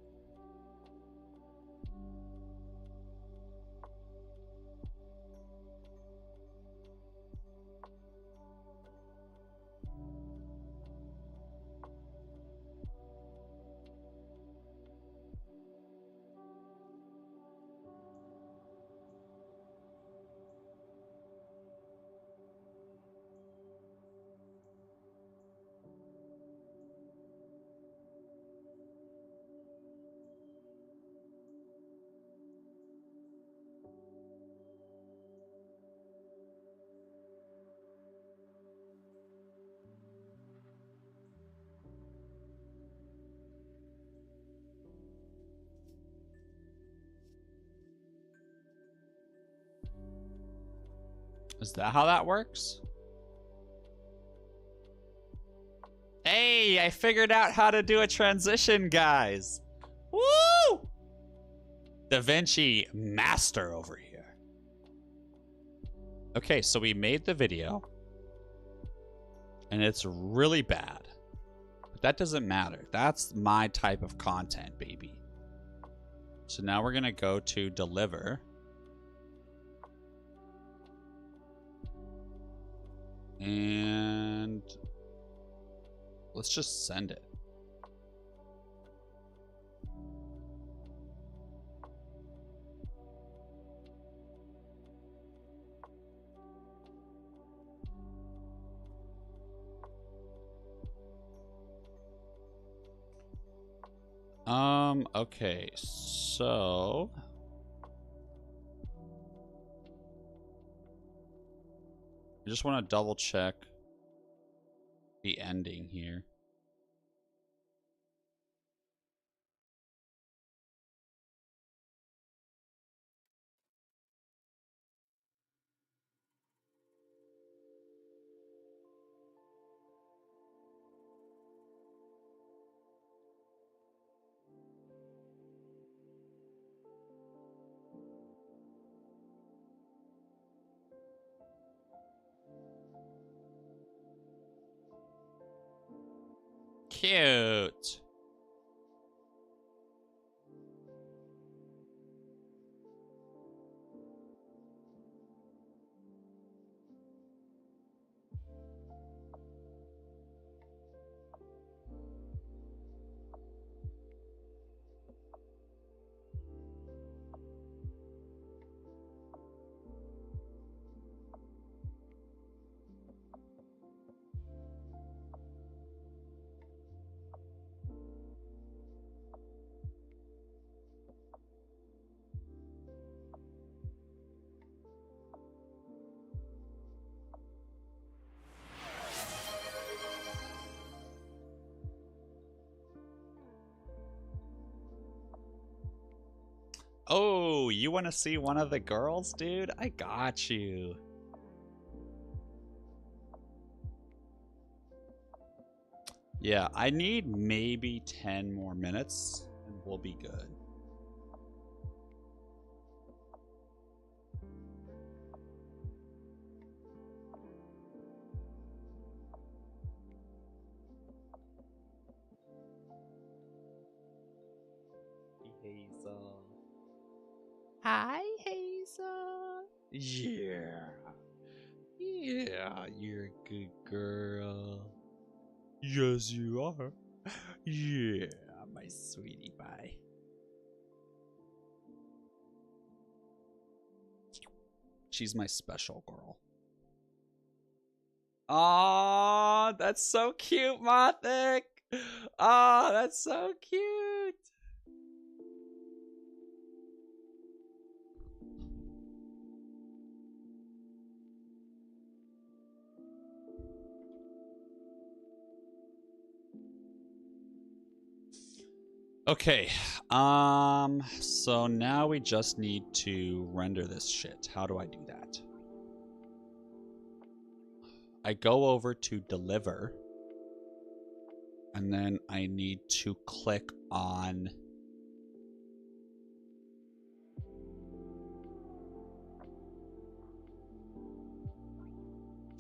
Is that how that works? Hey, I figured out how to do a transition, guys. Woo! Da Vinci master over here. Okay, so we made the video. And it's really bad. But that doesn't matter. That's my type of content, baby. So now we're going to go to deliver. And let's just send it. Okay, so I just want to double check the ending here. cute. Oh, you want to see one of the girls, dude? I got you. Yeah, I need maybe 10 more minutes and we'll be good. Hazel. Hi, Hazel. Yeah. Yeah, you're a good girl. Yes, you are. Yeah, my sweetie pie. She's my special girl. Aw, that's so cute, Mothic. Aw, that's so cute. Okay, so now we just need to render this shit. How do I do that? I go over to deliver, and then I need to click on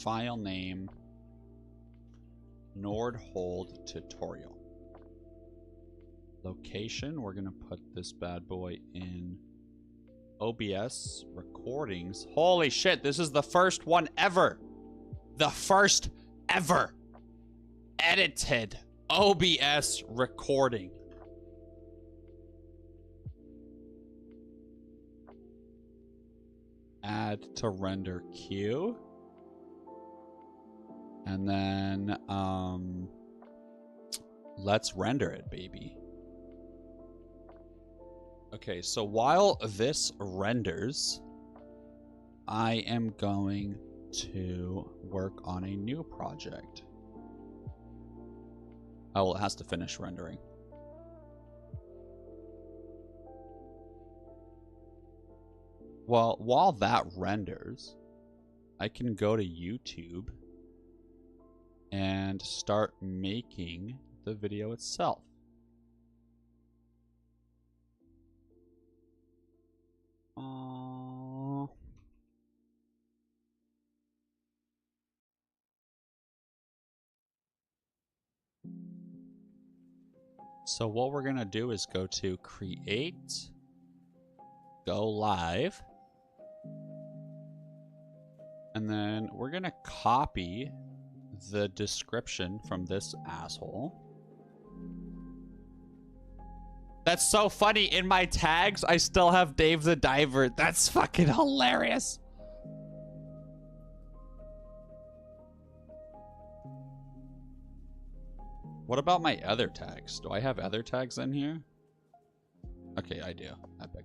file name, Nordhold tutorial. Location, we're gonna put this bad boy in OBS recordings. Holy shit, this is the first one ever. The first ever edited OBS recording. Add to render queue. And then, let's render it, baby. Okay, so while this renders, I am going to work on a new project. Oh, well, it has to finish rendering. Well, while that renders, I can go to YouTube and start making the video itself. So what we're gonna do is go to create, go live, and then we're gonna copy the description from this asshole. That's so funny. In my tags, I still have Dave the Diver. That's fucking hilarious. What about my other tags? Do I have other tags in here? Okay, I do. Epic.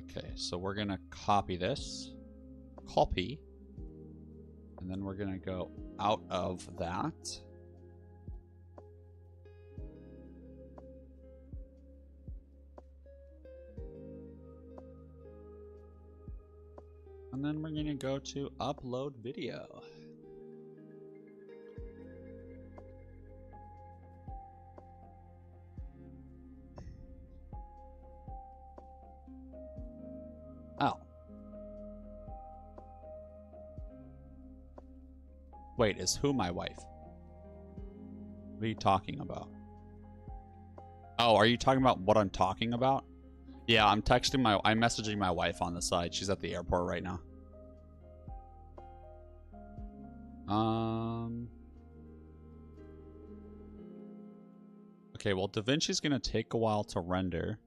Okay, so we're gonna copy this. Copy. And then we're gonna go out of that. And then we're gonna go to upload video. Oh, Wait, is who my wife? What are you talking about? Oh, are you talking about what I'm talking about? Yeah, I'm messaging my wife on the side. She's at the airport right now. Okay, well, DaVinci's gonna take a while to render.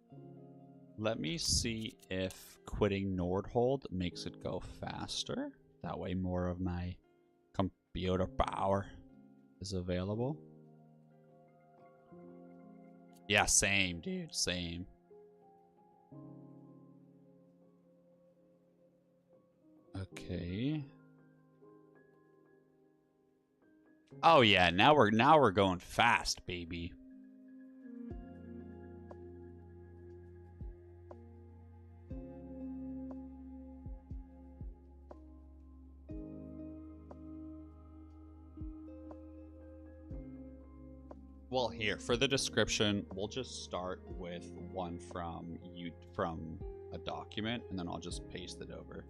Let me see if quitting Nordhold makes it go faster. That way more of my computer power is available. Yeah, same, dude, same. Okay. Oh yeah, now we're going fast, baby. Well, here for the description, we'll just start with one from a document, and then I'll just paste it over.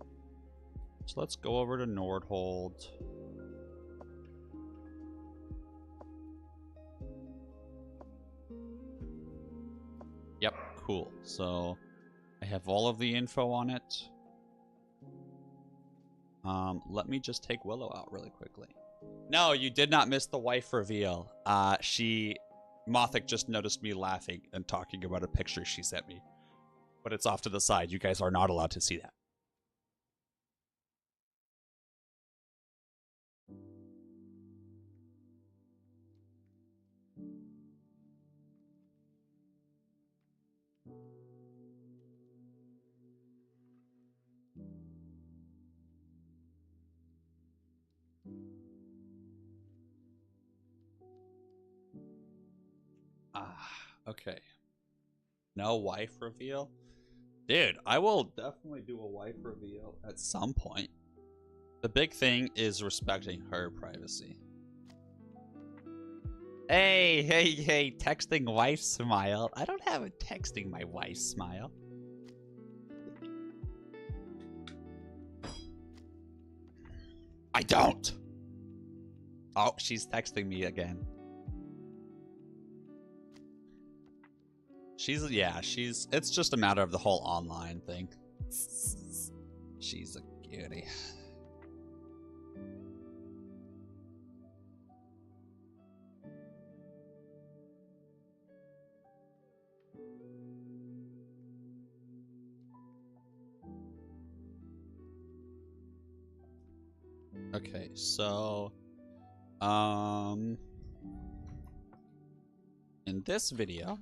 So let's go over to Nordhold. Yep, cool. So I have all of the info on it. Let me just take Willow out really quickly. No, you did not miss the wife reveal. Mothic just noticed me laughing and talking about a picture she sent me. But it's off to the side. You guys are not allowed to see that. Okay. No wife reveal? Dude, I will definitely do a wife reveal at some point. The big thing is respecting her privacy. Hey, texting wife smile. I don't have a texting my wife smile. I don't. Oh, she's texting me again. It's just a matter of the whole online thing. She's a cutie. Okay, so in this video,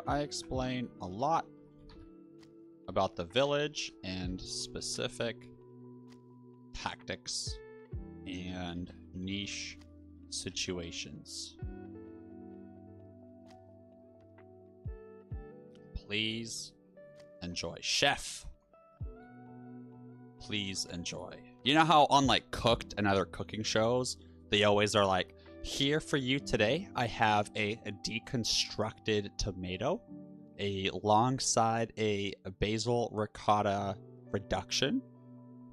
I explain a lot about the village and specific tactics and niche situations. Please enjoy. Chef, please enjoy. You know how on like Cooked and other cooking shows, they always are like, here for you today, I have a deconstructed tomato alongside a basil ricotta reduction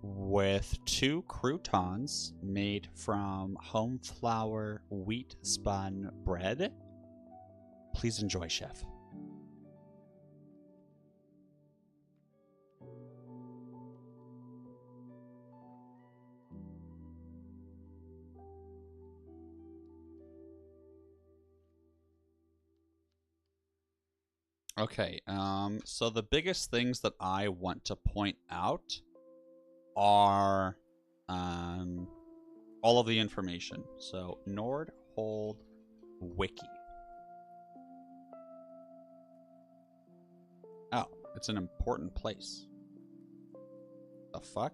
with 2 croutons made from home flour wheat spun bread. Please enjoy, chef. Okay, so the biggest things that I want to point out are all of the information. So Nordhold Wiki. Oh, it's an important place. The fuck?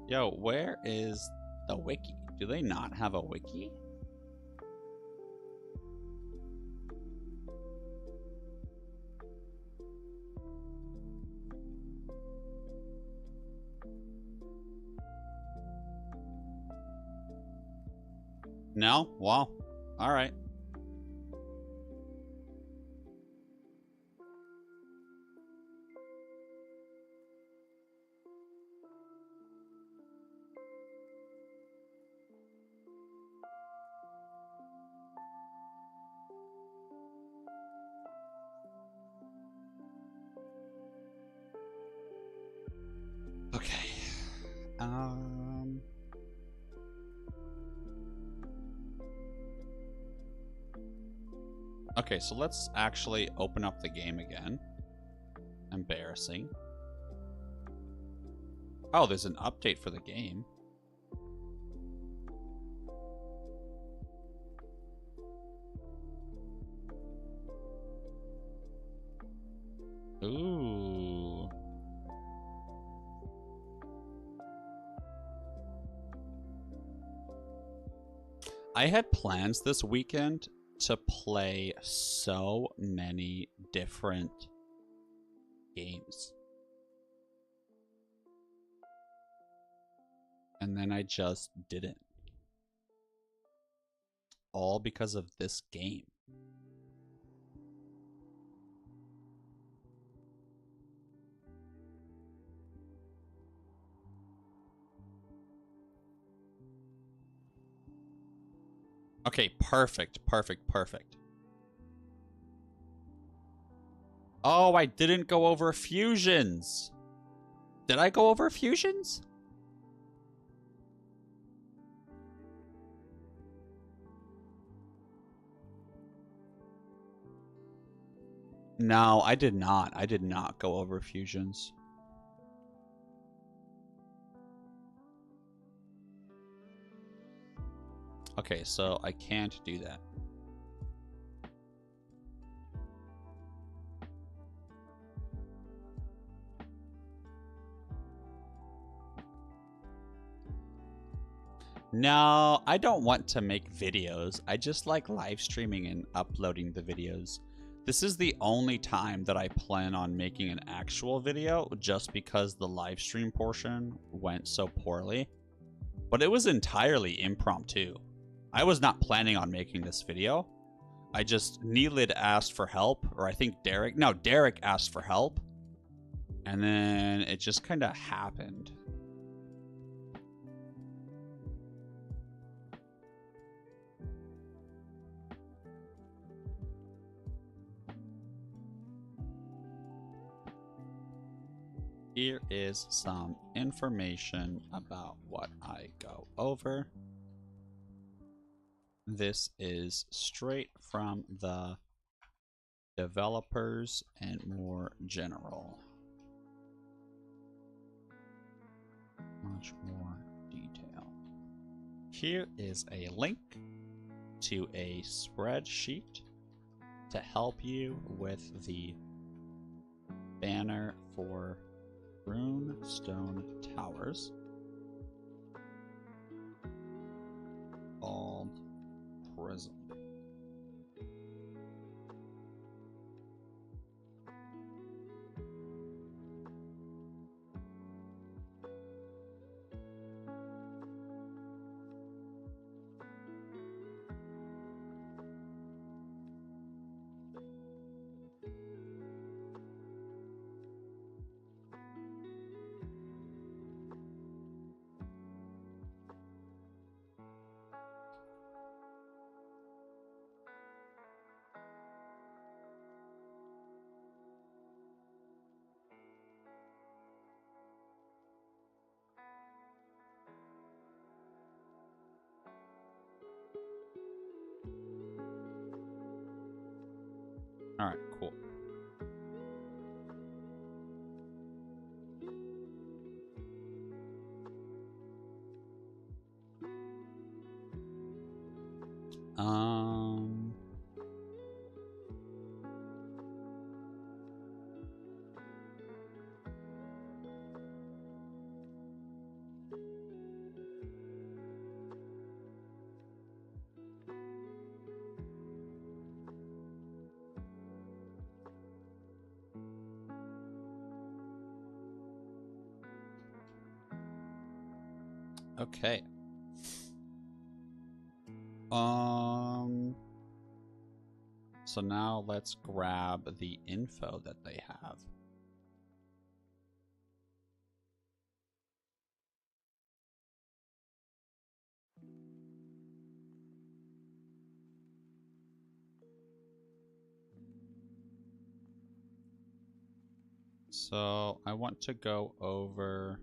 Yo, where is the wiki? Do they not have a wiki? No? Wow. Alright. Okay. Okay, so let's actually open up the game again. Embarrassing. Oh, there's an update for the game. Ooh. I had plans this weekend to play so many different games. And then I just didn't. All because of this game. Okay, perfect. Oh, I didn't go over fusions. Did I go over fusions? No, I did not. I did not go over fusions. Okay, so I can't do that. No, I don't want to make videos. I just like live streaming and uploading the videos. This is the only time that I plan on making an actual video, just because the live stream portion went so poorly. But it was entirely impromptu. I was not planning on making this video. I just, Neelid asked for help, or I think Derek asked for help. And then it just kind of happened. Here is some information about what I go over. This is straight from the developers and more general. Much more detail. Here is a link to a spreadsheet to help you with the banner for Runestone Towers. Called Prison. All right, cool. Okay. So now let's grab the info that they have. So I want to go over...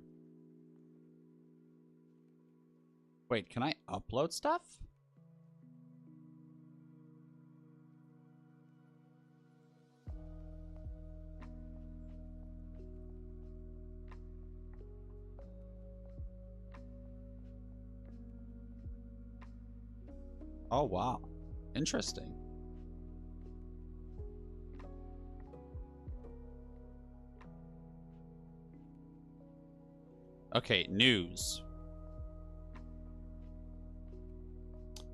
Wait, can I upload stuff? Oh, wow. Interesting. Okay, news.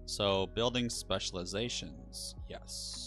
So, building specializations. Yes.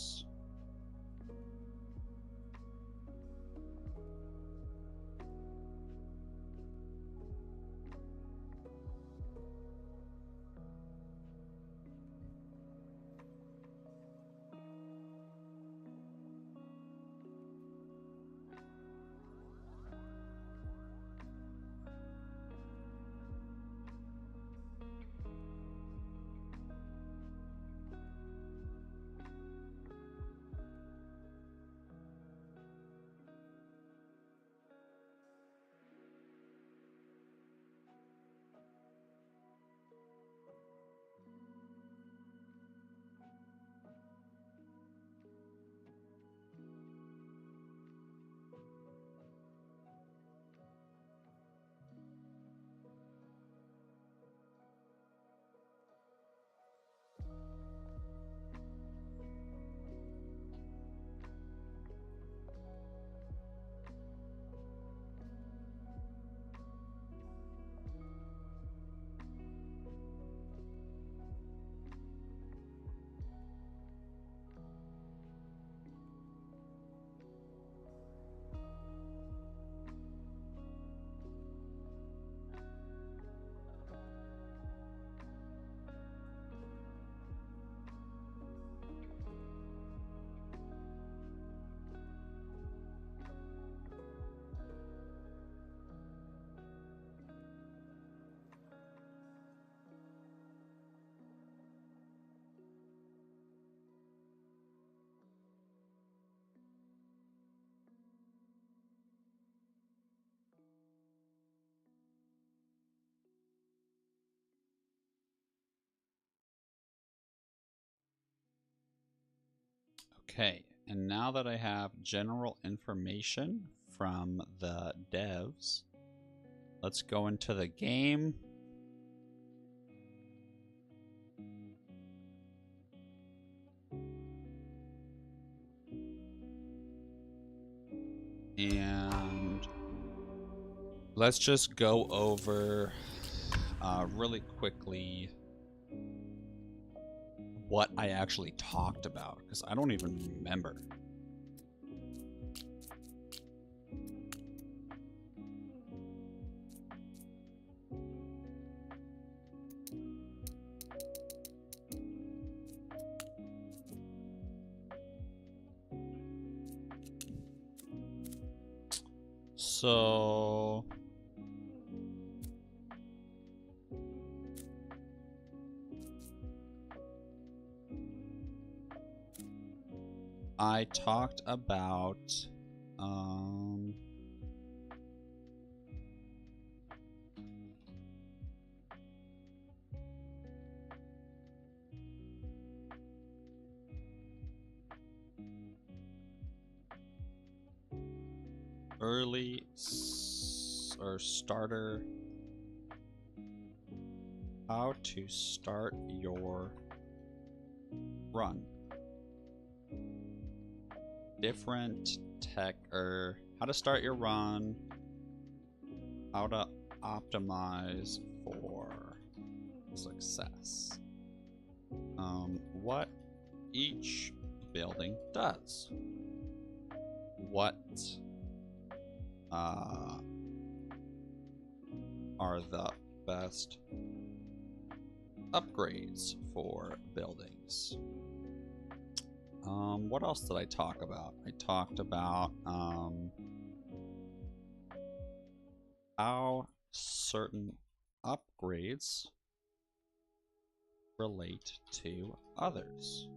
Okay, and now that I have general information from the devs, let's go into the game. And let's just go over really quickly what I actually talked about, because I don't even remember. So I talked about early or starter, how to start your run. Different tech, or how to start your run, how to optimize for success, what each building does, what are the best upgrades for buildings. What else did I talk about? I talked about how certain upgrades relate to others.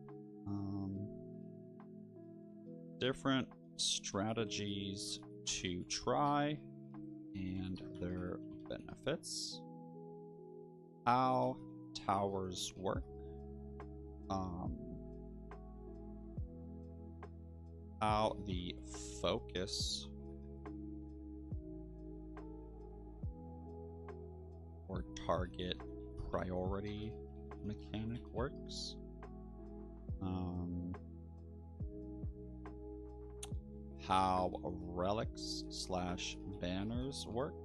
Different strategies to try and their benefits. How towers work. How the focus or target priority mechanic works. How relics slash banners work.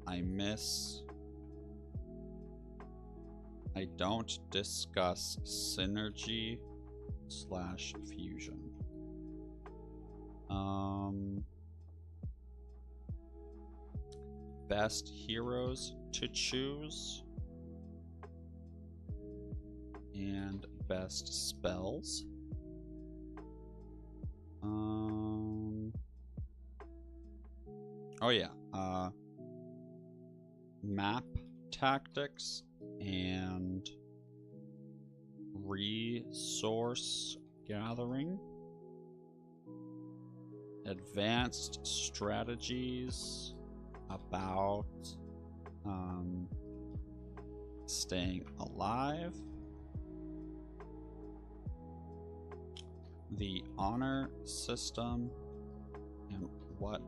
I don't discuss synergy slash fusion. Best heroes to choose and best spells. Oh yeah, map tactics and resource gathering, advanced strategies about staying alive, the honor system, and what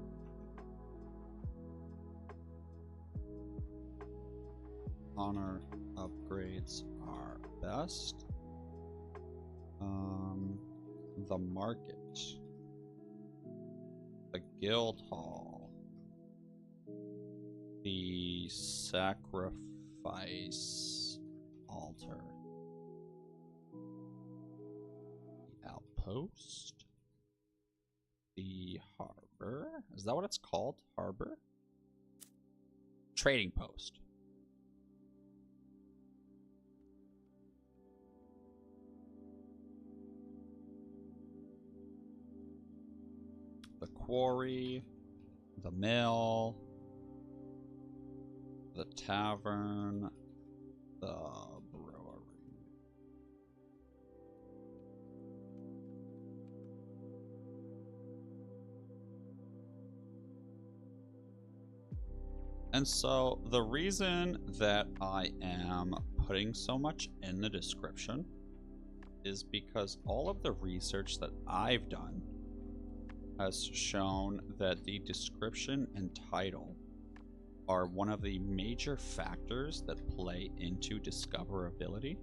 honor upgrades are best. The market, the guild hall, the sacrifice altar, the outpost, the harbor. Is that what it's called? Harbor? Trading post. The quarry, the mill, the tavern, the brewery. And so the reason that I am putting so much in the description is because all of the research that I've done has shown that the description and title are one of the major factors that play into discoverability.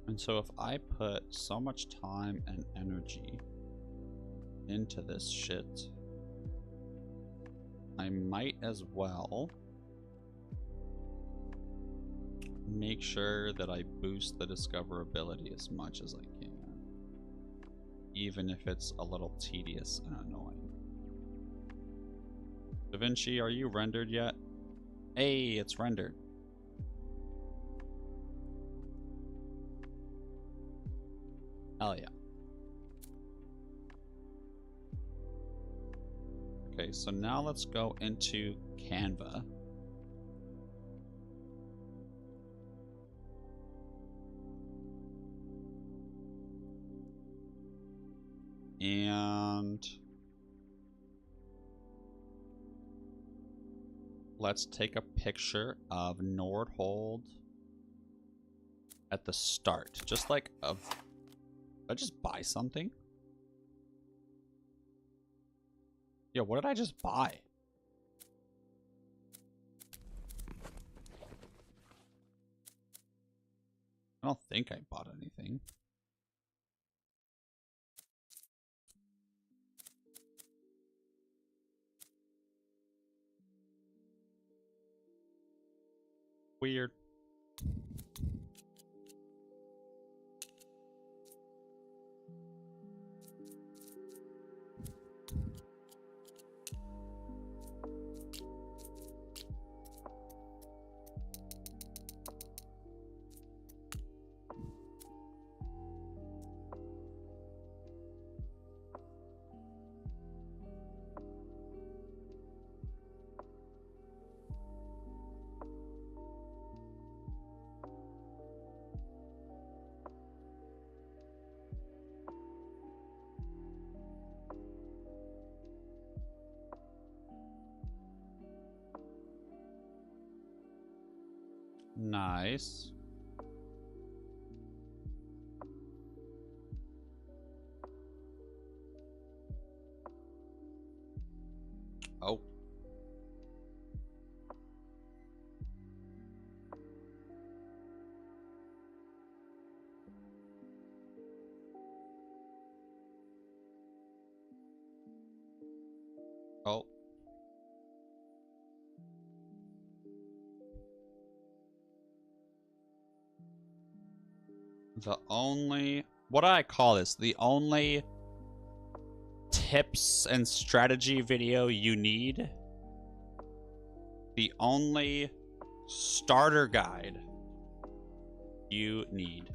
And so if I put so much time and energy into this shit, I might as well make sure that I boost the discoverability as much as I can, even if it's a little tedious and annoying. Da Vinci, are you rendered yet? Hey, it's rendered. Hell yeah. Okay, so now let's go into Canva. And let's take a picture of Nordhold at the start. Just like of... Did I just buy something? Yo, what did I just buy? I don't think I bought anything. Weird. Nice. Oh. Oh. The only, what do I call this? The only tips and strategy video you need. The only starter guide you need.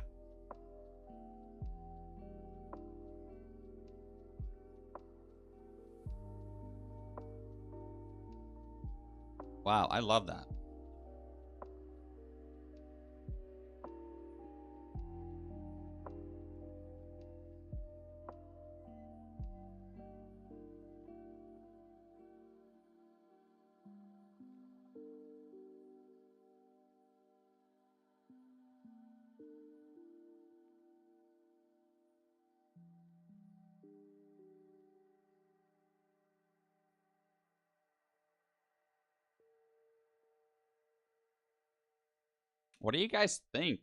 Wow, I love that. What do you guys think?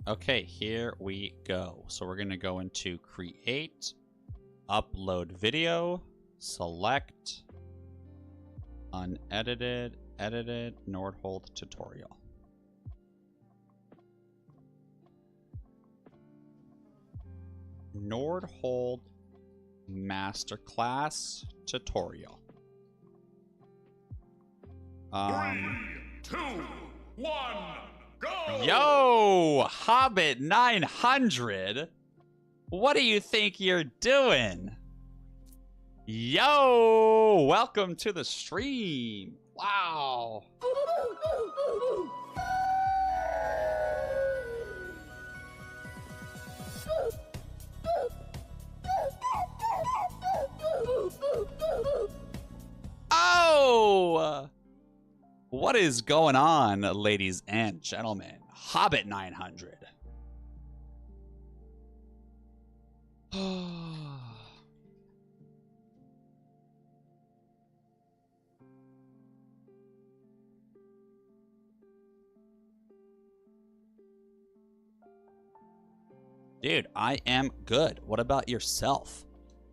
Okay, here we go. So we're going to go into create, upload video, select, unedited, edited, Nordhold tutorial. Nordhold masterclass tutorial. 3, 2, 1, go! Yo, Hobbit 900. What do you think you're doing? Yo, welcome to the stream. Wow. Oh! What is going on, ladies and gentlemen? Hobbit 900. Dude, I am good. What about yourself?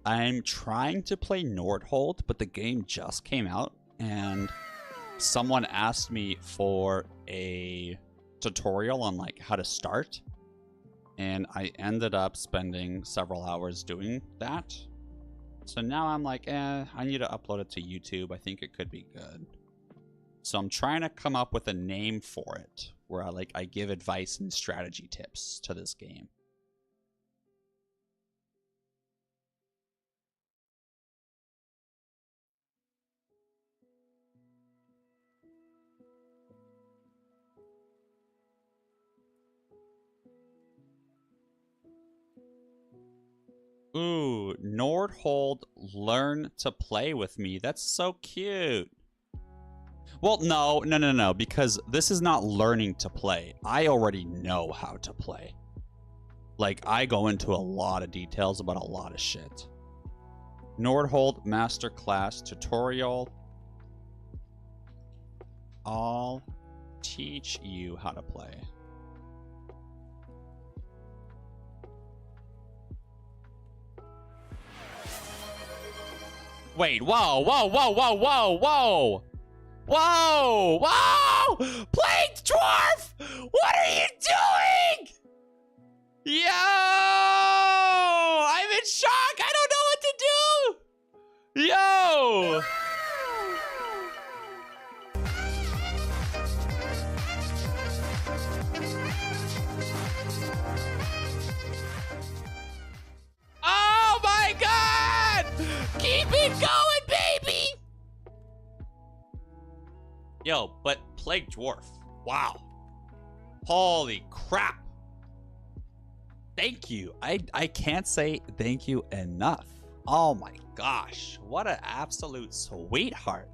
I'm trying to play Nordhold, but the game just came out, and someone asked me for a tutorial on like how to start, and I ended up spending several hours doing that. So now I'm like, I need to upload it to YouTube. I think it could be good. So I'm trying to come up with a name for it where I give advice and strategy tips to this game. Ooh, Nordhold, learn to play with me. That's so cute. Well, no, because this is not learning to play. I already know how to play. Like, I go into a lot of details about a lot of shit. Nordhold Masterclass Tutorial. I'll teach you how to play. Wait, whoa, whoa, whoa, whoa, whoa, whoa! Whoa! Whoa! Plague Dwarf! What are you doing? Yo! I'm in shock! I don't know what to do! Yo! Yo, but Plague Dwarf. Wow. Holy crap. Thank you. I can't say thank you enough. Oh my gosh. What an absolute sweetheart.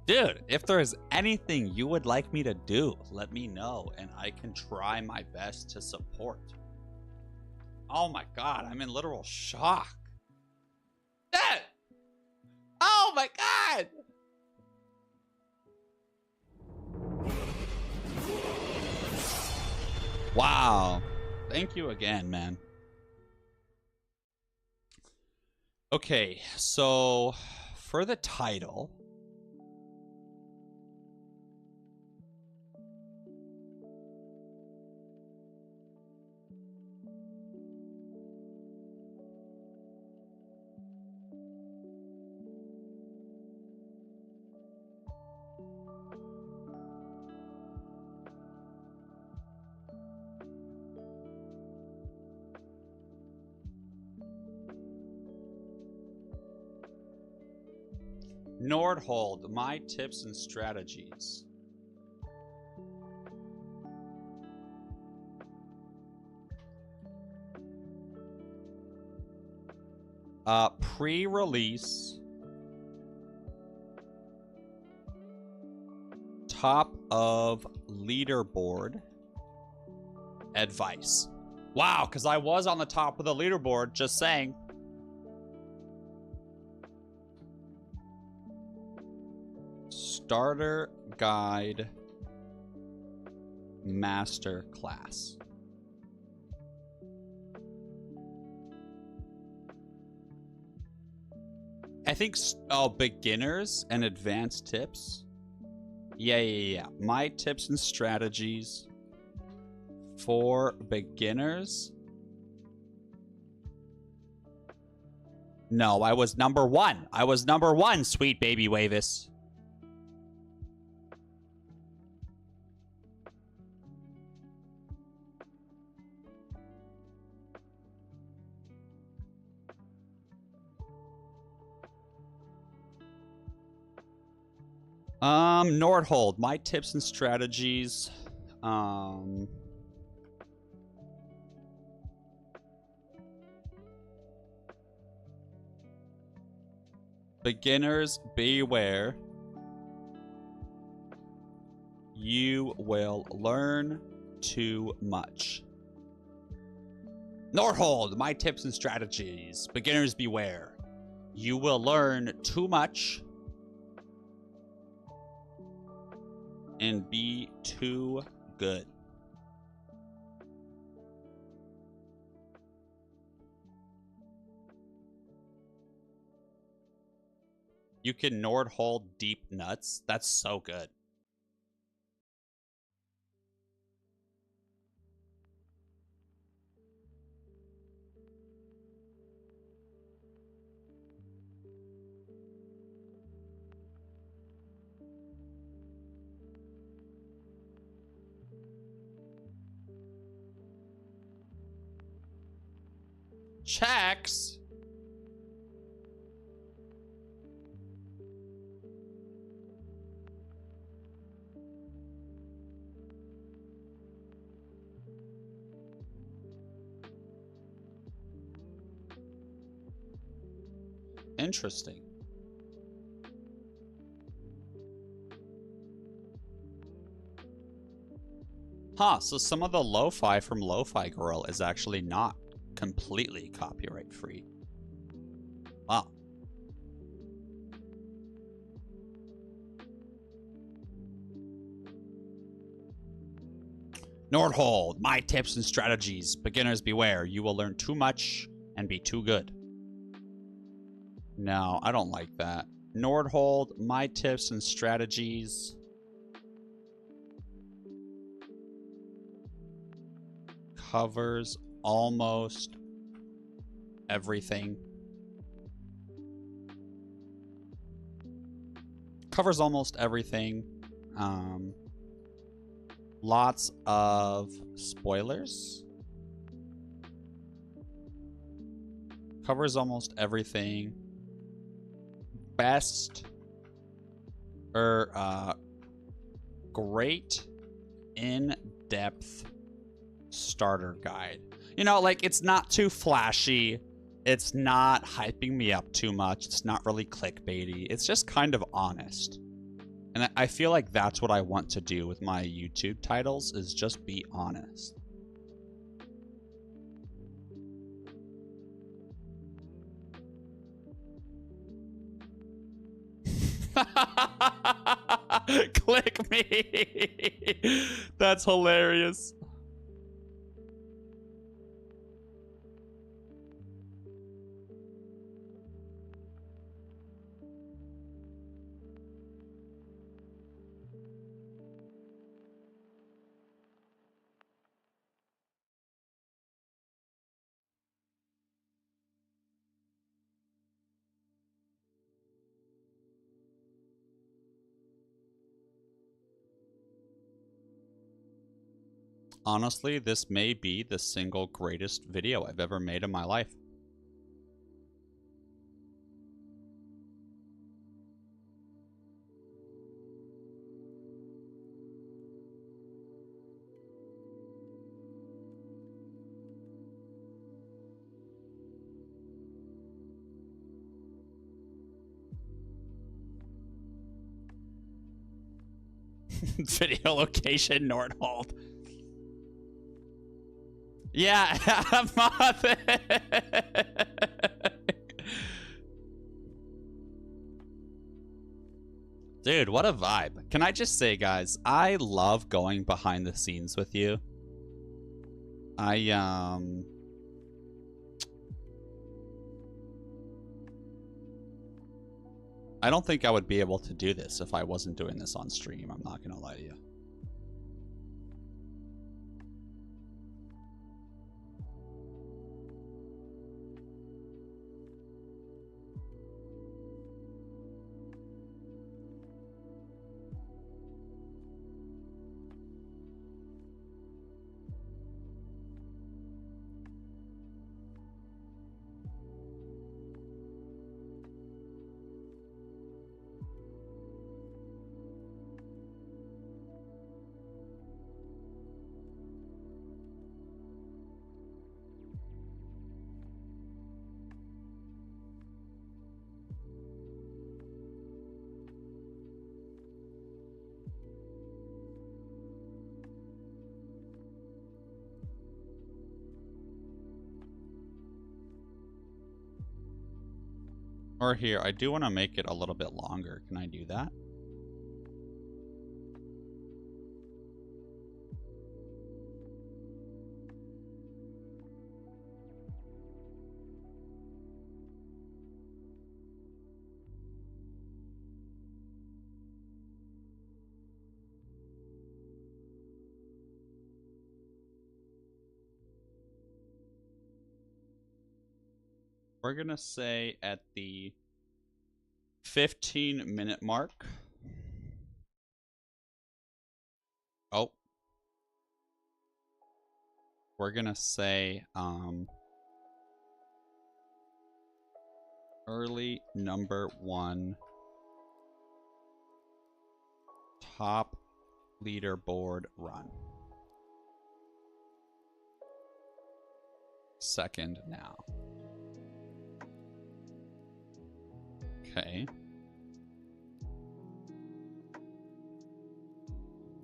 Dude, if there's anything you would like me to do, let me know and I can try my best to support. Oh my god, I'm in literal shock. Dude! Oh my god! Wow. Thank you again, man. Okay, so for the title, Nordhold, my tips and strategies. Pre-release, top of leaderboard advice. Wow, because I was on the top of the leaderboard, just saying. Starter Guide Master Class. I think, oh, beginners and advanced tips. Yeah. My tips and strategies for beginners. No, I was number one. I was number one, sweet baby Wavis. Nordhold, my tips and strategies. Beginners beware. You will learn too much. Nordhold, my tips and strategies. Beginners beware. You will learn too much and be too good. You can Nordhold deep nuts. That's so good. Checks. Interesting. Huh, so some of the lo-fi from Lo-Fi Girl is actually not completely copyright free. Wow. Nordhold, my tips and strategies. Beginners beware. You will learn too much and be too good. No, I don't like that. Nordhold, my tips and strategies. Covers almost everything. Covers almost everything. Lots of spoilers. Covers almost everything. Best great in-depth starter guide. You know, like, it's not too flashy. It's not hyping me up too much. It's not really clickbaity. It's just kind of honest. And I feel like that's what I want to do with my YouTube titles, is just be honest. Click me. That's hilarious. Honestly, this may be the single greatest video I've ever made in my life. Video location, Nordhold. Yeah, dude, what a vibe. Can I just say, guys, I love going behind the scenes with you. I don't think I would be able to do this if I wasn't doing this on stream. I'm not gonna lie to you. Or here, I do want to make it a little bit longer. Can I do that? We're going to say at the 15-minute mark. Oh. We're going to say early #1 top leaderboard run. Second now. Okay.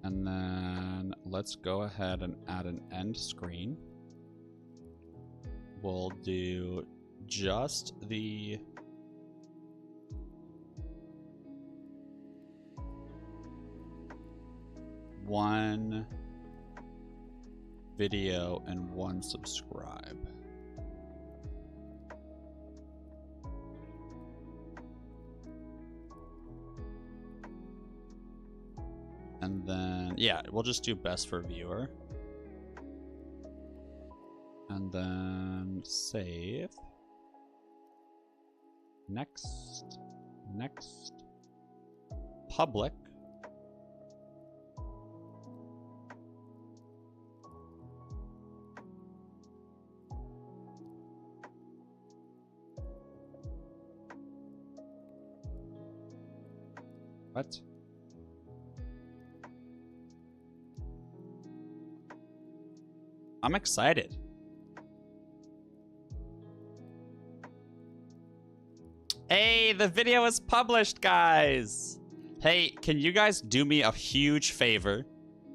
And then let's go ahead and add an end screen. We'll do just the one video and 1 subscribe. And then, yeah, we'll just do best for viewer. And then save. Next. Next. Public. What? I'm excited. Hey, the video is published, guys. Hey, can you guys do me a huge favor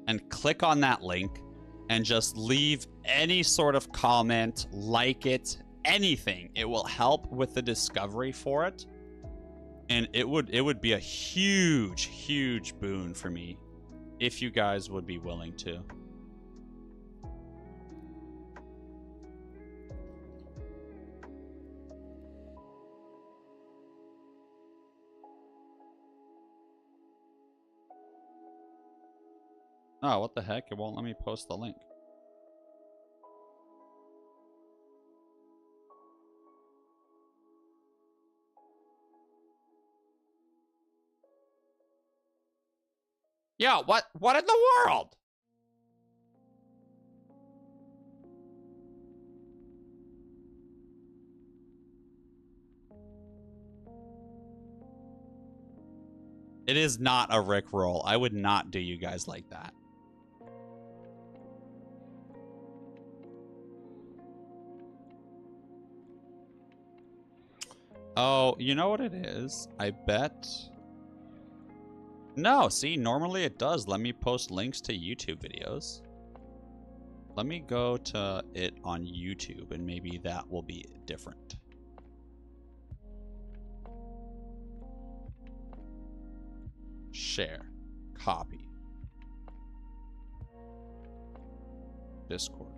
and click on that link and just leave any sort of comment, like it, anything. It will help with the discovery for it. And it would be a huge, huge boon for me if you guys would be willing to. Oh, what the heck? It won't let me post the link. Yeah, what in the world? It is not a Rickroll. I would not do you guys like that. Oh, you know what it is? I bet... No, see, normally it does. Let me post links to YouTube videos. Let me go to it on YouTube, and maybe that will be different. Share. Copy. Discord.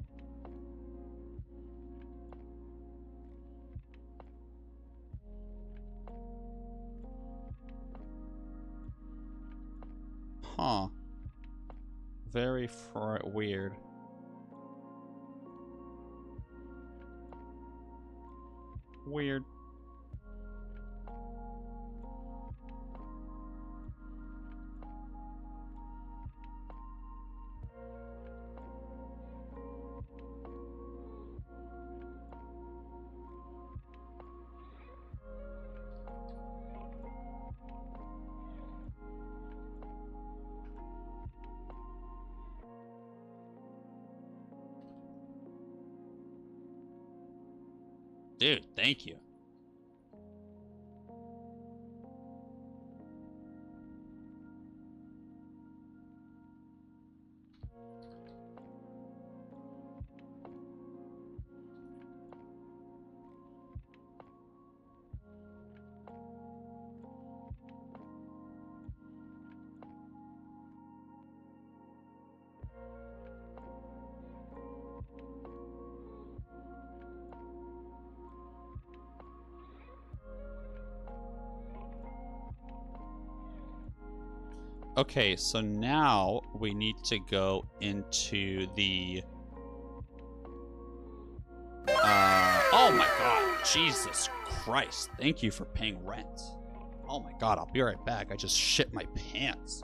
Huh. Very weird. Weird. Dude, thank you. Okay, so now we need to go into the... oh my god, Jesus Christ. Thank you for paying rent. Oh my god, I'll be right back. I just shit my pants.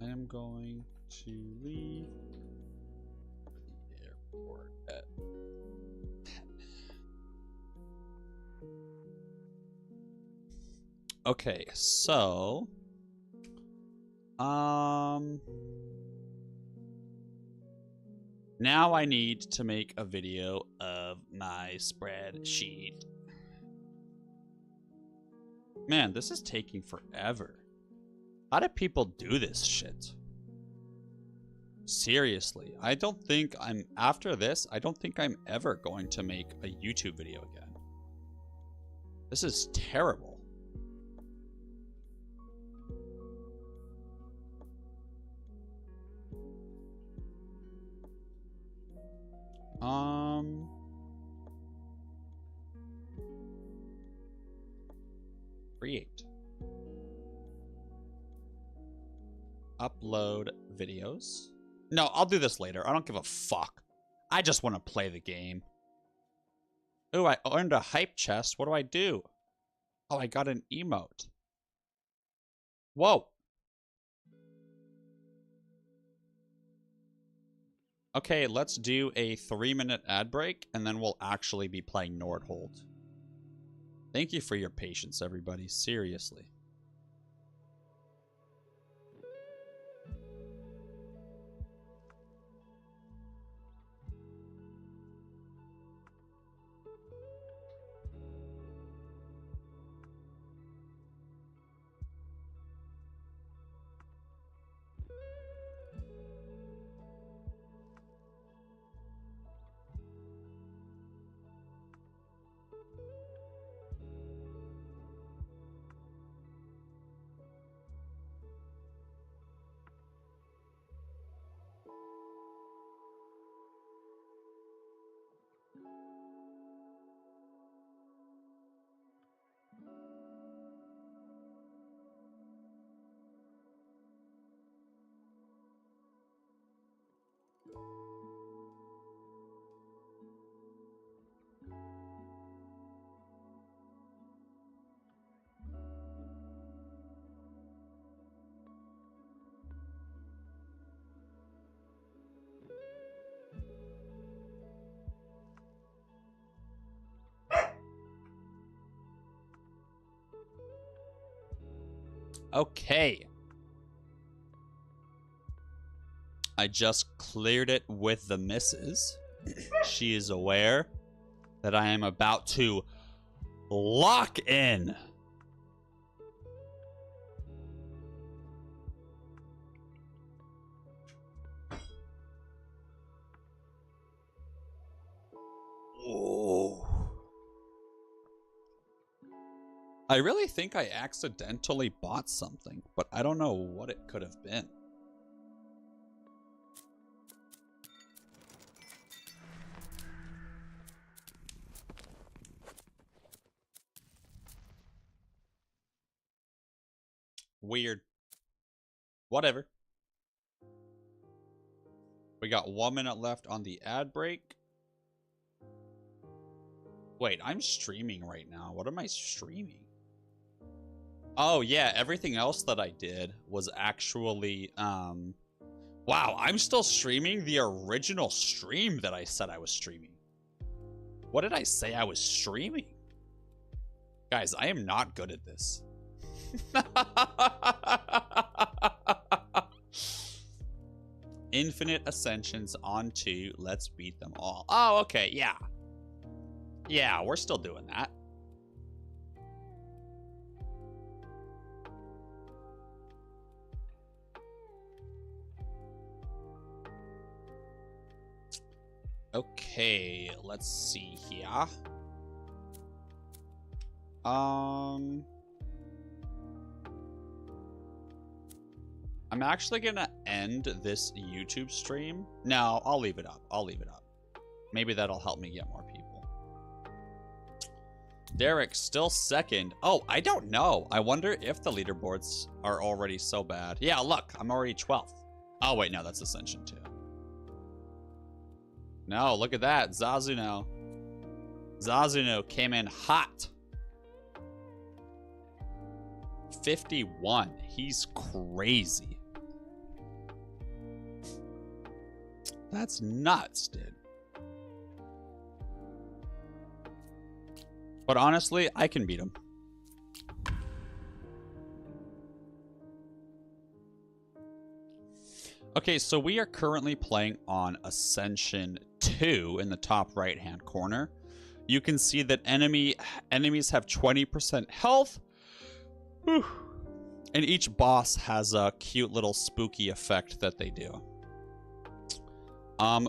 I am going to leave the airport at 10. Okay, so Now I need to make a video of my spreadsheet. Man, this is taking forever. How do people do this shit? Seriously, I don't think I'm, after this, I don't think I'm ever going to make a YouTube video again. This is terrible. Create. Upload videos. No, I'll do this later. I don't give a fuck. I just want to play the game. Ooh, I earned a hype chest. What do I do? Oh, I got an emote. Whoa. Okay, let's do a 3-minute ad break, and then we'll actually be playing Nordhold. Thank you for your patience, everybody. Seriously. Okay. I just cleared it with the missus. She is aware that I am about to lock in. Whoa. I really think I accidentally bought something, but I don't know what it could have been. Weird. Whatever. We got 1 minute left on the ad break. Wait, I'm streaming right now. What am I streaming? Oh, yeah, everything else that I did was actually, wow, I'm still streaming the original stream that I said I was streaming. What did I say I was streaming? Guys, I am not good at this. Infinite Ascensions on 2. Let's beat them all. Oh, okay, yeah. Yeah, we're still doing that. Okay, let's see here. I'm actually gonna end this YouTube stream. No, I'll leave it up. I'll leave it up. Maybe that'll help me get more people. Derek, still second. Oh, I don't know. I wonder if the leaderboards are already so bad. Yeah, look, I'm already 12th. Oh, wait, no, that's Ascension 2. No, look at that. Zazuno. Zazuno came in hot. 51. He's crazy. That's nuts, dude. But honestly, I can beat him. Okay, so we are currently playing on Ascension 2 in the top right-hand corner. You can see that enemies have 20% health. Whew. And each boss has a cute little spooky effect that they do.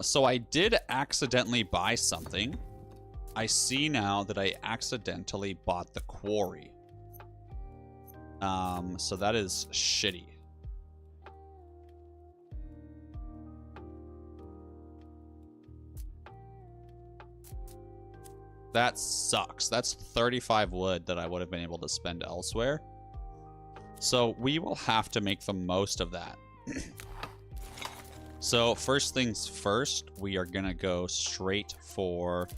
So I did accidentally buy something. I see now that I accidentally bought the quarry. So that is shitty. That sucks. That's 35 wood that I would have been able to spend elsewhere. So we will have to make the most of that. So first things first, we are going to go straight for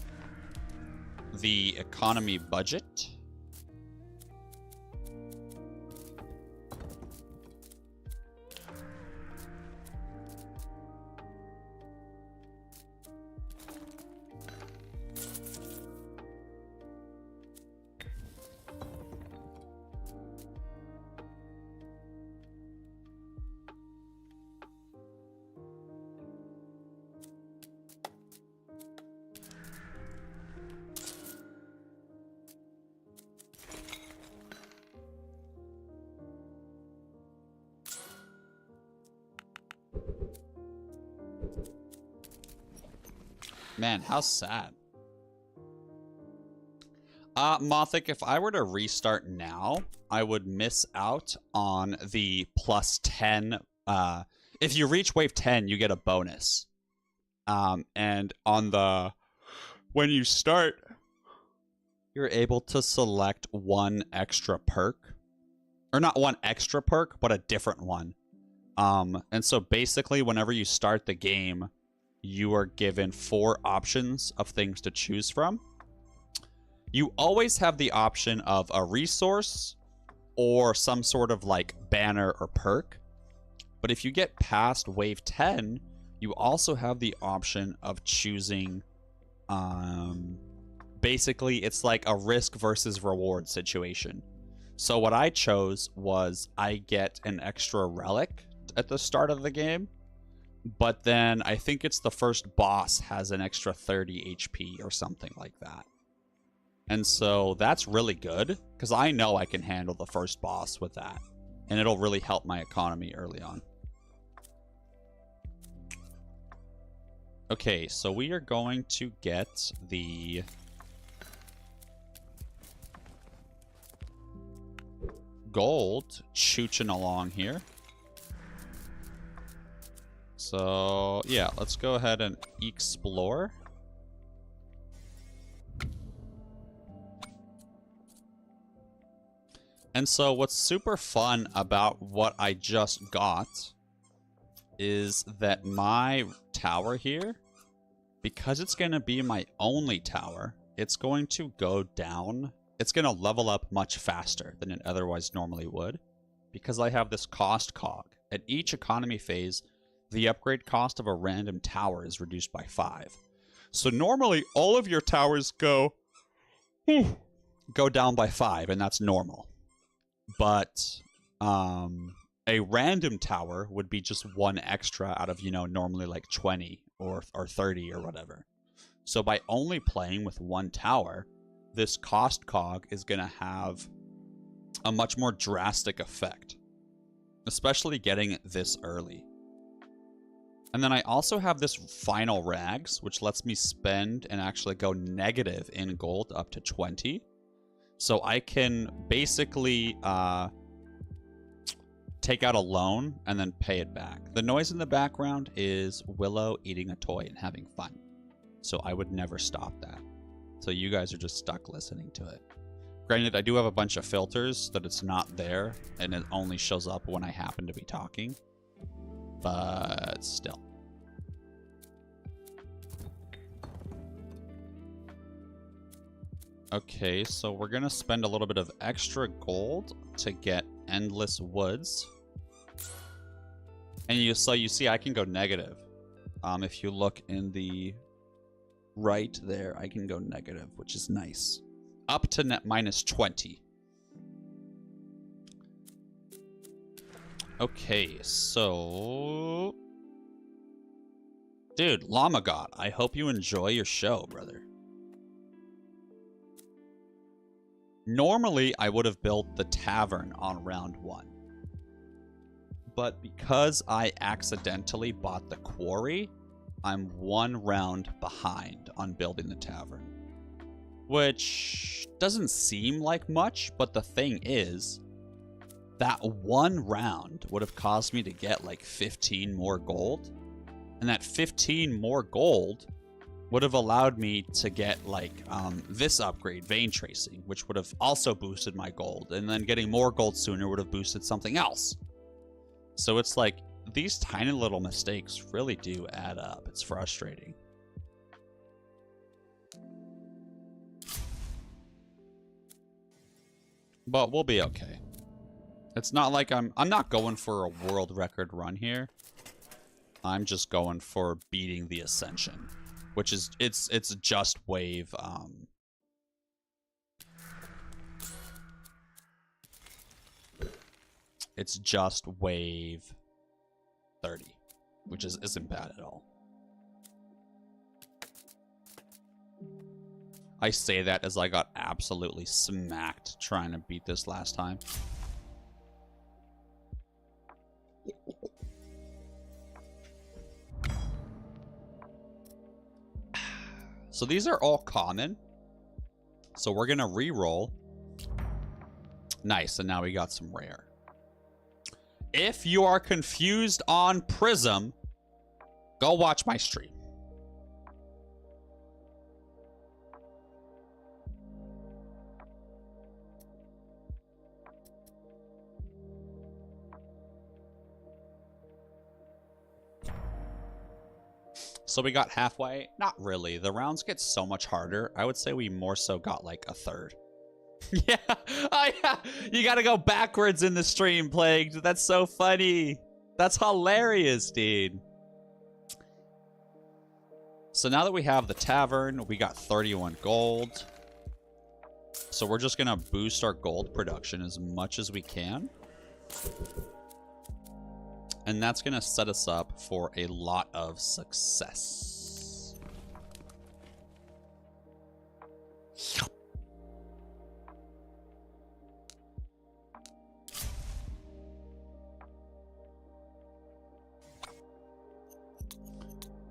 the economy budget. Man, how sad. Mothic, if I were to restart now, I would miss out on the plus 10. If you reach wave 10, you get a bonus. And on the... When you start, you're able to select one extra perk. Or not one extra perk, but a different one. And so basically, whenever you start the game, you are given 4 options of things to choose from. You always have the option of a resource or some sort of like banner or perk. But if you get past wave 10, you also have the option of choosing, basically it's like a risk versus reward situation. So what I chose was I get an extra relic at the start of the game. But then I think it's the first boss has an extra 30 HP or something like that. And so that's really good because I know I can handle the first boss with that. And it'll really help my economy early on. Okay, so we are going to get the... gold chooching along here. So, yeah, let's go ahead and explore. And so what's super fun about what I just got is that my tower here, because it's going to be my only tower, it's going to go down. It's going to level up much faster than it otherwise normally would because I have this cost cog. At each economy phase, the upgrade cost of a random tower is reduced by 5. So normally all of your towers go down by 5, and that's normal. But a random tower would be just 1 extra out of, you know, normally like 20 or 30 or whatever. So by only playing with 1 tower, this cost cog is going to have a much more drastic effect, especially getting it this early. And then I also have this final rags, which lets me spend and actually go negative in gold up to 20. So I can basically take out a loan and then pay it back. The noise in the background is Willow eating a toy and having fun. So I would never stop that. So you guys are just stuck listening to it. Granted, I do have a bunch of filters that it's not there and it only shows up when I happen to be talking. But still. Okay, so we're gonna spend a little bit of extra gold to get endless woods. And you see I can go negative. If you look in the right there, I can go negative, which is nice. Up to net minus 20. Okay, so Dude, Llama God, I hope you enjoy your show, brother. Normally, I would have built the tavern on round 1. But because I accidentally bought the quarry, I'm 1 round behind on building the tavern. Which doesn't seem like much, but the thing is, that 1 round would have caused me to get like 15 more gold. And that 15 more gold would have allowed me to get like this upgrade, vein tracing, which would have also boosted my gold. And then getting more gold sooner would have boosted something else. So it's like these tiny little mistakes really do add up. It's frustrating. But we'll be okay. It's not like I'm not going for a world record run here. I'm just going for beating the Ascension, which is it's just wave it's just wave 30, which isn't bad at all. I say that as I got absolutely smacked trying to beat this last time. So these are all common. So we're going to re-roll. Nice, and now we got some rare. If you are confused on Prism, go watch my stream. So we got halfway. Not really. The rounds get so much harder. I would say we more so got like a third. Yeah. Oh, yeah. You got to go backwards in the stream, Plagued. That's so funny. That's hilarious, dude. So now that we have the tavern, we got 31 gold. So we're just going to boost our gold production as much as we can. And that's going to set us up for a lot of success.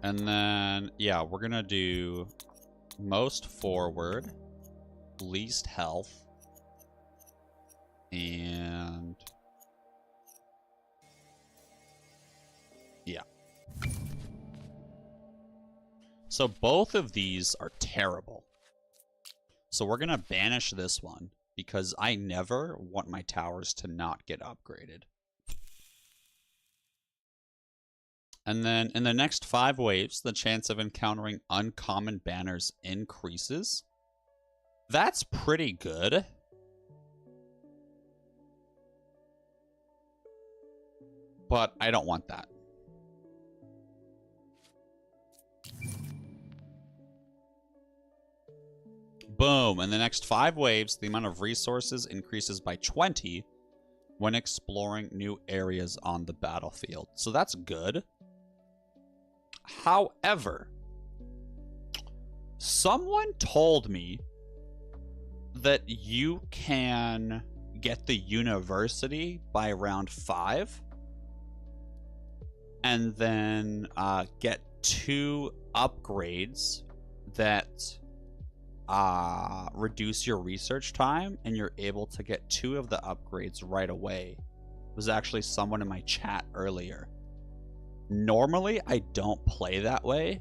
And then, yeah, we're going to do most forward, least health, and... yeah. So both of these are terrible. So we're going to banish this one because I never want my towers to not get upgraded. And then in the next 5 waves, the chance of encountering uncommon banners increases. That's pretty good. But I don't want that. Boom. In the next 5 waves, the amount of resources increases by 20 when exploring new areas on the battlefield. So that's good. However, someone told me that you can get the university by round 5 and then get 2 upgrades that reduce your research time, and you're able to get 2 of the upgrades right away. It was actually someone in my chat earlier. Normally, I don't play that way,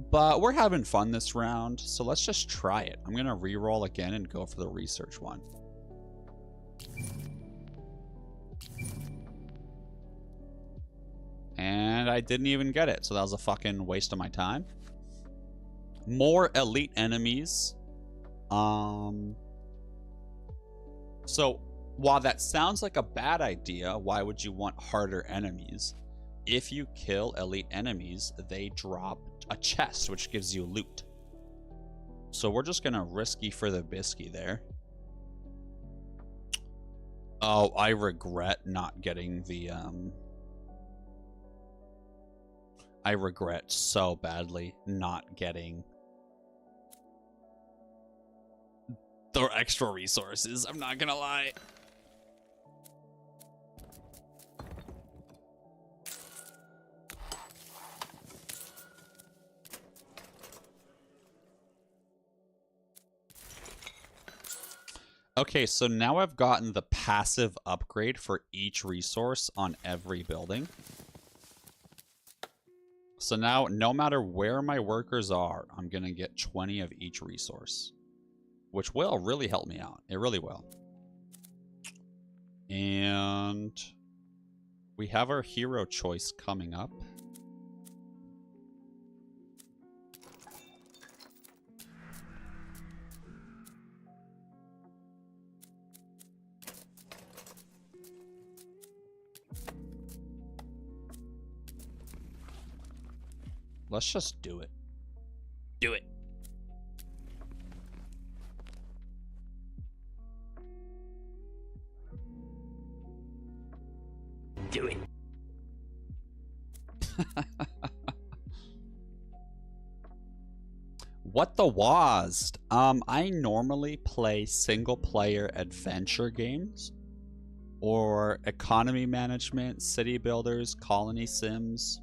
but we're having fun this round, so let's just try it. I'm going to re-roll again and go for the research one. And I didn't even get it, so that was a fucking waste of my time. More elite enemies. So, while that sounds like a bad idea, why would you want harder enemies? If you kill elite enemies, they drop a chest, which gives you loot. So we're just gonna risky for the bisky there. Oh, I regret not getting the I regret so badly not getting the extra resources. I'm not gonna lie. Okay, so now I've gotten the passive upgrade for each resource on every building. So now, no matter where my workers are, I'm going to get 20 of each resource. Which will really help me out. It really will. And we have our hero choice coming up. Let's just do it. Do it. Do it. What the WASD? I normally play single player adventure games or economy management, city builders, colony sims.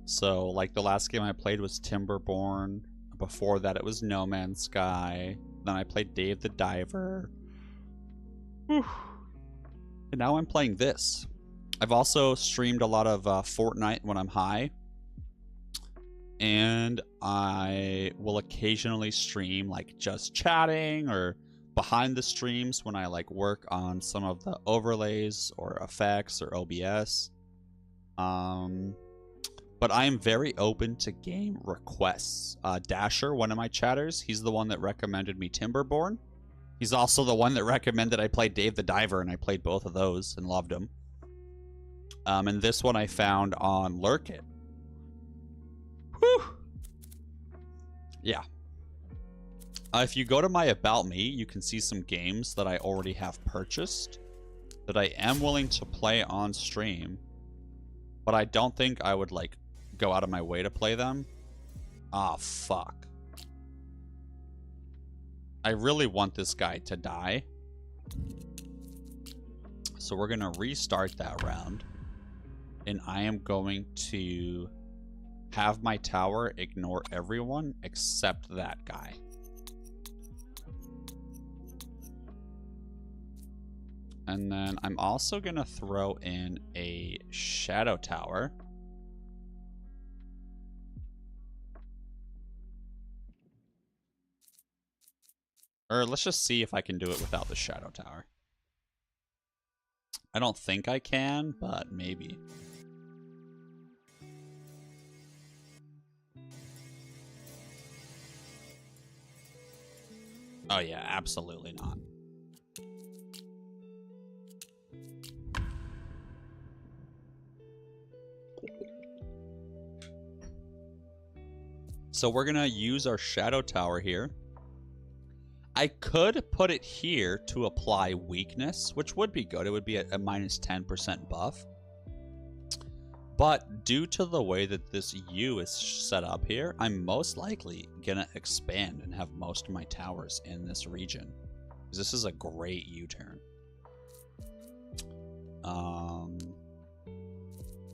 So, like, the last game I played was Timberborn. Before that, it was No Man's Sky. Then I played Dave the Diver. Whew. And now I'm playing this. I've also streamed a lot of Fortnite when I'm high. And I will occasionally stream, like, just chatting or behind the streams when I, like, work on some of the overlays or effects or OBS. But I am very open to game requests. Dasher, one of my chatters, he's the one that recommended me Timberborn. He's also the one that recommended I play Dave the Diver, and I played both of those and loved them. And this one I found on Lurk It. Whew! Yeah. If you go to my About Me, you can see some games that I already have purchased that I am willing to play on stream. But I don't think I would, like, go out of my way to play them. Ah, fuck. I really want this guy to die. So we're going to restart that round. And I am going to have my tower ignore everyone except that guy. And then I'm also going to throw in a shadow tower. Or let's just see if I can do it without the shadow tower. I don't think I can, but maybe. Oh yeah, absolutely not. So we're gonna use our shadow tower here. I could put it here to apply weakness, which would be good. It would be a minus 10% buff. But due to the way that this U is set up here, I'm most likely gonna expand and have most of my towers in this region. This is a great U-turn.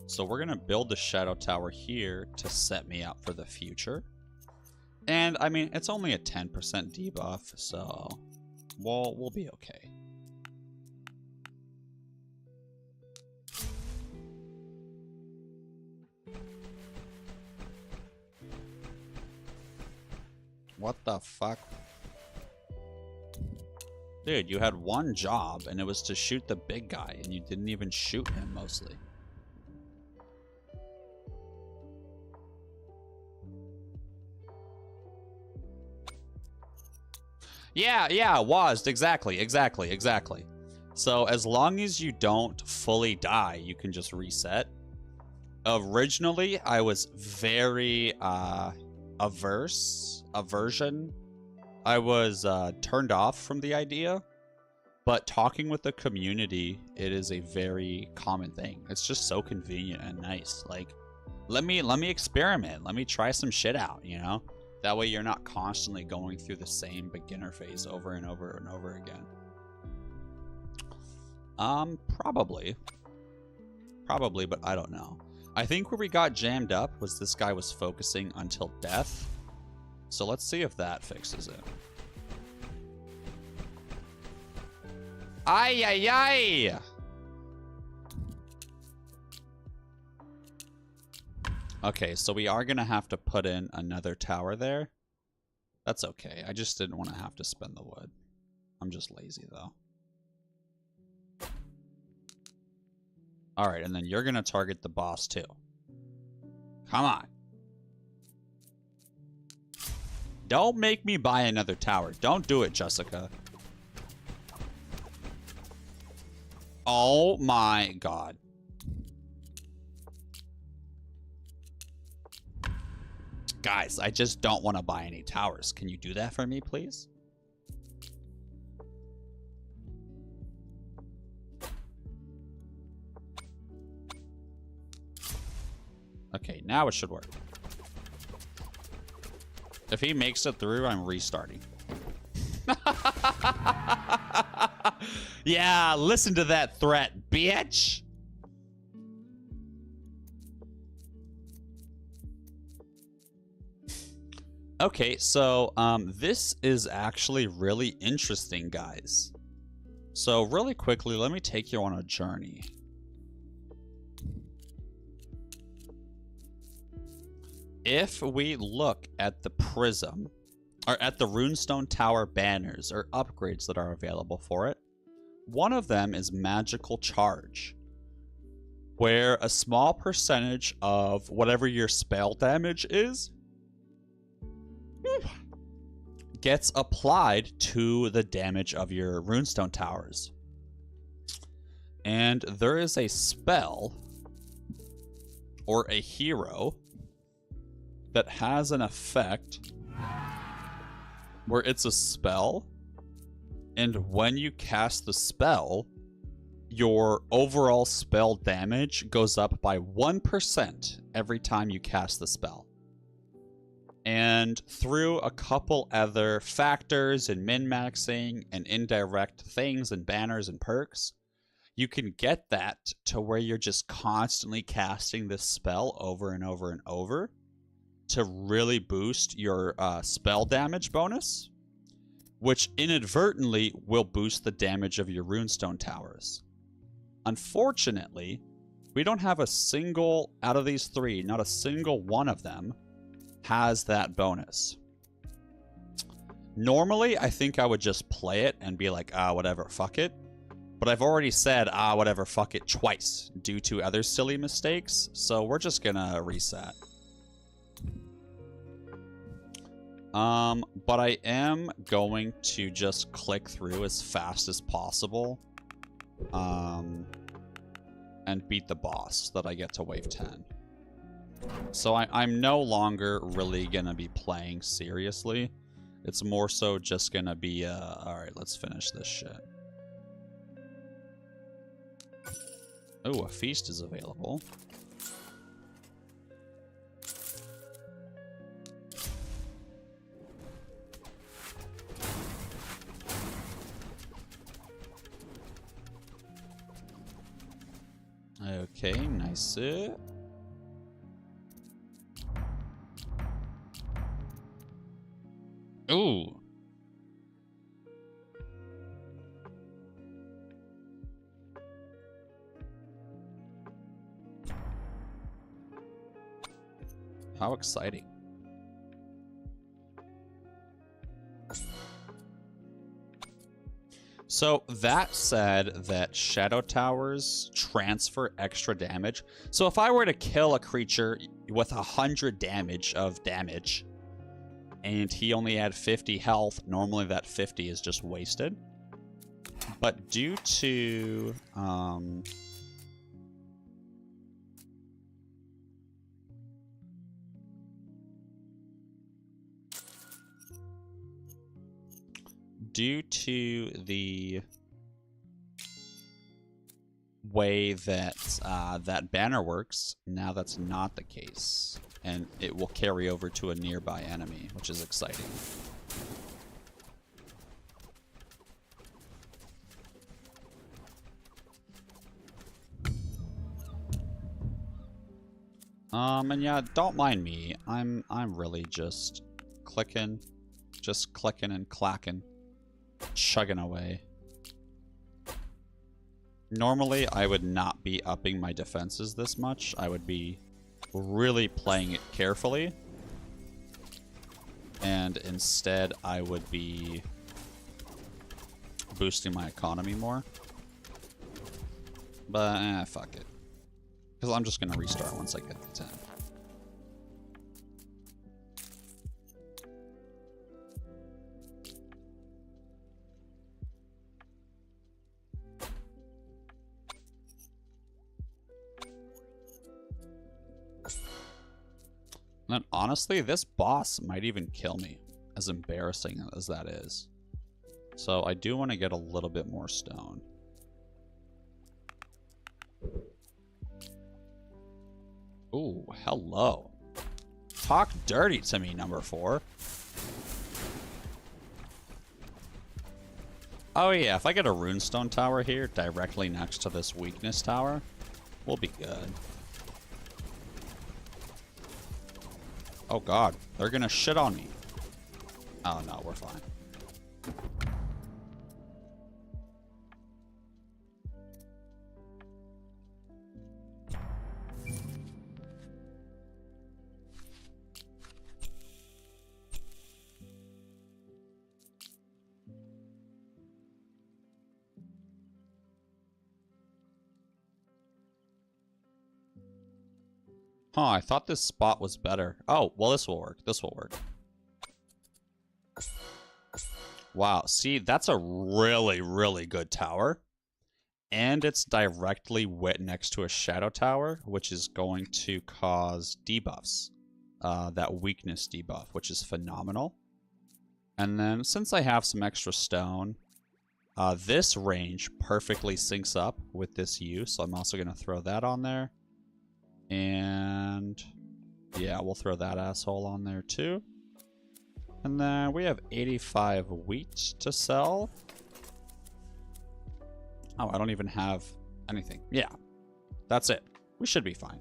So we're gonna build the shadow tower here to set me up for the future. And I mean, it's only a 10% debuff, so we'll be okay. What the fuck? Dude, you had one job, and it was to shoot the big guy, and you didn't even shoot him, mostly. Yeah, WASD, exactly. So, as long as you don't fully die, you can just reset. Originally, I was very, aversion. I was turned off from the idea, but talking with the community, it is a very common thing. It's just so convenient and nice. Like, let me experiment. Let me try some shit out, you know? That way you're not constantly going through the same beginner phase over and over and over again. Probably. Probably, but I don't know. I think where we got jammed up was this guy was focusing until death. So let's see if that fixes it. Ay, ay, ay! Okay, so we are going to have to put in another tower there. That's okay. I just didn't want to have to spend the wood. I'm just lazy, though. Alright, and then you're going to target the boss, too. Come on. Don't make me buy another tower. Don't do it, Jessica. Oh my god. Guys, I just don't want to buy any towers. Can you do that for me, please? Okay, now it should work. If he makes it through, I'm restarting. Yeah, listen to that threat, bitch! Okay, so this is actually really interesting, guys. So really quickly, let me take you on a journey. If we look at the prism, or at the runestone tower banners or upgrades that are available for it, one of them is magical charge, where a small percentage of whatever your spell damage is gets applied to the damage of your runestone towers. And there is a spell or a hero that has an effect where it's a spell, and when you cast the spell, your overall spell damage goes up by 1% every time you cast the spell. And through a couple other factors and min-maxing and indirect things and banners and perks, you can get that to where you're just constantly casting this spell over and over and over to really boost your spell damage bonus, which inadvertently will boost the damage of your runestone towers. Unfortunately, we don't have a single, out of these three, not a single one of them has that bonus. Normally, I think I would just play it and be like, whatever, fuck it. But I've already said, whatever, fuck it twice due to other silly mistakes, so we're just gonna reset. But I am going to just click through as fast as possible, and beat the boss that I get to wave 10. So I'm no longer really gonna be playing seriously. It's more so just gonna be, alright, let's finish this shit. Oh, a feast is available. Okay, nice. Ooh. How exciting. So that said that shadow towers transfer extra damage. So if I were to kill a creature with 100 damage of damage and he only had 50 health, normally that 50 is just wasted. But due to way that that banner works, now that's not the case. And it will carry over to a nearby enemy, which is exciting. And yeah, don't mind me. I'm really just clicking and clacking, chugging away. Normally, I would not be upping my defenses this much. I would be really playing it carefully. And instead, I would be boosting my economy more. But, fuck it. Because I'm just going to restart once I get to 10. And honestly, this boss might even kill me, as embarrassing as that is. So I do want to get a little bit more stone. Ooh, hello. Talk dirty to me, number 4. Oh yeah, if I get a runestone tower here directly next to this weakness tower, we'll be good. Oh god, they're gonna shit on me. Oh no, we're fine. Huh, I thought this spot was better. Oh, well, this will work. This will work. Wow, see, that's a really, really good tower. And it's directly next to a shadow tower, which is going to cause debuffs. That weakness debuff, which is phenomenal. And then, since I have some extra stone, this range perfectly syncs up with this U, so I'm also going to throw that on there. And yeah, we'll throw that asshole on there too. And then we have 85 wheat to sell. Oh, I don't even have anything. Yeah, that's it. We should be fine.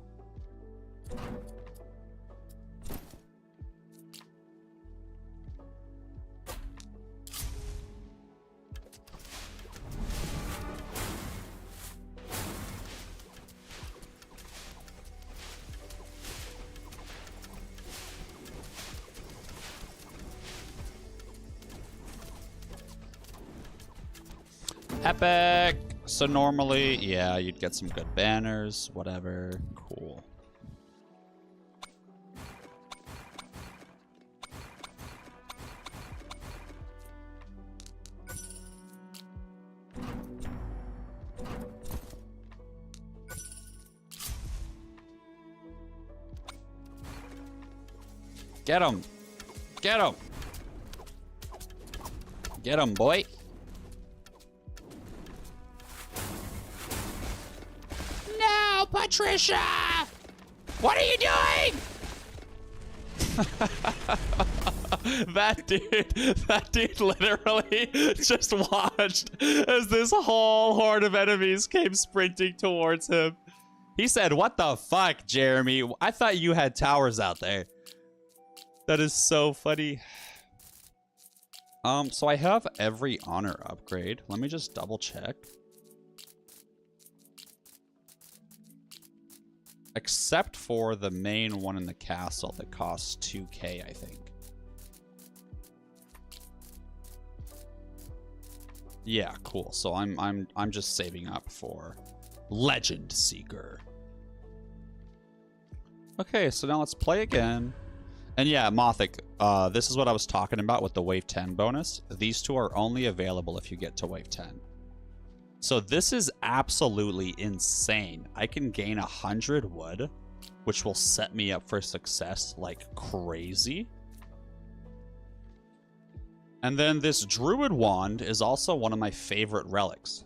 Epic! So normally, yeah, you'd get some good banners, whatever. Cool. Get him! Get him! Get him, boy! No, Patricia! What are you doing? That dude literally just watched as this whole horde of enemies came sprinting towards him. He said, "What the fuck, Jeremy? I thought you had towers out there." That is so funny. So I have every honor upgrade. Let me just double check. Except for the main one in the castle that costs 2k, I think. Yeah, cool. So I'm just saving up for Legend Seeker. Okay, so now let's play again. And yeah, Mothic, this is what I was talking about with the Wave 10 bonus. These two are only available if you get to Wave 10. So this is absolutely insane. I can gain 100 wood, which will set me up for success like crazy. And then this Druid Wand is also one of my favorite relics.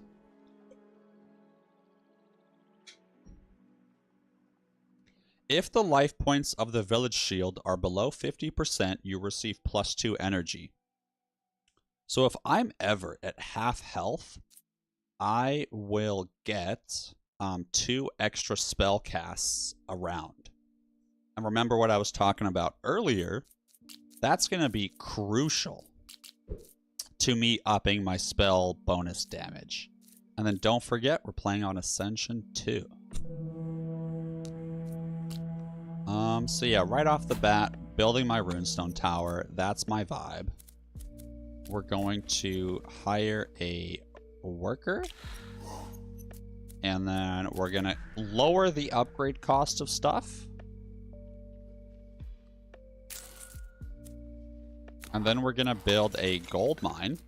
If the life points of the village shield are below 50%, you receive +2 energy. So if I'm ever at half health, I will get 2 extra spell casts around. And remember what I was talking about earlier, that's going to be crucial to me upping my spell bonus damage. And then don't forget, we're playing on Ascension 2. So yeah, right off the bat, building my runestone tower, that's my vibe. We're going to hire a worker. And then we're going to lower the upgrade cost of stuff. And then we're going to build a gold mine.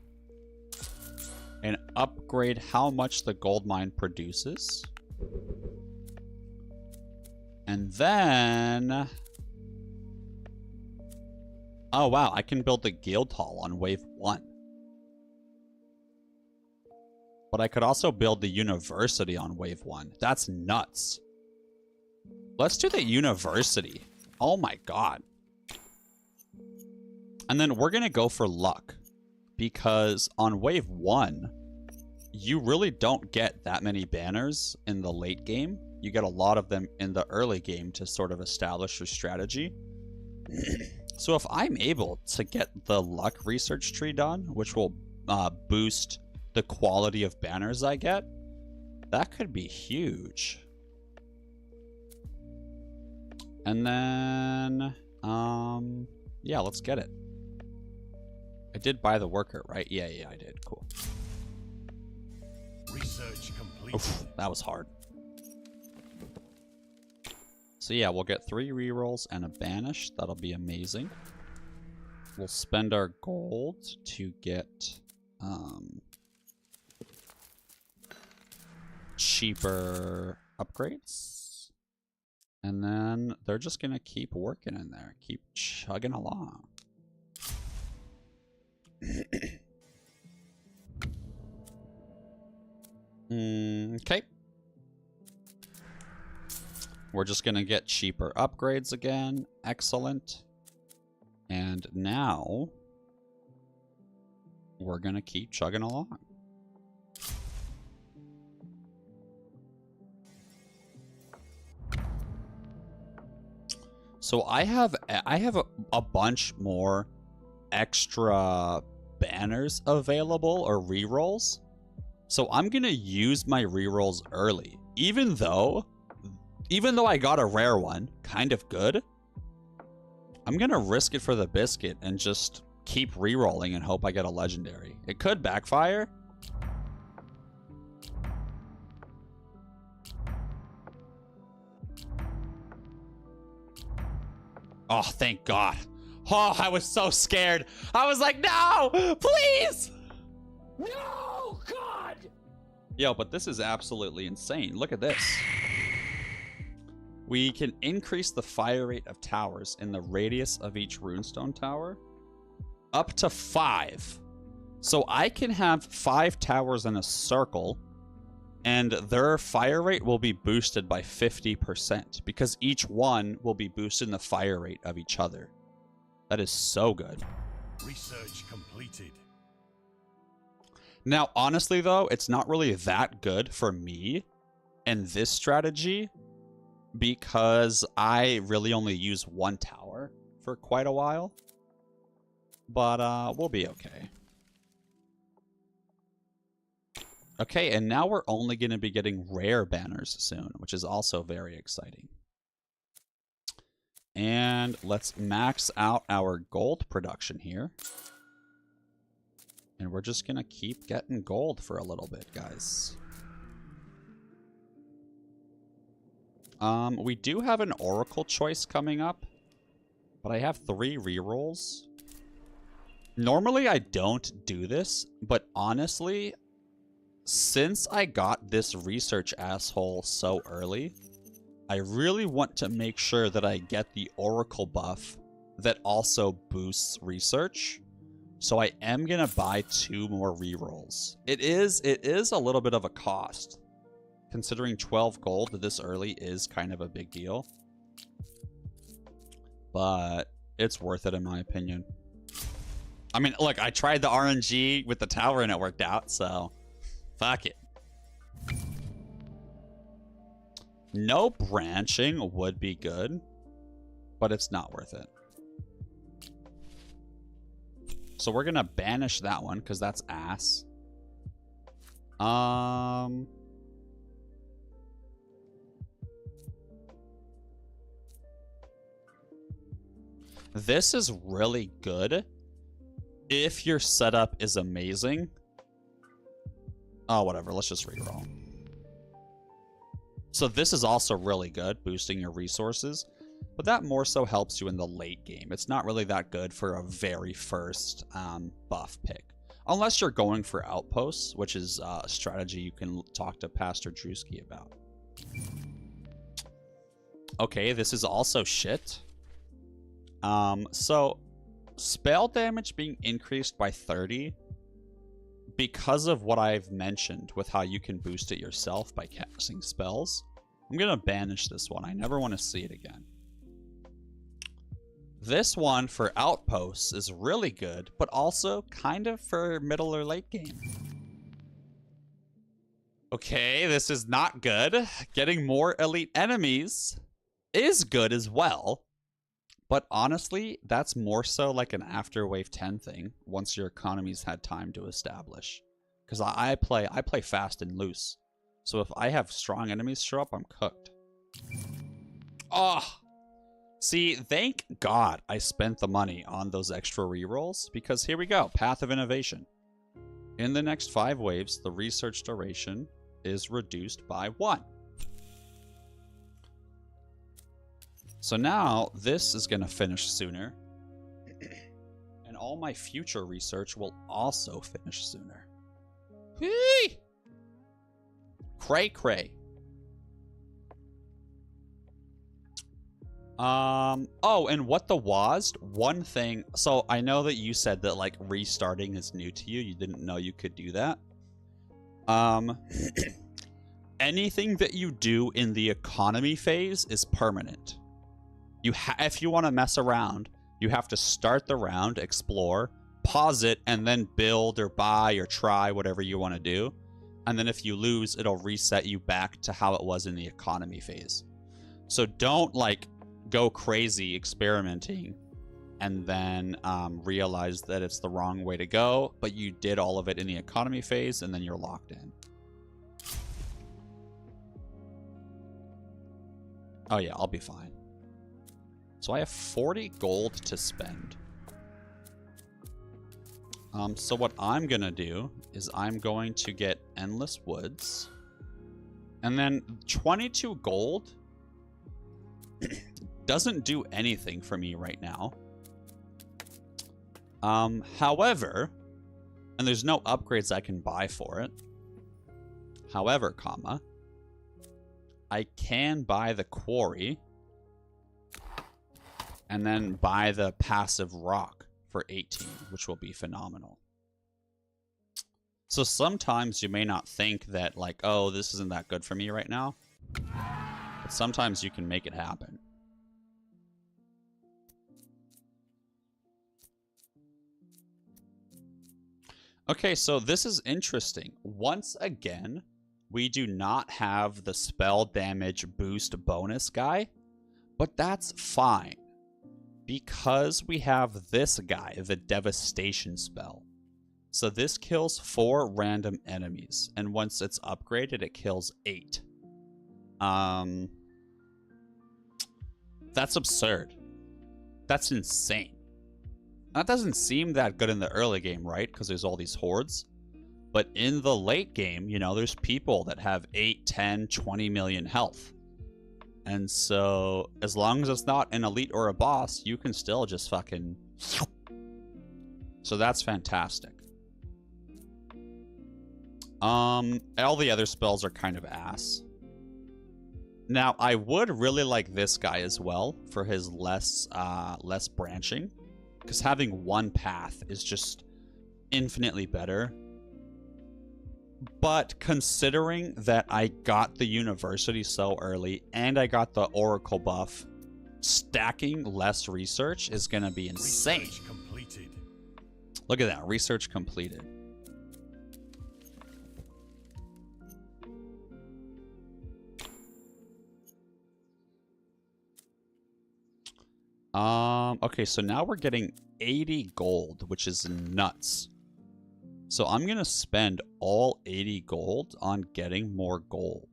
And upgrade how much the gold mine produces. And then... oh wow, I can build the guild hall on wave 1. But I could also build the university on wave 1. That's nuts. Let's do the university. Oh my god. And then we're going to go for luck. Because on wave 1, you really don't get that many banners in the late game. You get a lot of them in the early game to sort of establish your strategy. So if I'm able to get the luck research tree done, which will boost the quality of banners I get, that could be huge. And then, yeah, let's get it. I did buy the worker, right? Yeah, I did. Cool. Research complete. Oof, that was hard. So yeah, we'll get 3 rerolls and a banish. That'll be amazing. We'll spend our gold to get cheaper upgrades. And then they're just going to keep working in there. Keep chugging along. Okay. We're just going to get cheaper upgrades again. Excellent. And now we're going to keep chugging along. So I have a bunch more extra banners available or rerolls. So I'm going to use my rerolls early. Even though I got a rare one, kind of good, I'm going to risk it for the biscuit and just keep rerolling and hope I get a legendary. It could backfire. Oh, thank God. Oh, I was so scared. I was like, no, please. No, God! Yo, but this is absolutely insane. Look at this. We can increase the fire rate of towers in the radius of each runestone tower up to 5. So I can have 5 towers in a circle, and their fire rate will be boosted by 50% because each one will be boosting the fire rate of each other. That is so good. Research completed. Now, honestly, though, it's not really that good for me in this strategy because I really only use 1 tower for quite a while. But we'll be okay. Okay, and now we're only going to be getting rare banners soon, which is also very exciting. And let's max out our gold production here. And we're just going to keep getting gold for a little bit, guys. We do have an Oracle choice coming up, but I have 3 rerolls. Normally, I don't do this, but honestly, since I got this research asshole so early, I really want to make sure that I get the Oracle buff that also boosts research. So I am going to buy 2 more rerolls. It is a little bit of a cost. Considering 12 gold this early is kind of a big deal. But it's worth it in my opinion. I mean, look, I tried the RNG with the tower and it worked out, so fuck it. No branching would be good, but it's not worth it. So we're gonna banish that one because that's ass. This is really good if your setup is amazing. Oh, whatever. Let's just reroll. So this is also really good, boosting your resources. But that more so helps you in the late game. It's not really that good for a very first buff pick. Unless you're going for outposts, which is a strategy you can talk to Pastor Drewski about. Okay, this is also shit. So spell damage being increased by 30 because of what I've mentioned with how you can boost it yourself by casting spells. I'm gonna banish this one. I never want to see it again. This one for outposts is really good, but also kind of for middle or late game. Okay, this is not good. Getting more elite enemies is good as well. But honestly, that's more so like an after wave 10 thing once your economy's had time to establish. Because I play fast and loose. So if I have strong enemies show up, I'm cooked. Oh! See, thank God I spent the money on those extra rerolls, because here we go, Path of Innovation. In the next 5 waves, the research duration is reduced by 1. So now, this is going to finish sooner. And all my future research will also finish sooner. Whee! Cray cray. Oh, and what the WASD, one thing, so I know that you said that like restarting is new to you. You didn't know you could do that. Anything that you do in the economy phase is permanent. If you want to mess around, you have to start the round, explore, pause it, and then build or buy or try whatever you want to do. And then if you lose, it'll reset you back to how it was in the economy phase. So don't like go crazy experimenting and then realize that it's the wrong way to go, but you did all of it in the economy phase and then you're locked in. Oh yeah, I'll be fine. So I have 40 gold to spend. So what I'm gonna do is I'm going to get Endless Woods. And then 22 gold doesn't do anything for me right now. However, and there's no upgrades I can buy for it. However, comma, I can buy the quarry and then buy the passive rock for 18, which will be phenomenal. So sometimes you may not think that like, oh, this isn't that good for me right now. But sometimes you can make it happen. Okay, so this is interesting. Once again, we do not have the spell damage boost bonus guy, but that's fine. Because we have this guy, the devastation spell. So this kills 4 random enemies, and once it's upgraded, it kills 8. That's absurd. That's insane. That doesn't seem that good in the early game, right? Because there's all these hordes. But in the late game, you know, there's people that have 8, 10, 20 million health. And so, as long as it's not an elite or a boss, you can still just fucking... So that's fantastic. All the other spells are kind of ass. Now, I would really like this guy as well for his less branching. Because having one path is just infinitely better. But considering that I got the university so early and I got the oracle buff stacking less research is going to be insane. Research completed. Look at that. Research completed. Okay, so now we're getting 80 gold, which is nuts. So I'm going to spend all 80 gold on getting more gold.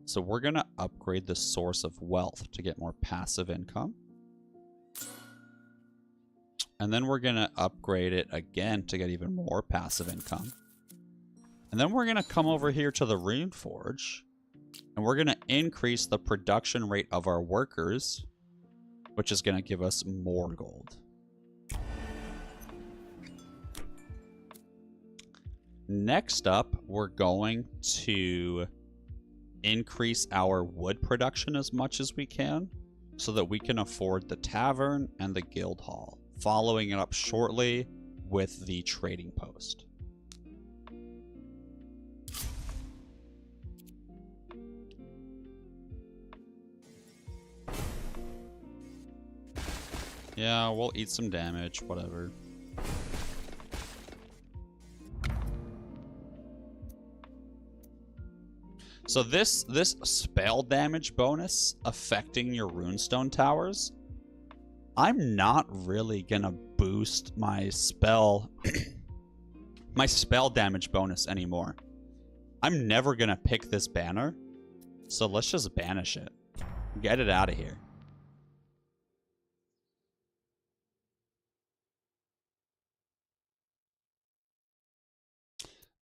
So we're going to upgrade the source of wealth to get more passive income. And then we're going to upgrade it again to get even more passive income. And then we're going to come over here to the Rune Forge. And we're going to increase the production rate of our workers, which is going to give us more gold. Next up, we're going to increase our wood production as much as we can so that we can afford the tavern and the guild hall, following it up shortly with the trading post. Yeah, we'll eat some damage, whatever. So this spell damage bonus affecting your runestone towers, I'm not really gonna boost my spell my spell damage bonus anymore. I'm never gonna pick this banner, so let's just banish it. Get it out of here.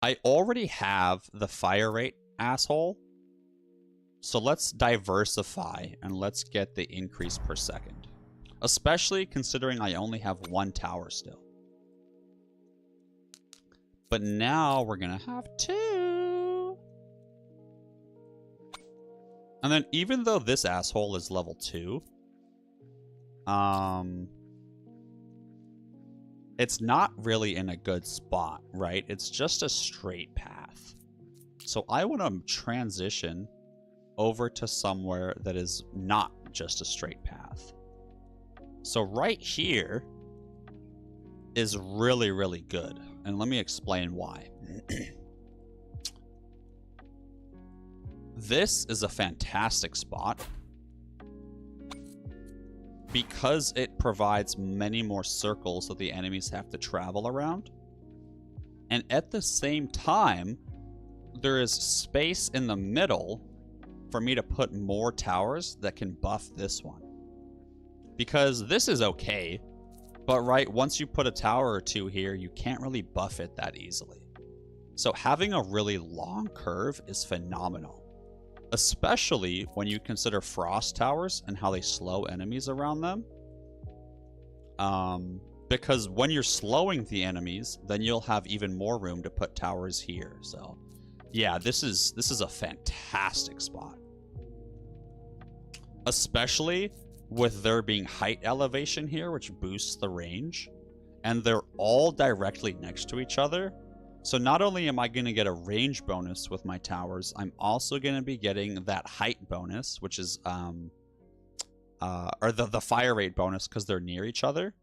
I already have the fire rate, asshole. So let's diversify and let's get the increase per second. Especially considering I only have one tower still. But now we're gonna have two. And then even though this asshole is level 2, it's not really in a good spot, right? It's just a straight path. So I want to transition over to somewhere that is not just a straight path. So right here is really, really good. And let me explain why. This is a fantastic spot because it provides many more circles that the enemies have to travel around. And at the same time, there is space in the middle for me to put more towers that can buff this one. Because this is okay, but right, once you put a tower or two here, you can't really buff it that easily. So having a really long curve is phenomenal. Especially when you consider frost towers and how they slow enemies around them. Because when you're slowing the enemies, then you'll have even more room to put towers here. So yeah, this is a fantastic spot. Especially with there being height elevation here, which boosts the range. And they're all directly next to each other. So not only am I going to get a range bonus with my towers, I'm also going to be getting that height bonus, which is, or the fire rate bonus because they're near each other.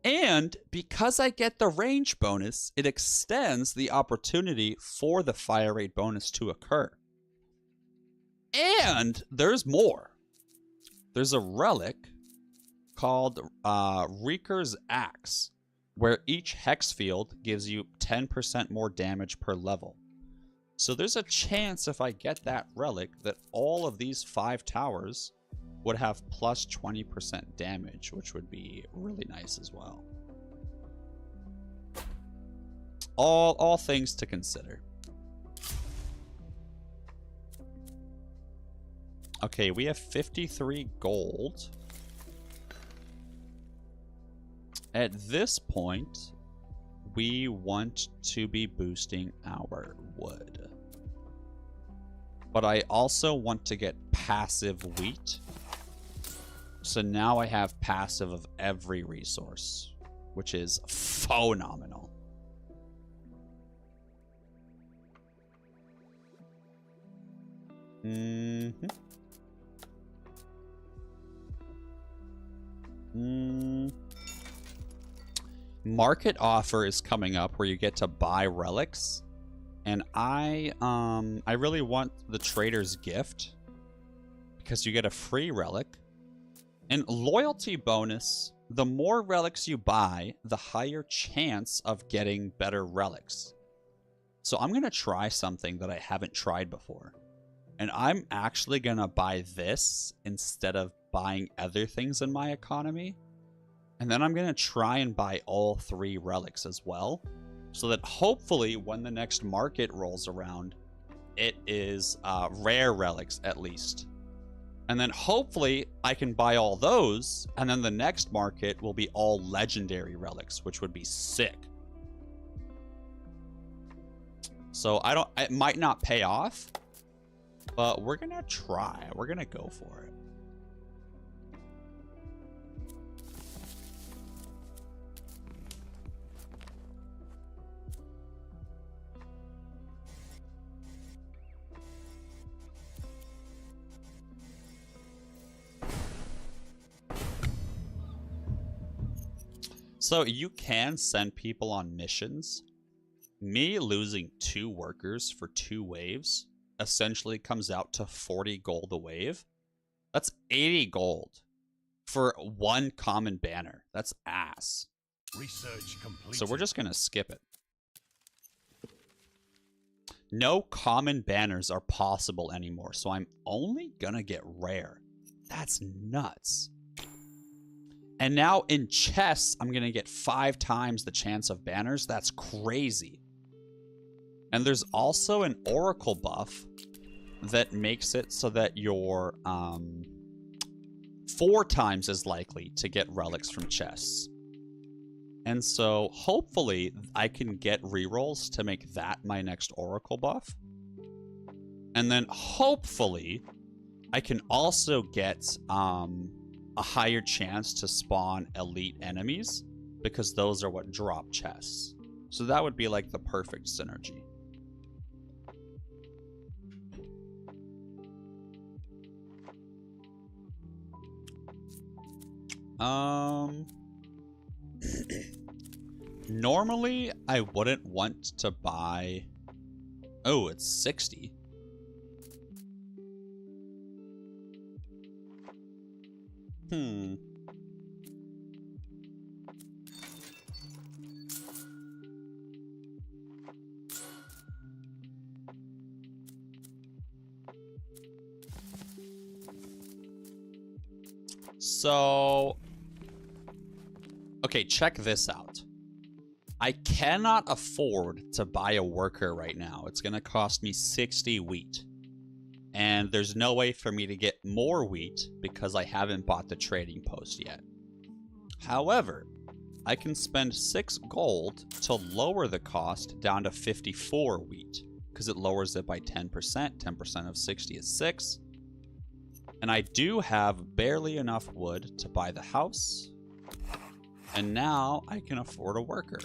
And because I get the range bonus, it extends the opportunity for the fire rate bonus to occur. And there's more. There's a relic called Reeker's Axe, where each hex field gives you 10% more damage per level. So there's a chance if I get that relic that all of these 5 towers would have plus 20% damage, which would be really nice as well. All things to consider. Okay, we have 53 gold. At this point, we want to be boosting our wood. But I also want to get passive wheat. So now I have passive of every resource, which is phenomenal. Market offer is coming up where you get to buy relics. And I really want the trader's gift because you get a free relic. And loyalty bonus, the more relics you buy, the higher chance of getting better relics. So I'm going to try something that I haven't tried before. And I'm actually going to buy this instead of buying other things in my economy. And then I'm going to try and buy all 3 relics as well. So that hopefully when the next market rolls around, it is rare relics at least. And then hopefully I can buy all those, and then the next market will be all legendary relics, which would be sick. So it might not pay off, but we're gonna try. We're gonna go for it. So you can send people on missions. Me losing 2 workers for 2 waves essentially comes out to 40 gold a wave. That's 80 gold for 1 common banner. That's ass. Research completed. So we're just going to skip it. No common banners are possible anymore, so I'm only going to get rare. That's nuts. And now in chests, I'm going to get 5 times the chance of banners. That's crazy. And there's also an oracle buff that makes it so that you're 4 times as likely to get relics from chests. And so hopefully I can get rerolls to make that my next oracle buff. And then hopefully I can also get a higher chance to spawn elite enemies, because those are what drop chests. So that would be like the perfect synergy. Normally I wouldn't want to buy... Oh, it's 60. So, okay, check this out. I cannot afford to buy a worker right now. It's going to cost me 60 wheat. And there's no way for me to get more wheat because I haven't bought the trading post yet. However, I can spend 6 gold to lower the cost down to 54 wheat, because it lowers it by 10%. 10% of 60 is 6. And I do have barely enough wood to buy the house. And now I can afford a worker.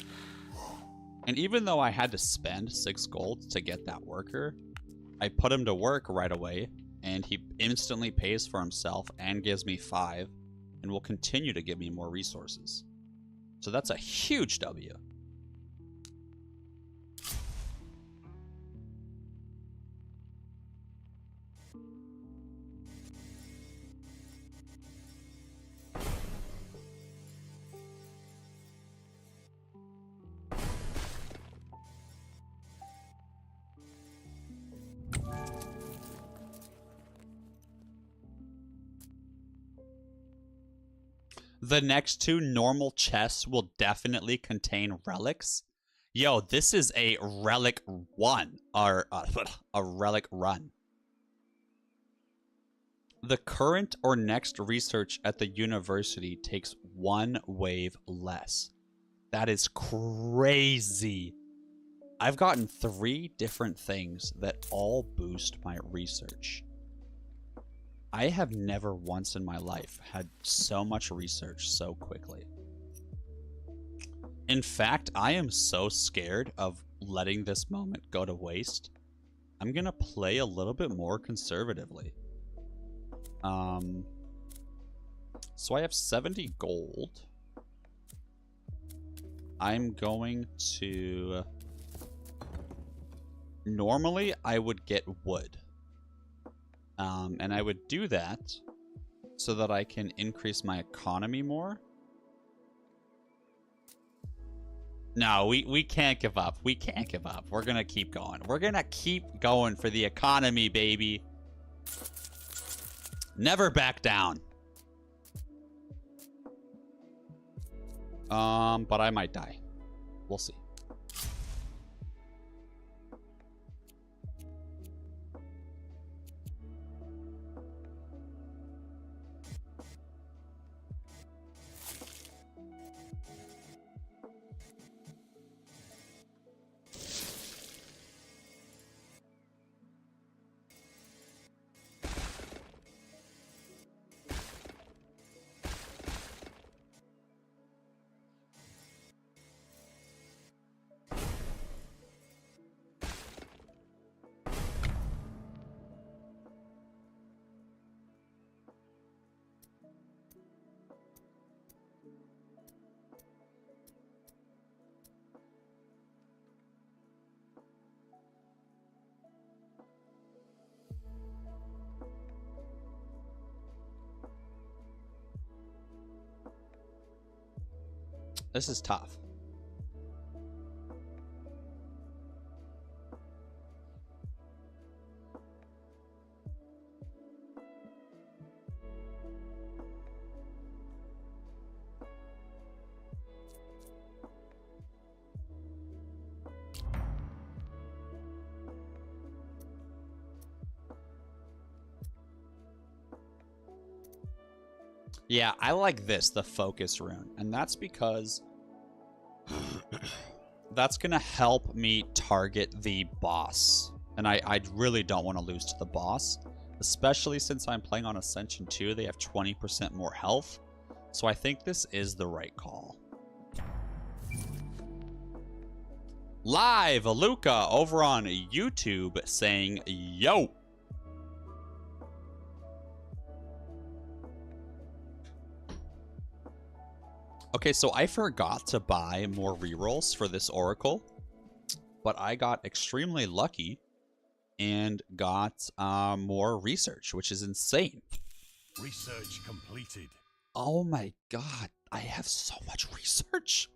And even though I had to spend 6 gold to get that worker, I put him to work right away, and he instantly pays for himself and gives me 5, and will continue to give me more resources. So that's a huge W. The next 2 normal chests will definitely contain relics. Yo, this is a relic one, or a relic run. The current or next research at the university takes 1 wave less. That is crazy. I've gotten 3 different things that all boost my research. I have never once in my life had so much research so quickly. In fact, I am so scared of letting this moment go to waste. I'm gonna play a little bit more conservatively. So I have 70 gold. I'm going to... Normally, I would get wood. And I would do that so that I can increase my economy more. No, we can't give up. We can't give up. We're going to keep going. We're going to keep going for the economy, baby. Never back down. But I might die. We'll see. This is tough. Yeah, I like this, the focus rune. And that's because that's going to help me target the boss. And I really don't want to lose to the boss. Especially since I'm playing on Ascension 2. They have 20% more health. So I think this is the right call. Live, Luca over on YouTube saying, yo. Okay, so I forgot to buy more rerolls for this Oracle, but I got extremely lucky and got more research, which is insane. Research completed. Oh my god, I have so much research.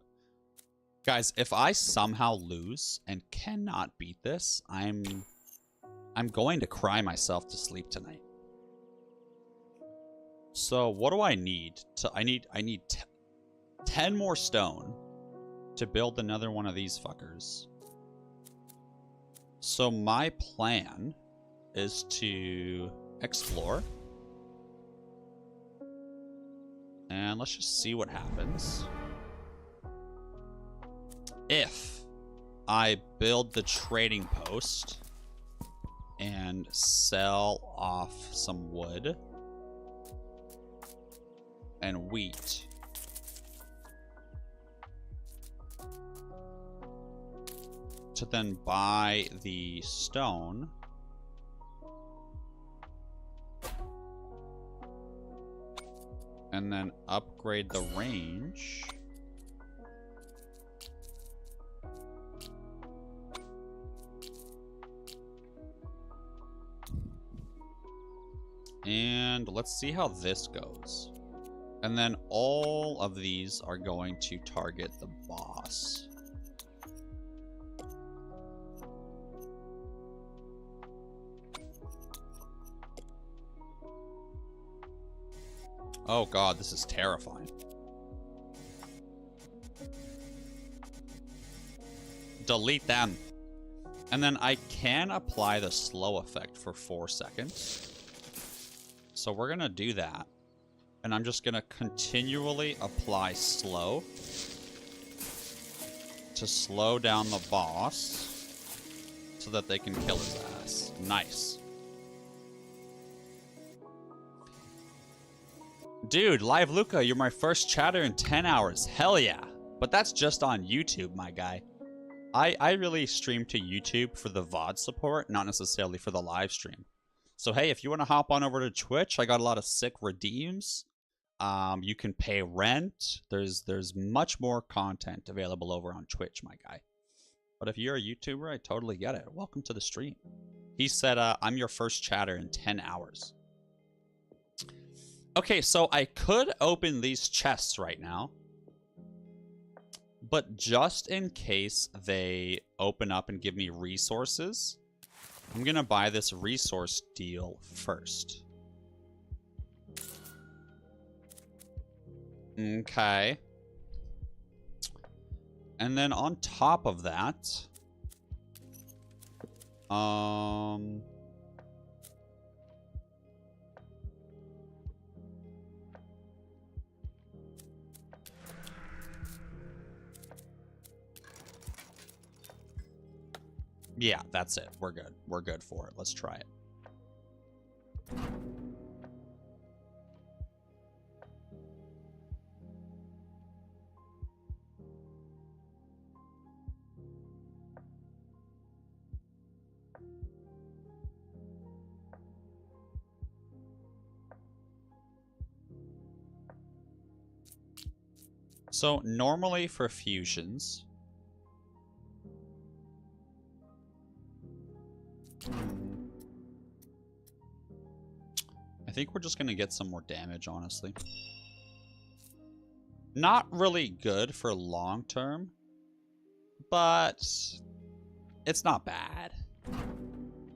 Guys, if I somehow lose and cannot beat this, I'm going to cry myself to sleep tonight. So what do I need? I need 10 more stone to build another one of these fuckers. So my plan is to explore. And let's just see what happens. If I build the trading post and sell off some wood and wheat, to then buy the stone, and then upgrade the range, and let's see how this goes. And then all of these are going to target the boss. Oh god, this is terrifying. Delete them. And then I can apply the slow effect for 4 seconds. So we're gonna do that. And I'm just gonna continually apply slow to slow down the boss so that they can kill his ass. Nice. Dude, Live Luca, you're my first chatter in 10 hours. Hell yeah. But that's just on YouTube, my guy. I really stream to YouTube for the VOD support, not necessarily for the live stream. So hey, if you want to hop on over to Twitch, I got a lot of sick redeems. You can pay rent. There's much more content available over on Twitch, my guy. But if you're a YouTuber, I totally get it. Welcome to the stream. He said, I'm your first chatter in 10 hours. Okay, so I could open these chests right now. But just in case they open up and give me resources, I'm going to buy this resource deal first. Okay. And then on top of that, yeah, that's it. We're good. We're good for it. Let's try it. So normally for fusions, I think we're just going to get some more damage, honestly. Not really good for long term, but it's not bad.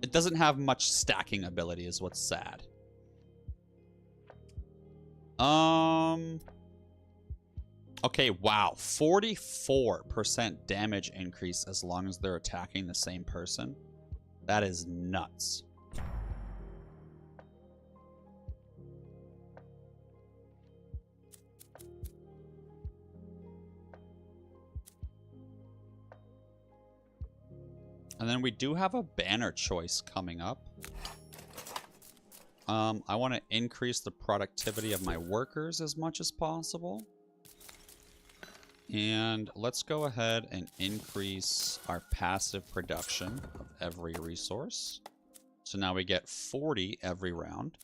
It doesn't have much stacking ability is what's sad. Okay, wow. 44% damage increase as long as they're attacking the same person. That is nuts. And then we do have a banner choice coming up. I want to increase the productivity of my workers as much as possible. And let's go ahead and increase our passive production of every resource. So now we get 40 every round.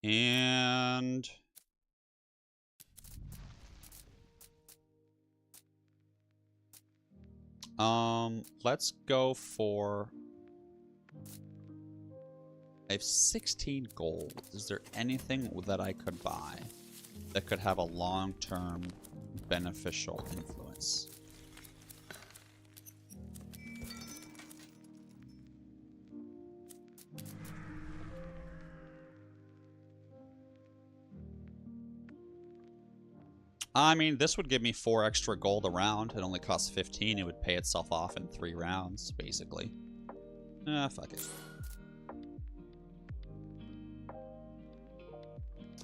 And let's go for, I have 16 gold. Is there anything that I could buy that could have a long-term beneficial influence? I mean, this would give me 4 extra gold a round. It only costs 15. It would pay itself off in 3 rounds, basically. Fuck it.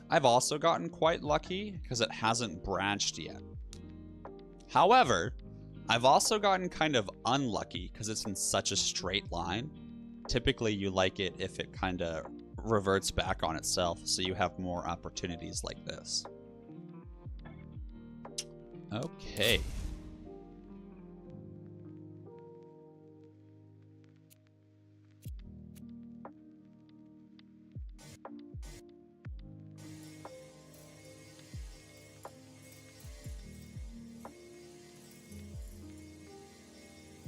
I've also gotten quite lucky because it hasn't branched yet. However, I've also gotten kind of unlucky because it's in such a straight line. Typically, you like it if it kind of reverts back on itself, so you have more opportunities like this. Okay.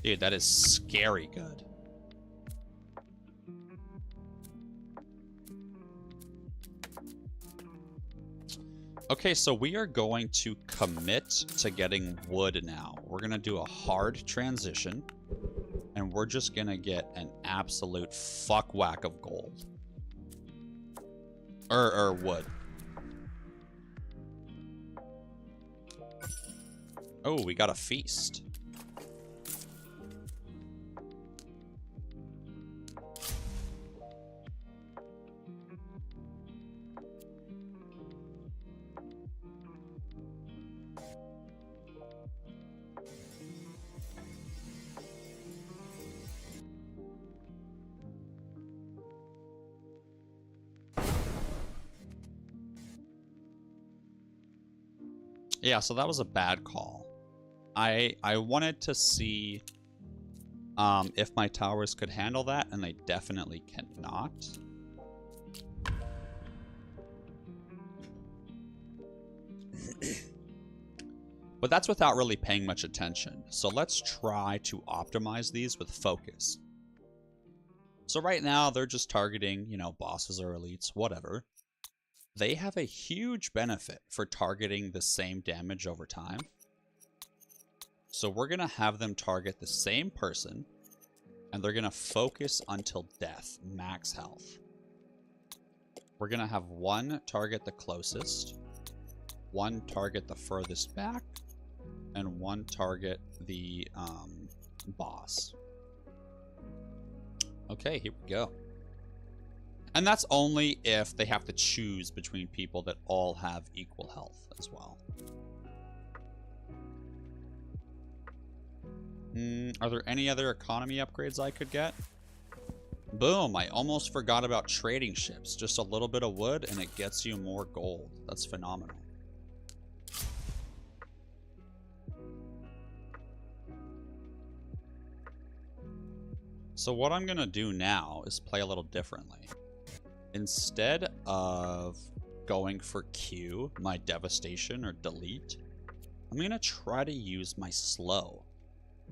Dude, that is scary good. Okay, so we are going to commit to getting wood now. We're going to do a hard transition, and we're just going to get an absolute fuck whack of gold. Or wood. Oh, we got a feast. Yeah, so that was a bad call. I wanted to see if my towers could handle that, and they definitely cannot. But that's without really paying much attention. So let's try to optimize these with focus. So right now they're just targeting, you know, bosses or elites, whatever. They have a huge benefit for targeting the same damage over time. So we're going to have them target the same person, and they're going to focus until death, max health. We're going to have one target the closest, one target the furthest back, and one target the boss. Okay, here we go. And that's only if they have to choose between people that all have equal health as well. Are there any other economy upgrades I could get? Boom, I almost forgot about trading ships. Just a little bit of wood and it gets you more gold. That's phenomenal. So what I'm going to do now is play a little differently. Instead of going for Q, my devastation or delete, I'm going to try to use my slow.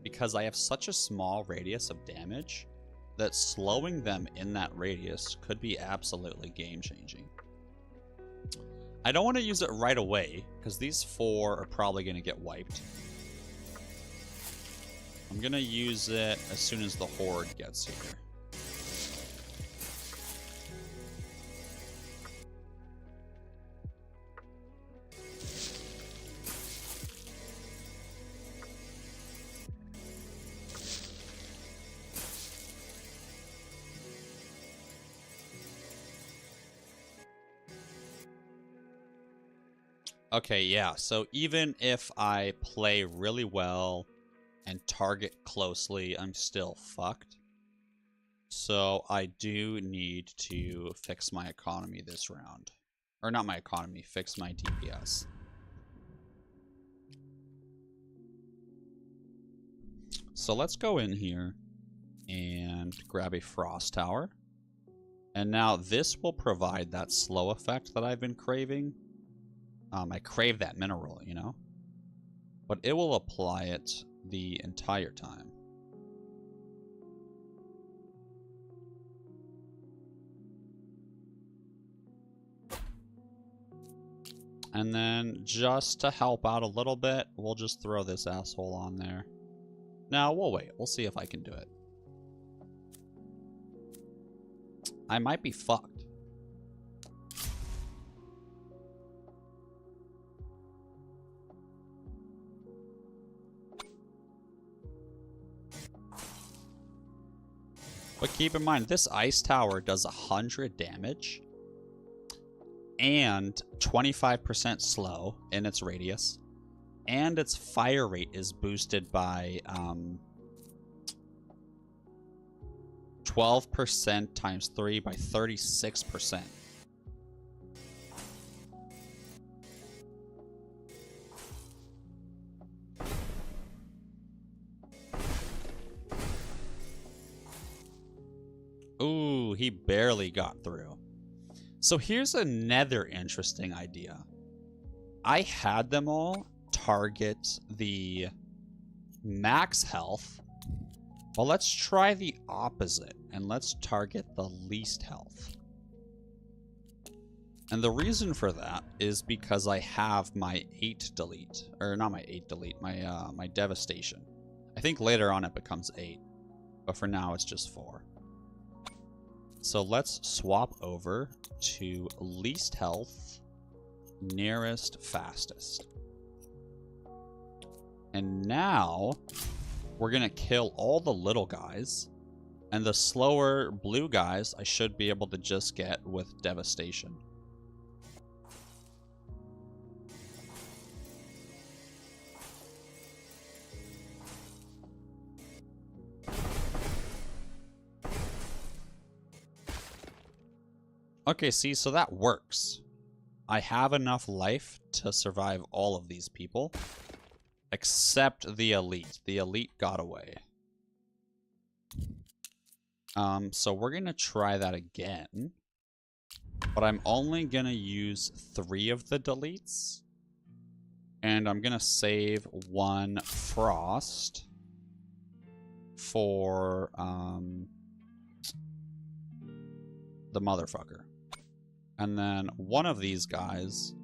Because I have such a small radius of damage that slowing them in that radius could be absolutely game-changing. I don't want to use it right away, because these 4 are probably going to get wiped. I'm going to use it as soon as the horde gets here. Okay, yeah, so even if I play really well and target closely, I'm still fucked. So I do need to fix my economy this round. Or not my economy, fix my DPS. So let's go in here and grab a frost tower. And now this will provide that slow effect that I've been craving. I crave that mineral, you know? But it will apply it the entire time. And then just to help out a little bit, we'll just throw this asshole on there. Now, we'll wait. We'll see if I can do it. I might be fucked. But keep in mind, this ice tower does 100 damage and 25% slow in its radius, and its fire rate is boosted by 12% times 3 by 36%. Ooh, he barely got through. So here's another interesting idea. I had them all target the max health. Well, let's try the opposite, and let's target the least health. And the reason for that is because I have my 8 delete, or not my 8 delete, my devastation. I think later on it becomes 8, but for now it's just 4. So let's swap over to least health, nearest, fastest. And now we're going to kill all the little guys. And the slower blue guys I should be able to just get with devastation. Okay, see, so that works. I have enough life to survive all of these people. Except the elite. The elite got away. So we're going to try that again. But I'm only going to use 3 of the deletes. And I'm gonna save 1 frost for the motherfucker. And then one of these guys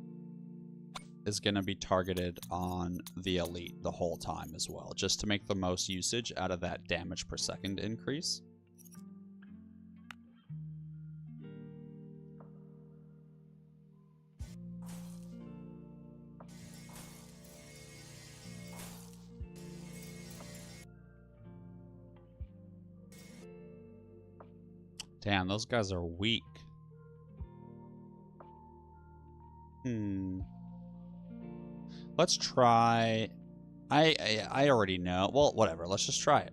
is gonna be targeted on the elite the whole time as well, just to make the most usage out of that damage per second increase. Damn, those guys are weak. Let's try... I already know. Well, whatever. Let's just try it.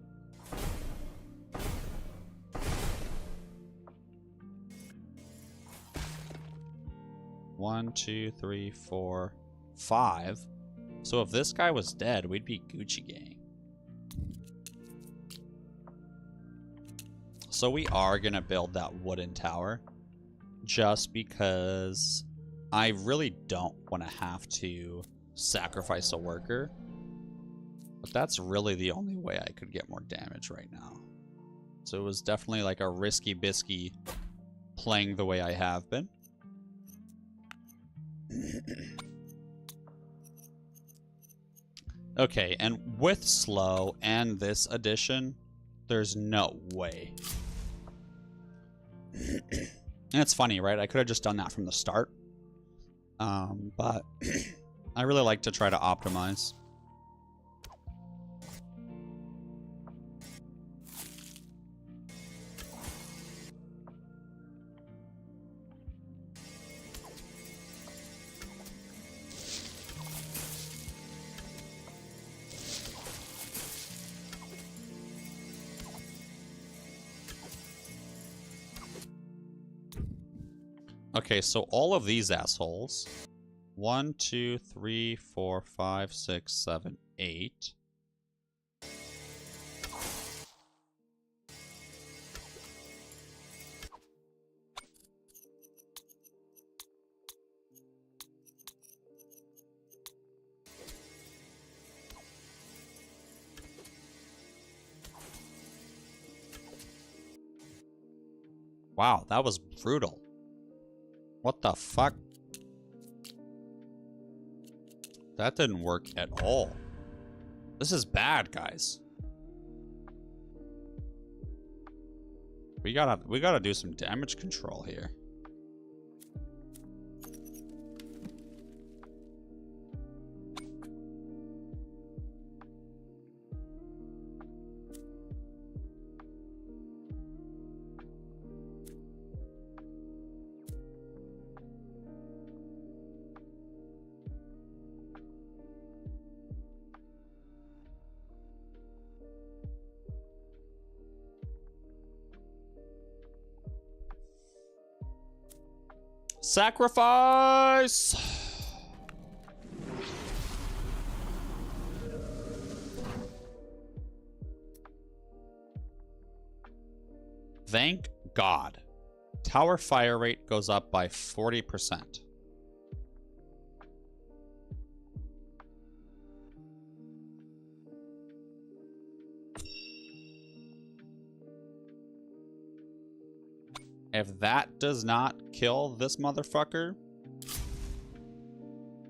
One, two, three, four, 5. So if this guy was dead, we'd be Gucci gang. So we are going to build that wooden tower just because I really don't want to have to sacrifice a worker. But that's really the only way I could get more damage right now. So it was definitely like a risky bisky playing the way I have been. Okay, and with slow and this addition, there's no way. And it's funny, right? I could have just done that from the start. But I really like to try to optimize. Okay, so all of these assholes. 1, 2, 3, 4, 5, 6, 7, 8. Wow, that was brutal. What the fuck? That didn't work at all. This is bad, guys. We gotta do some damage control here. Sacrifice! Thank God. Tower fire rate goes up by 40%. If that does not kill this motherfucker,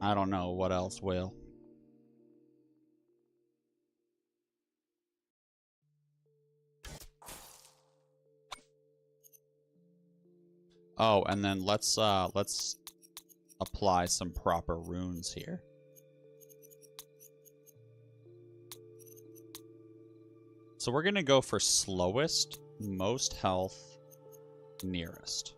I don't know what else will. Oh, and then let's apply some proper runes here. So we're gonna go for slowest, most health, nearest.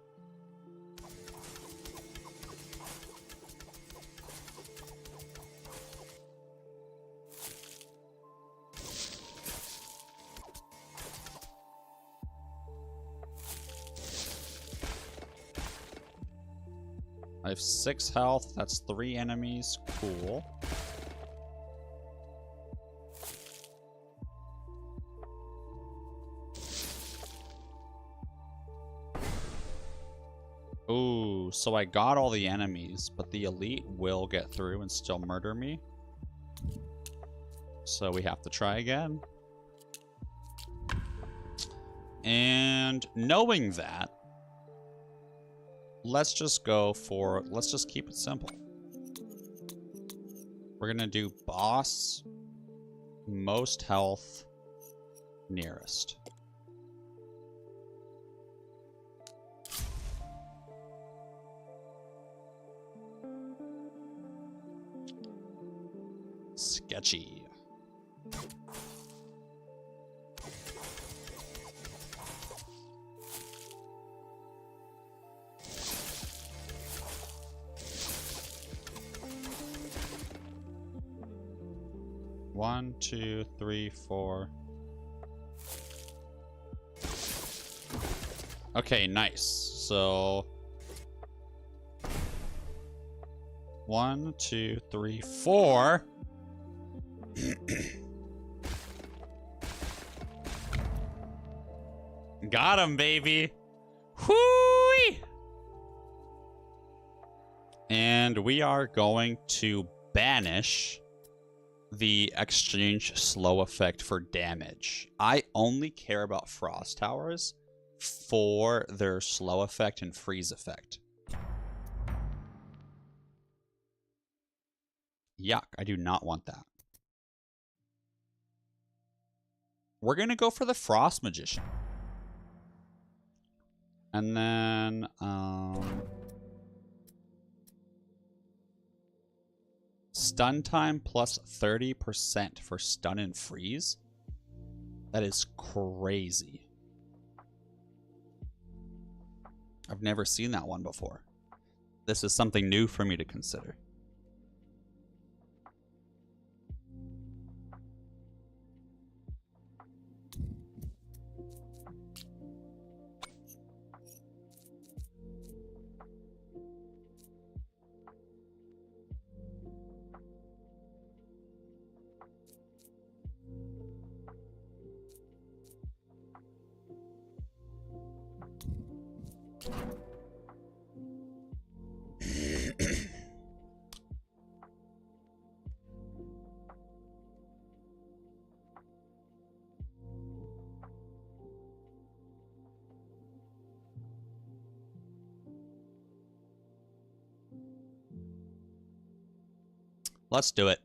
I have 6 health. That's 3 enemies. Cool. Ooh, so I got all the enemies, but the elite will get through and still murder me. So we have to try again. And knowing that, let's just keep it simple. We're gonna do boss, most health, nearest. Sketchy. One, two, three, four. Okay, nice. So 1, 2, 3, 4. Got him, baby. Whoo! And we are going to banish the exchange slow effect for damage. I only care about frost towers for their slow effect and freeze effect. Yuck, I do not want that. We're gonna go for the Frost Magician. And then, stun time plus 30% for stun and freeze. That is crazy. I've never seen that one before. This is something new for me to consider. Let's do it.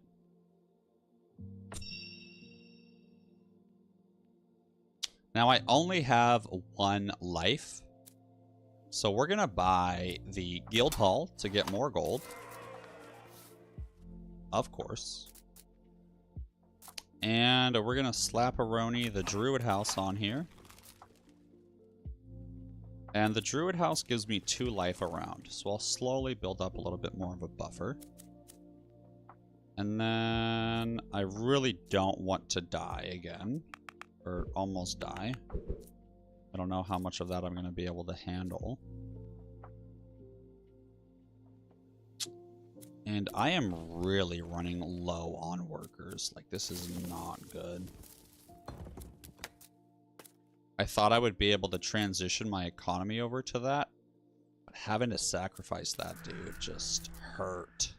Now I only have 1 life. So we're going to buy the guild hall to get more gold. Of course. And we're going to slap-a-roni the druid house on here. And the druid house gives me 2 life around. So I'll slowly build up a little bit more of a buffer. And then I really don't want to die again. Or almost die. I don't know how much of that I'm going to be able to handle. And I am really running low on workers. Like, this is not good. I thought I would be able to transition my economy over to that. But having to sacrifice that, dude, just hurt.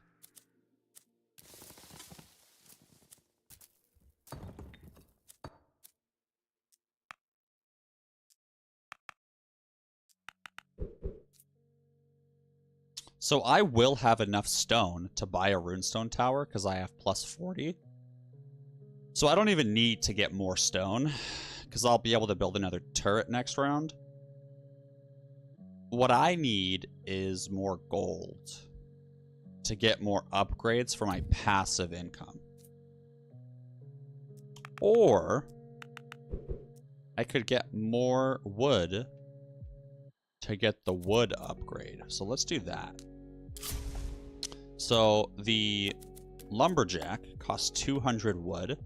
So I will have enough stone to buy a runestone tower because I have plus 40. So I don't even need to get more stone because I'll be able to build another turret next round. What I need is more gold to get more upgrades for my passive income. Or I could get more wood to get the wood upgrade. So let's do that. So the lumberjack costs 200 wood,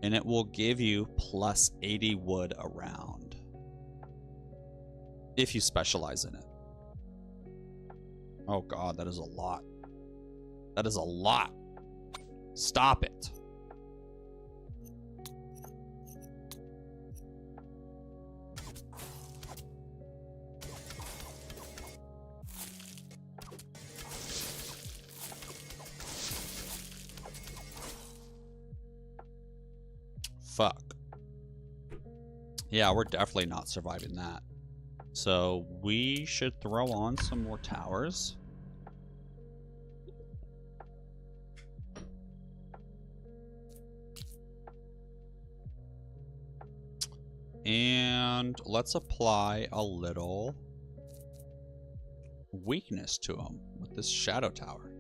and it will give you plus 80 wood around if you specialize in it. Oh god, that is a lot. That is a lot. Stop it. fuck. Yeah, we're definitely not surviving that. So we should throw on some more towers. And let's apply a little weakness to him with this shadow tower.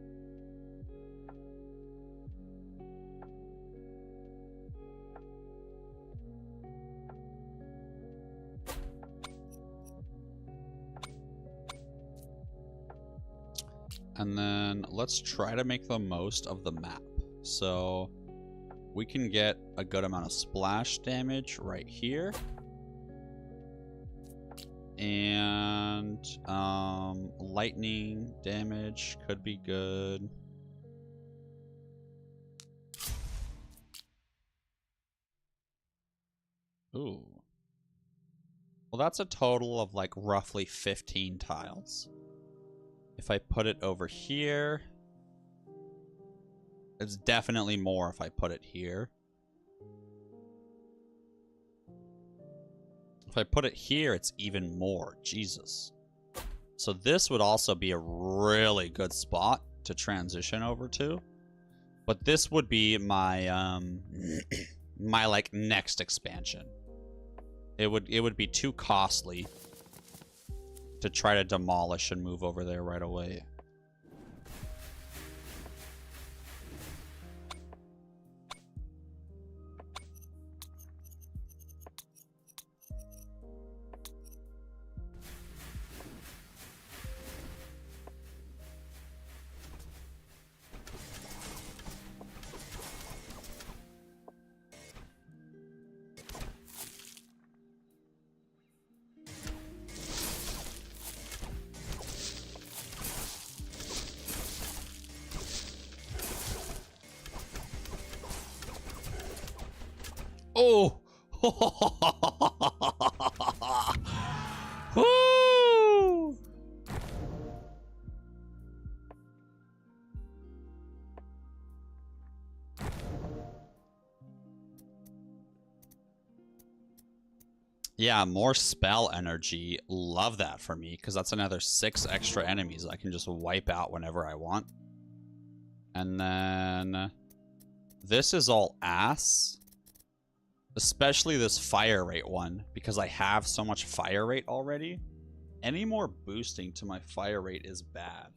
And then let's try to make the most of the map. So we can get a good amount of splash damage right here. And lightning damage could be good. Ooh. Well, that's a total of like roughly 15 tiles. If I put it over here, it's definitely more if I put it here. If I put it here, it's even more. Jesus. So this would also be a really good spot to transition over to. But this would be my my like next expansion. It would be too costly to try to demolish and move over there right away. Oh! Woo! Yeah, more spell energy. Love that for me, because that's another 6 extra enemies I can just wipe out whenever I want. And then this is all ass. Especially this fire rate one, because I have so much fire rate already. Any more boosting to my fire rate is bad.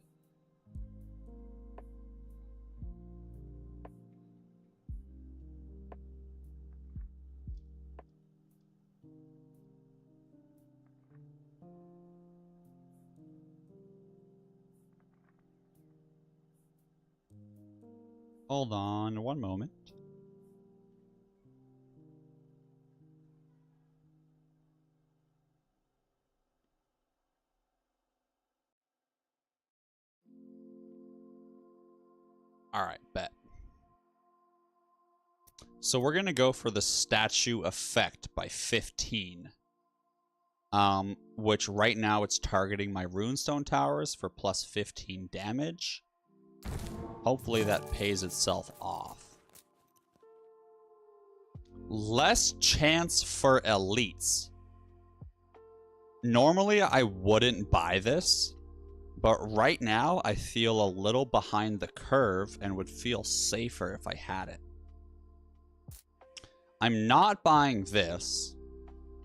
Hold on one moment. All right, bet. So we're going to go for the statue effect by 15. Which right now it's targeting my runestone towers for plus 15 damage. Hopefully that pays itself off. Less chance for elites. Normally I wouldn't buy this. But right now, I feel a little behind the curve and would feel safer if I had it. I'm not buying this,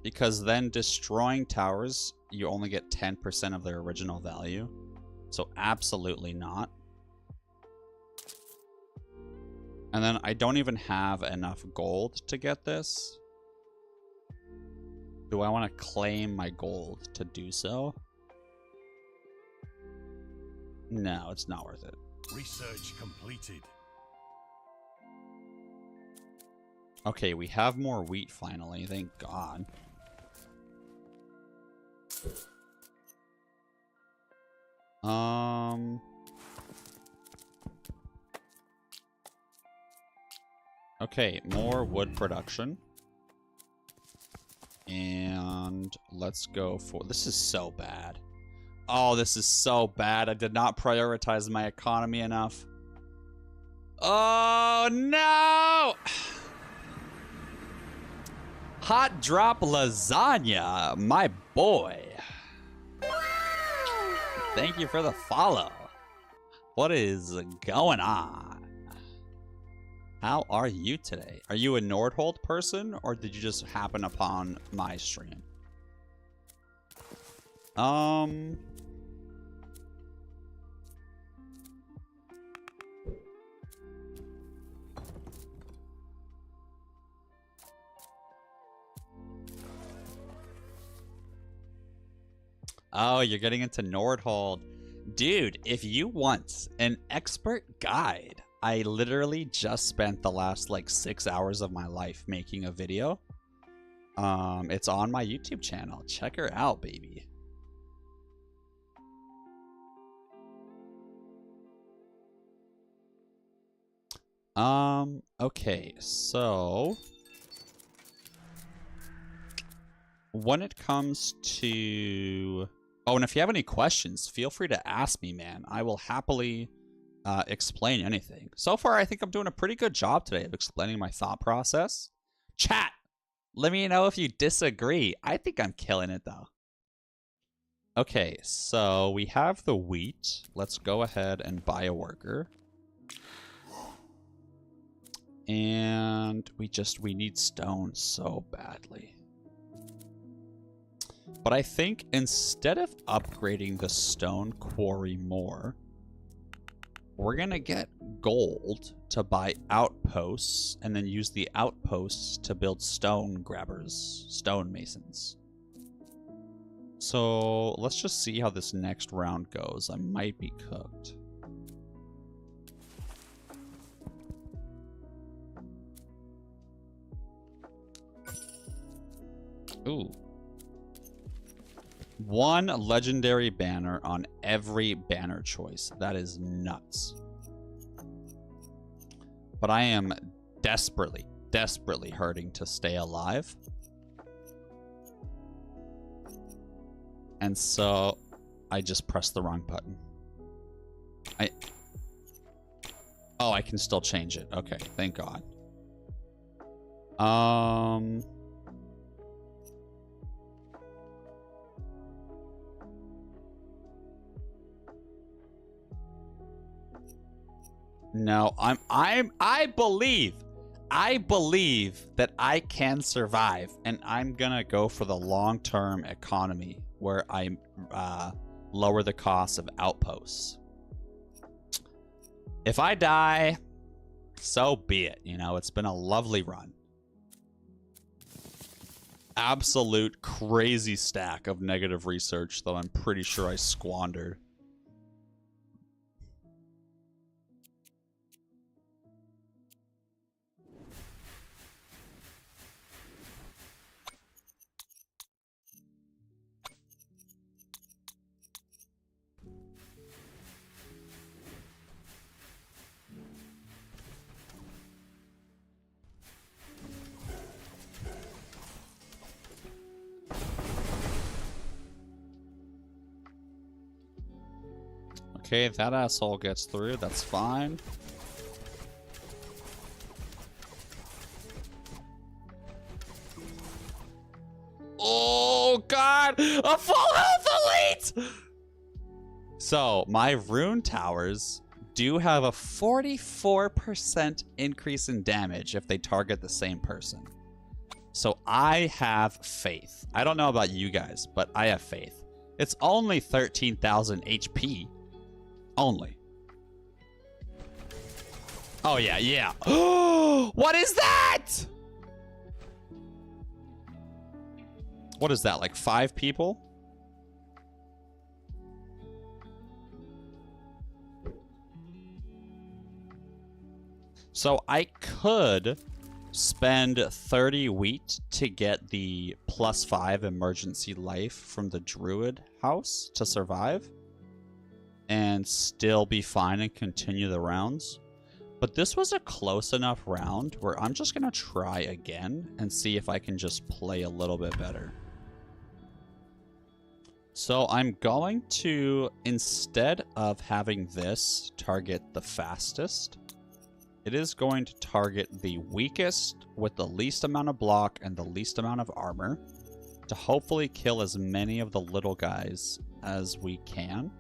because then destroying towers, you only get 10% of their original value. So absolutely not. And then I don't even have enough gold to get this. Do I want to claim my gold to do so? No, it's not worth it. Research completed. Okay, we have more wheat finally, thank God. Okay, more wood production. And let's go for... This is so bad. Oh, this is so bad. I did not prioritize my economy enough. Oh, no! Hot Drop Lasagna, my boy. Thank you for the follow. What is going on? How are you today? Are you a Nordhold person, or did you just happen upon my stream? Oh, you're getting into Nordhold. Dude, if you want an expert guide, I literally just spent the last like 6 hours of my life making a video. It's on my YouTube channel. Check her out, baby. Okay, so when it comes to... Oh, and if you have any questions, feel free to ask me, man. I will happily explain anything. So far, I think I'm doing a pretty good job today of explaining my thought process. Chat, let me know if you disagree. I think I'm killing it, though. Okay, so we have the wheat. Let's go ahead and buy a worker. And we need stone so badly. But I think instead of upgrading the stone quarry more, we're going to get gold to buy outposts and then use the outposts to build stone grabbers, stone masons. So let's just see how this next round goes. I might be cooked. Ooh. 1 legendary banner on every banner choice. That is nuts. But I am desperately, desperately hurting to stay alive. And so I just pressed the wrong button. Oh, I can still change it. Okay, thank God. No, I believe that I can survive, and I'm gonna go for the long-term economy where I lower the cost of outposts. If I die, so be it. You know, it's been a lovely run. Absolute crazy stack of negative research, though I'm pretty sure I squandered. Okay, that asshole gets through. That's fine. Oh, God! A full health elite! So, my rune towers do have a 44% increase in damage if they target the same person. So, I have faith. I don't know about you guys, but I have faith. It's only 13,000 HP. Only. Oh, yeah, yeah. What is that? What is that, like 5 people? So I could spend 30 wheat to get the +5 emergency life from the druid house to survive and still be fine and continue the rounds. But this was a close enough round where I'm just going to try again and see if I can just play a little bit better. So I'm going to, instead of having this target the fastest, it is going to target the weakest with the least amount of block and the least amount of armor to hopefully kill as many of the little guys as we can.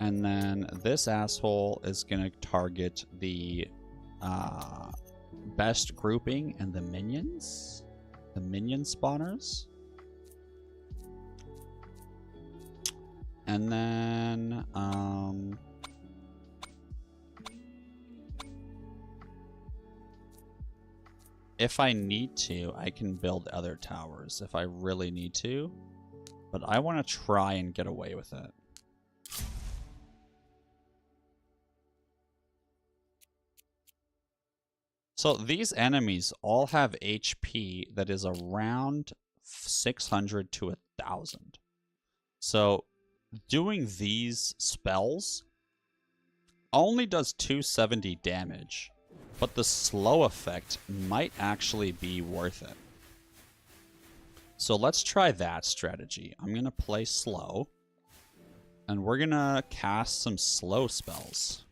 And then this asshole is going to target the best grouping and the minions. The minion spawners. And then, if I need to, I can build other towers if I really need to. But I want to try and get away with it. So these enemies all have HP that is around 600 to 1,000. So doing these spells only does 270 damage, but the slow effect might actually be worth it. So let's try that strategy. I'm going to play slow, and we're going to cast some slow spells.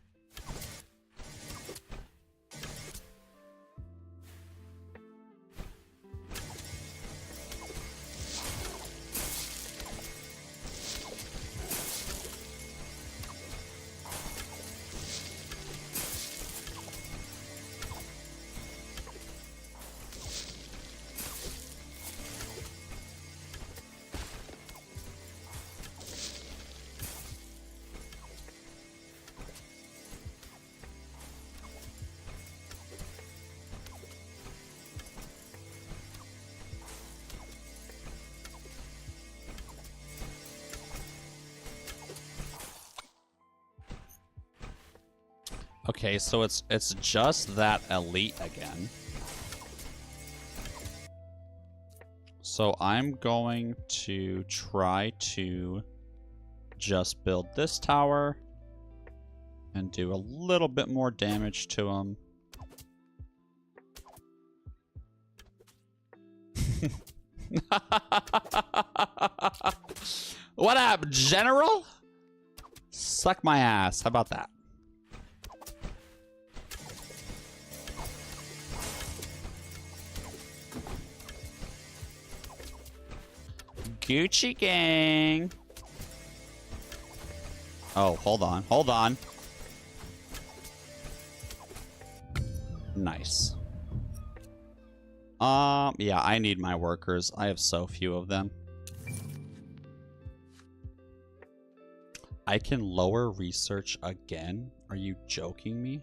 Okay, so it's just that elite again. So I'm going to try to just build this tower and do a little bit more damage to him. What up, General? Suck my ass. How about that? Gucci gang. Oh, hold on. Hold on. Nice. Yeah, I need my workers. I have so few of them. I can lower research again? Are you joking me?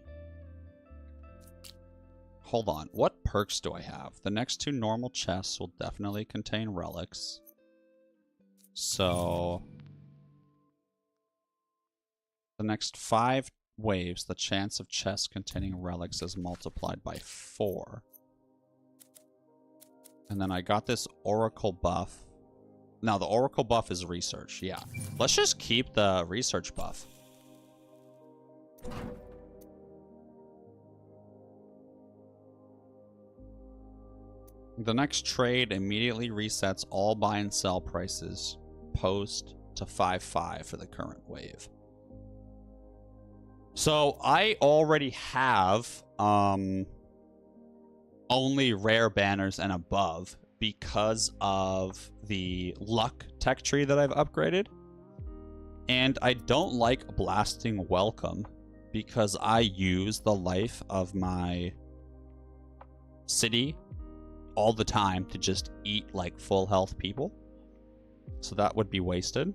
Hold on. What perks do I have? The next 2 normal chests will definitely contain relics. So the next 5 waves, the chance of chests containing relics is multiplied by 4. And then I got this Oracle buff. Now, the Oracle buff is research. Yeah. Let's just keep the research buff. The next trade immediately resets all buy and sell prices post to 5.5 for the current wave. So I already have only rare banners and above because of the luck tech tree that I've upgraded. And I don't like blasting welcome because I use the life of my city all the time to just eat like full health people. So that would be wasted.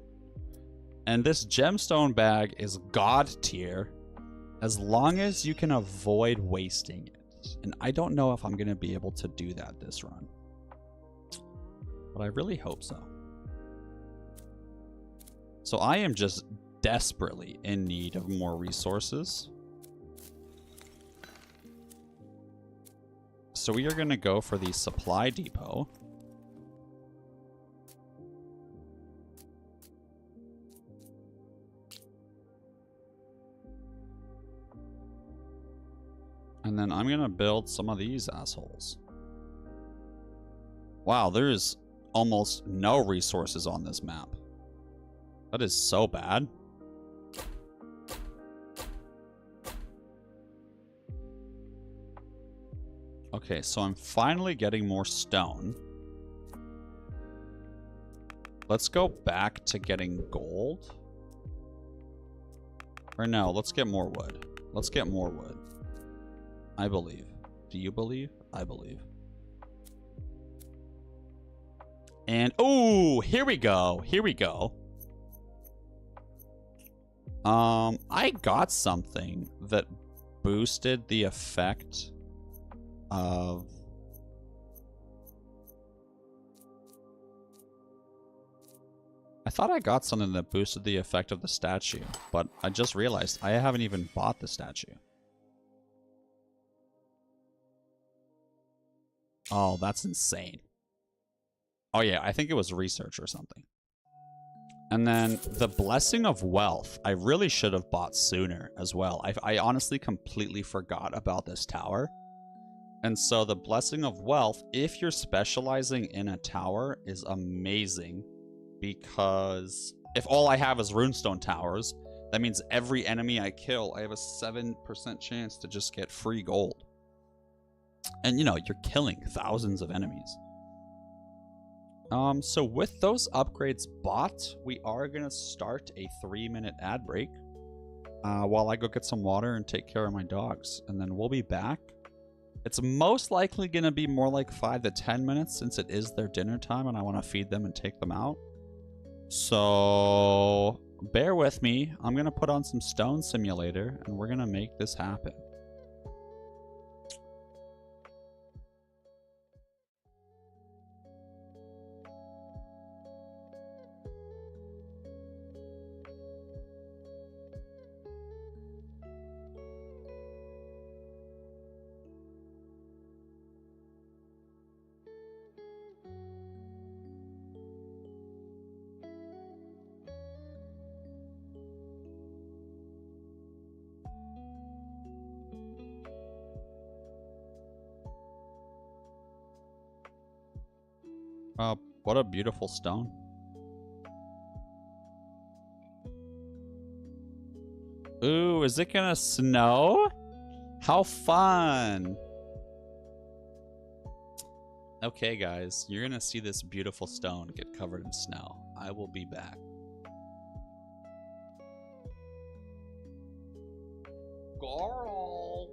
And this gemstone bag is god tier as long as you can avoid wasting it. And I don't know if I'm going to be able to do that this run. But I really hope so. So I am just desperately in need of more resources. So we are going to go for the supply depot. And then I'm going to build some of these assholes. Wow, there's almost no resources on this map. That is so bad. Okay, so I'm finally getting more stone. Let's go back to getting gold. Or no, let's get more wood. Let's get more wood. I believe. Do you believe? I believe. And, oh, here we go. Here we go. I got something that boosted the effect of... I thought I got something that boosted the effect of the statue, but I just realized I haven't even bought the statue. Oh, that's insane. Oh yeah, I think it was research or something. And then the Blessing of Wealth, I really should have bought sooner as well. I honestly completely forgot about this tower. And so the Blessing of Wealth, if you're specializing in a tower, is amazing. Because if all I have is runestone towers, that means every enemy I kill, I have a 7% chance to just get free gold. And you know, you're killing thousands of enemies. So with those upgrades bought, we are going to start a 3-minute ad break while I go get some water and take care of my dogs. And then we'll be back. It's most likely going to be more like 5 to 10 minutes since it is their dinner time and I want to feed them and take them out. So bear with me. I'm going to put on some Stone Simulator and we're going to make this happen. What a beautiful stone. Ooh, is it gonna snow? How fun! Okay, guys, you're gonna see this beautiful stone get covered in snow. I will be back. Girl!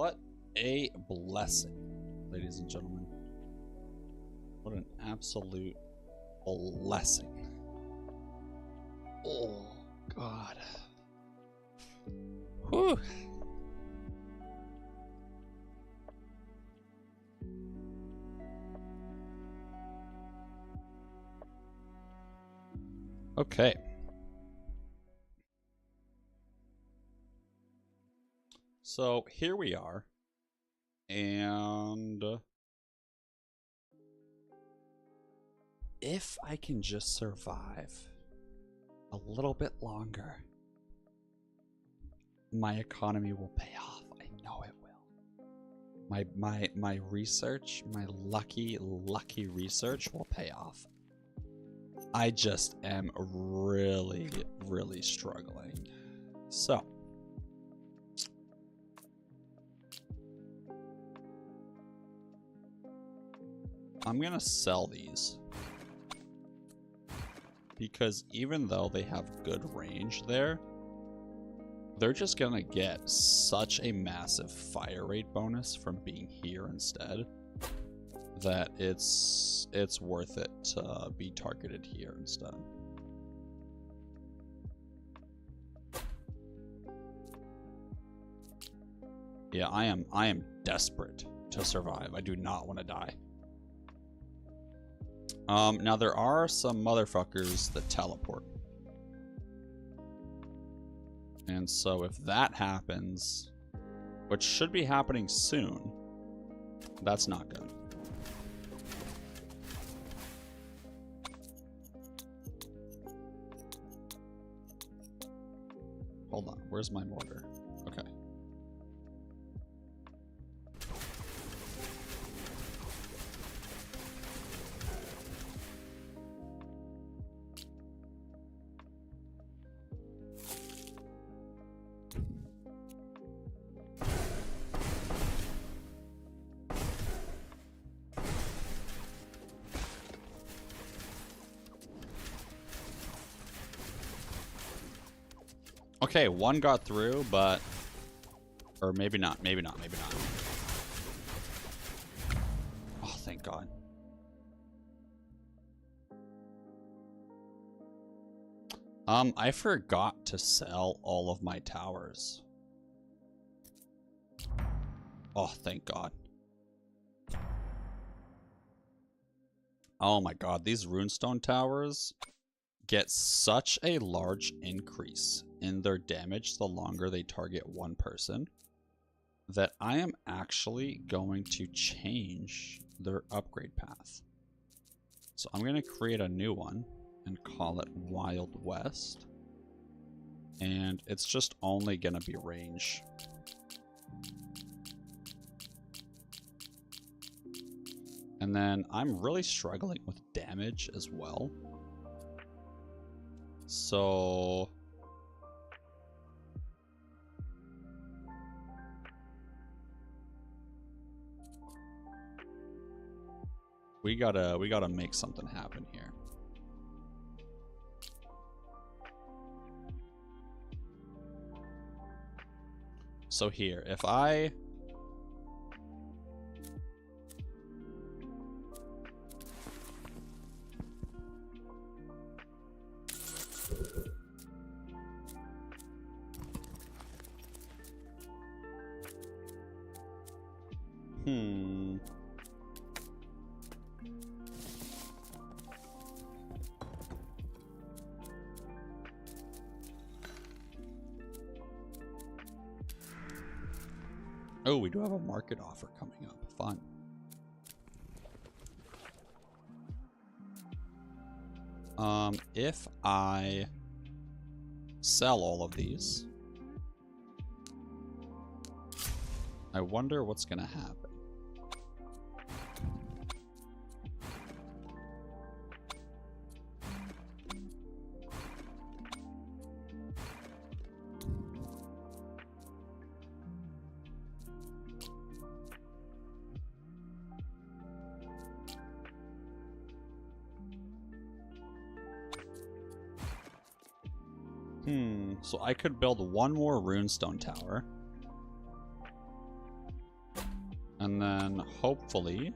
What a blessing, ladies and gentlemen. What an absolute blessing. Oh, God. Whew. Okay. So here we are. And if I can just survive a little bit longer, my economy will pay off. I know it will. My research, my lucky research will pay off. I just am really struggling. So I'm gonna sell these because even though they have good range there, they're just gonna get such a massive fire rate bonus from being here instead that it's worth it to be targeted here instead. Yeah, I am desperate to survive. I do not want to die. Now there are some motherfuckers that teleport. And so if that happens, which should be happening soon, that's not good. Hold on, where's my mortar? Okay. Okay, one got through, but... Or maybe not, maybe not, maybe not. Oh, thank God. I forgot to sell all of my towers. Oh, thank God. Oh my God, these runestone towers get such a large increase in their damage the longer they target one person that I am actually going to change their upgrade path. So I'm going to create a new one and call it Wild West. And it's just only going to be range. And then I'm really struggling with damage as well. So we gotta make something happen here. So here, if I Oh, we do have a market offer coming up. Fun. If I sell all of these, I wonder what's gonna happen. So I could build one more runestone tower. And then hopefully...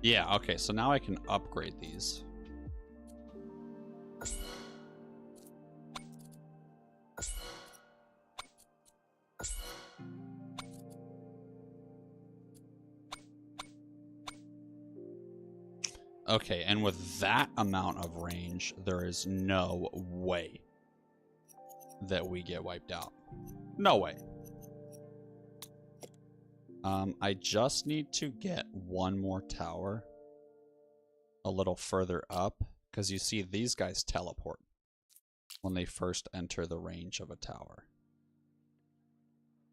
Yeah, okay, so now I can upgrade these. Okay, and with that amount of range, there is no way that we get wiped out. No way. I just need to get one more tower a little further up, because you see these guys teleport when they first enter the range of a tower.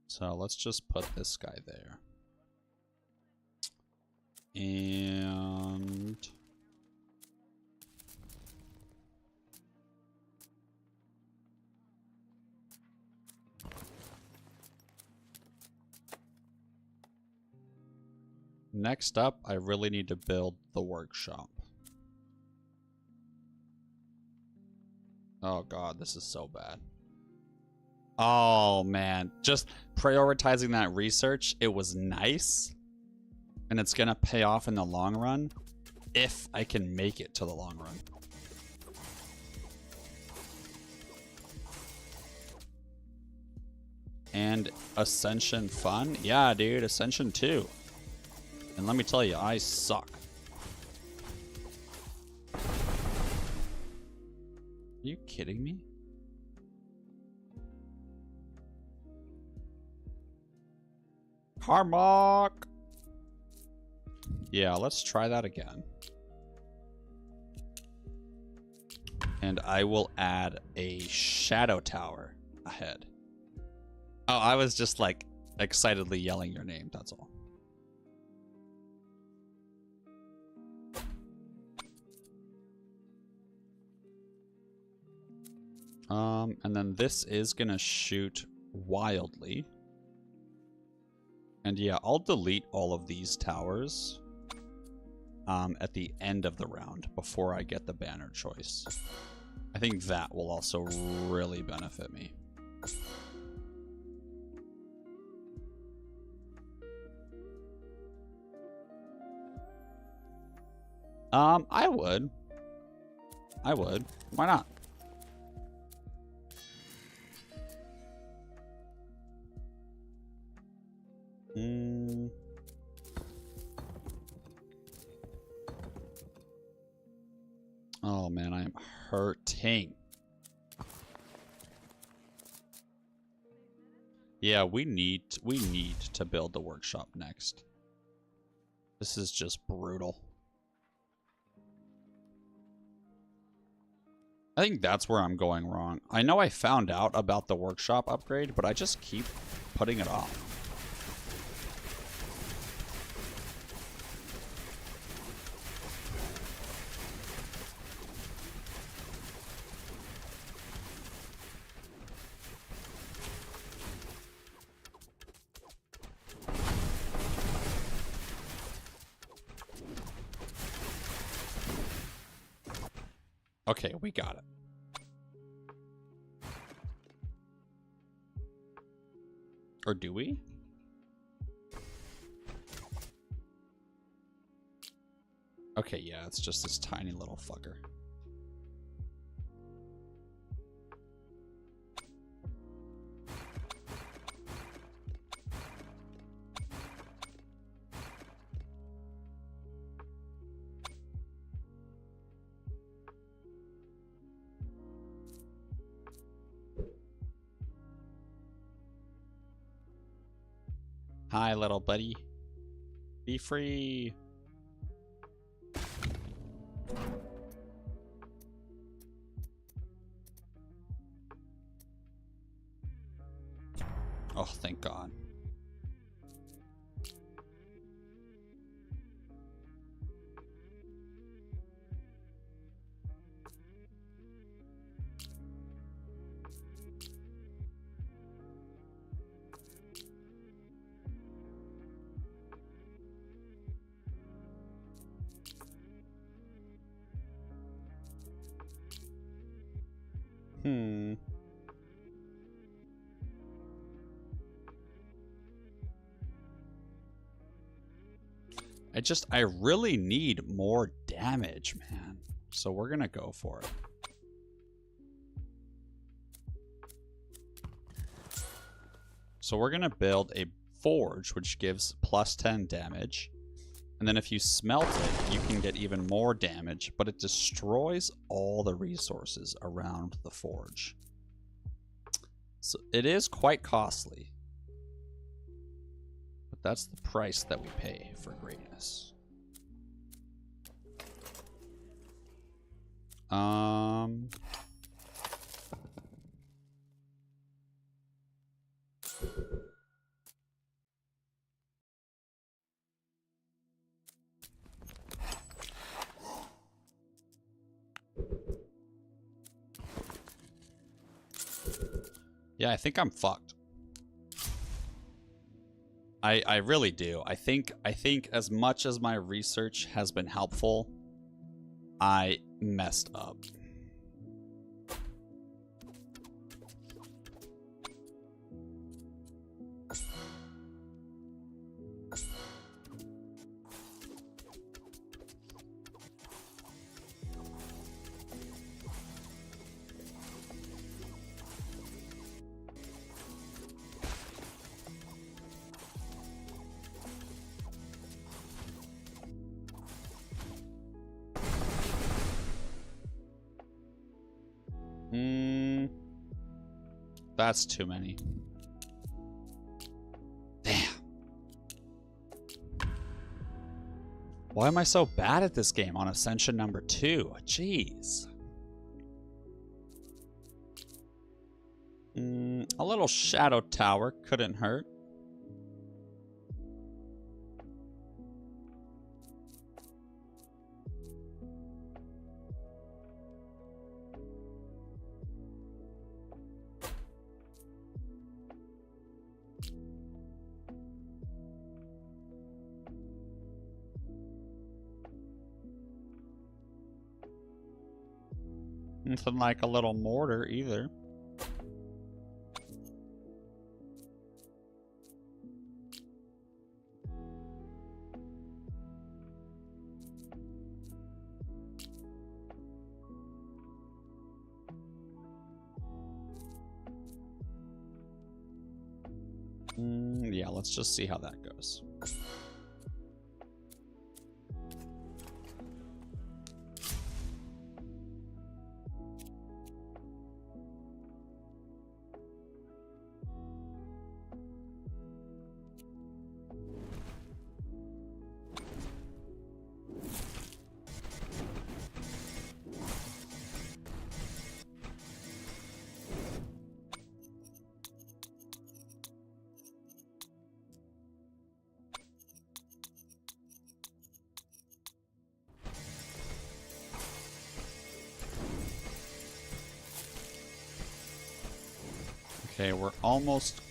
So let's just put this guy there. And... next up, I really need to build the workshop. Oh god, this is so bad. Oh man, just prioritizing that research, it was nice. And it's gonna pay off in the long run, if I can make it to the long run. And Ascension fun? Yeah, dude, Ascension 2. And let me tell you, I suck. Are you kidding me? Carmack! Yeah, let's try that again. And I will add a shadow tower ahead. Oh, I was just like excitedly yelling your name, that's all. And then this is gonna shoot wildly. And yeah, I'll delete all of these towers at the end of the round before I get the banner choice. I think that will also really benefit me. I would. Why not? Oh man, I am hurting. Yeah, we need to build the workshop next. This is just brutal. I think that's where I'm going wrong. I know I found out about the workshop upgrade, but I just keep putting it off. Okay, we got it. Or do we? Okay, yeah, it's just this tiny little fucker. Hi, little buddy. Be free. Oh, thank God. I really need more damage, man. So we're gonna go for it. So we're gonna build a forge, which gives plus 10 damage. And then if you smelt it, you can get even more damage, but it destroys all the resources around the forge. So it is quite costly. But that's the price that we pay for greatness. Yeah, I think I'm fucked. I really do. I think as much as my research has been helpful, I messed up. That's too many. Damn. Why am I so bad at this game on Ascension number 2? Jeez. A little shadow tower couldn't hurt. Nothing like a little mortar either. Yeah, let's just see how that goes. Okay, we're almost